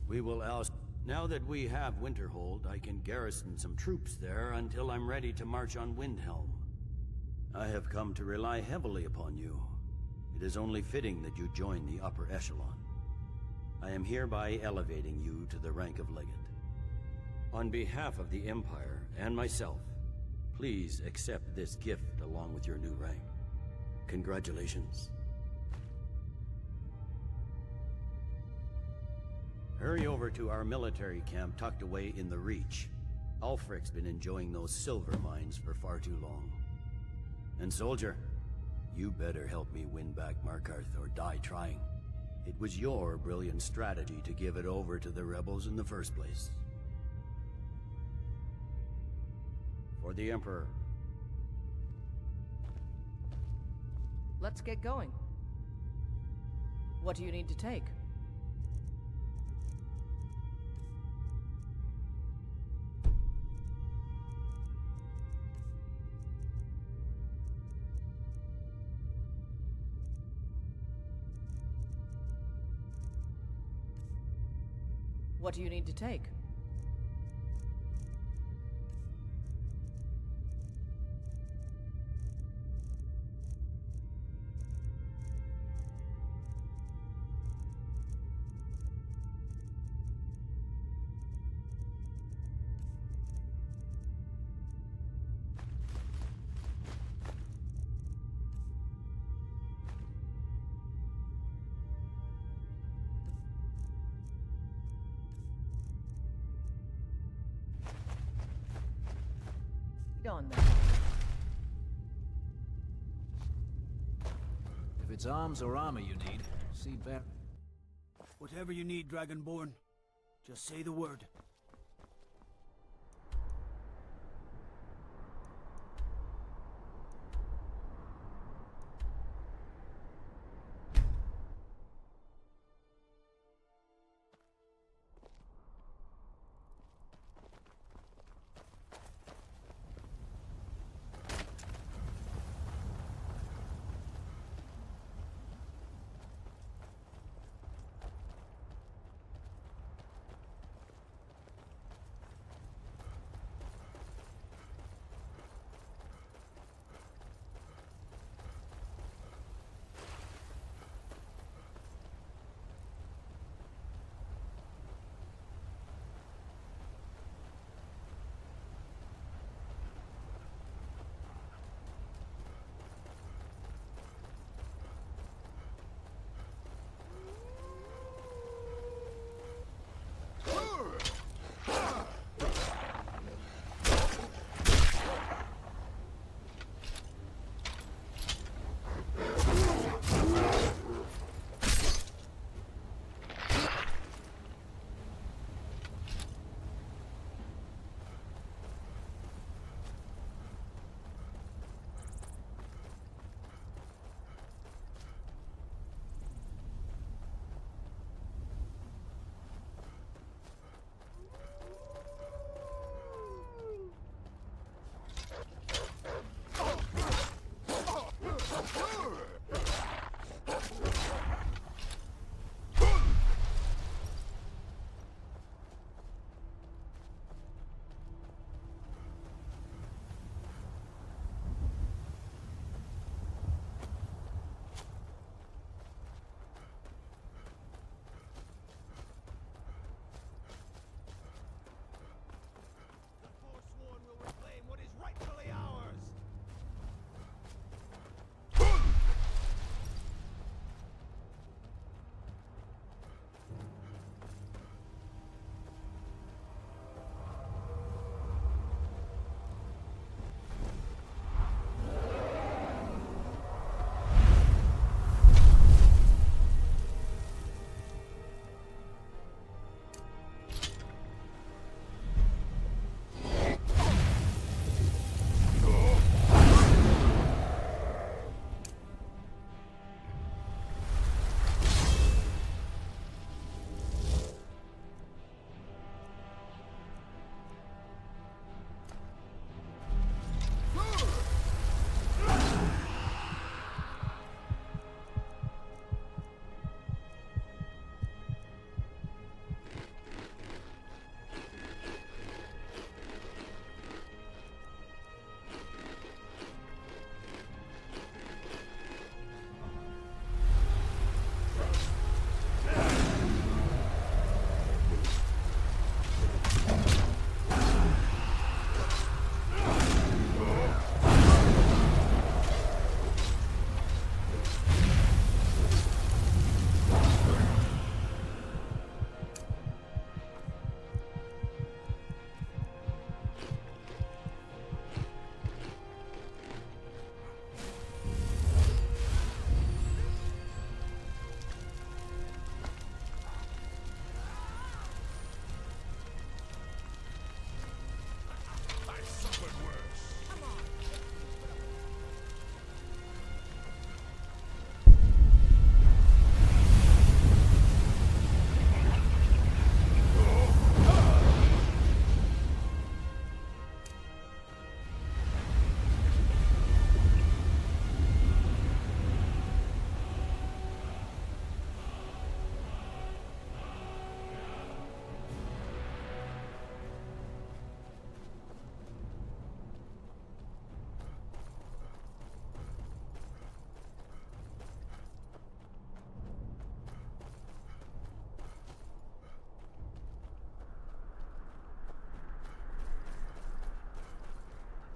We will oust. Now that we have Winterhold, I can garrison some troops there until I'm ready to march on Windhelm. I have come to rely heavily upon you. It is only fitting that you join the upper echelon. I am hereby elevating you to the rank of Legate. On behalf of the Empire and myself, please accept this gift along with your new rank. Congratulations. Hurry over to our military camp tucked away in the Reach. Ulfric's been enjoying those silver mines for far too long. And soldier, you better help me win back Markarth or die trying. It was your brilliant strategy to give it over to the rebels in the first place. For the Emperor. Let's get going. What do you need to take? What do you need to take? On then. If it's arms or armor you need, see Barrow. Whatever you need, Dragonborn. Just say the word.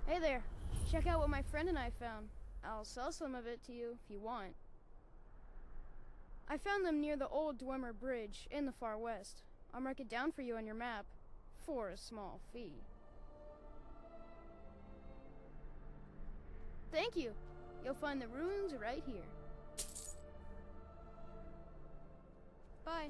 Hey there. Check out what my friend and I found. I'll sell some of it to you if you want. I found them near the old Dwemer Bridge in the far west. I'll mark it down for you on your map for a small fee. Thank you. You'll find the ruins right here. Bye.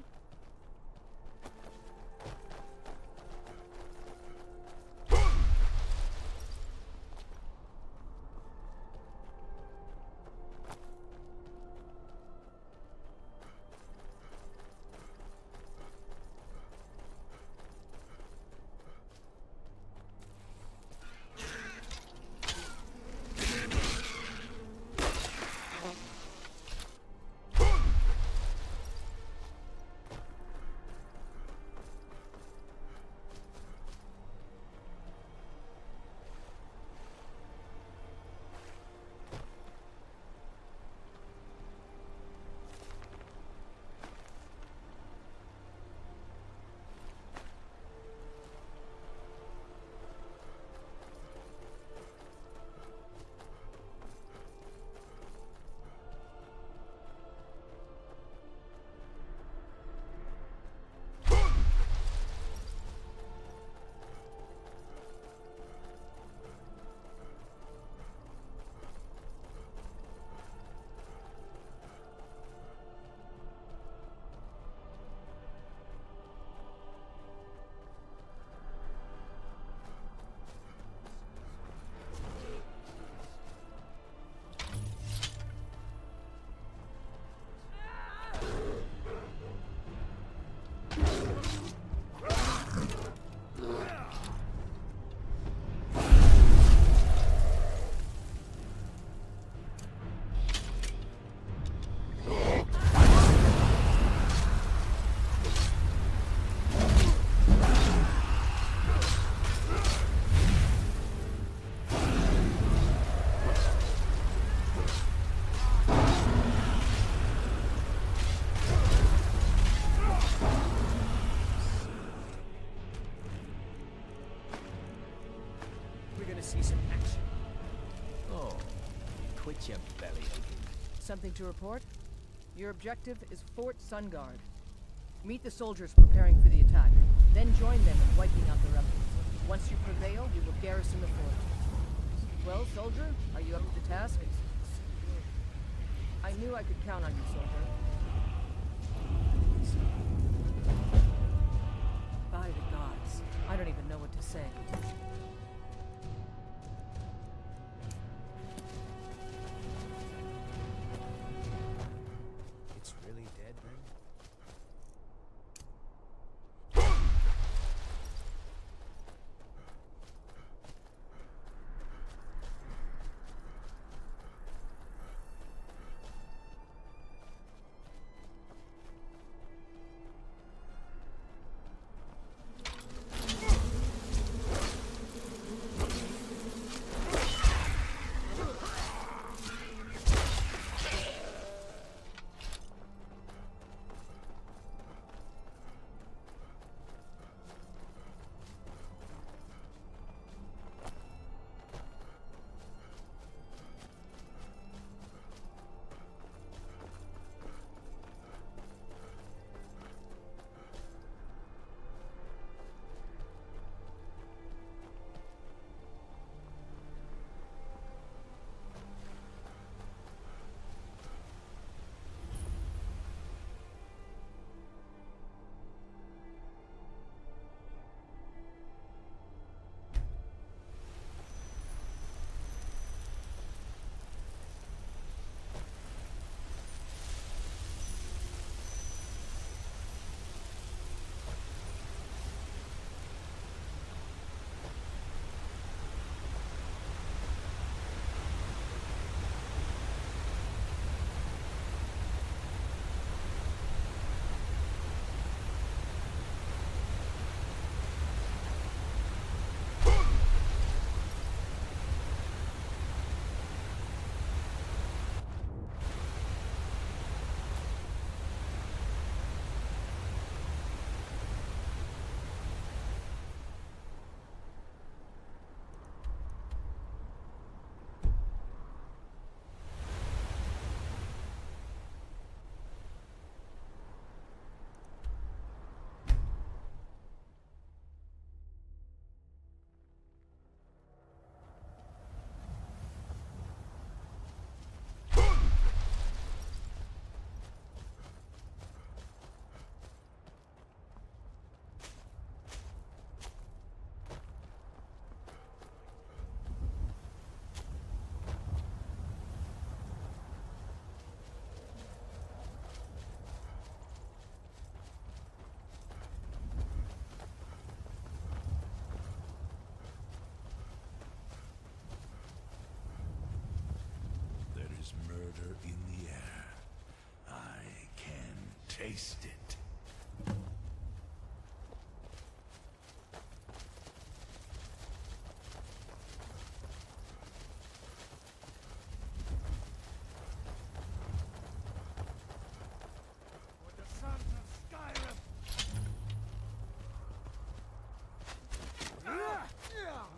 See some action. Oh, quit your belly aching. Something to report? Your objective is Fort Sovngarde. Meet the soldiers preparing for the attack, then join them in wiping out the rebels. Once you prevail, you will garrison the fort. Well, soldier, are you up to the task? I knew I could count on you, soldier. By the gods, I don't even know what to say. fire in the air. I can taste it. For the sons of Skyrim!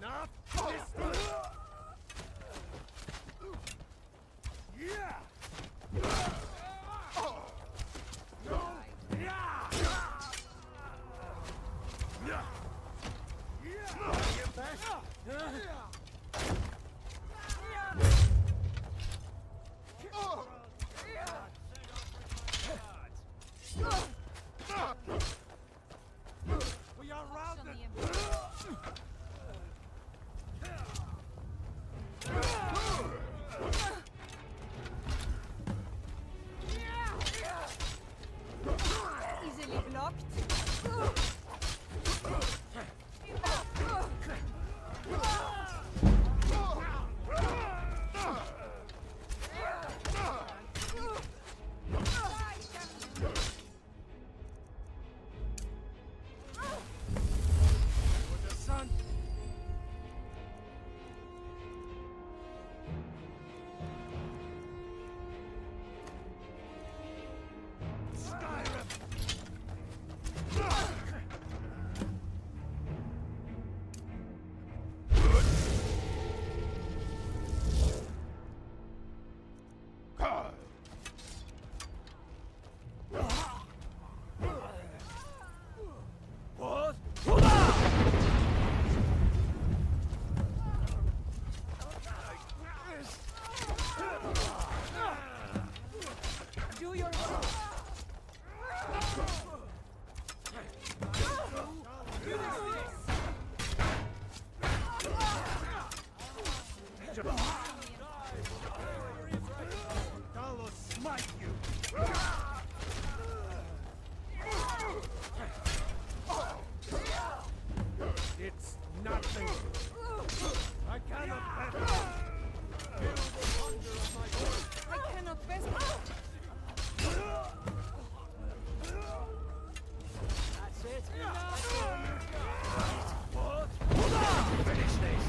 Not this time! We are routed! Easily blocked. For the sun! Skyrim! What? Do your God will smite you! It's nothing! I cannot bear it! Feel the wonder of my voice! I cannot best. That's it! What? Finish this!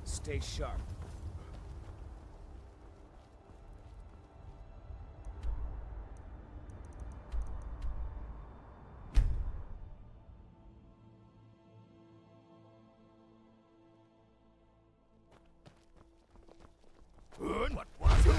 Stay sharp. What was it?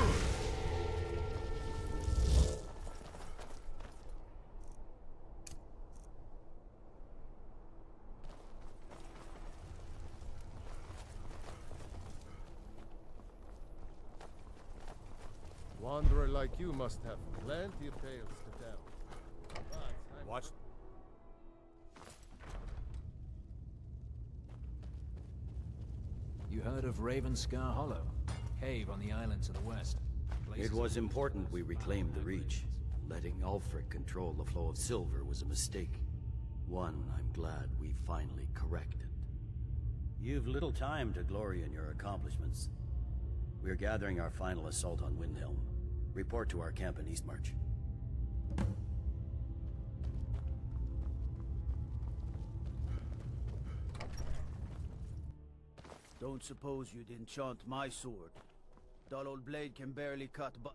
Wanderer like you must have plenty of tales to tell. But I'm Watch. You heard of Ravenscar Hollow? Cave on the island to the west. It was important we reclaimed the Reach. Letting Ulfric control the flow of silver was a mistake. One I'm glad we finally corrected. You've little time to glory in your accomplishments. We're gathering our final assault on Windhelm. Report to our camp in Eastmarch. Don't suppose you'd enchant my sword. Dull old blade can barely cut, but...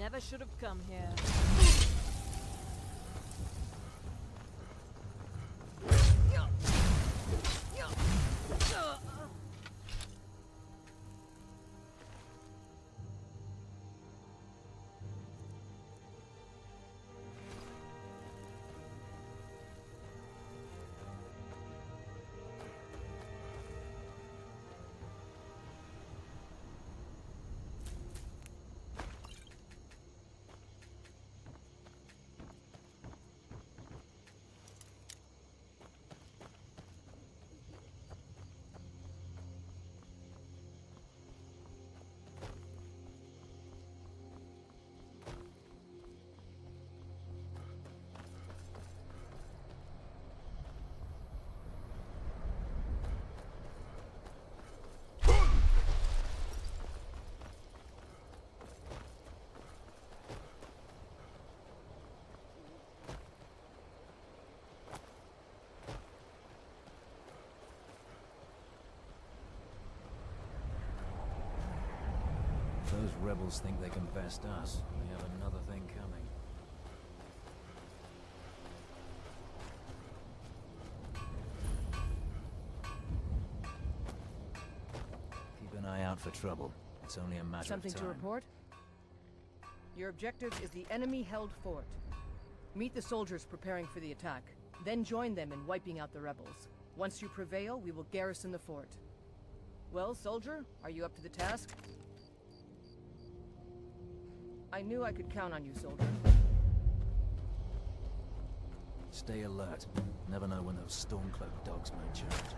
never should have come here. Those rebels think they can best us. They have another thing coming. Keep an eye out for trouble. It's only a matter Something of time. to report? Your objective is the enemy-held fort. Meet the soldiers preparing for the attack. Then join them in wiping out the rebels. Once you prevail, we will garrison the fort. Well, soldier, are you up to the task? I knew I could count on you, soldier. Stay alert. Never know when those Stormcloak dogs may charge.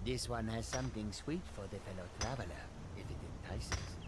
This one has something sweet for the fellow traveler, if it entices.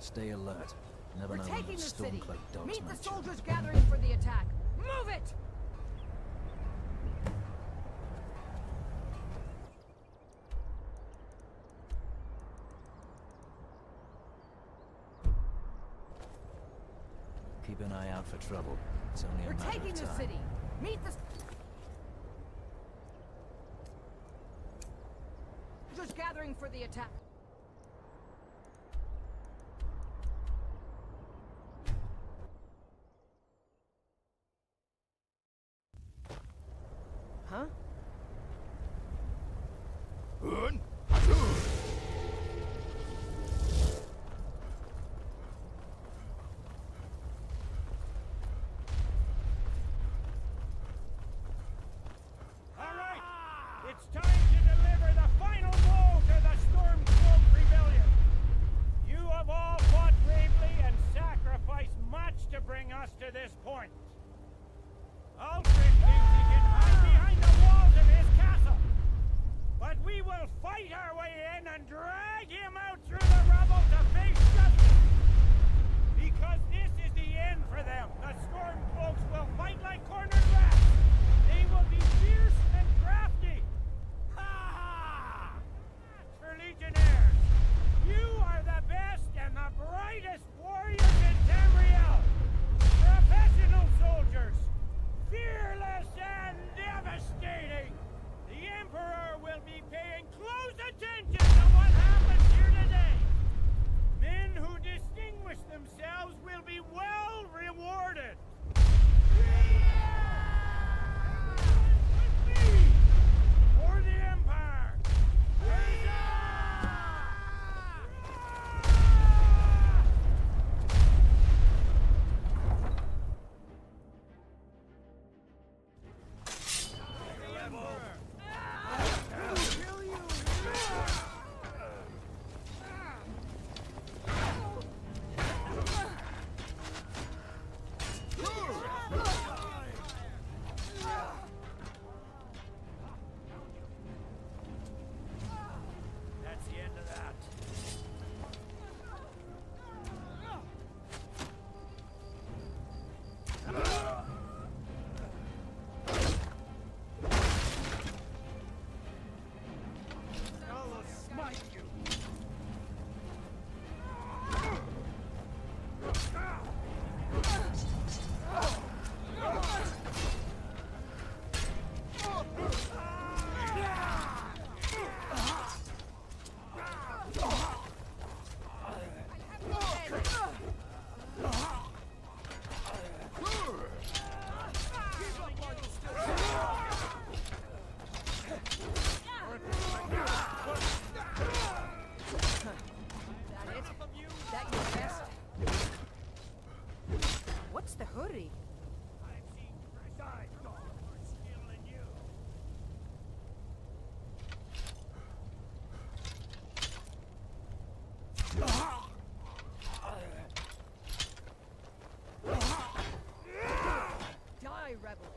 Stay alert. Never We're know taking when the those city. Stormcloak dogs Meet the might show. soldiers gathering for the attack. Move it! Keep an eye out for trouble. It's only a We're matter taking of the time. city. Meet the soldiers gathering for the attack. Huh? Alright! It's time to deliver the final blow to the Stormcloak Rebellion! You have all fought bravely and sacrificed much to bring us to this point. Ulfric thinks he can hide behind the walls of his castle. But we will fight our way in and drag him out through the rubble to face justice. Because this is the end for them. The Stormcloaks will fight like cornered rats. They will be fierce and crafty. Ha ha! For Legionnaires, you are the best and the brightest warriors in Tamriel. Professional soldiers. Fearless and devastating! The Emperor will be paying close attention to what happens here today! Men who distinguish themselves will be well rewarded! With me! For the Empire! That's the end of that. I will smite you. That your best? What's the hurry? I've seen side dogs more skill than you. Die, rebel!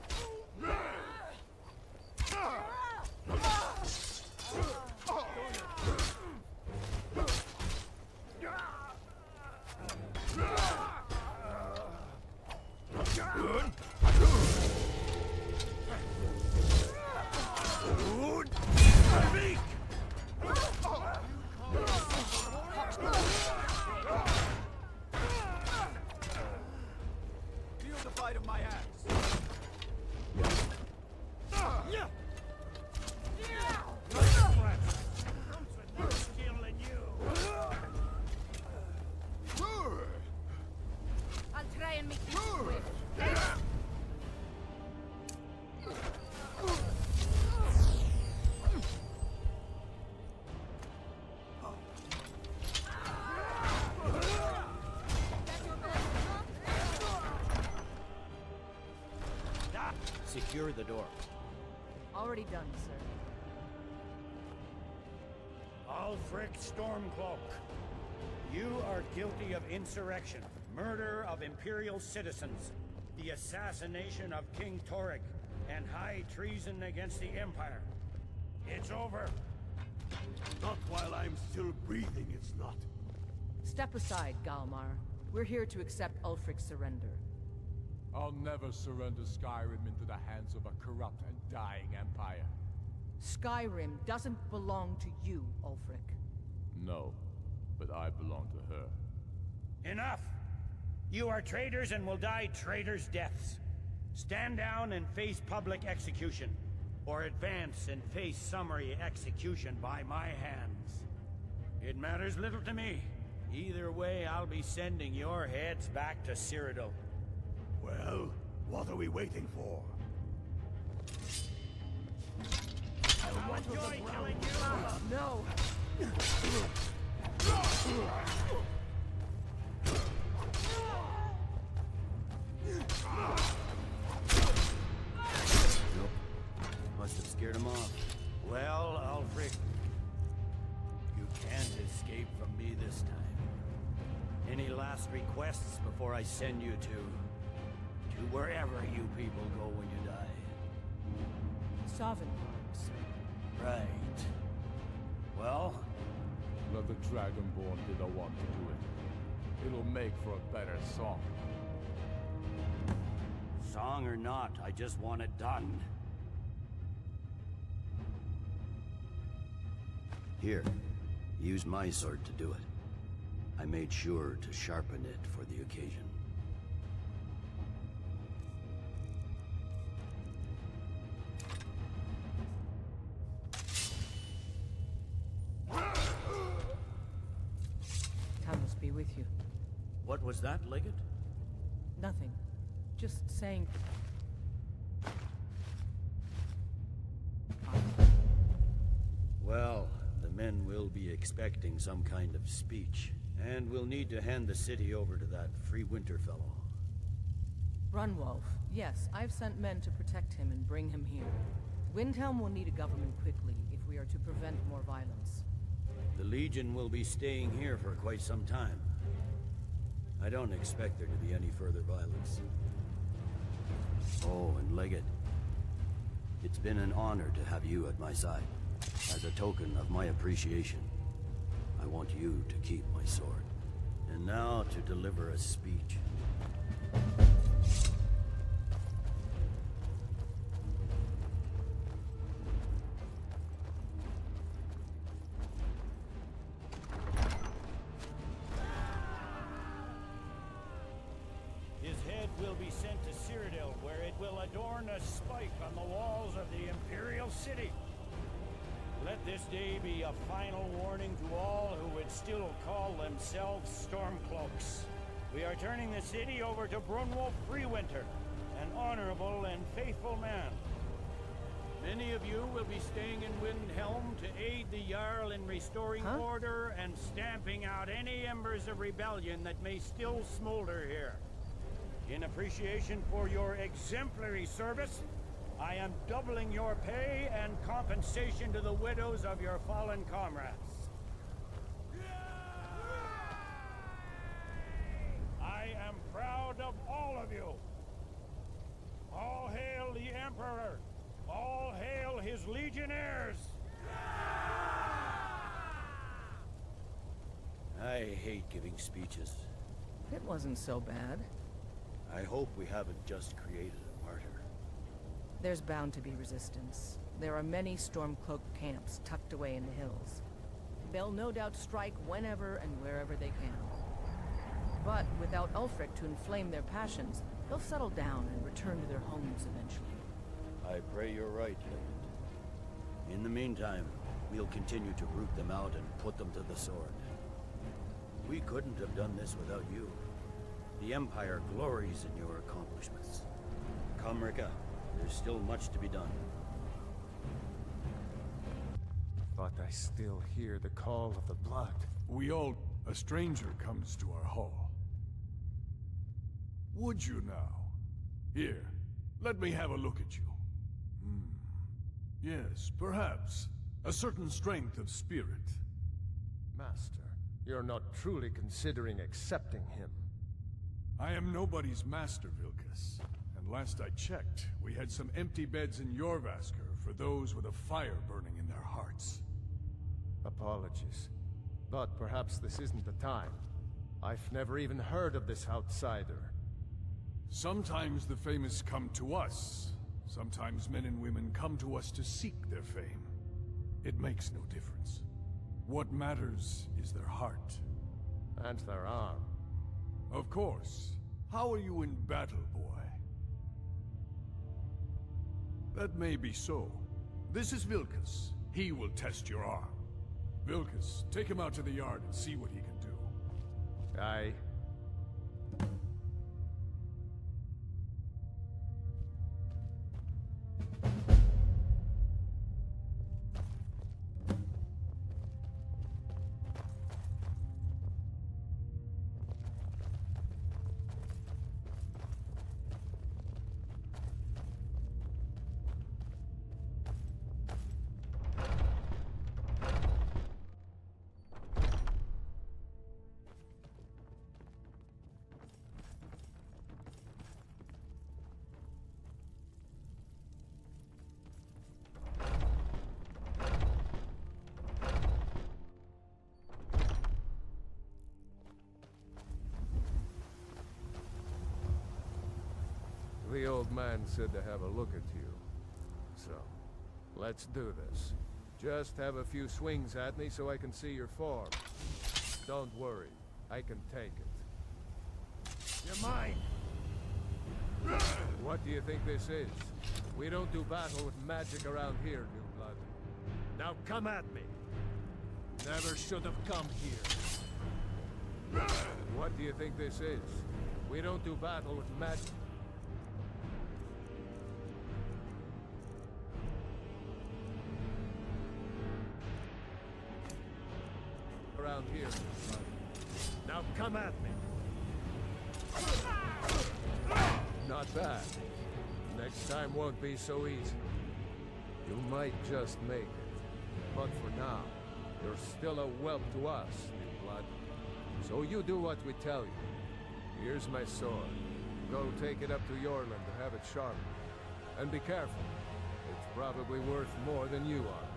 Feel the bite of my axe. I'll try and make you swift. Secure the door. Already done, sir. Ulfric Stormcloak, you are guilty of insurrection, murder of Imperial citizens, the assassination of King Torek, and high treason against the Empire. It's over. Not while I'm still breathing, it's not. Step aside, Galmar. We're here to accept Ulfric's surrender. I'll never surrender Skyrim into the hands of a corrupt and dying empire. Skyrim doesn't belong to you, Ulfric. No, but I belong to her. Enough! You are traitors and will die traitors' deaths. Stand down and face public execution, or advance and face summary execution by my hands. It matters little to me. Either way, I'll be sending your heads back to Cyrodiil. Well, what are we waiting for? I'll enjoy killing you! No! Must have scared him off. Well, Ulfric, you can't escape from me this time. Any last requests before I send you to wherever you people go when you die? Sovngarde. Right. Well? Let the Dragonborn be the one to do it. It'll make for a better song. Song or not, I just want it done. Here, use my sword to do it. I made sure to sharpen it for the occasion. Talos be with you. What was that, Legate? Nothing. Just saying... Well, the men will be expecting some kind of speech, and we'll need to hand the city over to that free winter fellow. Runwolf. Yes, I've sent men to protect him and bring him here. Windhelm will need a government quickly if we are to prevent more violence. The Legion will be staying here for quite some time. I don't expect there to be any further violence. Oh, and Legate, it's been an honor to have you at my side. As a token of my appreciation, I want you to keep my sword. And now to deliver a speech. His head will be sent to Cyrodiil, where it will adorn a spike on the walls of the Imperial City. Let this day be a final warning to all who would still call themselves Stormcloaks. We are turning the city over to Brunwolf Freewinter, an honorable and faithful man. Many of you will be staying in Windhelm to aid the Jarl in restoring order and stamping out any embers of rebellion that may still smolder here. In appreciation for your exemplary service, I am doubling your pay and compensation to the widows of your fallen comrades. I am proud of all of you. All hail the Emperor! All hail his legionnaires! I hate giving speeches. It wasn't so bad. I hope we haven't just created a martyr. There's bound to be resistance. There are many Stormcloak camps tucked away in the hills. They'll no doubt strike whenever and wherever they can. But without Ulfric to inflame their passions, they'll settle down and return to their homes eventually. I pray you're right, Legate. In the meantime, we'll continue to root them out and put them to the sword. We couldn't have done this without you. The Empire glories in your accomplishments. Come, Rika. There's still much to be done. But I still hear the call of the blood. A stranger comes to our hall. Would you now? Here, let me have a look at you. Yes, perhaps. A certain strength of spirit. Master, you're not truly considering accepting him. I am nobody's master, Vilkas. And last I checked, we had some empty beds in Jorvaskr for those with a fire burning in their hearts. Apologies. But perhaps this isn't the time. I've never even heard of this outsider. Sometimes the famous come to us. Sometimes men and women come to us to seek their fame. It makes no difference. What matters is their heart. And their arm. Of course. How are you in battle, boy? That may be so. This is Vilkas. He will test your arm. Vilkas, take him out to the yard and see what he can do. Aye. The old man said to have a look at you. So, let's do this. Just have a few swings at me so I can see your form. Don't worry, I can take it. You're mine! What do you think this is? We don't do battle with magic around here, new blood. Now come at me! Never should have come here. What do you think this is? We don't do battle with magic. Around here. Now come at me. Not bad. Next time won't be so easy. You might just make it. But for now, you're still a whelp to us, new blood. So you do what we tell you. Here's my sword. Go take it up to Yorland to have it sharpened. And be careful. It's probably worth more than you are.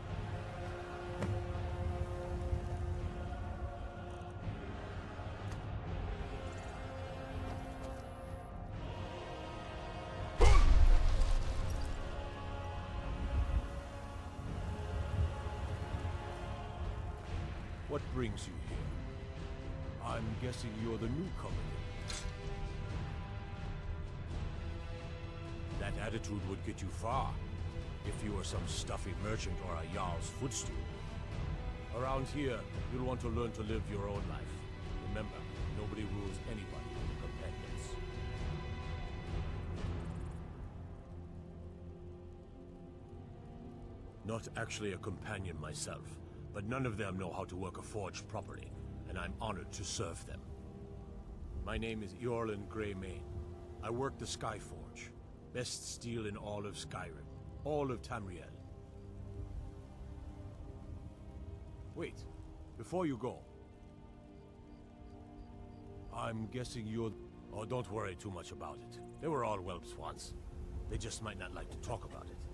What brings you here? I'm guessing you're the newcomer. That attitude would get you far, if you were some stuffy merchant or a Jarl's footstool. Around here, you'll want to learn to live your own life. Remember, nobody rules anybody in the companions. Not actually a companion myself. But none of them know how to work a forge properly, and I'm honored to serve them. My name is Eorlin Greymane. I work the Skyforge. Best steel in all of Skyrim. All of Tamriel. Wait, before you go. I'm guessing you're... Oh, don't worry too much about it. They were all whelps once. They just might not like to talk about it.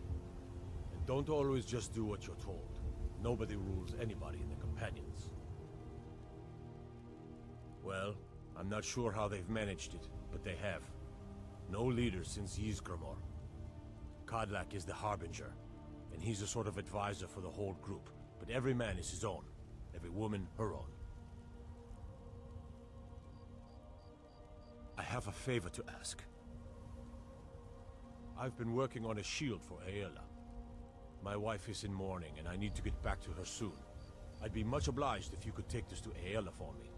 And don't always just do what you're told. Nobody rules anybody in the Companions. Well, I'm not sure how they've managed it, but they have. No leader since Ysgramor. Kodlak is the Harbinger, and he's a sort of advisor for the whole group, but every man is his own. Every woman, her own. I have a favor to ask. I've been working on a shield for Aela. My wife is in mourning, and I need to get back to her soon. I'd be much obliged if you could take this to Aela for me.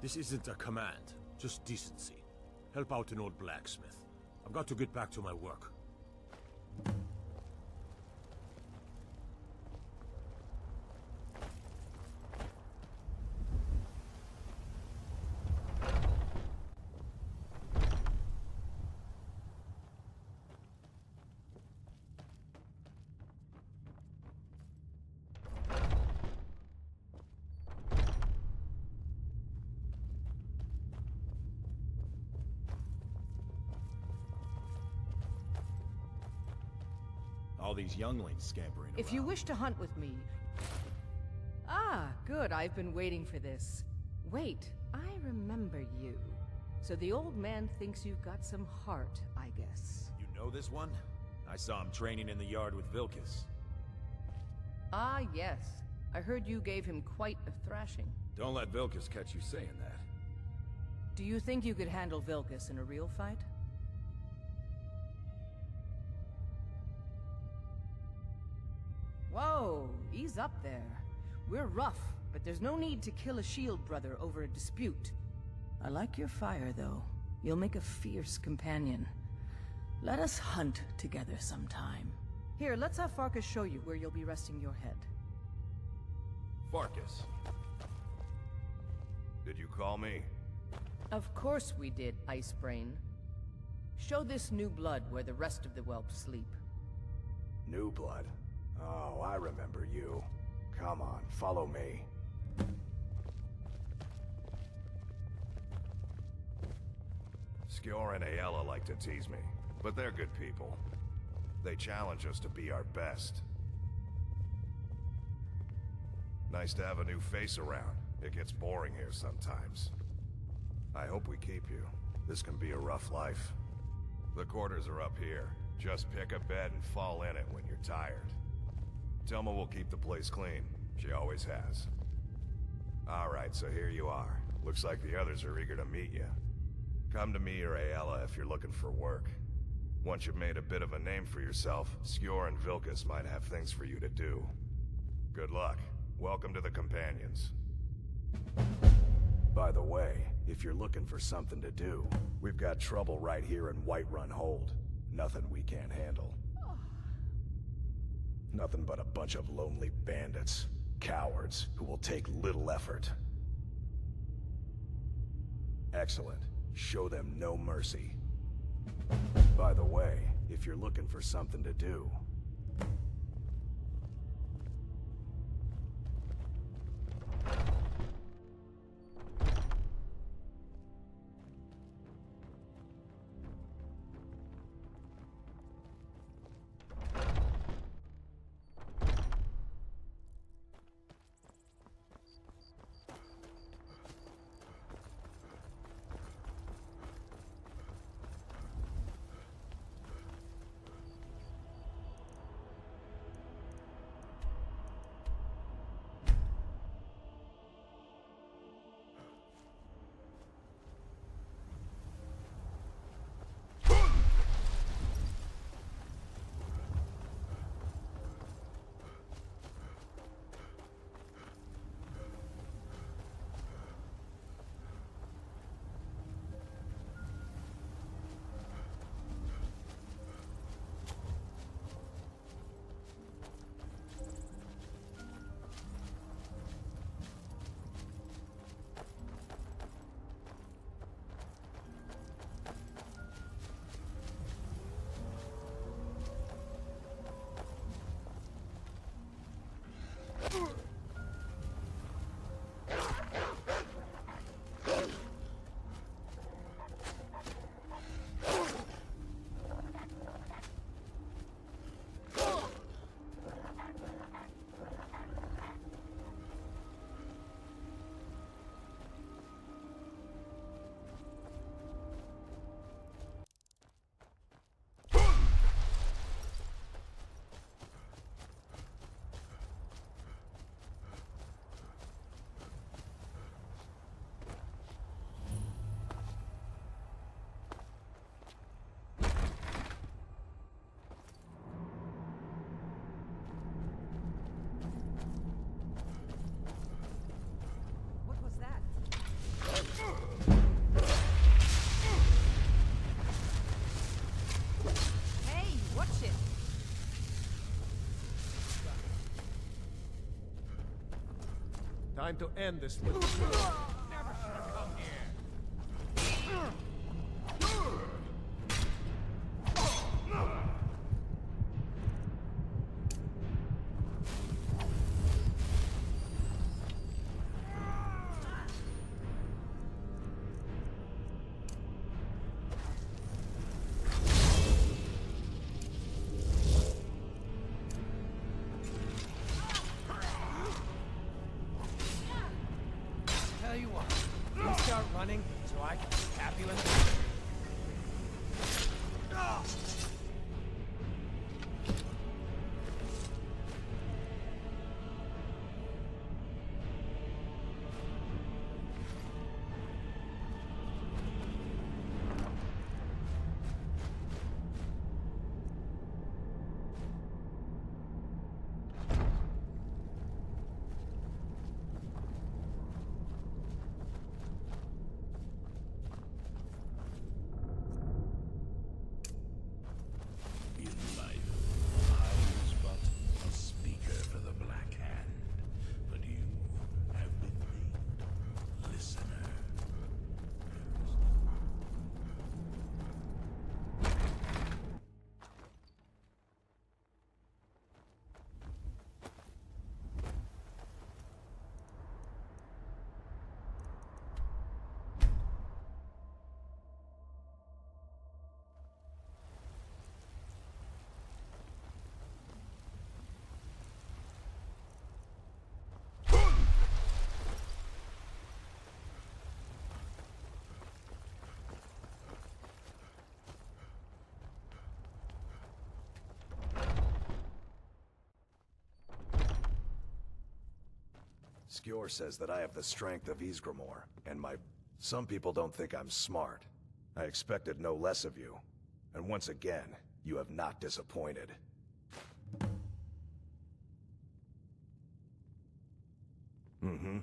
This isn't a command, just decency. Help out an old blacksmith. I've got to get back to my work. All these younglings scampering If you around. wish to hunt with me, Good, I've been waiting for this. Wait, I remember you. So the old man thinks you've got some heart, I guess. You know this one? I saw him training in the yard with Vilkas. Ah, yes. I heard you gave him quite a thrashing. Don't let Vilkas catch you saying that. Do you think you could handle Vilkas in a real fight? Whoa, ease up there. We're rough, but there's no need to kill a shield brother over a dispute. I like your fire, though. You'll make a fierce companion. Let us hunt together sometime. Here, let's have Farkas show you where you'll be resting your head. Farkas. Did you call me? Of course we did, Icebrain. Show this new blood where the rest of the whelps sleep. New blood? Oh, I remember you. Come on, follow me. Skjor and Aella like to tease me, but they're good people. They challenge us to be our best. Nice to have a new face around. It gets boring here sometimes. I hope we keep you. This can be a rough life. The quarters are up here. Just pick a bed and fall in it when you're tired. Thalmor will keep the place clean. She always has. Alright, so here you are. Looks like the others are eager to meet you. Come to me or Aella if you're looking for work. Once you've made a bit of a name for yourself, Skjor and Vilkas might have things for you to do. Good luck. Welcome to the Companions. By the way, if you're looking for something to do, we've got trouble right here in Whiterun Hold. Nothing we can't handle. Nothing but a bunch of lonely bandits. Cowards who will take little effort. Excellent. Show them no mercy. By the way, if you're looking for something to do, Time to end this little war. Never should have come here. Skjor says that I have the strength of Ysgramor, and some people don't think I'm smart. I expected no less of you. And once again, you have not disappointed. Mm-hmm.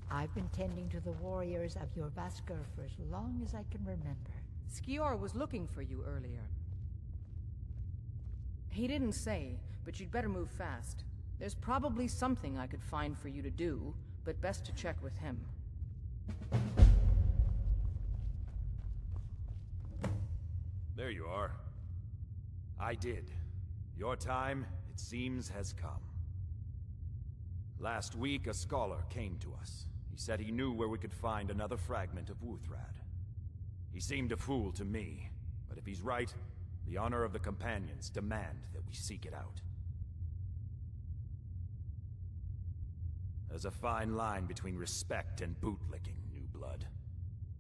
I've been tending to the warriors of your Vasker for as long as I can remember. Skjor was looking for you earlier. He didn't say, but you'd better move fast. There's probably something I could find for you to do, but best to check with him. There you are. I did. Your time, it seems, has come. Last week, a scholar came to us. He said he knew where we could find another fragment of Wuthrad. He seemed a fool to me, but if he's right, the honor of the Companions demand that we seek it out. There's a fine line between respect and bootlicking, new blood.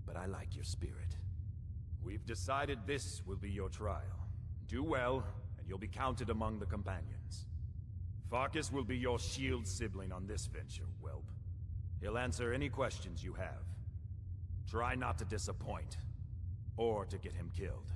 But I like your spirit. We've decided this will be your trial. Do well, and you'll be counted among the Companions. Farkas will be your shield sibling on this venture, whelp. He'll answer any questions you have. Try not to disappoint, or to get him killed.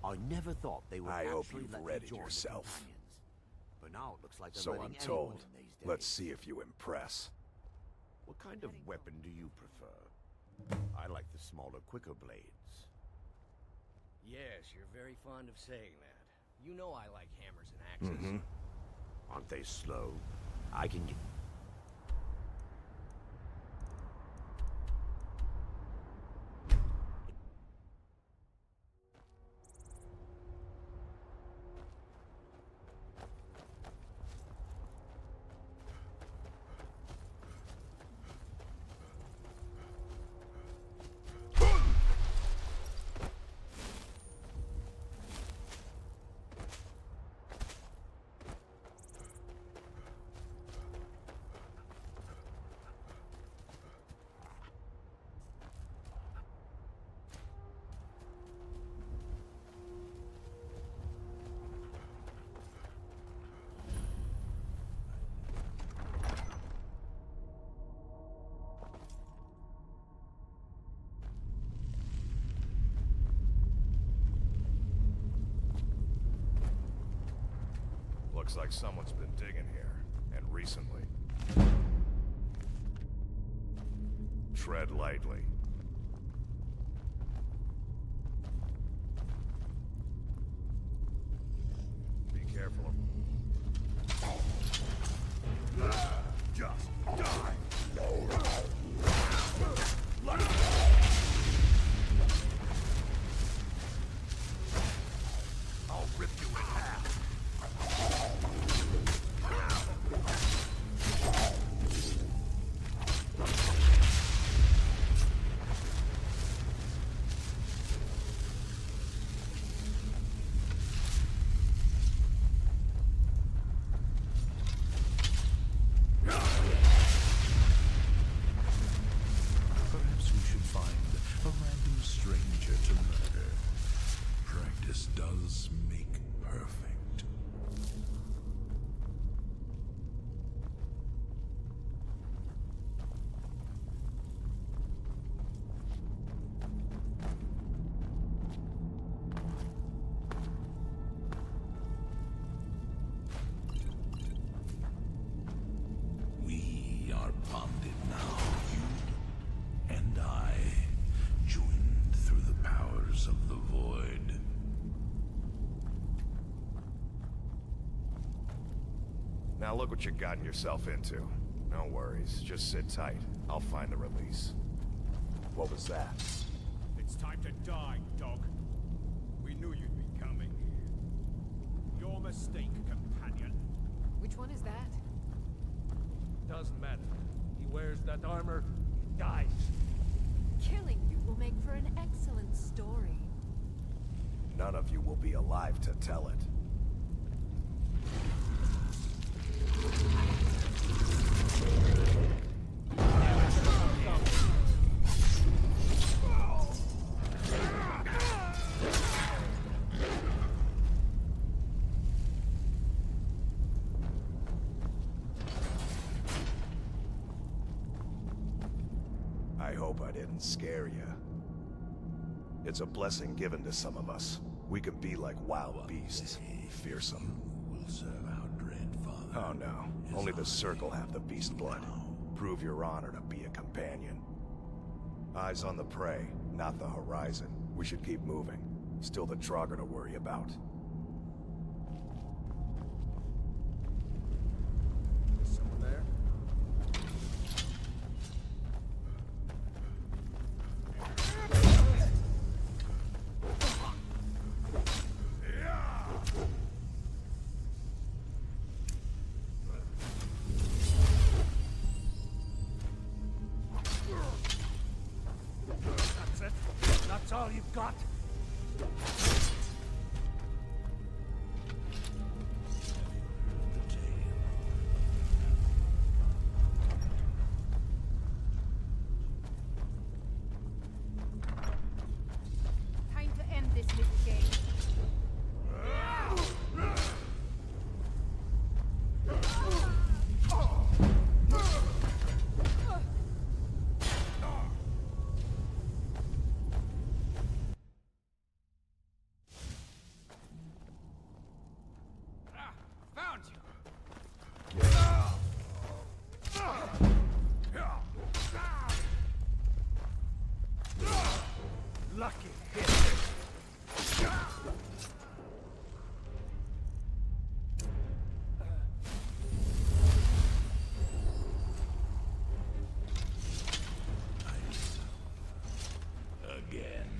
I never thought they would I hope actually you've let me read it join the yourself. Companions. But now it looks like they're So letting I'm anyone told. in these days. Let's see if you impress. What kind of weapon do you prefer? I like the smaller, quicker blades. Yes, you're very fond of saying that. You know I like hammers and axes. Mm-hmm. Aren't they slow? I can get... Looks like someone's been digging here, and recently. Tread lightly. Be careful of... Just die! I'll rip you in half. Perhaps we should find a random stranger to murder. Practice does make perfect. We are bonded now, you and I, joined through the powers of the void. Now look what you've gotten yourself into. No worries, just sit tight. I'll find the release. What was that? It's time to die, dog. We knew you'd be coming. Your mistake, companion. Which one is that? Doesn't matter. He wears that armor, he dies. Killing you will make for an excellent story. None of you will be alive to tell it. I hope I didn't scare you. It's a blessing given to some of us. We can be like wild beasts, fearsome. Will serve our dread father. Oh no, only the Circle have the beast blood. Prove your honor to be a companion. Eyes on the prey, not the horizon. We should keep moving. Still the Draugr to worry about. Is someone there? That's it? That's all you've got? Time to end this little game. Found you! Lucky hit. Again.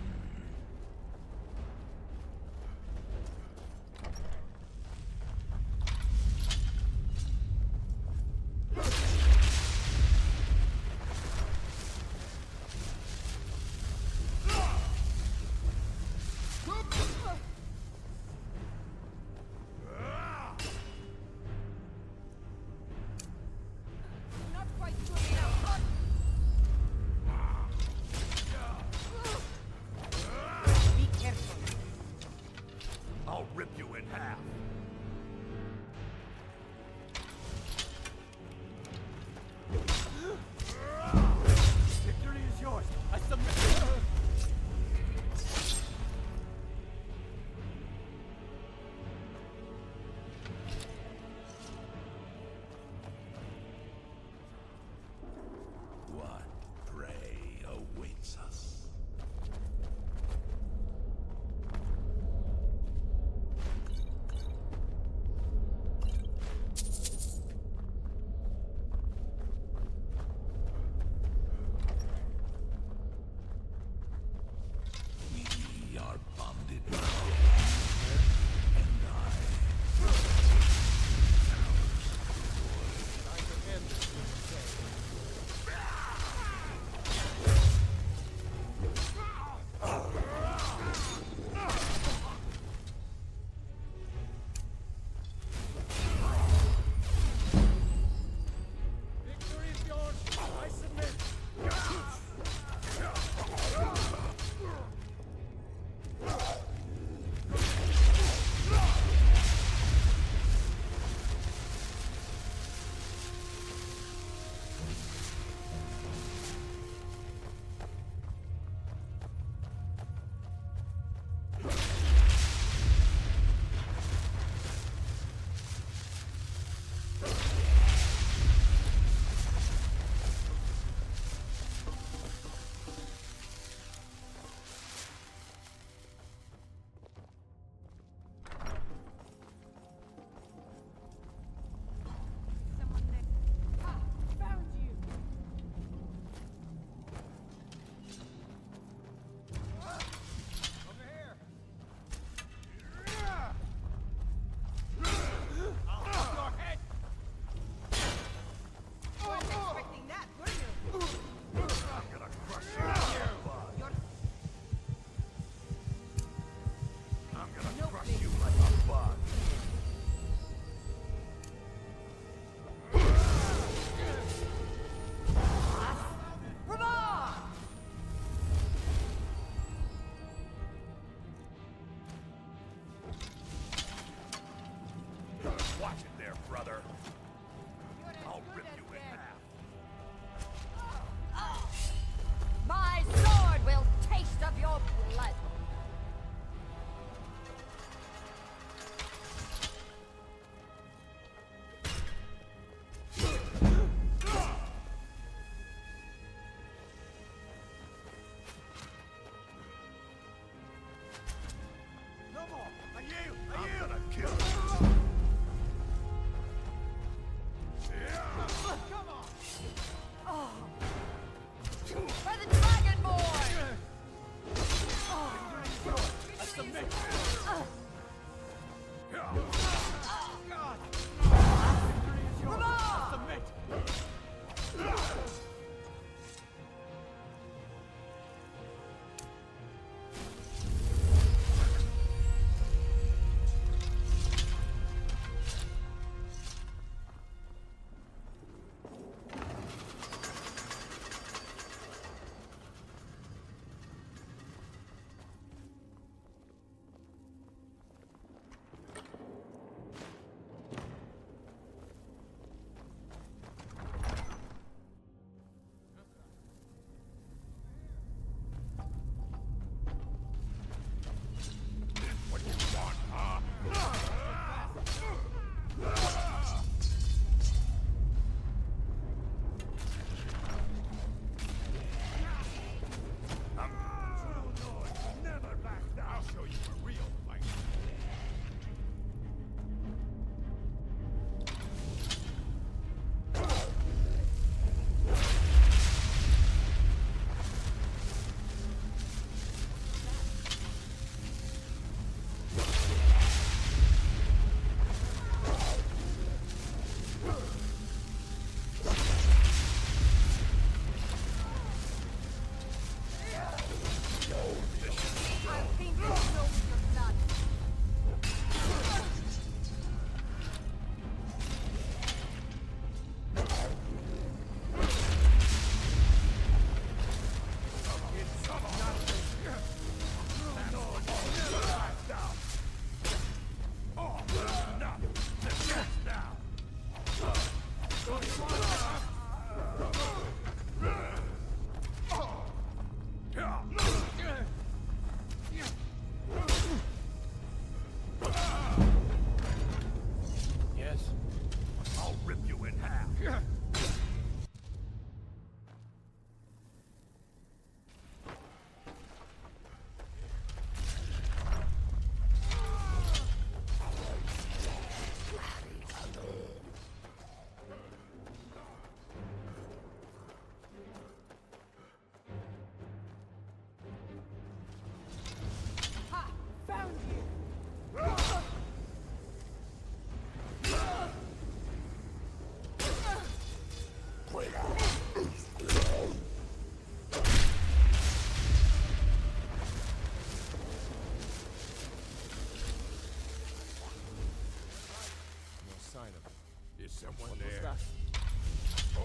Someone there.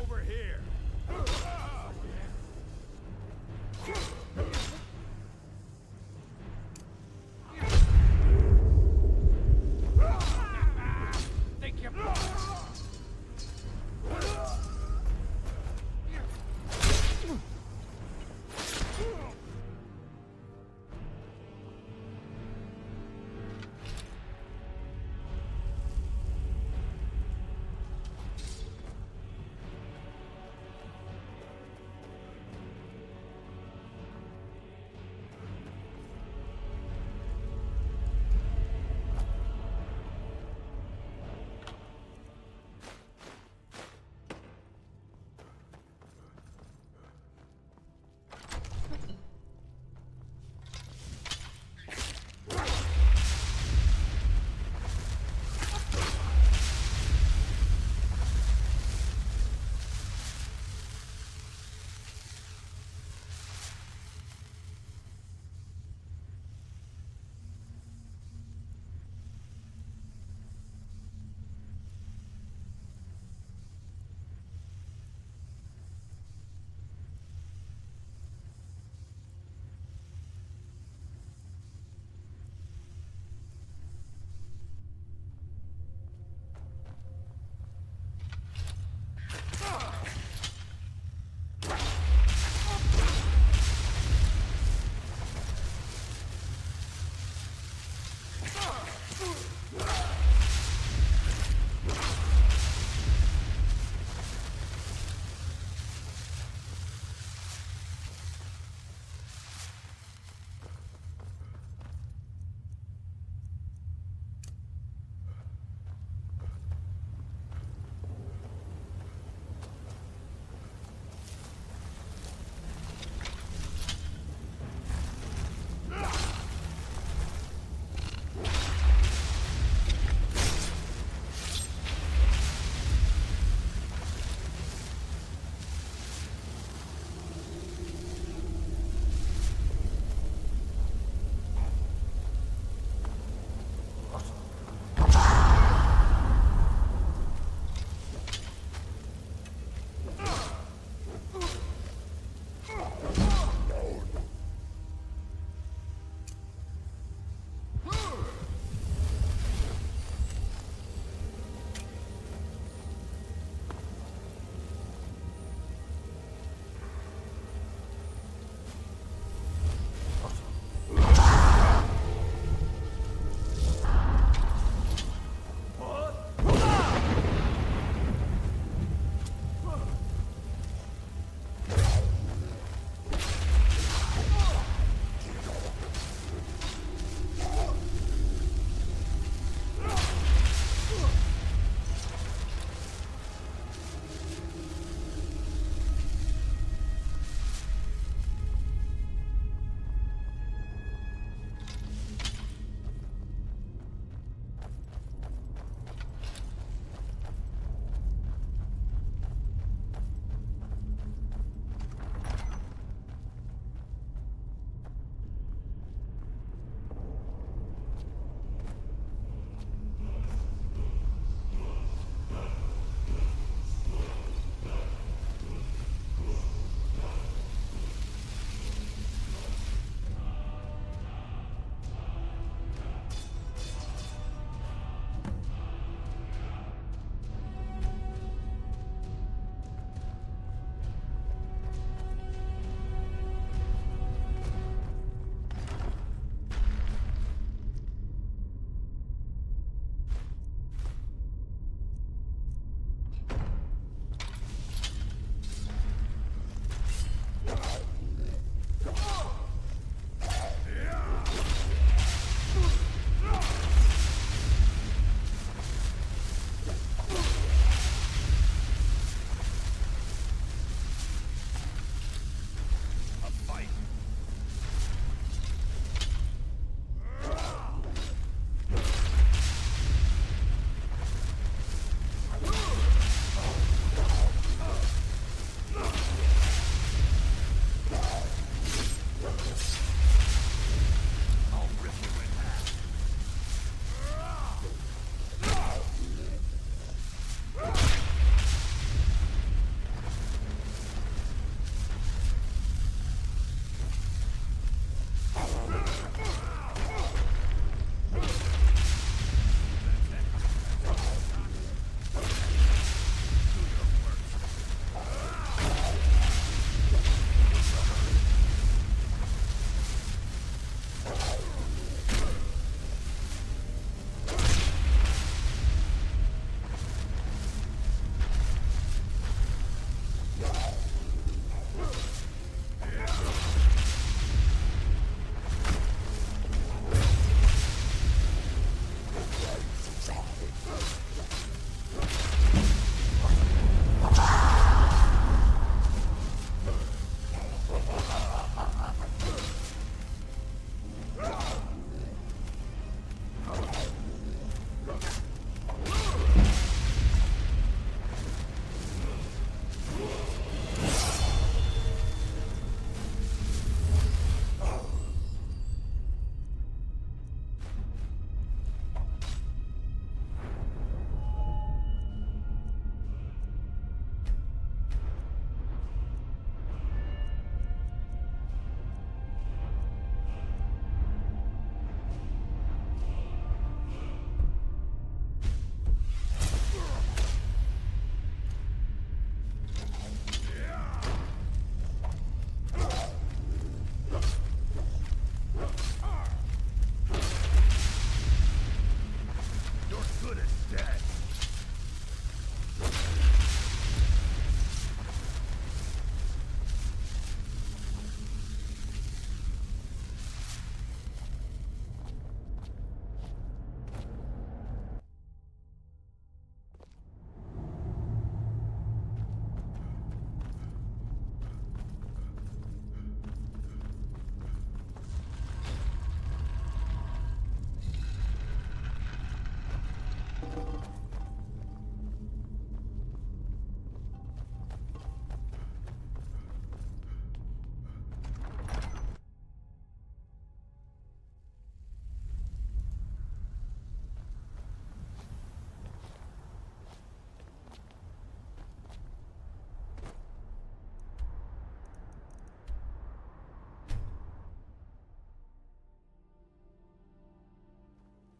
Over here. Think you're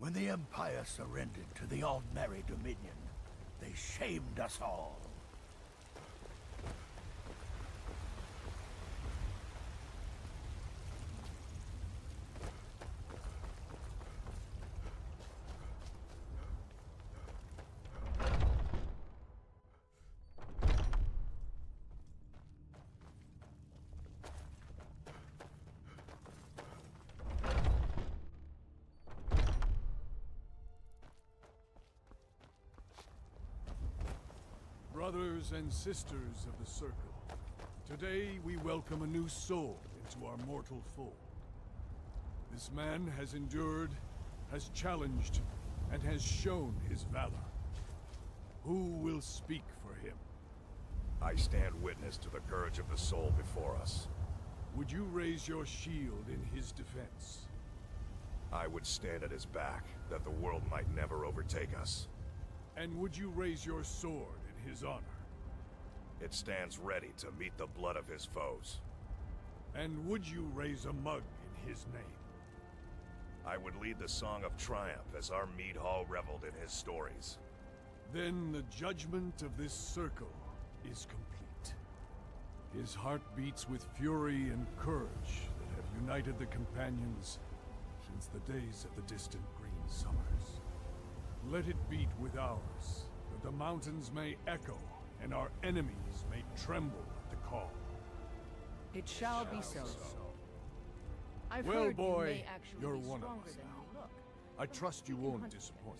When the Empire surrendered to the Aldmeri Dominion, they shamed us all. Brothers and sisters of the Circle, today we welcome a new soul into our mortal fold. This man has endured, has challenged, and has shown his valor. Who will speak for him? I stand witness to the courage of the soul before us. Would you raise your shield in his defense? I would stand at his back, that the world might never overtake us. And would you raise your sword in his honor? It stands ready to meet the blood of his foes. And would you raise a mug in his name? I would lead the Song of Triumph as our mead hall reveled in his stories. Then the judgment of this circle is complete. His heart beats with fury and courage that have united the companions since the days of the distant green summers. Let it beat with ours, that the mountains may echo and our enemies may tremble at the call. It shall be so. I've Well, heard boy, you may actually you're be one of stronger us than now. you look. I trust you can won't hunt disappoint.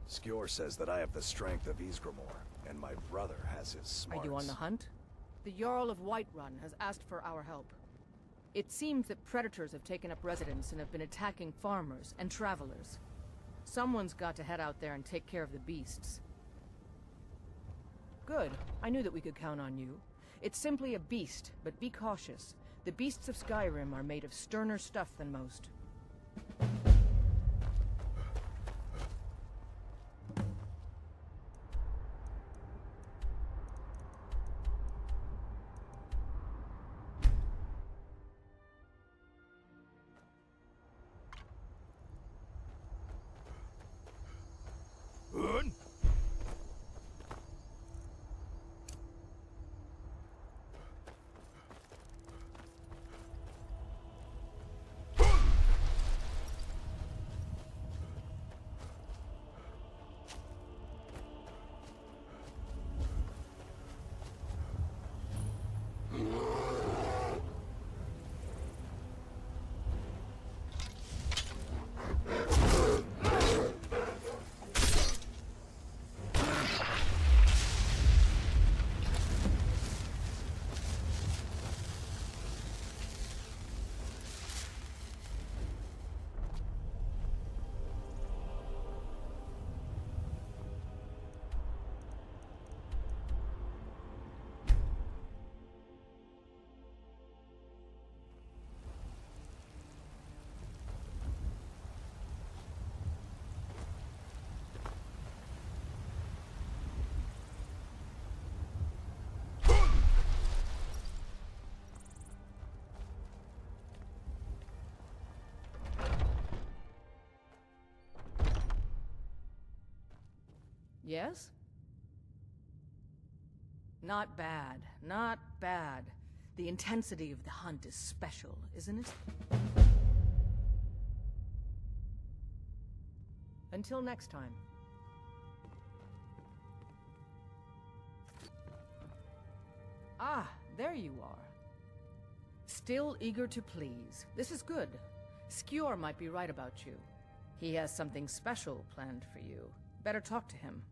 Skjor says that I have the strength of Ysgramor, and my brother has his smarts. Are you on the hunt? The Jarl of Whiterun has asked for our help. It seems that predators have taken up residence and have been attacking farmers and travelers. Someone's got to head out there and take care of the beasts. Good. I knew that we could count on you. It's simply a beast, but be cautious. The beasts of Skyrim are made of sterner stuff than most. Yes? Not bad. Not bad. The intensity of the hunt is special, isn't it? Until next time. Ah, there you are. Still eager to please. This is good. Skjor might be right about you. He has something special planned for you. Better talk to him.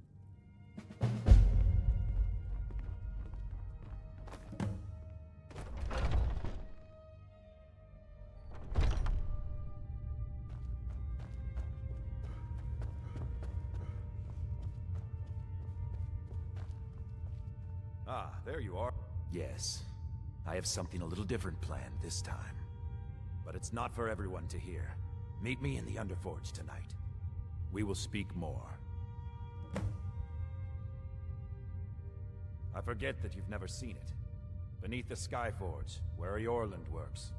Ah, there you are. Yes. I have something a little different planned this time. But it's not for everyone to hear. Meet me in the Underforge tonight. We will speak more. I forget that you've never seen it. Beneath the Skyforge, where Eorlund works.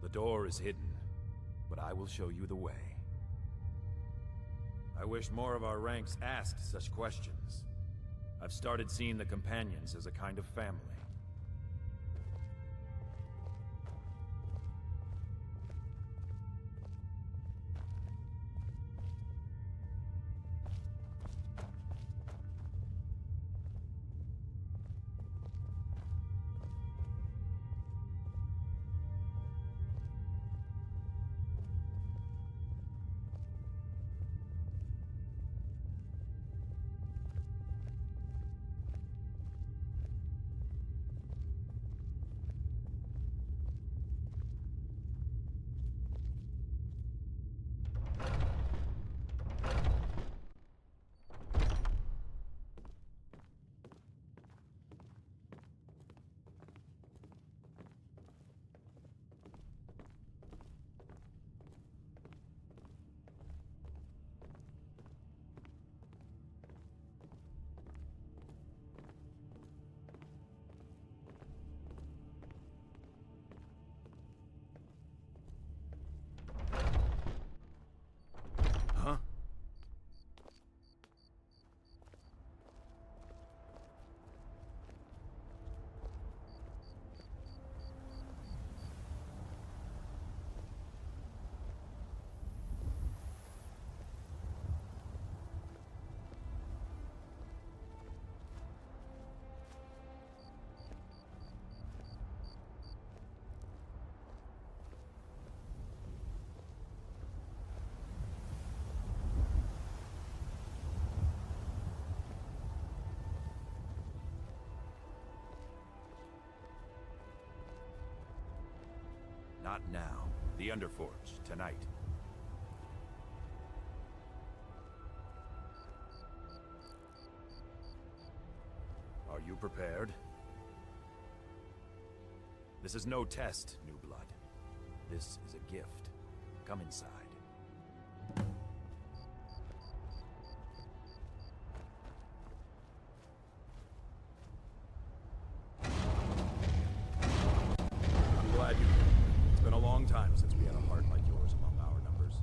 The door is hidden, but I will show you the way. I wish more of our ranks asked such questions. I've started seeing the companions as a kind of family. Not now. The Underforge, tonight. Are you prepared? This is no test, new blood. This is a gift. Come inside. I'm glad you came. It's been a long time since we had a heart like yours among our numbers.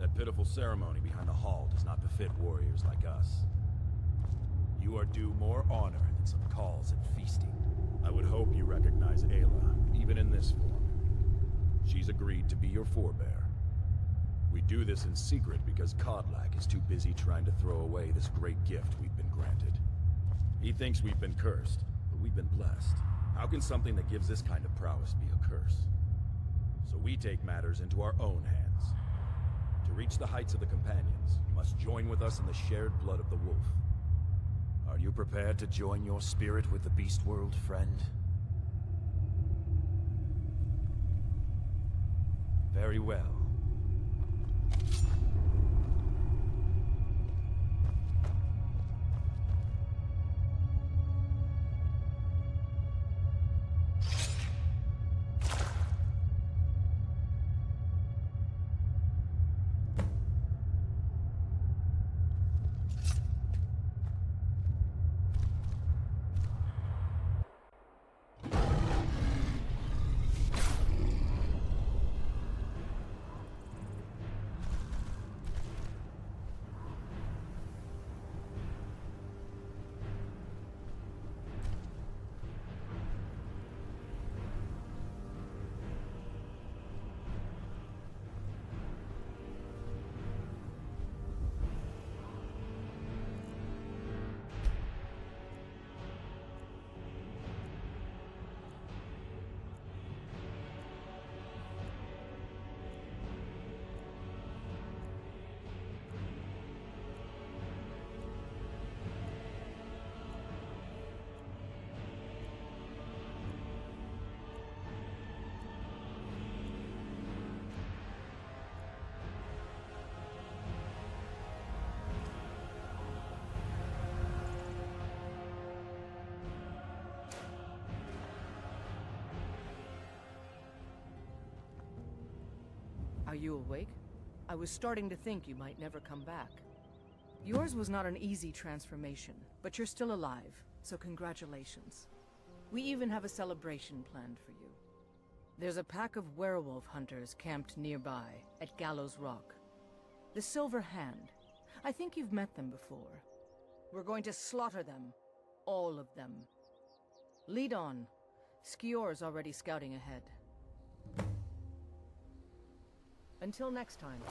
That pitiful ceremony behind the hall does not befit warriors like us. You are due more honor than some calls and feasting. I would hope you recognize Ayla, even in this form. She's agreed to be your forebear. We do this in secret because Kodlak is too busy trying to throw away this great gift we've been granted. He thinks we've been cursed, but we've been blessed. How can something that gives this kind of prowess be a curse? So we take matters into our own hands. To reach the heights of the Companions, you must join with us in the shared blood of the wolf. Are you prepared to join your spirit with the beast world, friend? Very well. Are you awake? I was starting to think you might never come back. Yours was not an easy transformation, but you're still alive, so congratulations. We even have a celebration planned for you. There's a pack of werewolf hunters camped nearby, at Gallows Rock. The Silver Hand. I think you've met them before. We're going to slaughter them. All of them. Lead on. Skior's already scouting ahead. Until next time.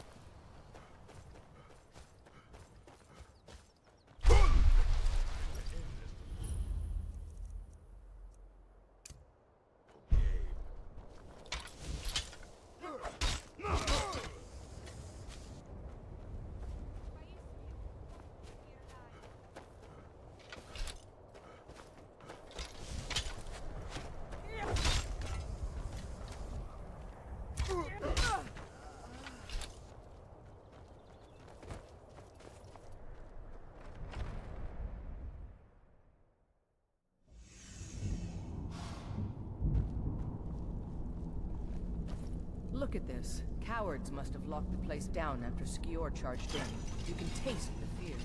Look at this. Cowards must have locked the place down after Skior charged in. You can taste the fear.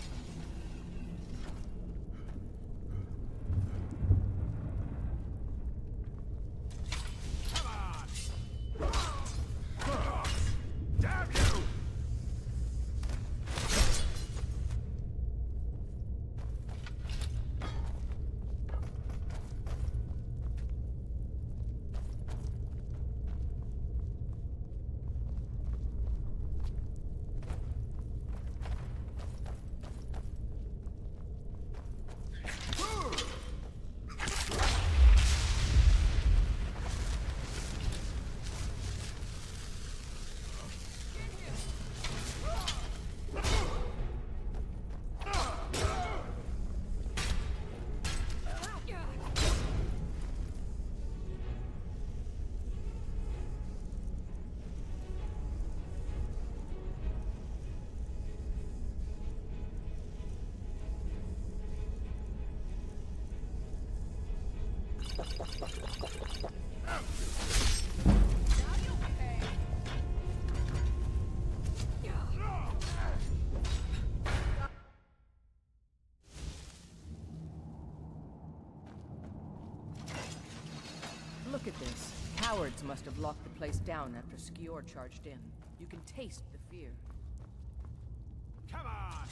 Damn you! Look at this. Cowards must have locked the place down after Skior charged in. You can taste the fear. Come on!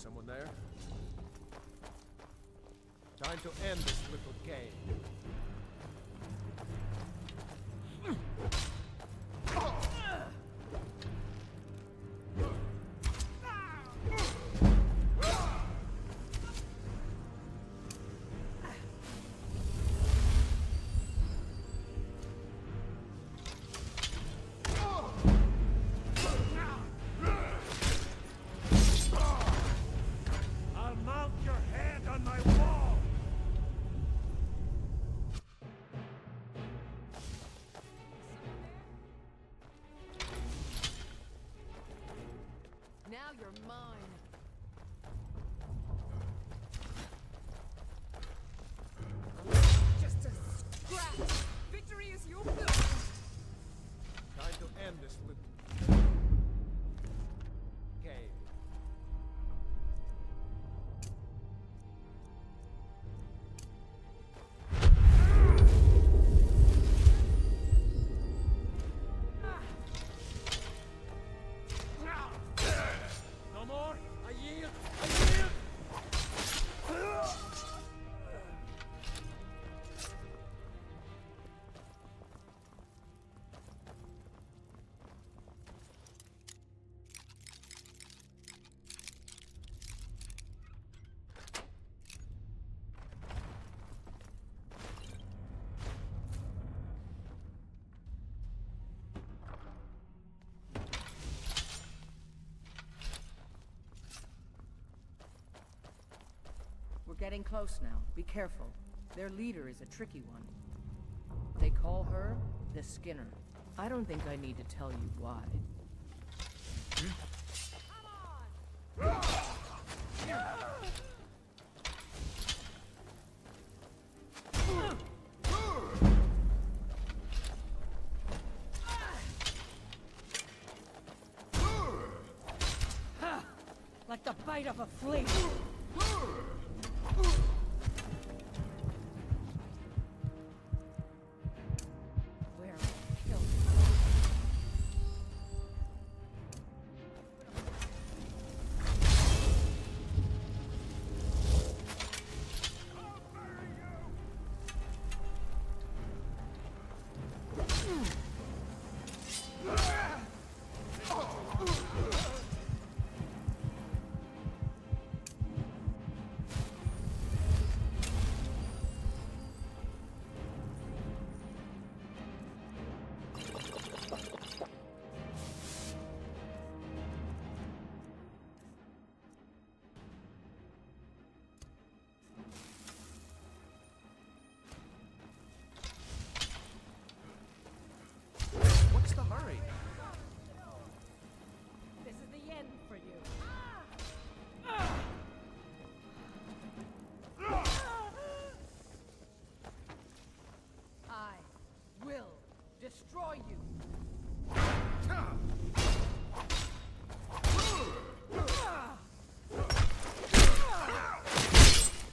Someone there? Time to end this little game. I'll mount your head on my wall! Now you're mine. Just a scratch. Victory is yours. Time to end this little game. No more! I yield! I yield! We're getting close now. Be careful. Their leader is a tricky one. They call her the Skinner. I don't think I need to tell you why. Like the bite of a flea. Where killed? What's the hurry? This is the end for you. I will destroy you.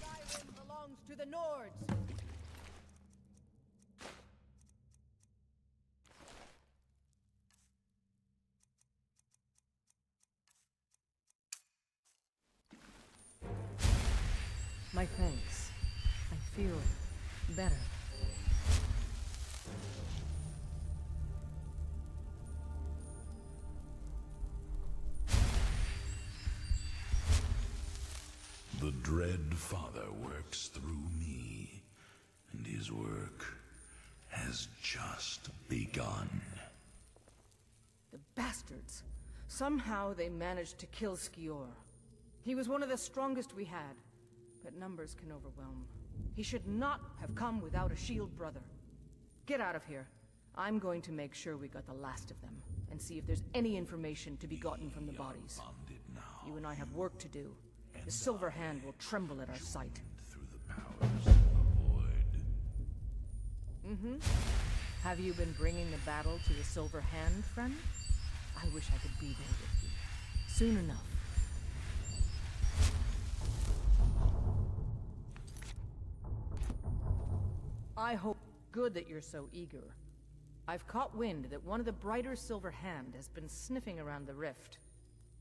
Skyrim belongs to the Nords. My thanks. I feel better. The Dread Father works through me, and his work has just begun. The bastards. Somehow they managed to kill Skior. He was one of the strongest we had, but numbers can overwhelm. He should not have come without a shield brother. Get out of here. I'm going to make sure we got the last of them, and see if there's any information to be gotten from the bodies. You and I have work to do. The Silver Hand will tremble at our sight. Through the powers of the void. Mm-hmm. Have you been bringing the battle to the Silver Hand, friend? I wish I could be there with you. Soon enough. I hope good that you're so eager. I've caught wind that one of the brighter Silver Hand has been sniffing around the rift.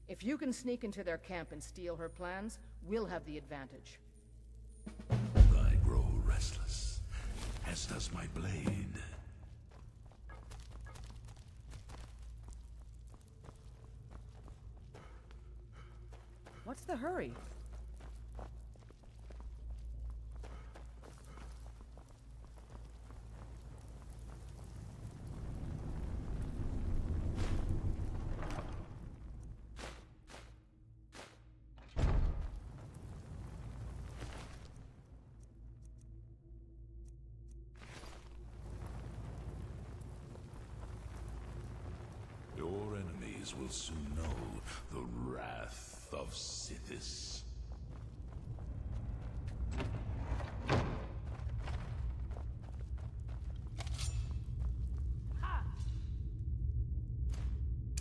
If you can sneak into their camp and steal her plans, we'll have the advantage. I grow restless, as does my blade. What's the hurry? Your enemies will soon know the wrath of Sithis.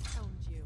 Found you.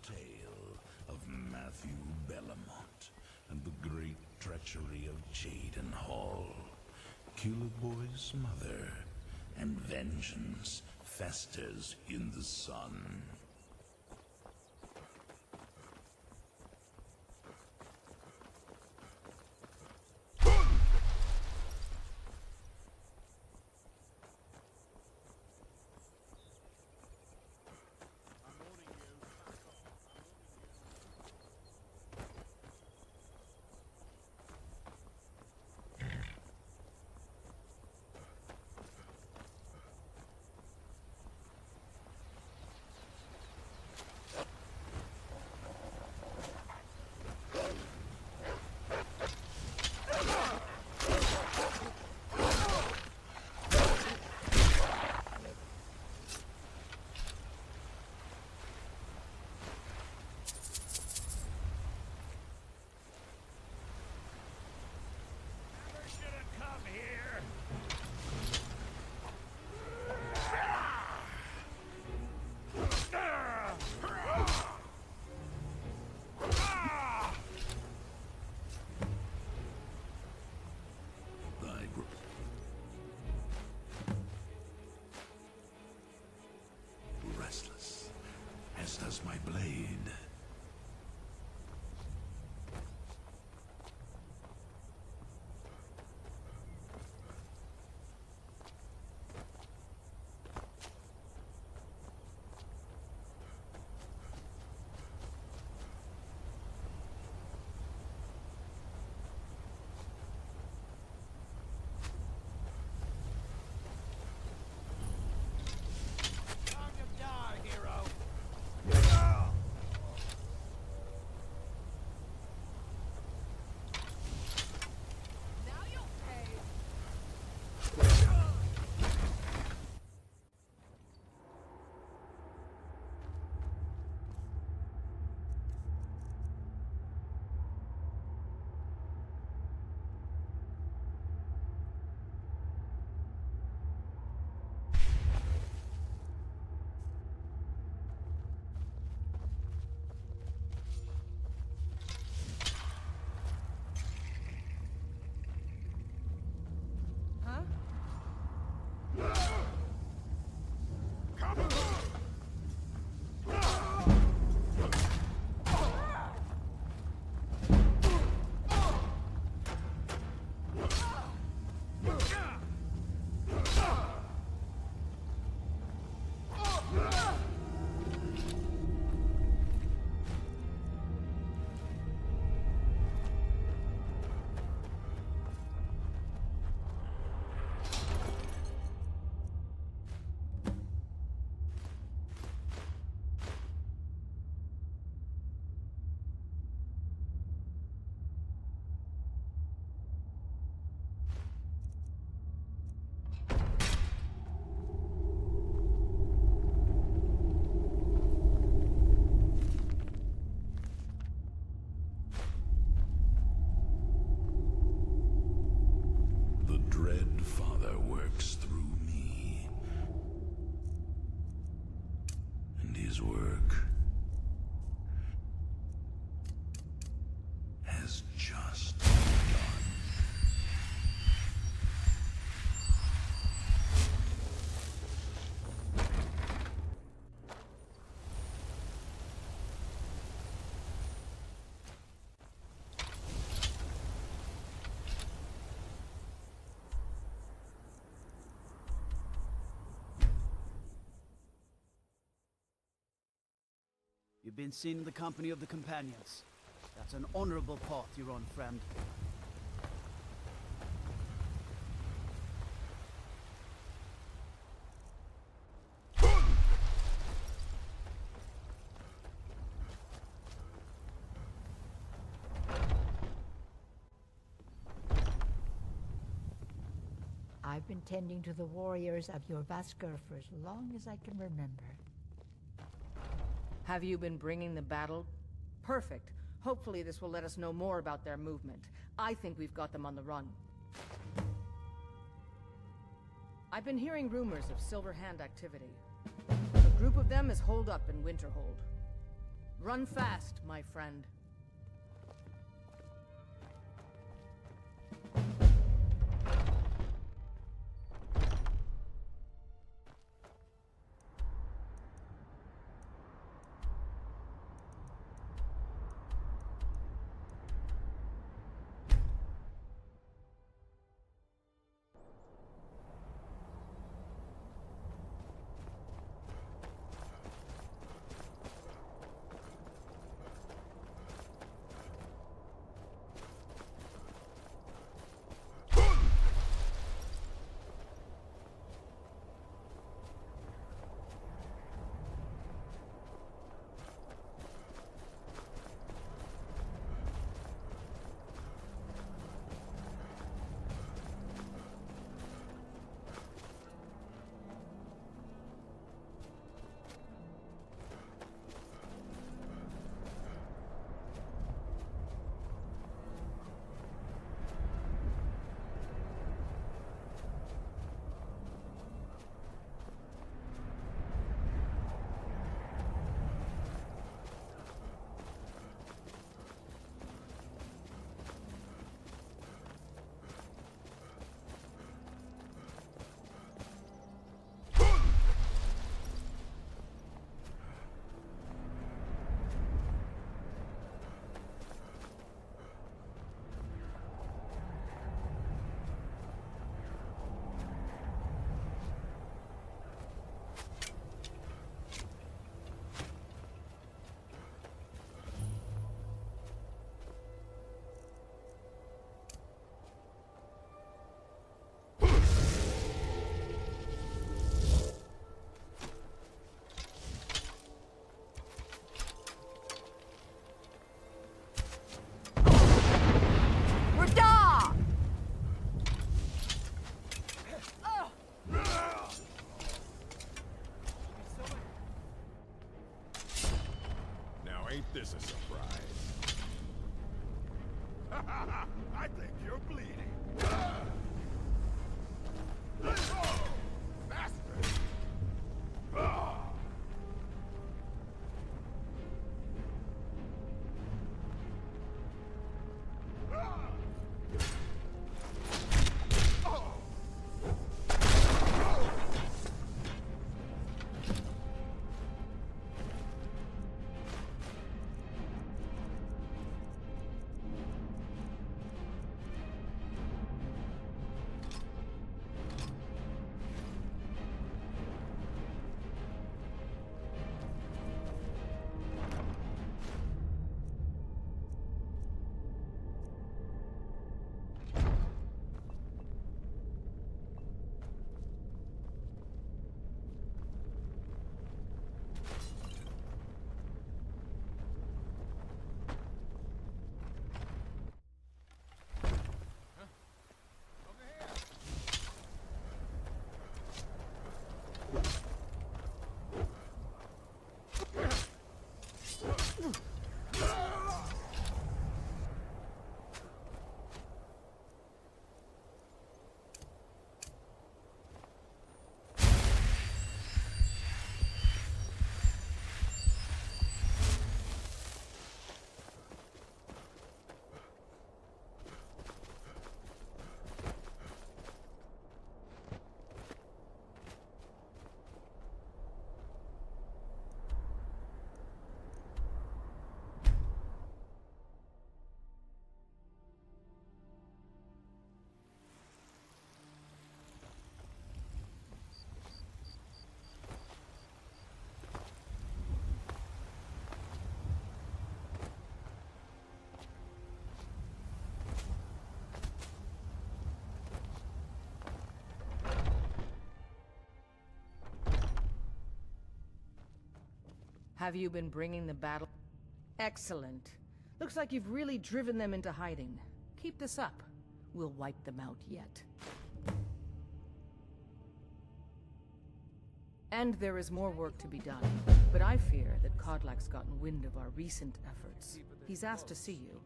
Tale of Matthew Bellamont and the great treachery of Jaden Hall, Killboy's mother, and vengeance festers in the sun. You've been seen in the company of the companions. That's an honorable path you're on, friend. I've been tending to the warriors of your Vasker for as long as I can remember. Have you been bringing the battle? Perfect. Hopefully this will let us know more about their movement. I think we've got them on the run. I've been hearing rumors of Silver Hand activity. A group of them is holed up in Winterhold. Run fast, my friend. Ain't this a surprise? I think you're bleeding. Bastard! Have you been bringing the battle? Excellent. Looks like you've really driven them into hiding. Keep this up. We'll wipe them out yet. And there is more work to be done. But I fear that Kodlak's gotten wind of our recent efforts. He's asked to see you.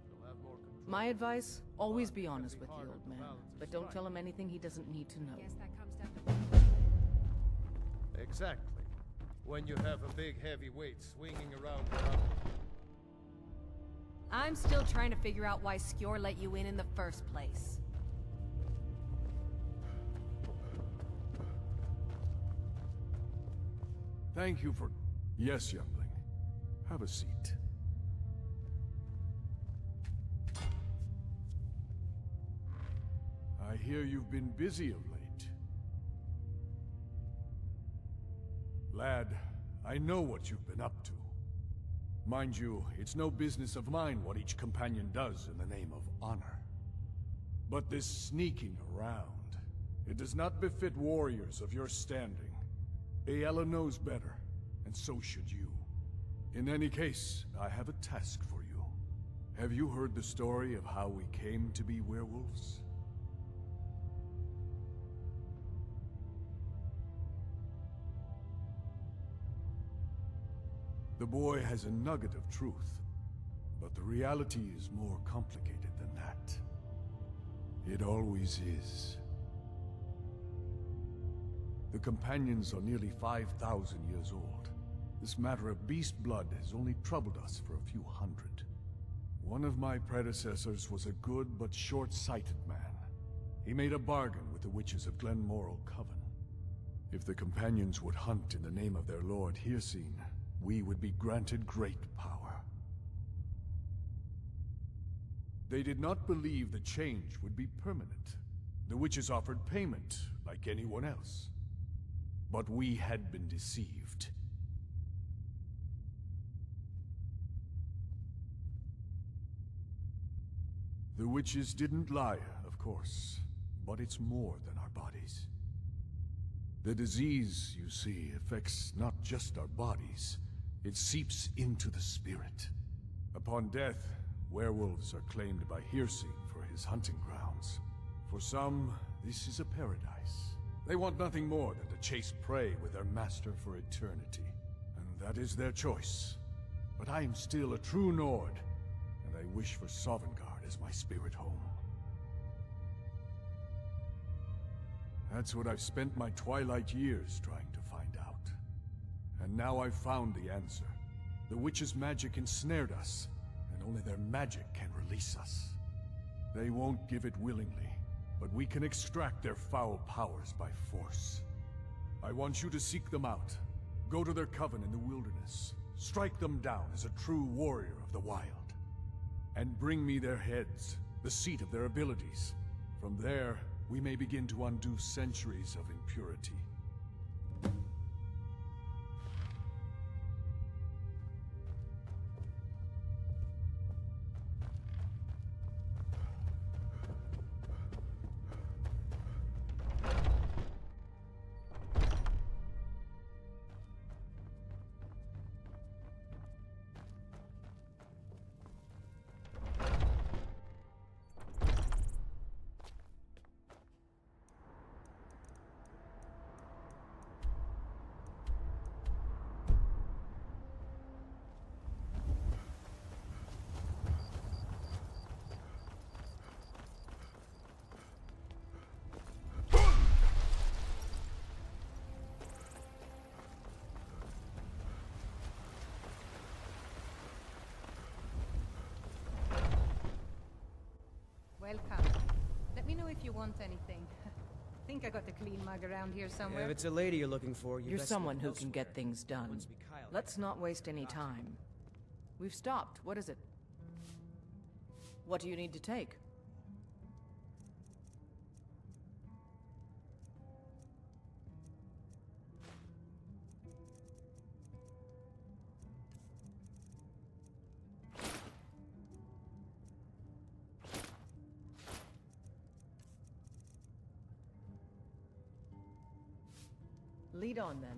My advice, always be honest with the old man. But don't tell him anything he doesn't need to know. Guess that comes down to... Exactly. When you have a big heavy weight swinging around your arm. I'm still trying to figure out why Skjor let you in the first place. Thank you for... Yes, youngling. Have a seat. I hear you've been busy of late. Lad, I know what you've been up to. Mind you, it's no business of mine what each companion does in the name of honor. But this sneaking around, it does not befit warriors of your standing. Aella knows better, and so should you. In any case, I have a task for you. Have you heard the story of how we came to be werewolves? The boy has a nugget of truth, but the reality is more complicated than that. It always is. The companions are nearly 5,000 years old. This matter of beast blood has only troubled us for a few hundred. One of my predecessors was a good but short-sighted man. He made a bargain with the witches of Glenmoral Coven. If the companions would hunt in the name of their lord Hircine, we would be granted great power. They did not believe the change would be permanent. The witches offered payment, like anyone else. But we had been deceived. The witches didn't lie, of course, but it's more than our bodies. The disease, you see, affects not just our bodies. It seeps into the spirit. Upon death, werewolves are claimed by Hircine for his hunting grounds. For some, this is a paradise. They want nothing more than to chase prey with their master for eternity. And that is their choice. But I am still a true Nord, and I wish for Sovngarde as my spirit home. That's what I've spent my twilight years trying to find out. And now I've found the answer. The witch's magic ensnared us, and only their magic can release us. They won't give it willingly, but we can extract their foul powers by force. I want you to seek them out. Go to their coven in the wilderness. Strike them down as a true warrior of the wild. And bring me their heads, the seat of their abilities. From there, we may begin to undo centuries of impurity. Welcome. Let me know if you want anything. Think I got the clean mug around here somewhere. If it's a lady you're looking for, You're someone who can get things done. Let's not waste any time. We've stopped. What is it? What do you need to take? Lead on, then.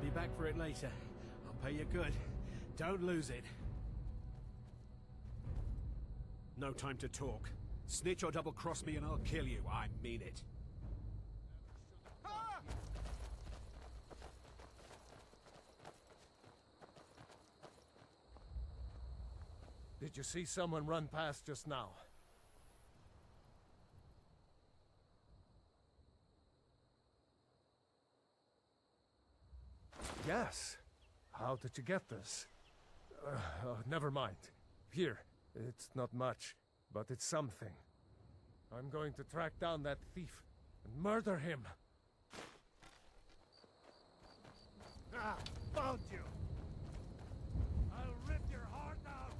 be back for it later. I'll pay you good. Don't lose it. No time to talk. Snitch or double-cross me and I'll kill you. I mean it. Did you see someone run past just now? Yes. How did you get this? Never mind. Here. It's not much, but it's something. I'm going to track down that thief and murder him. Ah, found you! I'll rip your heart out!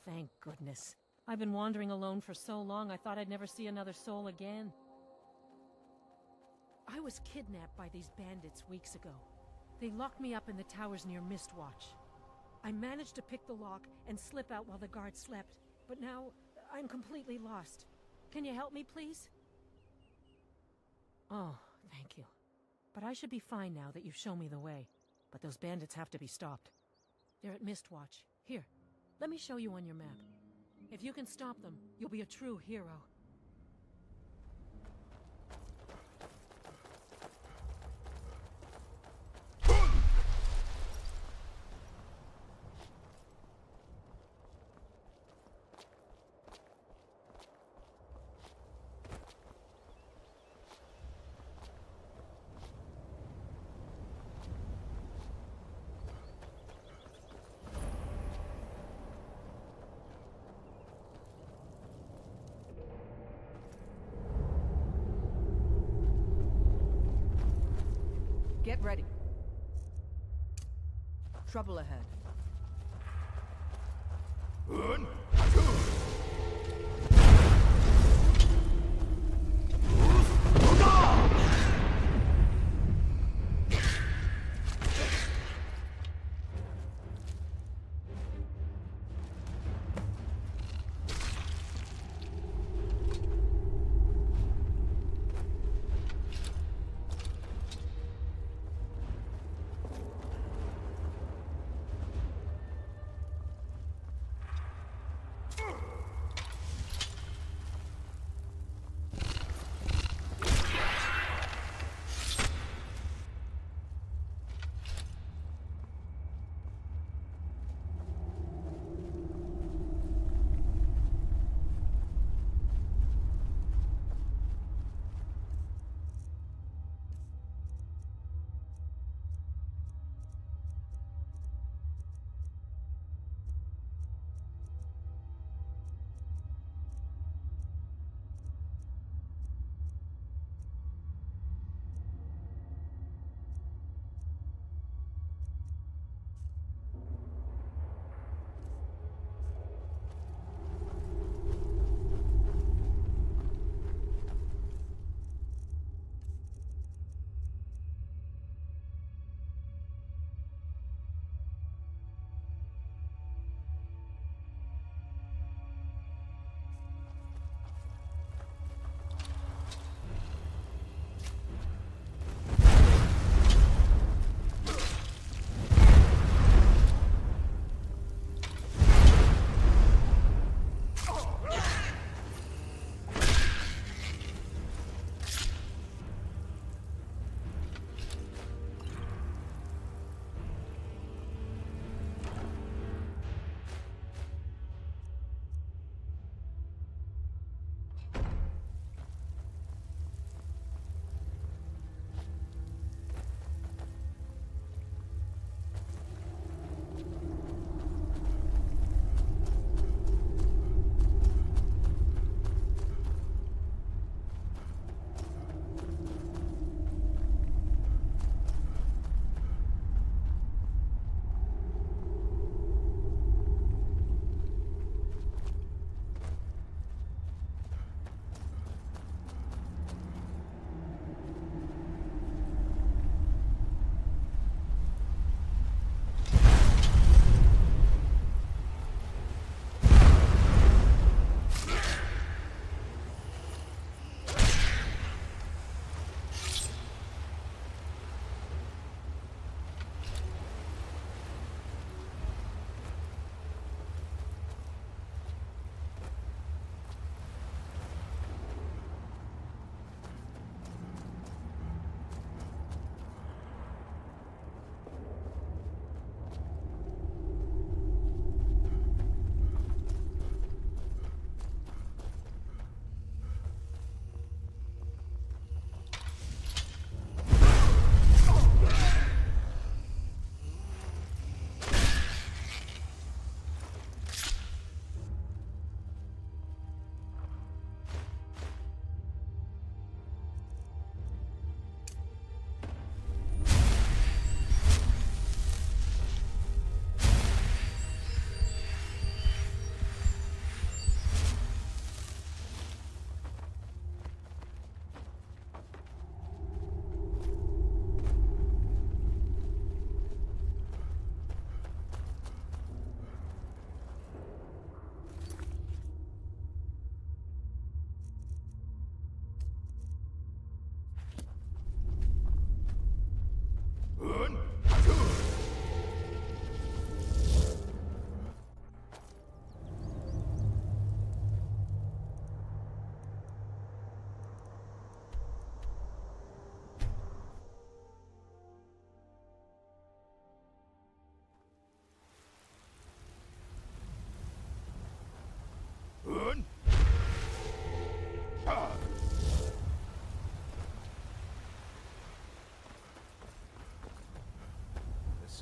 Thank goodness. I've been wandering alone for so long, I thought I'd never see another soul again. I was kidnapped by these bandits weeks ago. They locked me up in the towers near Mistwatch. I managed to pick the lock and slip out while the guards slept, but now I'm completely lost. Can you help me, please? Oh, thank you. But I should be fine now that you've shown me the way. But those bandits have to be stopped. They're at Mistwatch. Here. Let me show you on your map. If you can stop them, you'll be a true hero. Get ready. Trouble ahead.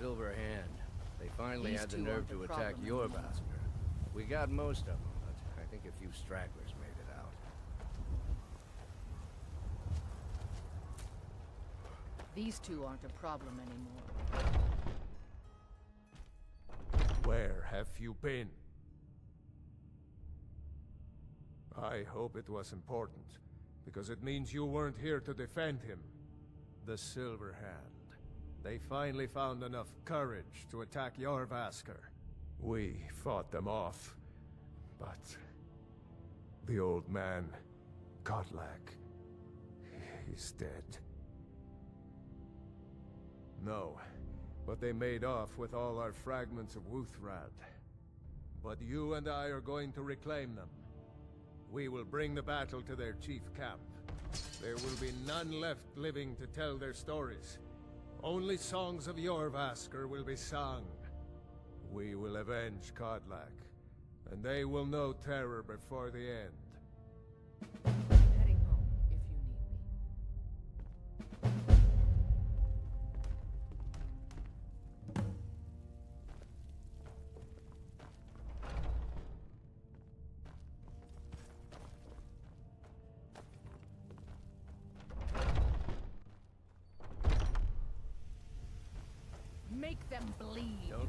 Silver Hand. They finally These had the two nerve aren't to the attack problem your anymore. Vasker. We got most of them, but I think a few stragglers made it out. These two aren't a problem anymore. Where have you been? I hope it was important, because it means you weren't here to defend him. The Silver Hand. They finally found enough courage to attack your Vasker. We fought them off, but the old man, Godlak, he's dead. No, but they made off with all our fragments of Wuthrad. But you and I are going to reclaim them. We will bring the battle to their chief camp. There will be none left living to tell their stories. Only songs of your Vasker will be sung. We will avenge Godlak, and they will know terror before the end. Heading home, if you need me. Make them bleed. Don't.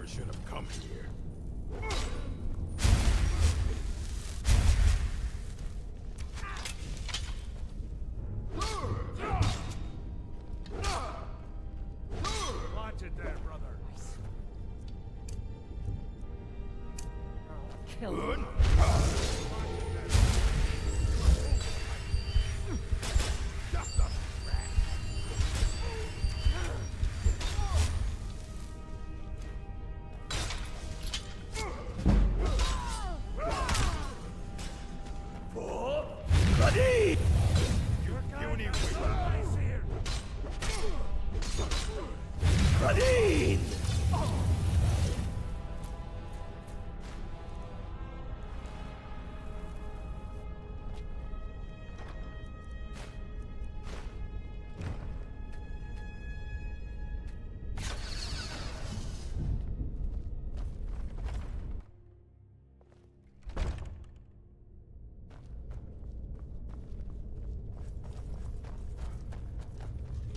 Should have come here. Watch it there, brother. Kill him. Radin!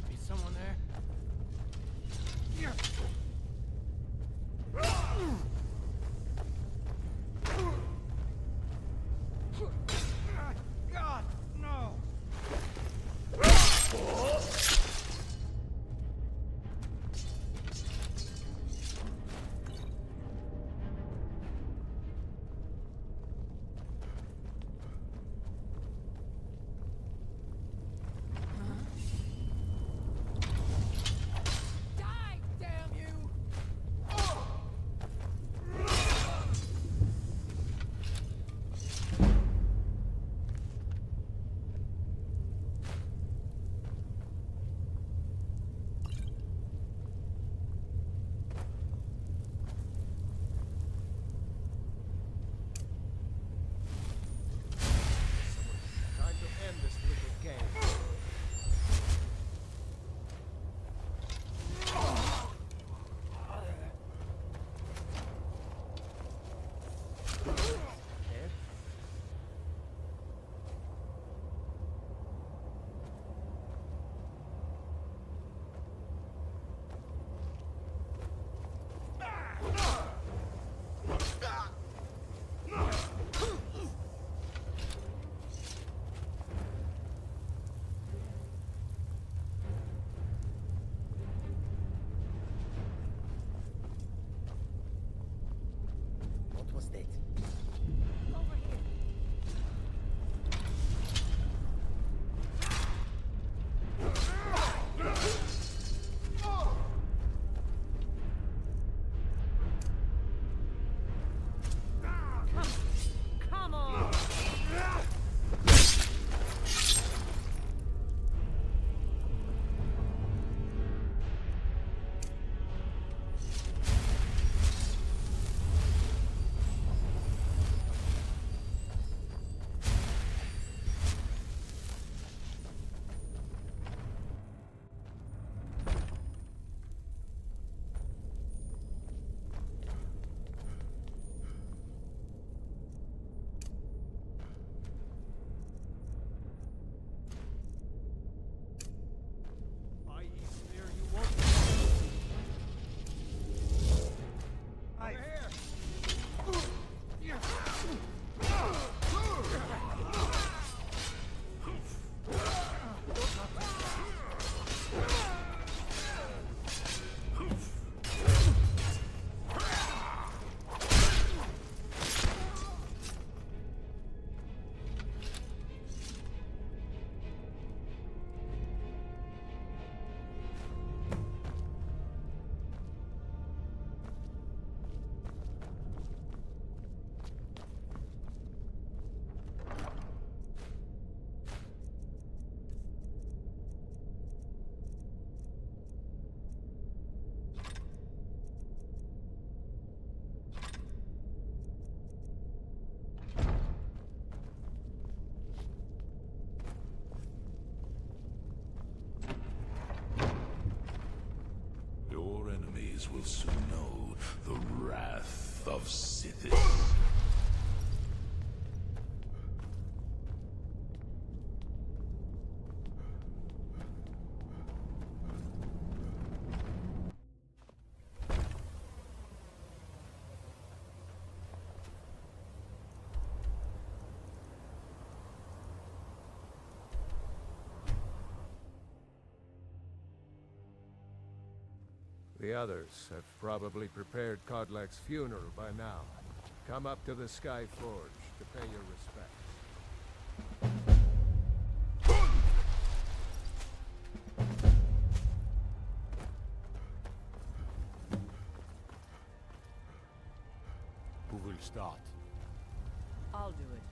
Be someone there? God, no! Die, damn you! Time to end this little game. Dead? What was that? Over here. Come on! I fear you won't. Over here! Your enemies will soon know the wrath of Sithis. The others have probably prepared Kodlak's funeral by now. Come up to the Sky Forge to pay your respects. Who will start? I'll do it.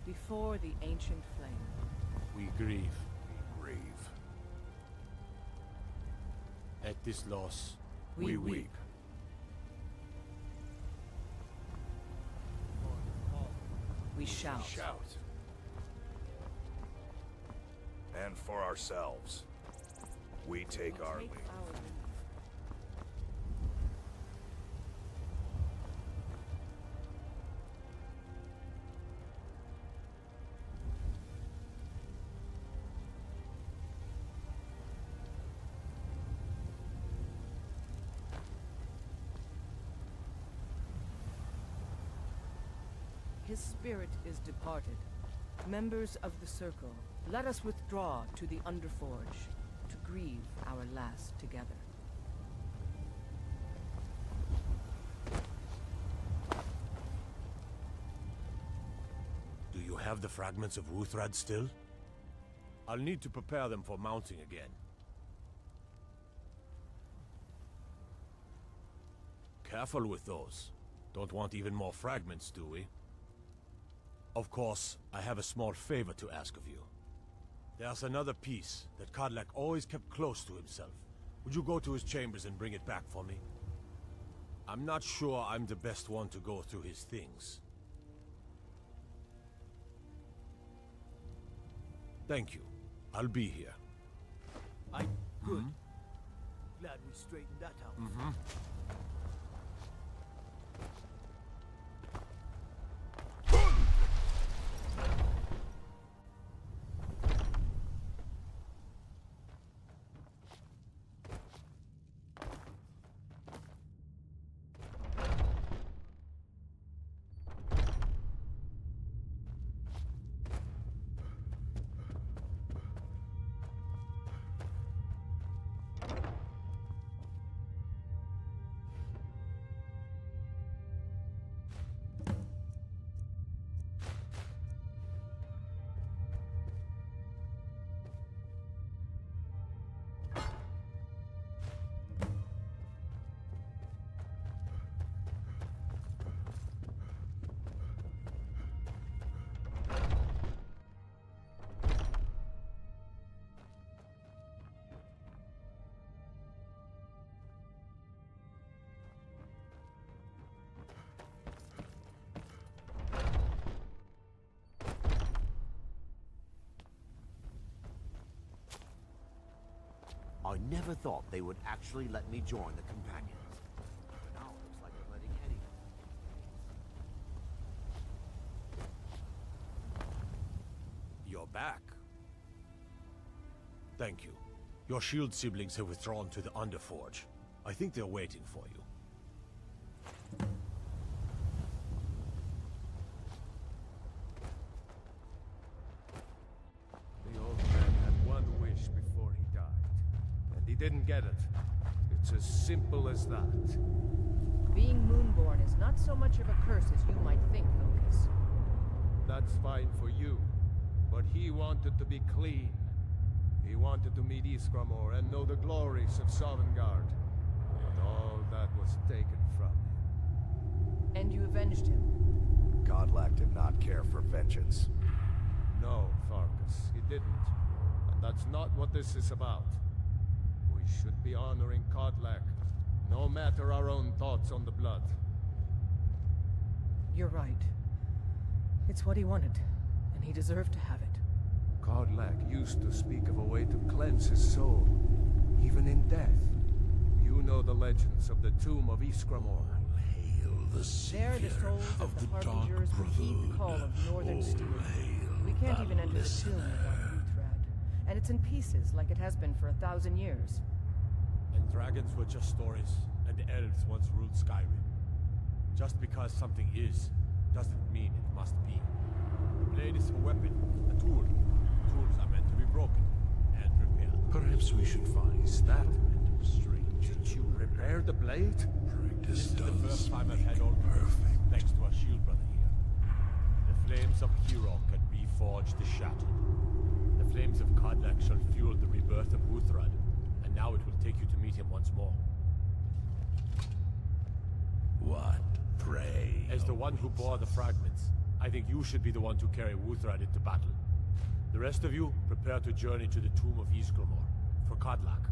Before the ancient flame. We grieve. Grieve. At this loss, we weep. We shout. And for ourselves, we take our leave. His spirit is departed. Members of the Circle, let us withdraw to the Underforge to grieve our last together. Do you have the fragments of Wuthrad still? I'll need to prepare them for mounting again. Careful with those. Don't want even more fragments, do we? Of course, I have a small favor to ask of you. There's another piece that Kodlak always kept close to himself. Would you go to his chambers and bring it back for me? I'm not sure I'm the best one to go through his things. Thank you. I'll be here. Good. Glad we straightened that out. I never thought they would actually let me join the Companions. Now it looks like they're letting anyone. You're back. Thank you. Your shield siblings have withdrawn to the Underforge. I think they're waiting for you. The old man had one wish before he died. He didn't get it. It's as simple as that. Being Moonborn is not so much of a curse as you might think, Lucas. That's fine for you. But he wanted to be clean. He wanted to meet Ysgramor and know the glories of Sovngarde. But all that was taken from him. And you avenged him? Kodlak did not care for vengeance. No, Farkas, he didn't. And that's not what this is about. We should be honoring Kodlak, no matter our own thoughts on the blood. You're right. It's what he wanted, and he deserved to have it. Kodlak used to speak of a way to cleanse his soul, even in death. You know the legends of the tomb of Ysgramor. Hail the There the savior souls of the dark Harbingers will heed the call brotherhood. of Northern Steel. We can't even enter the tomb without Wuthrad, and it's in pieces like it has been for 1,000 years. And dragons were just stories, and the elves once ruled Skyrim. Just because something is, doesn't mean it must be. The blade is a weapon, a tool. Tools are meant to be broken and repaired. Perhaps we should find that strange. Did you repair the blade? Practice This is the does first time I've make had all the perfect. thanks to our shield brother here. The flames of Hero can reforge the shattered. The flames of Kodlak shall fuel the rebirth of Wuthrad, and now it will take you to meet him once more. What, pray? As the one who bore the fragments, I think you should be the one to carry Wuthrad into battle. The rest of you, prepare to journey to the tomb of Ysgramor, for Kodlak.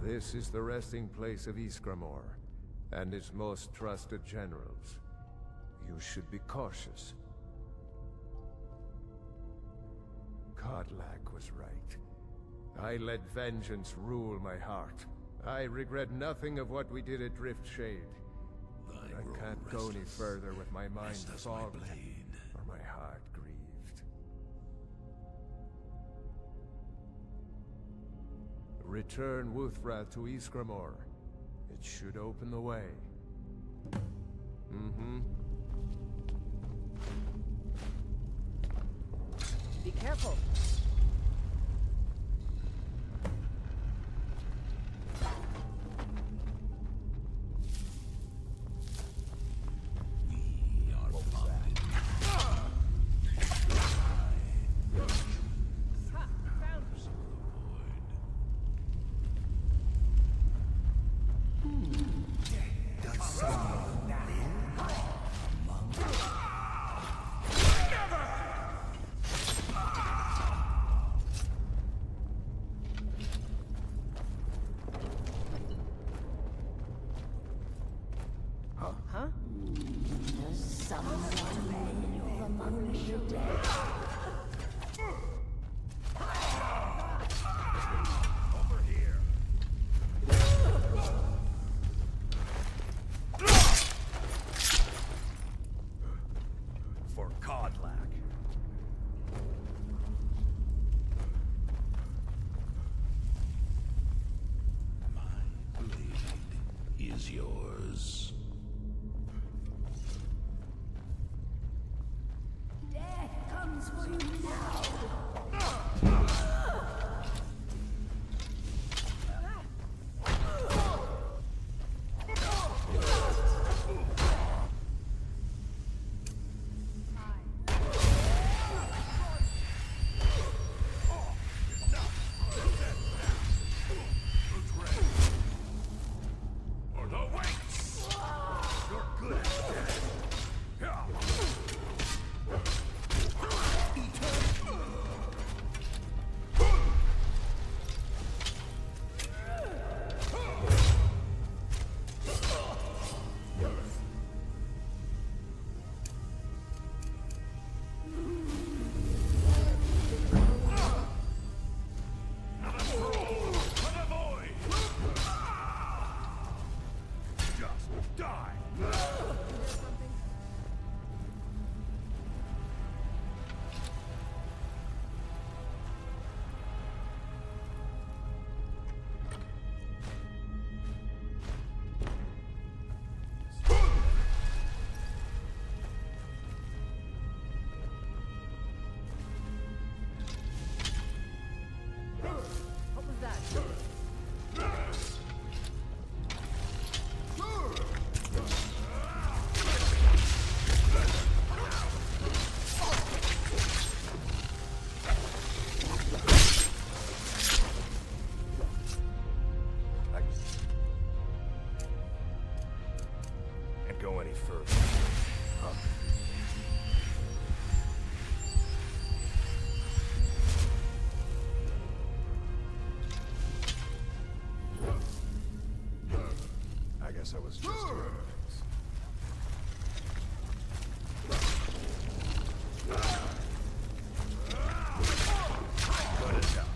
This is the resting place of Ysgramor, and its most trusted generals. You should be cautious. Kodlak was right. I let vengeance rule my heart. I regret nothing of what we did at Driftshade. But I can't go any further with my mind fogged or my heart grieved. Return Wuthra to Ysgramor. It should open the way. Be careful. Yours. Death comes for you now. further. I guess I was just hearing things. Good enough.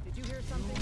Did you hear something?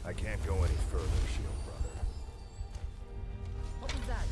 I can't go any further, Shield Brother. What was that?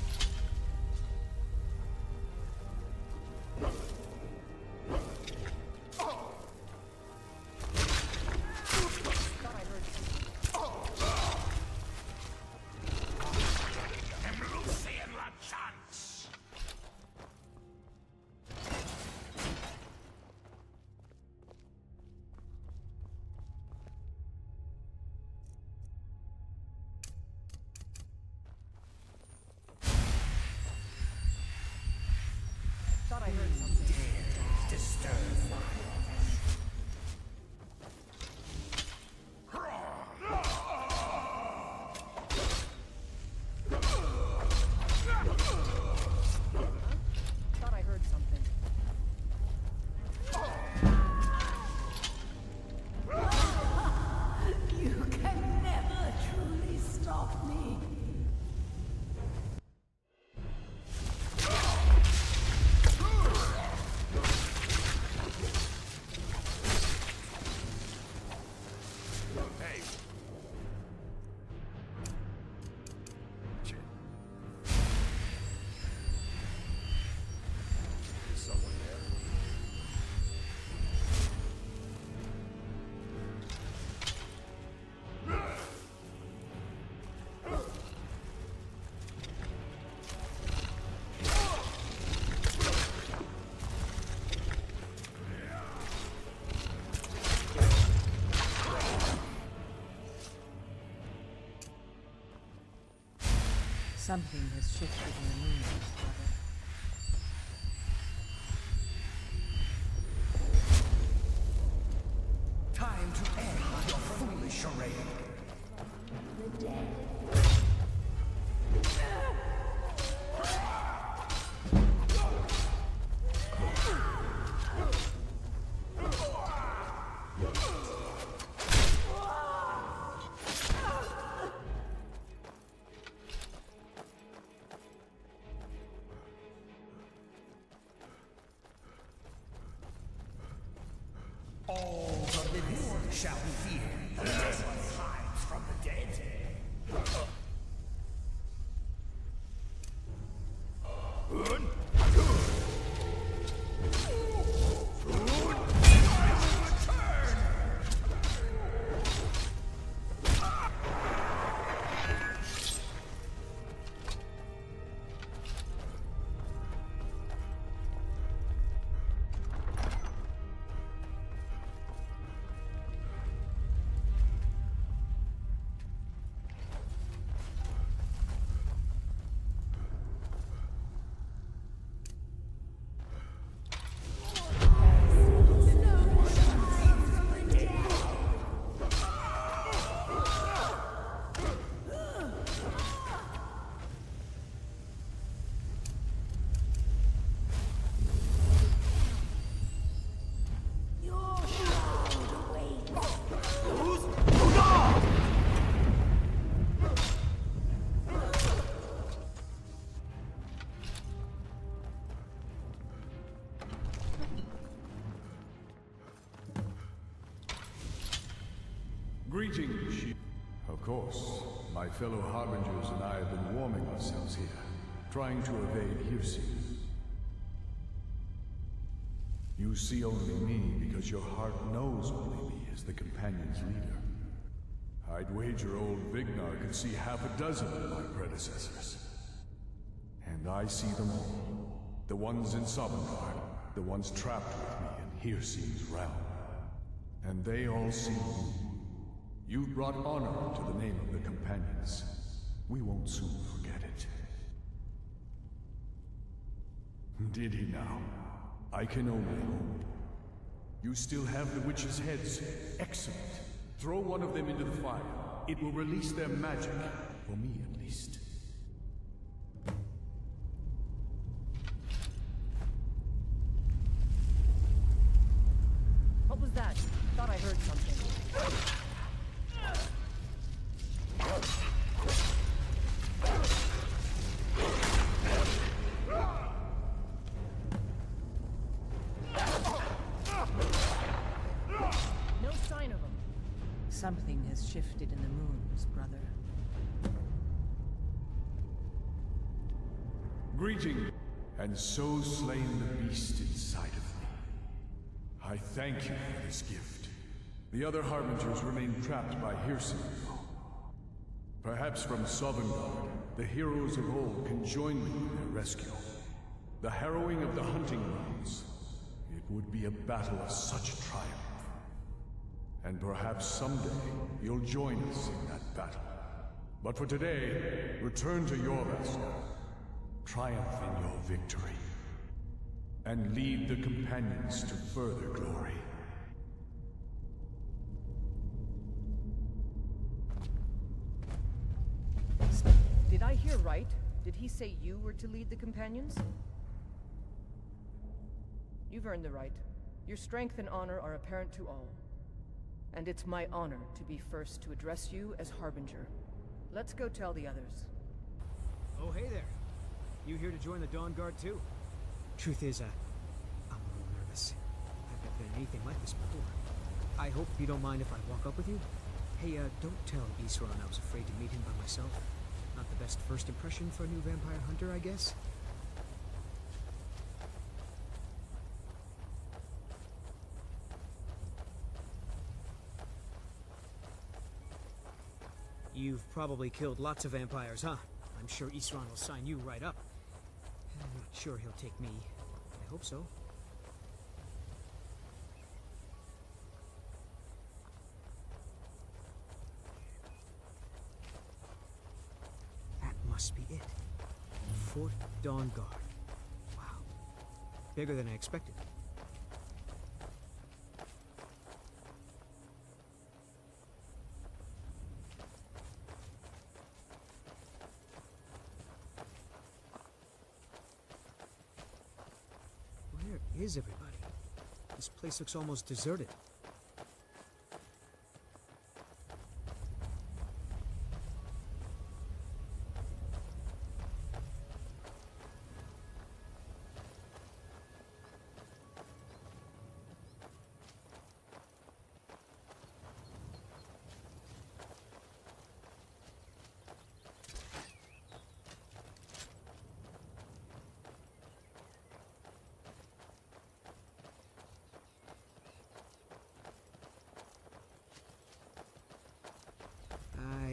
Thought I heard something. Disturb Thought I heard something. You can never truly stop me. Something has shifted in the moon, Father. Time to end your foolish charade. The dead. this shall be feared. Unless one hides from the dead. Greetings. Of course, my fellow Harbingers and I have been warming ourselves here, trying to evade hearsay. You see only me because your heart knows only me as the Companion's leader. I'd wager old Vignar could see half a dozen of my predecessors. And I see them all. The ones in Sovngarde, the ones trapped with me in Hearse's realm. And they all see you. You've brought honor to the name of the Companions. We won't soon forget it. Did he now? I can only hope. You still have the witches' heads. Excellent. Throw one of them into the fire. It will release their magic. For me, at least. What was that? Thought I heard something. No sign of him. Something has shifted in the moons, brother. Greeting, and so slain the beast inside of me. I thank you for this gift. The other Harbingers remain trapped by hearsay. Perhaps from Sovngarde, the heroes of old can join me in their rescue. The harrowing of the hunting grounds. It would be a battle of such triumph. And perhaps someday you'll join us in that battle. But for today, return to your Vassal. Triumph in your victory. And lead the Companions to further glory. Did I hear right? Did he say you were to lead the Companions? You've earned the right. Your strength and honor are apparent to all. And it's my honor to be first to address you as Harbinger. Let's go tell the others. Oh, hey there. You here to join the Dawn Guard too? Truth is, I'm a little nervous. I've never been anything like this before. I hope you don't mind if I walk up with you? Hey, don't tell Isran I was afraid to meet him by myself. Not the best first impression for a new vampire hunter, I guess? You've probably killed lots of vampires, huh? I'm sure Isran will sign you right up. I'm not sure he'll take me. I hope so. That must be it. Fort Dawnguard. Wow. Bigger than I expected. Where is everybody? This place looks almost deserted.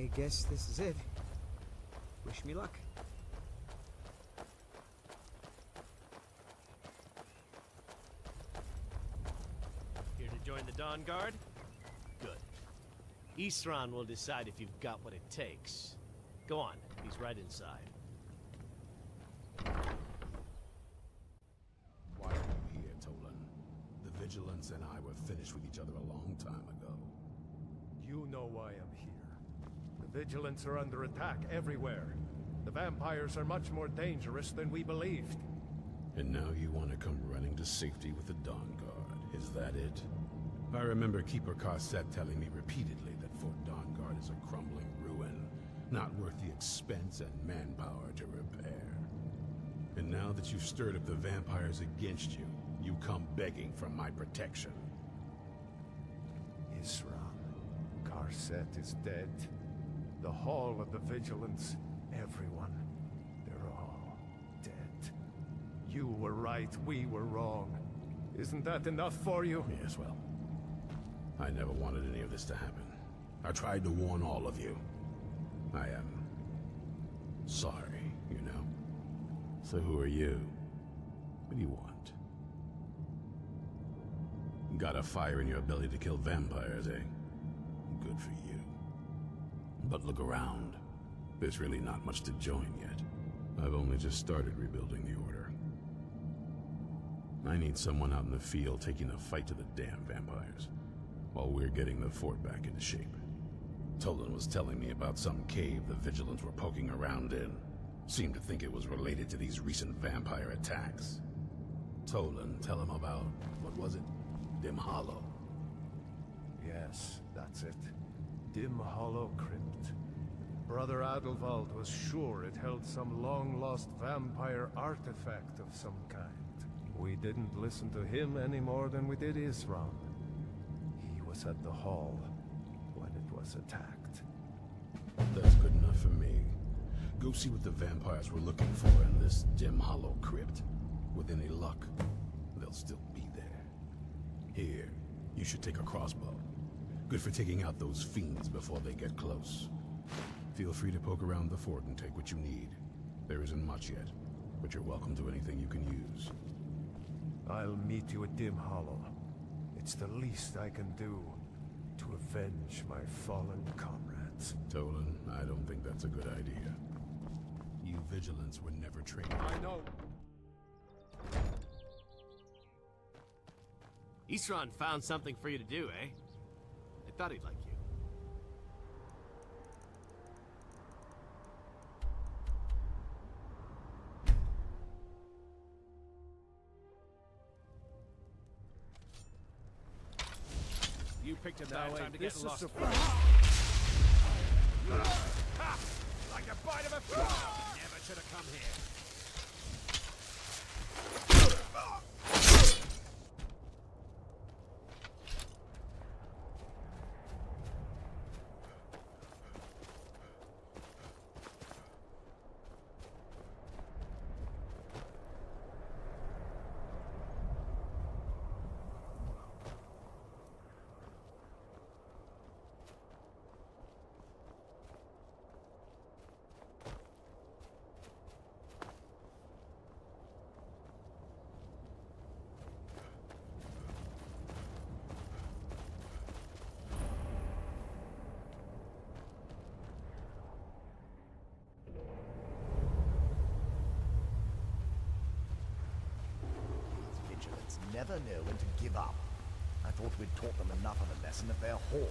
I guess this is it. Wish me luck. Here to join the Dawn Guard? Good. Isran will decide if you've got what it takes. Go on, he's right inside. Why are you here, Tolan? The Vigilance and I were finished with each other a long time ago. You know why I'm here. The Vigilants are under attack everywhere. The vampires are much more dangerous than we believed. And now you want to come running to safety with the Dawn Guard, is that it? I remember Keeper Karset telling me repeatedly that Fort Dawn Guard is a crumbling ruin, not worth the expense and manpower to repair. And now that you've stirred up the vampires against you, you come begging for my protection. Isran, Karset is dead. The Hall of the Vigilance, everyone, they're all dead. You were right, we were wrong. Isn't that enough for you? Yes, well, I never wanted any of this to happen. I tried to warn all of you. I am sorry, you know. So who are you? What do you want? Got a fire in your belly to kill vampires, eh? Good for you. But look around. There's really not much to join yet. I've only just started rebuilding the Order. I need someone out in the field taking the fight to the damn vampires, while we're getting the fort back into shape. Tolan was telling me about some cave the Vigilants were poking around in. Seemed to think it was related to these recent vampire attacks. Tolan, tell him about, what was it? Dim Hollow. Yes, that's it. Dim Hollow Crypt. Brother Adelwald was sure it held some long-lost vampire artifact of some kind. We didn't listen to him any more than we did Isran. He was at the hall when it was attacked. That's good enough for me. Go see what the vampires were looking for in this Dim Hollow Crypt. With any luck, they'll still be there. Here, you should take a crossbow. Good for taking out those fiends before they get close. Feel free to poke around the fort and take what you need. There isn't much yet, but you're welcome to anything you can use. I'll meet you at Dim Hollow. It's the least I can do to avenge my fallen comrades. Tolan, I don't think that's a good idea. You Vigilants were never trained. I know. Isran found something for you to do, eh? I thought he'd like you. You picked a bad time to get lost. Ha! Like a bite of a fish! Never should have come here. Never know when to give up. I thought we'd taught them enough of a lesson at their hall.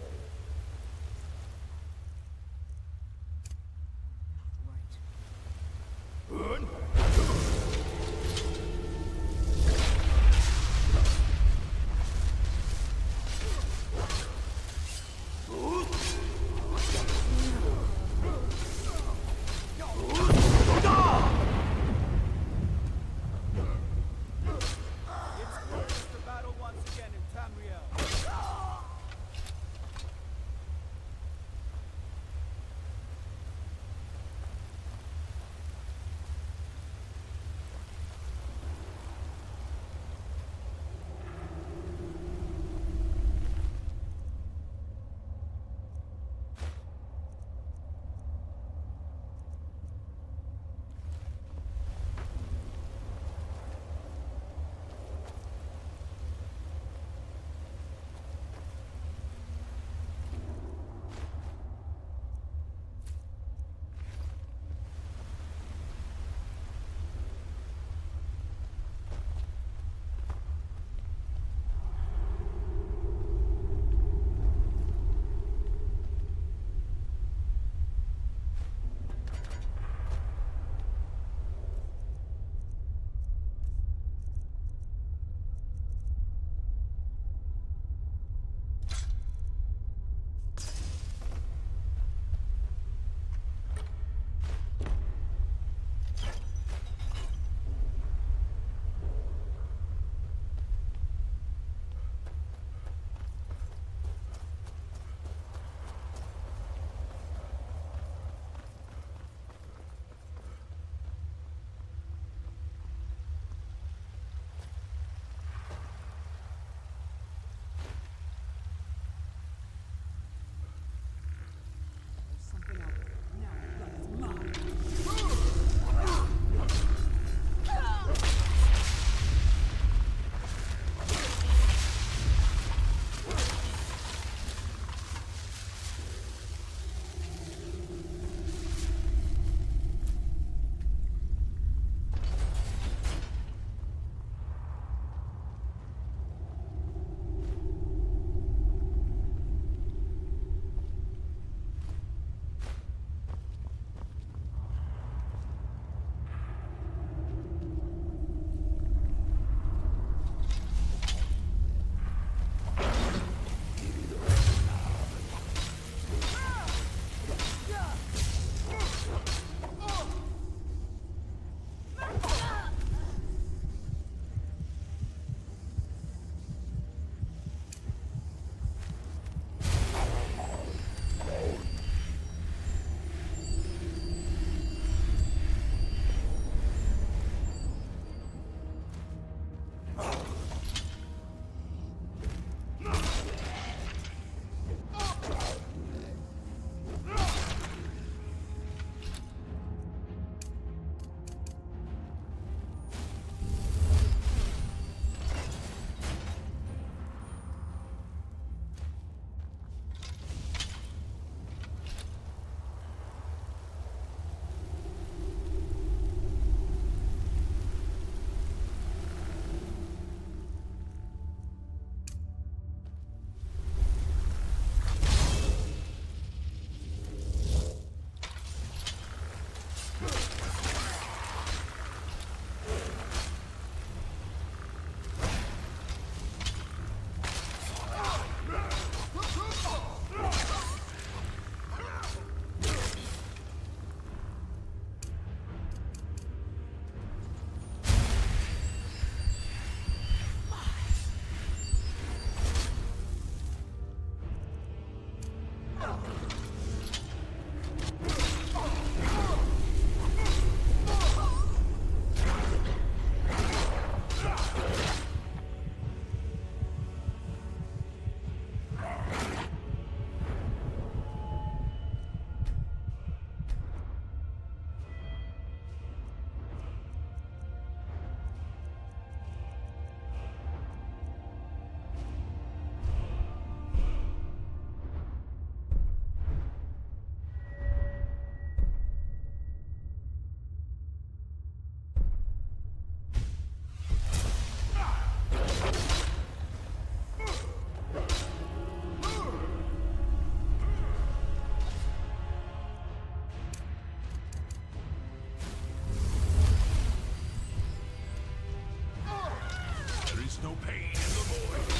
pain in the void.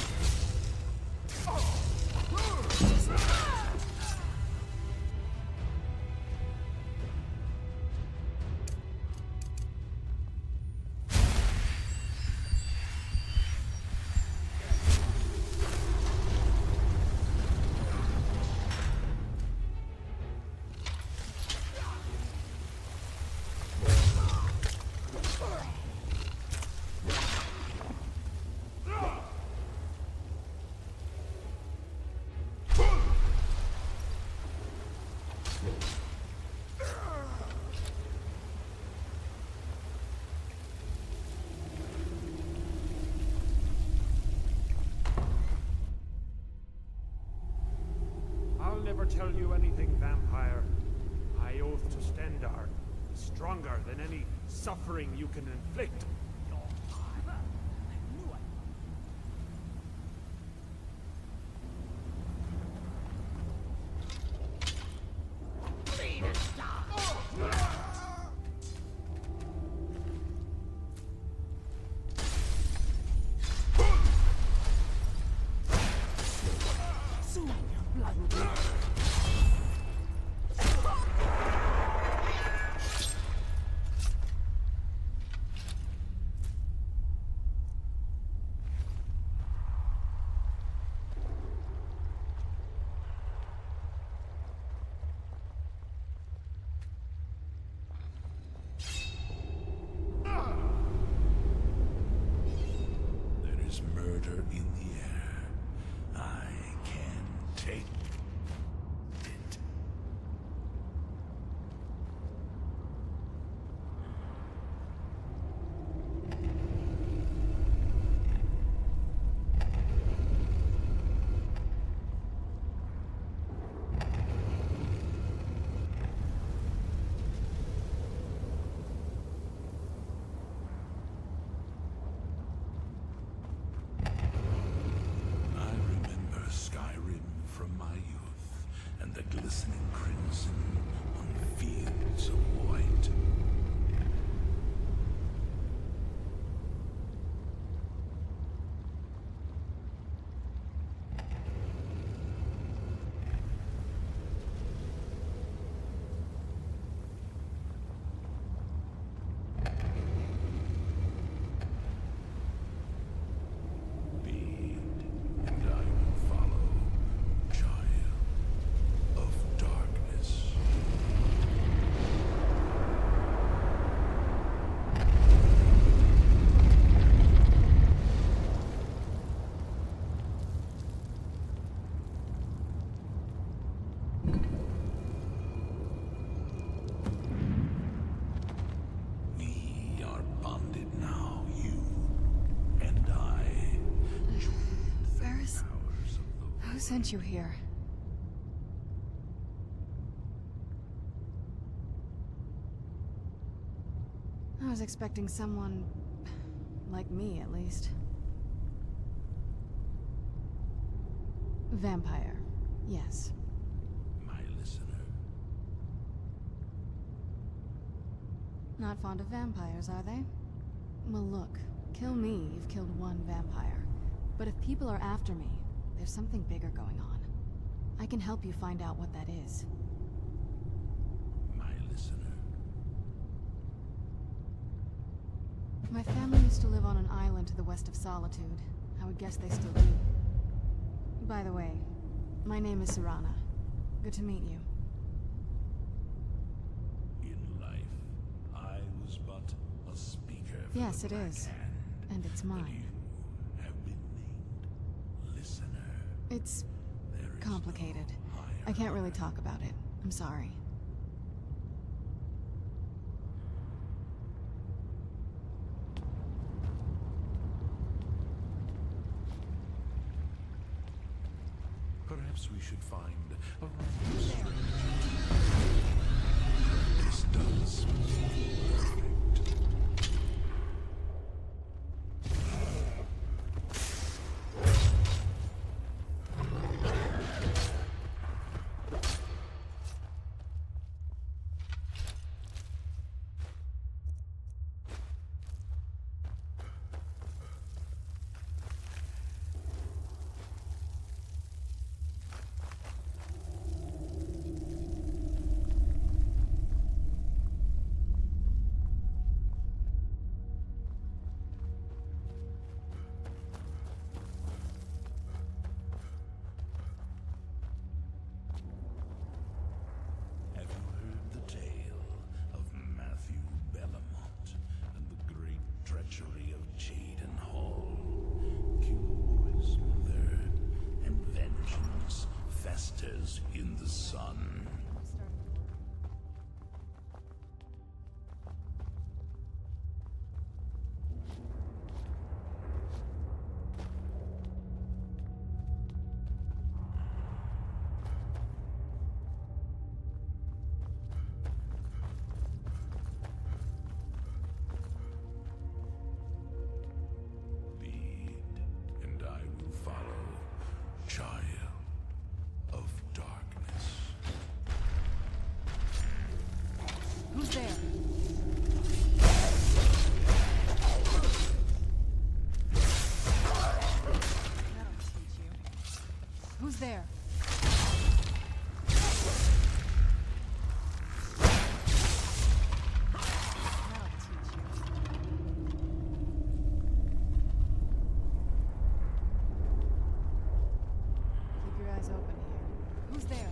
I'll never tell you anything, vampire. I oath to Stendar, stronger than any suffering you can inflict. Murder in the air. I can take it. Skyrim from my youth, and the glistening crimson on fields of white. Who sent you here? I was expecting someone... like me, at least. Vampire, yes. My listener. Not fond of vampires, are they? Well, look. Kill me, you've killed one vampire. But if people are after me, there's something bigger going on. I can help you find out what that is. My listener. My family used to live on an island to the west of Solitude. I would guess they still do. By the way, my name is Serana. Good to meet you. In life, I was but a speaker for Yes, the it Black is. Hand, And it's but mine. you have been named listener. It's complicated. I can't really talk about it. I'm sorry. Perhaps we should find a right strategy. This does perfect. treachery of Jaden Hall, Kilboy's mother, and vengeance festers in the sun. Who's there? Keep your eyes open here. Who's there?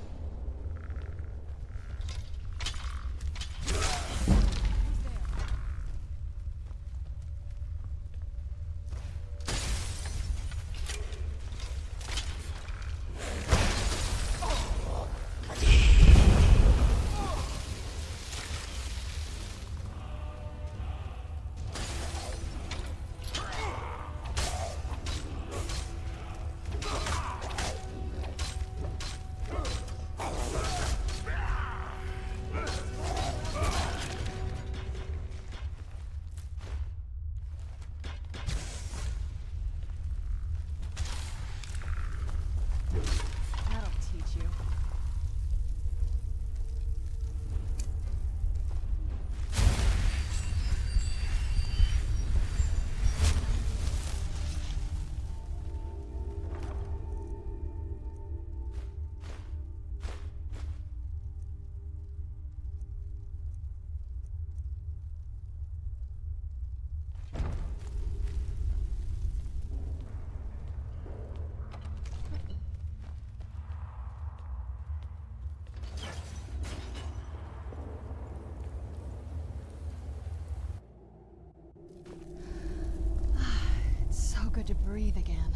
Good to breathe again.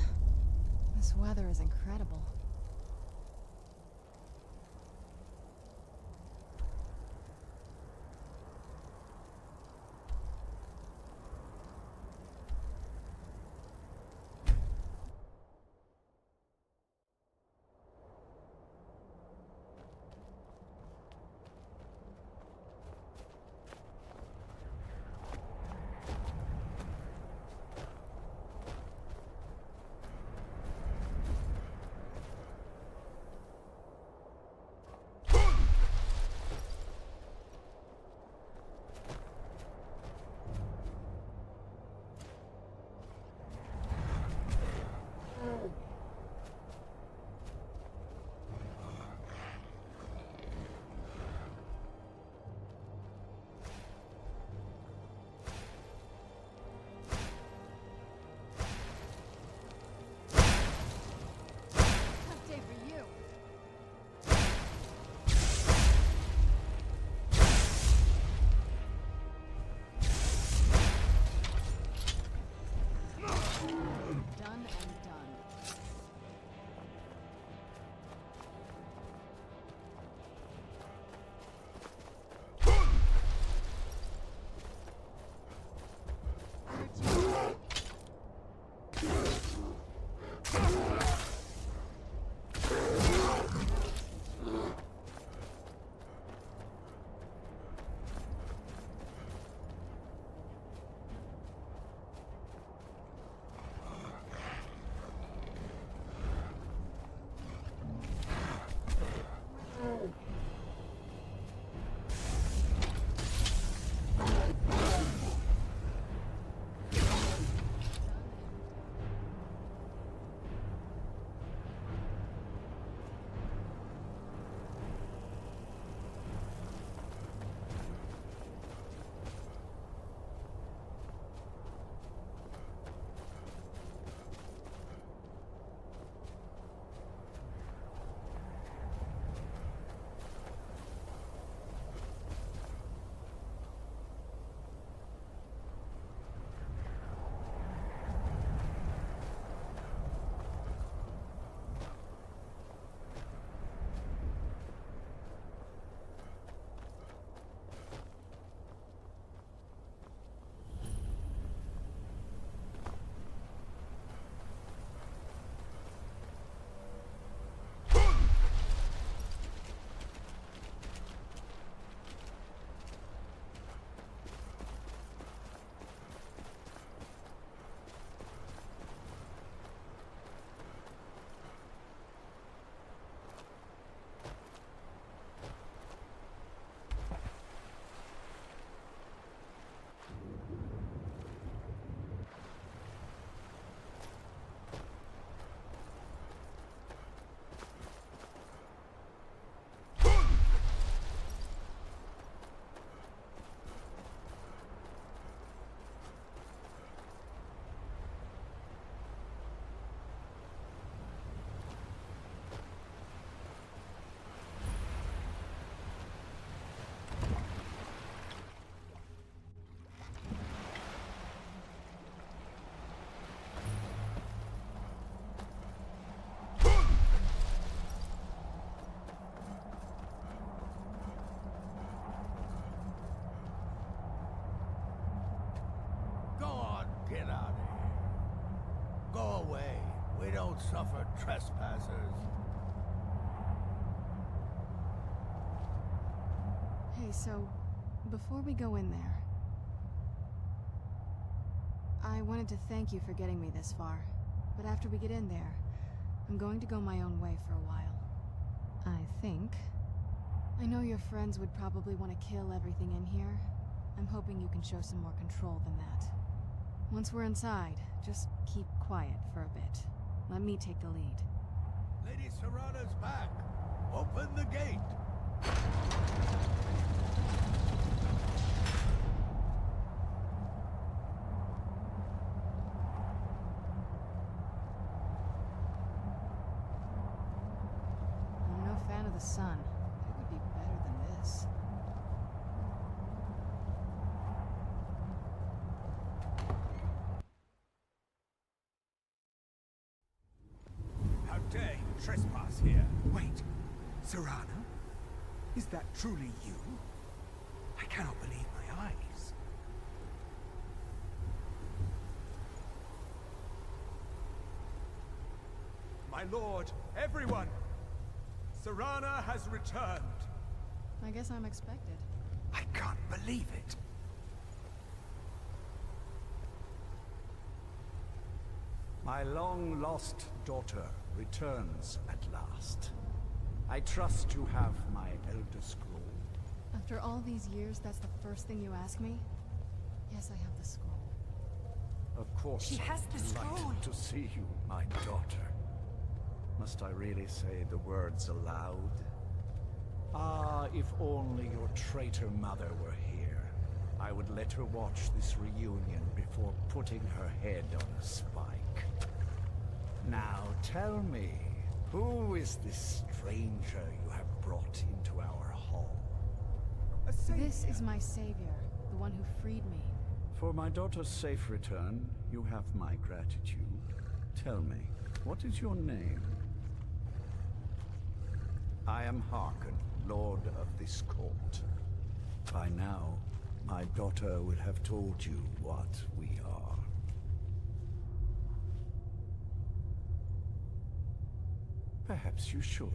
This weather is incredible. Get out of here. Go away. We don't suffer trespassers. Hey, so, before we go in there, I wanted to thank you for getting me this far, but after we get in there, I'm going to go my own way for a while. I think. I know your friends would probably want to kill everything in here. I'm hoping you can show some more control than that. Once we're inside, just keep quiet for a bit. Let me take the lead. Lady Serana's back. Open the gate. I'm no fan of the sun. It would be better than this. How dare you trespass here? Wait, Serana? Is that truly you? I cannot believe my eyes. My lord, everyone! Serana has returned. I guess I'm expected. I can't believe it. My long-lost daughter returns at last. I trust you have my Elder Scroll. After all these years, that's the first thing you ask me? Yes, I have the scroll. Of course, She has the I'm delighted scroll. to see you, my daughter. Must I really say the words aloud? Ah, if only your traitor mother were here. I would let her watch this reunion before putting her head on a spike. Now tell me, who is this stranger you have brought into our hall? This is my savior, the one who freed me. For my daughter's safe return, you have my gratitude. Tell me, what is your name? I am Harkon, Lord of this court. By now, my daughter will have told you what we are. Perhaps you should.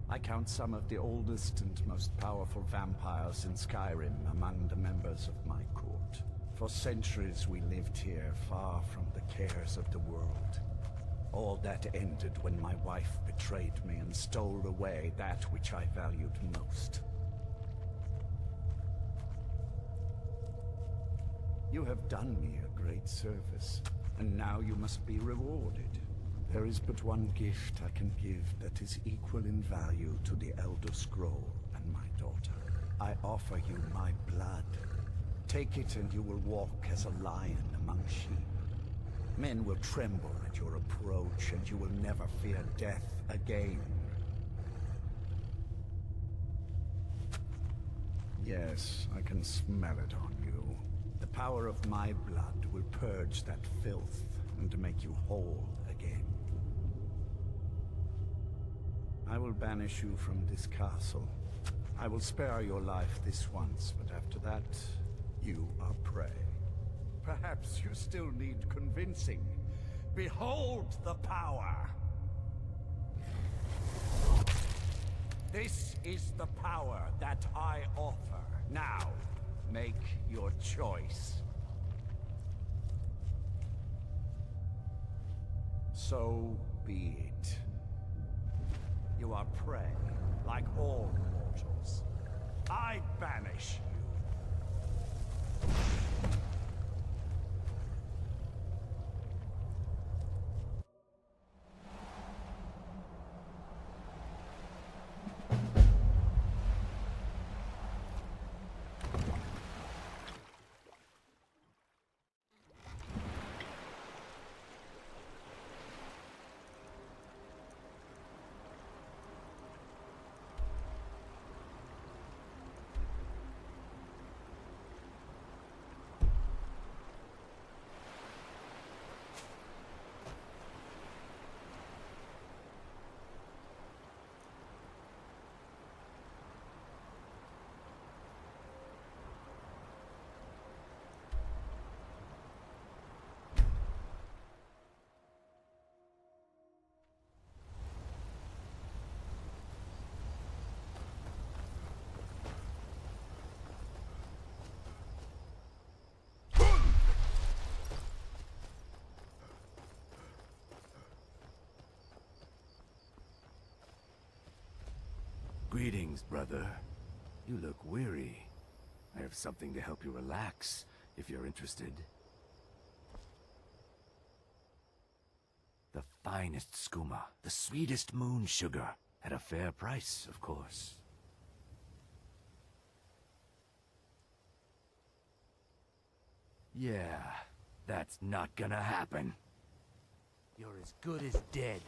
I count some of the oldest and most powerful vampires in Skyrim among the members of my court. For centuries we lived here, far from the cares of the world. All that ended when my wife betrayed me and stole away that which I valued most. You have done me a great service, and now you must be rewarded. There is but one gift I can give that is equal in value to the Elder Scroll and my daughter. I offer you my blood. Take it and you will walk as a lion among sheep. Men will tremble at your approach, and you will never fear death again. Yes, I can smell it on you. The power of my blood will purge that filth and make you whole again. I will banish you from this castle. I will spare your life this once, but after that, you are prey. Perhaps you still need convincing. Behold the power! This is the power that I offer. Now, make your choice. So be it. You are prey, like all mortals. I banish you. Greetings, brother. You look weary. I have something to help you relax, if you're interested. The finest skooma, the sweetest moon sugar, at a fair price, of course. Yeah, that's not gonna happen. You're as good as dead.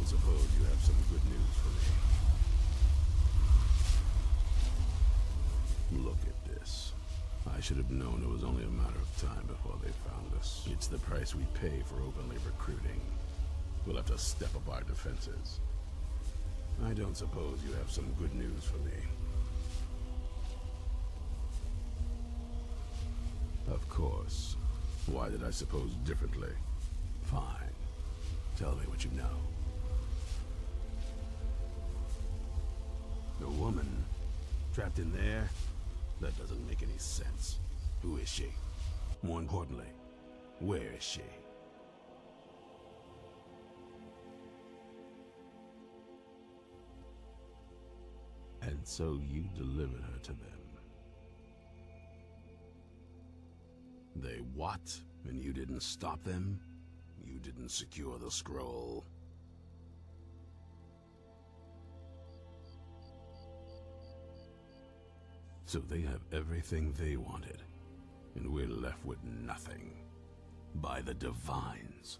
suppose you have some good news for me. Look at this. I should have known it was only a matter of time before they found us. It's the price we pay for openly recruiting. We'll have to step up our defenses. I don't suppose you have some good news for me. Of course. Why did I suppose differently? Fine. Tell me what you know. A woman? Trapped in there? That doesn't make any sense. Who is she? More importantly, where is she? And so you delivered her to them. They what? And you didn't stop them? You didn't secure the scroll? So they have everything they wanted, and we're left with nothing. By the Divines.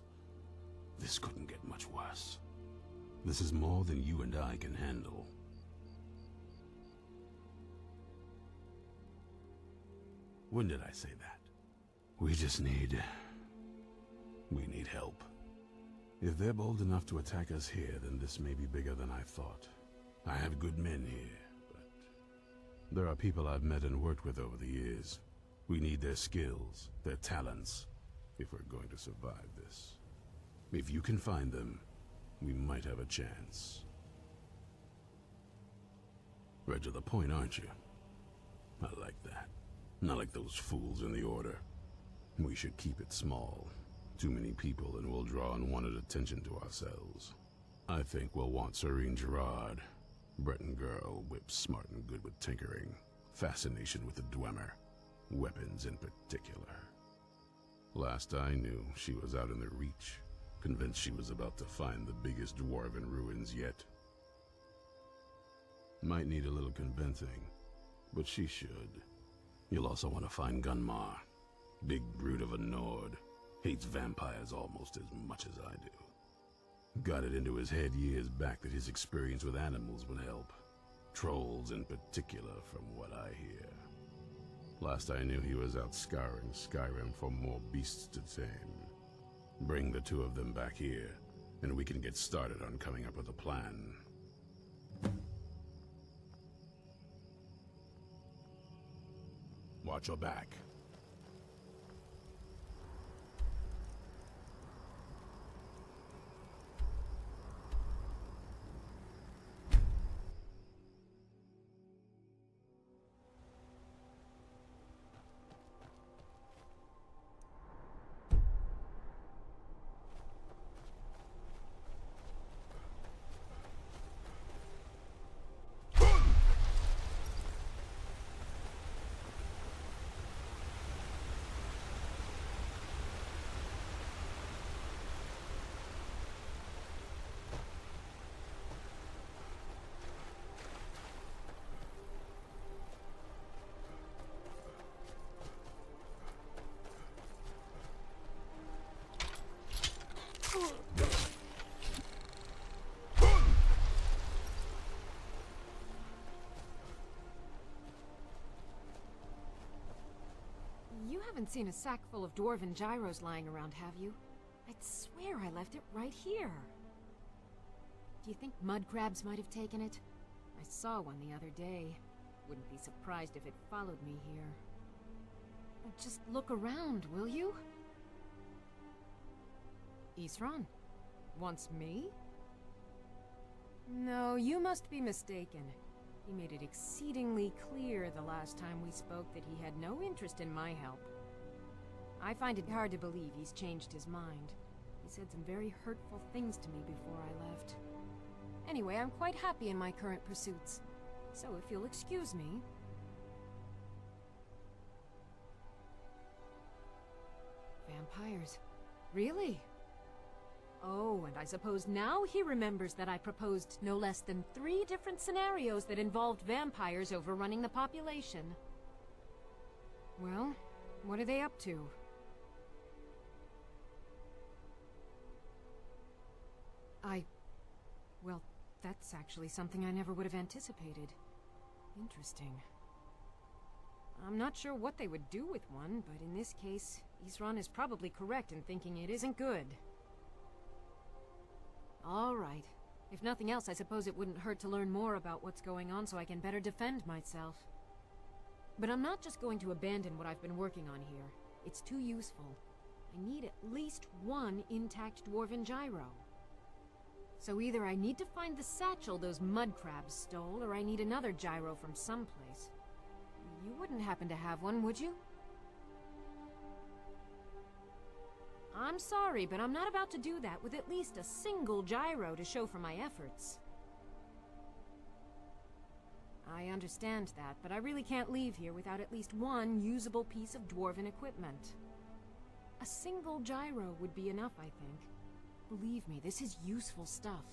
This couldn't get much worse. This is more than you and I can handle. When did I say that? We need help. If they're bold enough to attack us here, then this may be bigger than I thought. I have good men here, but there are people I've met and worked with over the years. We need their skills, their talents, if we're going to survive this. If you can find them, we might have a chance. Right to the point, aren't you? I like that. Not like those fools in the Order. We should keep it small. Too many people and we'll draw unwanted attention to ourselves. I think we'll want Serene Gerard. Breton girl, whip smart and good with tinkering. Fascination with the Dwemer. Weapons in particular. Last I knew, she was out in the Reach. Convinced she was about to find the biggest dwarven ruins yet. Might need a little convincing. but she should. You'll also want to find Gunmar. Big brute of a Nord. Hates vampires almost as much as I do. Got it into his head years back that his experience with animals would help. Trolls in particular, from what I hear. Last I knew, he was out scouring Skyrim for more beasts to tame. Bring the two of them back here, and we can get started on coming up with a plan. Watch your back. You haven't seen a sack full of dwarven gyros lying around, have you? I'd swear I left it right here. Do you think mud crabs might have taken it? I saw one the other day. Wouldn't be surprised if it followed me here. Just look around, will you? Isran? Wants me? No, you must be mistaken. He made it exceedingly clear the last time we spoke that he had no interest in my help. I find it hard to believe he's changed his mind. He said some very hurtful things to me before I left. Anyway, I'm quite happy in my current pursuits. So if you'll excuse me... Vampires. Really? Oh, and I suppose now he remembers that I proposed no less than 3 different scenarios that involved vampires overrunning the population. Well, what are they up to? Well, that's actually something I never would have anticipated. Interesting. I'm not sure what they would do with one, but in this case, Isran is probably correct in thinking it isn't good. All right. If nothing else, I suppose it wouldn't hurt to learn more about what's going on so I can better defend myself. But I'm not just going to abandon what I've been working on here. It's too useful. I need at least 1 intact dwarven gyro. So either I need to find the satchel those mud crabs stole, or I need another gyro from someplace. You wouldn't happen to have one, would you? I'm sorry, but I'm not about to do that with at least a single gyro to show for my efforts. I understand that, but I really can't leave here without at least 1 usable piece of dwarven equipment. A single gyro would be enough, I think. Believe me, this is useful stuff.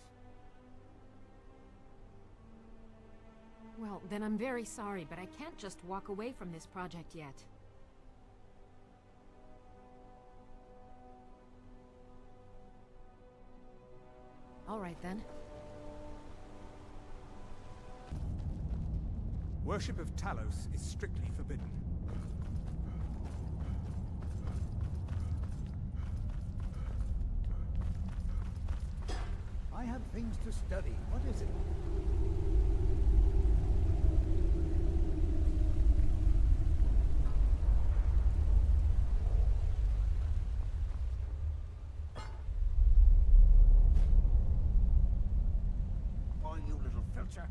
Well, then I'm very sorry, but I can't just walk away from this project yet. All right, then. Worship of Talos is strictly forbidden. I have things to study. What is it? Oh, you little filcher.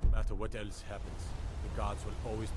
No matter what else happens, the gods will always...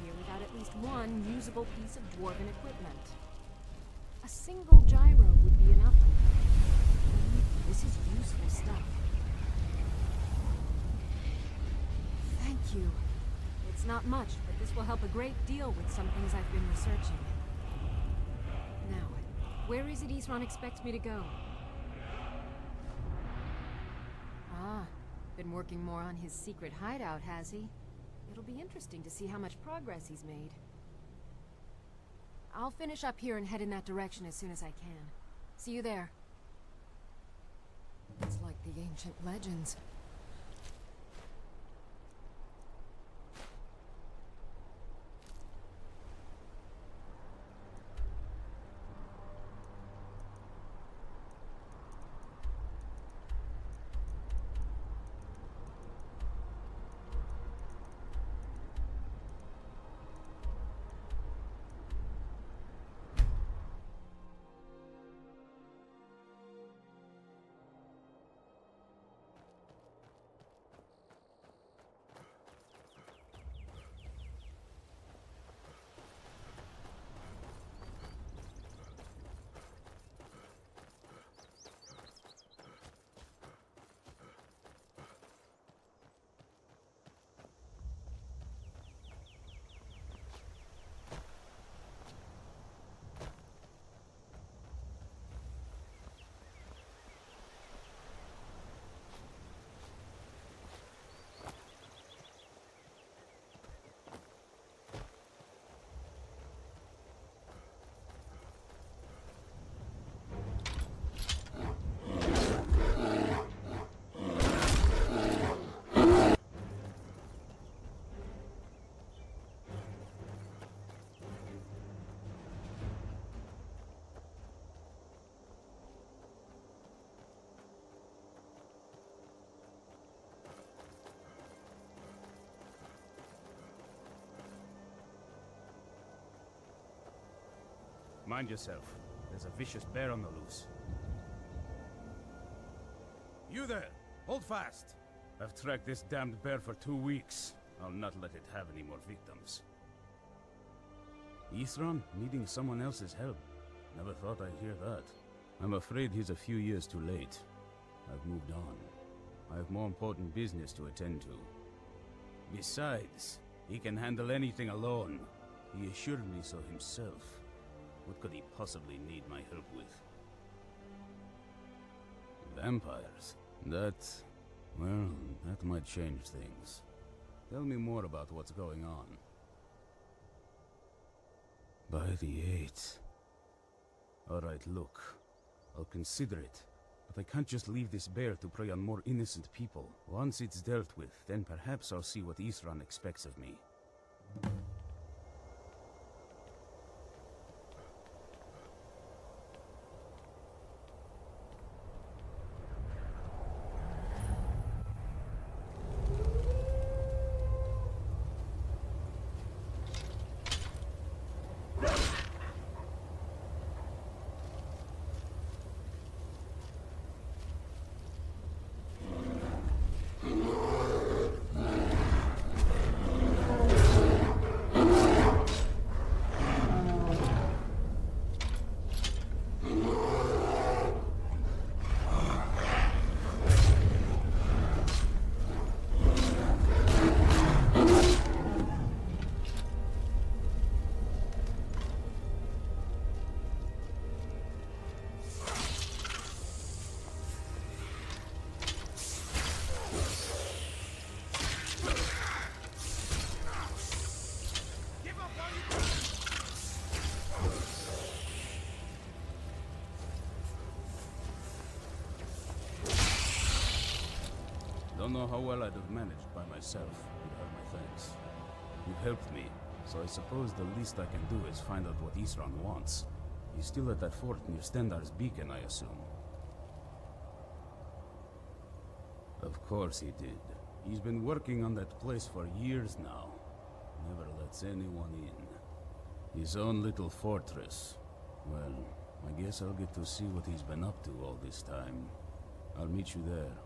here without at least one usable piece of dwarven equipment. A single gyro would be enough. Believe me, this is useful stuff. Thank you. It's not much, but this will help a great deal with some things I've been researching. Now, where is it Isran expects me to go? Ah, been working more on his secret hideout, has he? It'll be interesting to see how much progress he's made. I'll finish up here and head in that direction as soon as I can. See you there. It's like the ancient legends. Mind yourself. There's a vicious bear on the loose. You there! Hold fast! I've tracked this damned bear for 2 weeks. I'll not let it have any more victims. Isran needing someone else's help. Never thought I'd hear that. I'm afraid he's a few years too late. I've moved on. I have more important business to attend to. Besides, he can handle anything alone. He assured me so himself. What could he possibly need my help with? Vampires? Well, that might change things. Tell me more about what's going on. By the 8th. Alright, look. I'll consider it. But I can't just leave this bear to prey on more innocent people. Once it's dealt with, then perhaps I'll see what Isran expects of me. Don't know how well I'd have managed by myself without my thanks. You've helped me, so I suppose the least I can do is find out what Isran wants. He's still at that fort near Stendar's beacon, I assume. Of course he did. He's been working on that place for years now. Never lets anyone in. His own little fortress. Well, I guess I'll get to see what he's been up to all this time. I'll meet you there.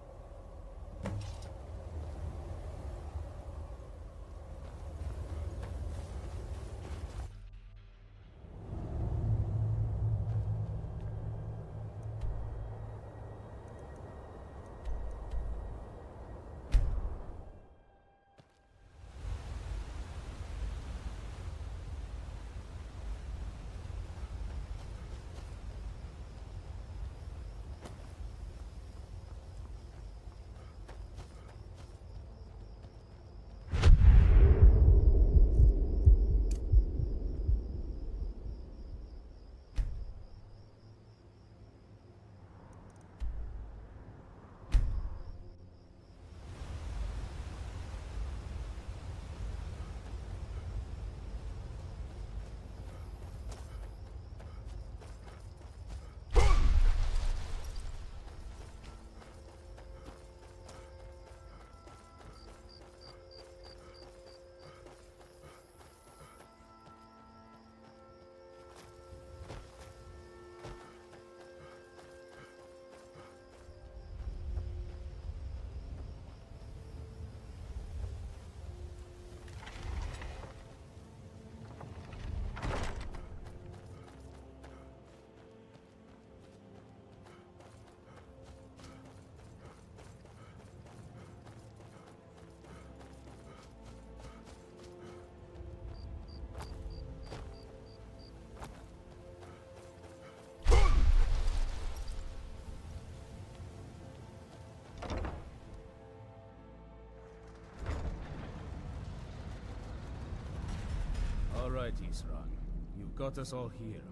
All right, Isran. You've got us all here.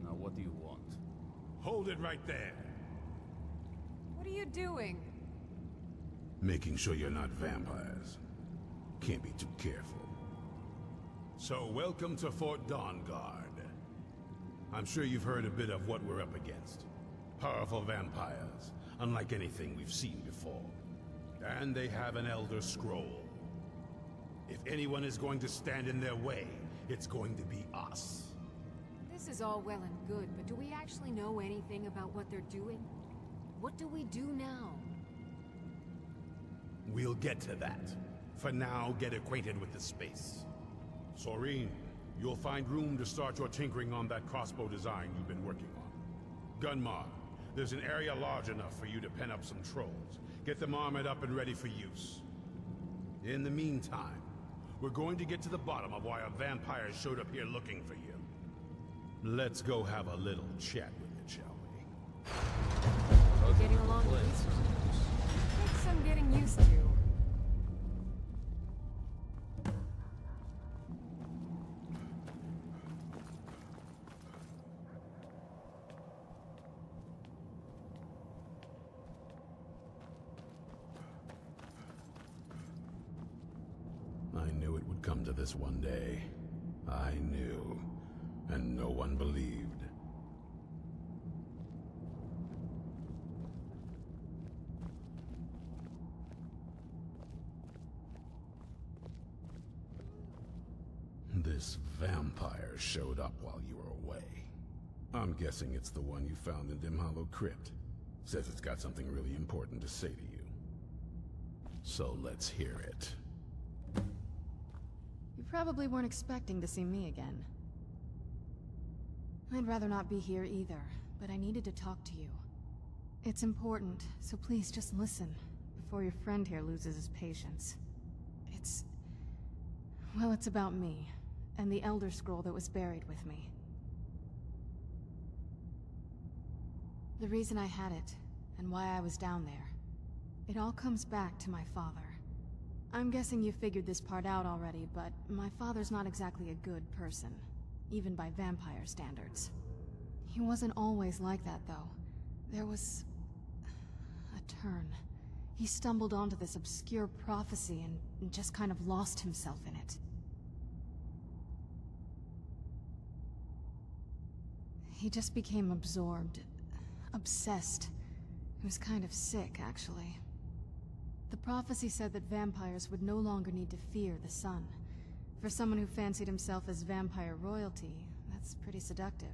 Now what do you want? Hold it right there. What are you doing? Making sure you're not vampires. Can't be too careful. So welcome to Fort Dawnguard. I'm sure you've heard a bit of what we're up against. Powerful vampires, unlike anything we've seen before. And they have an Elder Scroll. If anyone is going to stand in their way, it's going to be us. This is all well and good, but do we actually know anything about what they're doing? What do we do now? We'll get to that. For now, get acquainted with the space. Soreen, you'll find room to start your tinkering on that crossbow design you've been working on. Gunmar, there's an area large enough for you to pen up some trolls. Get them armored up and ready for use. In the meantime, we're going to get to the bottom of why a vampire showed up here looking for you. Let's go have a little chat with it, shall we? You're getting along with these ones. Takes some getting used to. I knew it would come to this one day. I knew. And no one believed. This vampire showed up while you were away. I'm guessing it's the one you found in Dim Hollow Crypt. Says it's got something really important to say to you. So let's hear it. You probably weren't expecting to see me again. I'd rather not be here either, but I needed to talk to you. It's important, so please just listen, before your friend here loses his patience. Well, it's about me, and the Elder Scroll that was buried with me. The reason I had it, and why I was down there. It all comes back to my father. I'm guessing you figured this part out already, but my father's not exactly a good person. Even by vampire standards. He wasn't always like that, though. There was a turn. He stumbled onto this obscure prophecy and just kind of lost himself in it. He just became absorbed. Obsessed. He was kind of sick, actually. The prophecy said that vampires would no longer need to fear the sun. For someone who fancied himself as vampire royalty, that's pretty seductive.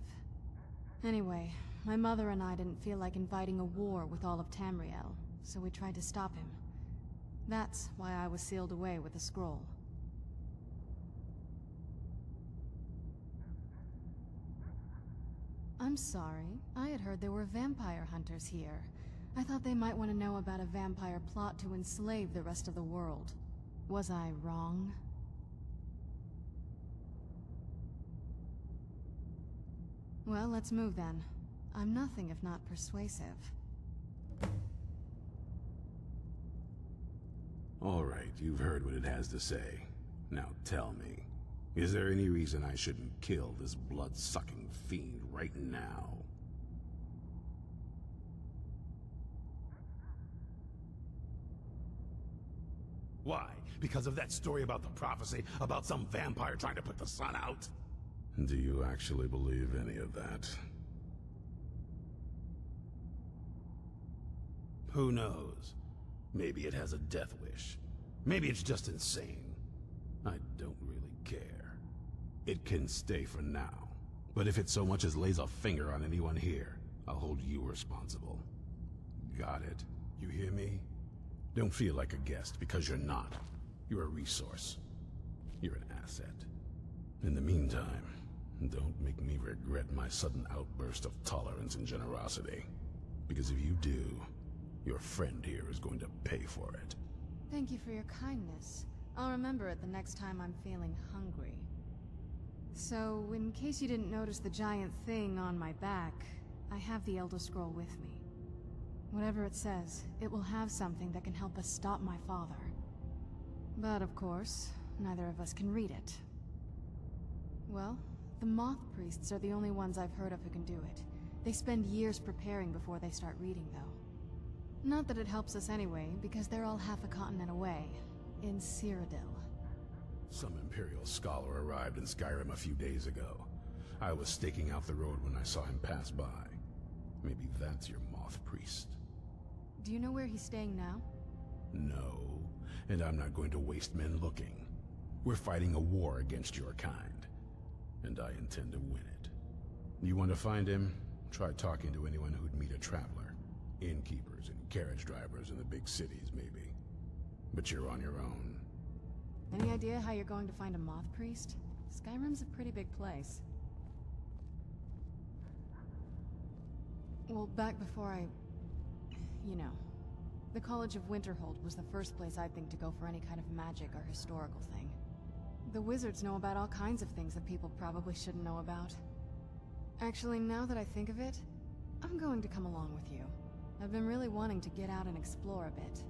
Anyway, my mother and I didn't feel like inviting a war with all of Tamriel, so we tried to stop him. That's why I was sealed away with the scroll. I'm sorry. I had heard there were vampire hunters here. I thought they might want to know about a vampire plot to enslave the rest of the world. Was I wrong? Well, let's move then. I'm nothing if not persuasive. All right, you've heard what it has to say. Now tell me, is there any reason I shouldn't kill this blood-sucking fiend right now? Why? Because of that story about the prophecy, about some vampire trying to put the sun out? Do you actually believe any of that? Who knows? Maybe it has a death wish. Maybe it's just insane. I don't really care. It can stay for now. But if it so much as lays a finger on anyone here, I'll hold you responsible. Got it? You hear me? Don't feel like a guest, because you're not. You're a resource. You're an asset. In the meantime, don't make me regret my sudden outburst of tolerance and generosity. Because if you do, your friend here is going to pay for it. Thank you for your kindness. I'll remember it the next time I'm feeling hungry. So, in case you didn't notice the giant thing on my back, I have the Elder Scroll with me. Whatever it says, it will have something that can help us stop my father. But of course, neither of us can read it. Well, the Moth Priests are the only ones I've heard of who can do it. They spend years preparing before they start reading, though. Not that it helps us anyway, because they're all half a continent away, in Cyrodiil. Some Imperial scholar arrived in Skyrim a few days ago. I was staking out the road when I saw him pass by. Maybe that's your Moth Priest. Do you know where he's staying now? No, and I'm not going to waste men looking. We're fighting a war against your kind, and I intend to win it. You want to find him? Try talking to anyone who'd meet a traveler. Innkeepers and carriage drivers in the big cities, maybe. But you're on your own. Any idea how you're going to find a Moth Priest? Skyrim's a pretty big place. Well, back before you know, the College of Winterhold was the first place I'd think to go for any kind of magic or historical thing. The wizards know about all kinds of things that people probably shouldn't know about. Actually, now that I think of it, I'm going to come along with you. I've been really wanting to get out and explore a bit.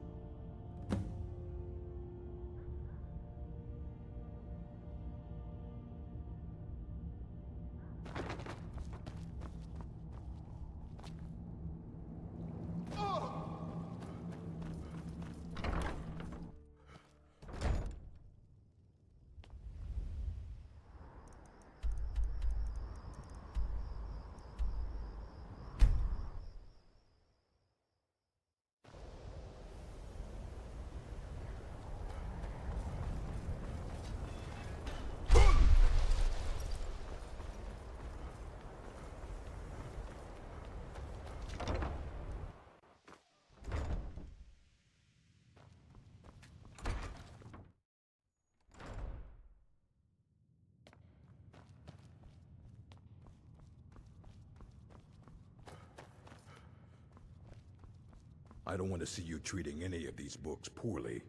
I don't want to see you treating any of these books poorly.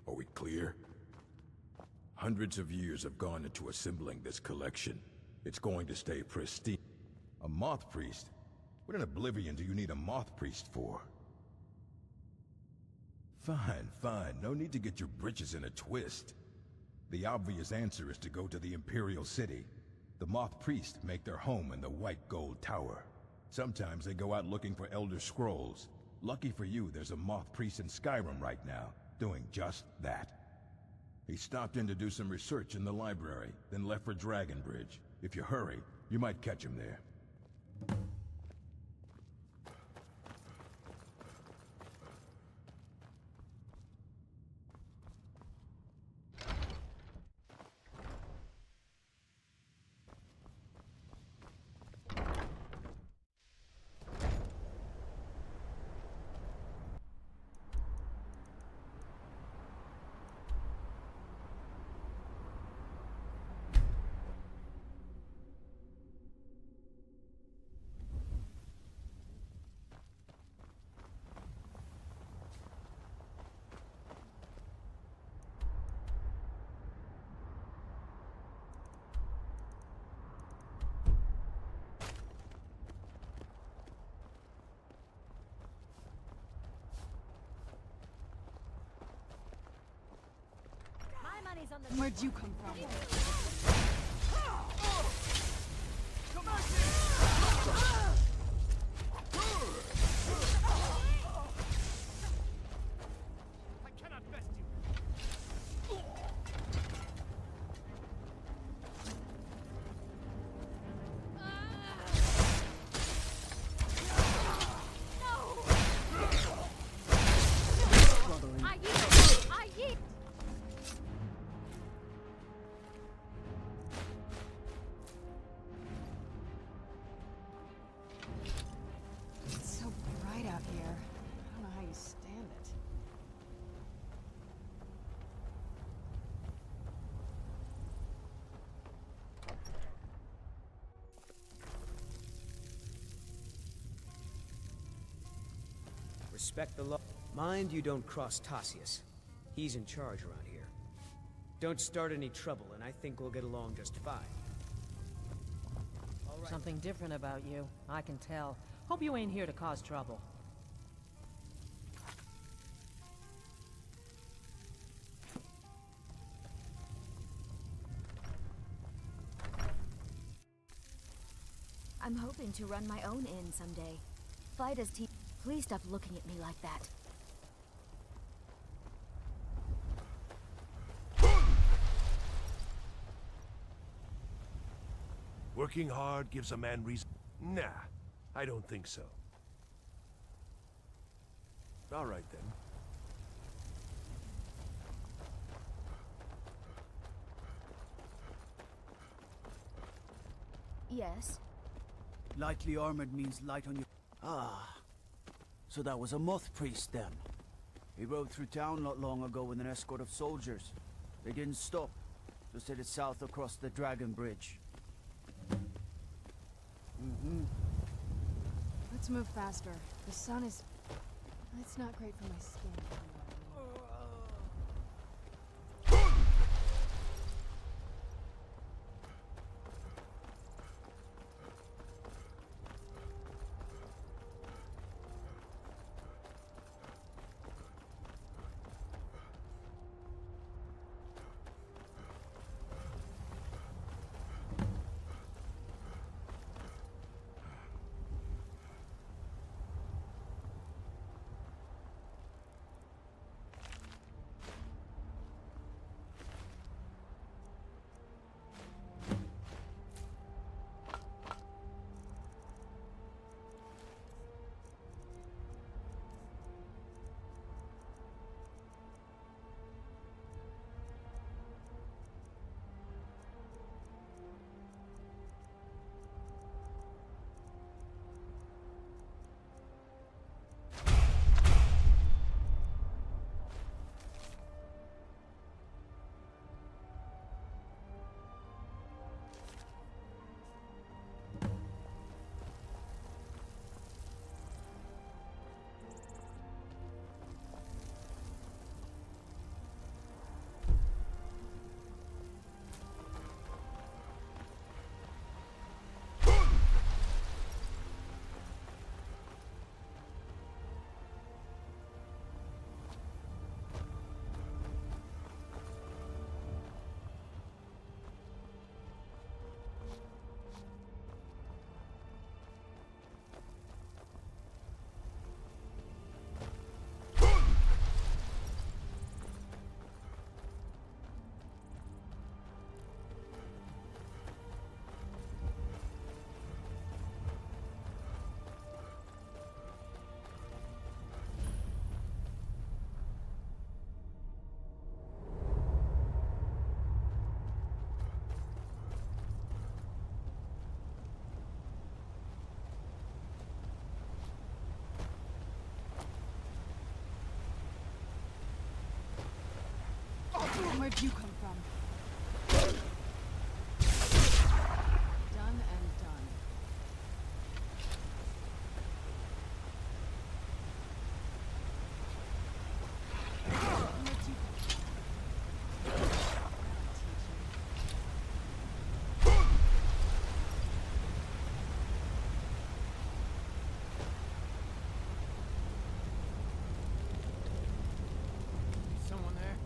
Are we clear? Hundreds of years have gone into assembling this collection. It's going to stay pristine. A Moth Priest? What in Oblivion do you need a Moth Priest for? Fine, fine. No need to get your britches in a twist. The obvious answer is to go to the Imperial City. The Moth Priests make their home in the White Gold Tower. Sometimes they go out looking for Elder Scrolls. Lucky for you, there's a Moth Priest in Skyrim right now, doing just that. He stopped in to do some research in the library, then left for Dragonbridge. If you hurry, you might catch him there. Where'd you come from? I cannot best you. Respect the law. Mind you don't cross Tassius. He's in charge around here. Don't start any trouble, and I think we'll get along just fine. Something different about you, I can tell. Hope you ain't here to cause trouble. I'm hoping to run my own inn someday. Fight as team. Please stop looking at me like that. Working hard gives a man reason. Nah, I don't think so. All right then. Yes? Lightly armored means light on your... Ah. So that was a moth priest then. He rode through town not long ago with an escort of soldiers. They didn't stop. Just headed south across the Dragon Bridge. Let's move faster. The sun is... It's not great for my skin. Where'd you come from? Done and done. Where'd you come Someone there?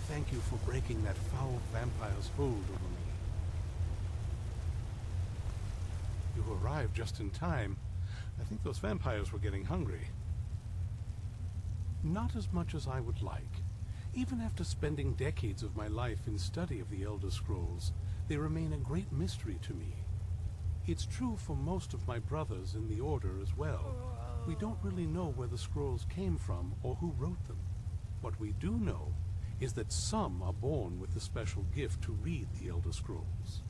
thank you for breaking that foul vampire's hold over me. You arrived just in time. I think those vampires were getting hungry. Not as much as I would like. Even after spending decades of my life in study of the Elder Scrolls, they remain a great mystery to me. It's true for most of my brothers in the Order as well. We don't really know where the scrolls came from or who wrote them. What we do know is that some are born with the special gift to read the Elder Scrolls.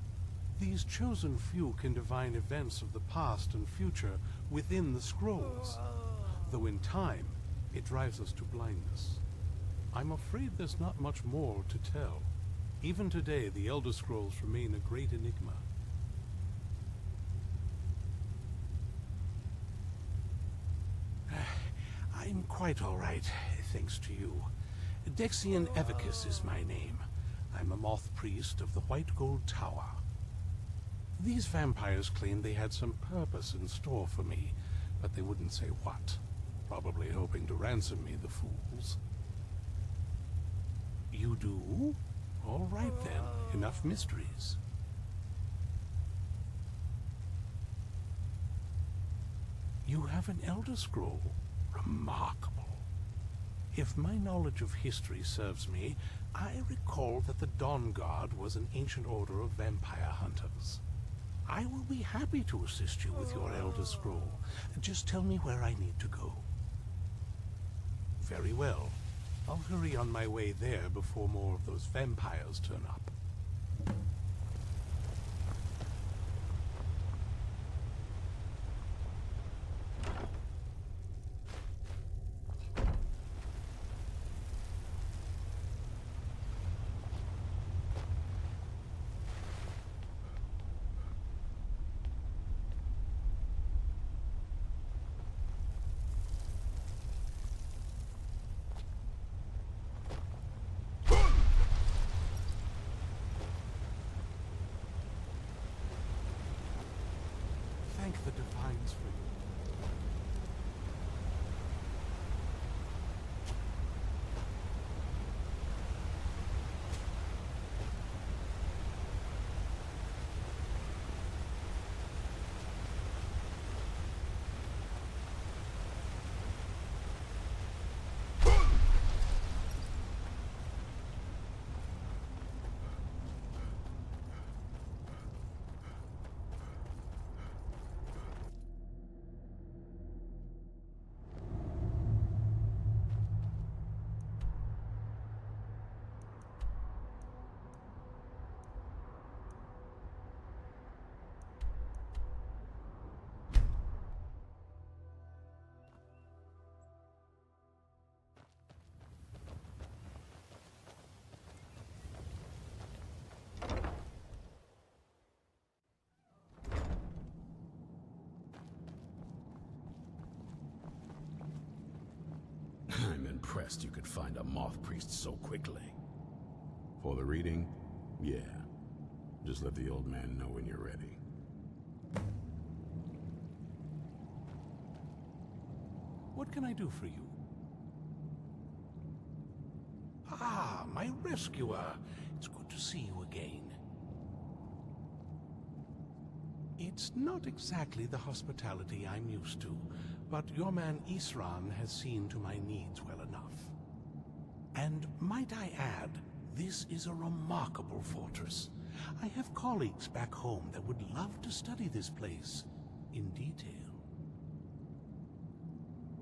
These chosen few can divine events of the past and future within the scrolls, though in time it drives us to blindness. I'm afraid there's not much more to tell. Even today, the Elder Scrolls remain a great enigma. I'm quite all right, thanks to you. Dexian Evicus is my name. I'm a moth priest of the White Gold Tower. These vampires claimed they had some purpose in store for me, but they wouldn't say what. Probably hoping to ransom me, the fools. You do? All right then, enough mysteries. You have an Elder Scroll. Remarkable. If my knowledge of history serves me, I recall that the Dawn Guard was an ancient order of vampire hunters. I will be happy to assist you with your Elder Scroll. Just tell me where I need to go. Very well. I'll hurry on my way there before more of those vampires turn up. Thank the Divines for you. I'm impressed you could find a moth priest so quickly. For the reading? Yeah. Just let the old man know when you're ready. What can I do for you? Ah, my rescuer. It's good to see you again. It's not exactly the hospitality I'm used to, but your man Isran has seen to my needs well enough. And might I add, this is a remarkable fortress. I have colleagues back home that would love to study this place in detail.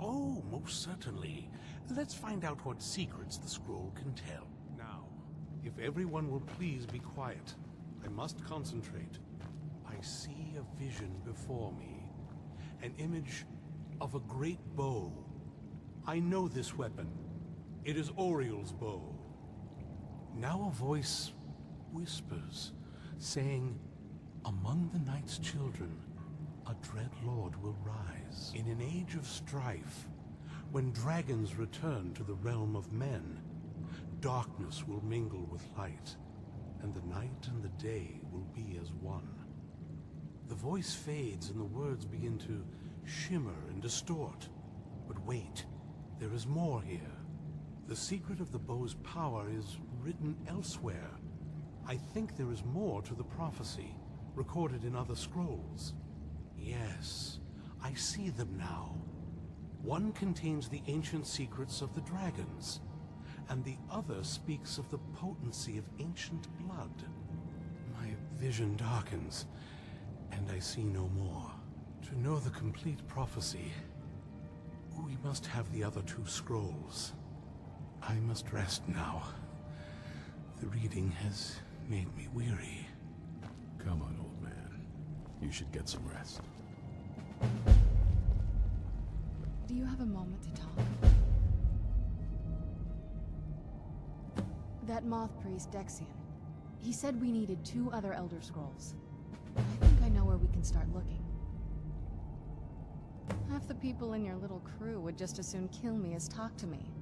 Oh, most certainly. Let's find out what secrets the scroll can tell. Now, if everyone will please be quiet, I must concentrate. I see a vision before me, an image of a great bow. I know this weapon. It is Oriel's bow. Now a voice whispers, saying, among the night's children, a dread lord will rise. In an age of strife, when dragons return to the realm of men, darkness will mingle with light, and the night and the day will be as one. The voice fades and the words begin to shimmer and distort. But wait, there is more here. The secret of the bow's power is written elsewhere. I think there is more to the prophecy, recorded in other scrolls. Yes, I see them now. One contains the ancient secrets of the dragons, and the other speaks of the potency of ancient blood. My vision darkens, and I see no more. To know the complete prophecy, we must have the other two scrolls. I must rest now. The reading has made me weary. Come on, old man. You should get some rest. Do you have a moment to talk? That moth priest, Dexian. He said we needed 2 other Elder Scrolls. I think I know where we can start looking. Half the people in your little crew would just as soon kill me as talk to me.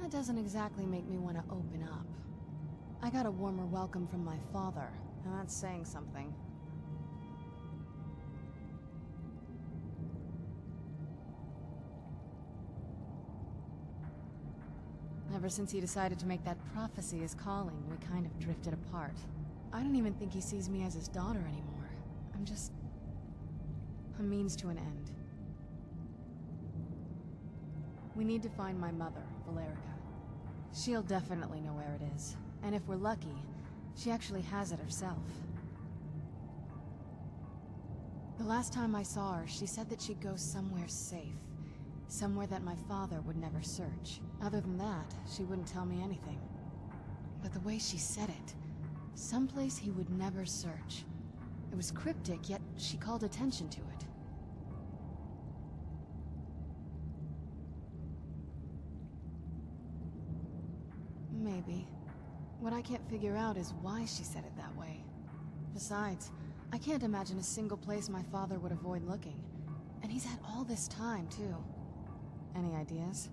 That doesn't exactly make me want to open up. I got a warmer welcome from my father, and that's saying something. Ever since he decided to make that prophecy his calling, we kind of drifted apart. I don't even think he sees me as his daughter anymore. I'm just a means to an end. We need to find my mother, Valerica. She'll definitely know where it is. And if we're lucky, she actually has it herself. The last time I saw her, she said that she'd go somewhere safe. Somewhere that my father would never search. Other than that, she wouldn't tell me anything. But the way she said it, someplace he would never search. It was cryptic, yet she called attention to it. Maybe. What I can't figure out is why she said it that way. Besides, I can't imagine a single place my father would avoid looking. And he's had all this time, too. Any ideas?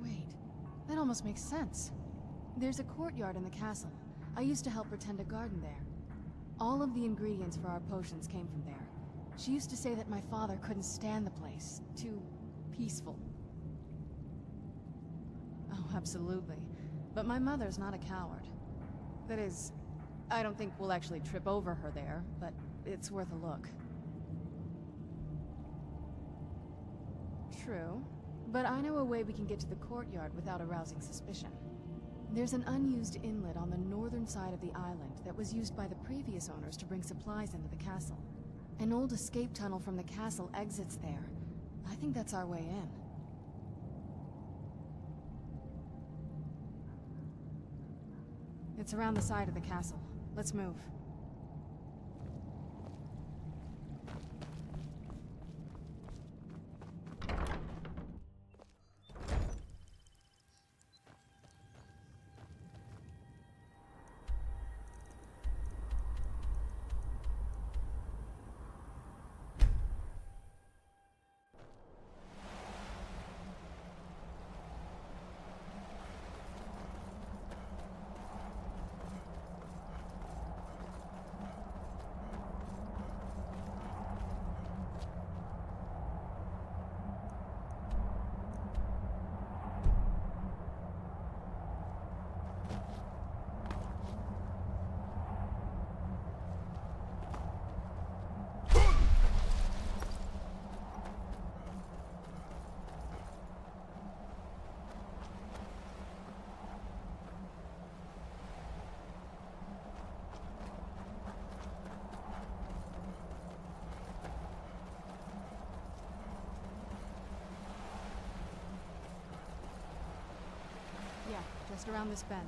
Wait, that almost makes sense. There's a courtyard in the castle. I used to help her tend a garden there. All of the ingredients for our potions came from there. She used to say that my father couldn't stand the place. Too peaceful. Oh, absolutely. But my mother's not a coward. That is, I don't think we'll actually trip over her there, but it's worth a look. True. But I know a way we can get to the courtyard without arousing suspicion. There's an unused inlet on the northern side of the island that was used by the previous owners to bring supplies into the castle. An old escape tunnel from the castle exits there. I think that's our way in. It's around the side of the castle. Let's move. Yeah, just around this bend.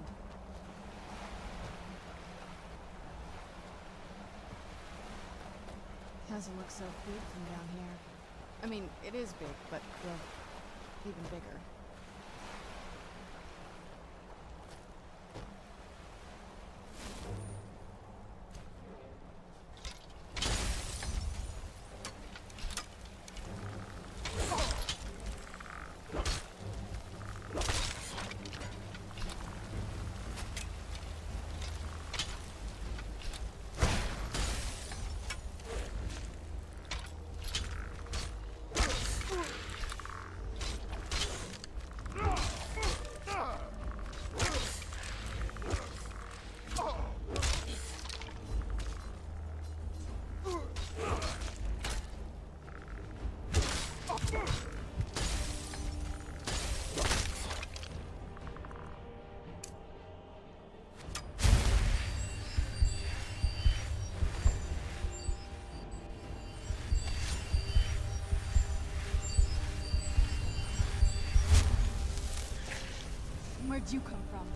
Castle looks so big from down here. I mean, it is big, but even bigger. Where'd you come from?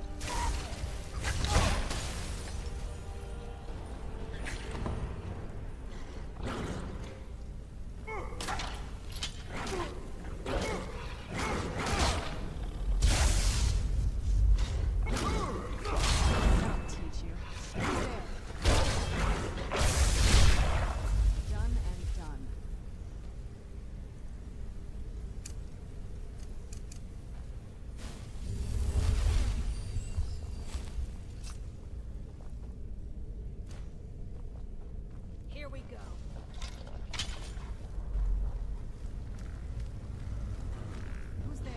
Here we go. Who's there?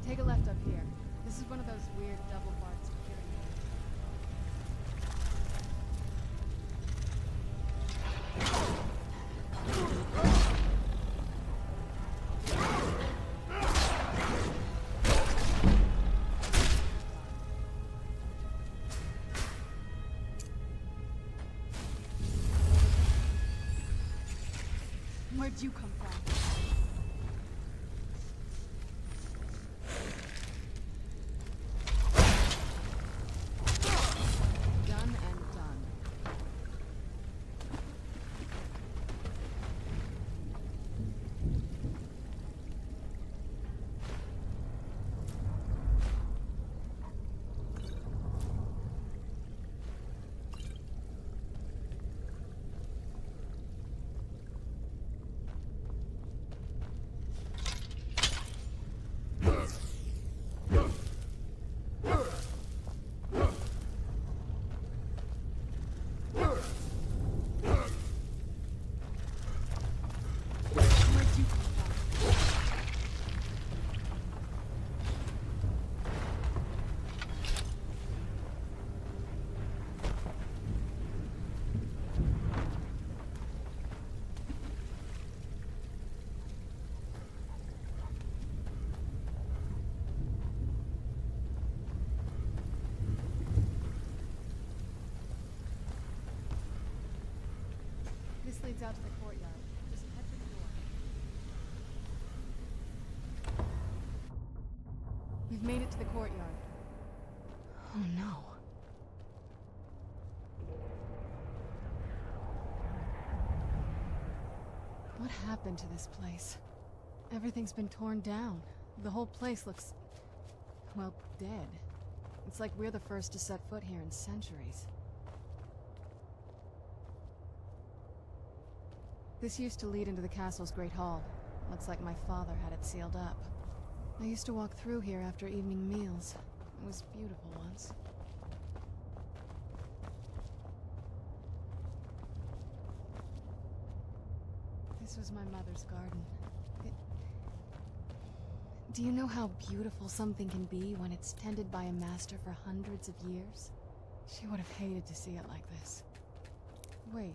Take a left up here. This is one of those weird double-barred security doors. Where'd you come from? Done and done. This leads out to the courtyard. Just head for the door. We've made it to the courtyard. Oh no. What happened to this place? Everything's been torn down. The whole place looks, well, dead. It's like we're the first to set foot here in centuries. This used to lead into the castle's great hall. Looks like my father had it sealed up. I used to walk through here after evening meals. It was beautiful once. This was my mother's garden. Do you know how beautiful something can be when it's tended by a master for hundreds of years? She would have hated to see it like this. Wait.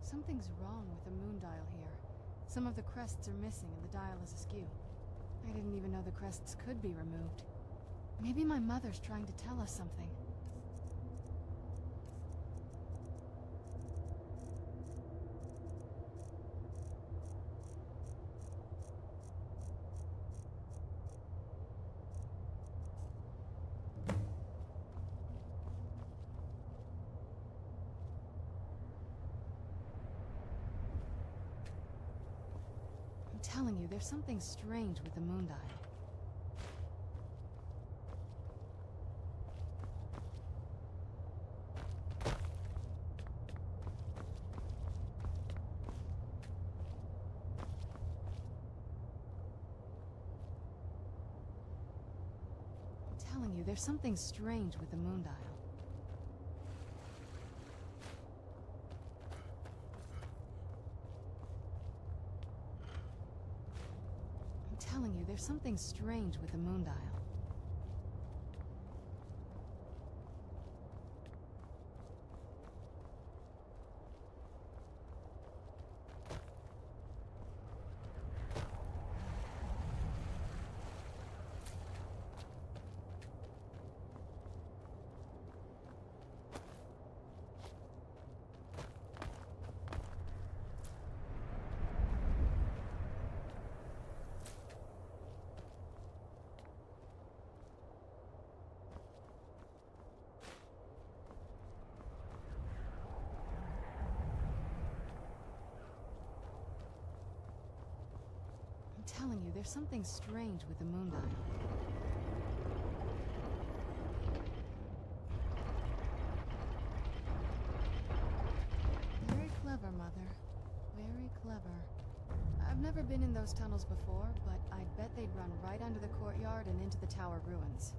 Something's wrong with the moon dial here. Some of the crests are missing and the dial is askew. I didn't even know the crests could be removed. Maybe my mother's trying to tell us something. I'm telling you, there's something strange with the moon dial. telling you, there's something strange with the moon dial. I'm telling you, there's something strange with the moon dial. I'm telling you, there's something strange with the moon dial. Very clever, Mother. Very clever. I've never been in those tunnels before, but I bet they'd run right under the courtyard and into the tower ruins.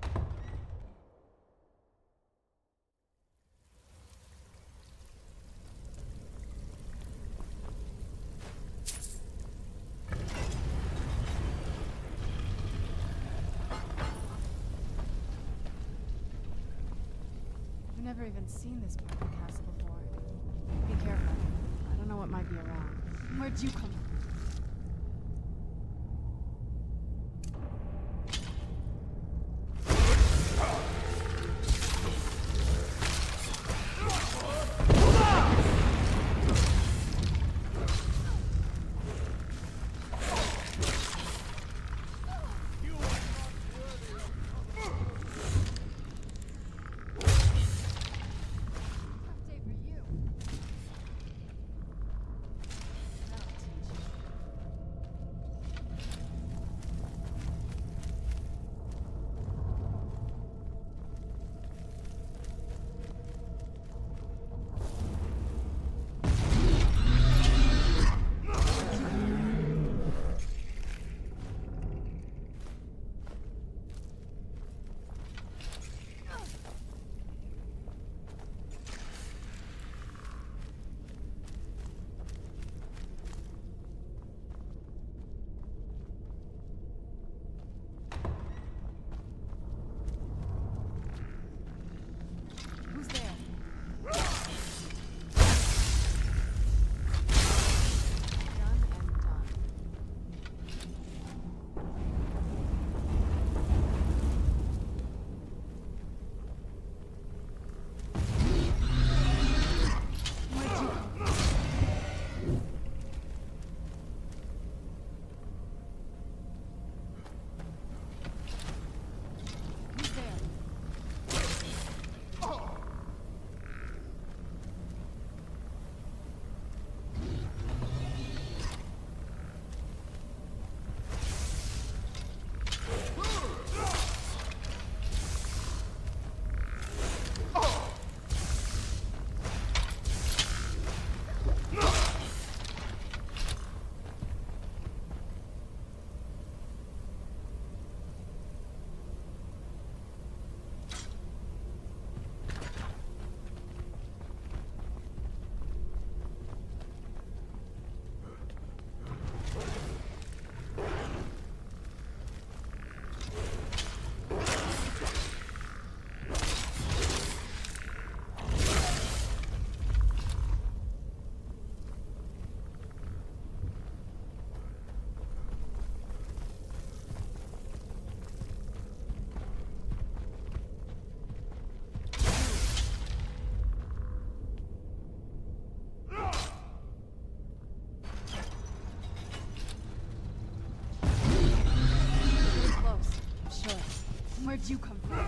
I've never even seen this part of the castle before. Be careful. I don't know what might be around. Where'd you come from? Where'd you come from?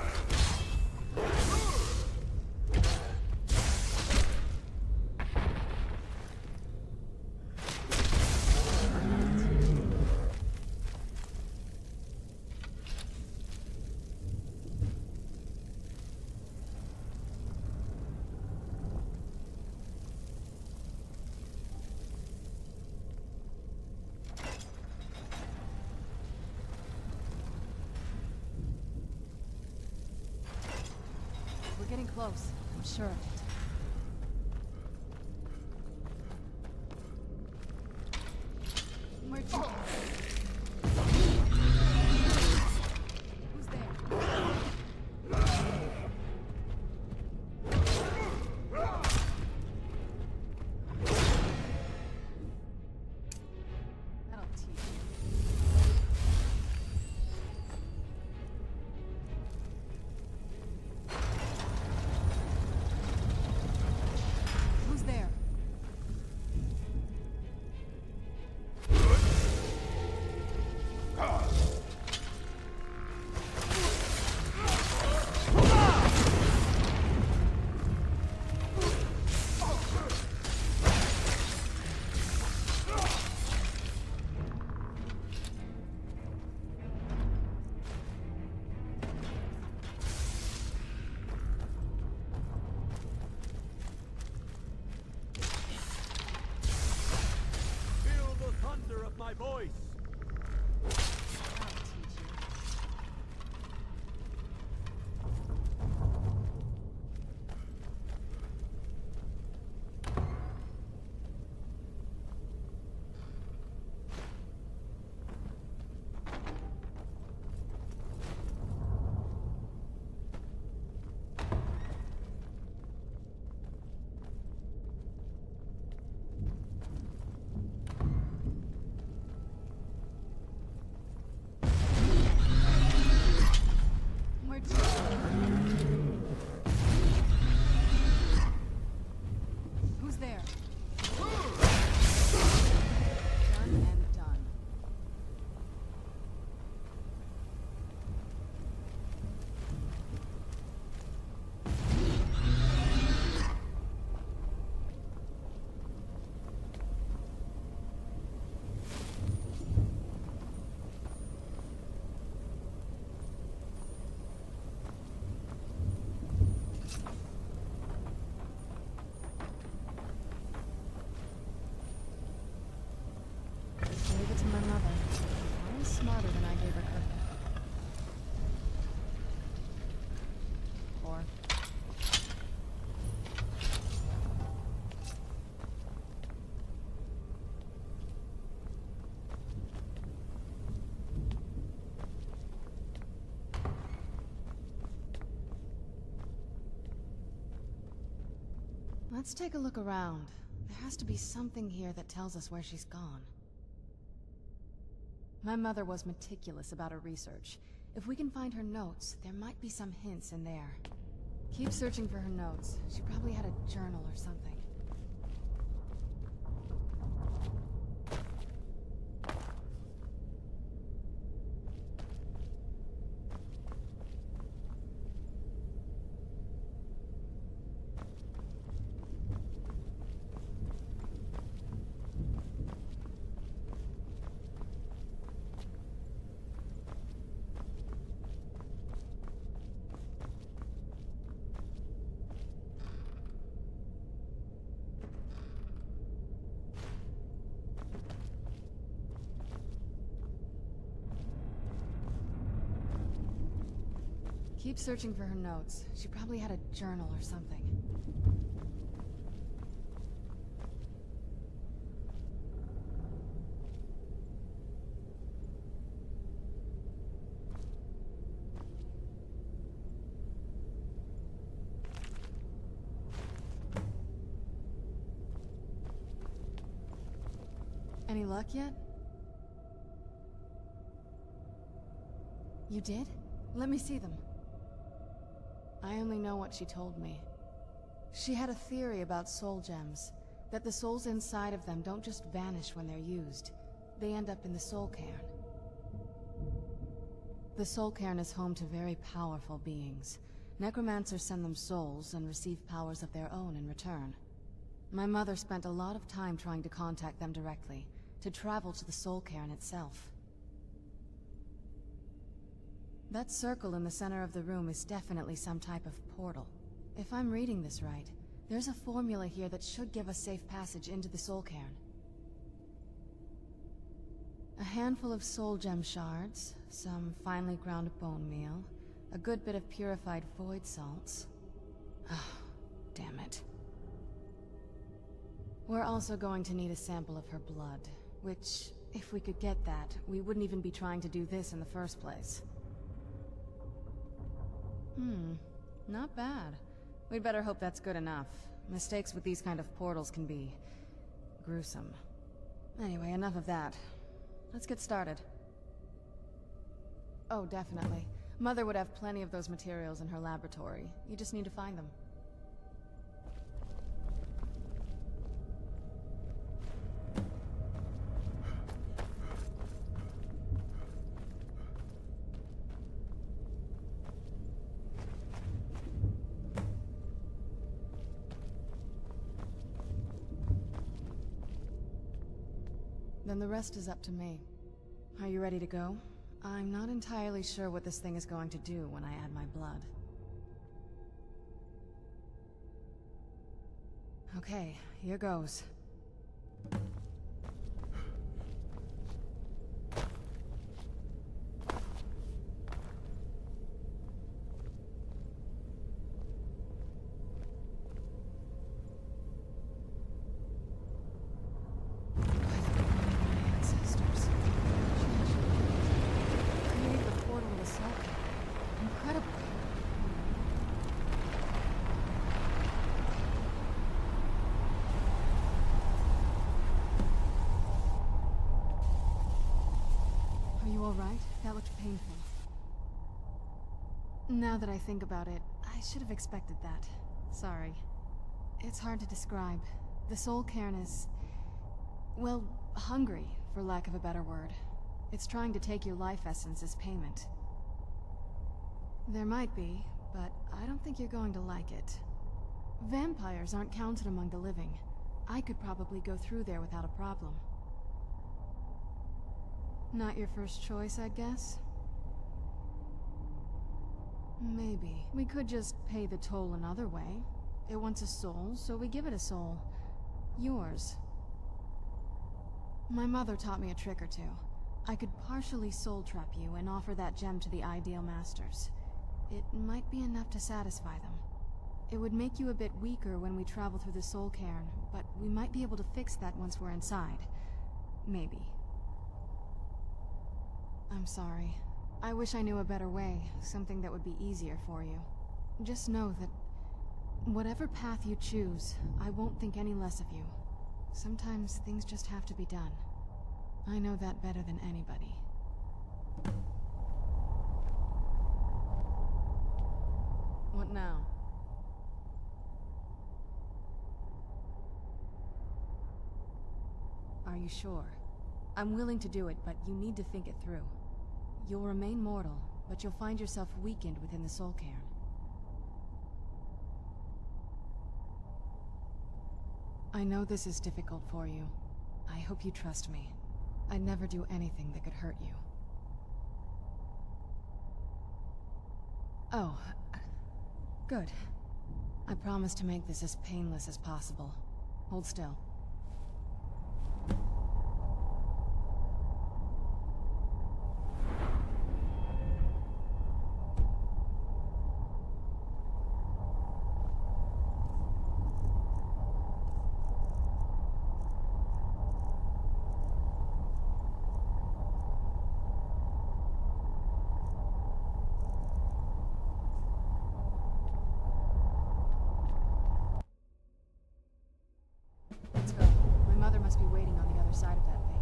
close. I'm sure of it. Merchant. Who's there? That'll teach you. Who's there? Feel the thunder of my voice. Who's there? Done and done. Gave it to my mother. I was smarter than I gave her credit. Or... Let's take a look around. There has to be something here that tells us where she's gone. My mother was meticulous about her research. If we can find her notes, there might be some hints in there. Keep searching for her notes. She probably had a journal or something. Keep searching for her notes. She probably had a journal or something. Any luck yet? You did? Let me see them. I only know what she told me. She had a theory about soul gems, that the souls inside of them don't just vanish when they're used. They end up in the soul cairn. The soul cairn is home to very powerful beings. Necromancers send them souls and receive powers of their own in return. My mother spent a lot of time trying to contact them directly, to travel to the soul cairn itself. That circle in the center of the room is definitely some type of portal. If I'm reading this right, there's a formula here that should give us safe passage into the soul cairn. A handful of soul gem shards, some finely ground bone meal, a good bit of purified void salts. Damn it. We're also going to need a sample of her blood, which, if we could get that, we wouldn't even be trying to do this in the first place. Not bad. We'd better hope that's good enough. Mistakes with these kind of portals can be gruesome. Anyway, enough of that. Let's get started. Oh, definitely. Mother would have plenty of those materials in her laboratory. You just need to find them. Then the rest is up to me. Are you ready to go? I'm not entirely sure what this thing is going to do when I add my blood. Okay, here goes. Now that I think about it, I should have expected that. Sorry. It's hard to describe. The soul cairn is... well, hungry, for lack of a better word. It's trying to take your life essence as payment. There might be, but I don't think you're going to like it. Vampires aren't counted among the living. I could probably go through there without a problem. Not your first choice, I'd guess? Maybe. We could just pay the toll another way. It wants a soul, so we give it a soul. Yours. My mother taught me a trick or two. I could partially soul trap you and offer that gem to the ideal masters. It might be enough to satisfy them. It would make you a bit weaker when we travel through the soul cairn, but we might be able to fix that once we're inside. Maybe. I'm sorry. I wish I knew a better way, something that would be easier for you. Just know that whatever path you choose, I won't think any less of you. Sometimes things just have to be done. I know that better than anybody. What now? Are you sure? I'm willing to do it, but you need to think it through. You'll remain mortal, but you'll find yourself weakened within the soul cairn. I know this is difficult for you. I hope you trust me. I'd never do anything that could hurt you. Oh, good. I promise to make this as painless as possible. Hold still. Let's go. My mother must be waiting on the other side of that thing.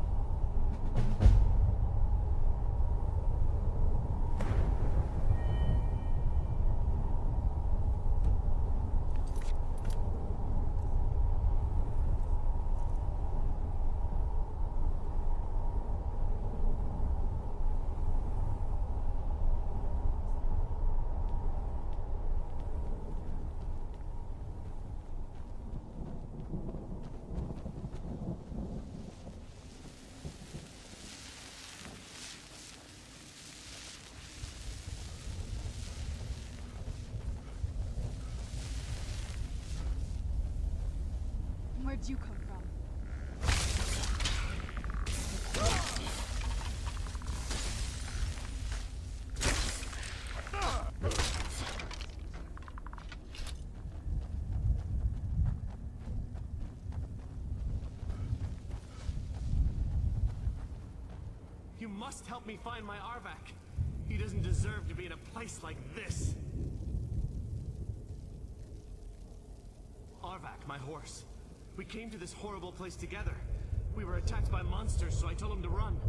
Where'd you come from? must help me find my Arvak. He doesn't deserve to be in a place like this. Arvak, my horse. We came to this horrible place together. We were attacked by monsters, so I told him to run.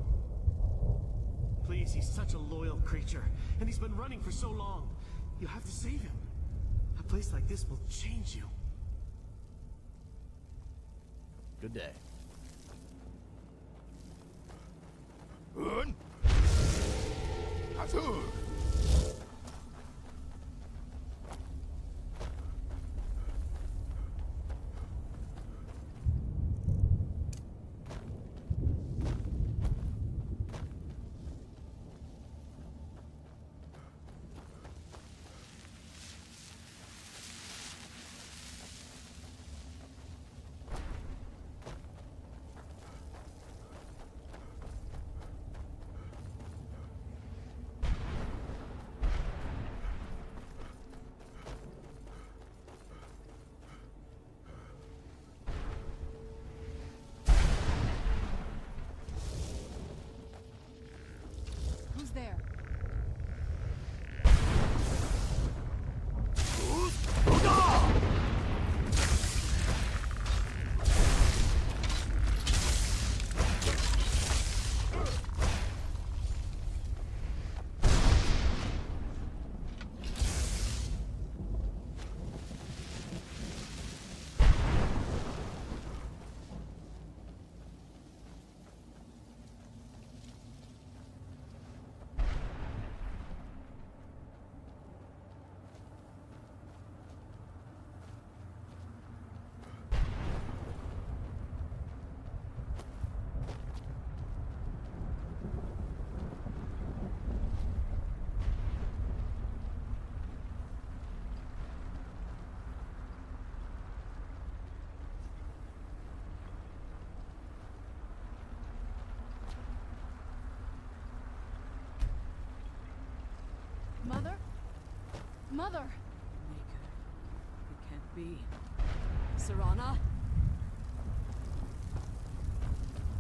Please, he's such a loyal creature, and he's been running for so long. You have to save him. A place like this will change you. Good day. Who's there? Mother? Mother! Maker, it can't be. Serana?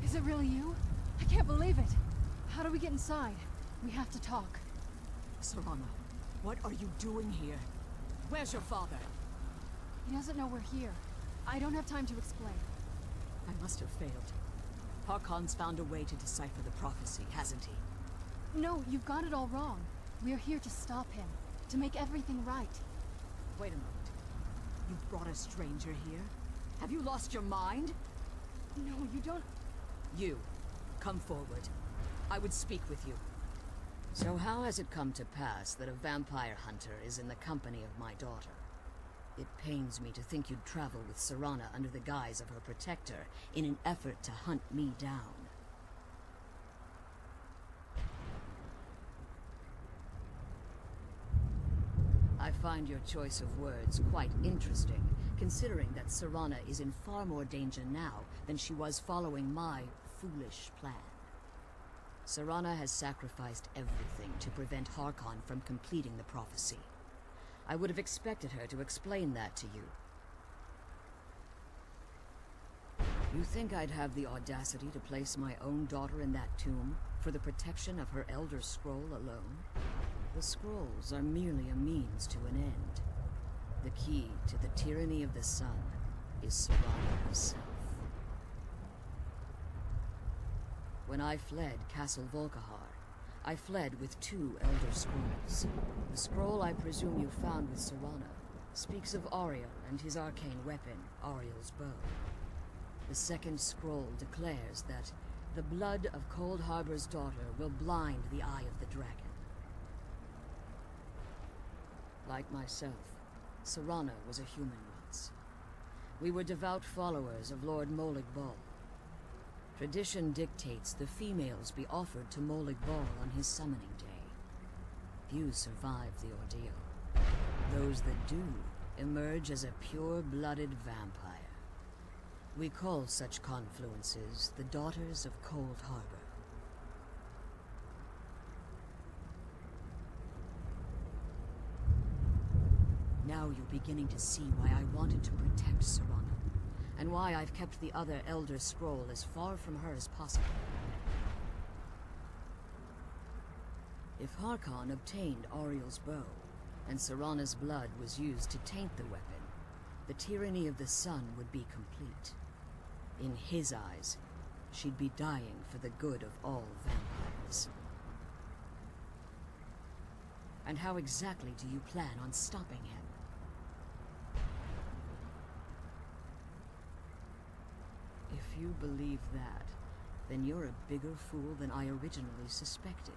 Is it really you? I can't believe it. How do we get inside? We have to talk. Serana, what are you doing here? Where's your father? He doesn't know we're here. I don't have time to explain. I must have failed. Harkon's found a way to decipher the prophecy, hasn't he? No, you've got it all wrong. We're here to stop him. To make everything right. Wait a moment. You've brought a stranger here? Have you lost your mind? No, you don't... You, come forward. I would speak with you. So how has it come to pass that a vampire hunter is in the company of my daughter? It pains me to think you'd travel with Serana under the guise of her protector in an effort to hunt me down. I find your choice of words quite interesting, considering that Serana is in far more danger now than she was following my foolish plan. Serana has sacrificed everything to prevent Harkon from completing the prophecy. I would have expected her to explain that to you. You think I'd have the audacity to place my own daughter in that tomb for the protection of her Elder Scroll alone? The scrolls are merely a means to an end. The key to the tyranny of the sun is Serana herself. When I fled Castle Volkihar, I fled with 2 Elder Scrolls. The scroll I presume you found with Serana speaks of Auriel and his arcane weapon, Auriel's bow. The second scroll declares that the blood of Cold Harbor's daughter will blind the eye of the dragon. Like myself, Serana was a human once. We were devout followers of Lord Molig Bal. Tradition dictates the females be offered to Molig Bal on his summoning day. Few survive the ordeal. Those that do emerge as a pure-blooded vampire. We call such confluences the Daughters of Cold Harbor. Now you're beginning to see why I wanted to protect Serana, and why I've kept the other Elder Scroll as far from her as possible. If Harkon obtained Ariel's bow, and Serana's blood was used to taint the weapon, the tyranny of the sun would be complete. In his eyes, she'd be dying for the good of all vampires. And how exactly do you plan on stopping him? If you believe that, then you're a bigger fool than I originally suspected.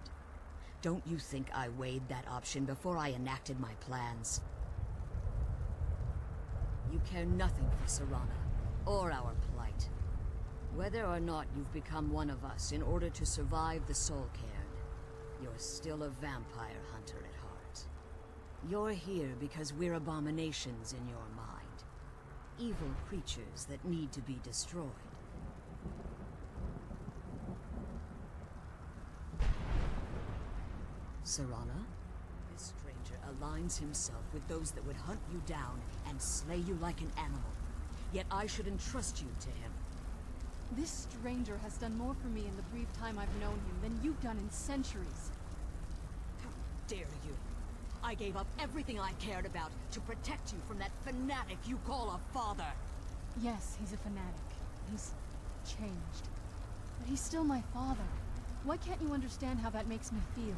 Don't you think I weighed that option before I enacted my plans? You care nothing for Serana, or our plight. Whether or not you've become one of us in order to survive the Soul Cairn, you're still a vampire hunter at heart. You're here because we're abominations in your mind. Evil creatures that need to be destroyed. Serana, this stranger aligns himself with those that would hunt you down and slay you like an animal. Yet I should entrust you to him. This stranger has done more for me in the brief time I've known him than you've done in centuries. How dare you! I gave up everything I cared about to protect you from that fanatic you call a father! Yes, he's a fanatic. He's changed. But he's still my father. Why can't you understand how that makes me feel?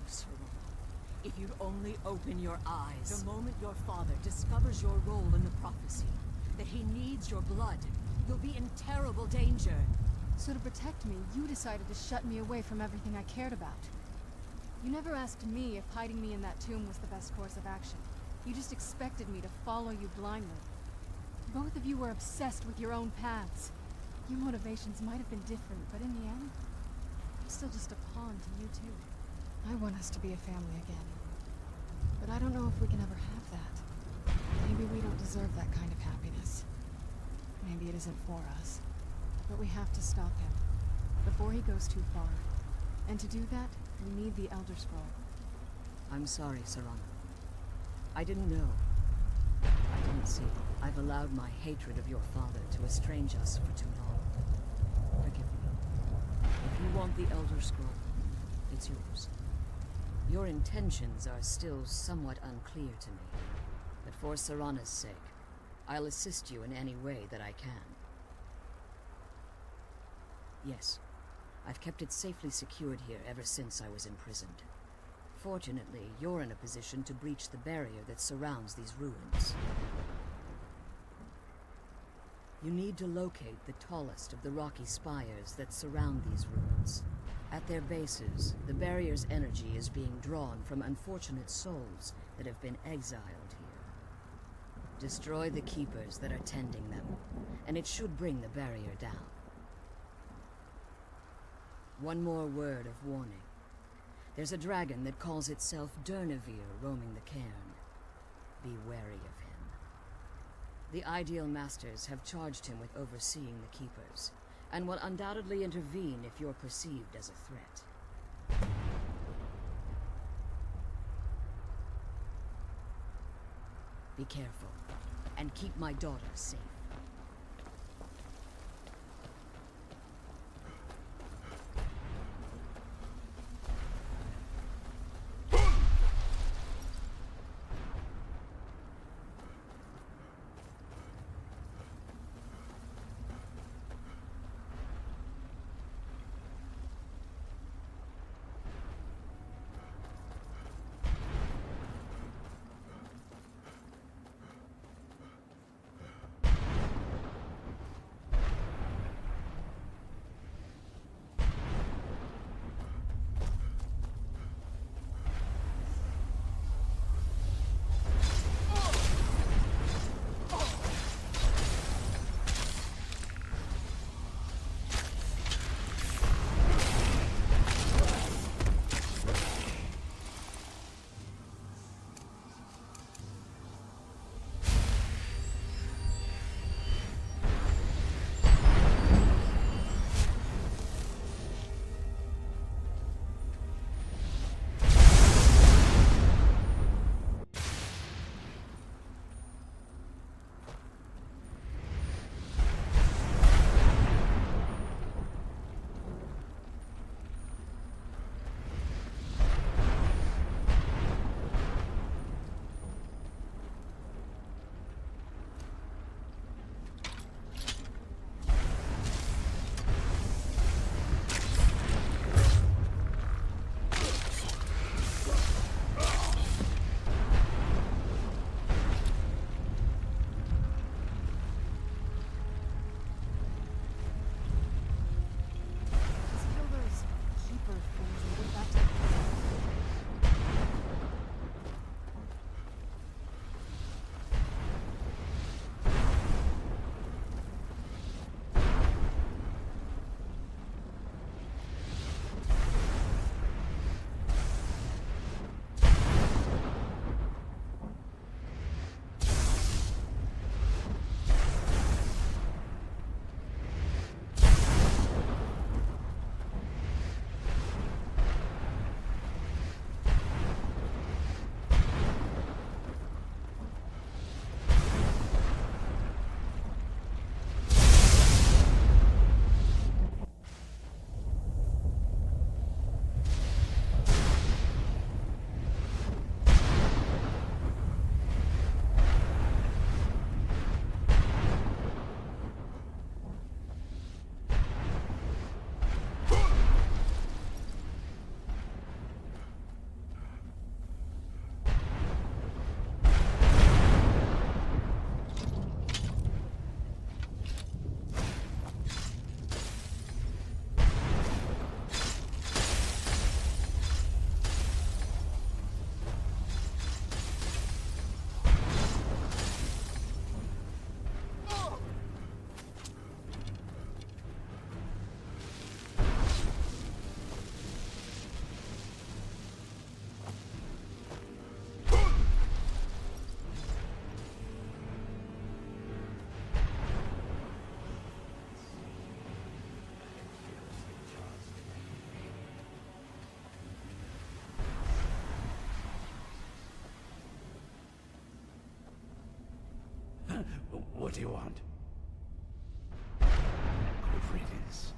Serana, if you'd only open your eyes. The moment your father discovers your role in the prophecy, that he needs your blood, you'll be in terrible danger. So to protect me, you decided to shut me away from everything I cared about. You never asked me if hiding me in that tomb was the best course of action. You just expected me to follow you blindly. Both of you were obsessed with your own paths. Your motivations might have been different, but in the end, I'm still just a pawn to you two. I want us to be a family again. But I don't know if we can ever have that. Maybe we don't deserve that kind of happiness. Maybe it isn't for us. But we have to stop him, before he goes too far. And to do that, we need the Elder Scroll. I'm sorry, Serana. I didn't know. I didn't see. I've allowed my hatred of your father to estrange us for too long. Forgive me. If you want the Elder Scroll, it's yours. Your intentions are still somewhat unclear to me, but for Serana's sake, I'll assist you in any way that I can. Yes, I've kept it safely secured here ever since I was imprisoned. Fortunately, you're in a position to breach the barrier that surrounds these ruins. You need to locate the tallest of the rocky spires that surround these ruins. At their bases, the barrier's energy is being drawn from unfortunate souls that have been exiled here. Destroy the keepers that are tending them, and it should bring the barrier down. One more word of warning. There's a dragon that calls itself Durnevere roaming the cairn. Be wary of him. The Ideal Masters have charged him with overseeing the keepers, and will undoubtedly intervene if you're perceived as a threat. Be careful, and keep my daughter safe. What do you want? Whoever it is.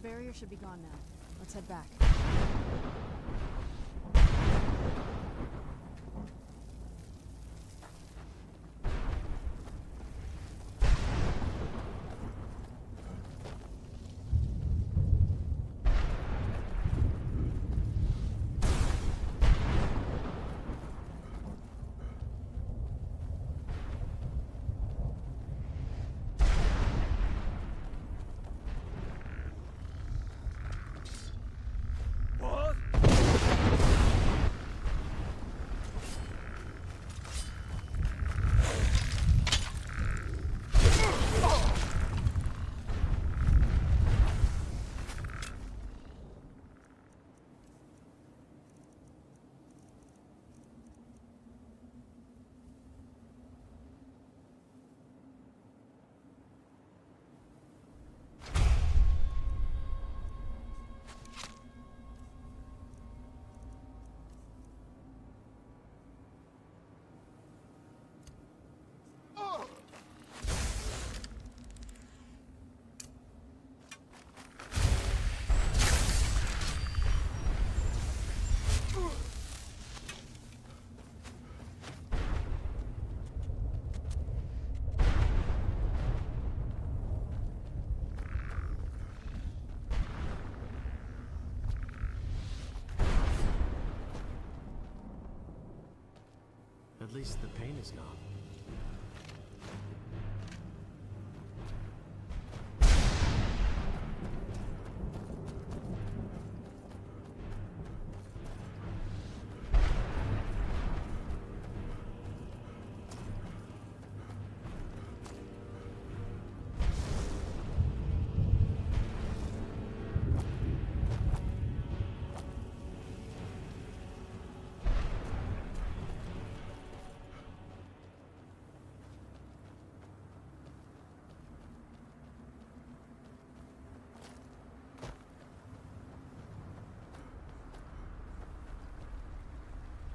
barrier should be gone now. Let's head back. At least the pain is gone.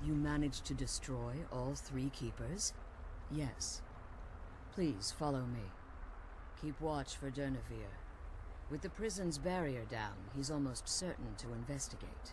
You managed to destroy all 3 keepers? Yes. Please follow me. Keep watch for Durnevere. With the prison's barrier down, he's almost certain to investigate.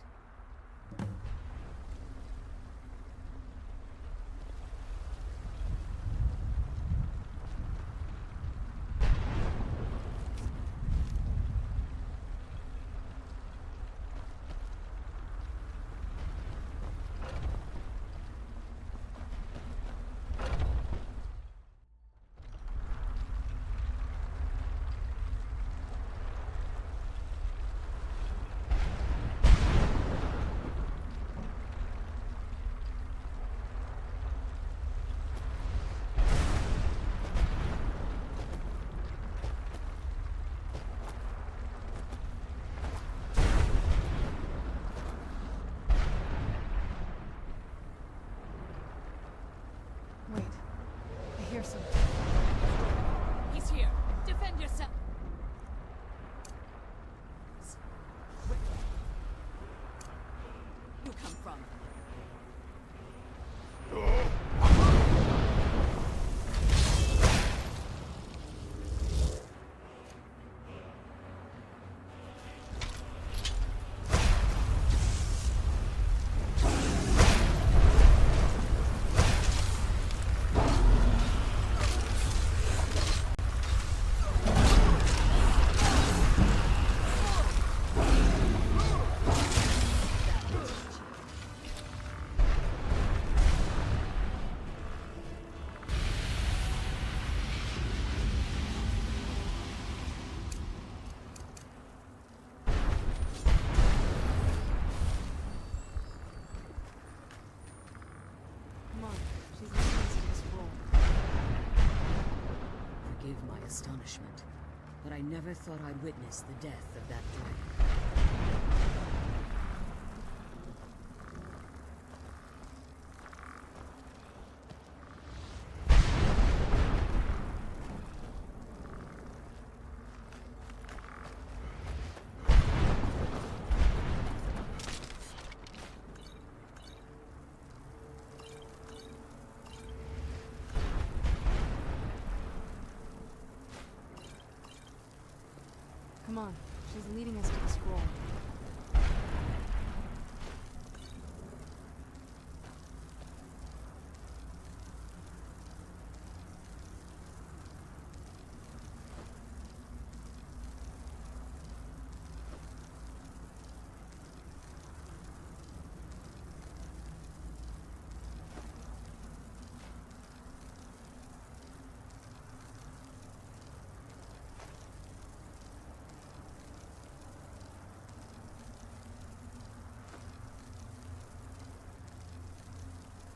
Wait. I hear something. He's here. Defend yourself. Where you come from? Astonishment, but I never thought I'd witness the death of that dragon. Come on, She's leading us to the scroll.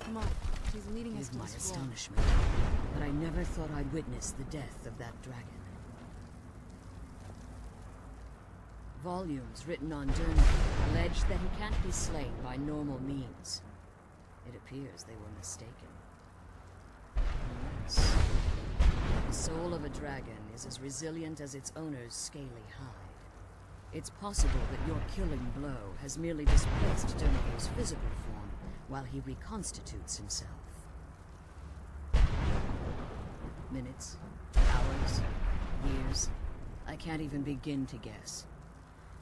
Come on, she's leading us to My the scroll. astonishment that I never thought I'd witness the death of that dragon. Volumes written on Durnan allege that he can't be slain by normal means. It appears they were mistaken. Unless the soul of a dragon is as resilient as its owner's scaly hide. It's possible that your killing blow has merely displaced Durna's physical form while he reconstitutes himself. Minutes, hours, years. I can't even begin to guess.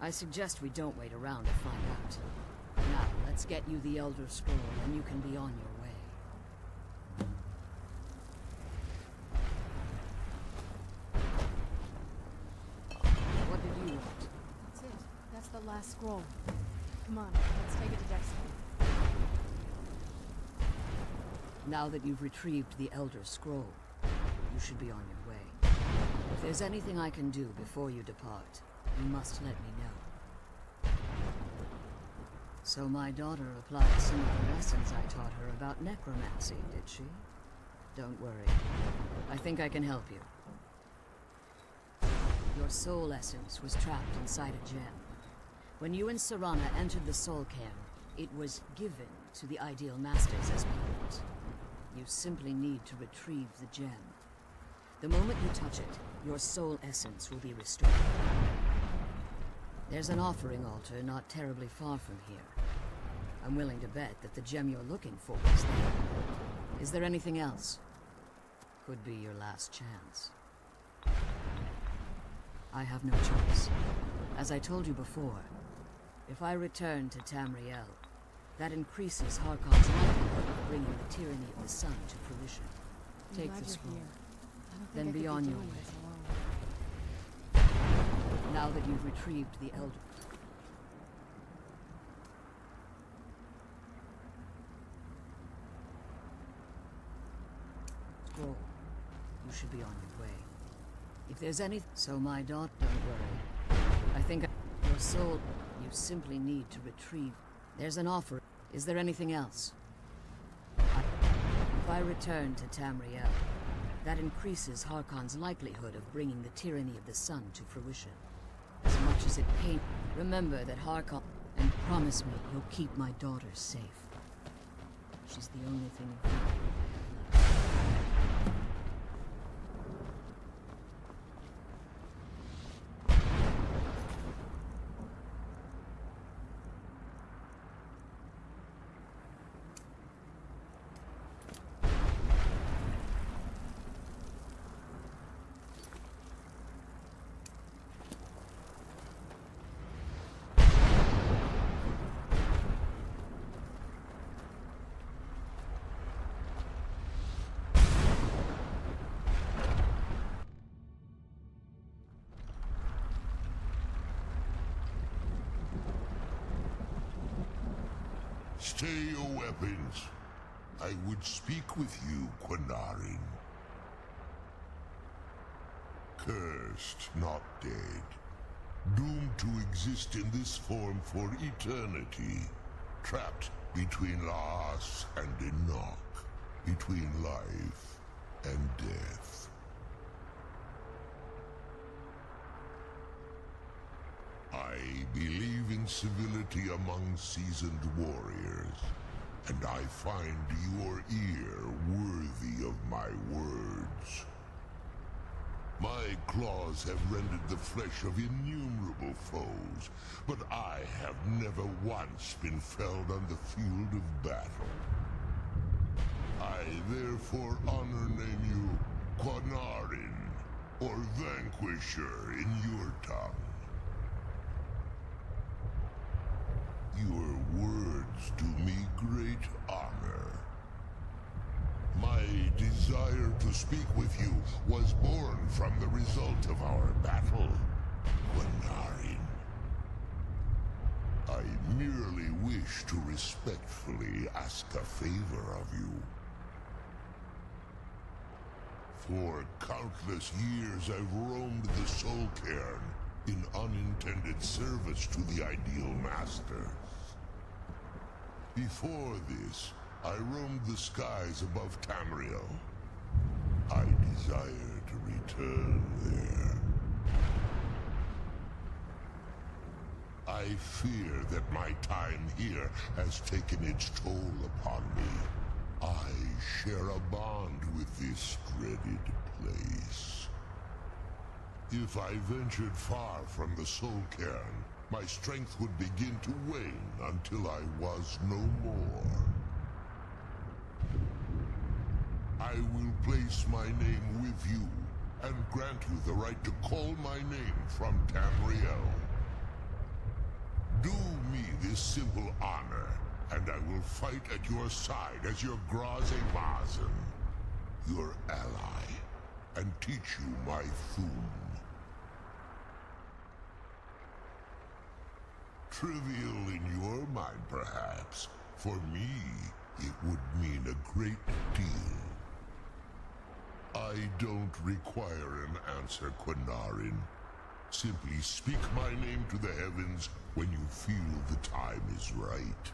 I suggest we don't wait around to find out. Now, let's get you the Elder Scroll and you can be on your way. What did you want? That's it. That's the last scroll. Come on, let's take it to Dexter. Now that you've retrieved the Elder Scroll, you should be on your way. If there's anything I can do before you depart, you must let me know. So my daughter applied some of the lessons I taught her about necromancy, did she? Don't worry. I think I can help you. Your soul essence was trapped inside a gem. When you and Serana entered the Soul Cairn, it was given to the Ideal Masters as payment. You simply need to retrieve the gem. The moment you touch it, your soul essence will be restored. There's an offering altar not terribly far from here. I'm willing to bet that the gem you're looking for is there. Is there anything else? Could be your last chance. I have no choice. As I told you before, if I return to Tamriel, that increases Harkon's likelihood of bringing the tyranny of the sun to fruition. Take the scroll, then be on your way. Now that you've retrieved the Elder... Scroll, you should be on your way. If there's any... So my daughter, don't worry. I think your soul, you simply need to retrieve... There's an offer. Is there anything else? If I return to Tamriel, that increases Harkon's likelihood of bringing the tyranny of the sun to fruition. As much as it pains, remember that Harkon, and promise me you'll keep my daughter safe. She's the only thing I have left. Stay your weapons. I would speak with you, Quinarin. Cursed, not dead. Doomed to exist in this form for eternity. Trapped between Laas and Enoch. Between life and death. I believe in civility among seasoned warriors, and I find your ear worthy of my words. My claws have rendered the flesh of innumerable foes, but I have never once been felled on the field of battle. I therefore honor name you Quinarin, or Vanquisher in your tongue. Your words do me great honor. My desire to speak with you was born from the result of our battle, Quinarin. I merely wish to respectfully ask a favor of you. For countless years I've roamed the Soul Cairn in unintended service to the Ideal Masters. Before this, I roamed the skies above Tamriel. I desire to return there. I fear that my time here has taken its toll upon me. I share a bond with this dreaded place. If I ventured far from the Soul Cairn, my strength would begin to wane until I was no more. I will place my name with you and grant you the right to call my name from Tamriel. Do me this simple honor, and I will fight at your side as your Graze Mazen, your ally, and teach you my Thum. Trivial in your mind, perhaps. For me, it would mean a great deal. I don't require an answer, Quinarin. Simply speak my name to the heavens when you feel the time is right.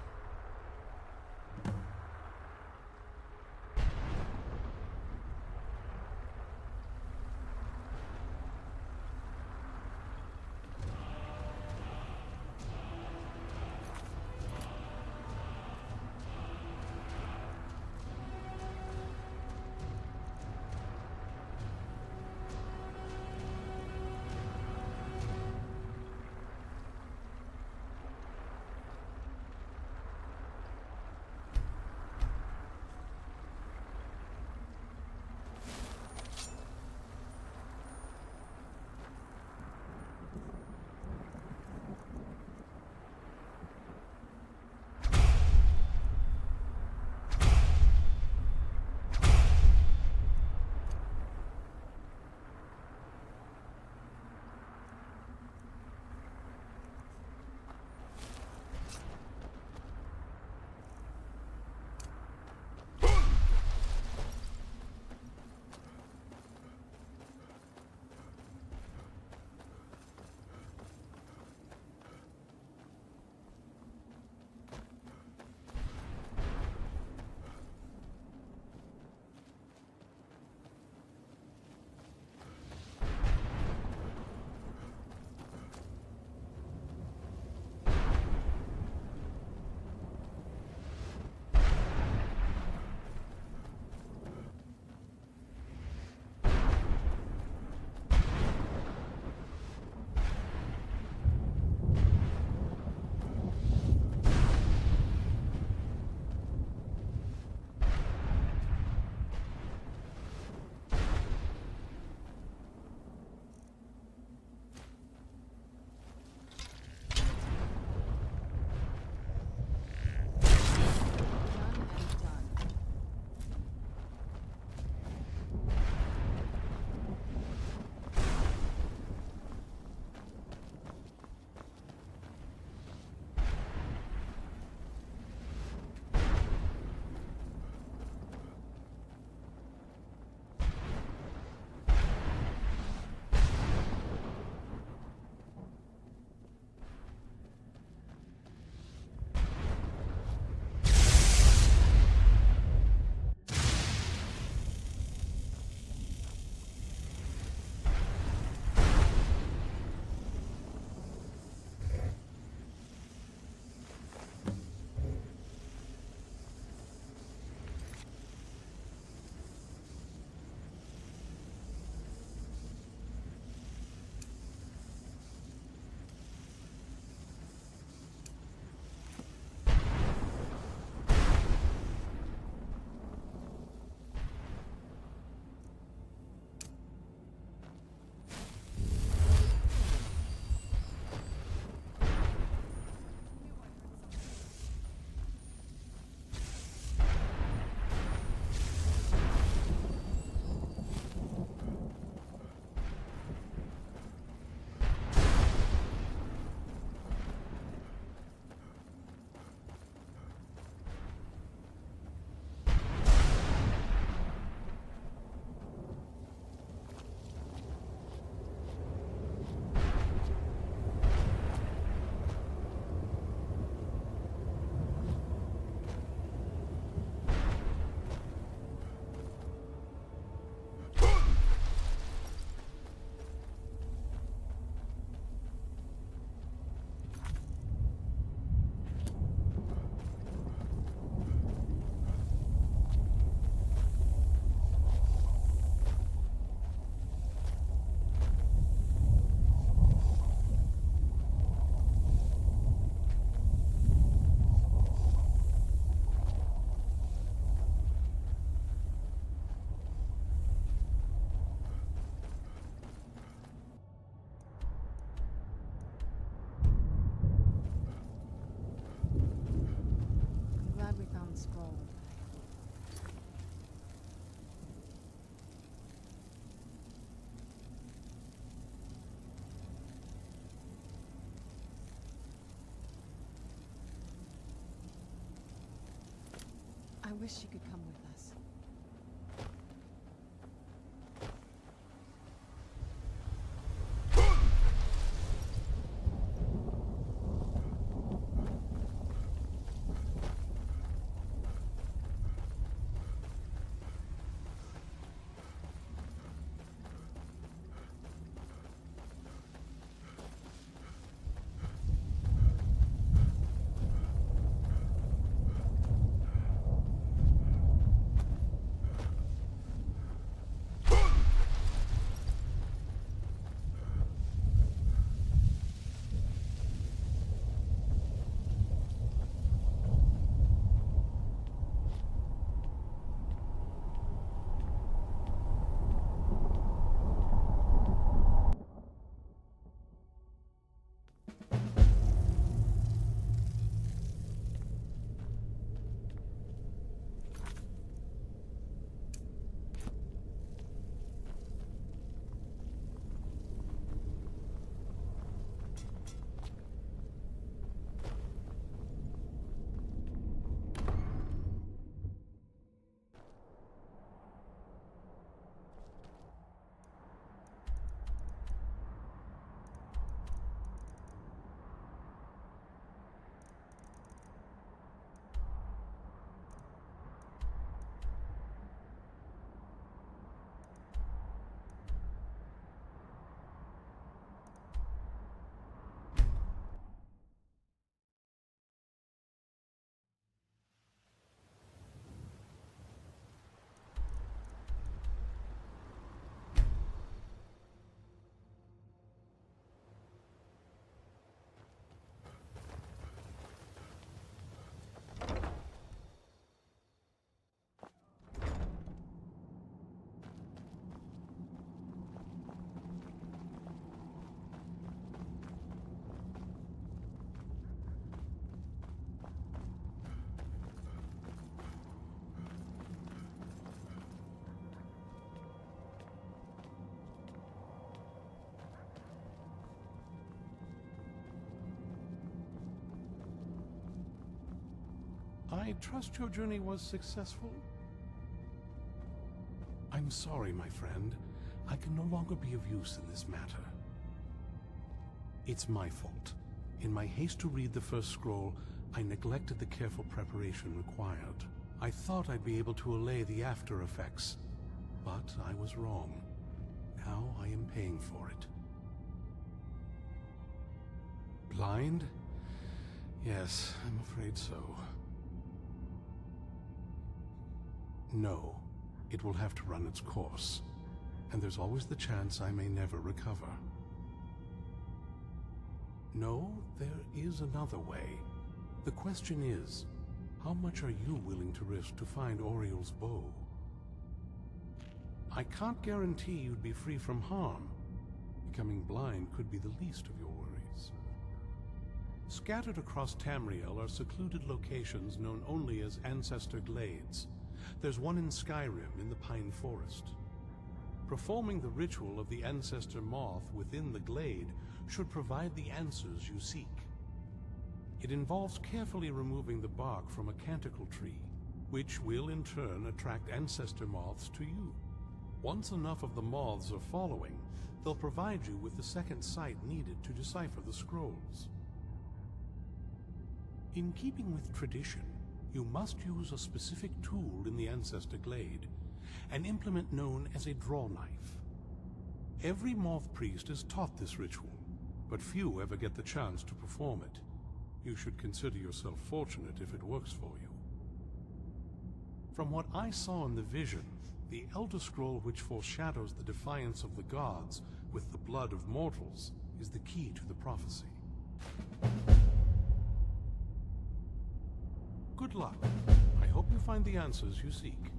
wish she could come with us. I trust your journey was successful? I'm sorry, my friend. I can no longer be of use in this matter. It's my fault. In my haste to read the first scroll, I neglected the careful preparation required. I thought I'd be able to allay the after effects, but I was wrong. Now I am paying for it. Blind? Yes, I'm afraid so. No, it will have to run its course, and there's always the chance I may never recover. No, there is another way. The question is, how much are you willing to risk to find Oriel's bow? I can't guarantee you'd be free from harm. Becoming blind could be the least of your worries. Scattered across Tamriel are secluded locations known only as Ancestor Glades. There's one in Skyrim in the Pine Forest. Performing the ritual of the Ancestor Moth within the glade should provide the answers you seek. It involves carefully removing the bark from a canticle tree, which will in turn attract Ancestor Moths to you. Once enough of the moths are following, they'll provide you with the second sight needed to decipher the scrolls. In keeping with tradition, you must use a specific tool in the Ancestor Glade, an implement known as a draw knife. Every moth priest is taught this ritual, but few ever get the chance to perform it. You should consider yourself fortunate if it works for you. From what I saw in the vision, the Elder Scroll which foreshadows the defiance of the gods with the blood of mortals is the key to the prophecy. Good luck. I hope you find the answers you seek.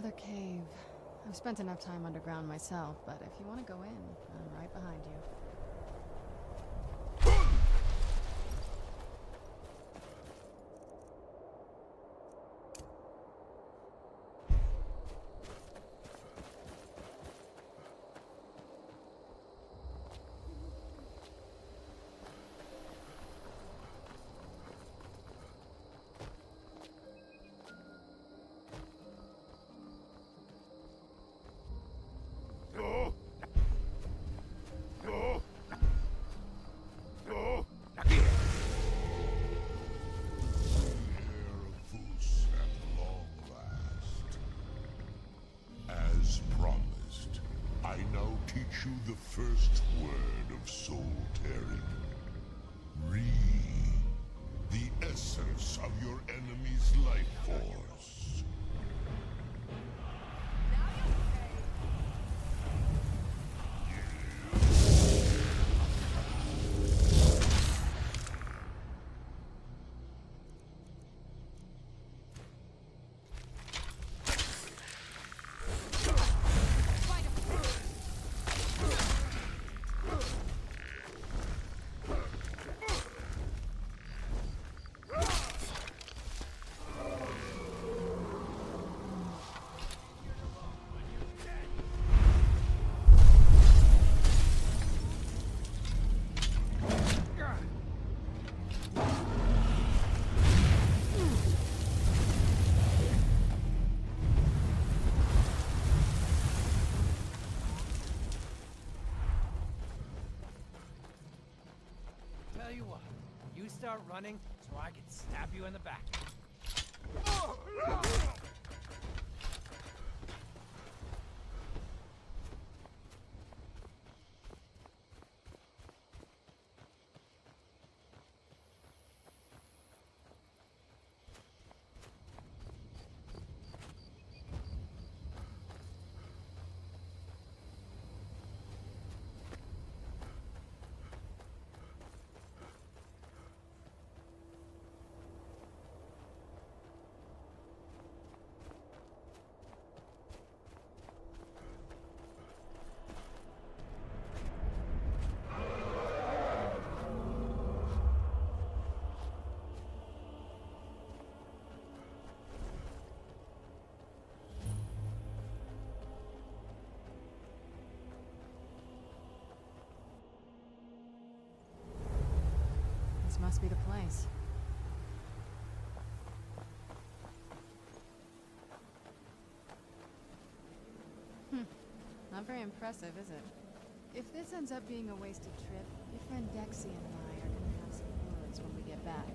another cave. I've spent enough time underground myself, but if you want to go in, I'm right behind you. Teach you the first word of soul tearing. Re, the essence of your enemy's life force. Tell you what, you start running so I can stab you in the back. This must be the place. Not very impressive, is it? If this ends up being a wasted trip, your friend Dexy and I are gonna have some words when we get back.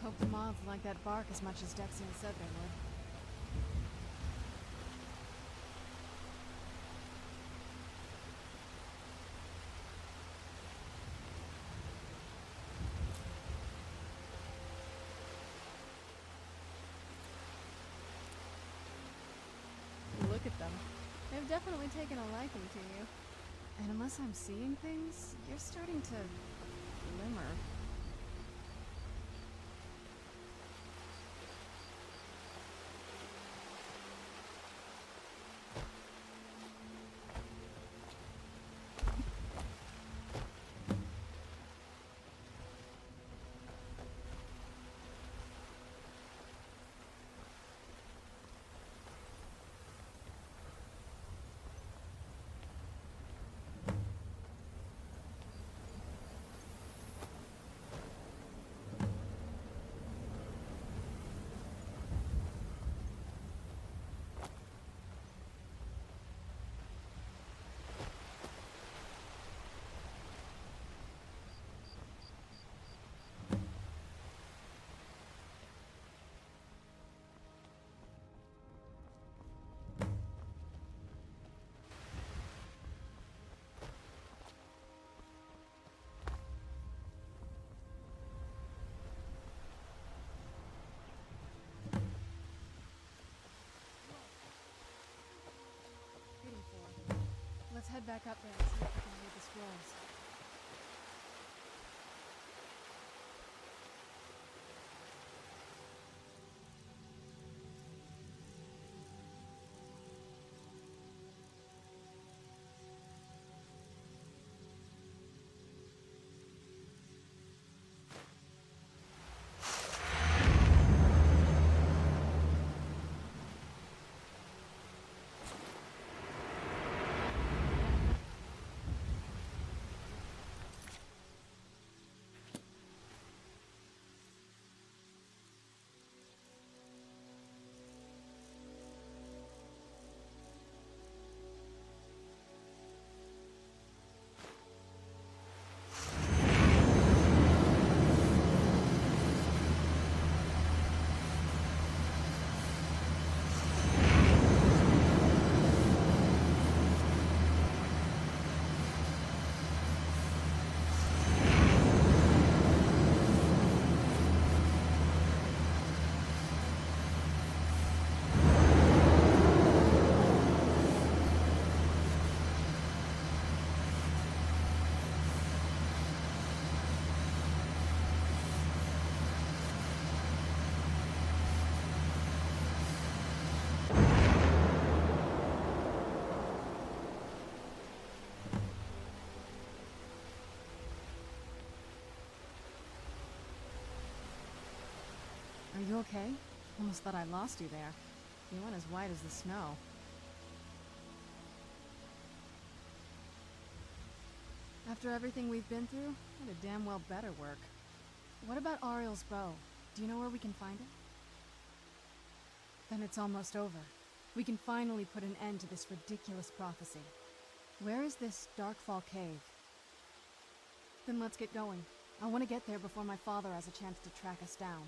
Hope the moths like that bark as much as Dexian said they would. Look at them. They've definitely taken a liking to you. And unless I'm seeing things, you're starting to glimmer. back up there and see if we can read the scrolls. Are you okay? Almost thought I lost you there. You went as white as the snow. After everything we've been through, it'd damn well better work. What about Ariel's bow? Do you know where we can find it? Then it's almost over. We can finally put an end to this ridiculous prophecy. Where is this Darkfall cave? Then let's get going. I want to get there before my father has a chance to track us down.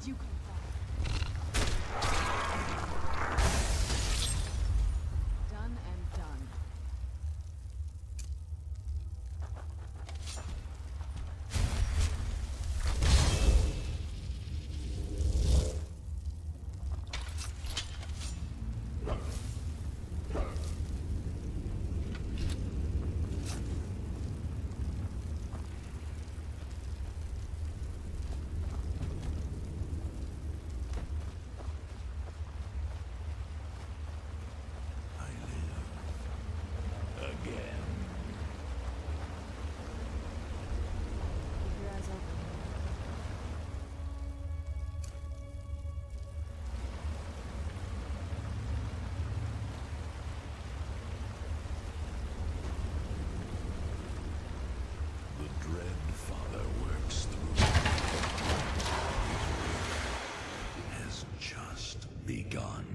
Where'd you come from? Done and done. The Dread Father works through. His work has just begun.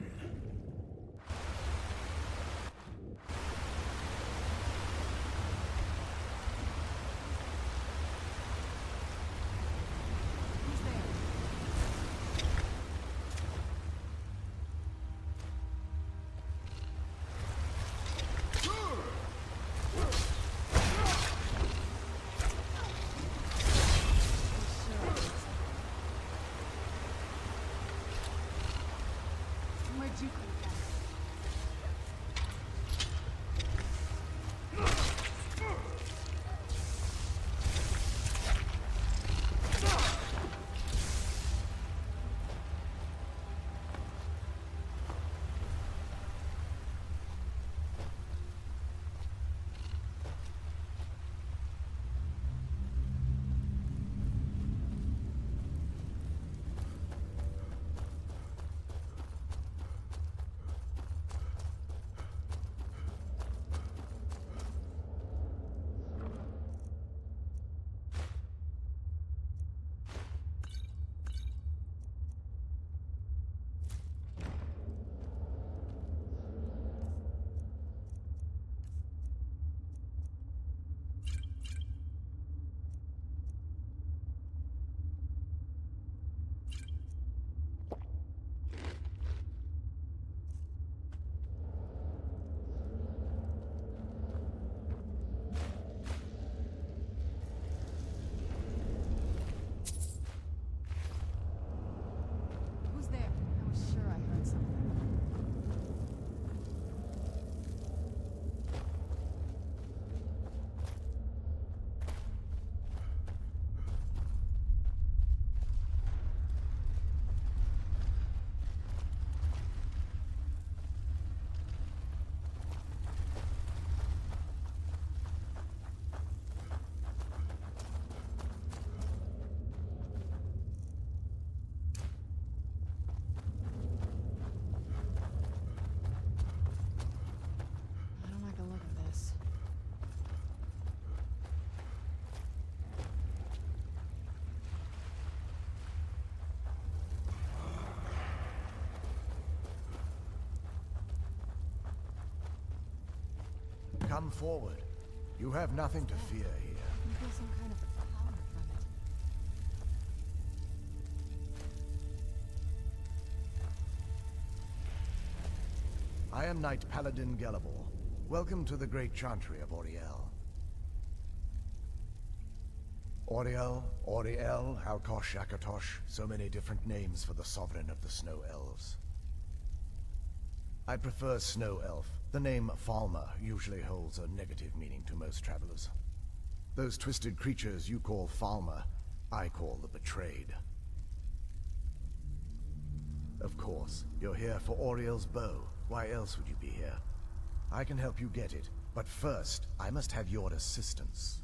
Where'd you come from? Who's there? I was sure I heard something. I don't like the look of this. Come forward. You have nothing to fear here. You feel some kind of power from it. I am Knight Paladin Gellavor. Welcome to the Great Chantry of Auriel. Auriel, Alkosh, Akatosh, so many different names for the sovereign of the Snow Elves. I prefer Snow Elf. The name Thalmor usually holds a negative meaning to most travelers. Those twisted creatures you call Thalmor, I call the Betrayed. Of course, you're here for Auriel's bow. Why else would you be here? I can help you get it, but first, I must have your assistance.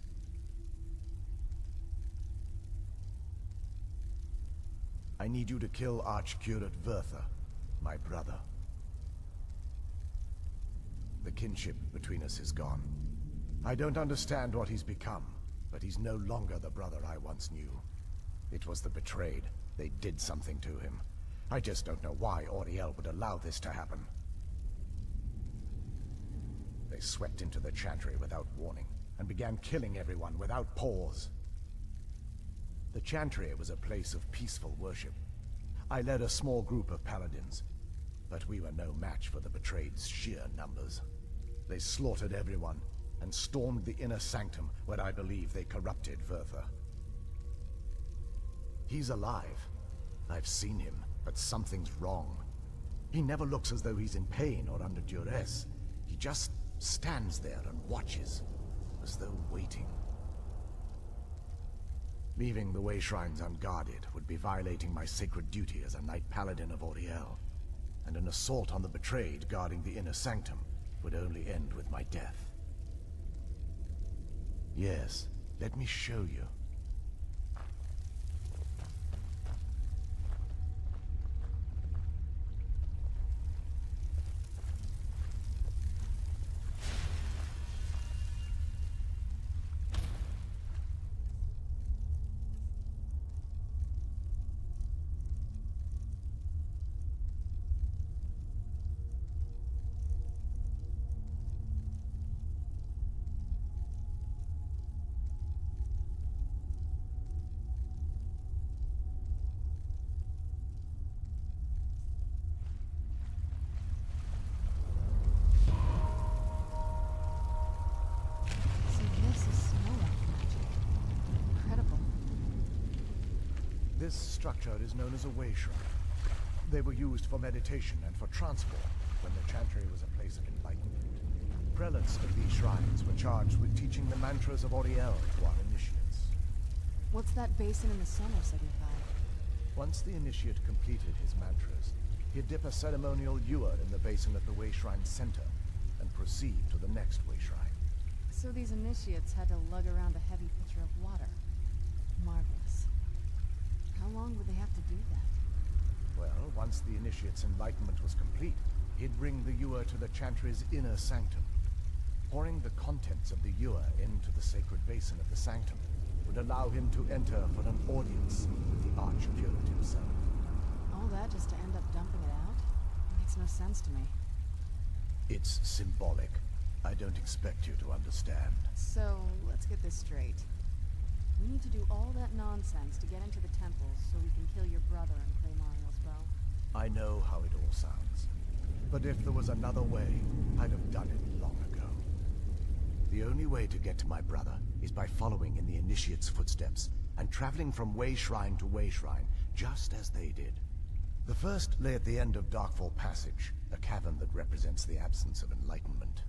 I need you to kill Arch-Curate Hrothgar, my brother. The kinship between us is gone. I don't understand what he's become, but he's no longer the brother I once knew. It was the Betrayed. They did something to him. I just don't know why Auriel would allow this to happen. They swept into the Chantry without warning, and began killing everyone without pause. The Chantry was a place of peaceful worship. I led a small group of paladins, but we were no match for the betrayed's sheer numbers. They slaughtered everyone, and stormed the inner sanctum where I believe they corrupted Vurtha. He's alive. I've seen him, but something's wrong. He never looks as though he's in pain or under duress. He just stands there and watches, as though waiting. Leaving the way shrines unguarded would be violating my sacred duty as a knight paladin of Auriel, and an assault on the betrayed guarding the inner sanctum would only end with my death. Yes, let me show you. This structure is known as a way shrine. They were used for meditation and for transport when the Chantry was a place of enlightenment. Prelates of these shrines were charged with teaching the mantras of Auriel to our initiates. What's that basin in the center signify? Once the initiate completed his mantras, he'd dip a ceremonial ewer in the basin at the way shrine's center and proceed to the next way shrine. So these initiates had to lug around a heavy pitcher of water. Marvelous. How long would they have to do that? Well, once the initiate's enlightenment was complete, he'd bring the ewer to the Chantry's inner sanctum. Pouring the contents of the ewer into the sacred basin of the sanctum would allow him to enter for an audience with the Arch-Curate himself. All that just to end up dumping it out? It makes no sense to me. It's symbolic. I don't expect you to understand. So, let's get this straight. We need to do all that nonsense to get into the temples so we can kill your brother and claim Ariel's bow. I know how it all sounds. But if there was another way, I'd have done it long ago. The only way to get to my brother is by following in the Initiate's footsteps and traveling from way shrine to way shrine, just as they did. The first lay at the end of Darkfall Passage, a cavern that represents the absence of enlightenment.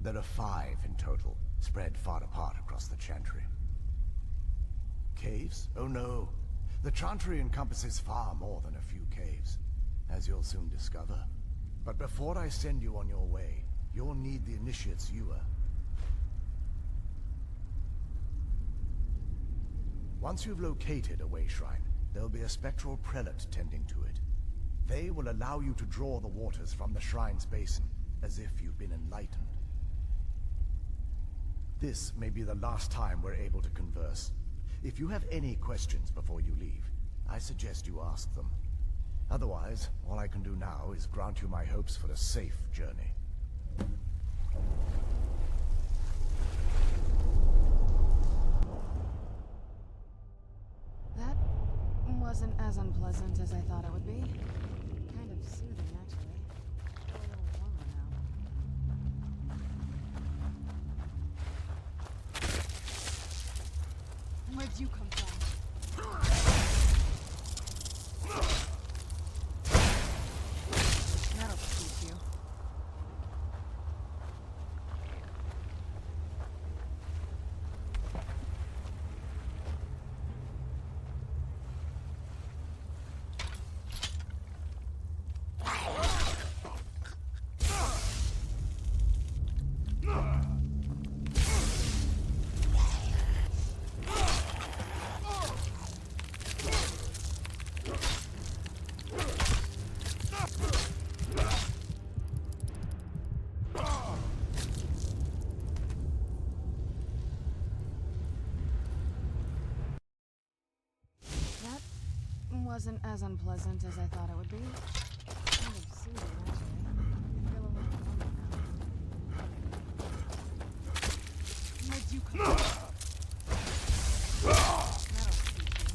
There are 5 in total, spread far apart across the Chantry. Caves? Oh no. The Chantry encompasses far more than a few caves, as you'll soon discover. But before I send you on your way, you'll need the Initiate's ewer. Once you've located a way shrine, there'll be a spectral prelate tending to it. They will allow you to draw the waters from the shrine's basin, as if you've been enlightened. This may be the last time we're able to converse. If you have any questions before you leave, I suggest you ask them. Otherwise, all I can do now is grant you my hopes for a safe journey. That wasn't as unpleasant as I thought it would be. Kind of soothing, actually. A little warmer now. Where'd you come from? That'll teach you. Wasn't as unpleasant as I thought it would be. Kind of soothing, actually. I feel a little warmer now. Where'd you come from? That'll teach you.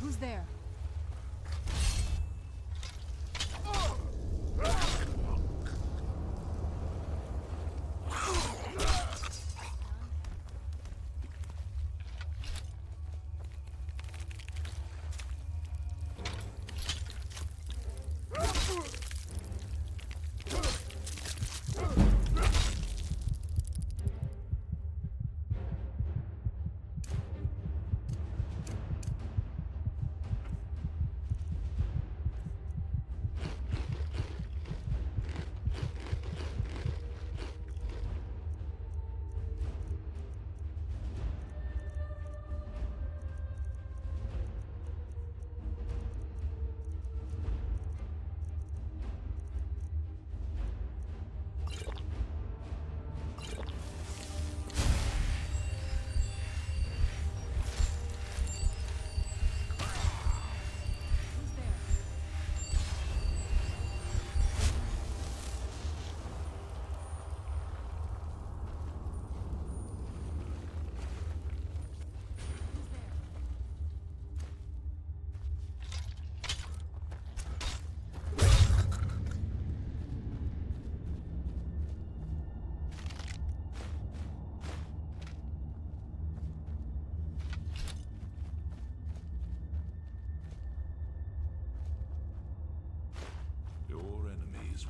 Who's there?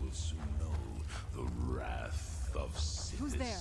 Will soon know the wrath of Siddis. Who's there?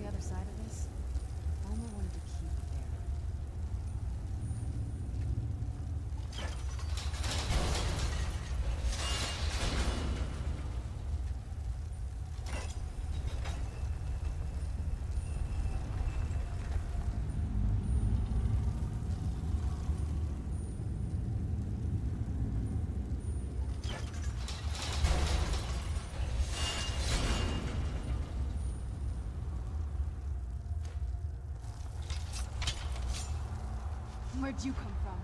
the other side of this? Thalmor wanted to keep it there. Where'd you come from?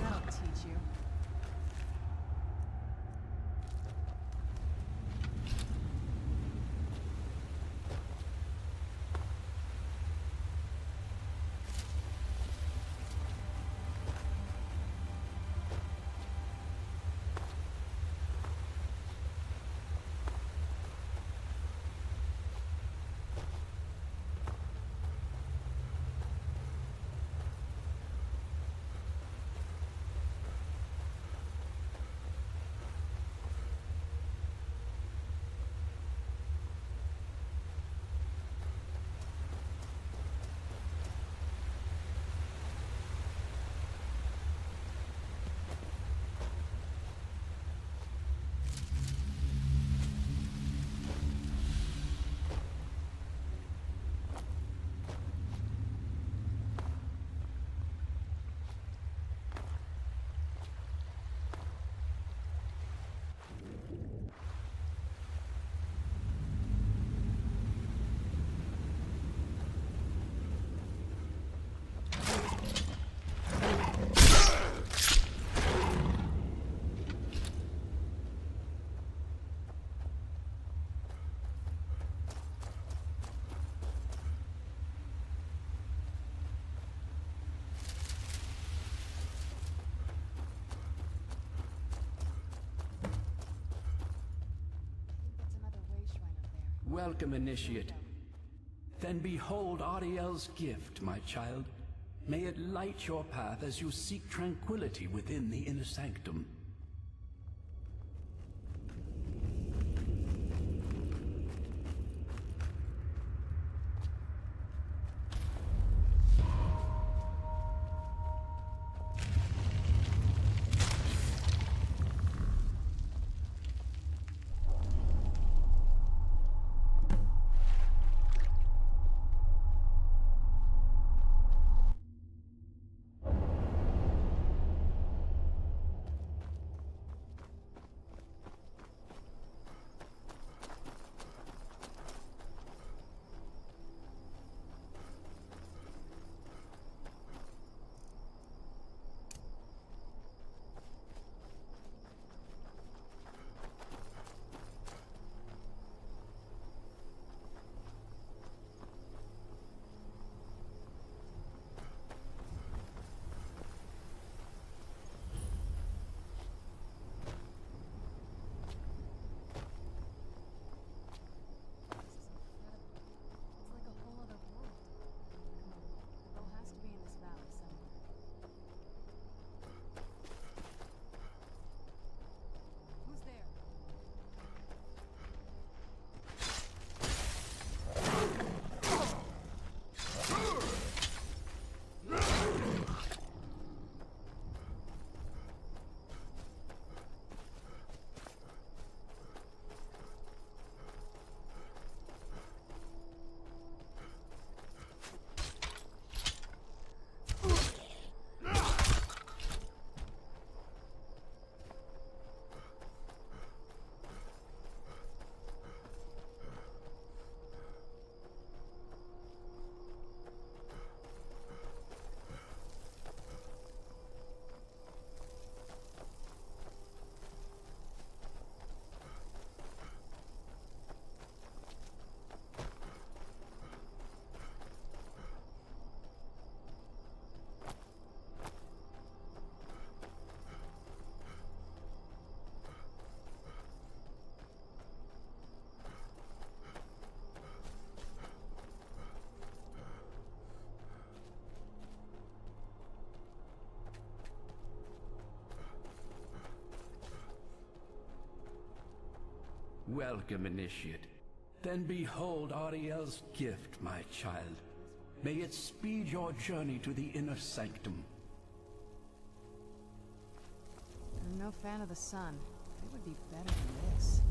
That'll teach you. Welcome, Initiate. Then behold Ariel's gift, my child. May it light your path as you seek tranquility within the inner sanctum. Welcome, Initiate. Then behold Ariel's gift, my child. May it speed your journey to the inner sanctum. I'm no fan of the sun. It would be better than this.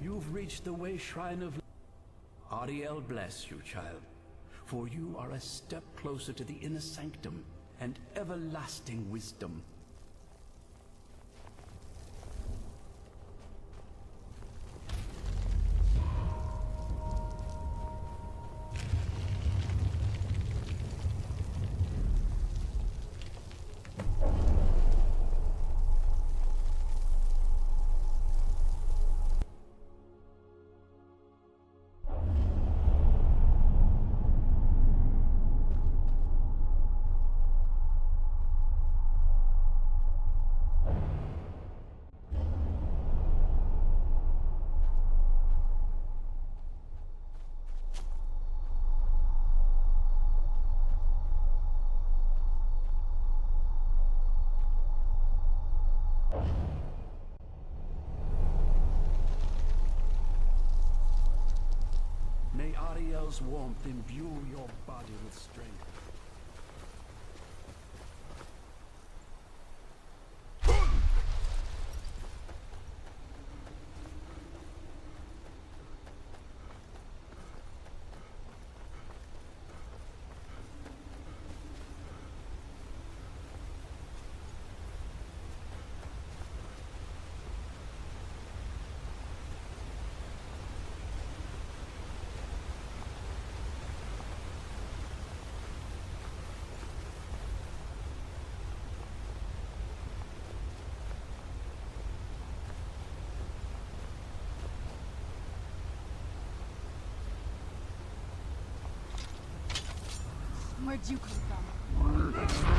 You've reached the way shrine of... Ariel bless you, child. For you are a step closer to the inner sanctum and everlasting wisdom. May Ariel's warmth imbue your body with strength. Where'd you come from?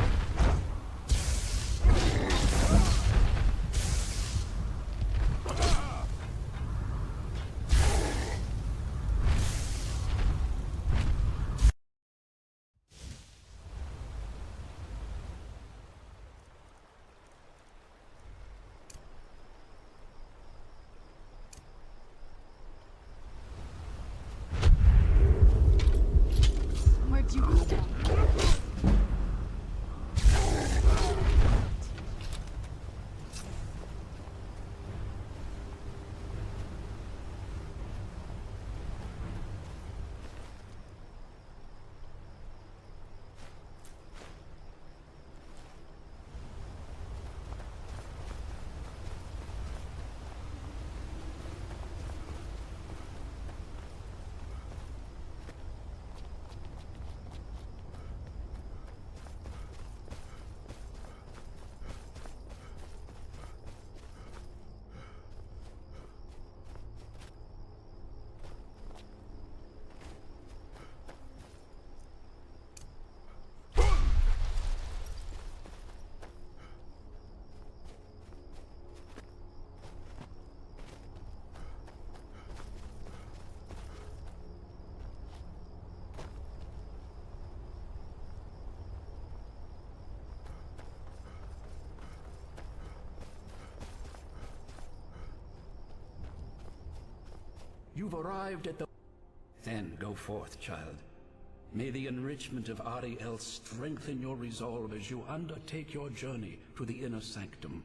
You've arrived at the... Then go forth, child. May the enrichment of Ariel strengthen your resolve as you undertake your journey to the inner sanctum.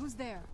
Who's there?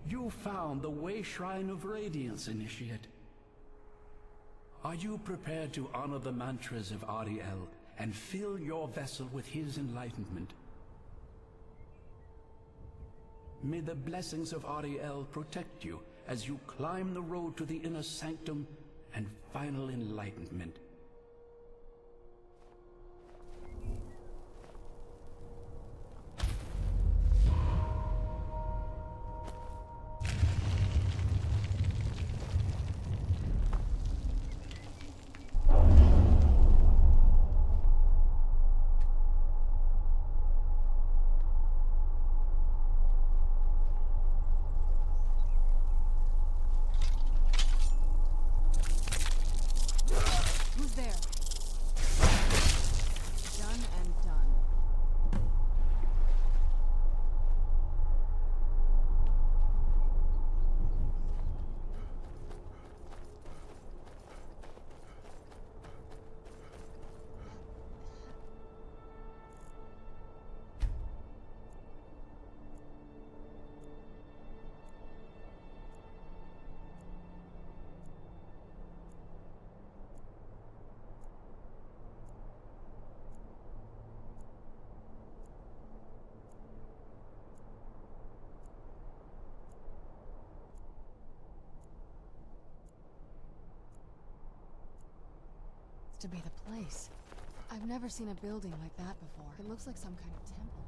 You found the Way Shrine of Radiance, Initiate. Are you prepared to honor the mantras of Ariel and fill your vessel with his enlightenment? May the blessings of Ariel protect you as you climb the road to the inner sanctum and final enlightenment. To be the place. I've never seen a building like that before. It looks like some kind of temple.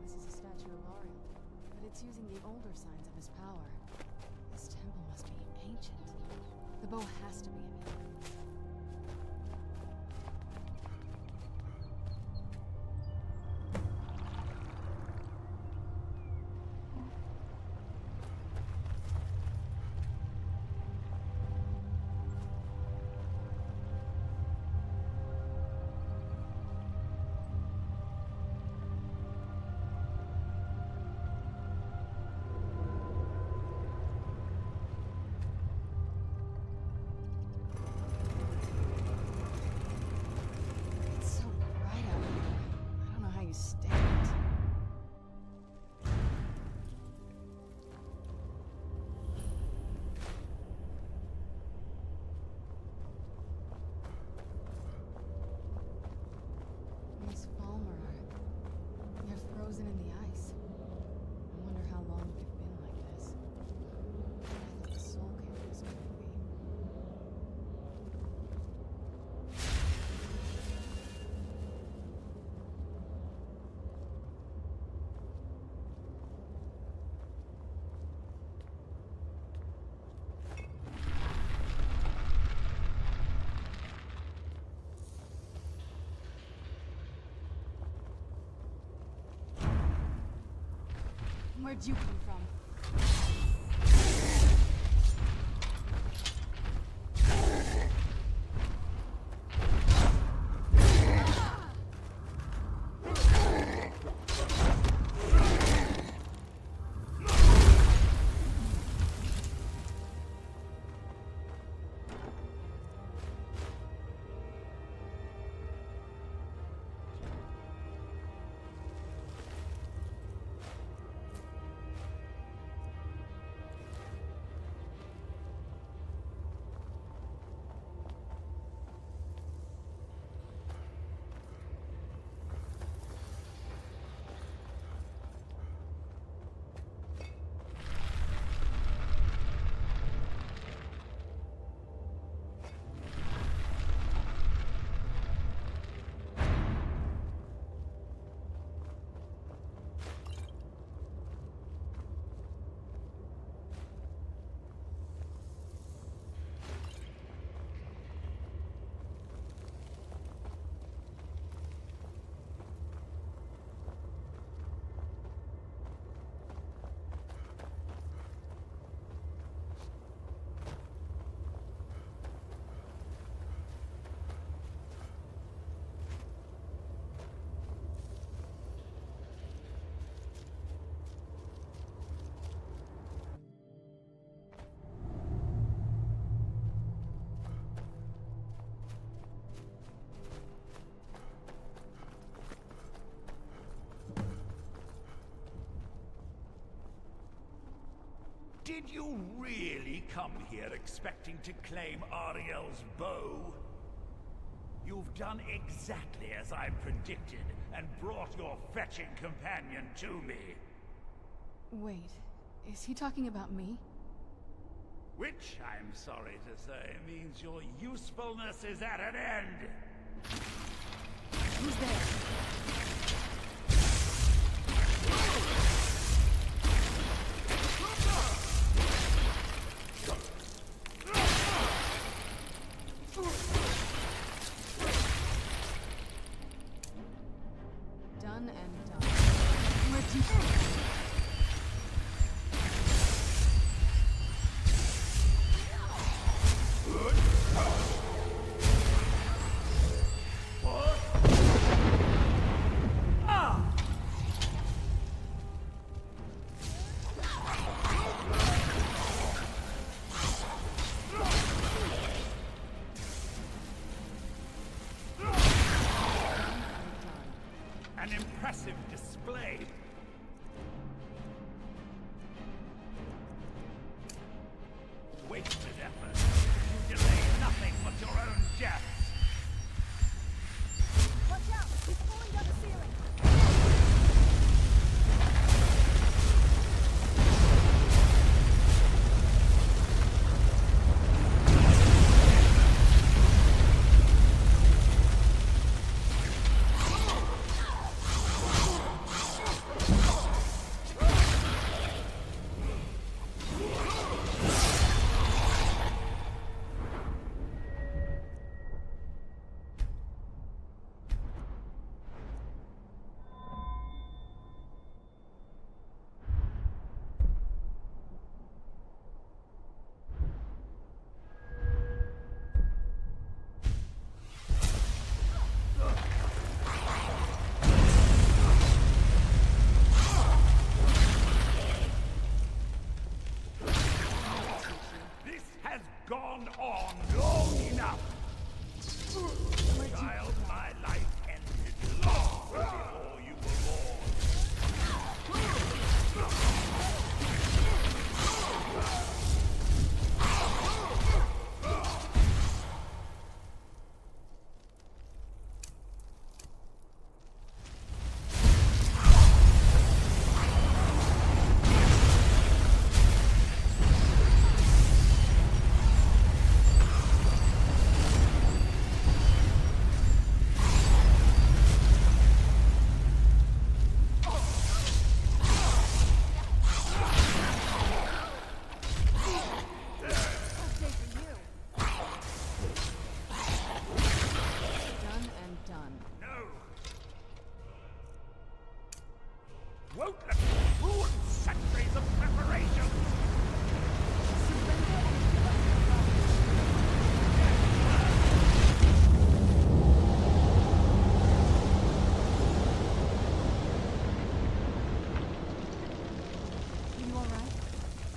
This is a statue of Ariel, but it's using the older signs of his power. This temple must be ancient. The bow has to be in here. Where'd you come from? Did you really come here expecting to claim Ariel's bow? You've done exactly as I predicted, and brought your fetching companion to me. Wait, is he talking about me? Which, I'm sorry to say, means your usefulness is at an end. Who's there? Done and done. Where'd you go?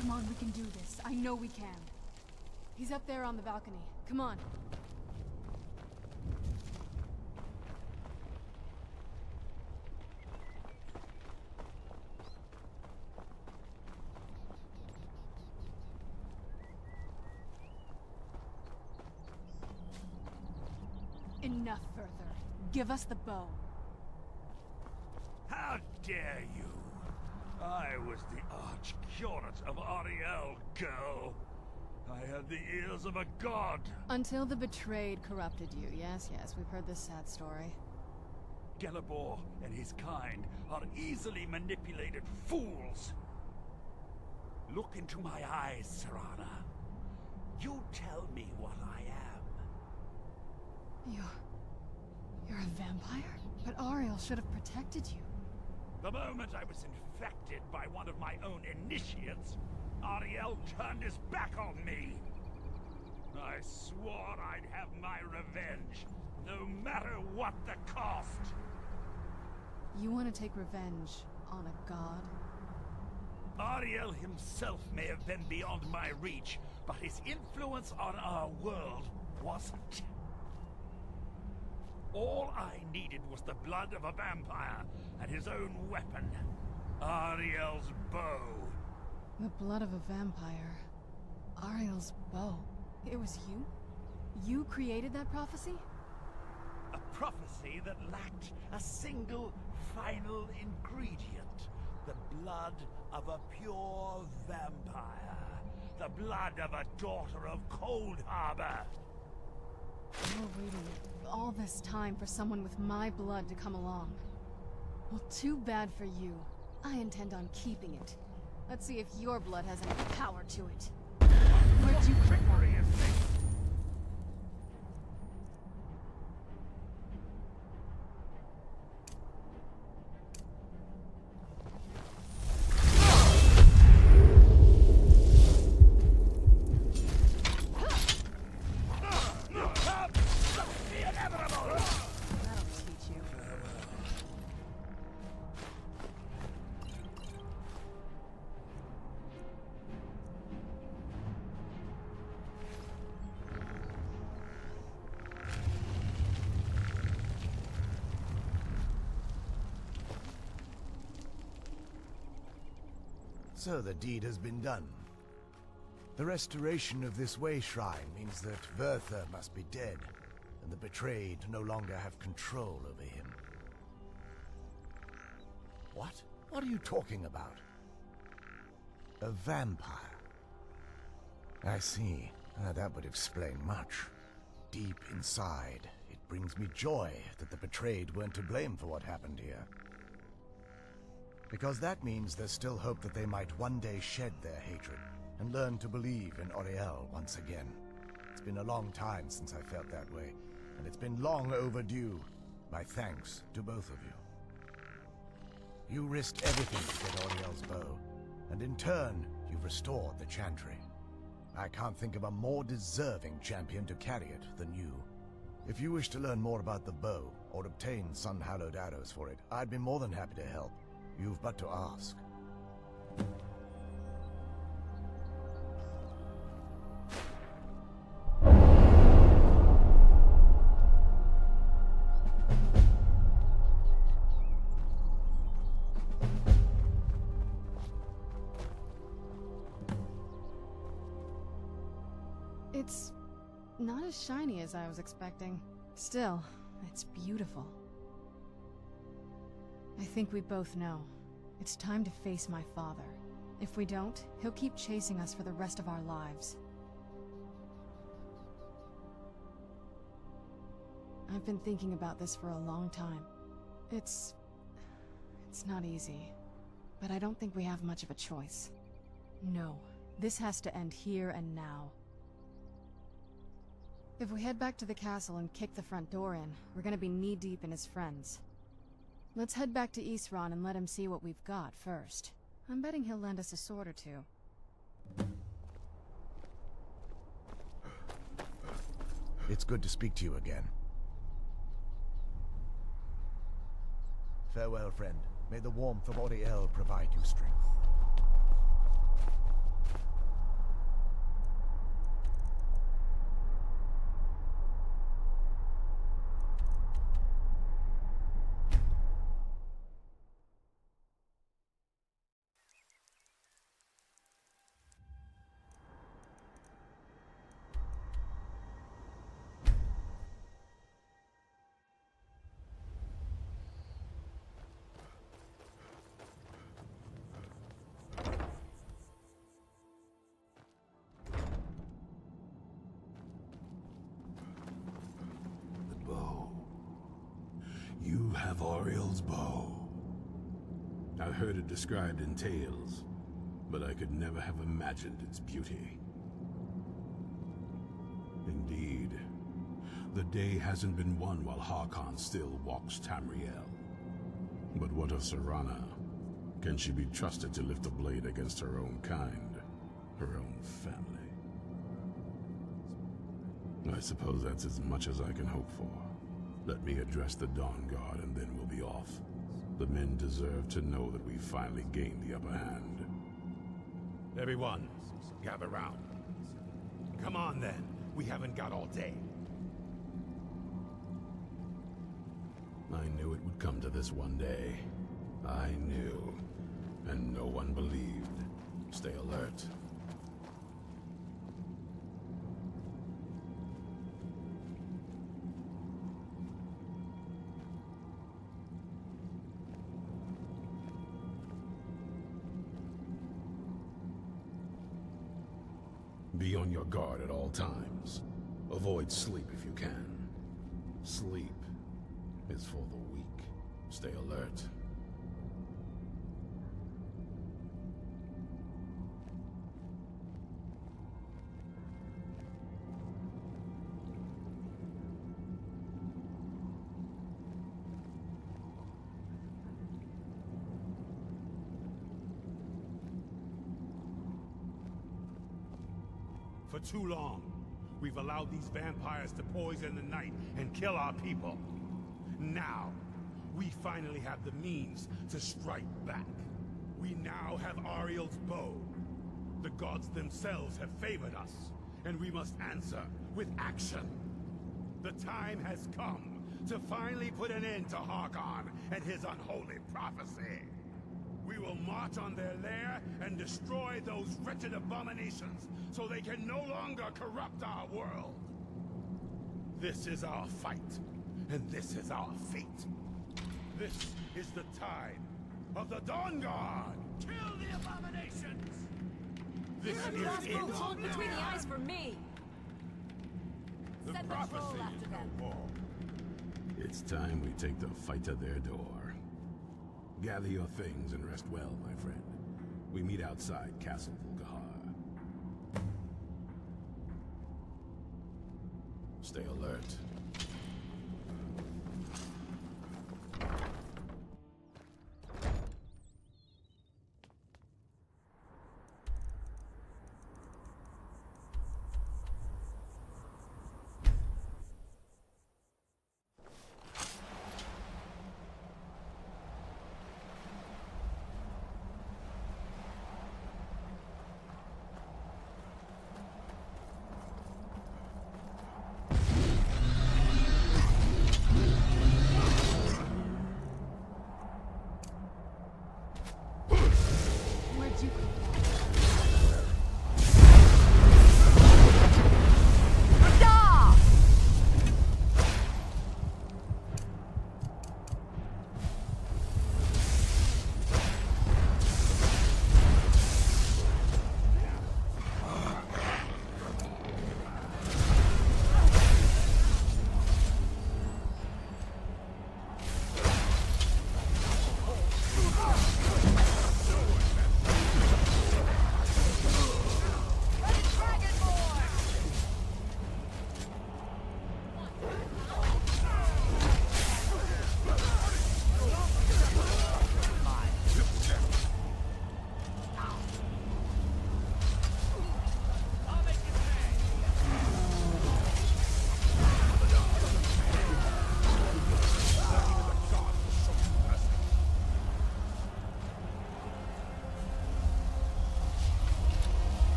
Come on, we can do this. I know we can. He's up there on the balcony. Come on. Enough further. Give us the bow. How dare you? I was the Arch-Curate of Ariel, girl. I had the ears of a god. Until the betrayed corrupted you. Yes, we've heard this sad story. Gelabor and his kind are easily manipulated fools. Look into my eyes, Serana. You tell me what I am. You're a vampire? But Ariel should have protected you. The moment I was infected by one of my own initiates, Ariel turned his back on me. I swore I'd have my revenge, no matter what the cost. You want to take revenge on a god? Ariel himself may have been beyond my reach, but his influence on our world wasn't. All I needed was the blood of a vampire and his own weapon, Ariel's bow. The blood of a vampire. Ariel's bow. It was you? You created that prophecy? A prophecy that lacked a single final ingredient. The blood of a pure vampire. The blood of a daughter of Cold Harbor. You're waiting all this time for someone with my blood to come along. Well, too bad for you. I intend on keeping it. Let's see if your blood has any power to it. Where'd you get that? So the deed has been done. The restoration of this way shrine means that Bertha must be dead, and the betrayed no longer have control over him. What? What are you talking about? A vampire. I see. That would explain much. Deep inside, it brings me joy that the betrayed weren't to blame for what happened here. Because that means there's still hope that they might one day shed their hatred and learn to believe in Ariel once again. It's been a long time since I felt that way, and it's been long overdue. My thanks to both of you. You risked everything to get Ariel's bow, and in turn, you've restored the Chantry. I can't think of a more deserving champion to carry it than you. If you wish to learn more about the bow, or obtain sun-hallowed arrows for it, I'd be more than happy to help. You've but to ask. It's not as shiny as I was expecting. Still, it's beautiful. I think we both know. It's time to face my father. If we don't, he'll keep chasing us for the rest of our lives. I've been thinking about this for a long time. It's not easy, but I don't think we have much of a choice. No, this has to end here and now. If we head back to the castle and kick the front door in, we're gonna be knee-deep in his friends. Let's head back to Whiterun and let him see what we've got first. I'm betting he'll lend us a sword or two. It's good to speak to you again. Farewell, friend. May the warmth of Ariel provide you strength. have Ariel's bow. I've heard it described in tales, but I could never have imagined its beauty. Indeed, the day hasn't been won while Harkon still walks Tamriel. But what of Serana? Can she be trusted to lift a blade against her own kind, her own family? I suppose that's as much as I can hope for. Let me address the Dawn Guard and then we'll be off. The men deserve to know that we finally gained the upper hand. Everyone, gather round. Come on then, we haven't got all day. I knew it would come to this one day. I knew. And no one believed. Stay alert. Be on your guard at all times. Avoid sleep if you can. Sleep is for the weak. Stay alert. For too long, we've allowed these vampires to poison the night and kill our people. Now, we finally have the means to strike back. We now have Ariel's bow. The gods themselves have favored us, and we must answer with action. The time has come to finally put an end to Harkon and his unholy prophecy. We will march on their lair and destroy those wretched abominations so they can no longer corrupt our world. This is our fight, and this is our fate. This is the tide of the Dawn Guard! Kill the abominations! This is it! Hold between the eyes for me! The Send prophecy patrol after is them. no more. It's time we take the fight to their door. Gather your things and rest well, my friend. We meet outside Castle Vulgahar. Stay alert. Where'd you go?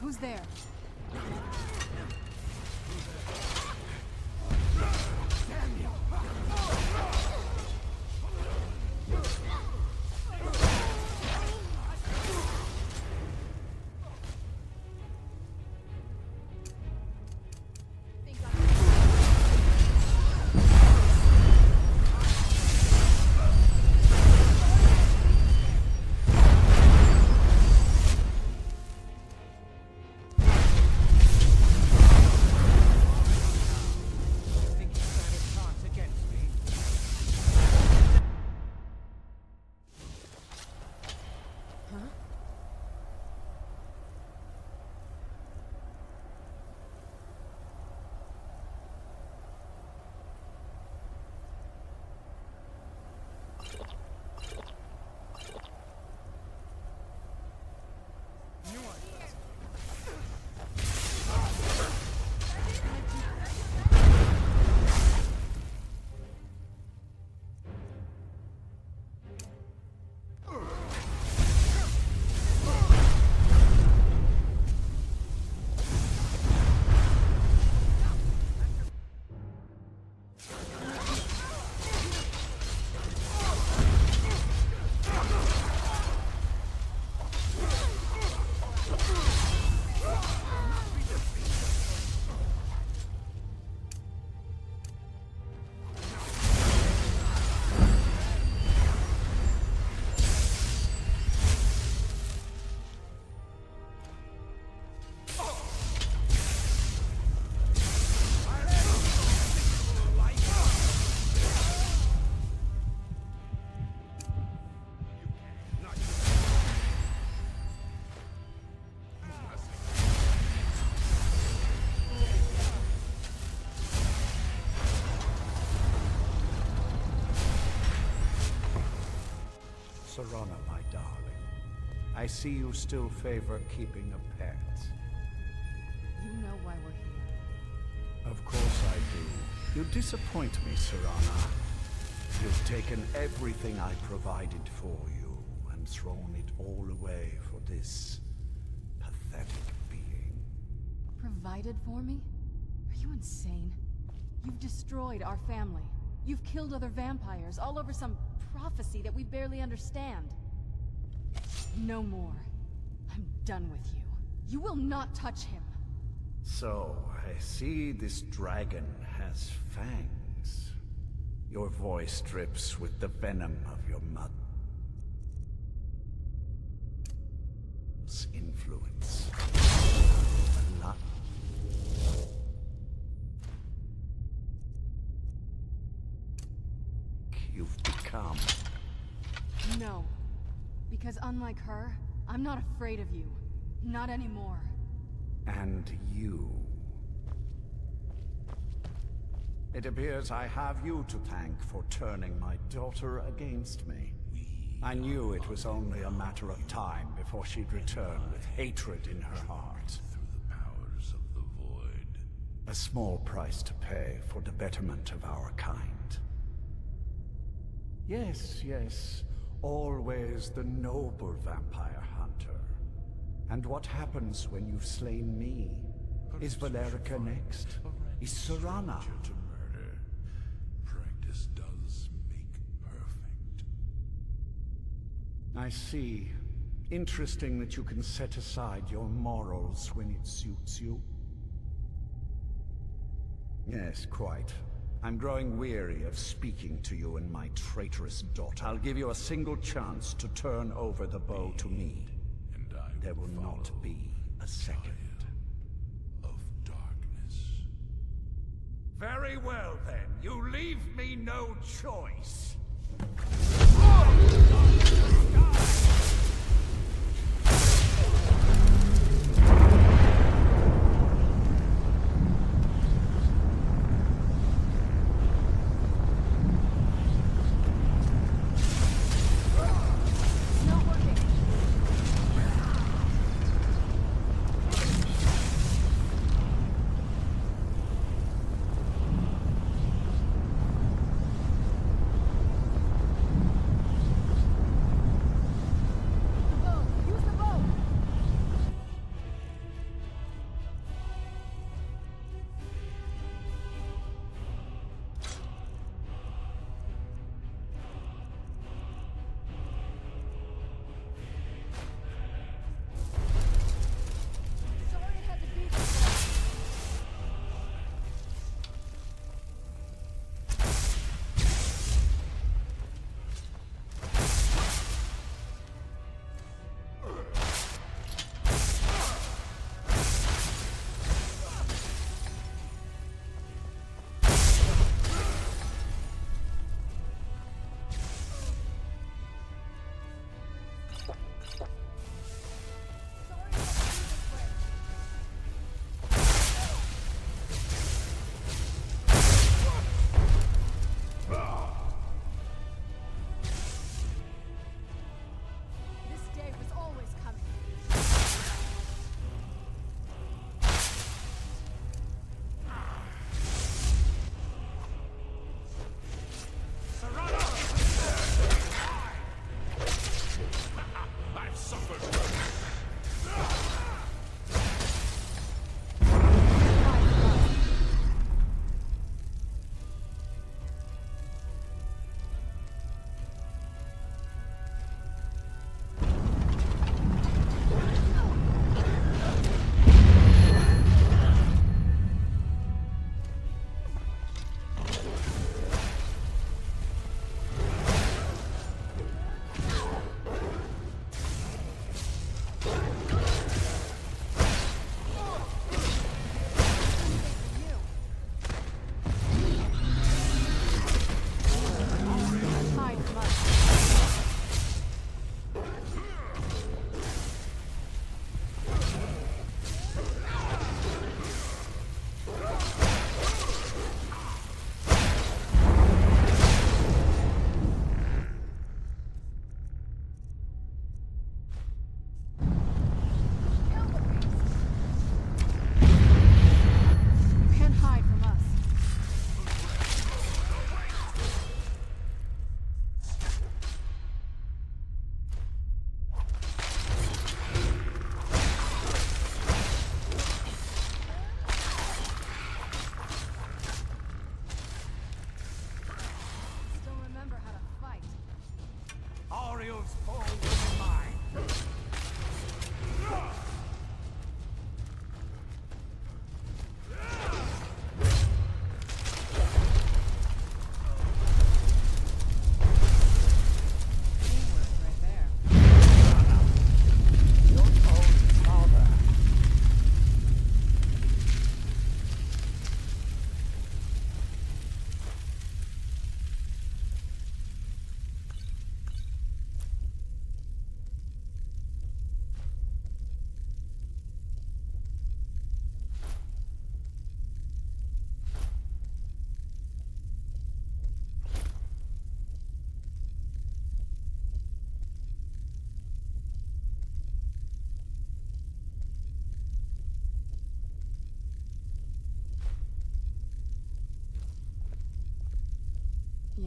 Who's there? Serana, my darling. I see you still favor keeping a pet. You know why we're here. Of course I do. You disappoint me, Serana. You've taken everything I provided for you and thrown it all away for this pathetic being. Provided for me? Are you insane? You've destroyed our family. You've killed other vampires, all over some prophecy that we barely understand. No more. I'm done with you. You will not touch him. So, I see this dragon has fangs. Your voice drips with the venom of your mother's influence. A lot. You've become. No. Because unlike her, I'm not afraid of you. Not anymore. And you. It appears I have you to thank for turning my daughter against me. I knew it was only a matter of time before she'd return with hatred in her heart. Through the powers of the void. A small price to pay for the betterment of our kind. Yes, yes. Always the noble vampire hunter. And what happens when you've slain me? Is Valerica next? Is Serana? To murder. Practice does make perfect. I see. Interesting that you can set aside your morals when it suits you. Yes, quite. I'm growing weary of speaking to you and my traitorous daughter. I'll give you a single chance to turn over the bow to me. And there will not be a second. Of darkness. Very well then, you leave me no choice.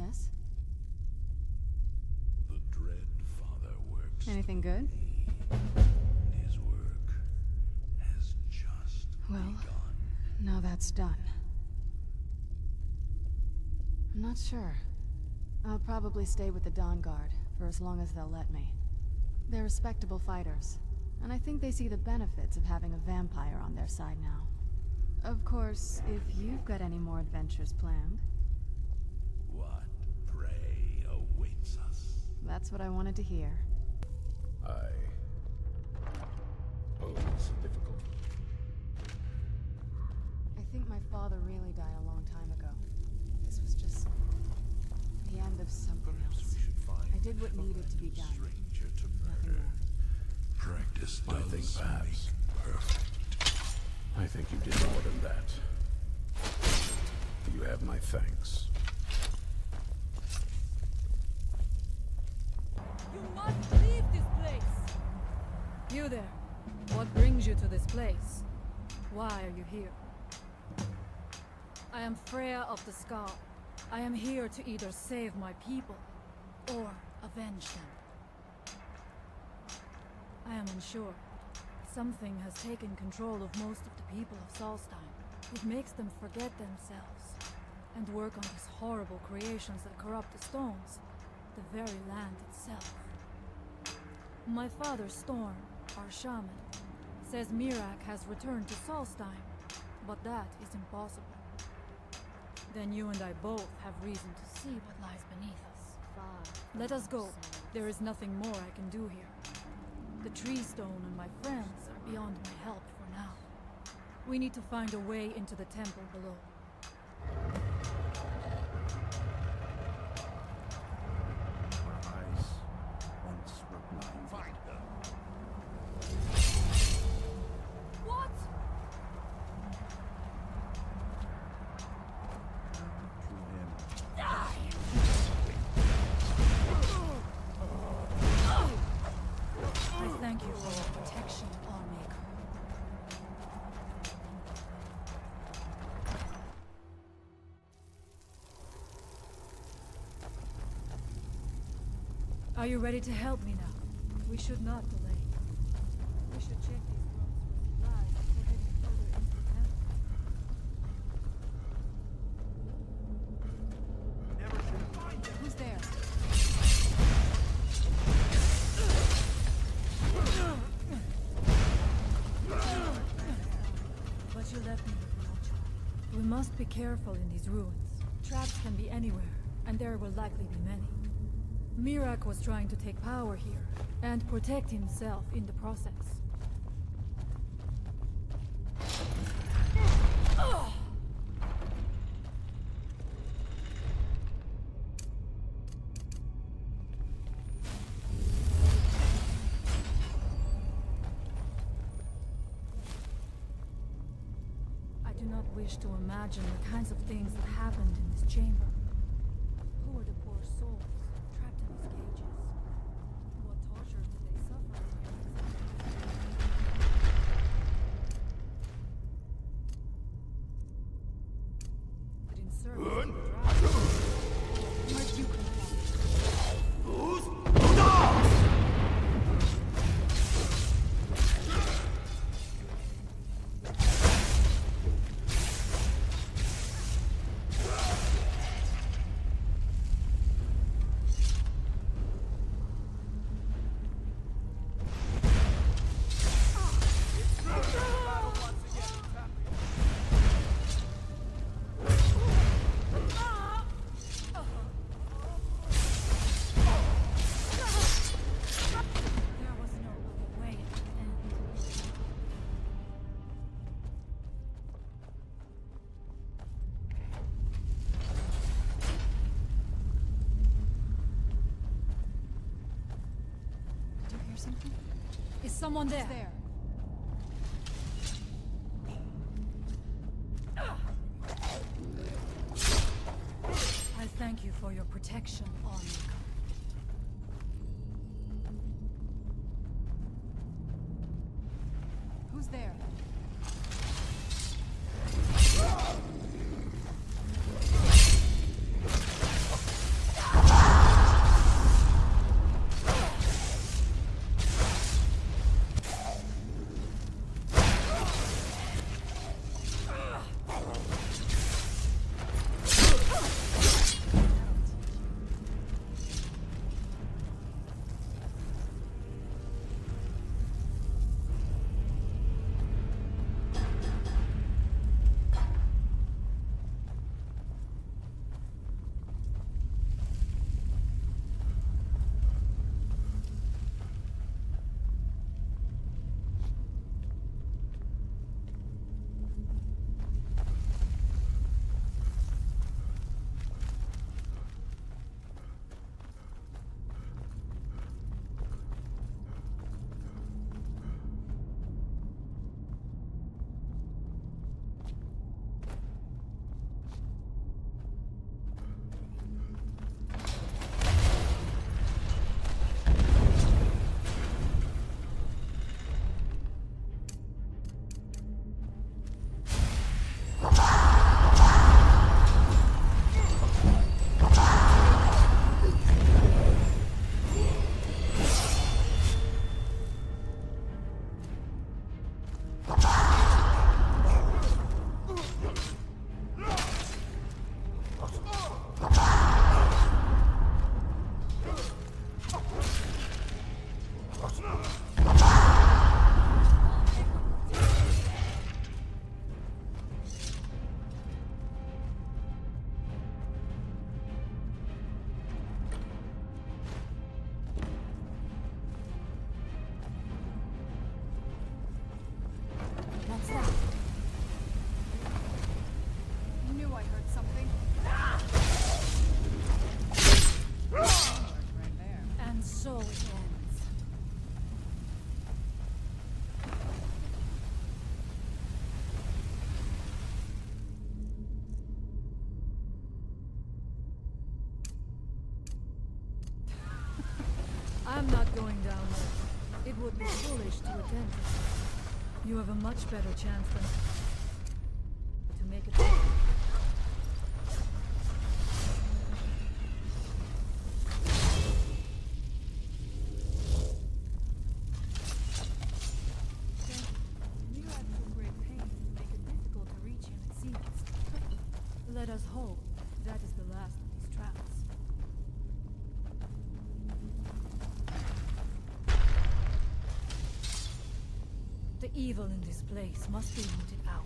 Yes? The Dread Father works. Anything good? His work has just Well, now that's done. I'm not sure. I'll probably stay with the Dawn Guard for as long as they'll let me. They're respectable fighters, and I think they see the benefits of having a vampire on their side now. Of course, if you've got any more adventures planned. What prey awaits us? That's what I wanted to hear. I pose difficult. I think my father really died a long time ago. This was just the end of something else. I did what needed to be done. Nothing more. Practice I think does perhaps. make perfect. I think you did more than that. You have my thanks. You must leave this place! You there. What brings you to this place? Why are you here? I am Freya of the Scar. I am here to either save my people, or avenge them. I am unsure. Something has taken control of most of the people of Solstheim. It makes them forget themselves, and work on these horrible creations that corrupt the stones, the very land itself. My father, Storm, our shaman, says Mzark has returned to Solstheim, but that is impossible. Then you and I both have reason to see what lies beneath us. Let us go. There is nothing more I can do here. The tree stone and my friends are beyond my help for now. We need to find a way into the temple below. My eyes once were blind. Find them. What? I thank you for your protection, Lawmaker. Are you ready to help me now? We should not delay. We should check these roads for supplies before heading further into the temple. Never should have find them. Who's there? But you left me with no choice. We must be careful in these ruins. Traps can be anywhere, and there will likely be many. Mzark was trying to take power here, and protect himself in the process. I do not wish to imagine the kinds of things that happened in this chamber. Who are the poor souls trapped in these cages? What tortures did they suffer in here? Did service of the dragon? Where'd you come something? Is someone there? There. I thank you for your protection, Lawmaker. Who's there? I heard something. And so it ends. I'm not going down there. It would be foolish to attempt it. You have a much better chance than to make it. Let us hope that is the last of these traps. The evil in this place must be rooted out.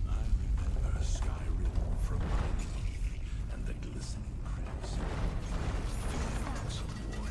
I remember Skyrim from my youth and the glistening crypts. Fields of war.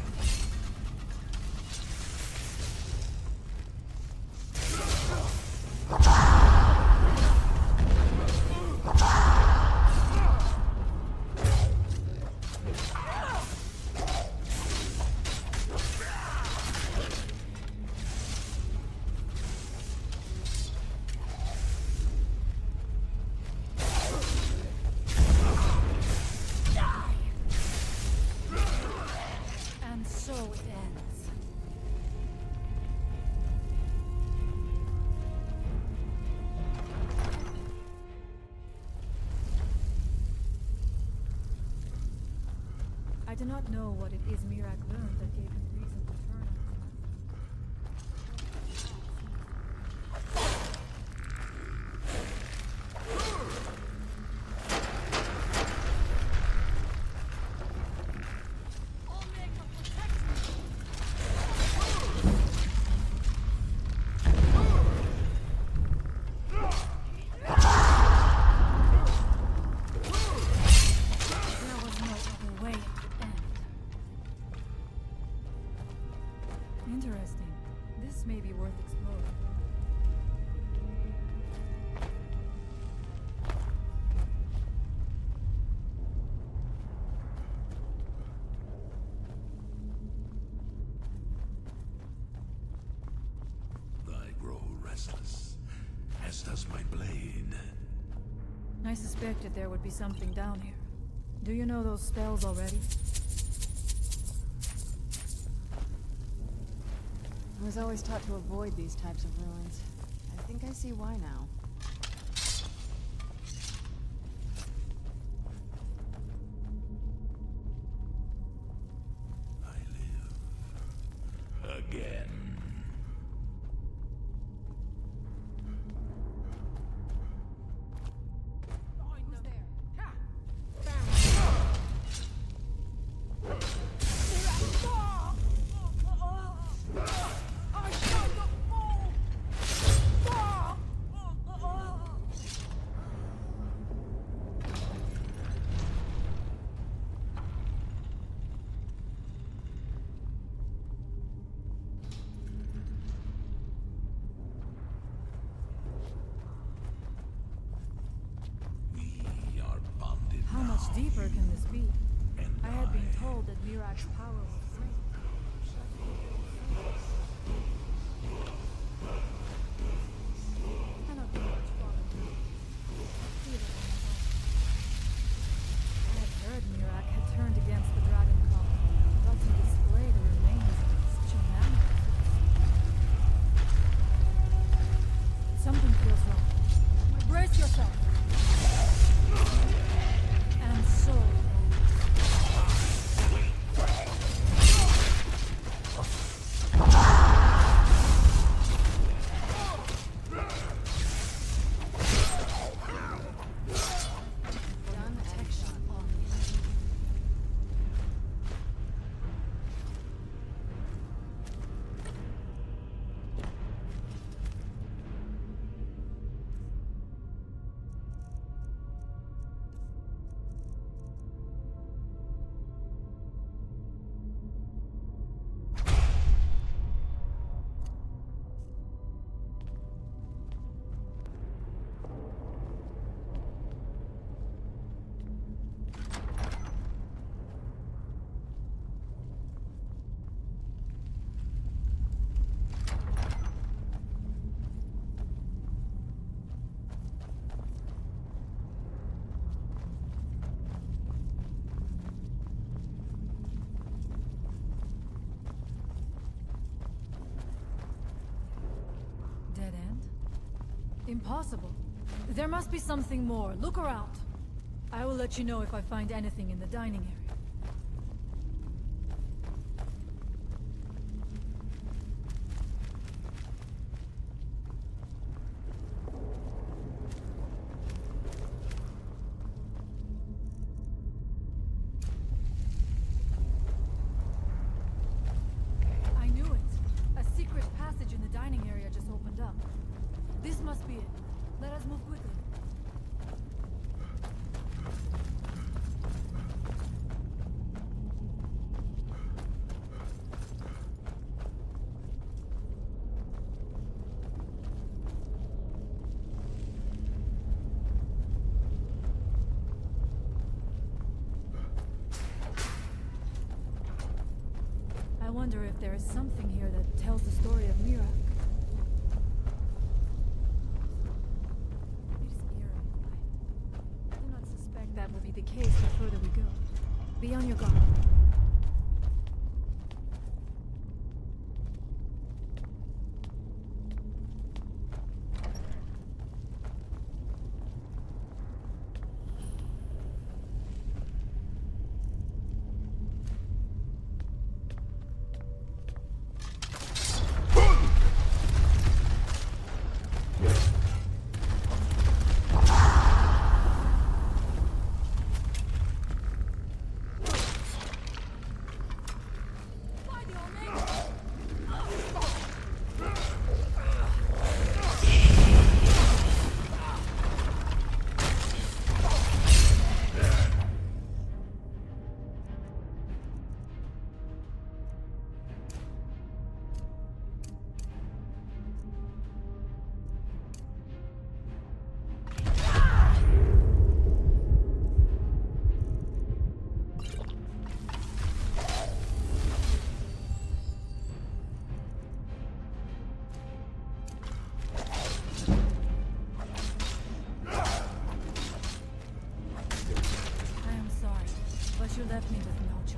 And so it ends. I do not know what it is Mzark learned that gave him reason to turn on Interesting. This may be worth exploring. I grow restless, as does my blade. I suspected there would be something down here. Do you know those spells already? I was always taught to avoid these types of ruins. I think I see why now. Again. How much deeper can this be? I had been told that Mzark's power was great. Cannot be much farther now. Feel it in my bones. I had heard Mzark had turned against the Dragon Call, but to display the remains of such a man. Something feels wrong. Brace yourself. And so Impossible. There must be something more. Look around. I will let you know if I find anything in the dining area. I knew it. A secret passage in the dining area just opened up. This must be it. Let us move quickly. I wonder if there is something here that tells the story of Mzark. It is eerily quiet. I do not suspect that will be the case the further we go. Be on your guard. You left me with no choice.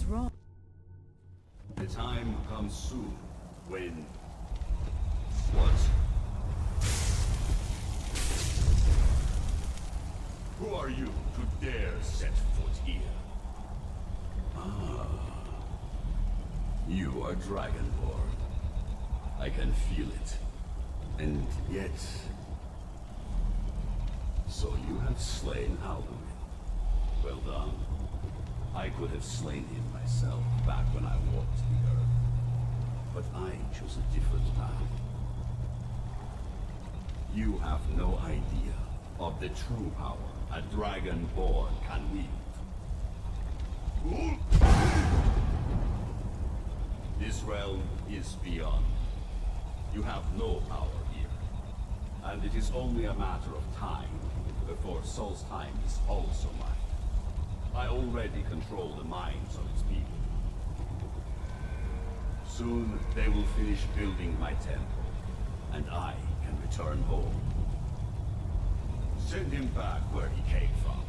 Wrong. The time comes soon when... What? Who are you to dare set foot here? Ah. You are Dragonborn. I can feel it. And yet... So you have slain Alduin. Well done. I could have slain him myself back when I walked the earth. But I chose a different path. You have no idea of the true power a Dragonborn can wield. This realm is beyond. You have no power here. And it is only a matter of time before Solstheim is also mine. I already control the minds of its people. Soon they will finish building my temple, and I can return home. Send him back where he came from.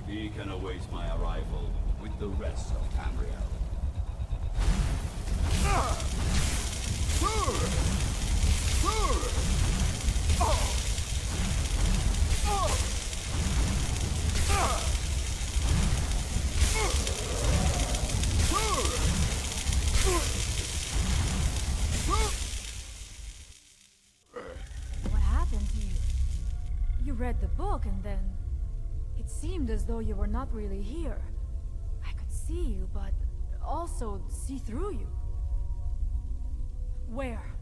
He can await my arrival with the rest of Tamriel. What happened to you? You read the book and then... It seemed as though you were not really here. I could see you, but also see through you. Where?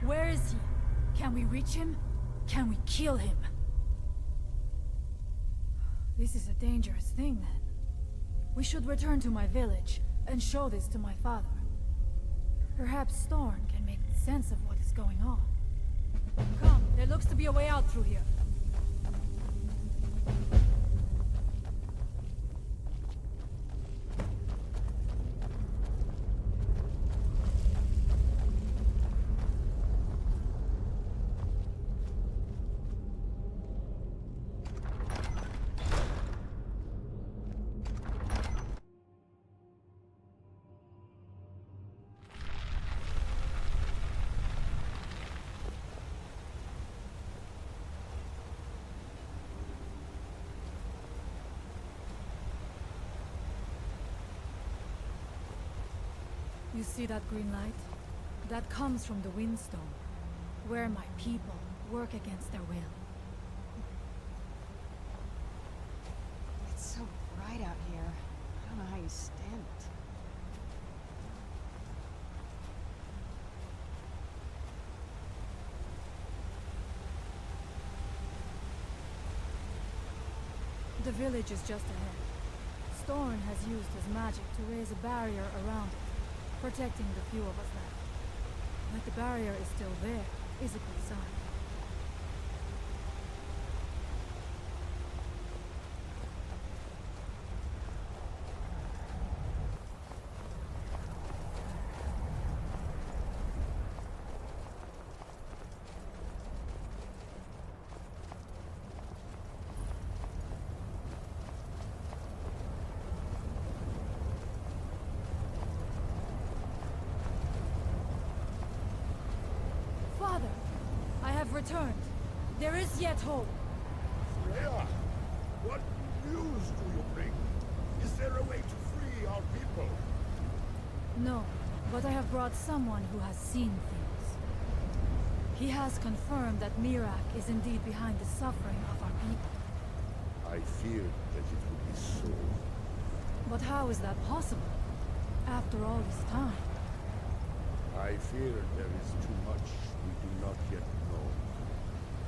Where is he? Can we reach him? Can we kill him? This is a dangerous thing, then. We should return to my village and show this to my father. Perhaps Storm can make sense of what is going on. Come, there looks to be a way out through here. You see that green light? That comes from the Windstone, where my people work against their will. It's so bright out here. I don't know how you stand it. The village is just ahead. Storm has used his magic to raise a barrier around it, protecting the few of us left. That the barrier is still there is a good sign. Father, I have returned. There is yet hope. Freya, what news do you bring? Is there a way to free our people? No, but I have brought someone who has seen things. He has confirmed that Mzark is indeed behind the suffering of our people. I feared that it would be so. But how is that possible? After all this time? I fear there is too much we do not yet know.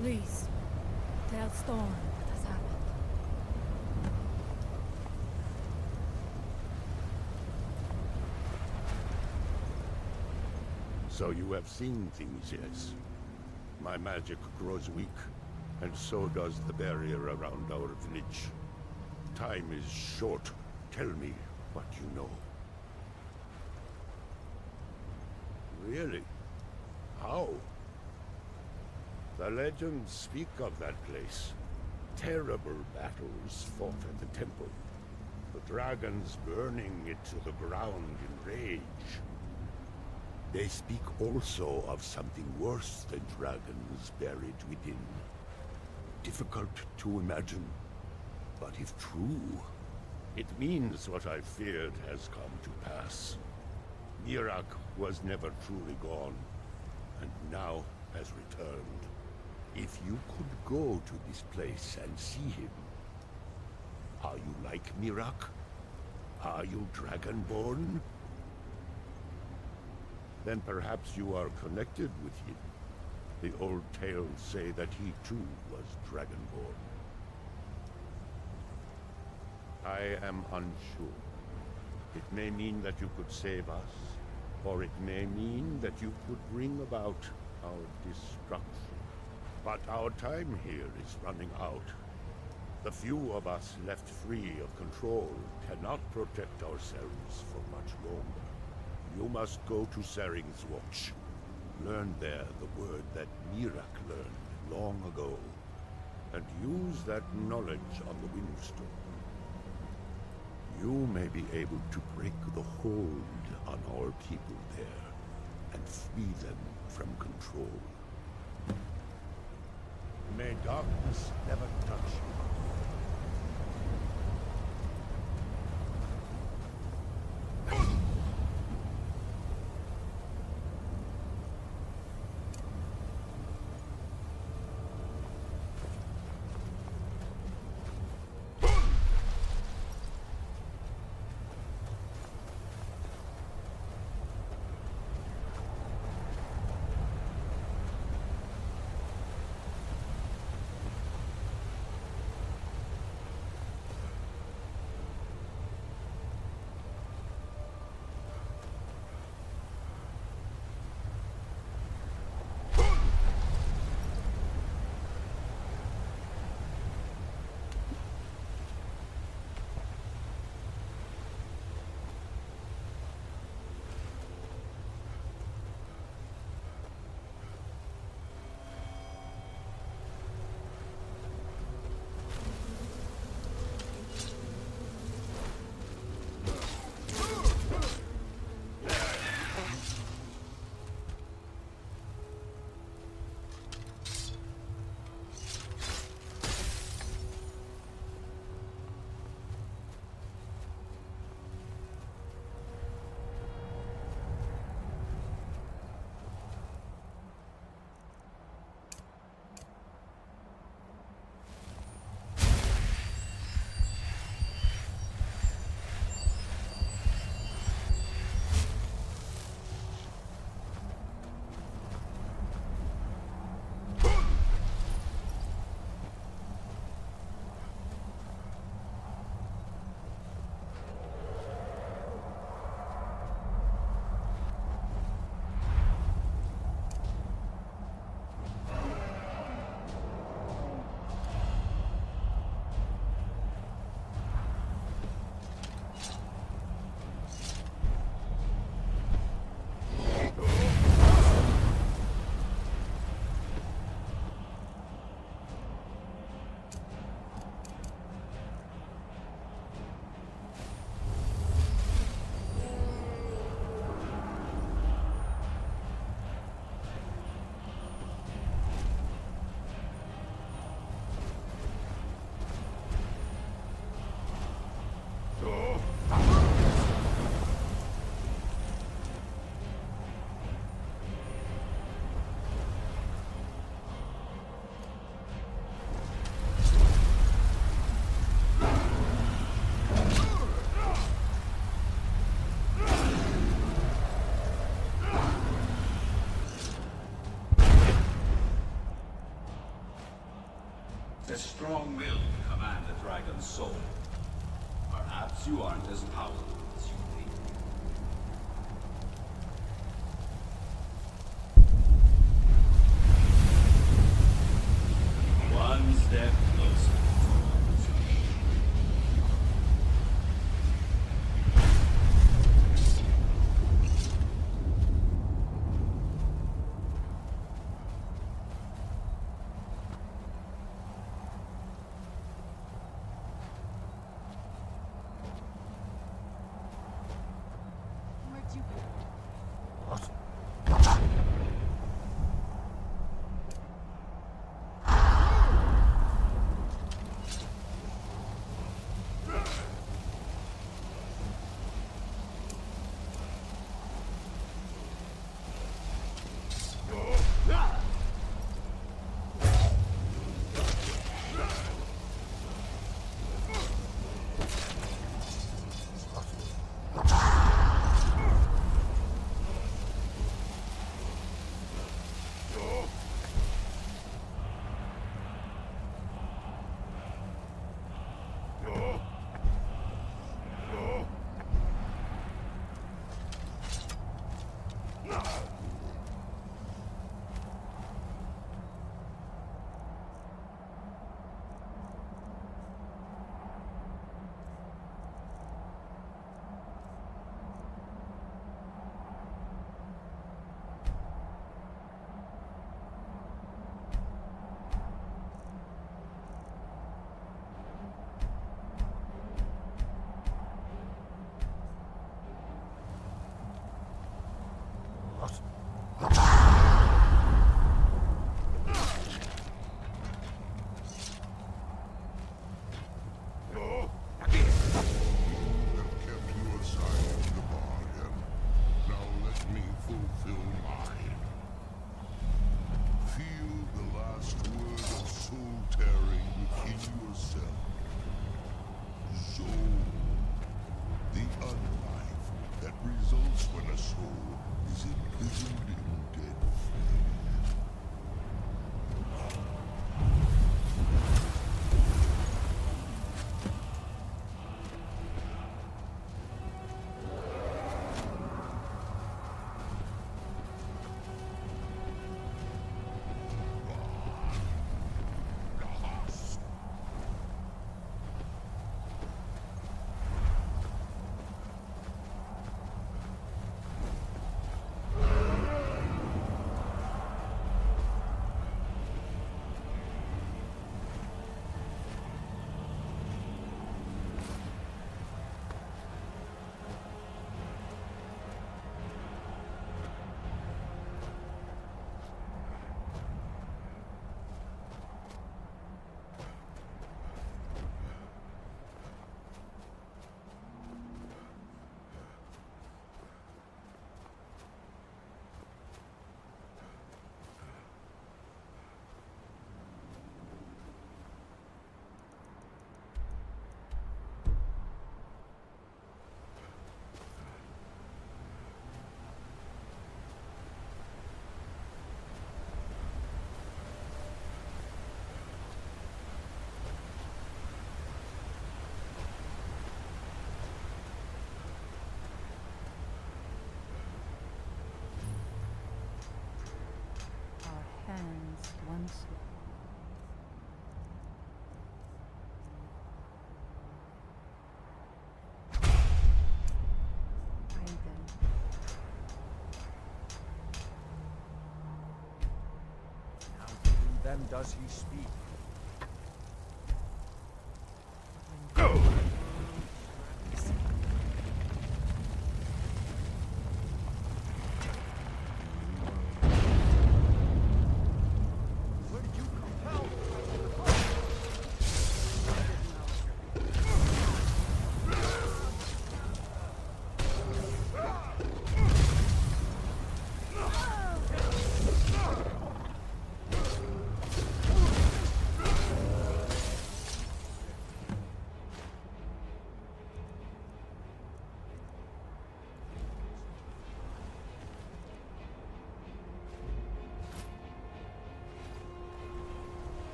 Please, tell Storm what has happened. So you have seen things, yes? My magic grows weak, and so does the barrier around our village. Time is short. Tell me what you know. Really? How? The legends speak of that place. Terrible battles fought at the temple. The dragons burning it to the ground in rage. They speak also of something worse than dragons buried within. Difficult to imagine, but if true, it means what I feared has come to pass. Mzark was never truly gone, and now has returned. If you could go to this place and see him... Are you like Mzark? Are you Dragonborn? Then perhaps you are connected with him. The old tales say that he too was Dragonborn. I am unsure. It may mean that you could save us, or it may mean that you could bring about our destruction. But our time here is running out. The few of us left free of control cannot protect ourselves for much longer. You must go to Saring's Watch. Learn there the word that Mzark learned long ago, and use that knowledge on the Windstone. You may be able to break the hold on our people there, and free them from control. May darkness never touch you. A strong will to command the dragon's soul. Perhaps you aren't as powerful as you think. One step closer. Hands once How to them does he speak?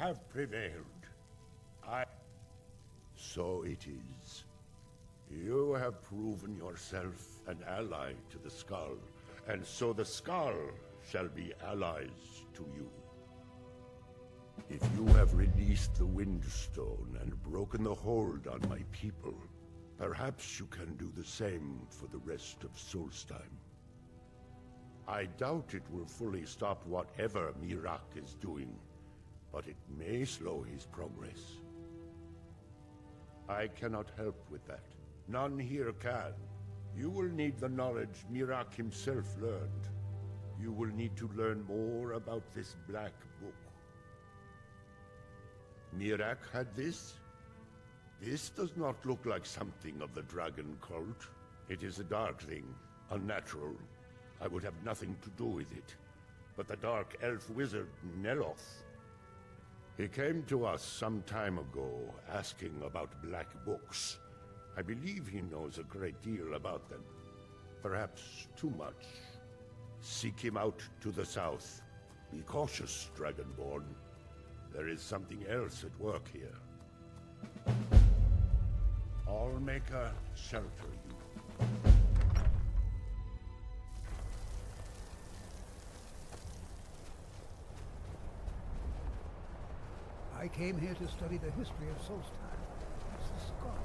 have prevailed. So it is. You have proven yourself an ally to the Skull, and so the Skull shall be allies to you. If you have released the Windstone and broken the hold on my people, perhaps you can do the same for the rest of Solstheim. I doubt it will fully stop whatever Mzark is doing, but it may slow his progress. I cannot help with that. None here can. You will need the knowledge Mzark himself learned. You will need to learn more about this Black Book. Mzark had this? This does not look like something of the dragon cult. It is a dark thing, unnatural. I would have nothing to do with it. But the dark elf wizard, Neloth, he came to us some time ago, asking about black books. I believe he knows a great deal about them. Perhaps too much. Seek him out to the south. Be cautious, Dragonborn. There is something else at work here. Allmaker shelter you. I came here to study the history of Solstheim. It's the Skull.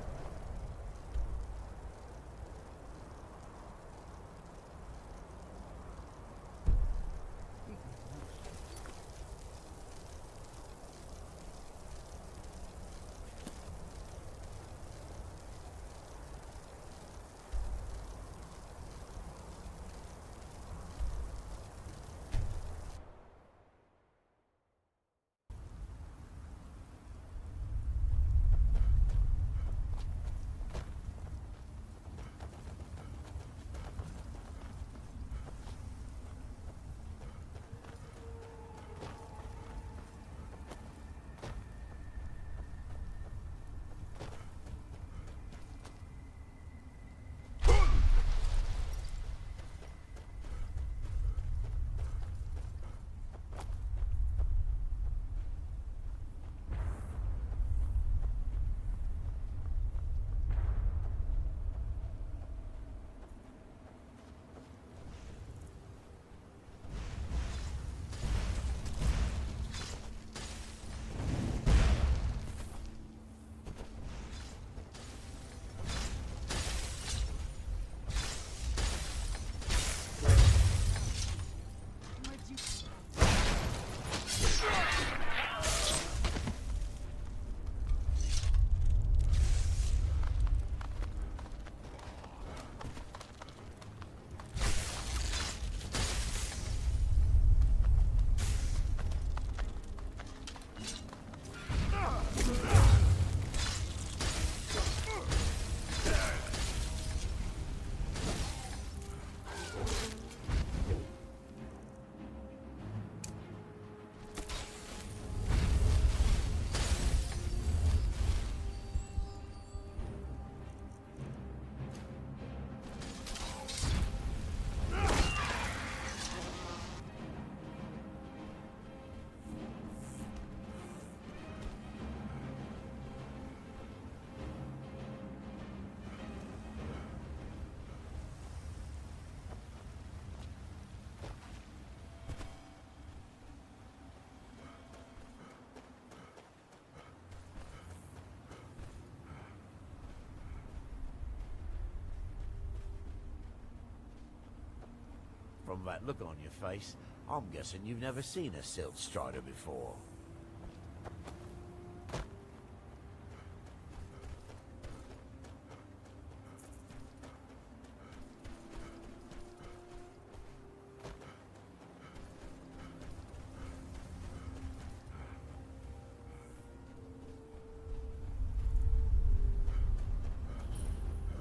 From that look on your face, I'm guessing you've never seen a Silt Strider before.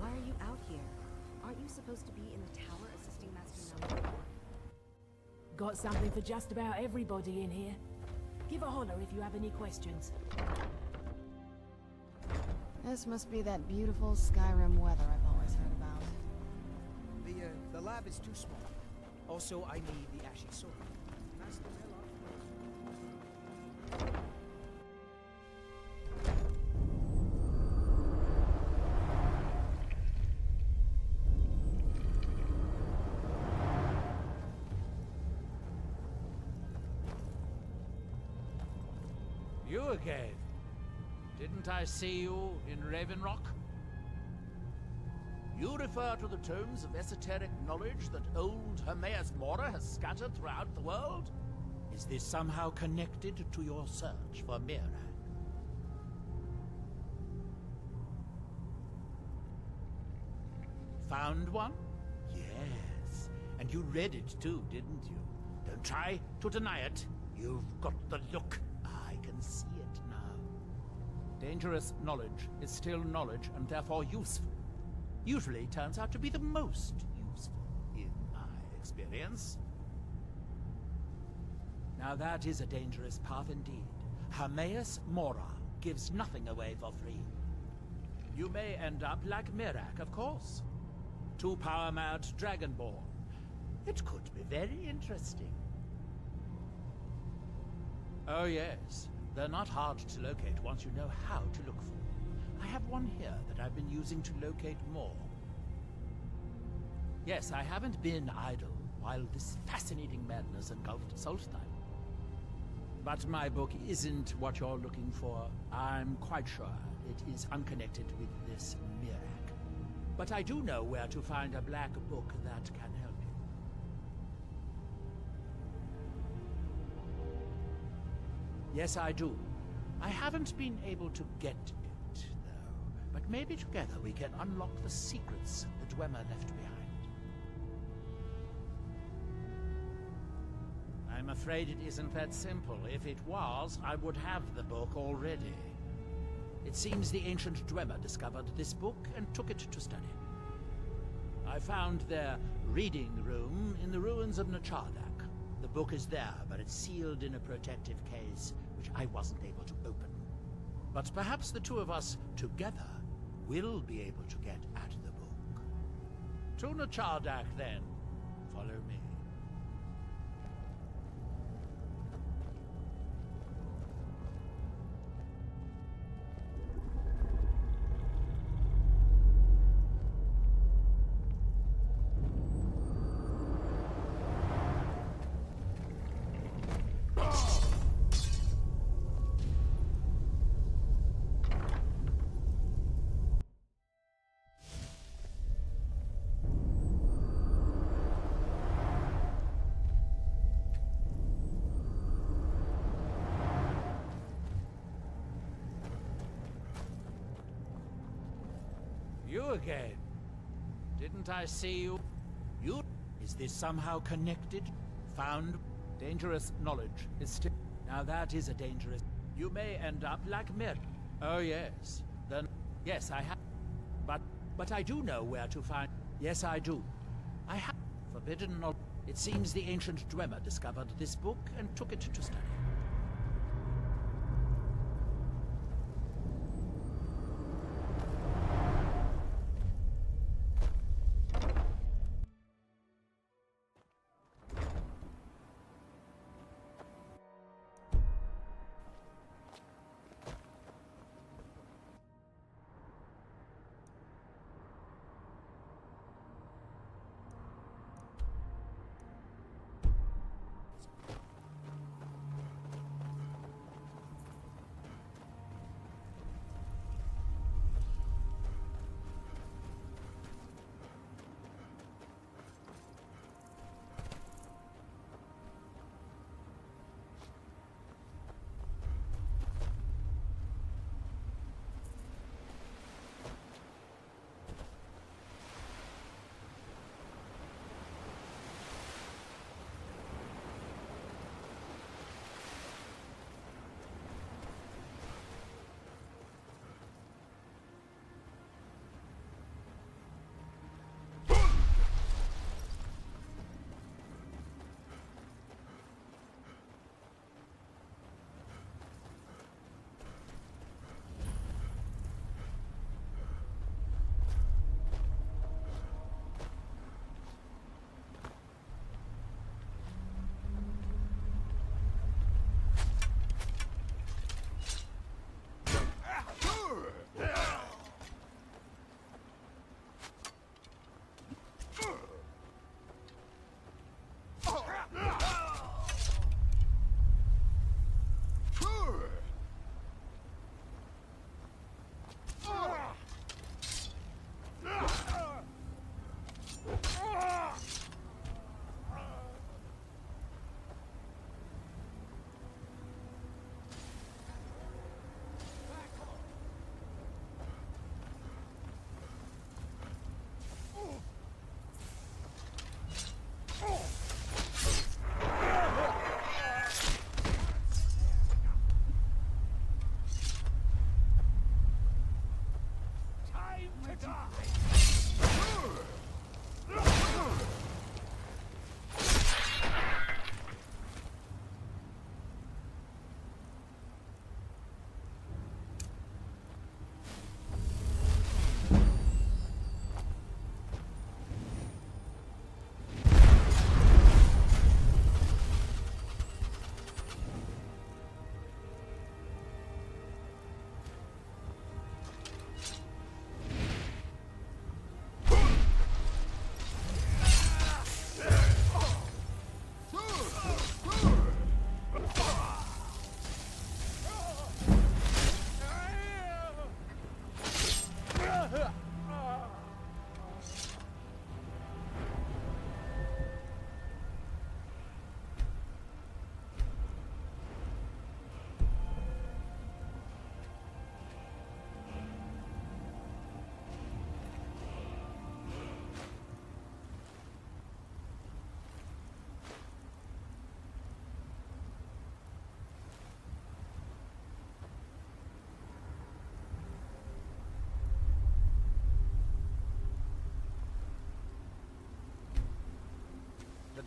Why are you out here? Aren't you supposed to be in the tower assisting Master Number? Got something for just about everybody in here. Give a holler if you have any questions. This must be that beautiful Skyrim weather I've always heard about. The lab is too small. Also, I need the ashy sword. Master You again. Didn't I see you in Ravenrock? You refer to the tomes of esoteric knowledge that old Hermaeus Mora has scattered throughout the world? Is this somehow connected to your search for Mzark? Found one? Yes. And you read it too, didn't you? Don't try to deny it. You've got the look. I can see it now. Dangerous knowledge is still knowledge and therefore useful. Usually turns out to be the most useful, in my experience. Now that is a dangerous path indeed. Hermaeus Mora gives nothing away for free. You may end up like Mzark, of course. Too power-mad Dragonborn. It could be very interesting. Oh yes, they're not hard to locate once you know how to look for them. I have one here that I've been using to locate more. Yes, I haven't been idle while this fascinating madness engulfed Solstheim. But my book isn't what you're looking for. I'm quite sure it is unconnected with this Mzark. But I do know where to find a black book that can help you. Yes, I do. I haven't been able to get it, though. But maybe together we can unlock the secrets the Dwemer left behind. I'm afraid it isn't that simple. If it was, I would have the book already. It seems the ancient Dwemer discovered this book and took it to study. I found their reading room in the ruins of Nechardak. The book is there, but it's sealed in a protective case, which I wasn't able to open. But perhaps the two of us, together, will be able to get at the book. To Nechardak, then. Follow me. You again. Didn't I see you? You? Is this somehow connected? Found? Dangerous knowledge is still... Now that is a dangerous... You may end up like Mzark. Oh yes. Then... Yes, I have... But I do know where to find... Yes, I do. I have... Forbidden knowledge... It seems the ancient Dwemer discovered this book and took it to study.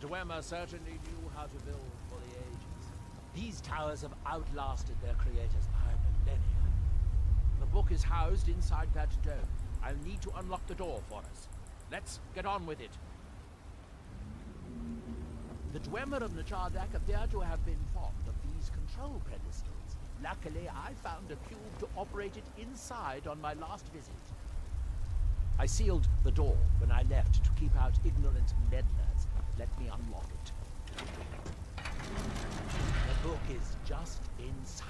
Dwemer certainly knew how to build for the ages. These towers have outlasted their creators by millennia. The book is housed inside that dome. I'll need to unlock the door for us. Let's get on with it. The Dwemer of Nechardak appear to have been fond of these control pedestals. Luckily, I found a cube to operate it inside on my last visit. I sealed the door when I left to keep out ignorant meddlers. Let me unlock it. The book is just inside.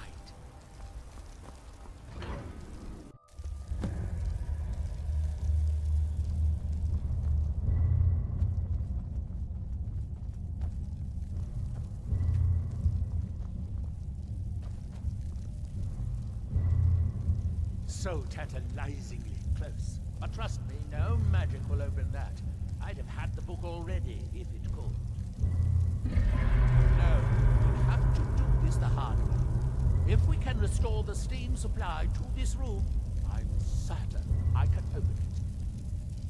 So tantalizingly close. But trust me, no magic will open that. I'd have had the book already, if it could. No, we have to do this the hard way. If we can restore the steam supply to this room, I'm certain I can open it.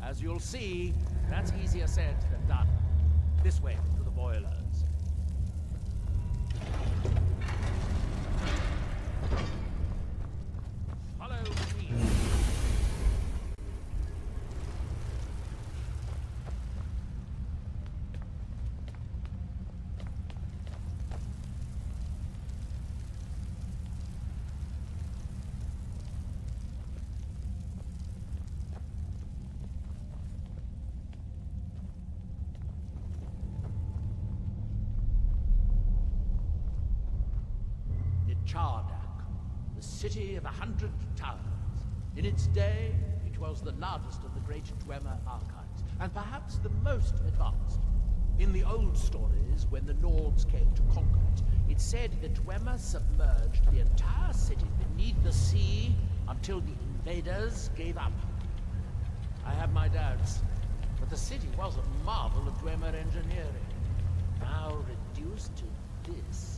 As you'll see, that's easier said than done. This way to the boilers. Follow me. Nechardak, the city of 100 towers. In its day, it was the largest of the great Dwemer archives, and perhaps the most advanced. In the old stories, when the Nords came to conquer it, it said the Dwemer submerged the entire city beneath the sea until the invaders gave up. I have my doubts, but the city was a marvel of Dwemer engineering, now reduced to this.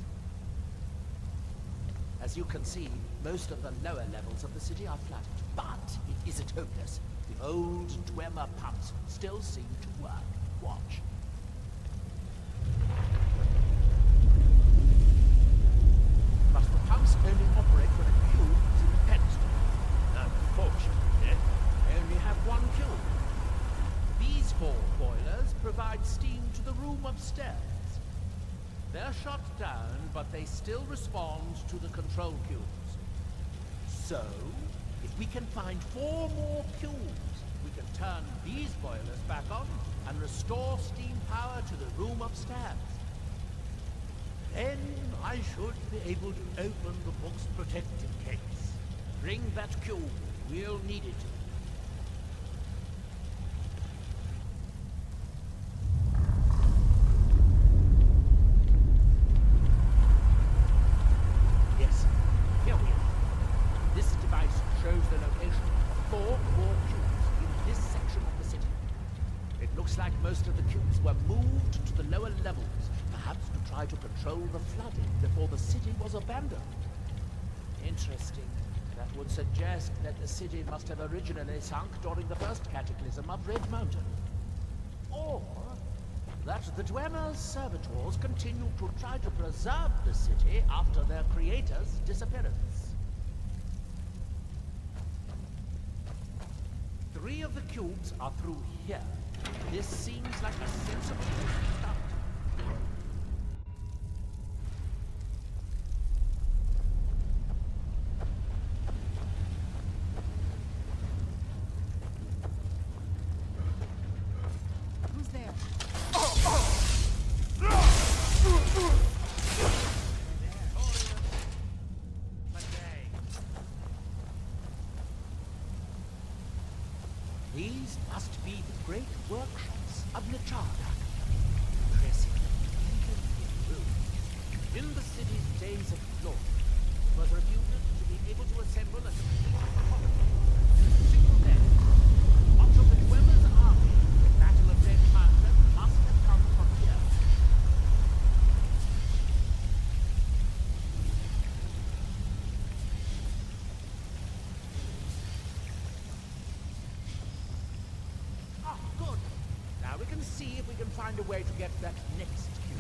As you can see, most of the lower levels of the city are flooded, but it isn't hopeless. The old Dwemer pumps still seem to work. Watch. But the pumps only operate when a cube is in the pedestal. Unfortunately, they only have one cube. These 4 boilers provide steam to the room upstairs. They're shut down, but they still respond to the control cubes. So, if we can find 4 more cubes, we can turn these boilers back on and restore steam power to the room upstairs. Then I should be able to open the book's protective case. Bring that cube. We'll need it. Most of the cubes were moved to the lower levels, perhaps to try to control the flooding before the city was abandoned. Interesting. That would suggest that the city must have originally sunk during the first cataclysm of Red Mountain. Or that the Dwemer's servitors continued to try to preserve the city after their creator's disappearance. 3 of the cubes are through here. This seems like a sensible place to start. Who's there? These must be the great workshops of Nechardak. Impressive, even in ruins. In the city's days of glory, it was reputed to be able to assemble a complete colony in a single day. Much of the Dwemer's army in the Battle of Red Mountain must have come from here. See if we can find find a way to get that next cube.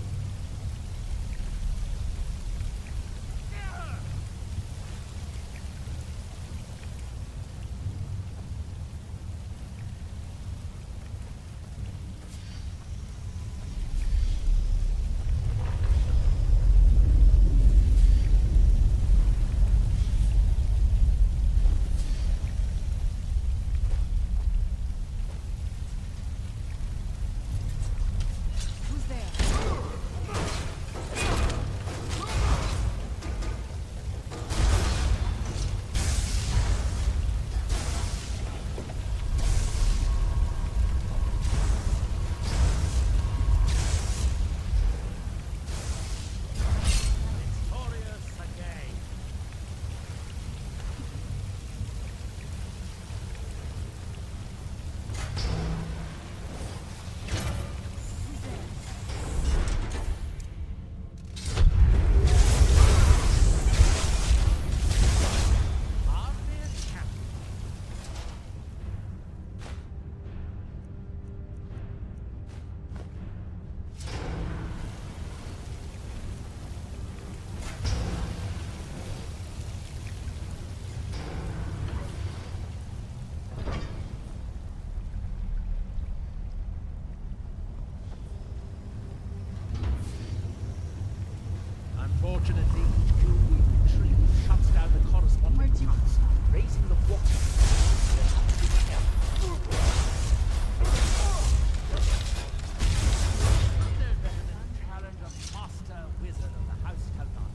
Unfortunately, each new tree shuts down the corresponding tunnels, raising the water. There has to be careful. No better than to challenge a master wizard of the House Hrothgar.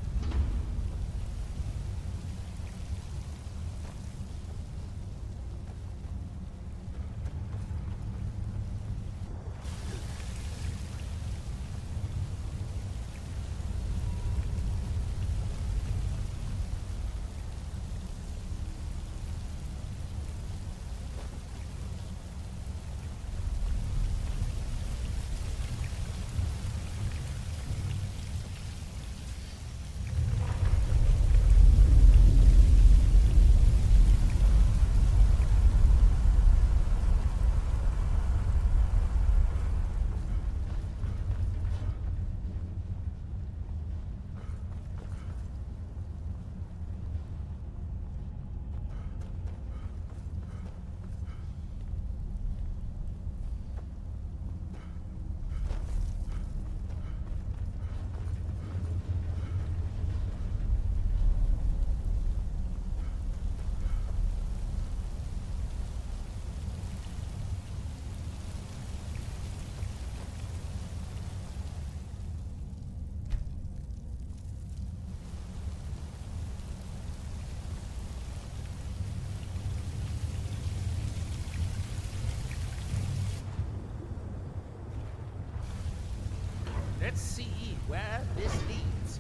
Let's see where this leads.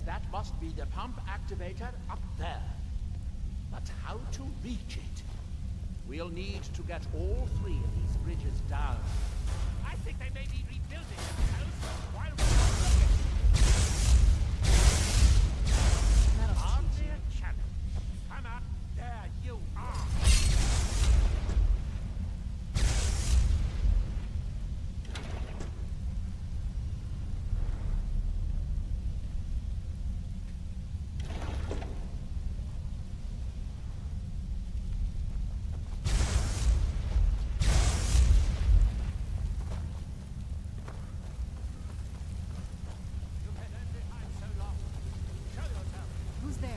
That must be the pump activator up there. But how to reach it? We'll need to get all 3 of these bridges down. I think they may be rebuilding themselves while we're looking. Hardly a challenge. Come out. There you are. Who's there?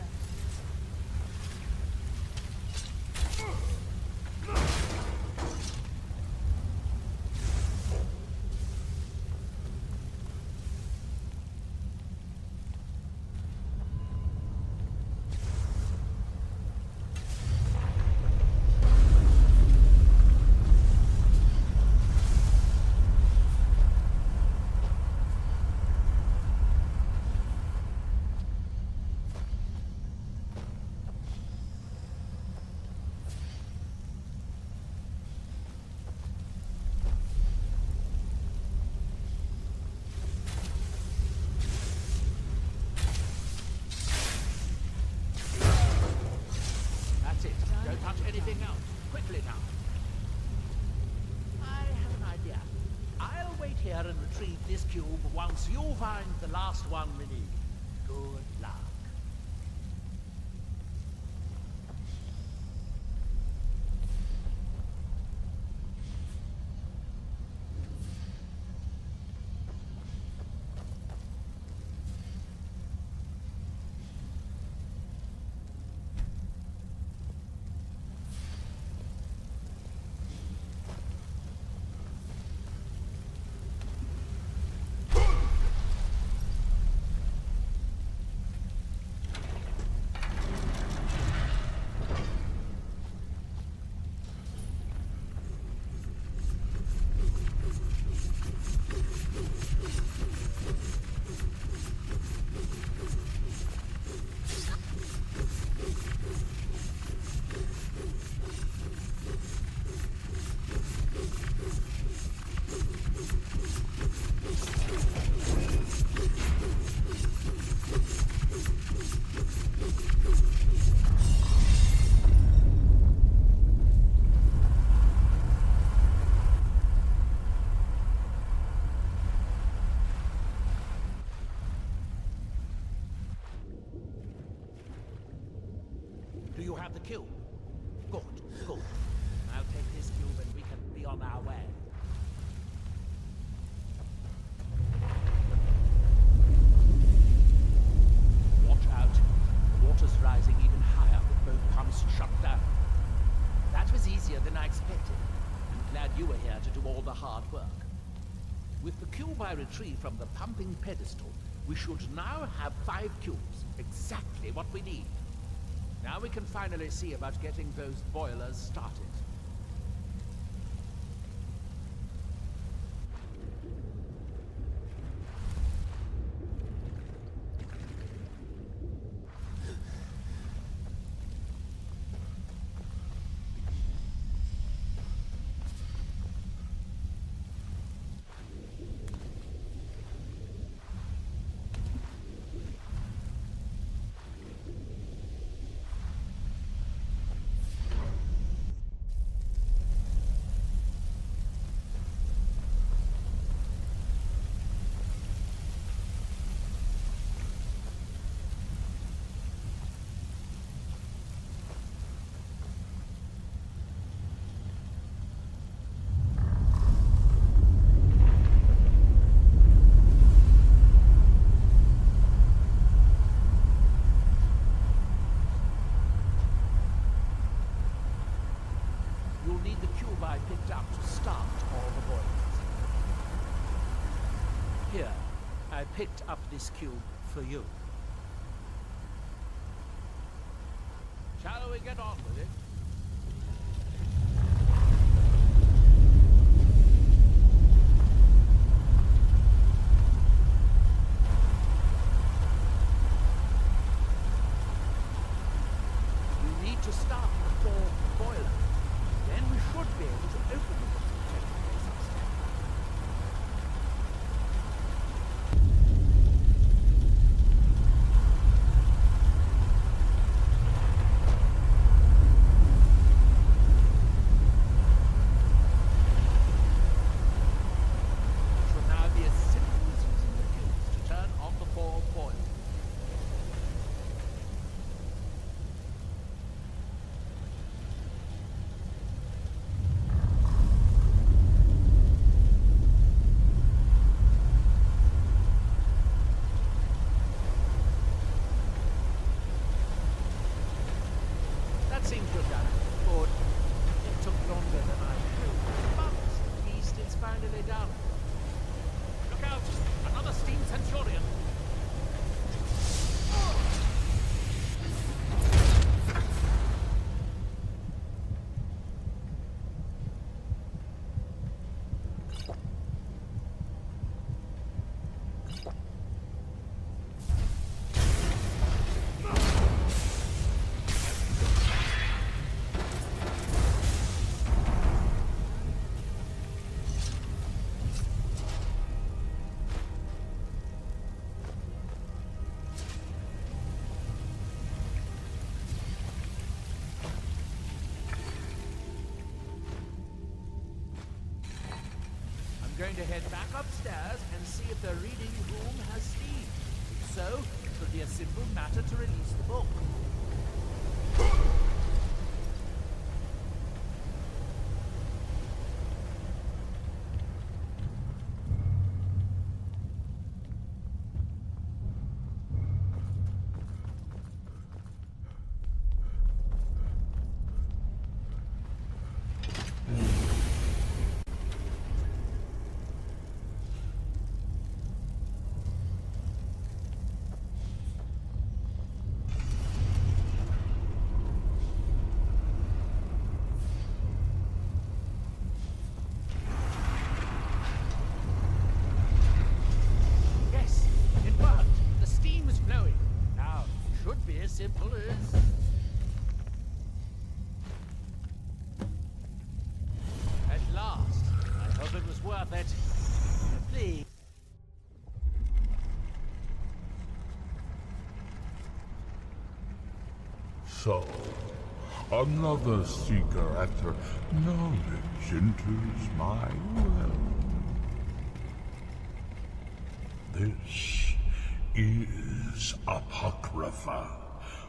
That's it. Don't touch anything else. Quickly now. I have an idea. I'll wait here and retrieve this cube once you find the last one we need. Good luck. Do you have the cube? Good, good. I'll take this cube and we can be on our way. Watch out. The water's rising even higher with both pumps shut down. That was easier than I expected. I'm glad you were here to do all the hard work. With the cube I retrieved from the pumping pedestal, we should now have 5 cubes. Exactly what we need. Now we can finally see about getting those boilers started. I picked up to start all the boilers. Here, I picked up this cube for you. Shall we get on with it? Going to head back upstairs and see if the reading room has steam. If so, it will be a simple matter to release the book. Simple as... At last. I hope it was worth it. Please. So, another seeker after knowledge enters my realm. This is Apocrypha,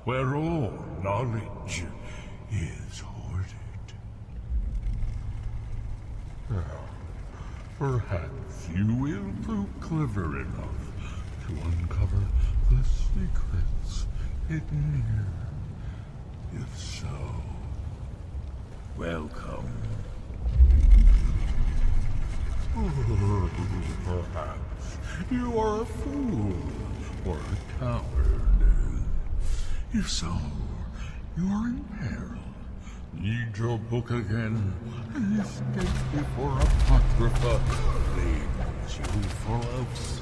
where all knowledge is hoarded. Now, perhaps you will prove clever enough to uncover the secrets hidden here. If so, welcome. Perhaps you are a fool or a coward. If so, you are in peril. Need your book again and escape before Apocrypha claims you for us.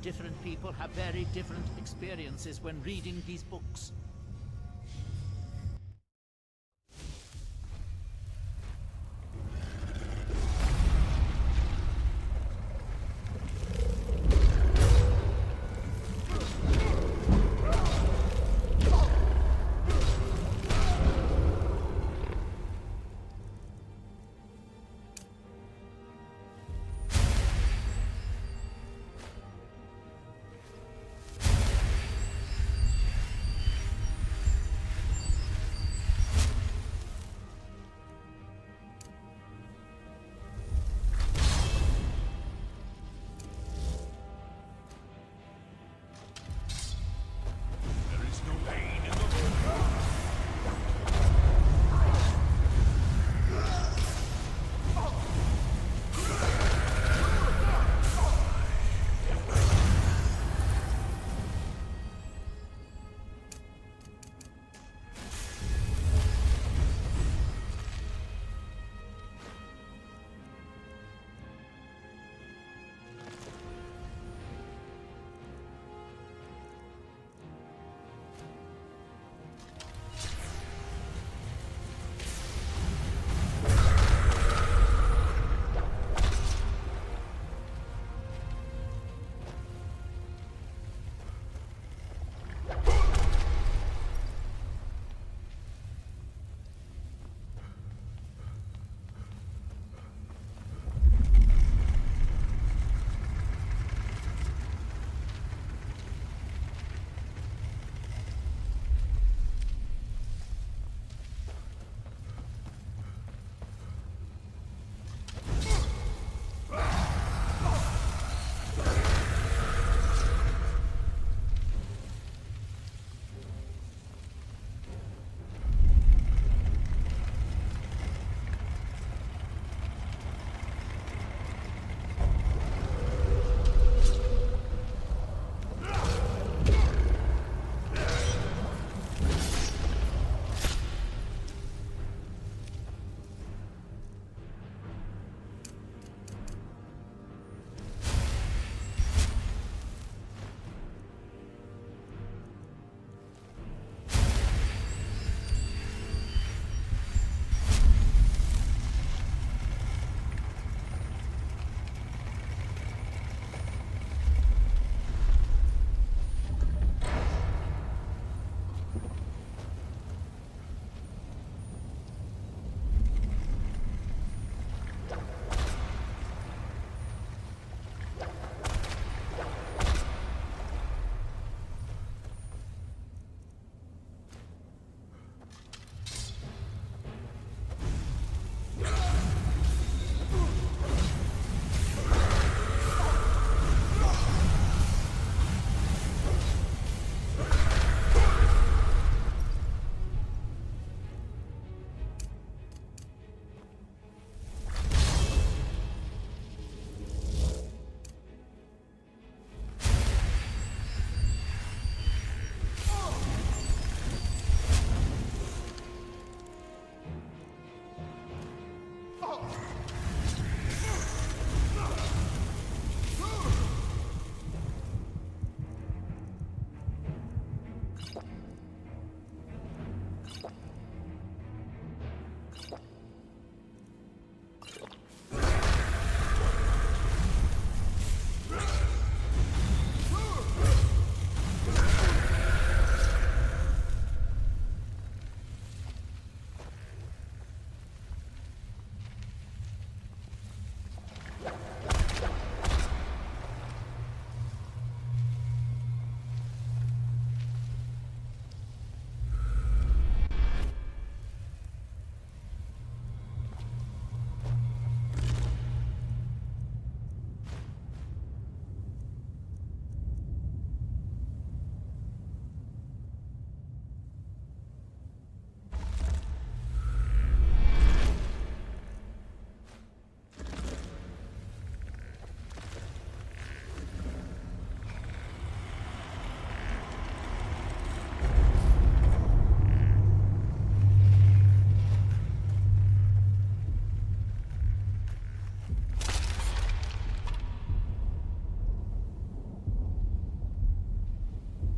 different people have very different experiences when reading these books.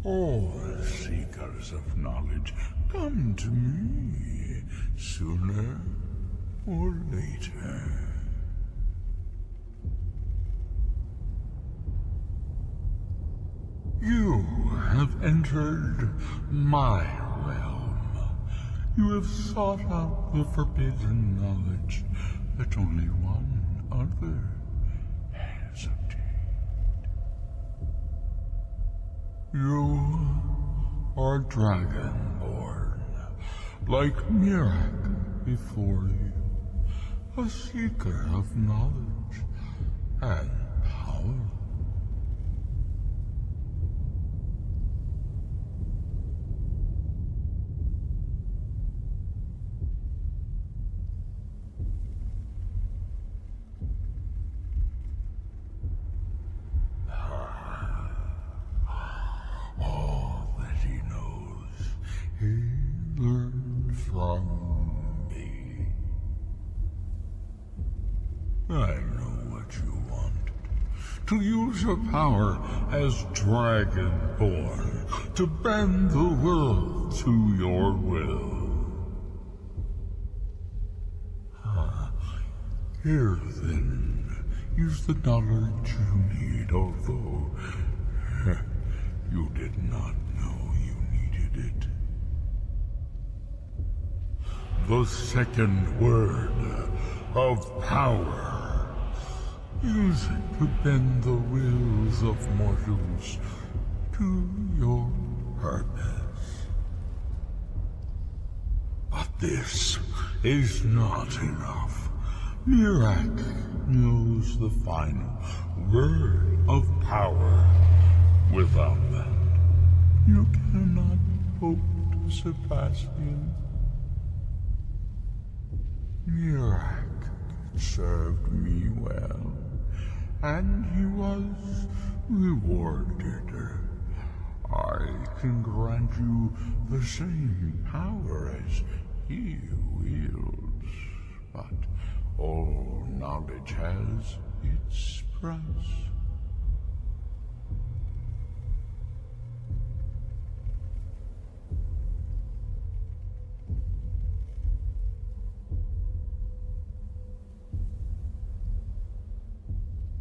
All seekers of knowledge come to me, sooner or later. You have entered my realm. You have sought out the forbidden knowledge that only one other has obtained. You are Dragonborn, like Mzark before you, a seeker of knowledge and power. All that he knows, he learned from me. I know what you want. To use your power as Dragonborn, to bend the world to your will. Here then, use the knowledge you need, although you did not know you needed it. The second word of power. Use it to bend the wills of mortals to your purpose. But this is not enough. Mzark knows the final word of power. Without that, you cannot hope to surpass him. Mzark served me well, and he was rewarded. I can grant you the same power as he wields, but all knowledge has its price.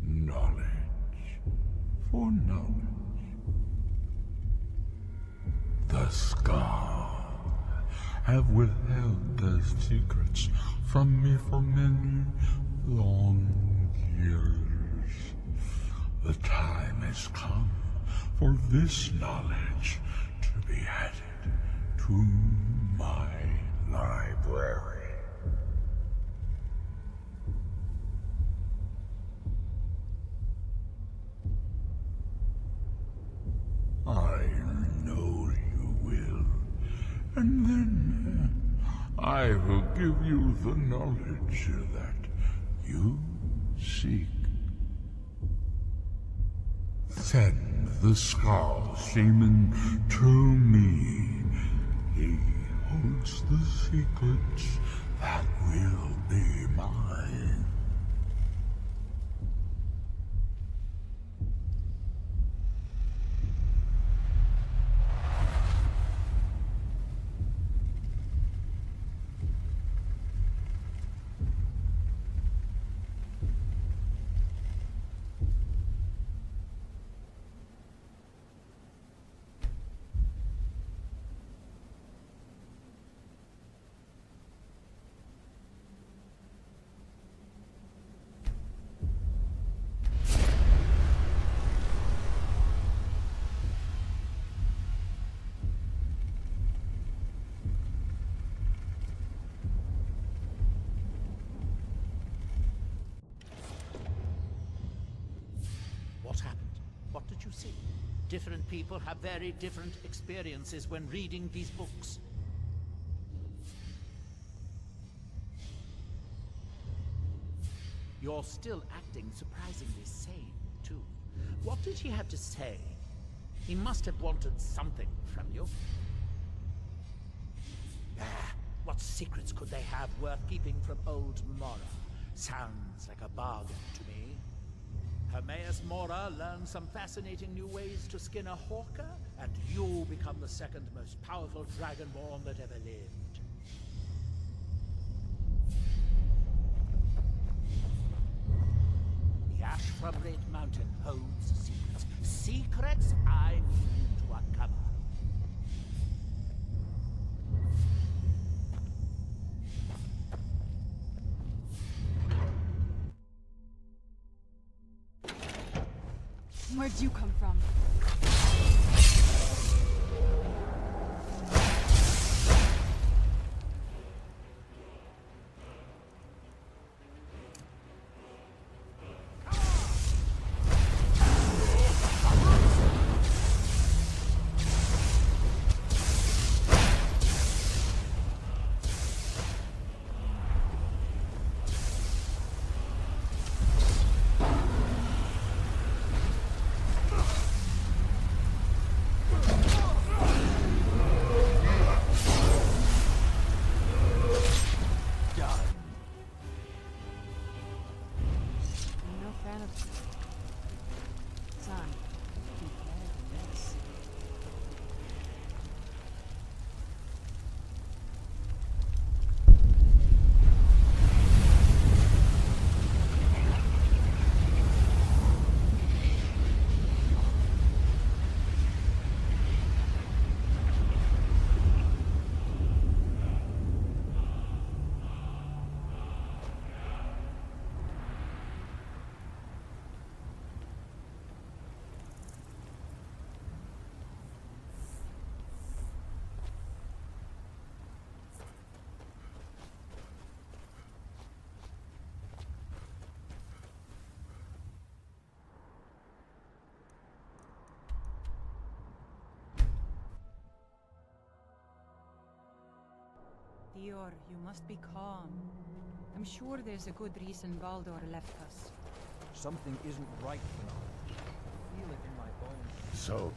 Knowledge for knowledge. The Scar have withheld their secrets from me for many long years. The time has come for this knowledge to be added to my library. I know you will, and then I will give you the knowledge that you seek. Send the Skull Shaman to me. He holds the secrets that will be mine. What happened? What did you see? Different people have very different experiences when reading these books. You're still acting surprisingly sane, too. What did he have to say? He must have wanted something from you. What secrets could they have worth keeping from old Mora? Sounds like a bargain to me. Hermaeus Mora learns some fascinating new ways to skin a hawker, and you become the second most powerful Dragonborn that ever lived. The ash from Red Mountain holds secrets. Secrets I need to uncover. Where'd you come from? Dior, you must be calm. I'm sure there's a good reason Baldur left us. Something isn't right, I feel it in my bones. So,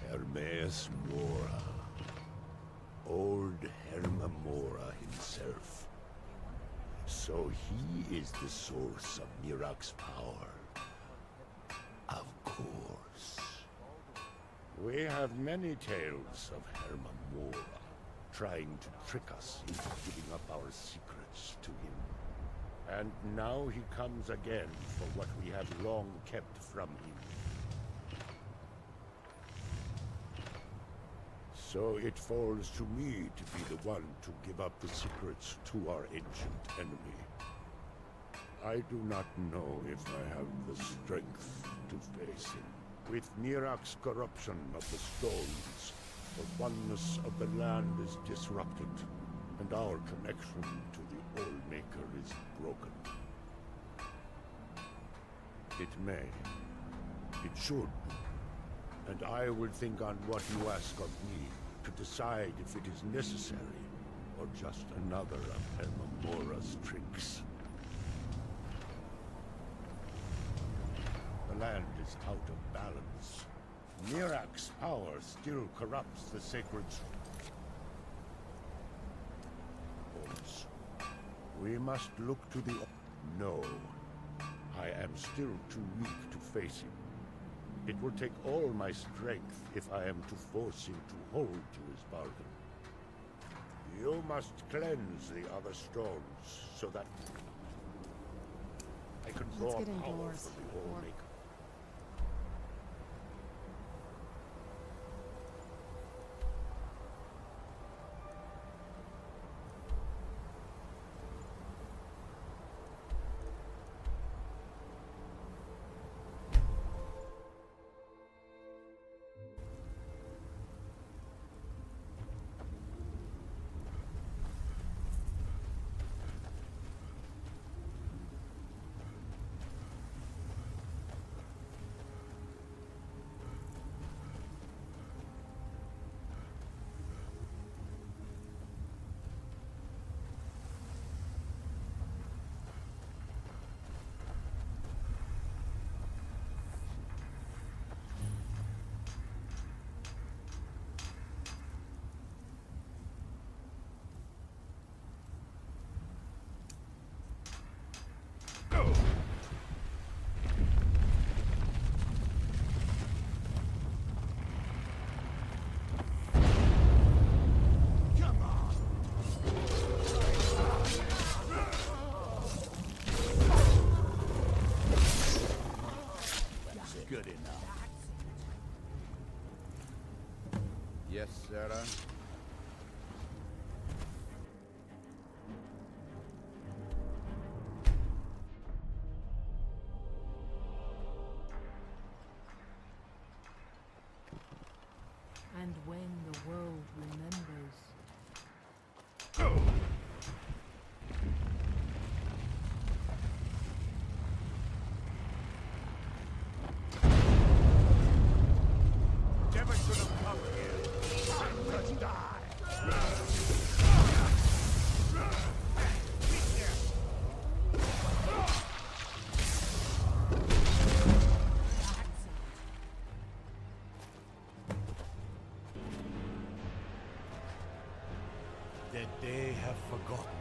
Hermaeus Mora. Old Herma Mora himself. So he is the source of Mzark's power. Of course. We have many tales of Herma Mora trying to trick us into giving up our secrets to him. And now he comes again for what we have long kept from him. So it falls to me to be the one to give up the secrets to our ancient enemy. I do not know if I have the strength to face him. With Mzark's corruption of the stones, the oneness of the land is disrupted, and our connection to the Allmaker is broken. It may. It should. And I will think on what you ask of me to decide if it is necessary, or just another of Herma Mora's tricks. The land is out of balance. Mzark's power still corrupts the sacred stones. We must look to the... No. I am still too weak to face him. It will take all my strength if I am to force him to hold to his bargain. You must cleanse the other stones so that I can draw power from the Allmaker. Sarah. And when the world remembers. Never should have come here. Time to die. That they have forgotten.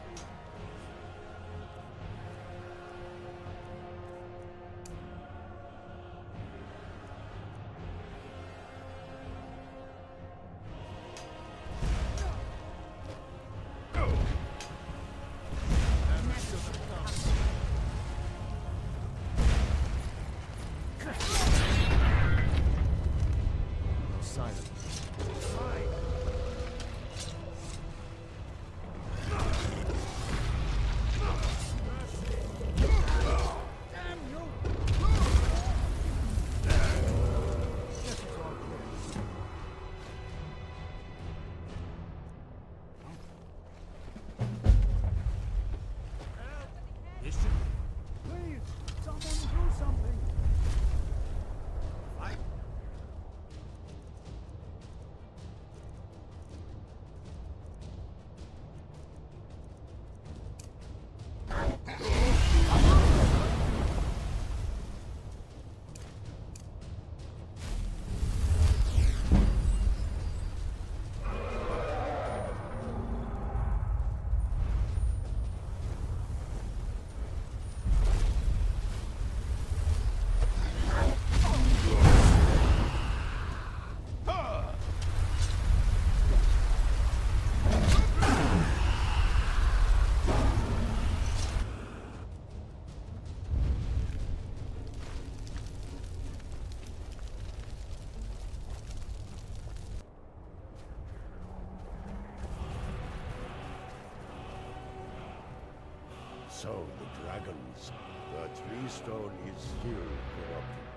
So, the dragons. The tree stone is still corrupted.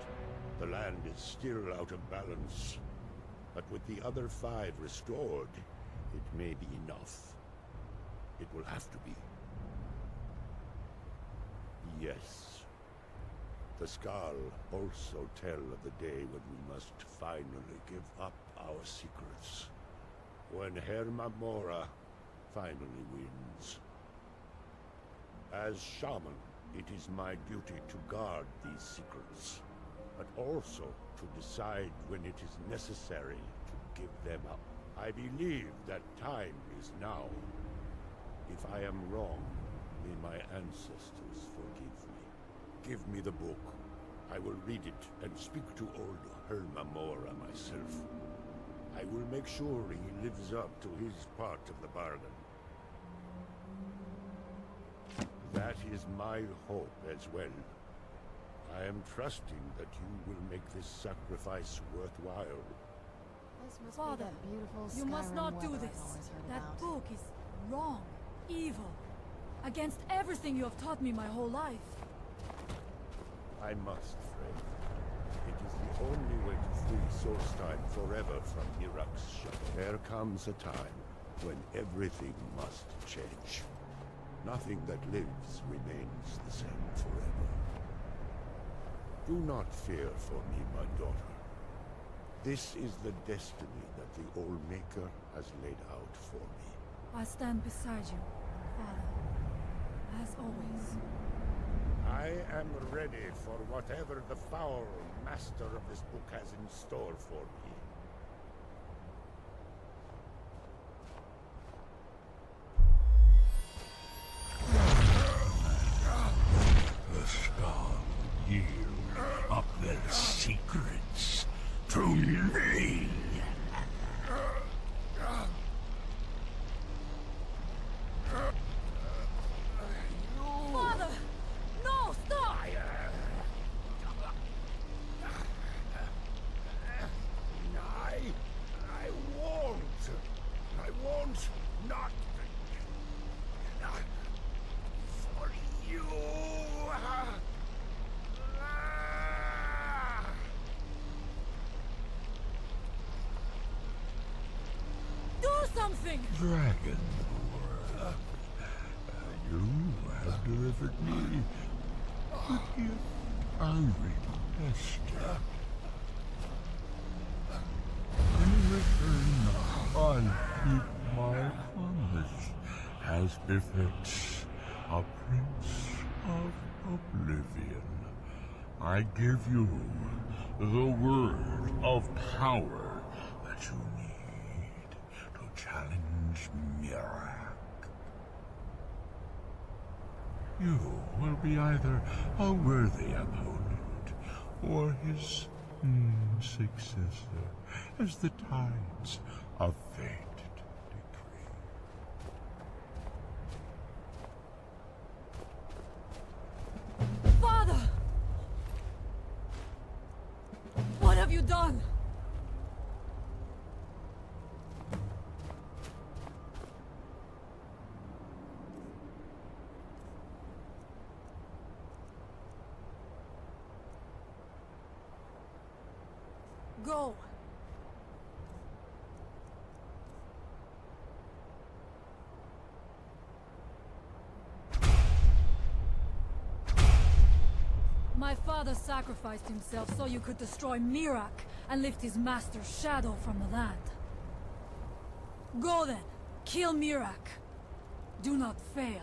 The land is still out of balance. But with the other 5 restored, it may be enough. It will have to be. Yes. The Skal also tell of the day when we must finally give up our secrets. When Hermamora finally wins. As shaman, it is my duty to guard these secrets, but also to decide when it is necessary to give them up. I believe that time is now. If I am wrong, may my ancestors forgive me. Give me the book. I will read it and speak to old Hermamora myself. I will make sure he lives up to his part of the bargain. That is my hope as well. I am trusting that you will make this sacrifice worthwhile. This must Father, be that beautiful you must Skyrim not do weather I've this. always heard That about. book is wrong, evil, against everything you have taught me my whole life. I must, friend. It is the only way to free Solstheim forever from Mzark's shadow. There comes a time when everything must change. Nothing that lives remains the same forever. Do not fear for me, my daughter. This is the destiny that the Old Maker has laid out for me. I stand beside you, Father, as always. I am ready for whatever the foul master of this book has in store for me. The Skal yield up their secrets to me. Father! No, stop! anything! Dragon. You have delivered me the gift I requested. In return, I keep my promise as befits a prince of oblivion. I give you the word of power that you need to challenge Mzark. You will be either a worthy opponent or his successor, as the tides of fate decree. Father! What have you done? Go. My father sacrificed himself so you could destroy Mzark and lift his master's shadow from the land. Go then, kill Mzark. Do not fail.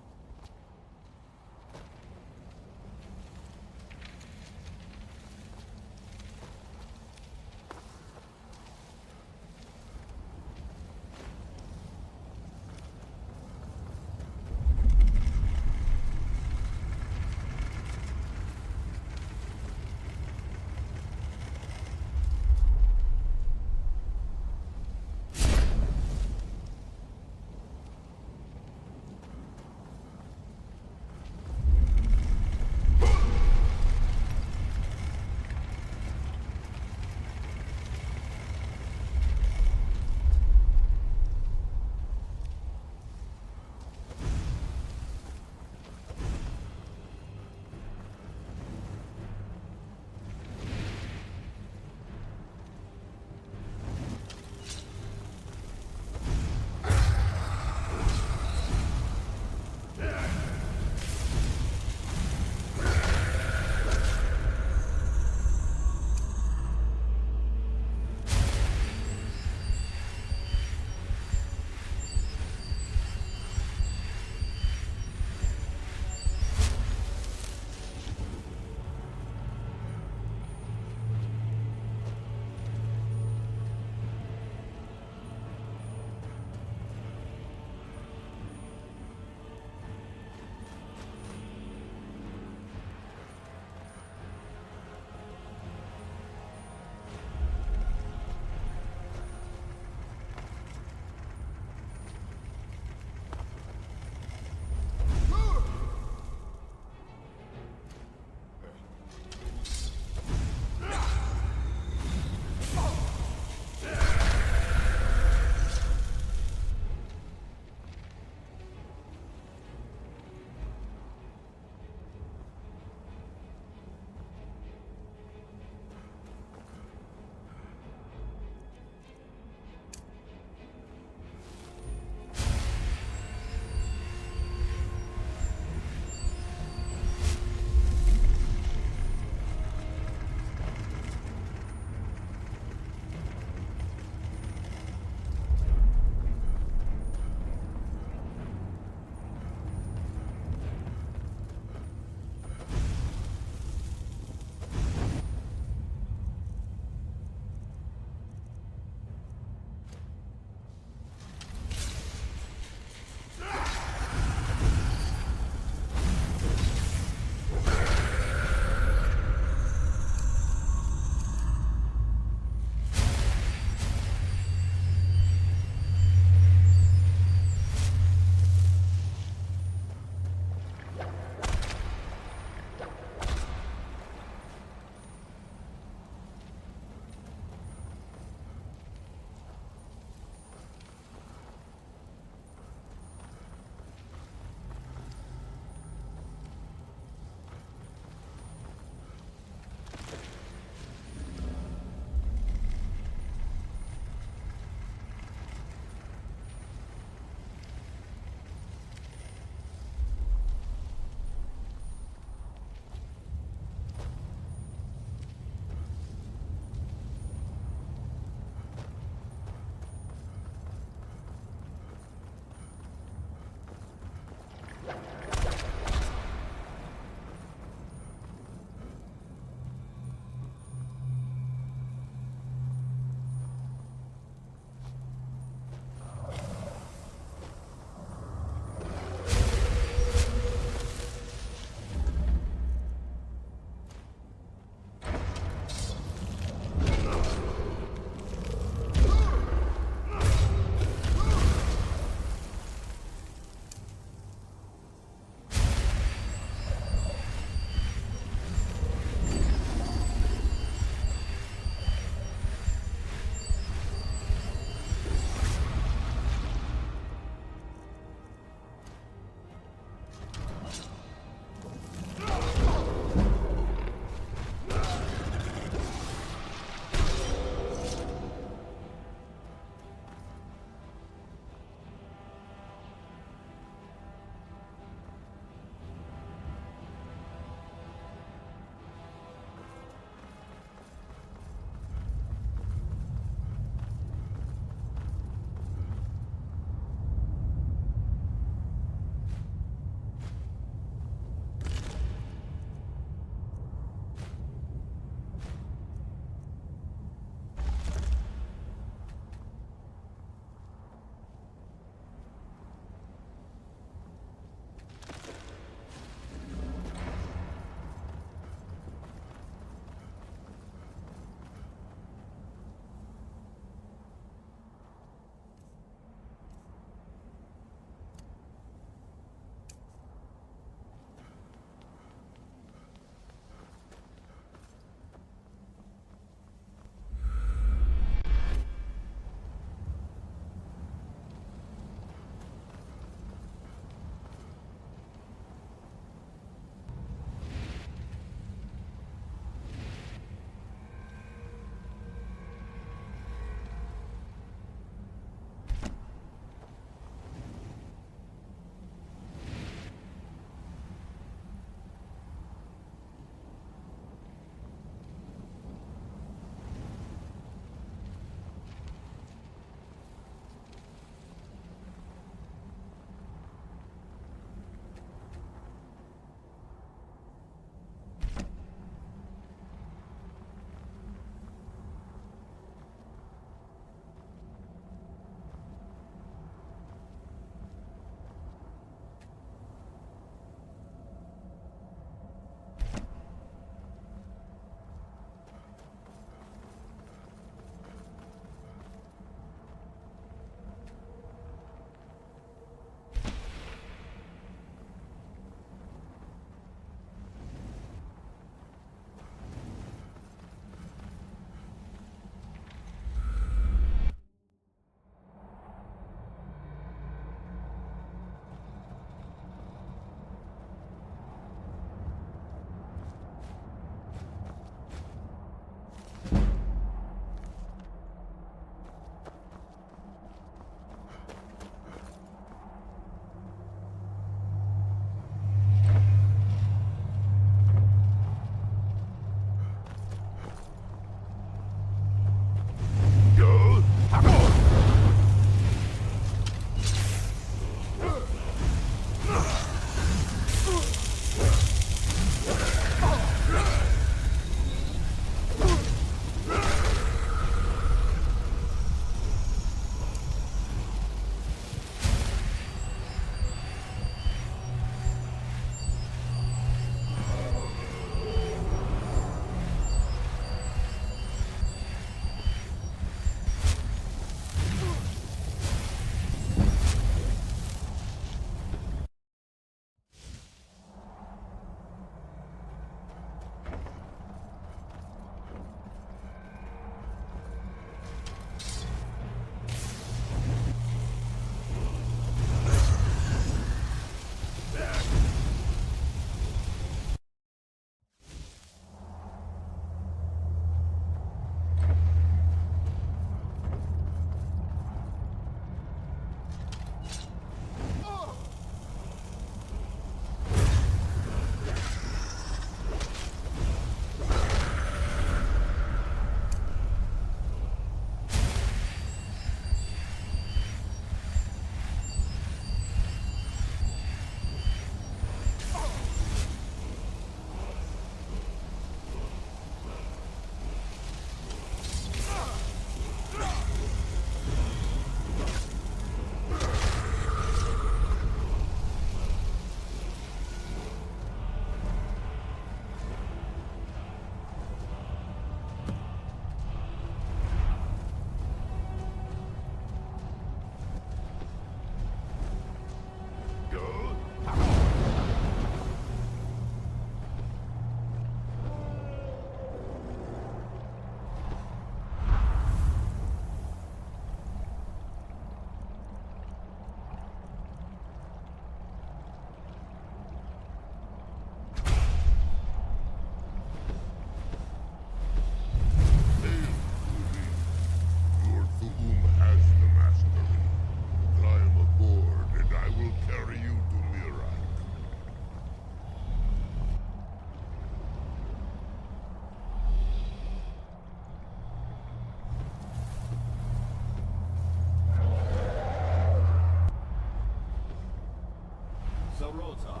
Hrothgar,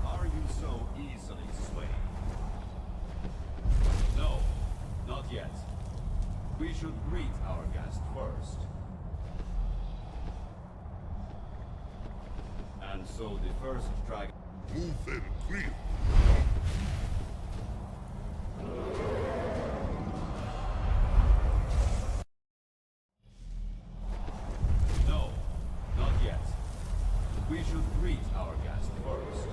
are you so easily swayed? No, not yet. We should greet our guest first. And so the first dragon... Move and creep. No, not yet. We should greet our guest first.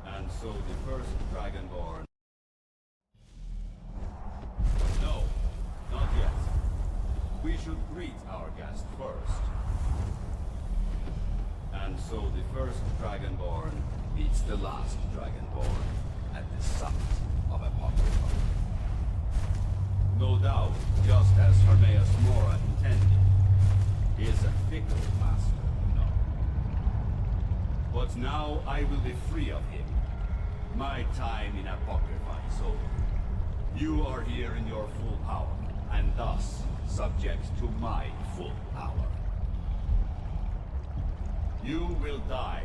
And so the first Dragonborn... No, not yet. We should greet our guest first. And so the first Dragonborn meets the last Dragonborn at the summit of Apocrypha. No doubt, just as Hermaeus Mora intended, he is a fickle master, you know. But now I will be free of him. My time in Apocrypha is over. You are here in your full power, and thus subject to my full power. You will die,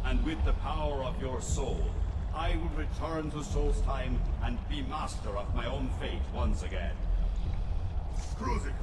and with the power of your soul, I will return to Solstheim and be master of my own fate once again. Crucifix!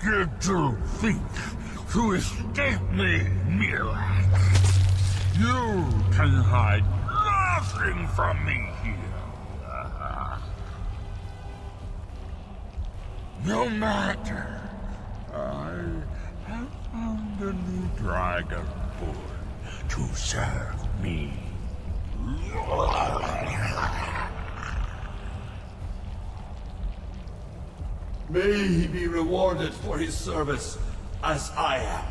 Did you think to escape me, Mzark? You can hide nothing from me here. No matter. I have found a new Dragonborn to serve me. May he be rewarded for his service, as I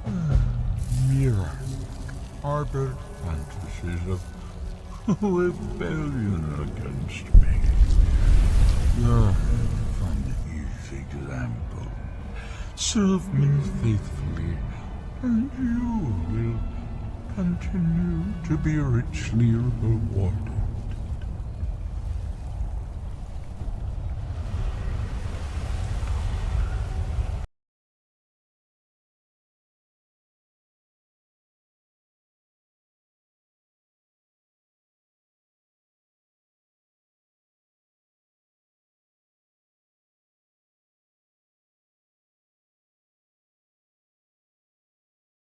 am. Mzark harbored fantasies of rebellion against me. Learn from his example. Serve me faithfully, and you will continue to be richly rewarded.